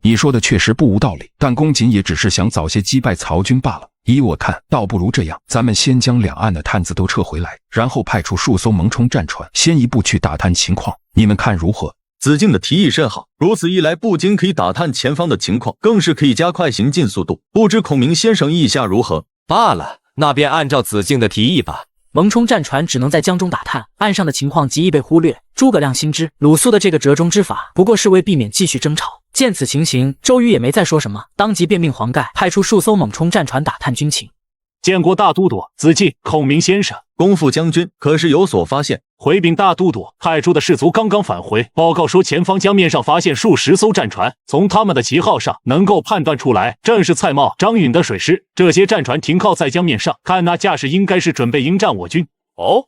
你说的确实不无道理，但公瑾也只是想早些击败曹军罢了。依我看，倒不如这样，咱们先将两岸的探子都撤回来，然后派出数艘蒙冲战船，先一步去打探情况，你们看如何？子敬的提议甚好，如此一来，不仅可以打探前方的情况，更是可以加快行进速度。不知孔明先生意下如何？罢了，那便按照子敬的提议吧。蒙冲战船只能在江中打探，岸上的情况极易被忽略。诸葛亮心知鲁肃的这个折中之法，不过是为避免继续争吵。见此情形，周瑜也没再说什么，当即便命黄盖派出数艘猛冲战船打探军情。见过大都督，子敬，孔明先生。公父将军可是有所发现？回禀大都督，派出的士卒刚刚返回，报告说前方江面上发现数10艘战船，从他们的旗号上能够判断出来，正是蔡瑁、张允的水师。这些战船停靠在江面上，看那架势，应该是准备迎战我军。哦，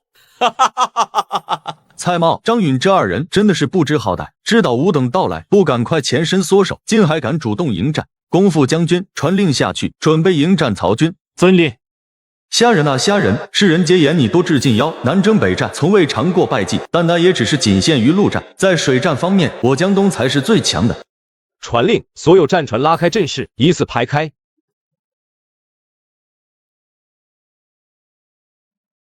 蔡瑁、张允这2人真的是不知好歹，知道吾等到来，不赶快前身缩手，竟还敢主动迎战。公父将军传令下去，准备迎战曹军。遵令。虾人啊虾人，世人皆言你多智近妖，南征北战从未尝过败绩，但那也只是仅限于陆战，在水战方面，我江东才是最强的。传令，所有战船拉开阵势，依次排开。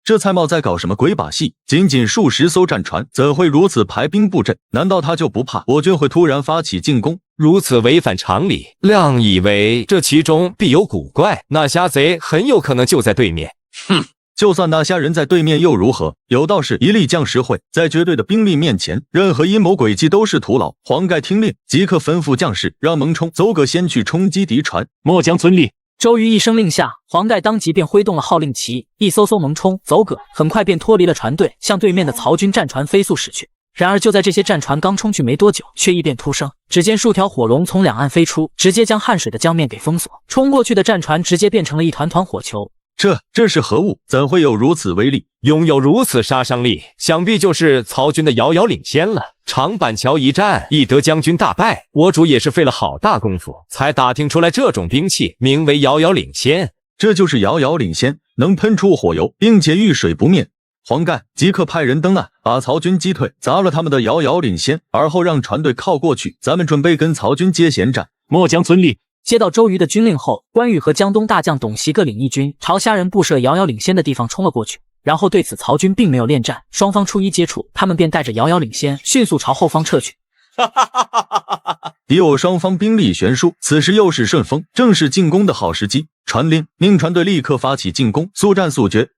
这蔡瑁在搞什么鬼把戏？仅仅数10艘战船，怎会如此排兵布阵？难道他就不怕我军会突然发起进攻？如此违反常理，亮以为这其中必有古怪，那虾贼很有可能就在对面。哼，就算那虾人在对面又如何？有道是一力降10会，在绝对的兵力面前，任何阴谋诡计都是徒劳。黄盖听令，即刻吩咐将士让蒙冲、邹葛先去冲击敌船。末将遵令。周瑜一声令下，黄盖当即便挥动了号令旗，一艘艘蒙冲、邹葛很快便脱离了船队，向对面的曹军战船飞速驶去。然而就在这些战船刚冲去没多久，却异变突生。只见数条火龙从两岸飞出，直接将汉水的江面给封锁。冲过去的战船直接变成了一团团火球。这是何物？怎会有如此威力？拥有如此杀伤力，想必就是曹军的遥遥领先了。长板桥一战，翼德将军大败，我主也是费了好大功夫，才打听出来这种兵器名为遥遥领先。这就是遥遥领先，能喷出火油，并且遇水不灭。黄盖即刻派人登岸，把曹军击退，砸了他们的遥遥领先，而后让船队靠过去，咱们准备跟曹军接衔战。末将遵令。接到周瑜的军令后，关羽和江东大将董袭各领一军，朝虾人布设遥遥领先的地方冲了过去。然后对此曹军并没有恋战，双方初一接触，他们便带着遥遥领先迅速朝后方撤去。敌我双方兵力悬殊，此时又是顺风，正是进攻的好时机。传令，命船队立刻发起进攻，速战速决。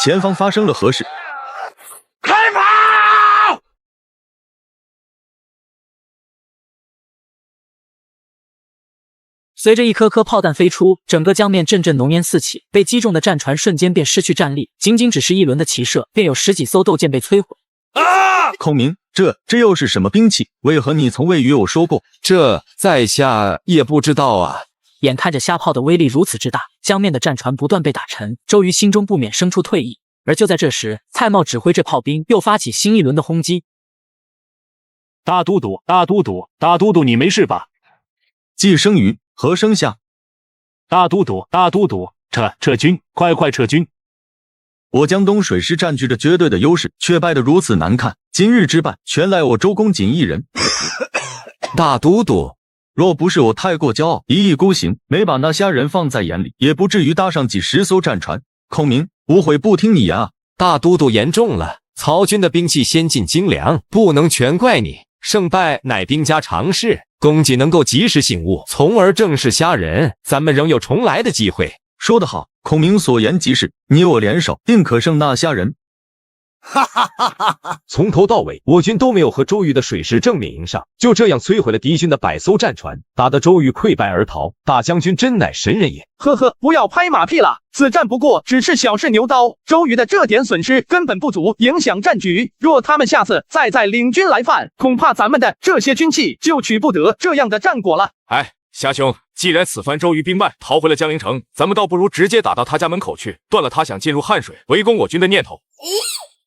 前方发生了何事？开跑！随着一颗颗炮弹飞出，整个江面阵阵浓烟四起，被击中的战船瞬间便失去战力。仅仅只是一轮的骑射，便有10几艘斗舰被摧毁。孔明，这又是什么兵器？为何你从未与我说过？这在下也不知道啊。眼看着虾炮的威力如此之大，江面的战船不断被打沉，周瑜心中不免生出退意。而就在这时，蔡瑁指挥着炮兵又发起新一轮的轰击。大都督，大都督，大都督，你没事吧？既生瑜，何生夏？大都督，大都督，撤军，快撤军！我江东水师占据着绝对的优势，却败得如此难看。今日之败，全赖我周公瑾一人。大都督，若不是我太过骄傲，一意孤行，没把那虾人放在眼里，也不至于搭上几10艘战船。孔明，无悔不听你言啊！大都督言重了，曹军的兵器先进精良，不能全怪你。胜败乃兵家常事，公瑾能够及时醒悟，从而正视虾人，咱们仍有重来的机会。说得好，孔明所言极是，你我联手，定可胜那虾人。哈哈哈哈哈！从头到尾，我军都没有和周瑜的水师正面迎上，就这样摧毁了敌军的100艘战船，打得周瑜溃败而逃。大将军真乃神人也！呵呵，不要拍马屁了，此战不过只是小试牛刀，周瑜的这点损失根本不足影响战局。若他们下次再领军来犯，恐怕咱们的这些军器就取不得这样的战果了。哎，虾兄，既然此番周瑜兵败，逃回了江陵城，咱们倒不如直接打到他家门口去，断了他想进入汉水围攻我军的念头。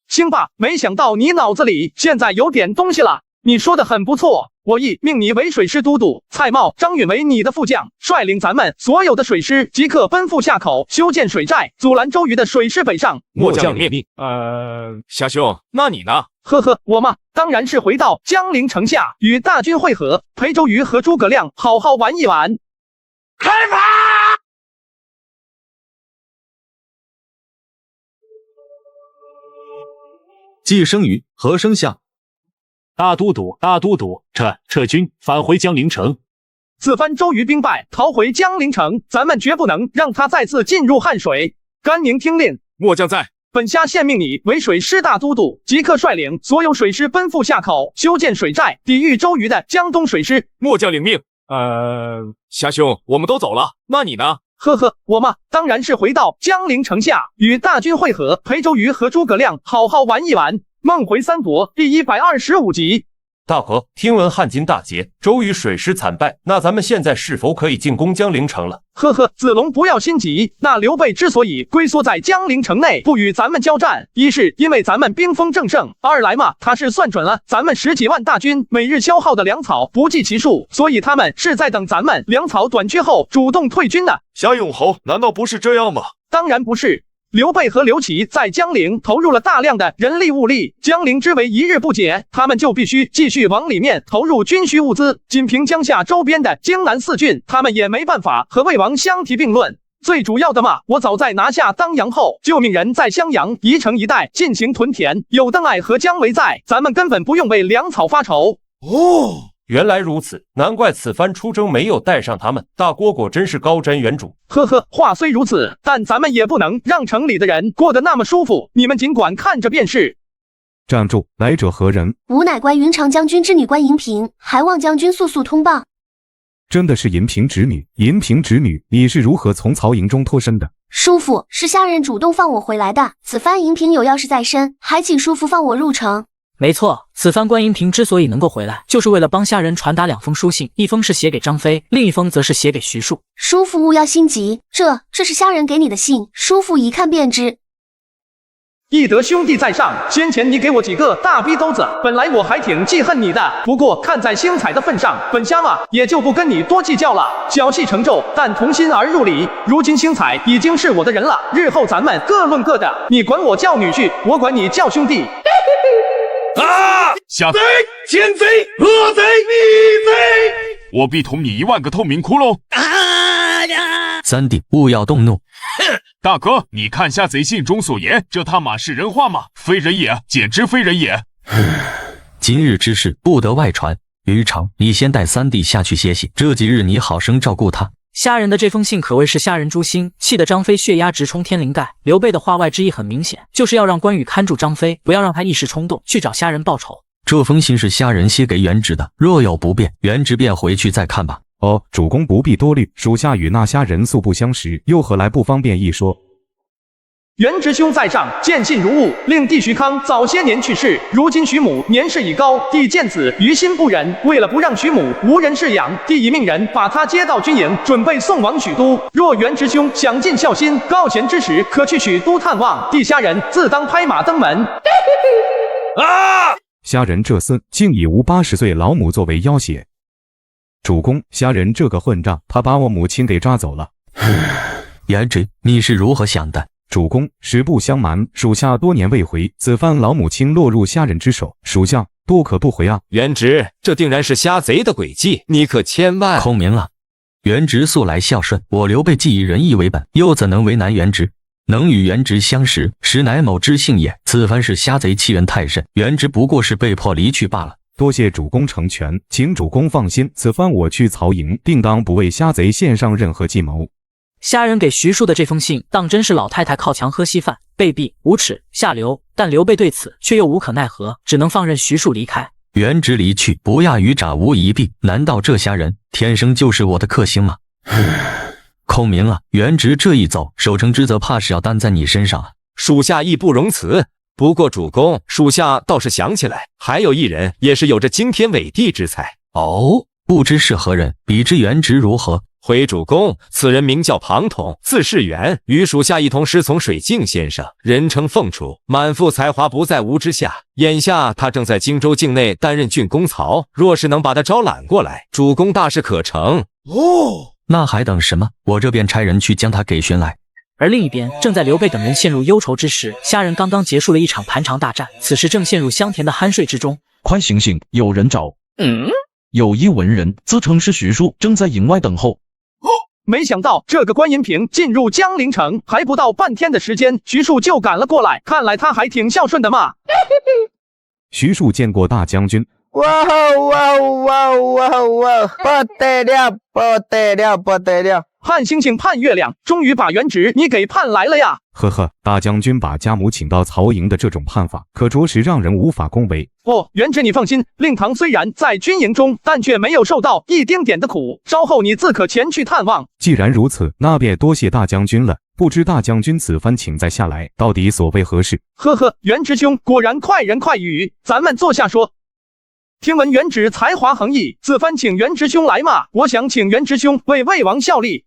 兴霸，没想到你脑子里现在有点东西了。你说的很不错，我亦命你为水师都督，蔡瑁、张允为你的副将，率领咱们所有的水师即刻奔赴夏口修建水寨，阻拦周瑜的水师北上。末将领命。虾兄，那你呢？呵呵，我嘛，当然是回到江陵城下与大军会合，陪周瑜和诸葛亮好好玩一玩。开拔！既生瑜，何生夏？大都督，大都督，撤军，返回江陵城。此番周瑜兵败，逃回江陵城，咱们绝不能让他再次进入汉水。甘宁听令，末将在。本虾现命你为水师大都督，即刻率领所有水师奔赴夏口，修建水寨，抵御周瑜的江东水师。末将领命。虾兄，我们都走了，那你呢？呵呵，我嘛，当然是回到江陵城下与大军会合，陪周瑜和诸葛亮好好玩一玩。梦回三国第125集。大哥，听闻汉津大捷，周瑜水师惨败，那咱们现在是否可以进攻江陵城了？呵呵，子龙不要心急，那刘备之所以龟缩在江陵城内不与咱们交战，一是因为咱们兵锋正盛，二来嘛，他是算准了咱们10几万大军每日消耗的粮草不计其数，所以他们是在等咱们粮草短缺后主动退军的。夏永侯，难道不是这样吗？当然不是。刘备和刘琦在江陵投入了大量的人力物力，江陵之围一日不解，他们就必须继续往里面投入军需物资。仅凭江夏周边的荆南4郡，他们也没办法和魏王相提并论。最主要的嘛，我早在拿下当阳后，就命人在襄阳、宜城一带进行屯田，有邓艾和姜维在，咱们根本不用为粮草发愁。哦，原来如此，难怪此番出征没有带上他们。大蝈蝈真是高瞻远瞩。呵呵，话虽如此，但咱们也不能让城里的人过得那么舒服，你们尽管看着便是。站住！来者何人？吾乃关云长将军之女关银屏，还望将军速速通报。真的是银屏侄女？银屏侄女，你是如何从曹营中脱身的？叔父，是虾人主动放我回来的。此番银屏有要事在身，还请叔父放我入城。没错，此番关银屏之所以能够回来，就是为了帮虾人传达2封书信，一封是写给张飞，另一封则是写给徐庶。叔父勿要心急，这是虾人给你的信，叔父一看便知。义德兄弟在上，先前你给我几个大逼兜子，本来我还挺记恨你的，不过看在星彩的份上，本虾嘛也就不跟你多计较了。小戏成咒，但同心而入里。如今星彩已经是我的人了，日后咱们各论各的，你管我叫女婿，我管你叫兄弟。啊！虾贼、奸贼、恶贼、逆贼！我必捅你1万个透明窟窿！三弟，勿要动怒。大哥，你看下贼信中所言，这他妈是人话吗？非人也，简直非人也！今日之事不得外传。于常，你先带三弟下去歇息，这几日你好生照顾他。虾人的这封信可谓是虾人诛心，气得张飞血压直冲天灵盖。刘备的话外之意很明显，就是要让关羽看住张飞，不要让他一时冲动去找虾人报仇。这封信是虾人写给元直的，若有不便，元直便回去再看吧。哦，主公不必多虑，属下与那虾人素不相识，又何来不方便一说？元直兄在上，见信如晤，令弟徐康早些年去世，如今徐母年事已高，弟见此于心不忍，为了不让徐母无人侍养，弟已命人把他接到军营，准备送往许都。若元直兄想尽孝心，告前之时，可去许都探望，弟虾仁自当拍马登门。啊！虾仁这厮竟以无80岁老母作为要挟。主公，虾仁这个混账，他把我母亲给抓走了。元直，你是如何想的？主公，实不相瞒，属下多年未回，此番老母亲落入虾仁之手，属下多可不回啊！元直，这定然是虾贼的诡计，你可千万……孔明啊，元直素来孝顺，我刘备既以仁义为本，又怎能为难元直？能与元直相识，实乃某之幸也。此番是虾贼欺人太甚，元直不过是被迫离去罢了。多谢主公成全，请主公放心，此番我去曹营，定当不为虾贼献上任何计谋。虾仁给徐庶的这封信，当真是老太太靠墙喝稀饭，卑鄙无耻下流。但刘备对此却又无可奈何，只能放任徐庶离开。元直离去，不亚于爪无疑毙。难道这虾仁天生就是我的克星吗？孔明啊，元直这一走，守城之责怕是要担在你身上啊！属下义不容辞。不过主公，属下倒是想起来，还有一人也是有着惊天伟地之才。哦，不知是何人？比之元直如何？回主公，此人名叫庞统，字士元，与属下一同师从水镜先生，人称凤雏，满腹才华不在吾之下。眼下他正在荆州境内担任郡公曹，若是能把他招揽过来，主公大事可成。哦，那还等什么？我这便差人去将他给寻来。而另一边，正在刘备等人陷入忧愁之时，虾仁刚刚结束了一场盘肠大战，此时正陷入香甜的酣睡之中。快醒醒，有人找！有一文人自称是徐庶，正在营外等候。没想到这个关银平进入江陵城还不到半天的时间，徐庶就赶了过来，看来他还挺孝顺的嘛。徐庶见过大将军。哇哇哇哇哇！不得了，不得了，不得了！盼星星盼月亮，终于把元直你给盼来了呀！呵呵，大将军把家母请到曹营的这种盼法，可着实让人无法恭维。哦，元直你放心，令堂虽然在军营中，但却没有受到一丁点的苦，稍后你自可前去探望。既然如此，那便多谢大将军了。不知大将军此番请再下来，到底所谓何事？呵呵，元直兄果然快人快语，咱们坐下说。听闻元直才华横溢，此番请元直兄来嘛，我想请元直兄为魏王效力。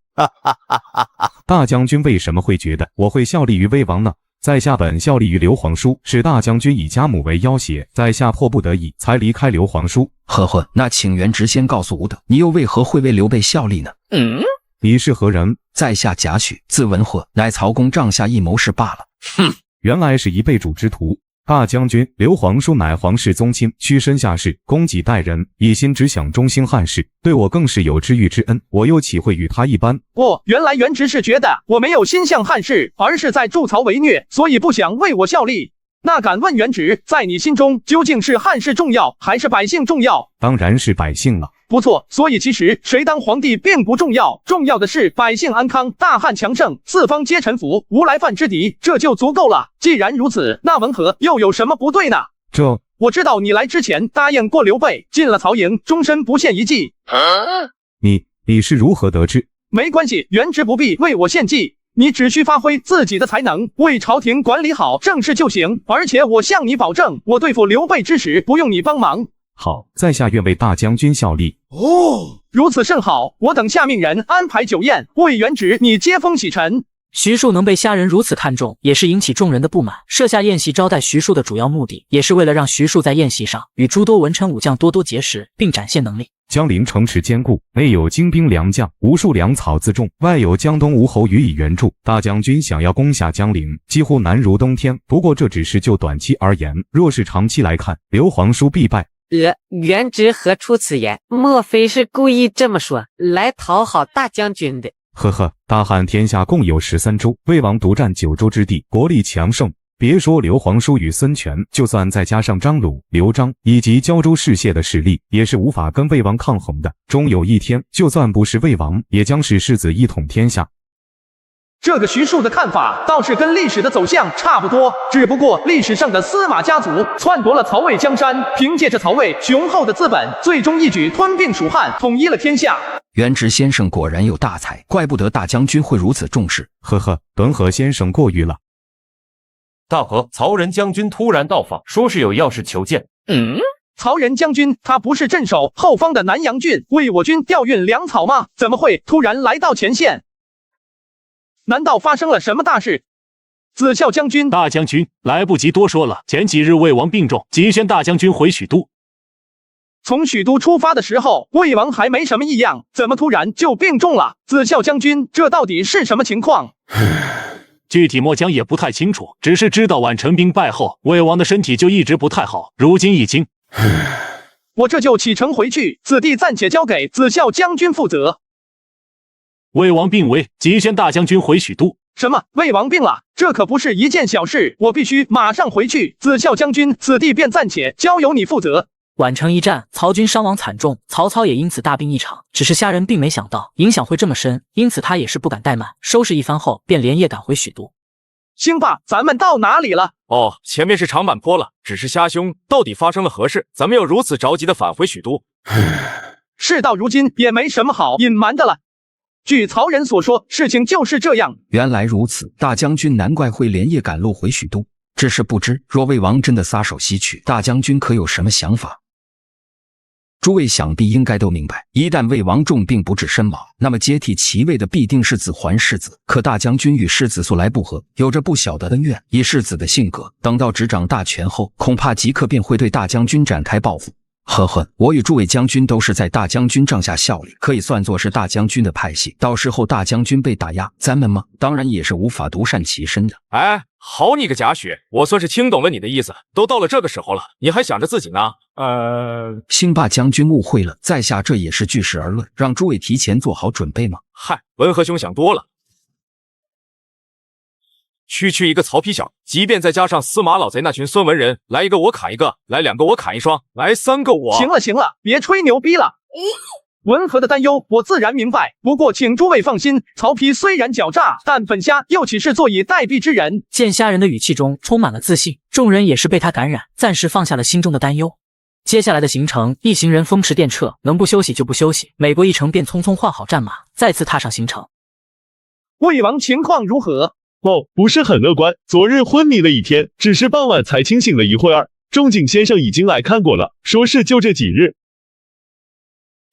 大将军为什么会觉得我会效力于魏王呢？在下本效力于刘皇叔，是大将军以家母为要挟，在下迫不得已才离开刘皇叔。呵呵，那请元直先告诉吾等，你又为何会为刘备效力呢？你是何人？在下贾诩，字文获，乃曹公帐下一谋士罢了。哼，原来是一辈主之徒。大将军，刘皇叔乃皇室宗亲，屈身下士，供给待人，一心只想中兴汉室，对我更是有知遇之恩，我又岂会与他一般？哦，原来元直是觉得我没有心向汉室，而是在助曹为虐，所以不想为我效力。那敢问元直，在你心中究竟是汉室重要，还是百姓重要？当然是百姓了。不错，所以其实谁当皇帝并不重要，重要的是百姓安康，大汉强盛，四方皆臣服，无来犯之敌，这就足够了。既然如此，那文和又有什么不对呢？我知道你来之前答应过刘备，进了曹营，终身不献一计。你是如何得知？没关系，元直不必为我献计，你只需发挥自己的才能，为朝廷管理好政事就行。而且我向你保证，我对付刘备之时，不用你帮忙。好，在下愿为大将军效力。哦，如此甚好，我等下命人安排酒宴，为元直你接风洗尘。徐庶能被虾仁如此看重，也是引起众人的不满。设下宴席招待徐庶的主要目的，也是为了让徐庶在宴席上与诸多文臣武将多多结识，并展现能力。江陵城池坚固，内有精兵良将，无数粮草自重，外有江东吴侯予以援助，大将军想要攻下江陵，几乎难如登天。不过这只是就短期而言，若是长期来看，刘皇叔必败。元直何出此言？莫非是故意这么说，来讨好大将军的？呵呵，大汉天下共有13州，魏王独占9州之地，国力强盛。别说刘皇叔与孙权，就算再加上张鲁、刘璋以及胶州士燮的势力，也是无法跟魏王抗衡的。终有一天，就算不是魏王，也将是世子一统天下。这个徐庶的看法倒是跟历史的走向差不多，只不过历史上的司马家族篡夺了曹魏江山，凭借着曹魏雄厚的资本，最终一举吞并蜀汉，统一了天下。元直先生果然有大才，怪不得大将军会如此重视。呵呵，本和先生过誉了。大和，曹仁将军突然到访，说是有要事求见。曹仁将军他不是镇守后方的南阳郡，为我军调运粮草吗？怎么会突然来到前线？难道发生了什么大事？子孝将军，大将军，来不及多说了。前几日魏王病重，急宣大将军回许都。从许都出发的时候，魏王还没什么异样，怎么突然就病重了？子孝将军，这到底是什么情况？具体末将也不太清楚，只是知道宛城兵败后，魏王的身体就一直不太好，如今已经……我这就启程回去，此地暂且交给子孝将军负责。魏王病危，急宣大将军回许都。什么？魏王病了？这可不是一件小事，我必须马上回去。子孝将军，此地便暂且交由你负责。宛城一战，曹军伤亡惨重，曹操也因此大病一场。只是虾仁并没想到影响会这么深，因此他也是不敢怠慢，收拾一番后便连夜赶回许都。兴霸，咱们到哪里了？哦，前面是长坂坡了。只是虾兄，到底发生了何事？咱们又如此着急的返回许都？事到如今也没什么好隐瞒的了。据曹仁所说，事情就是这样。原来如此，大将军难怪会连夜赶路回许都。只是不知，若魏王真的撒手西去，大将军可有什么想法？诸位想必应该都明白，一旦魏王重病不治身亡，那么接替其位的必定是子桓世子。可大将军与世子素来不和，有着不小的恩怨。以世子的性格，等到执掌大权后，恐怕即刻便会对大将军展开报复。呵呵，我与诸位将军都是在大将军帐下效力，可以算作是大将军的派系。到时候大将军被打压，咱们吗？当然也是无法独善其身的。哎，好你个贾诩，我算是听懂了你的意思。都到了这个时候了，你还想着自己呢？兴霸将军误会了，在下这也是据事而论，让诸位提前做好准备吗？嗨，文和兄想多了。区一个曹丕小，即便再加上司马老贼那群孙文人，来一个我砍一个，来两个我砍一双，来三个我……行了，别吹牛逼了。文和的担忧我自然明白，不过请诸位放心，曹丕虽然狡诈，但本虾又岂是坐以待毙之人？见虾仁的语气中充满了自信，众人也是被他感染，暂时放下了心中的担忧。接下来的行程，一行人风驰电掣，能不休息就不休息。每过一城，便匆匆换好战马，再次踏上行程。魏王情况如何？哦，不是很乐观。昨日昏迷了一天，只是傍晚才清醒了一会儿。仲景先生已经来看过了，说是就这几日。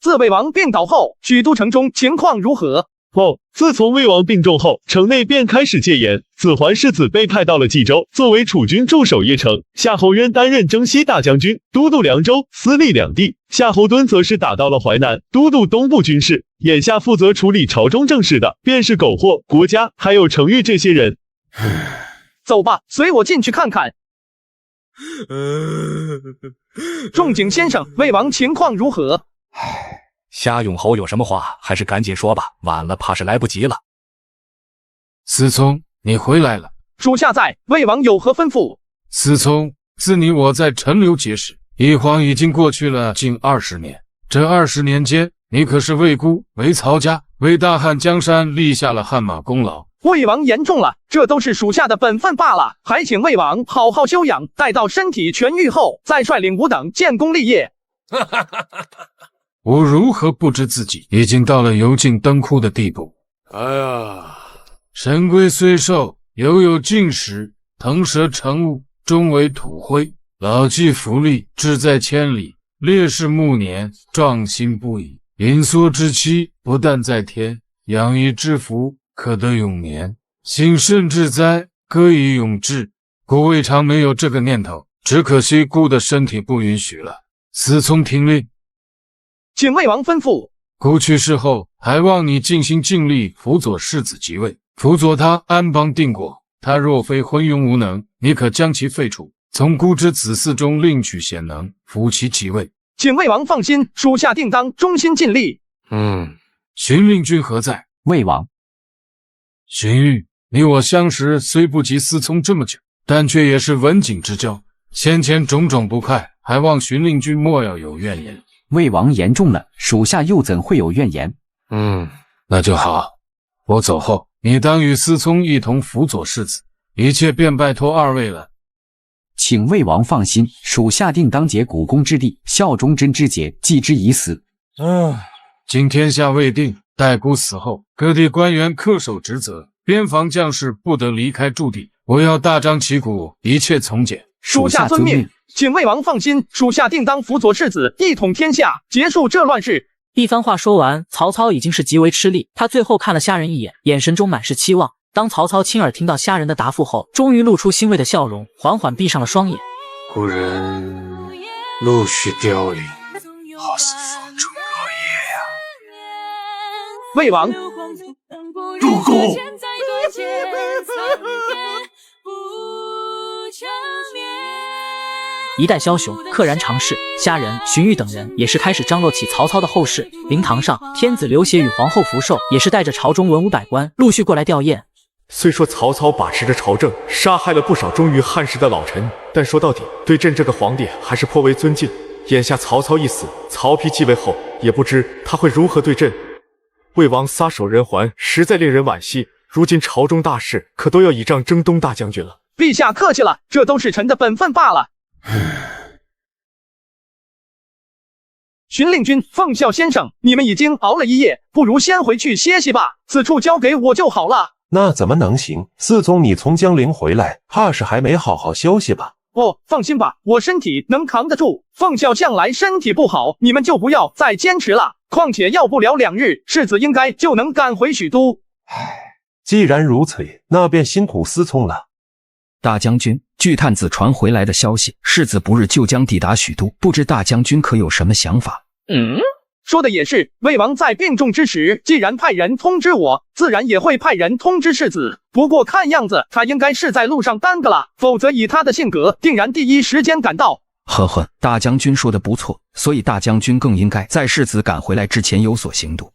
自魏王病倒后，许都城中情况如何？哦，自从魏王病重后，城内便开始戒严。子桓世子被派到了冀州，作为楚军驻守邺城。夏侯渊担任征西大将军，都督凉州，司隶两地。夏侯惇则是打到了淮南，都督东部军事。眼下负责处理朝中政事的，便是苟活、国家还有程昱这些人。走吧，随我进去看看。仲景先生，魏王情况如何？夏永侯有什么话，还是赶紧说吧，晚了怕是来不及了。思聪，你回来了。属下在，魏王有何吩咐？思聪，自你我在陈留结识，一晃已经过去了近20年。这20年间，你可是为孤、为曹家、为大汉江山立下了汗马功劳。魏王言重了，这都是属下的本分罢了，还请魏王好好休养，待到身体痊愈后，再率领吾等建功立业。我如何不知自己已经到了油尽灯枯的地步？哎呀，神龟虽寿，犹有尽时；腾蛇乘雾，终为土灰。老骥伏枥，志在千里；烈士暮年，壮心不已。盈缩之期，不但在天；养怡之福，可得永年。幸甚至哉，歌以咏志。孤未尝没有这个念头，只可惜孤的身体不允许了。思聪听令。请魏王吩咐。孤去世后，还望你尽心尽力辅佐世子即位，辅佐他安邦定国。他若非昏庸无能，你可将其废除，从孤之子嗣中另取贤能，辅其即位。请魏王放心，属下定当忠心尽力。荀令君何在？魏王。荀彧，你我相识虽不及思聪这么久，但却也是文景之交，先前种种不快，还望荀令君莫要有怨言。魏王言重了，属下又怎会有怨言？那就好。我走后，你当与思聪一同辅佐世子，一切便拜托二位了。请魏王放心，属下定当竭股肱之力，效忠贞之节，继之以死。今天下未定，待孤死后，各地官员恪守职责，边防将士不得离开驻地，我要大张旗鼓，一切从简。属下遵命，请魏王放心，属下定当辅佐世子，一统天下，结束这乱世。一番话说完，曹操已经是极为吃力。他最后看了虾仁一眼，眼神中满是期望。当曹操亲耳听到虾仁的答复后，终于露出欣慰的笑容，缓缓闭上了双眼。故人陆续凋零，好似风中落叶呀。魏王，主公。一代枭雄溘然长逝，虾仁、荀彧等人也是开始张罗起曹操的后事。灵堂上，天子刘协与皇后福寿也是带着朝中文武百官陆续过来吊唁。虽说曹操把持着朝政，杀害了不少忠于汉室的老臣，但说到底，对朕这个皇帝还是颇为尊敬。眼下曹操一死，曹丕继位后，也不知他会如何对朕。魏王撒手人寰，实在令人惋惜。如今朝中大事可都要倚仗征东大将军了。陛下客气了，这都是臣的本分罢了。荀令君、奉孝先生，你们已经熬了一夜，不如先回去歇息吧，此处交给我就好了。那怎么能行？四宗你从江陵回来，怕是还没好好休息吧？哦，放心吧，我身体能扛得住。奉孝向来身体不好，你们就不要再坚持了。况且要不了2日，世子应该就能赶回许都。既然如此，那便辛苦思聪了。大将军，据探子传回来的消息，世子不日就将抵达许都，不知大将军可有什么想法？说的也是，魏王在病重之时，既然派人通知我，自然也会派人通知世子。不过看样子，他应该是在路上耽搁了，否则以他的性格，定然第一时间赶到。呵呵，大将军说的不错，所以大将军更应该在世子赶回来之前有所行动。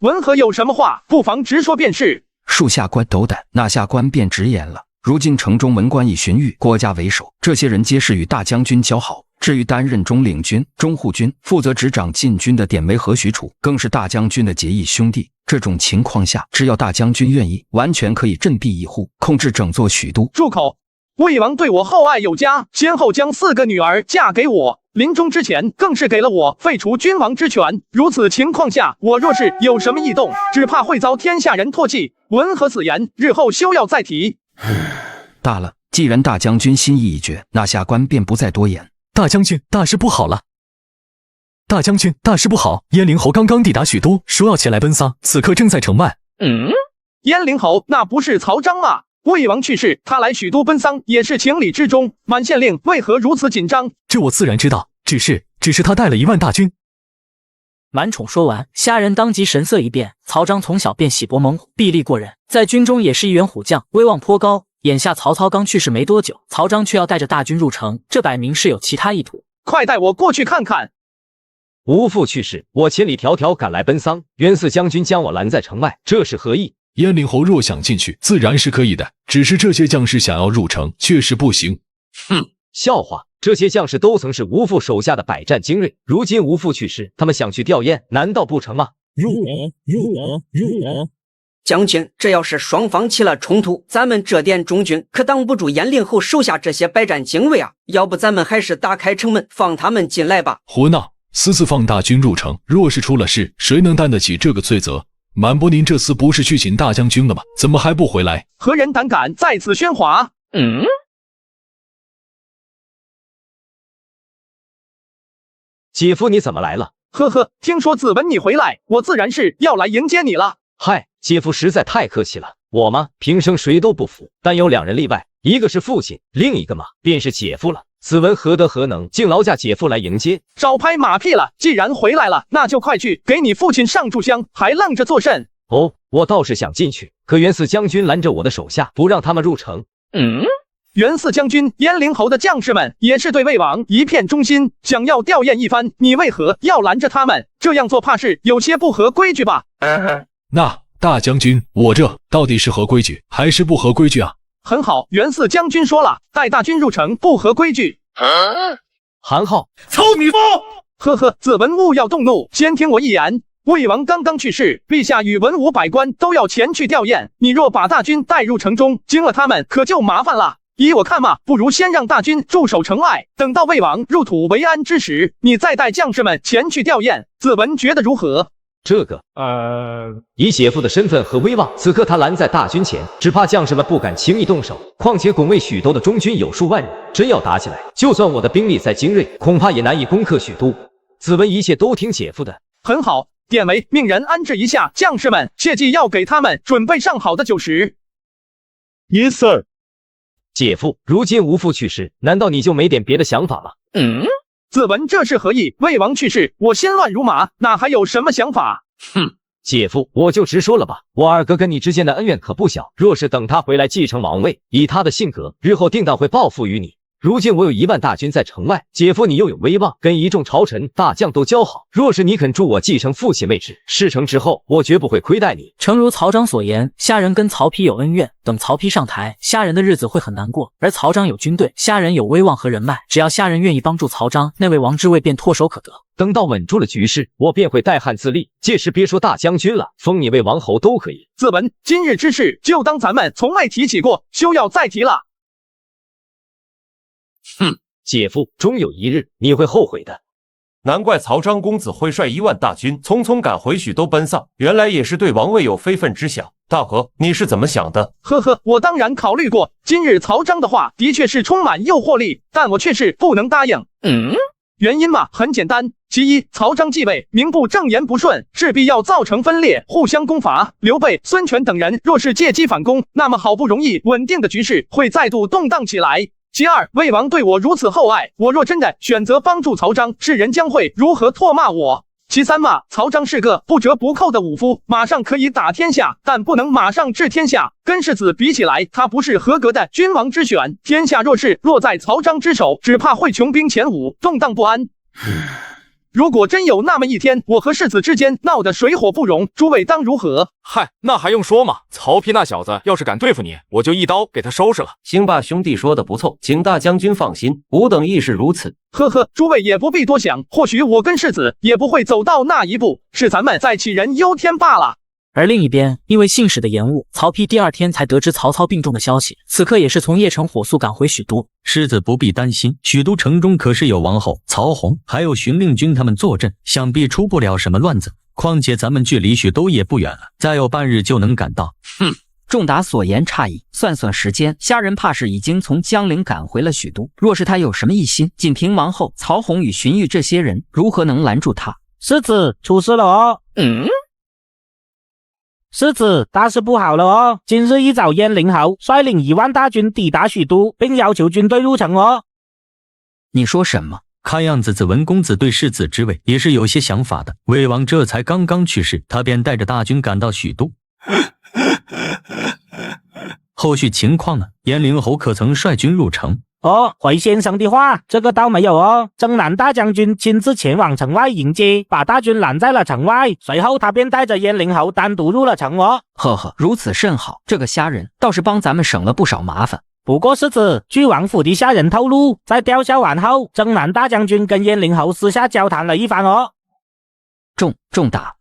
文和有什么话，不妨直说便是。属下官斗胆，那下官便直言了。如今城中文官以荀彧、郭嘉为首，这些人皆是与大将军交好。至于担任中领军、中护军，负责执掌禁军的典韦和许褚，更是大将军的结义兄弟。这种情况下，只要大将军愿意，完全可以振臂一呼，控制整座许都。住口！魏王对我厚爱有加，先后将4个女儿嫁给我，临终之前更是给了我废除君王之权。如此情况下，我若是有什么异动，只怕会遭天下人唾弃。文和此言，日后休要再提。大了，既然大将军心意已决，那下官便不再多言。大将军，大事不好了！大将军，大事不好！燕灵侯刚刚抵达许都，说要前来奔丧，此刻正在城外。燕灵侯那不是曹彰吗？魏王去世，他来许都奔丧也是情理之中。满县令为何如此紧张？这我自然知道，只是他带了1万大军。满宠说完，虾仁当即神色一变。曹彰从小便喜搏猛虎，臂力过人，在军中也是一员虎将，威望颇高。眼下曹操刚去世没多久，曹彰却要带着大军入城，这摆明是有其他意图。快带我过去看看。吾父去世，我千里迢迢赶来奔丧，袁四将军将我拦在城外，这是何意？燕灵侯若想进去，自然是可以的，只是这些将士想要入城，确实不行。哼，笑话！这些将士都曾是吾父手下的百战精锐，如今吾父去世，他们想去吊唁，难道不成吗？入我！将军，这要是双方起了冲突，咱们这点中军可挡不住燕灵侯手下这些百战精锐啊！要不咱们还是打开城门，放他们进来吧。胡闹！私自放大军入城，若是出了事，谁能担得起这个罪责？满伯，您这次不是去请大将军了吗？怎么还不回来？何人胆敢在此喧哗？姐夫，你怎么来了？呵呵，听说子文你回来，我自然是要来迎接你了。嗨，姐夫实在太客气了。我嘛，平生谁都不服，但有2人例外，一个是父亲，另一个嘛，便是姐夫了。子文何德何能，竟劳驾姐夫来迎接？少拍马屁了，既然回来了，那就快去给你父亲上炷香，还愣着做甚？哦，我倒是想进去，可袁四将军拦着我的手下，不让他们入城。袁四将军、燕灵侯的将士们也是对魏王一片忠心，想要吊唁一番，你为何要拦着他们？这样做怕是有些不合规矩吧？那大将军，我这到底是合规矩还是不合规矩啊？很好，袁四将军说了，带大军入城不合规矩。韩浩，操你妈！呵呵，子文勿要动怒，先听我一言。魏王刚刚去世，陛下与文武百官都要前去吊唁，你若把大军带入城中，惊了他们，可就麻烦了。依我看嘛，不如先让大军驻守城外，等到魏王入土为安之时，你再带将士们前去吊唁。子文觉得如何？这个，以姐夫的身份和威望，此刻他拦在大军前，只怕将士们不敢轻易动手。况且拱卫许都的中军有数万人，真要打起来，就算我的兵力再精锐，恐怕也难以攻克许都。子文一切都听姐夫的。很好，典韦命人安置一下将士们，切记要给他们准备上好的酒食。Yes, sir。姐夫，如今吴父去世，难道你就没点别的想法吗？子文这是何意？魏王去世，我心乱如麻，哪还有什么想法？哼，姐夫，我就直说了吧，我二哥跟你之间的恩怨可不小，若是等他回来继承王位，以他的性格，日后定当会报复于你。如今我有1万大军在城外，姐夫你又有威望，跟一众朝臣大将都交好。若是你肯助我继承父亲位置，事成之后，我绝不会亏待你。诚如曹彰所言，虾仁跟曹丕有恩怨，等曹丕上台，虾仁的日子会很难过。而曹彰有军队，虾仁有威望和人脉，只要虾仁愿意帮助曹彰，那位王之位便唾手可得。等到稳住了局势，我便会代汉自立，届时别说大将军了，封你为王侯都可以。子文，今日之事就当咱们从未提起过，休要再提了。哼。姐夫，终有一日你会后悔的。难怪曹彰公子会率1万大军匆匆赶回许都奔丧，原来也是对王位有非分之想。大哥，你是怎么想的？呵呵，我当然考虑过，今日曹彰的话的确是充满诱惑力，但我却是不能答应。原因嘛，很简单。其一，曹彰继位，名不正言不顺，势必要造成分裂，互相攻伐。刘备、孙权等人若是借机反攻，那么好不容易稳定的局势会再度动荡起来。其二，魏王对我如此厚爱，我若真的选择帮助曹彰，世人将会如何唾骂我？其三嘛，曹彰是个不折不扣的武夫，马上可以打天下，但不能马上治天下。跟世子比起来，他不是合格的君王之选。天下若是落在曹彰之手，只怕会穷兵黔武，动荡不安。如果真有那么一天，我和世子之间闹得水火不容，诸位当如何？嗨，那还用说吗？曹丕那小子要是敢对付你，我就一刀给他收拾了。行吧，兄弟说的不错，请大将军放心，吾等亦是如此。呵呵，诸位也不必多想，或许我跟世子也不会走到那一步，是咱们在杞人忧天罢了。而另一边，因为信使的延误，曹丕第2天才得知曹操病重的消息，此刻也是从邺城火速赶回许都。世子不必担心，许都城中可是有王后曹洪，还有荀令君他们坐镇，想必出不了什么乱子。况且咱们距离许都也不远了，再有半日就能赶到。仲达所言差矣，算算时间，虾仁怕是已经从江陵赶回了许都。若是他有什么异心，仅凭王后曹洪与荀彧这些人，如何能拦住他？世子，出事了哦！世子，大事不好了哦！今日一早，燕陵侯率领1万大军抵达许都，并要求军队入城哦。你说什么？看样子子文公子对世子之位也是有些想法的。魏王这才刚刚去世，他便带着大军赶到许都。后续情况呢？燕陵侯可曾率军入城？回先生的话，这个倒没有哦。征南大将军亲自前往城外迎接，把大军拦在了城外，随后他便带着燕陵侯单独入了城哦。呵呵，如此甚好，这个虾仁倒是帮咱们省了不少麻烦。不过世子，据王府的下人透露，在吊销完后，征南大将军跟燕陵侯私下交谈了一番哦。仲达，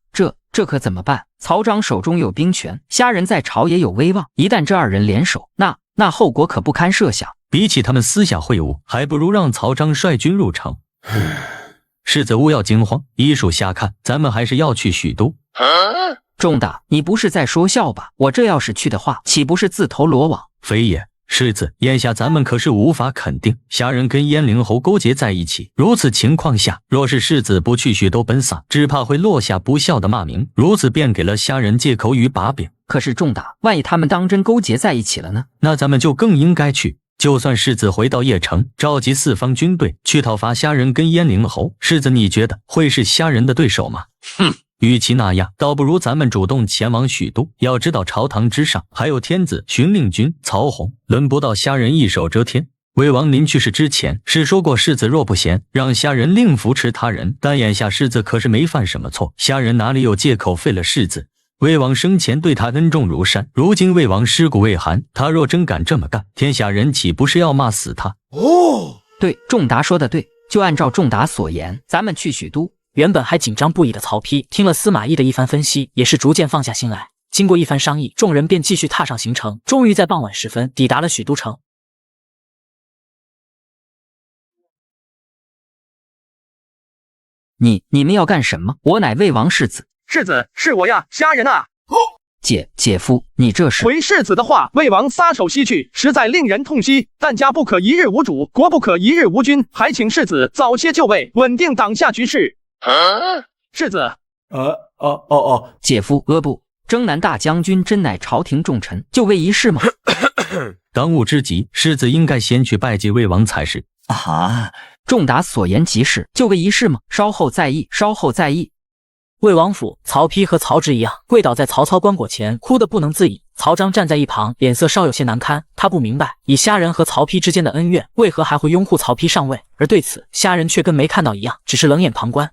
这可怎么办？曹彰手中有兵权，虾仁在朝也有威望，一旦这2人联手，那后果可不堪设想。比起他们私下会晤，还不如让曹彰率军入城。世子勿要惊慌，依属下看，咱们还是要去许都。仲达，你不是在说笑吧？我这要是去的话，岂不是自投罗网？非也，世子，眼下咱们可是无法肯定虾仁跟燕陵侯勾结在一起。如此情况下，若是世子不去许都奔丧，只怕会落下不孝的骂名。如此便给了虾仁借口与把柄。可是仲达，万一他们当真勾结在一起了呢？那咱们就更应该去。就算世子回到邺城，召集4方军队去讨伐虾仁跟燕陵侯，世子你觉得会是虾仁的对手吗？与其那样，倒不如咱们主动前往许都。要知道朝堂之上还有天子荀令君曹洪，轮不到虾仁一手遮天。魏王临去世之前是说过，世子若不贤，让虾仁另扶持他人，但眼下世子可是没犯什么错，虾仁哪里有借口废了世子？魏王生前对他恩重如山，如今魏王尸骨未寒，他若真敢这么干，天下人岂不是要骂死他？对，仲达说的对，就按照仲达所言，咱们去许都。原本还紧张不已的曹丕，听了司马懿的一番分析，也是逐渐放下心来。经过一番商议，众人便继续踏上行程，终于在傍晚时分抵达了许都城。你们要干什么？我乃魏王世子，世子，是我呀，虾仁啊！姐夫，你这是？回世子的话，魏王撒手西去，实在令人痛惜。但家不可一日无主，国不可一日无君，还请世子早些就位，稳定当下局势。世子，姐夫，不，征南大将军真乃朝廷重臣，就位一事吗？当务之急，世子应该先去拜祭魏王才是。啊，仲达所言极是，就位一事吗？稍后再议，稍后再议。魏王府，曹丕和曹植一样，跪倒在曹操棺椁前，哭得不能自已。曹彰站在一旁，脸色稍有些难堪。他不明白，以虾仁和曹丕之间的恩怨，为何还会拥护曹丕上位？而对此，虾仁却跟没看到一样，只是冷眼旁观。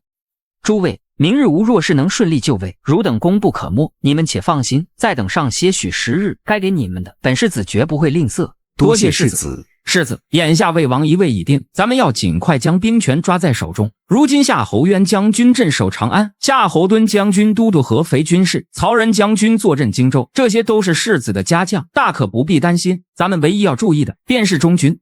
诸位，明日吾若是能顺利就位，汝等功不可没。你们且放心，再等上些许时日，该给你们的，本世子绝不会吝啬。多谢世子。世子，眼下魏王一位已定，咱们要尽快将兵权抓在手中。如今夏侯渊将军镇守长安，夏侯惇将军都督合肥军事，曹仁将军坐镇荆州，这些都是世子的家将，大可不必担心。咱们唯一要注意的，便是中军。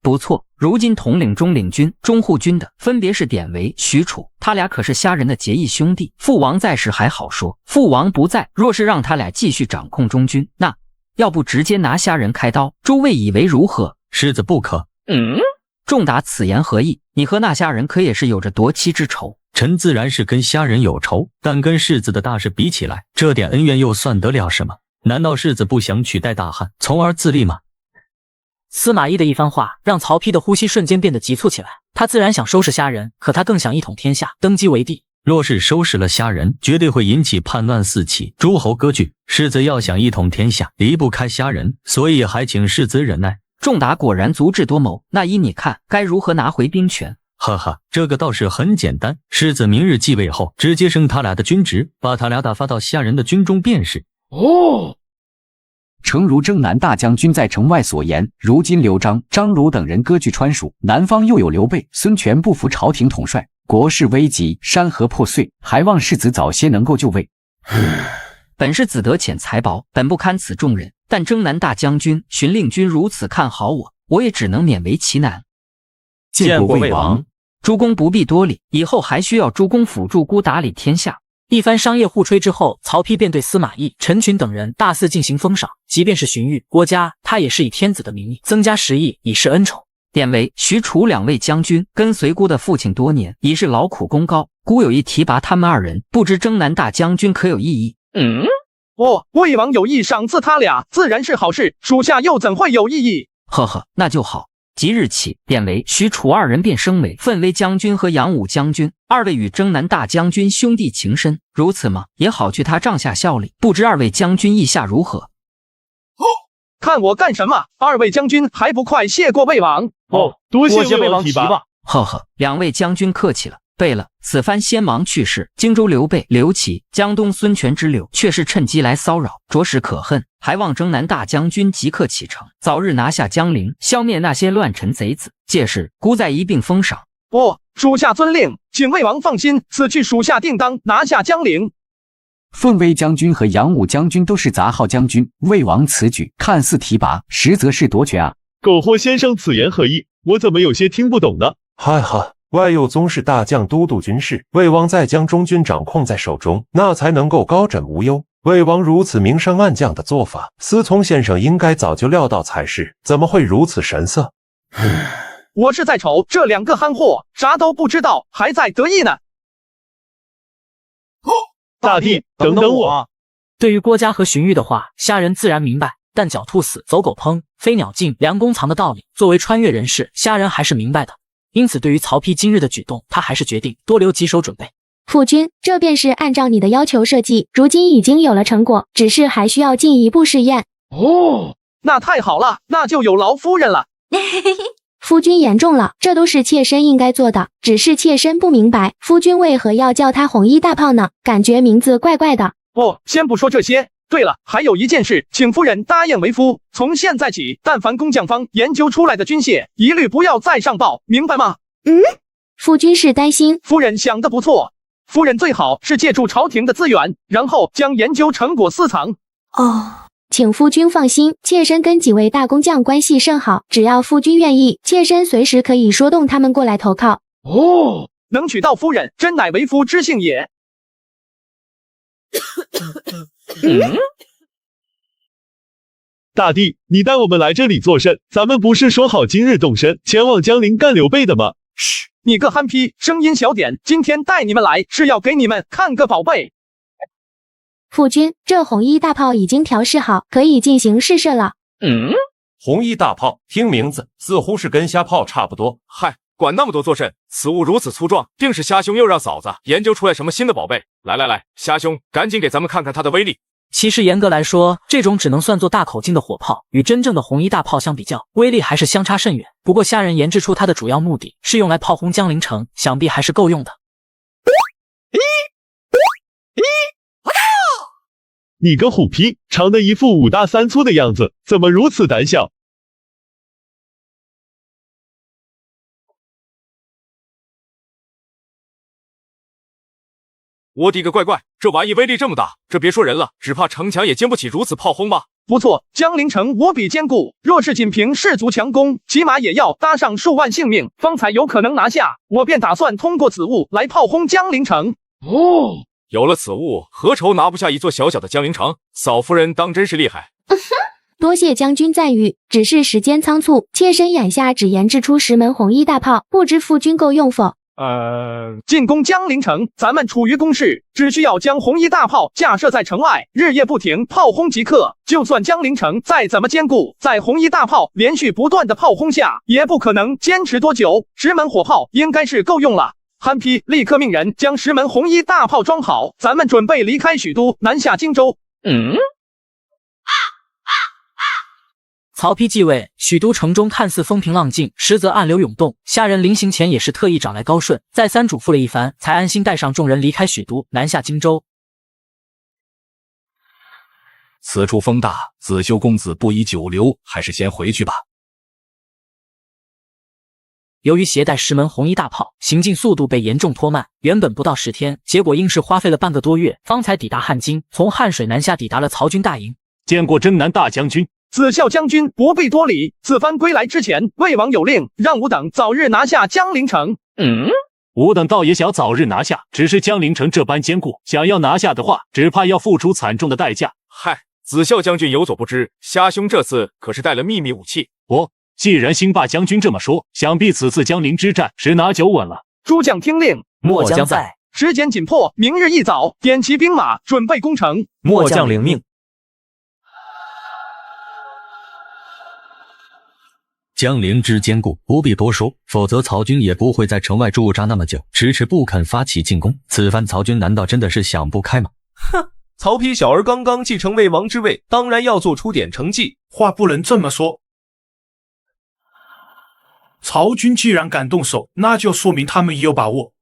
不错，如今统领中领军、中护军的，分别是典韦、许褚，他俩可是虾仁的结义兄弟。父王在时还好说，父王不在，若是让他俩继续掌控中军，那要不直接拿虾仁开刀？诸位以为如何？世子不可。仲达此言何意？你和那虾仁可也是有着夺妻之仇。臣自然是跟虾仁有仇，但跟世子的大事比起来，这点恩怨又算得了什么？难道世子不想取代大汉，从而自立吗？司马懿的一番话让曹丕的呼吸瞬间变得急促起来。他自然想收拾虾仁，可他更想一统天下，登基为帝。若是收拾了虾仁，绝对会引起叛乱四起，诸侯割据。世子要想一统天下，离不开虾仁，所以还请世子忍耐。仲达果然足智多谋，那依你看，该如何拿回兵权？哈哈，这个倒是很简单。世子明日继位后，直接升他俩的军职，把他俩打发到虾仁的军中便是。诚如征南大将军在城外所言，如今刘璋、张鲁等人割据川蜀，南方又有刘备、孙权不服朝廷统帅，国势危急，山河破碎，还望世子早些能够就位。本世子德浅才薄，本不堪此重任，但征南大将军、荀令君如此看好我，我也只能勉为其难。见过魏王。诸公不必多礼，以后还需要诸公辅助孤打理天下。一番商业互吹之后，曹丕便对司马懿、陈群等人大肆进行封赏，即便是荀彧、郭嘉，他也是以天子的名义增加10亿，以示恩宠。典韦、许褚两位将军跟随姑的父亲多年，已是劳苦功高，姑有意提拔他们二人，不知征南大将军可有异议？魏王有意赏赐他俩，自然是好事，属下又怎会有异议？呵呵，那就好。即日起，典韦、许褚二人便升为奋威将军和扬武将军，二位与征南大将军兄弟情深，如此嘛，也好去他帐下效力。不知二位将军意下如何？看我干什么？二位将军还不快谢过魏王？多谢魏王提拔。呵呵，两位将军客气了。对了，此番先王去世，荆州刘备、刘琦、江东孙权之流却是趁机来骚扰，着实可恨。还望征南大将军即刻启程，早日拿下江陵，消灭那些乱臣贼子。届时，孤再一并封赏。属下遵令，请魏王放心，此去属下定当拿下江陵。奋威将军和扬武将军都是杂号将军，魏王此举看似提拔，实则是夺权啊！苟活先生此言何意？我怎么有些听不懂呢？嗨哈，外有宗室大将都督军事，魏王再将中军掌控在手中，那才能够高枕无忧。魏王如此明升暗降的做法，思聪先生应该早就料到才是，怎么会如此神色？我是在瞅这两个憨货，啥都不知道，还在得意呢。大帝，等等我。对于郭嘉和荀彧的话，虾仁自然明白，但狡兔死，走狗烹，飞鸟尽，良弓藏的道理，作为穿越人士，虾仁还是明白的。因此，对于曹丕今日的举动，他还是决定多留几手准备。父君，这便是按照你的要求设计，如今已经有了成果，只是还需要进一步试验。那太好了，那就有劳夫人了。夫君言重了，这都是妾身应该做的，只是妾身不明白，夫君为何要叫他红衣大炮呢？感觉名字怪怪的。先不说这些。对了，还有一件事，请夫人答应为夫，从现在起，但凡工匠方研究出来的军械，一律不要再上报，明白吗？夫君是担心。夫人想得不错，夫人最好是借助朝廷的资源，然后将研究成果私藏。请夫君放心，妾身跟几位大工匠关系甚好，只要夫君愿意，妾身随时可以说动他们过来投靠。能娶到夫人，真乃为夫之幸也。大帝，你带我们来这里做甚？咱们不是说好今日动身，前往江陵干刘备的吗？嘘，你个憨批，声音小点。今天带你们来是要给你们看个宝贝。父君，这红衣大炮已经调试好，可以进行试射了。红衣大炮，听名字似乎是跟虾炮差不多。嗨，管那么多做甚？此物如此粗壮，定是虾兄又让嫂子研究出来什么新的宝贝。来，虾兄，赶紧给咱们看看它的威力。其实严格来说，这种只能算作大口径的火炮，与真正的红衣大炮相比较，威力还是相差甚远。不过虾人研制出它的主要目的是用来炮轰江陵城，想必还是够用的。你个虎皮，长得一副5大3粗的样子，怎么如此胆小？我的个乖乖，这玩意威力这么大，这别说人了，只怕城墙也经不起如此炮轰吧。不错，江陵城无比坚固，若是仅凭士卒强攻，起码也要搭上数万性命，方才有可能拿下。我便打算通过此物来炮轰江陵城。有了此物，何愁拿不下一座小小的江陵城？嫂夫人当真是厉害。多谢将军赞誉，只是时间仓促，妾身眼下只研制出10门红衣大炮，不知夫君够用否？进攻江陵城，咱们处于攻势，只需要将红衣大炮架设在城外，日夜不停炮轰即可。就算江陵城再怎么坚固，在红衣大炮连续不断的炮轰下，也不可能坚持多久。10门火炮应该是够用了。憨批立刻命人将10门红衣大炮装好，咱们准备离开许都，南下荆州。曹丕继位，许都城中看似风平浪静，实则暗流涌动。虾人临行前也是特意找来高顺，再三嘱咐了一番，才安心带上众人离开许都，南下荆州。此处风大，子修公子不宜久留，还是先回去吧。由于携带10门红衣大炮，行进速度被严重拖慢，原本不到10天，结果硬是花费了半个多月，方才抵达汉津，从汉水南下抵达了曹军大营。见过征南大将军。子孝将军不必多礼，此番归来之前，魏王有令，让吾等早日拿下江陵城。吾等倒也想早日拿下，只是江陵城这般坚固，想要拿下的话，只怕要付出惨重的代价。嗨，子孝将军有所不知，虾兄这次可是带了秘密武器。既然兴霸将军这么说，想必此次江陵之战十拿9稳了。诸将听令，末将在。时间紧迫，明日一早点齐兵马，准备攻城。末将领命。江陵之坚固不必多说，否则曹军也不会在城外驻扎那么久，迟迟不肯发起进攻。此番曹军难道真的是想不开吗？哼，曹丕小儿刚刚继承魏王之位，当然要做出点成绩。话不能这么说。曹军既然敢动手，那就说明他们也有把握。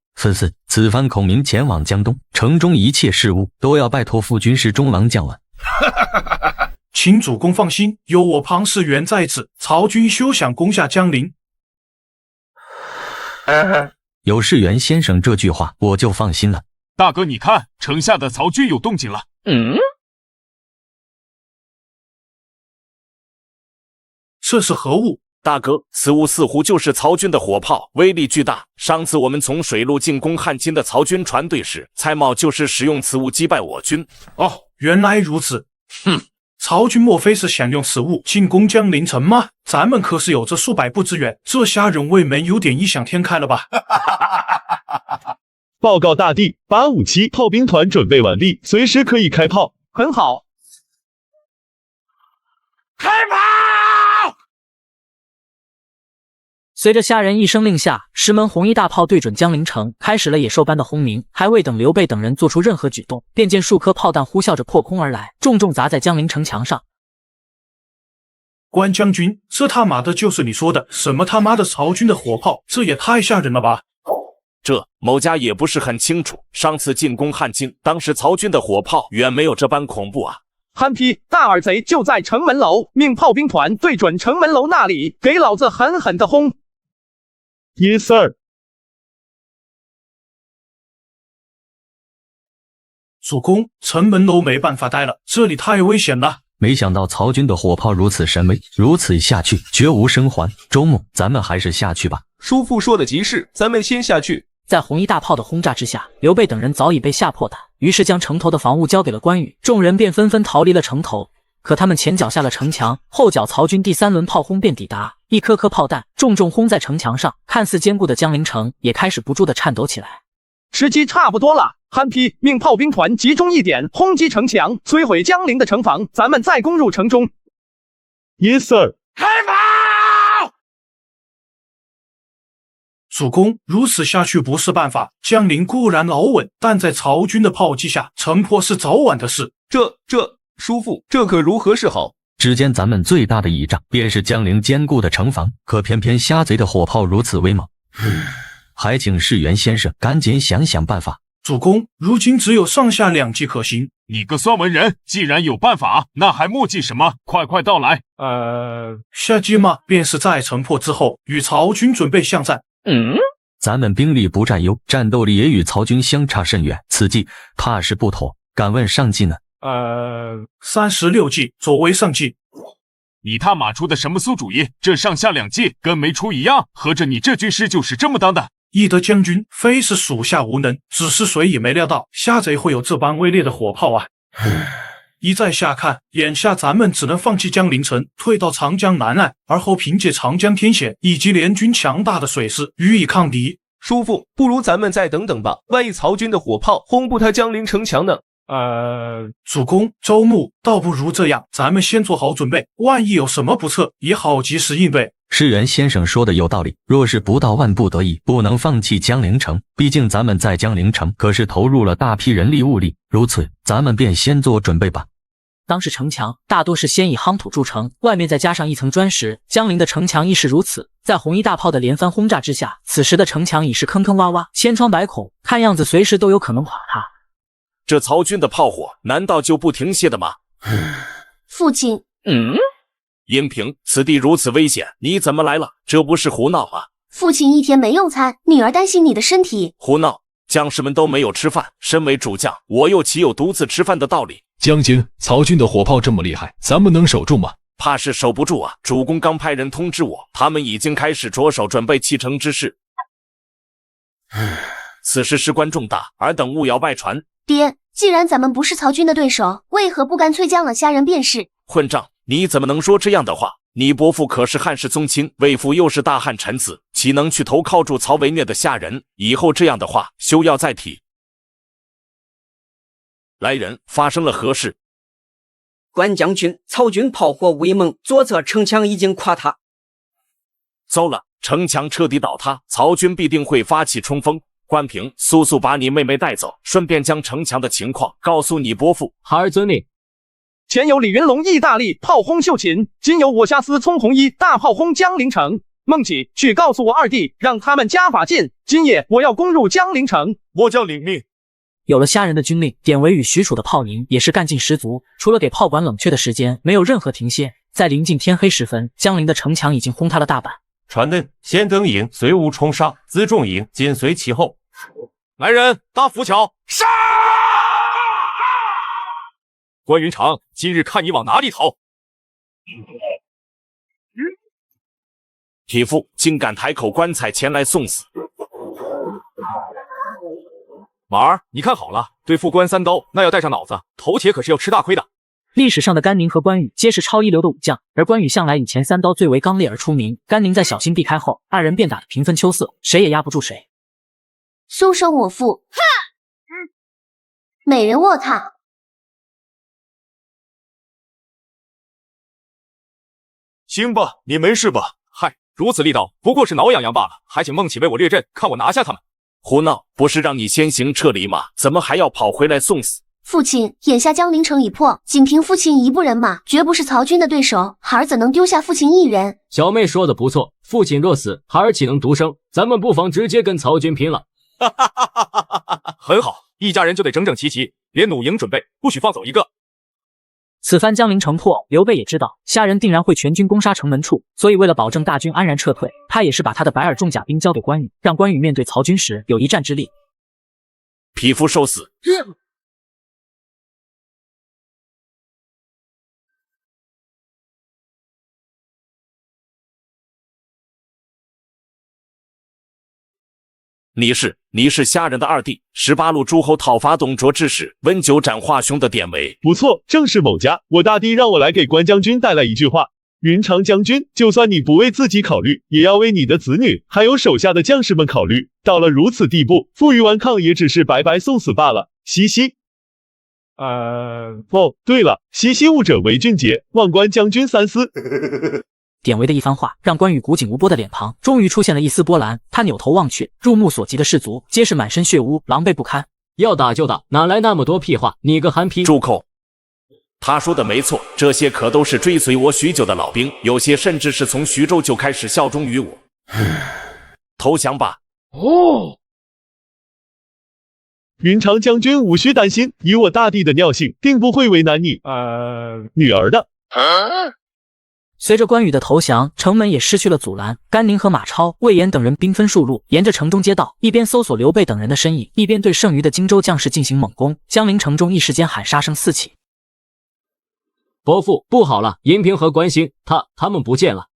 此番孔明前往江东，城中一切事务都要拜托副军师中郎将了。请主公放心，有我庞士元在此，曹军休想攻下江陵。有士元先生这句话，我就放心了。大哥，你看，城下的曹军有动静了。这是何物？大哥，此物似乎就是曹军的火炮，威力巨大。上次我们从水路进攻汉津的曹军船队时，蔡瑁就是使用此物击败我军。哦，原来如此。曹军莫非是想用此物进攻江陵城吗？咱们可是有着数百步之远，这虾仁未免有点异想天开了吧？报告大帝，857炮兵团准备完毕，随时可以开炮。很好，开炮！随着虾人一声令下，10门红衣大炮对准江陵城，开始了野兽般的轰鸣。还未等刘备等人做出任何举动，便见数颗炮弹呼啸着破空而来，重重砸在江陵城墙上。关将军，这他妈的就是你说的什么他妈的曹军的火炮？这也太吓人了吧！这某家也不是很清楚。上次进攻汉津，当时曹军的火炮远没有这般恐怖啊。憨批，大耳贼就在城门楼，命炮兵团对准城门楼那里，给老子狠狠的轰！Yes sir。主公，城门楼没办法待了，这里太危险了。没想到曹军的火炮如此神威，如此下去绝无生还。周牧，咱们还是下去吧。叔父说的极是，咱们先下去。在红衣大炮的轰炸之下，刘备等人早已被吓破胆，于是将城头的防务交给了关羽，众人便纷纷逃离了城头。可他们前脚下了城墙，后脚曹军第3轮炮轰便抵达，一颗颗炮弹重重轰在城墙上，看似坚固的江陵城也开始不住地颤抖起来。时机差不多了，憨批命炮兵团集中一点，轰击城墙，摧毁江陵的城防，咱们再攻入城中。Yes, sir。开炮！主公，如此下去不是办法。江陵固然牢稳，但在曹军的炮击下，城破是早晚的事。叔父，这可如何是好？只见咱们最大的倚仗便是江陵坚固的城防，可偏偏虾贼的火炮如此威猛，还请世元先生赶紧想想办法。主公，如今只有上下2计可行。你个算文人，既然有办法，那还墨迹什么？快道来！下计嘛，便是在城破之后，与曹军准备相战。咱们兵力不占优，战斗力也与曹军相差甚远，此计怕是不妥。敢问上计呢？36计作为上计。你他妈出的什么馊主意？这上下2计跟没出一样，合着你这军师就是这么当的？翼德将军非是属下无能，只是谁也没料到虾贼会有这般威烈的火炮啊！一再下看，眼下咱们只能放弃江陵城，退到长江南岸，而后凭借长江天险以及联军强大的水势予以抗敌。叔父，不如咱们再等等吧，万一曹军的火炮轰不他江陵城墙呢？主公，周牧，倒不如这样，咱们先做好准备，万一有什么不测，也好及时应对。世元先生说的有道理，若是不到万不得已，不能放弃江陵城，毕竟咱们在江陵城可是投入了大批人力物力，如此，咱们便先做准备吧。当时城墙大多是先以夯土筑成，外面再加上一层砖石，江陵的城墙亦是如此。在红衣大炮的连番轰炸之下，此时的城墙已是坑坑洼洼，千疮百孔，看样子随时都有可能垮塌。这曹军的炮火难道就不停歇的吗？父亲，殷平，此地如此危险，你怎么来了？这不是胡闹吗？父亲一天没用餐，女儿担心你的身体。胡闹！将士们都没有吃饭，身为主将，我又岂有独自吃饭的道理？将军，曹军的火炮这么厉害，咱们能守住吗？怕是守不住啊！主公刚派人通知我，他们已经开始着手准备弃城之事。此事事关重大，尔等勿要外传。爹，既然咱们不是曹军的对手，为何不干脆降了虾人便是？混账！你怎么能说这样的话？你伯父可是汉室宗亲，魏父又是大汉臣子，岂能去投靠住曹为虐的下人？以后这样的话，休要再提。来人，发生了何事？关将军，曹军炮火威猛，左侧城墙已经垮塌。糟了，城墙彻底倒塌，曹军必定会发起冲锋。关平，速速把你妹妹带走，顺便将城墙的情况告诉你伯父。孩儿遵令。前有李云龙意大利炮轰秀琴，今有我夏司冲红衣大炮轰江陵城。孟起，去告诉我二弟，让他们加把劲。今夜我要攻入江陵城。末将领命。有了虾人的军令，典韦与许褚的炮营也是干劲十足，除了给炮管冷却的时间，没有任何停歇。在临近天黑时分，江陵的城墙已经轰塌了大半。传令，先登营随吾冲杀，辎重营紧随其后。来人，搭浮桥！杀！关云长，今日看你往哪里逃！匹夫竟敢抬口棺材前来送死！马儿，你看好了，对付关三刀，那要带上脑子，头铁可是要吃大亏的。历史上的甘宁和关羽皆是超一流的武将，而关羽向来以前三刀最为刚烈而出名。甘宁在小心避开后，二人便打得平分秋色，谁也压不住谁。休生我父！哼！美人卧榻。行吧，你没事吧？嗨，如此力道，不过是挠痒痒罢了，还请孟起为我列阵，看我拿下他们。胡闹！不是让你先行撤离吗？怎么还要跑回来送死？父亲，眼下江陵城已破，仅凭父亲一部人马，绝不是曹军的对手。孩儿怎能丢下父亲一人？小妹说的不错，父亲若死，孩儿岂能独生？咱们不妨直接跟曹军拼了。很好，一家人就得整整齐齐，连弩营准备，不许放走一个。此番江陵城破，刘备也知道虾人定然会全军攻杀城门处，所以为了保证大军安然撤退，他也是把他的白耳重甲兵交给关羽，让关羽面对曹军时有一战之力。匹夫受死！你是虾仁的二弟，18路诸侯讨伐董卓之时，温酒斩华雄的典韦。不错，正是某家。我大弟让我来给关将军带来一句话：云长将军，就算你不为自己考虑，也要为你的子女还有手下的将士们考虑。到了如此地步，负隅顽抗也只是白白送死罢了。嘻嘻。哦，对了，西西勿者为俊杰，望关将军三思。典韦的一番话，让关羽古井无波的脸庞终于出现了一丝波澜。他扭头望去，入目所及的士卒皆是满身血污，狼狈不堪。要打就打，哪来那么多屁话？你个憨批！住口！他说的没错，这些可都是追随我许久的老兵，有些甚至是从徐州就开始效忠于我。投降吧！哦。云长将军无需担心，以我大弟的尿性，定不会为难你女儿的。随着关羽的投降，城门也失去了阻拦。甘宁和马超、魏延等人兵分数路，沿着城中街道，一边搜索刘备等人的身影，一边对剩余的荆州将士进行猛攻。江陵城中一时间喊杀声四起。伯父，不好了，银平和关兴他们不见了。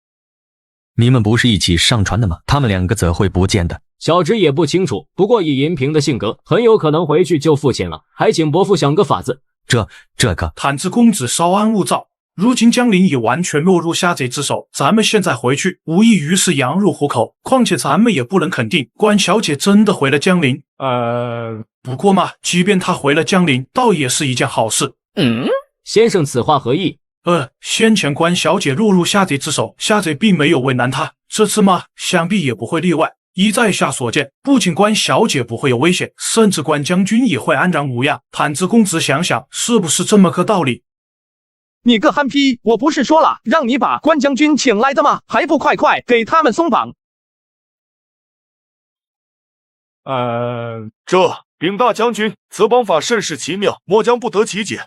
你们不是一起上船的吗？他们两个怎会不见的？小侄也不清楚，不过以银平的性格，很有可能回去救父亲了，还请伯父想个法子。这个，坦子公子稍安勿躁。如今江陵已完全落入虾贼之手，咱们现在回去，无异于是羊入虎口。况且咱们也不能肯定关小姐真的回了江陵。不过嘛，即便她回了江陵，倒也是一件好事。先生此话何意？先前关小姐落入虾贼之手，虾贼并没有为难她，这次嘛，想必也不会例外。依在下所见，不仅关小姐不会有危险，甚至关将军也会安然无恙。坦子公子想想，是不是这么个道理？你个憨批，我不是说了让你把关将军请来的吗？还不快快给他们松绑！禀大将军，此绑法甚是奇妙，末将不得其解。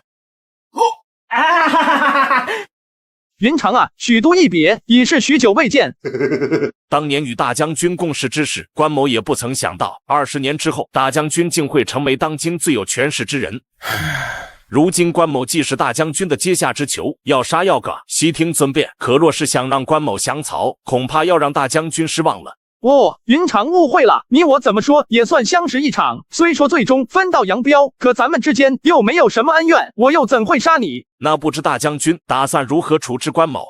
云长啊，许都一别，已是许久未见。当年与大将军共事之时，关某也不曾想到，20年之后，大将军竟会成为当今最有权势之人。如今关某既是大将军的阶下之囚，要杀要剐，悉听尊便。可若是想让关某降曹，恐怕要让大将军失望了。云长误会了，你我怎么说也算相识一场，虽说最终分道扬镳，可咱们之间又没有什么恩怨，我又怎会杀你？那不知大将军打算如何处置关某？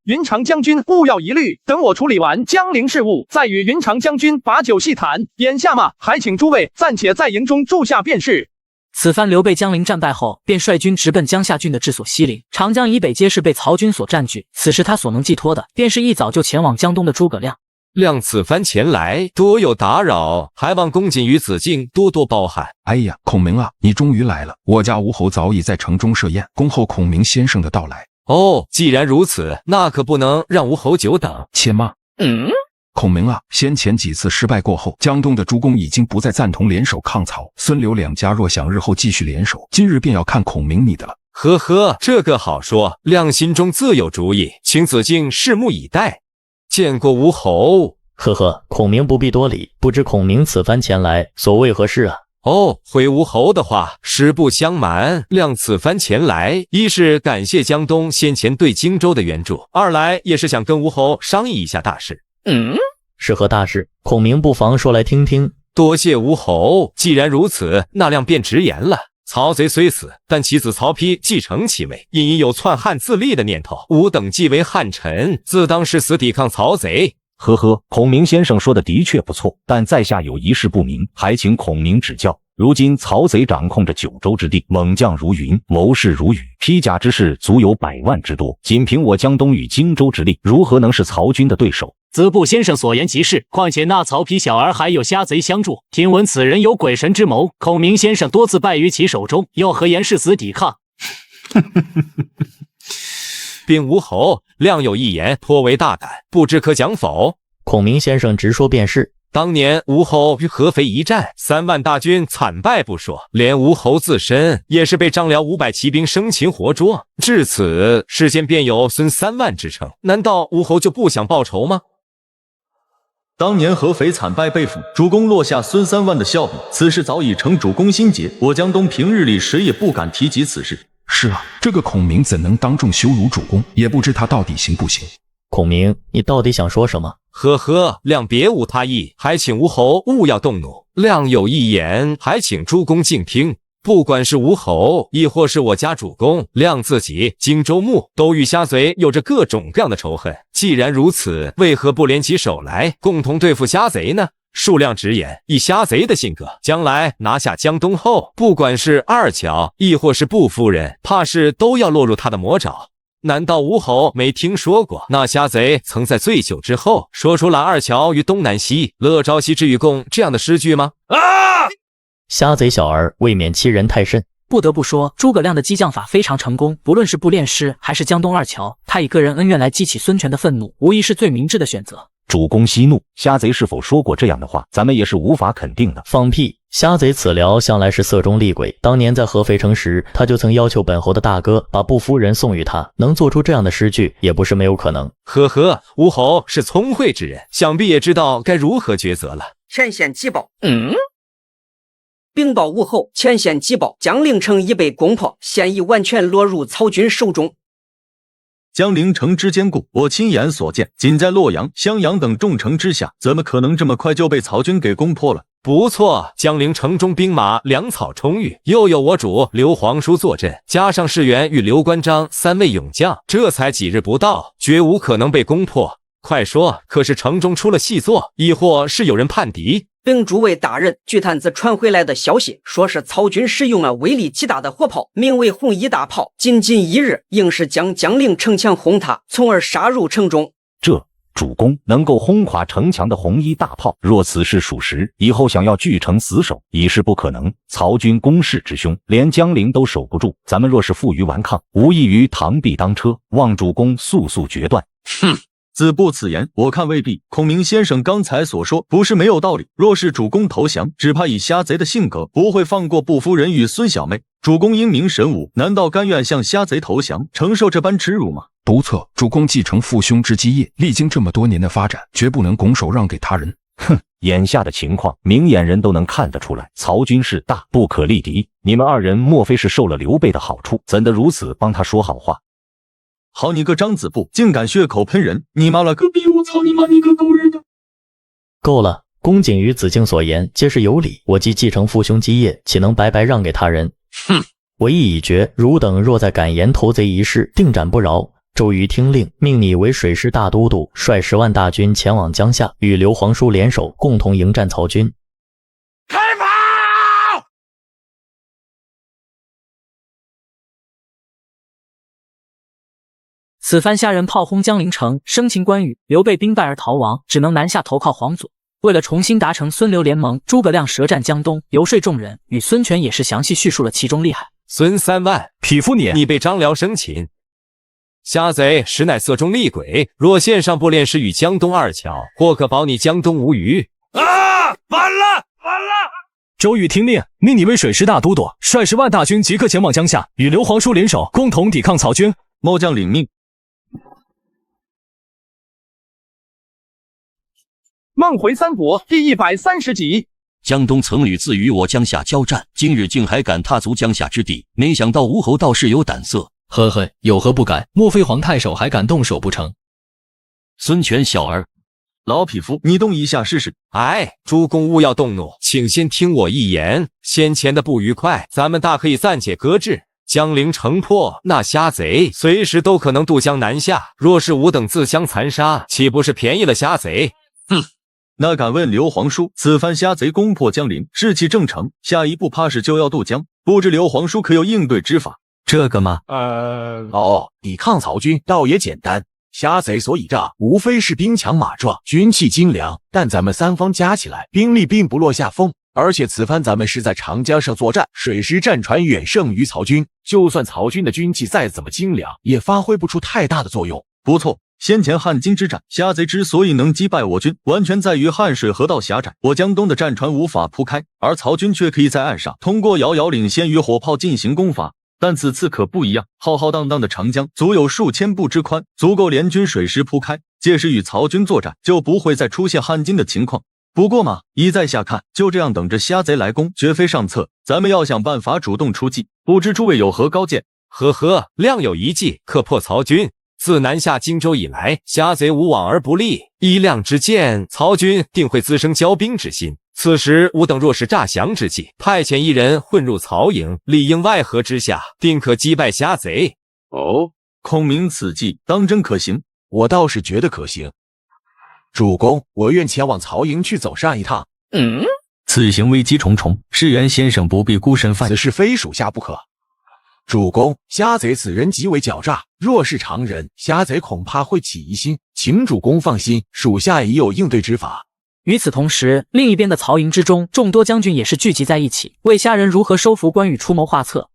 云长将军勿要疑虑，等我处理完江陵事务，再与云长将军把酒细谈。眼下嘛，还请诸位暂且在营中住下便是。此番刘备江陵战败后，便率军直奔江夏郡的治所西陵，长江以北皆是被曹军所占据。此时他所能寄托的，便是一早就前往江东的诸葛亮。亮此番前来，多有打扰，还望公瑾与子敬多多包涵。哎呀，孔明啊，你终于来了！我家吴侯早已在城中设宴，恭候孔明先生的到来。哦，既然如此，那可不能让吴侯久等。且慢。孔明啊，先前几次失败过后，江东的诸公已经不再赞同联手抗曹。孙刘两家若想日后继续联手，今日便要看孔明你的了。呵呵，这个好说，亮心中自有主意，请子敬拭目以待。见过吴侯。孔明不必多礼，不知孔明此番前来所为何事啊？回吴侯的话，实不相瞒，亮此番前来，一是感谢江东先前对荆州的援助，二来也是想跟吴侯商议一下大事。是何大事？孔明不妨说来听听。多谢吴侯，既然如此，那亮便直言了。曹贼虽死，但其子曹丕继承其位，因已有篡汉自立的念头。吾等既为汉臣，自当誓死抵抗曹贼。孔明先生说的的确不错，但在下有一事不明，还请孔明指教。如今曹贼掌控着9州之地，猛将如云，谋士如雨，披甲之士足有100万之多。仅凭我江东与荆州之力，如何能是曹军的对手？子布先生所言极是，况且那曹丕小儿还有虾贼相助，听闻此人有鬼神之谋，孔明先生多次败于其手中，又何言誓死抵抗？禀吴侯，亮有一言颇为大胆，不知可讲否？孔明先生直说便是。当年吴侯与合肥一战，3万大军惨败不说，连吴侯自身也是被张辽500骑兵生擒活捉。至此，世间便有孙3万之称。难道吴侯就不想报仇吗？当年合肥惨败被俘，主公落下孙3万的笑柄，此事早已成主公心结。我江东平日里谁也不敢提及此事。是啊，这个孔明怎能当众羞辱主公？也不知他到底行不行。孔明，你到底想说什么？呵呵，亮别无他意，还请吴侯勿要动怒。亮有一言，还请诸公静听。不管是吴侯，亦或是我家主公，亮自己荆州牧，都与虾贼有着各种各样的仇恨。既然如此，为何不联起手来，共同对付虾贼呢？数量直言，以虾贼的性格，将来拿下江东后，不管是二乔，亦或是步夫人，怕是都要落入他的魔爪。难道吴侯没听说过那虾贼曾在醉酒之后说出了二乔于东南西，乐朝夕之与共这样的诗句吗？虾贼小儿未免欺人太甚。不得不说，诸葛亮的激将法非常成功，不论是步练师还是江东二乔，他以个人恩怨来激起孙权的愤怒，无疑是最明智的选择。主公息怒，虾贼是否说过这样的话，咱们也是无法肯定的。放屁！虾贼此僚向来是色中厉鬼，当年在合肥城时，他就曾要求本侯的大哥把步夫人送与他，能做出这样的诗句，也不是没有可能。呵呵，吴侯是聪慧之人，想必也知道该如何抉择了。前线急报，禀报吴侯，前线急报，江陵城已被攻破，现已完全落入曹军手中。江陵城之坚固，我亲眼所见，仅在洛阳、襄阳等重城之下，怎么可能这么快就被曹军给攻破了？不错，江陵城中兵马粮草充裕，又有我主刘皇叔坐镇，加上士元与刘关张三位勇将，这才几日不到，绝无可能被攻破。快说，可是城中出了细作，亦或是有人叛敌？禀诸位大人，据探子传回来的消息，说是曹军使用了威力极大的火炮，名为红衣大炮，仅一日，硬是将江陵城墙轰塌，从而杀入城中。这主公能够轰垮城墙的红衣大炮，若此事属实，以后想要据城死守已是不可能。曹军攻势之凶，连江陵都守不住，咱们若是负隅顽抗，无异于螳臂当车，望主公速速决断。哼！子不此言，我看未必。孔明先生刚才所说不是没有道理。若是主公投降，只怕以虾贼的性格，不会放过步夫人与孙小妹。主公英明神武，难道甘愿向虾贼投降，承受这般耻辱吗？不测，主公继承父兄之基业，历经这么多年的发展，绝不能拱手让给他人。哼，眼下的情况，明眼人都能看得出来，曹军势大，不可力敌。你们二人莫非是受了刘备的好处，怎的如此帮他说好话？好你个张子布，竟敢血口喷人！你妈了个逼！我操你妈！你个狗日的！够了，公瑾与子敬所言皆是有理。我既继承父兄基业，岂能白白让给他人？哼！我意已决，汝等若再敢言投贼一事，定斩不饶。周瑜听令，命你为水师大都督，率10万大军前往江夏，与刘皇叔联手，共同迎战曹军。开炮！此番虾人炮轰江陵城，生擒关羽，刘备兵败而逃亡，只能南下投靠黄祖。为了重新达成孙刘联盟，诸葛亮舌战江东，游说众人，与孙权也是详细叙述了其中厉害。孙3万，匹夫你被张辽生擒。虾贼实乃色中厉鬼，若献上步练师与江东二乔，或可保你江东无虞。完了！周瑜听令，命你为水师大都督，率10万大军即刻前往江夏，与刘皇叔联手，共同抵抗曹军。末将领命。梦回三国第130集。江东曾屡次与我江夏交战，今日竟还敢踏足江夏之地，没想到吴侯倒是有胆色。呵呵，有何不敢？莫非皇太守还敢动手不成？孙权小儿，老匹夫，你动一下试试。诸公勿要动怒，请先听我一言。先前的不愉快，咱们大可以暂且搁置。江陵城破，那虾贼随时都可能渡江南下。若是吾等自相残杀，岂不是便宜了虾贼？哼！那敢问刘皇叔，此番虾贼攻破江陵，士气正盛，下一步怕是就要渡江，不知刘皇叔可有应对之法？这个吗？抵抗曹军倒也简单。虾贼所倚仗无非是兵强马壮，军器精良，但咱们三方加起来兵力并不落下风。而且此番咱们是在长江上作战，水师战船远胜于曹军，就算曹军的军器再怎么精良，也发挥不出太大的作用。不错，先前汉津之战，虾贼之所以能击败我军，完全在于汉水河道狭窄，我江东的战船无法铺开，而曹军却可以在岸上通过遥遥领先与火炮进行攻伐。但此次可不一样，浩浩荡荡的长江足有数千步之宽，足够联军水师铺开，届时与曹军作战，就不会再出现汉津的情况。不过嘛，一在下看，就这样等着虾贼来攻，绝非上策。咱们要想办法主动出击，不知诸位有何高见？呵呵，亮有一计，可破曹军。自南下荆州以来，虾贼无往而不利，一亮之见，曹军定会滋生骄兵之心。此时吾等若是诈降之计，派遣一人混入曹营，里应外合之下，定可击败虾贼。哦，孔明此计当真可行？我倒是觉得可行。主公，我愿前往曹营去走上一趟。此行危机重重，世元先生不必孤身犯险，此事非属下不可。主公，虾贼此人极为狡诈，若是常人，虾贼恐怕会起疑心。请主公放心，属下已有应对之法。与此同时，另一边的曹营之中，众多将军也是聚集在一起，为虾人如何收服关羽出谋划策。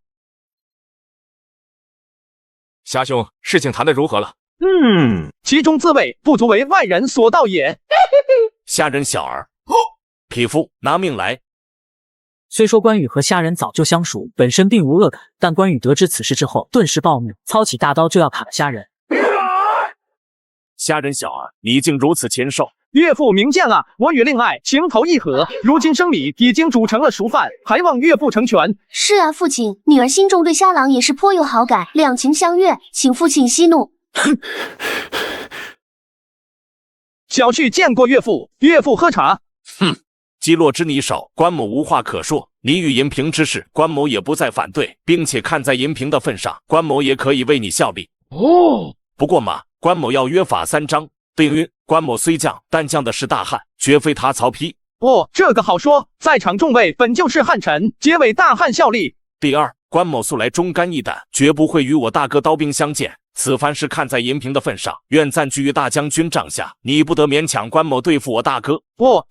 虾兄，事情谈得如何了？其中滋味不足为外人所道也。虾人小儿，匹夫拿命来！虽说关羽和虾人早就相熟，本身并无恶感，但关羽得知此事之后，顿时暴怒，操起大刀就要砍了虾人。虾人小儿，你竟如此禽兽！岳父明鉴了，我与令爱情投意合，如今生米已经煮成了熟饭，还望岳父成全。是啊，父亲，女儿心中对虾郎也是颇有好感，两情相悦，请父亲息怒。小婿见过岳父，岳父喝茶。击落之你手，关某无话可说。你与银平之事，关某也不再反对，并且看在银平的份上，关某也可以为你效力。不过嘛，关某要约法3章。第一，关某虽将，但将的是大汉，绝非他曹丕。这个好说，在场众位本就是汉臣，皆为大汉效力。第二，关某素来忠肝义胆，绝不会与我大哥刀兵相见。此番是看在银平的份上，愿暂居于大将军帐下，你不得勉强关某对付我大哥。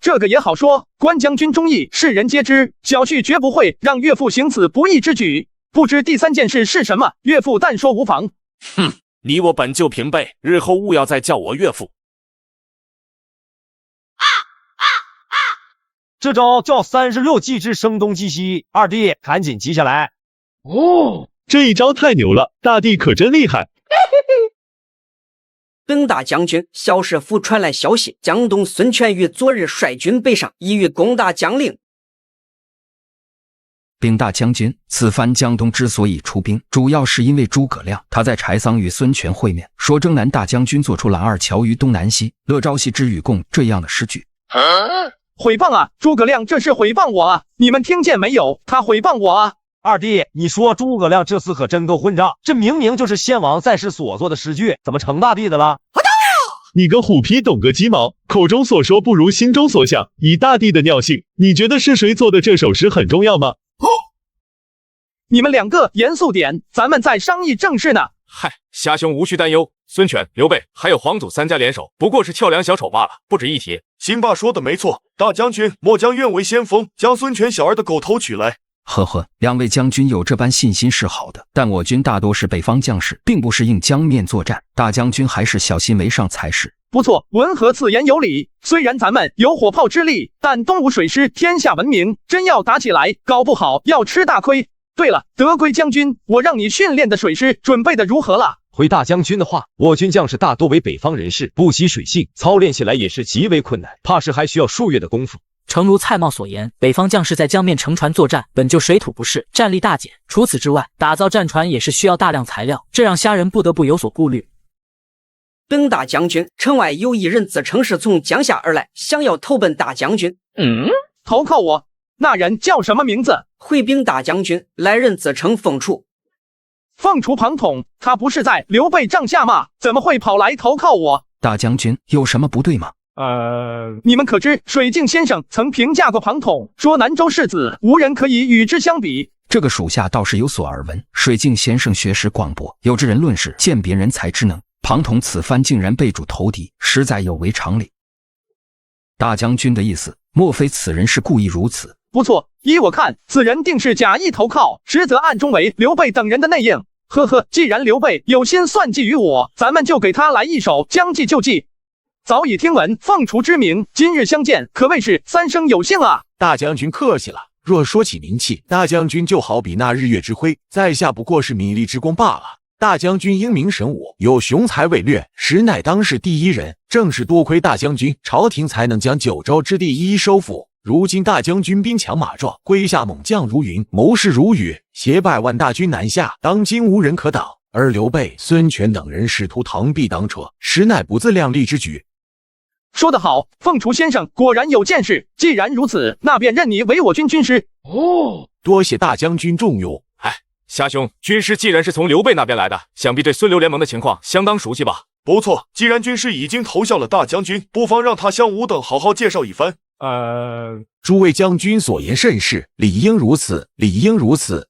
这个也好说，关将军忠义，世人皆知，小婿绝不会让岳父行此不义之举。不知第3件事是什么，岳父但说无妨。你我本就平辈，日后勿要再叫我岳父。这招叫36计之声东击西，二弟赶紧记下来。这一招太牛了，大弟可真厉害。本大将军萧师傅传来消息，江东孙权于昨日率军北上，意欲攻打江陵。禀大将军，此番江东之所以出兵，主要是因为诸葛亮他在柴桑与孙权会面，说征南大将军做出了二乔于东南西，乐朝夕之与共这样的诗句。毁谤啊！诸葛亮这是毁谤我啊！你们听见没有？他毁谤我啊！二弟，你说诸葛亮这次可真够混账，这明明就是先王在世所做的诗句，怎么成大帝的了？你个虎皮懂个鸡毛，口中所说不如心中所想。以大帝的尿性，你觉得是谁做的这首诗很重要吗？你们两个严肃点，咱们在商议正事呢。嗨，虾兄无需担忧，孙权、刘备还有黄祖3家联手，不过是跳梁小丑罢了，不值一提。辛爸说的没错，大将军莫将愿为先锋，将孙权小儿的狗头取来。呵，两位将军有这般信心是好的，但我军大多是北方将士，并不是硬江面作战，大将军还是小心为上才是。不错，文和此言有理。虽然咱们有火炮之力，但东吴水师天下闻名，真要打起来，搞不好要吃大亏。对了，德圭将军，我让你训练的水师准备的如何了？回大将军的话，我军将士大多为北方人士，不习水性，操练起来也是极为困难，怕是还需要数月的功夫。诚如蔡瑁所言，北方将士在江面乘船作战，本就水土不适，战力大减。除此之外，打造战船也是需要大量材料，这让虾人不得不有所顾虑。本大将军，城外有一人自称是从江夏而来，想要投奔大将军。投靠我？那人叫什么名字？回禀大将军，来人自称凤雏。凤雏庞统，他不是在刘备帐下吗？怎么会跑来投靠我？大将军有什么不对吗？你们可知水镜先生曾评价过庞统，说南州士子无人可以与之相比。这个属下倒是有所耳闻，水镜先生学识广博，有之人论事，鉴别人才之能。庞统此番竟然被主投敌，实在有违常理。大将军的意思，莫非此人是故意如此？不错，依我看，此人定是假意投靠，实则暗中为刘备等人的内应。既然刘备有心算计于我，咱们就给他来一手将计就计。早已听闻凤雏之名，今日相见，可谓是三生有幸啊！大将军客气了。若说起名气，大将军就好比那日月之辉，在下不过是米粒之光罢了。大将军英明神武，有雄才伟略，实乃当世第一人。正是多亏大将军，朝廷才能将9州之地一一收复。如今大将军兵强马壮，麾下猛将如云，谋士如雨，携100万大军南下，当今无人可挡。而刘备、孙权等人试图螳臂挡车，实乃不自量力之举。说得好，凤雏先生果然有见识。既然如此，那便任你为我军军师。多谢大将军重用。虾兄，军师既然是从刘备那边来的，想必对孙刘联盟的情况相当熟悉吧？不错，既然军师已经投效了大将军，不妨让他向吾等好好介绍一番。诸位将军所言甚是，理应如此，理应如此。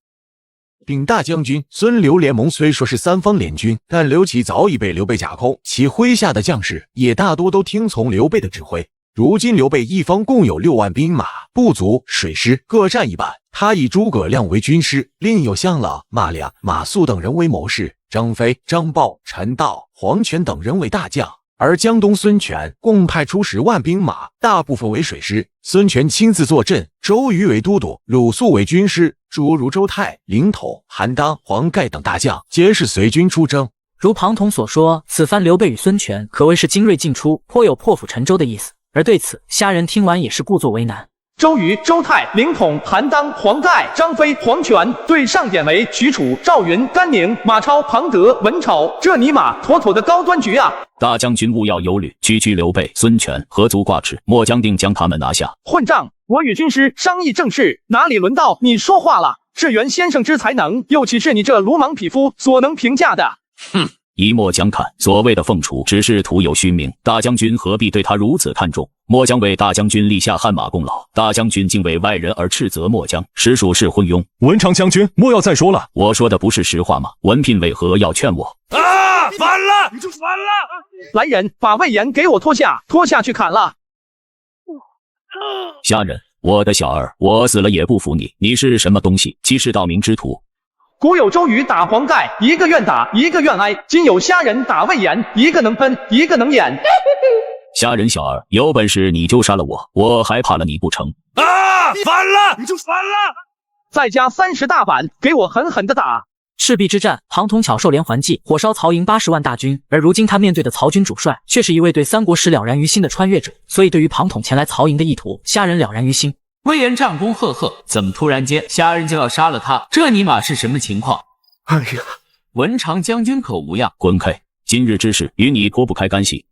禀大将军，孙刘联盟虽说是三方联军，但刘琦早已被刘备架空，其麾下的将士也大多都听从刘备的指挥。如今刘备一方共有6万兵马，部族、水师各占1半。他以诸葛亮为军师，另有项朗、马良、马谡等人为谋士，张飞、张豹、陈道、黄权等人为大将。而江东孙权共派出10万兵马，大部分为水师，孙权亲自坐镇，周瑜为都督，鲁肃为军师，诸如周泰、凌统、韩当、黄盖等大将皆是随军出征。如庞统所说，此番刘备与孙权可谓是精锐尽出，颇有破釜沉舟的意思。而对此，虾仁听完也是故作为难。周瑜、周泰、凌统、韩当、黄盖、张飞、黄权，对上点为许褚、赵云、甘宁、马超、庞德、文丑，这尼玛妥妥的高端局啊！大将军勿要忧虑，区区刘备、孙权何足挂齿，末将定将他们拿下。混账！我与军师商议正事，哪里轮到你说话了？是袁先生之才能，又岂是你这鲁莽匹夫所能评价的？哼！以末将看，所谓的凤雏只是徒有虚名，大将军何必对他如此看重？末将为大将军立下汗马功劳，大将军竟为外人而斥责末将，实属是昏庸。文长将军，莫要再说了，我说的不是实话吗？文聘为何要劝我？啊！反了！你就反了！来人，把魏延给我拖下，拖下去砍了！虾仁，我的小儿，我死了也不服你，你是什么东西？欺世盗名之徒！古有周瑜打黄盖，一个愿打，一个愿挨；今有虾仁打魏延，一个能喷，一个能演。虾仁小儿，有本事你就杀了我，我还怕了你不成？啊！反了！你就反了！再加30大板，给我狠狠的打！赤壁之战，庞统巧授连环计，火烧曹营80万大军，而如今他面对的曹军主帅却是一位对三国史了然于心的穿越者，所以对于庞统前来曹营的意图，虾仁了然于心。魏延战功赫赫，怎么突然间虾仁就要杀了他？这尼玛是什么情况？哎呀，文长将军可无恙，滚开！今日之事与你脱不开干系。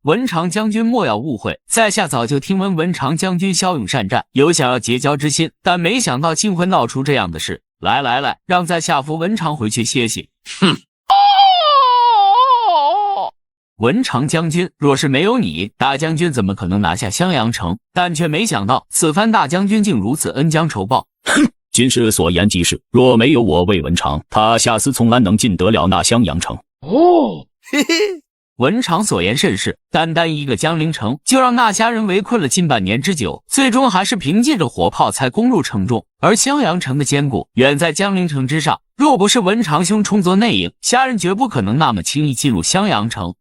文长将军莫要误会，在下早就听闻文长将军骁勇善战，有想要结交之心，但没想到竟会闹出这样的事。来，让在下扶文长回去歇息。哼！文长将军，若是没有你，大将军怎么可能拿下襄阳城？但却没想到，此番大将军竟如此恩将仇报。哼！军师所言极是，若没有我魏文长，他下司从来能进得了那襄阳城。嘿嘿。文长所言甚是，单单一个江陵城，就让那虾人围困了近半年之久，最终还是凭借着火炮才攻入城中。而襄阳城的坚固远在江陵城之上，若不是文长兄充作内应，虾人绝不可能那么轻易进入襄阳城。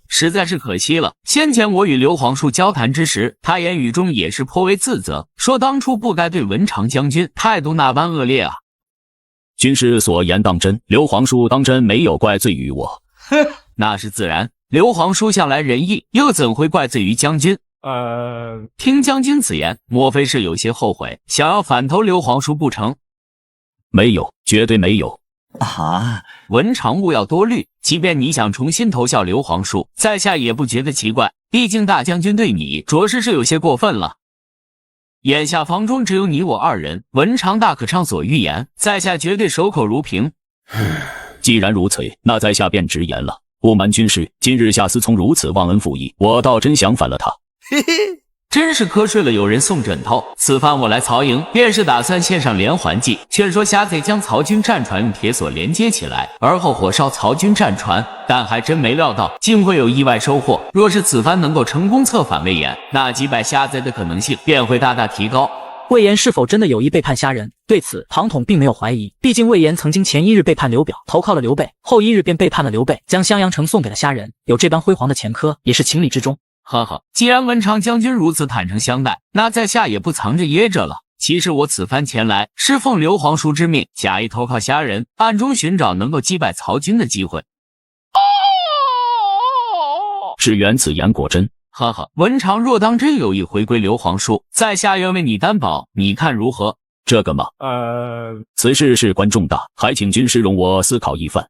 实在是可惜了。先前我与刘皇叔交谈之时，他言语中也是颇为自责，说当初不该对文长将军态度那般恶劣啊。军师所言当真，刘皇叔当真没有怪罪于我。哼，那是自然。刘皇叔向来仁义，又怎会怪罪于将军？听将军此言，莫非是有些后悔，想要反投刘皇叔不成？没有，绝对没有。啊，文长勿要多虑，即便你想重新投效刘皇叔，在下也不觉得奇怪，毕竟大将军对你着实是有些过分了。眼下房中只有你我2人，文长大可畅所欲言，在下绝对守口如瓶。既然如此，那在下便直言了。不瞒军师，今日下司从如此忘恩负义，我倒真想反了他。嘿嘿，真是瞌睡了有人送枕头。此番我来曹营，便是打算献上连环计，劝说虾贼将曹军战船用铁索连接起来，而后火烧曹军战船。但还真没料到，竟会有意外收获。若是此番能够成功策反魏延，那击败虾贼的可能性便会大大提高。魏延是否真的有意背叛虾仁？对此，庞统并没有怀疑。毕竟魏延曾经前1日背叛刘表，投靠了刘备，后1日便背叛了刘备，将襄阳城送给了虾仁，有这般辉煌的前科，也是情理之中。呵呵，既然文长将军如此坦诚相待，那在下也不藏着掖着了。其实我此番前来，是奉刘皇叔之命，假意投靠虾仁，暗中寻找能够击败曹军的机会。是缘此言果真？呵呵，文长若当真有意回归刘皇叔，在下愿为你担保，你看如何？这个嘛，此事事关重大，还请军师容我思考一番。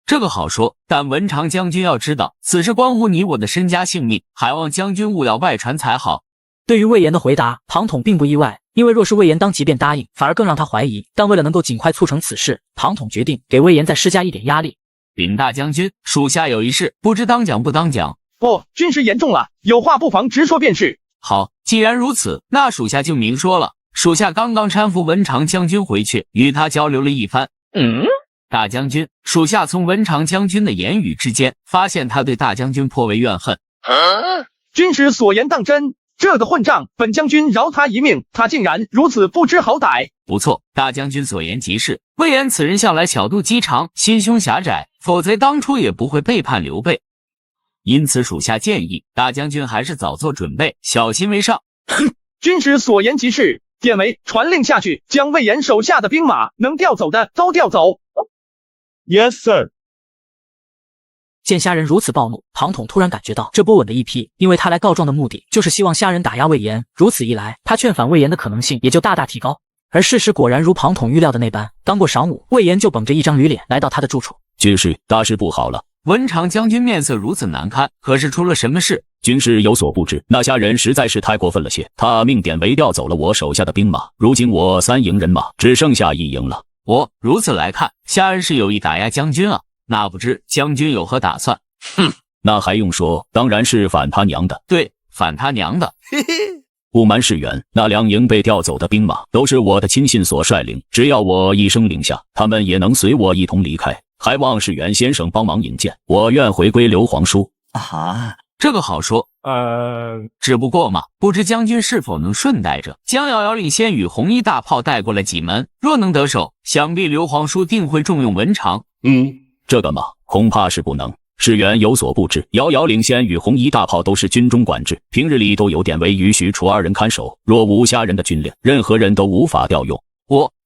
这个好说，但文长将军要知道，此事关乎你我的身家性命，还望将军勿要外传才好。对于魏延的回答，庞统并不意外，因为若是魏延当即便答应，反而更让他怀疑。但为了能够尽快促成此事，庞统决定给魏延再施加一点压力。禀大将军，属下有一事，不知当讲不当讲。军师言重了，有话不妨直说便是。好，既然如此，那属下就明说了。属下刚刚搀扶文长将军回去，与他交流了一番。大将军，属下从文长将军的言语之间，发现他对大将军颇为怨恨。军师所言当真？这个混账，本将军饶他一命，他竟然如此不知好歹。不错，大将军所言极是。魏延此人向来巧肚鸡肠，心胸狭窄，否则当初也不会背叛刘备。因此属下建议，大将军还是早做准备，小心为上。军师所言极是，典韦传令下去，将魏延手下的兵马能调走的都调走。Yes, sir。见虾仁如此暴怒，庞统突然感觉到这波稳的一批，因为他来告状的目的就是希望虾仁打压魏延，如此一来，他劝反魏延的可能性也就大大提高。而事实果然如庞统预料的那般，刚过晌午，魏延就绷着一张驴脸来到他的住处。军师，大事不好了！文长将军面色如此难堪，可是出了什么事？军师有所不知，那虾仁实在是太过分了些，他命典韦调走了我手下的兵马，如今我3营人马只剩下1营了。如此来看，虾仁是有意打压将军啊，那不知将军有何打算？那还用说，当然是反他娘的。对，反他娘的。不瞒世元，那2营被调走的兵马都是我的亲信所率领，只要我一声令下，他们也能随我一同离开，还望世元先生帮忙引荐，我愿回归刘皇叔。这个好说，只不过嘛，不知将军是否能顺带着将遥遥领先与红衣大炮带过来几门？若能得手，想必刘皇叔定会重用文长。这个嘛，恐怕是不能。世元有所不知，遥遥领先与红衣大炮都是军中管制，平日里都有典韦与许褚2人看守，若无虾仁的军令，任何人都无法调用。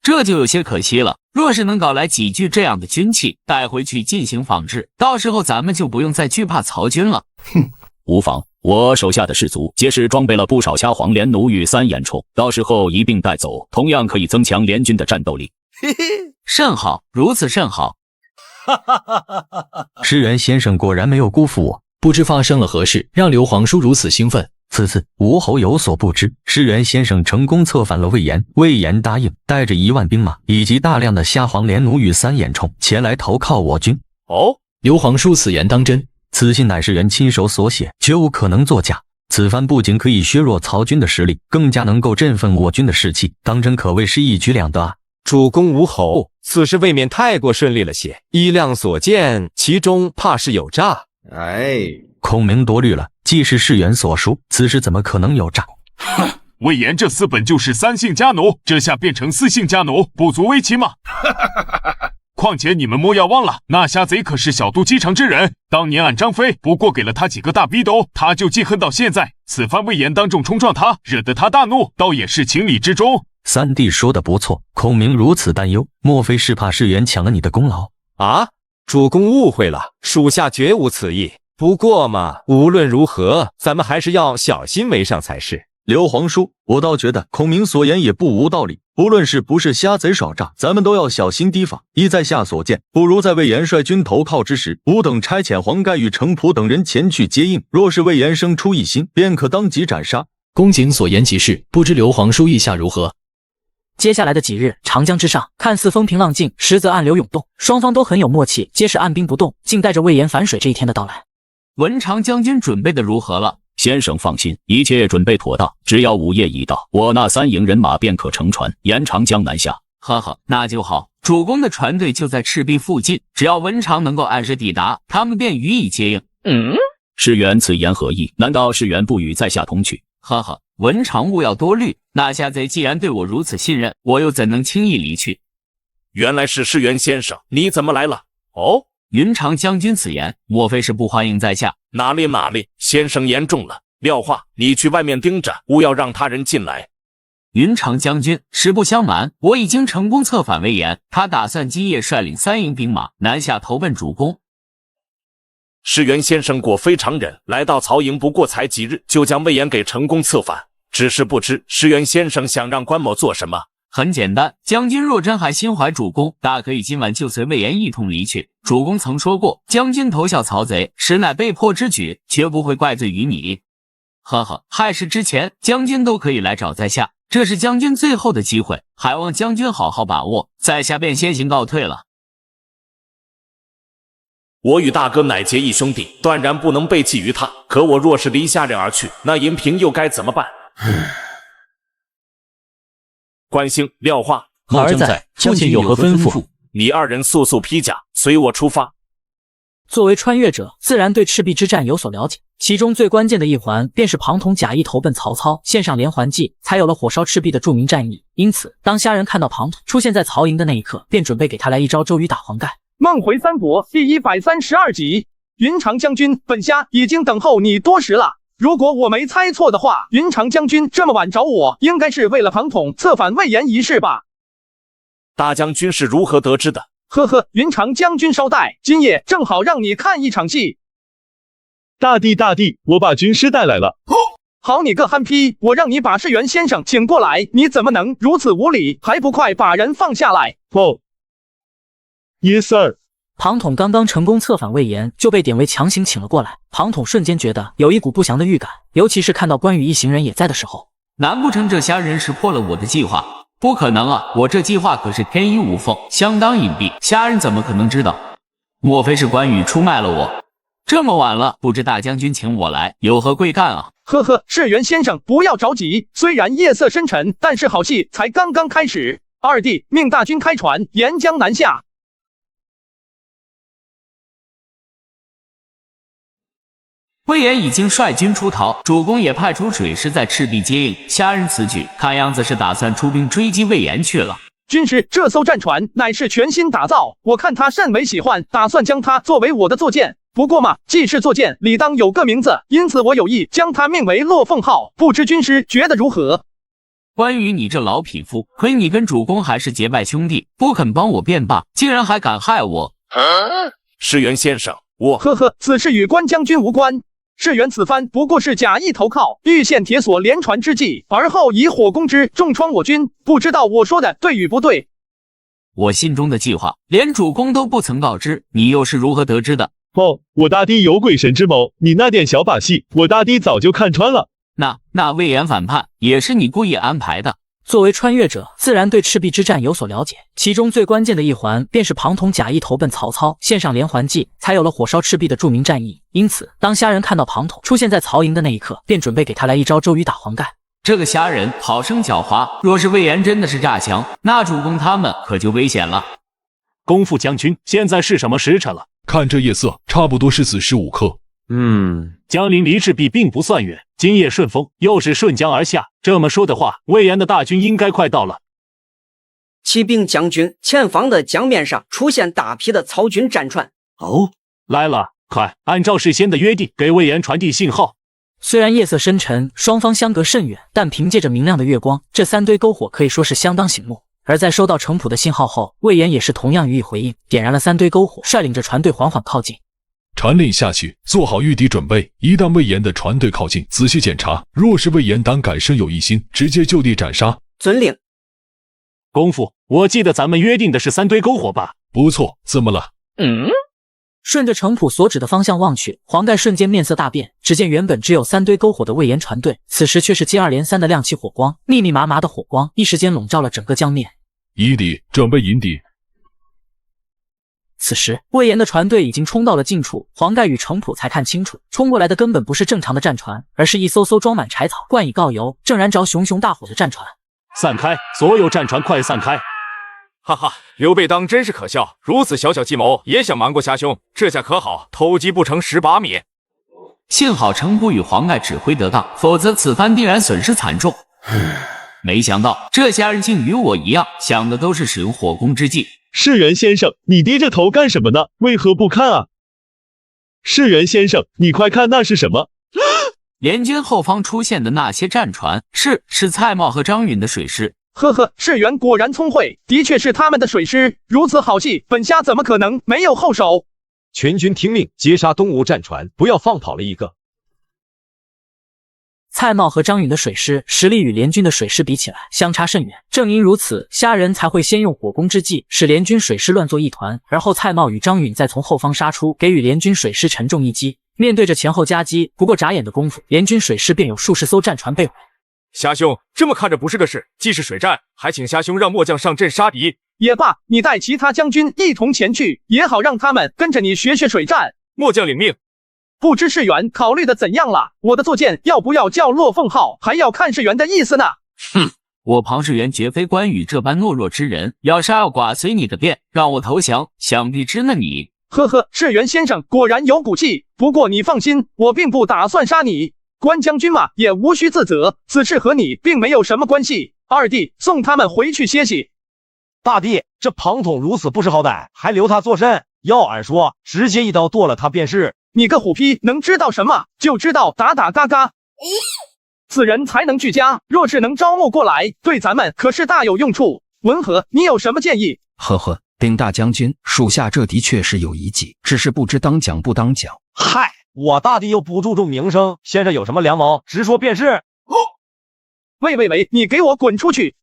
这就有些可惜了。若是能搞来几具这样的军器带回去进行仿制，到时候咱们就不用再惧怕曹军了。无妨，我手下的士卒皆是装备了不少虾皇连弩与3眼铳，到时候一并带走，同样可以增强联军的战斗力。甚好，如此甚好。石原先生果然没有辜负我，不知发生了何事，让刘皇叔如此兴奋。此次吴侯有所不知，石原先生成功策反了魏延，魏延答应带着1万兵马以及大量的虾皇连弩与3眼铳前来投靠我军。刘皇叔此言当真？此信乃石原亲手所写，绝无可能作假。此番不仅可以削弱曹军的实力，更加能够振奋我军的士气，当真可谓是一举两得啊！主公吴侯，此事未免太过顺利了些。依亮所见，其中怕是有诈。孔明多虑了，既是世元所说，此事怎么可能有诈？魏延这厮本就是3姓家奴，这下变成4姓家奴，不足为奇吗？况且你们莫要忘了，那虾贼可是小肚鸡肠之人，当年俺张飞不过给了他几个大逼斗，他就记恨到现在。此番魏延当众冲撞他，惹得他大怒，倒也是情理之中。三弟说的不错，孔明如此担忧，莫非是怕世元抢了你的功劳啊？主公误会了，属下绝无此意。不过嘛，无论如何，咱们还是要小心为上才是。刘皇叔，我倒觉得孔明所言也不无道理。不论是不是虾贼耍诈，咱们都要小心提防。依在下所见，不如在魏延率军投靠之时，吾等差遣黄盖与程普等人前去接应。若是魏延生出异心，便可当即斩杀。公瑾所言极是，不知刘皇叔意下如何？接下来的几日，长江之上看似风平浪静，实则暗流涌动，双方都很有默契，皆是按兵不动，静待着魏延反水这一天的到来。文长将军准备的如何了？先生放心，一切准备妥当，只要午夜一到，我那3营人马便可乘船沿长江南下。呵呵，那就好。主公的船队就在赤壁附近，只要文长能够按时抵达，他们便予以接应。世元此言何意？难道世元不与在下同去？呵呵，文长勿要多虑，那虾贼既然对我如此信任，我又怎能轻易离去？原来是世元先生，你怎么来了？哦，云长将军此言，莫非是不欢迎在下？哪里，先生言重了。廖化，你去外面盯着，勿要让他人进来。云长将军，实不相瞒，我已经成功策反魏延，他打算今夜率领3营兵马南下投奔主公。世元先生果非常人，来到曹营不过才几日，就将魏延给成功策反。只是不知世元先生想让关某做什么？很简单，将军若真还心怀主公，大可以今晚就随魏延一同离去。主公曾说过，将军投效曹贼，实乃被迫之举，绝不会怪罪于你。呵呵，亥时之前，将军都可以来找在下，这是将军最后的机会，还望将军好好把握。在下便先行告退了。我与大哥乃结义兄弟，断然不能背弃于他。可我若是离下人而去，那银平又该怎么办？关兴、廖化，儿在，父亲有何吩咐？你二人速速披甲，随我出发。作为穿越者，自然对赤壁之战有所了解，其中最关键的一环便是庞统假意投奔曹操，献上连环计，才有了火烧赤壁的著名战役。因此，当虾人看到庞统出现在曹营的那一刻，便准备给他来一招周瑜打黄盖。梦回三国第132集，云长将军，本虾已经等候你多时了。如果我没猜错的话，云长将军这么晚找我，应该是为了庞统策反魏延一事吧？大将军是如何得知的？呵呵，云长将军稍待，今夜正好让你看一场戏。大帝，我把军师带来了。好你个憨批，我让你把世元先生请过来，你怎么能如此无礼？还不快把人放下来！哦 ，Yes sir。庞统刚刚成功策反魏延，就被典韦强行请了过来。庞统瞬间觉得有一股不祥的预感，尤其是看到关羽一行人也在的时候。难不成这虾人识破了我的计划？不可能啊！我这计划可是天衣无缝，相当隐蔽，虾人怎么可能知道？莫非是关羽出卖了我？这么晚了，不知大将军请我来有何贵干啊？呵呵，世元先生不要着急，虽然夜色深沉，但是好戏才刚刚开始。二弟命大军开船沿江南下。魏延已经率军出逃，主公也派出水师在赤壁接应。虾人此举看样子是打算出兵追击魏延去了。军师，这艘战船乃是全新打造，我看他甚为喜欢，打算将它作为我的坐舰。不过嘛，既是坐舰，理当有个名字，因此我有意将它命为落凤号，不知军师觉得如何？关羽，你这老匹夫，亏你跟主公还是结拜兄弟，不肯帮我辩罢，竟然还敢害我！世元先生，我呵呵，此事与关将军无关。世元此番不过是假意投靠，欲陷铁索连船之计，而后以火攻之，重创我军。不知道我说的对与不对？我心中的计划，连主公都不曾告知，你又是如何得知的？哦，我大帝有鬼神之谋，你那点小把戏，我大帝早就看穿了。那魏延反叛也是你故意安排的？作为穿越者，自然对赤壁之战有所了解，其中最关键的一环便是庞统假意投奔曹操，献上连环计，才有了火烧赤壁的著名战役。因此，当虾人看到庞统出现在曹营的那一刻，便准备给他来一招周瑜打黄盖。这个虾人好生狡猾，若是魏延真的是诈降，那主公他们可就危险了。公父将军，现在是什么时辰了？看这夜色，差不多是子时5刻。江陵离赤壁并不算远，今夜顺风，又是顺江而下。这么说的话，魏延的大军应该快到了。启禀将军，前方的江面上出现大批的曹军战船。哦，来了，快按照事先的约定，给魏延传递信号。虽然夜色深沉，双方相隔甚远，但凭借着明亮的月光，这3堆篝火可以说是相当醒目。而在收到程普的信号后，魏延也是同样予以回应，点燃了3堆篝火，率领着船队缓缓靠近。传令下去，做好御敌准备。一旦魏延的船队靠近，仔细检查，若是魏延胆敢生有异心，直接就地斩杀。遵令。公父，我记得咱们约定的是3堆篝火吧？不错，怎么了？顺着程普所指的方向望去，黄盖瞬间面色大变。只见原本只有3堆篝火的魏延船队，此时却是接二连三的亮起火光，密密麻麻的火光一时间笼罩了整个江面。夷敌，准备迎敌。此时，魏延的船队已经冲到了近处，黄盖与程普才看清楚，冲过来的根本不是正常的战船，而是一艘艘装满柴草、灌以告油、正燃着熊熊大火的战船。散开，所有战船快散开！哈哈，刘备当真是可笑，如此小小计谋也想瞒过虾兄，这下可好，偷鸡不成蚀把米。幸好程普与黄盖指挥得当，否则此番定然损失惨重。没想到这虾人竟与我一样，想的都是使用火攻之计。世元先生，你低着头干什么呢？为何不看啊？世元先生，你快看那是什么？联军后方出现的那些战船，是蔡瑁和张允的水师。呵呵，世元果然聪慧，的确是他们的水师。如此好戏，本虾怎么可能没有后手？全军听令，截杀东吴战船，不要放跑了一个。蔡瑁和张允的水师实力与联军的水师比起来相差甚远，正因如此，虾仁才会先用火攻之计使联军水师乱作一团，而后蔡瑁与张允再从后方杀出，给予联军水师沉重一击。面对着前后夹击，不过眨眼的功夫，联军水师便有数十艘战船被毁。虾兄，这么看着不是个事，既是水战，还请虾兄让末将上阵杀敌。也罢，你带其他将军一同前去，也好让他们跟着你学学水战。末将领命。不知士元考虑的怎样了？我的坐舰要不要叫落凤号，还要看士元的意思呢。哼，我庞士元绝非关羽这般懦弱之人，要杀要剐随你的便，让我投降，想必知呢你。呵呵，士元先生果然有骨气。不过你放心，我并不打算杀你。关将军嘛，也无需自责，此事和你并没有什么关系。二弟，送他们回去歇息。大弟，这庞统如此不识好歹，还留他作甚？要俺说，直接一刀剁了他便是。你个虎批能知道什么？就知道打打嘎嘎。此人才能俱佳，若是能招募过来，对咱们可是大有用处。文和，你有什么建议？呵呵，禀大将军，属下这的确是有一计，只是不知当讲不当讲。嗨，我大弟又不注重名声，先生有什么良谋，直说便是。喂，你给我滚出去！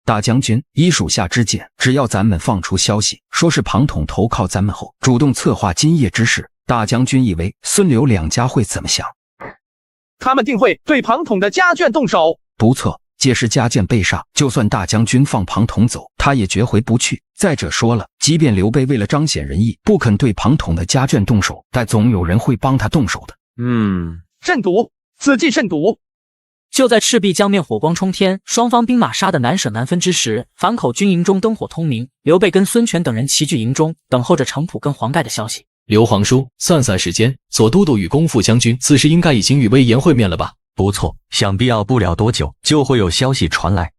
大将军，依属下之见，只要咱们放出消息，说是庞统投靠咱们后，主动策划今夜之事，大将军以为孙刘两家会怎么想？他们定会对庞统的家眷动手。不错，届时家眷被杀，就算大将军放庞统走，他也绝回不去。再者说了，即便刘备为了彰显仁义，不肯对庞统的家眷动手，但总有人会帮他动手的。慎独，此计慎独。就在赤壁江面火光冲天，双方兵马杀得难舍难分之时，樊口军营中灯火通明，刘备跟孙权等人齐聚营中，等候着程普跟黄盖的消息。刘皇叔，算时间，左都督与公副将军此时应该已经与魏延会面了吧？不错，想必要不了多久就会有消息传来。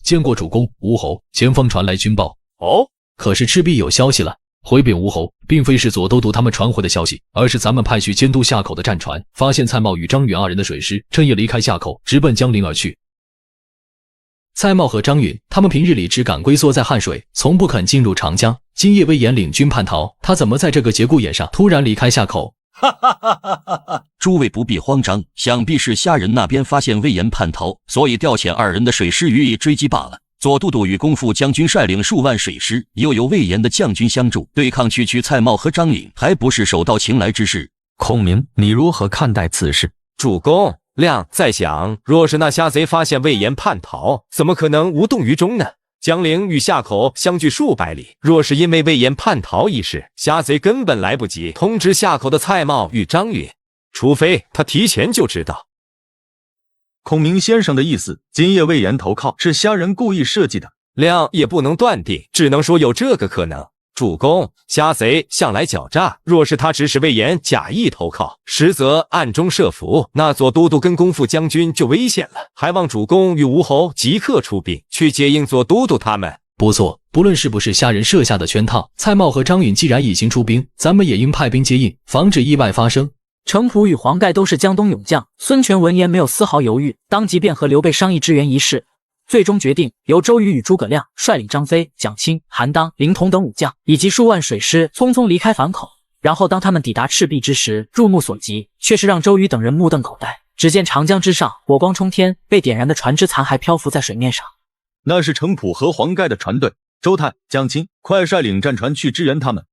见过主公，吴侯，前方传来军报。哦，可是赤壁有消息了。回禀吴侯，并非是左都督他们传回的消息，而是咱们派去监督夏口的战船，发现蔡瑁与张允二人的水师趁夜离开夏口，直奔江陵而去。蔡瑁和张允，他们平日里只敢龟缩在汉水，从不肯进入长江。今夜魏延领军叛逃，他怎么在这个节骨眼上突然离开夏口？诸位不必慌张，想必是虾仁那边发现魏延叛逃，所以调遣二人的水师予以追击罢了。左都督与公副将军率领数万水师，又有魏延的将军相助，对抗区区蔡瑁和张允，还不是手到擒来之势。孔明，你如何看待此事？主公，亮在想，若是那虾贼发现魏延叛逃，怎么可能无动于衷呢？江陵与夏口相距数百里，若是因为魏延叛逃一事，虾贼根本来不及通知夏口的蔡瑁与张允，除非他提前就知道。孔明先生的意思，今夜魏延投靠是虾仁故意设计的。亮也不能断定，只能说有这个可能。主公，虾贼向来狡诈，若是他指使魏延假意投靠，实则暗中设伏，那左都督跟公副将军就危险了。还望主公与吴侯即刻出兵，去接应左都督他们。不错，不论是不是虾仁设下的圈套，蔡瑁和张允既然已经出兵，咱们也应派兵接应，防止意外发生。程普与黄盖都是江东勇将，孙权闻言没有丝毫犹豫，当即便和刘备商议支援一事，最终决定由周瑜与诸葛亮率领张飞、蒋钦、韩当、凌统等武将以及数万水师匆匆离开樊口。然后当他们抵达赤壁之时，入目所及却是让周瑜等人目瞪口呆。只见长江之上火光冲天，被点燃的船只残骸漂浮在水面上。那是程普和黄盖的船队，周泰、蒋钦，快率领战船去支援他们。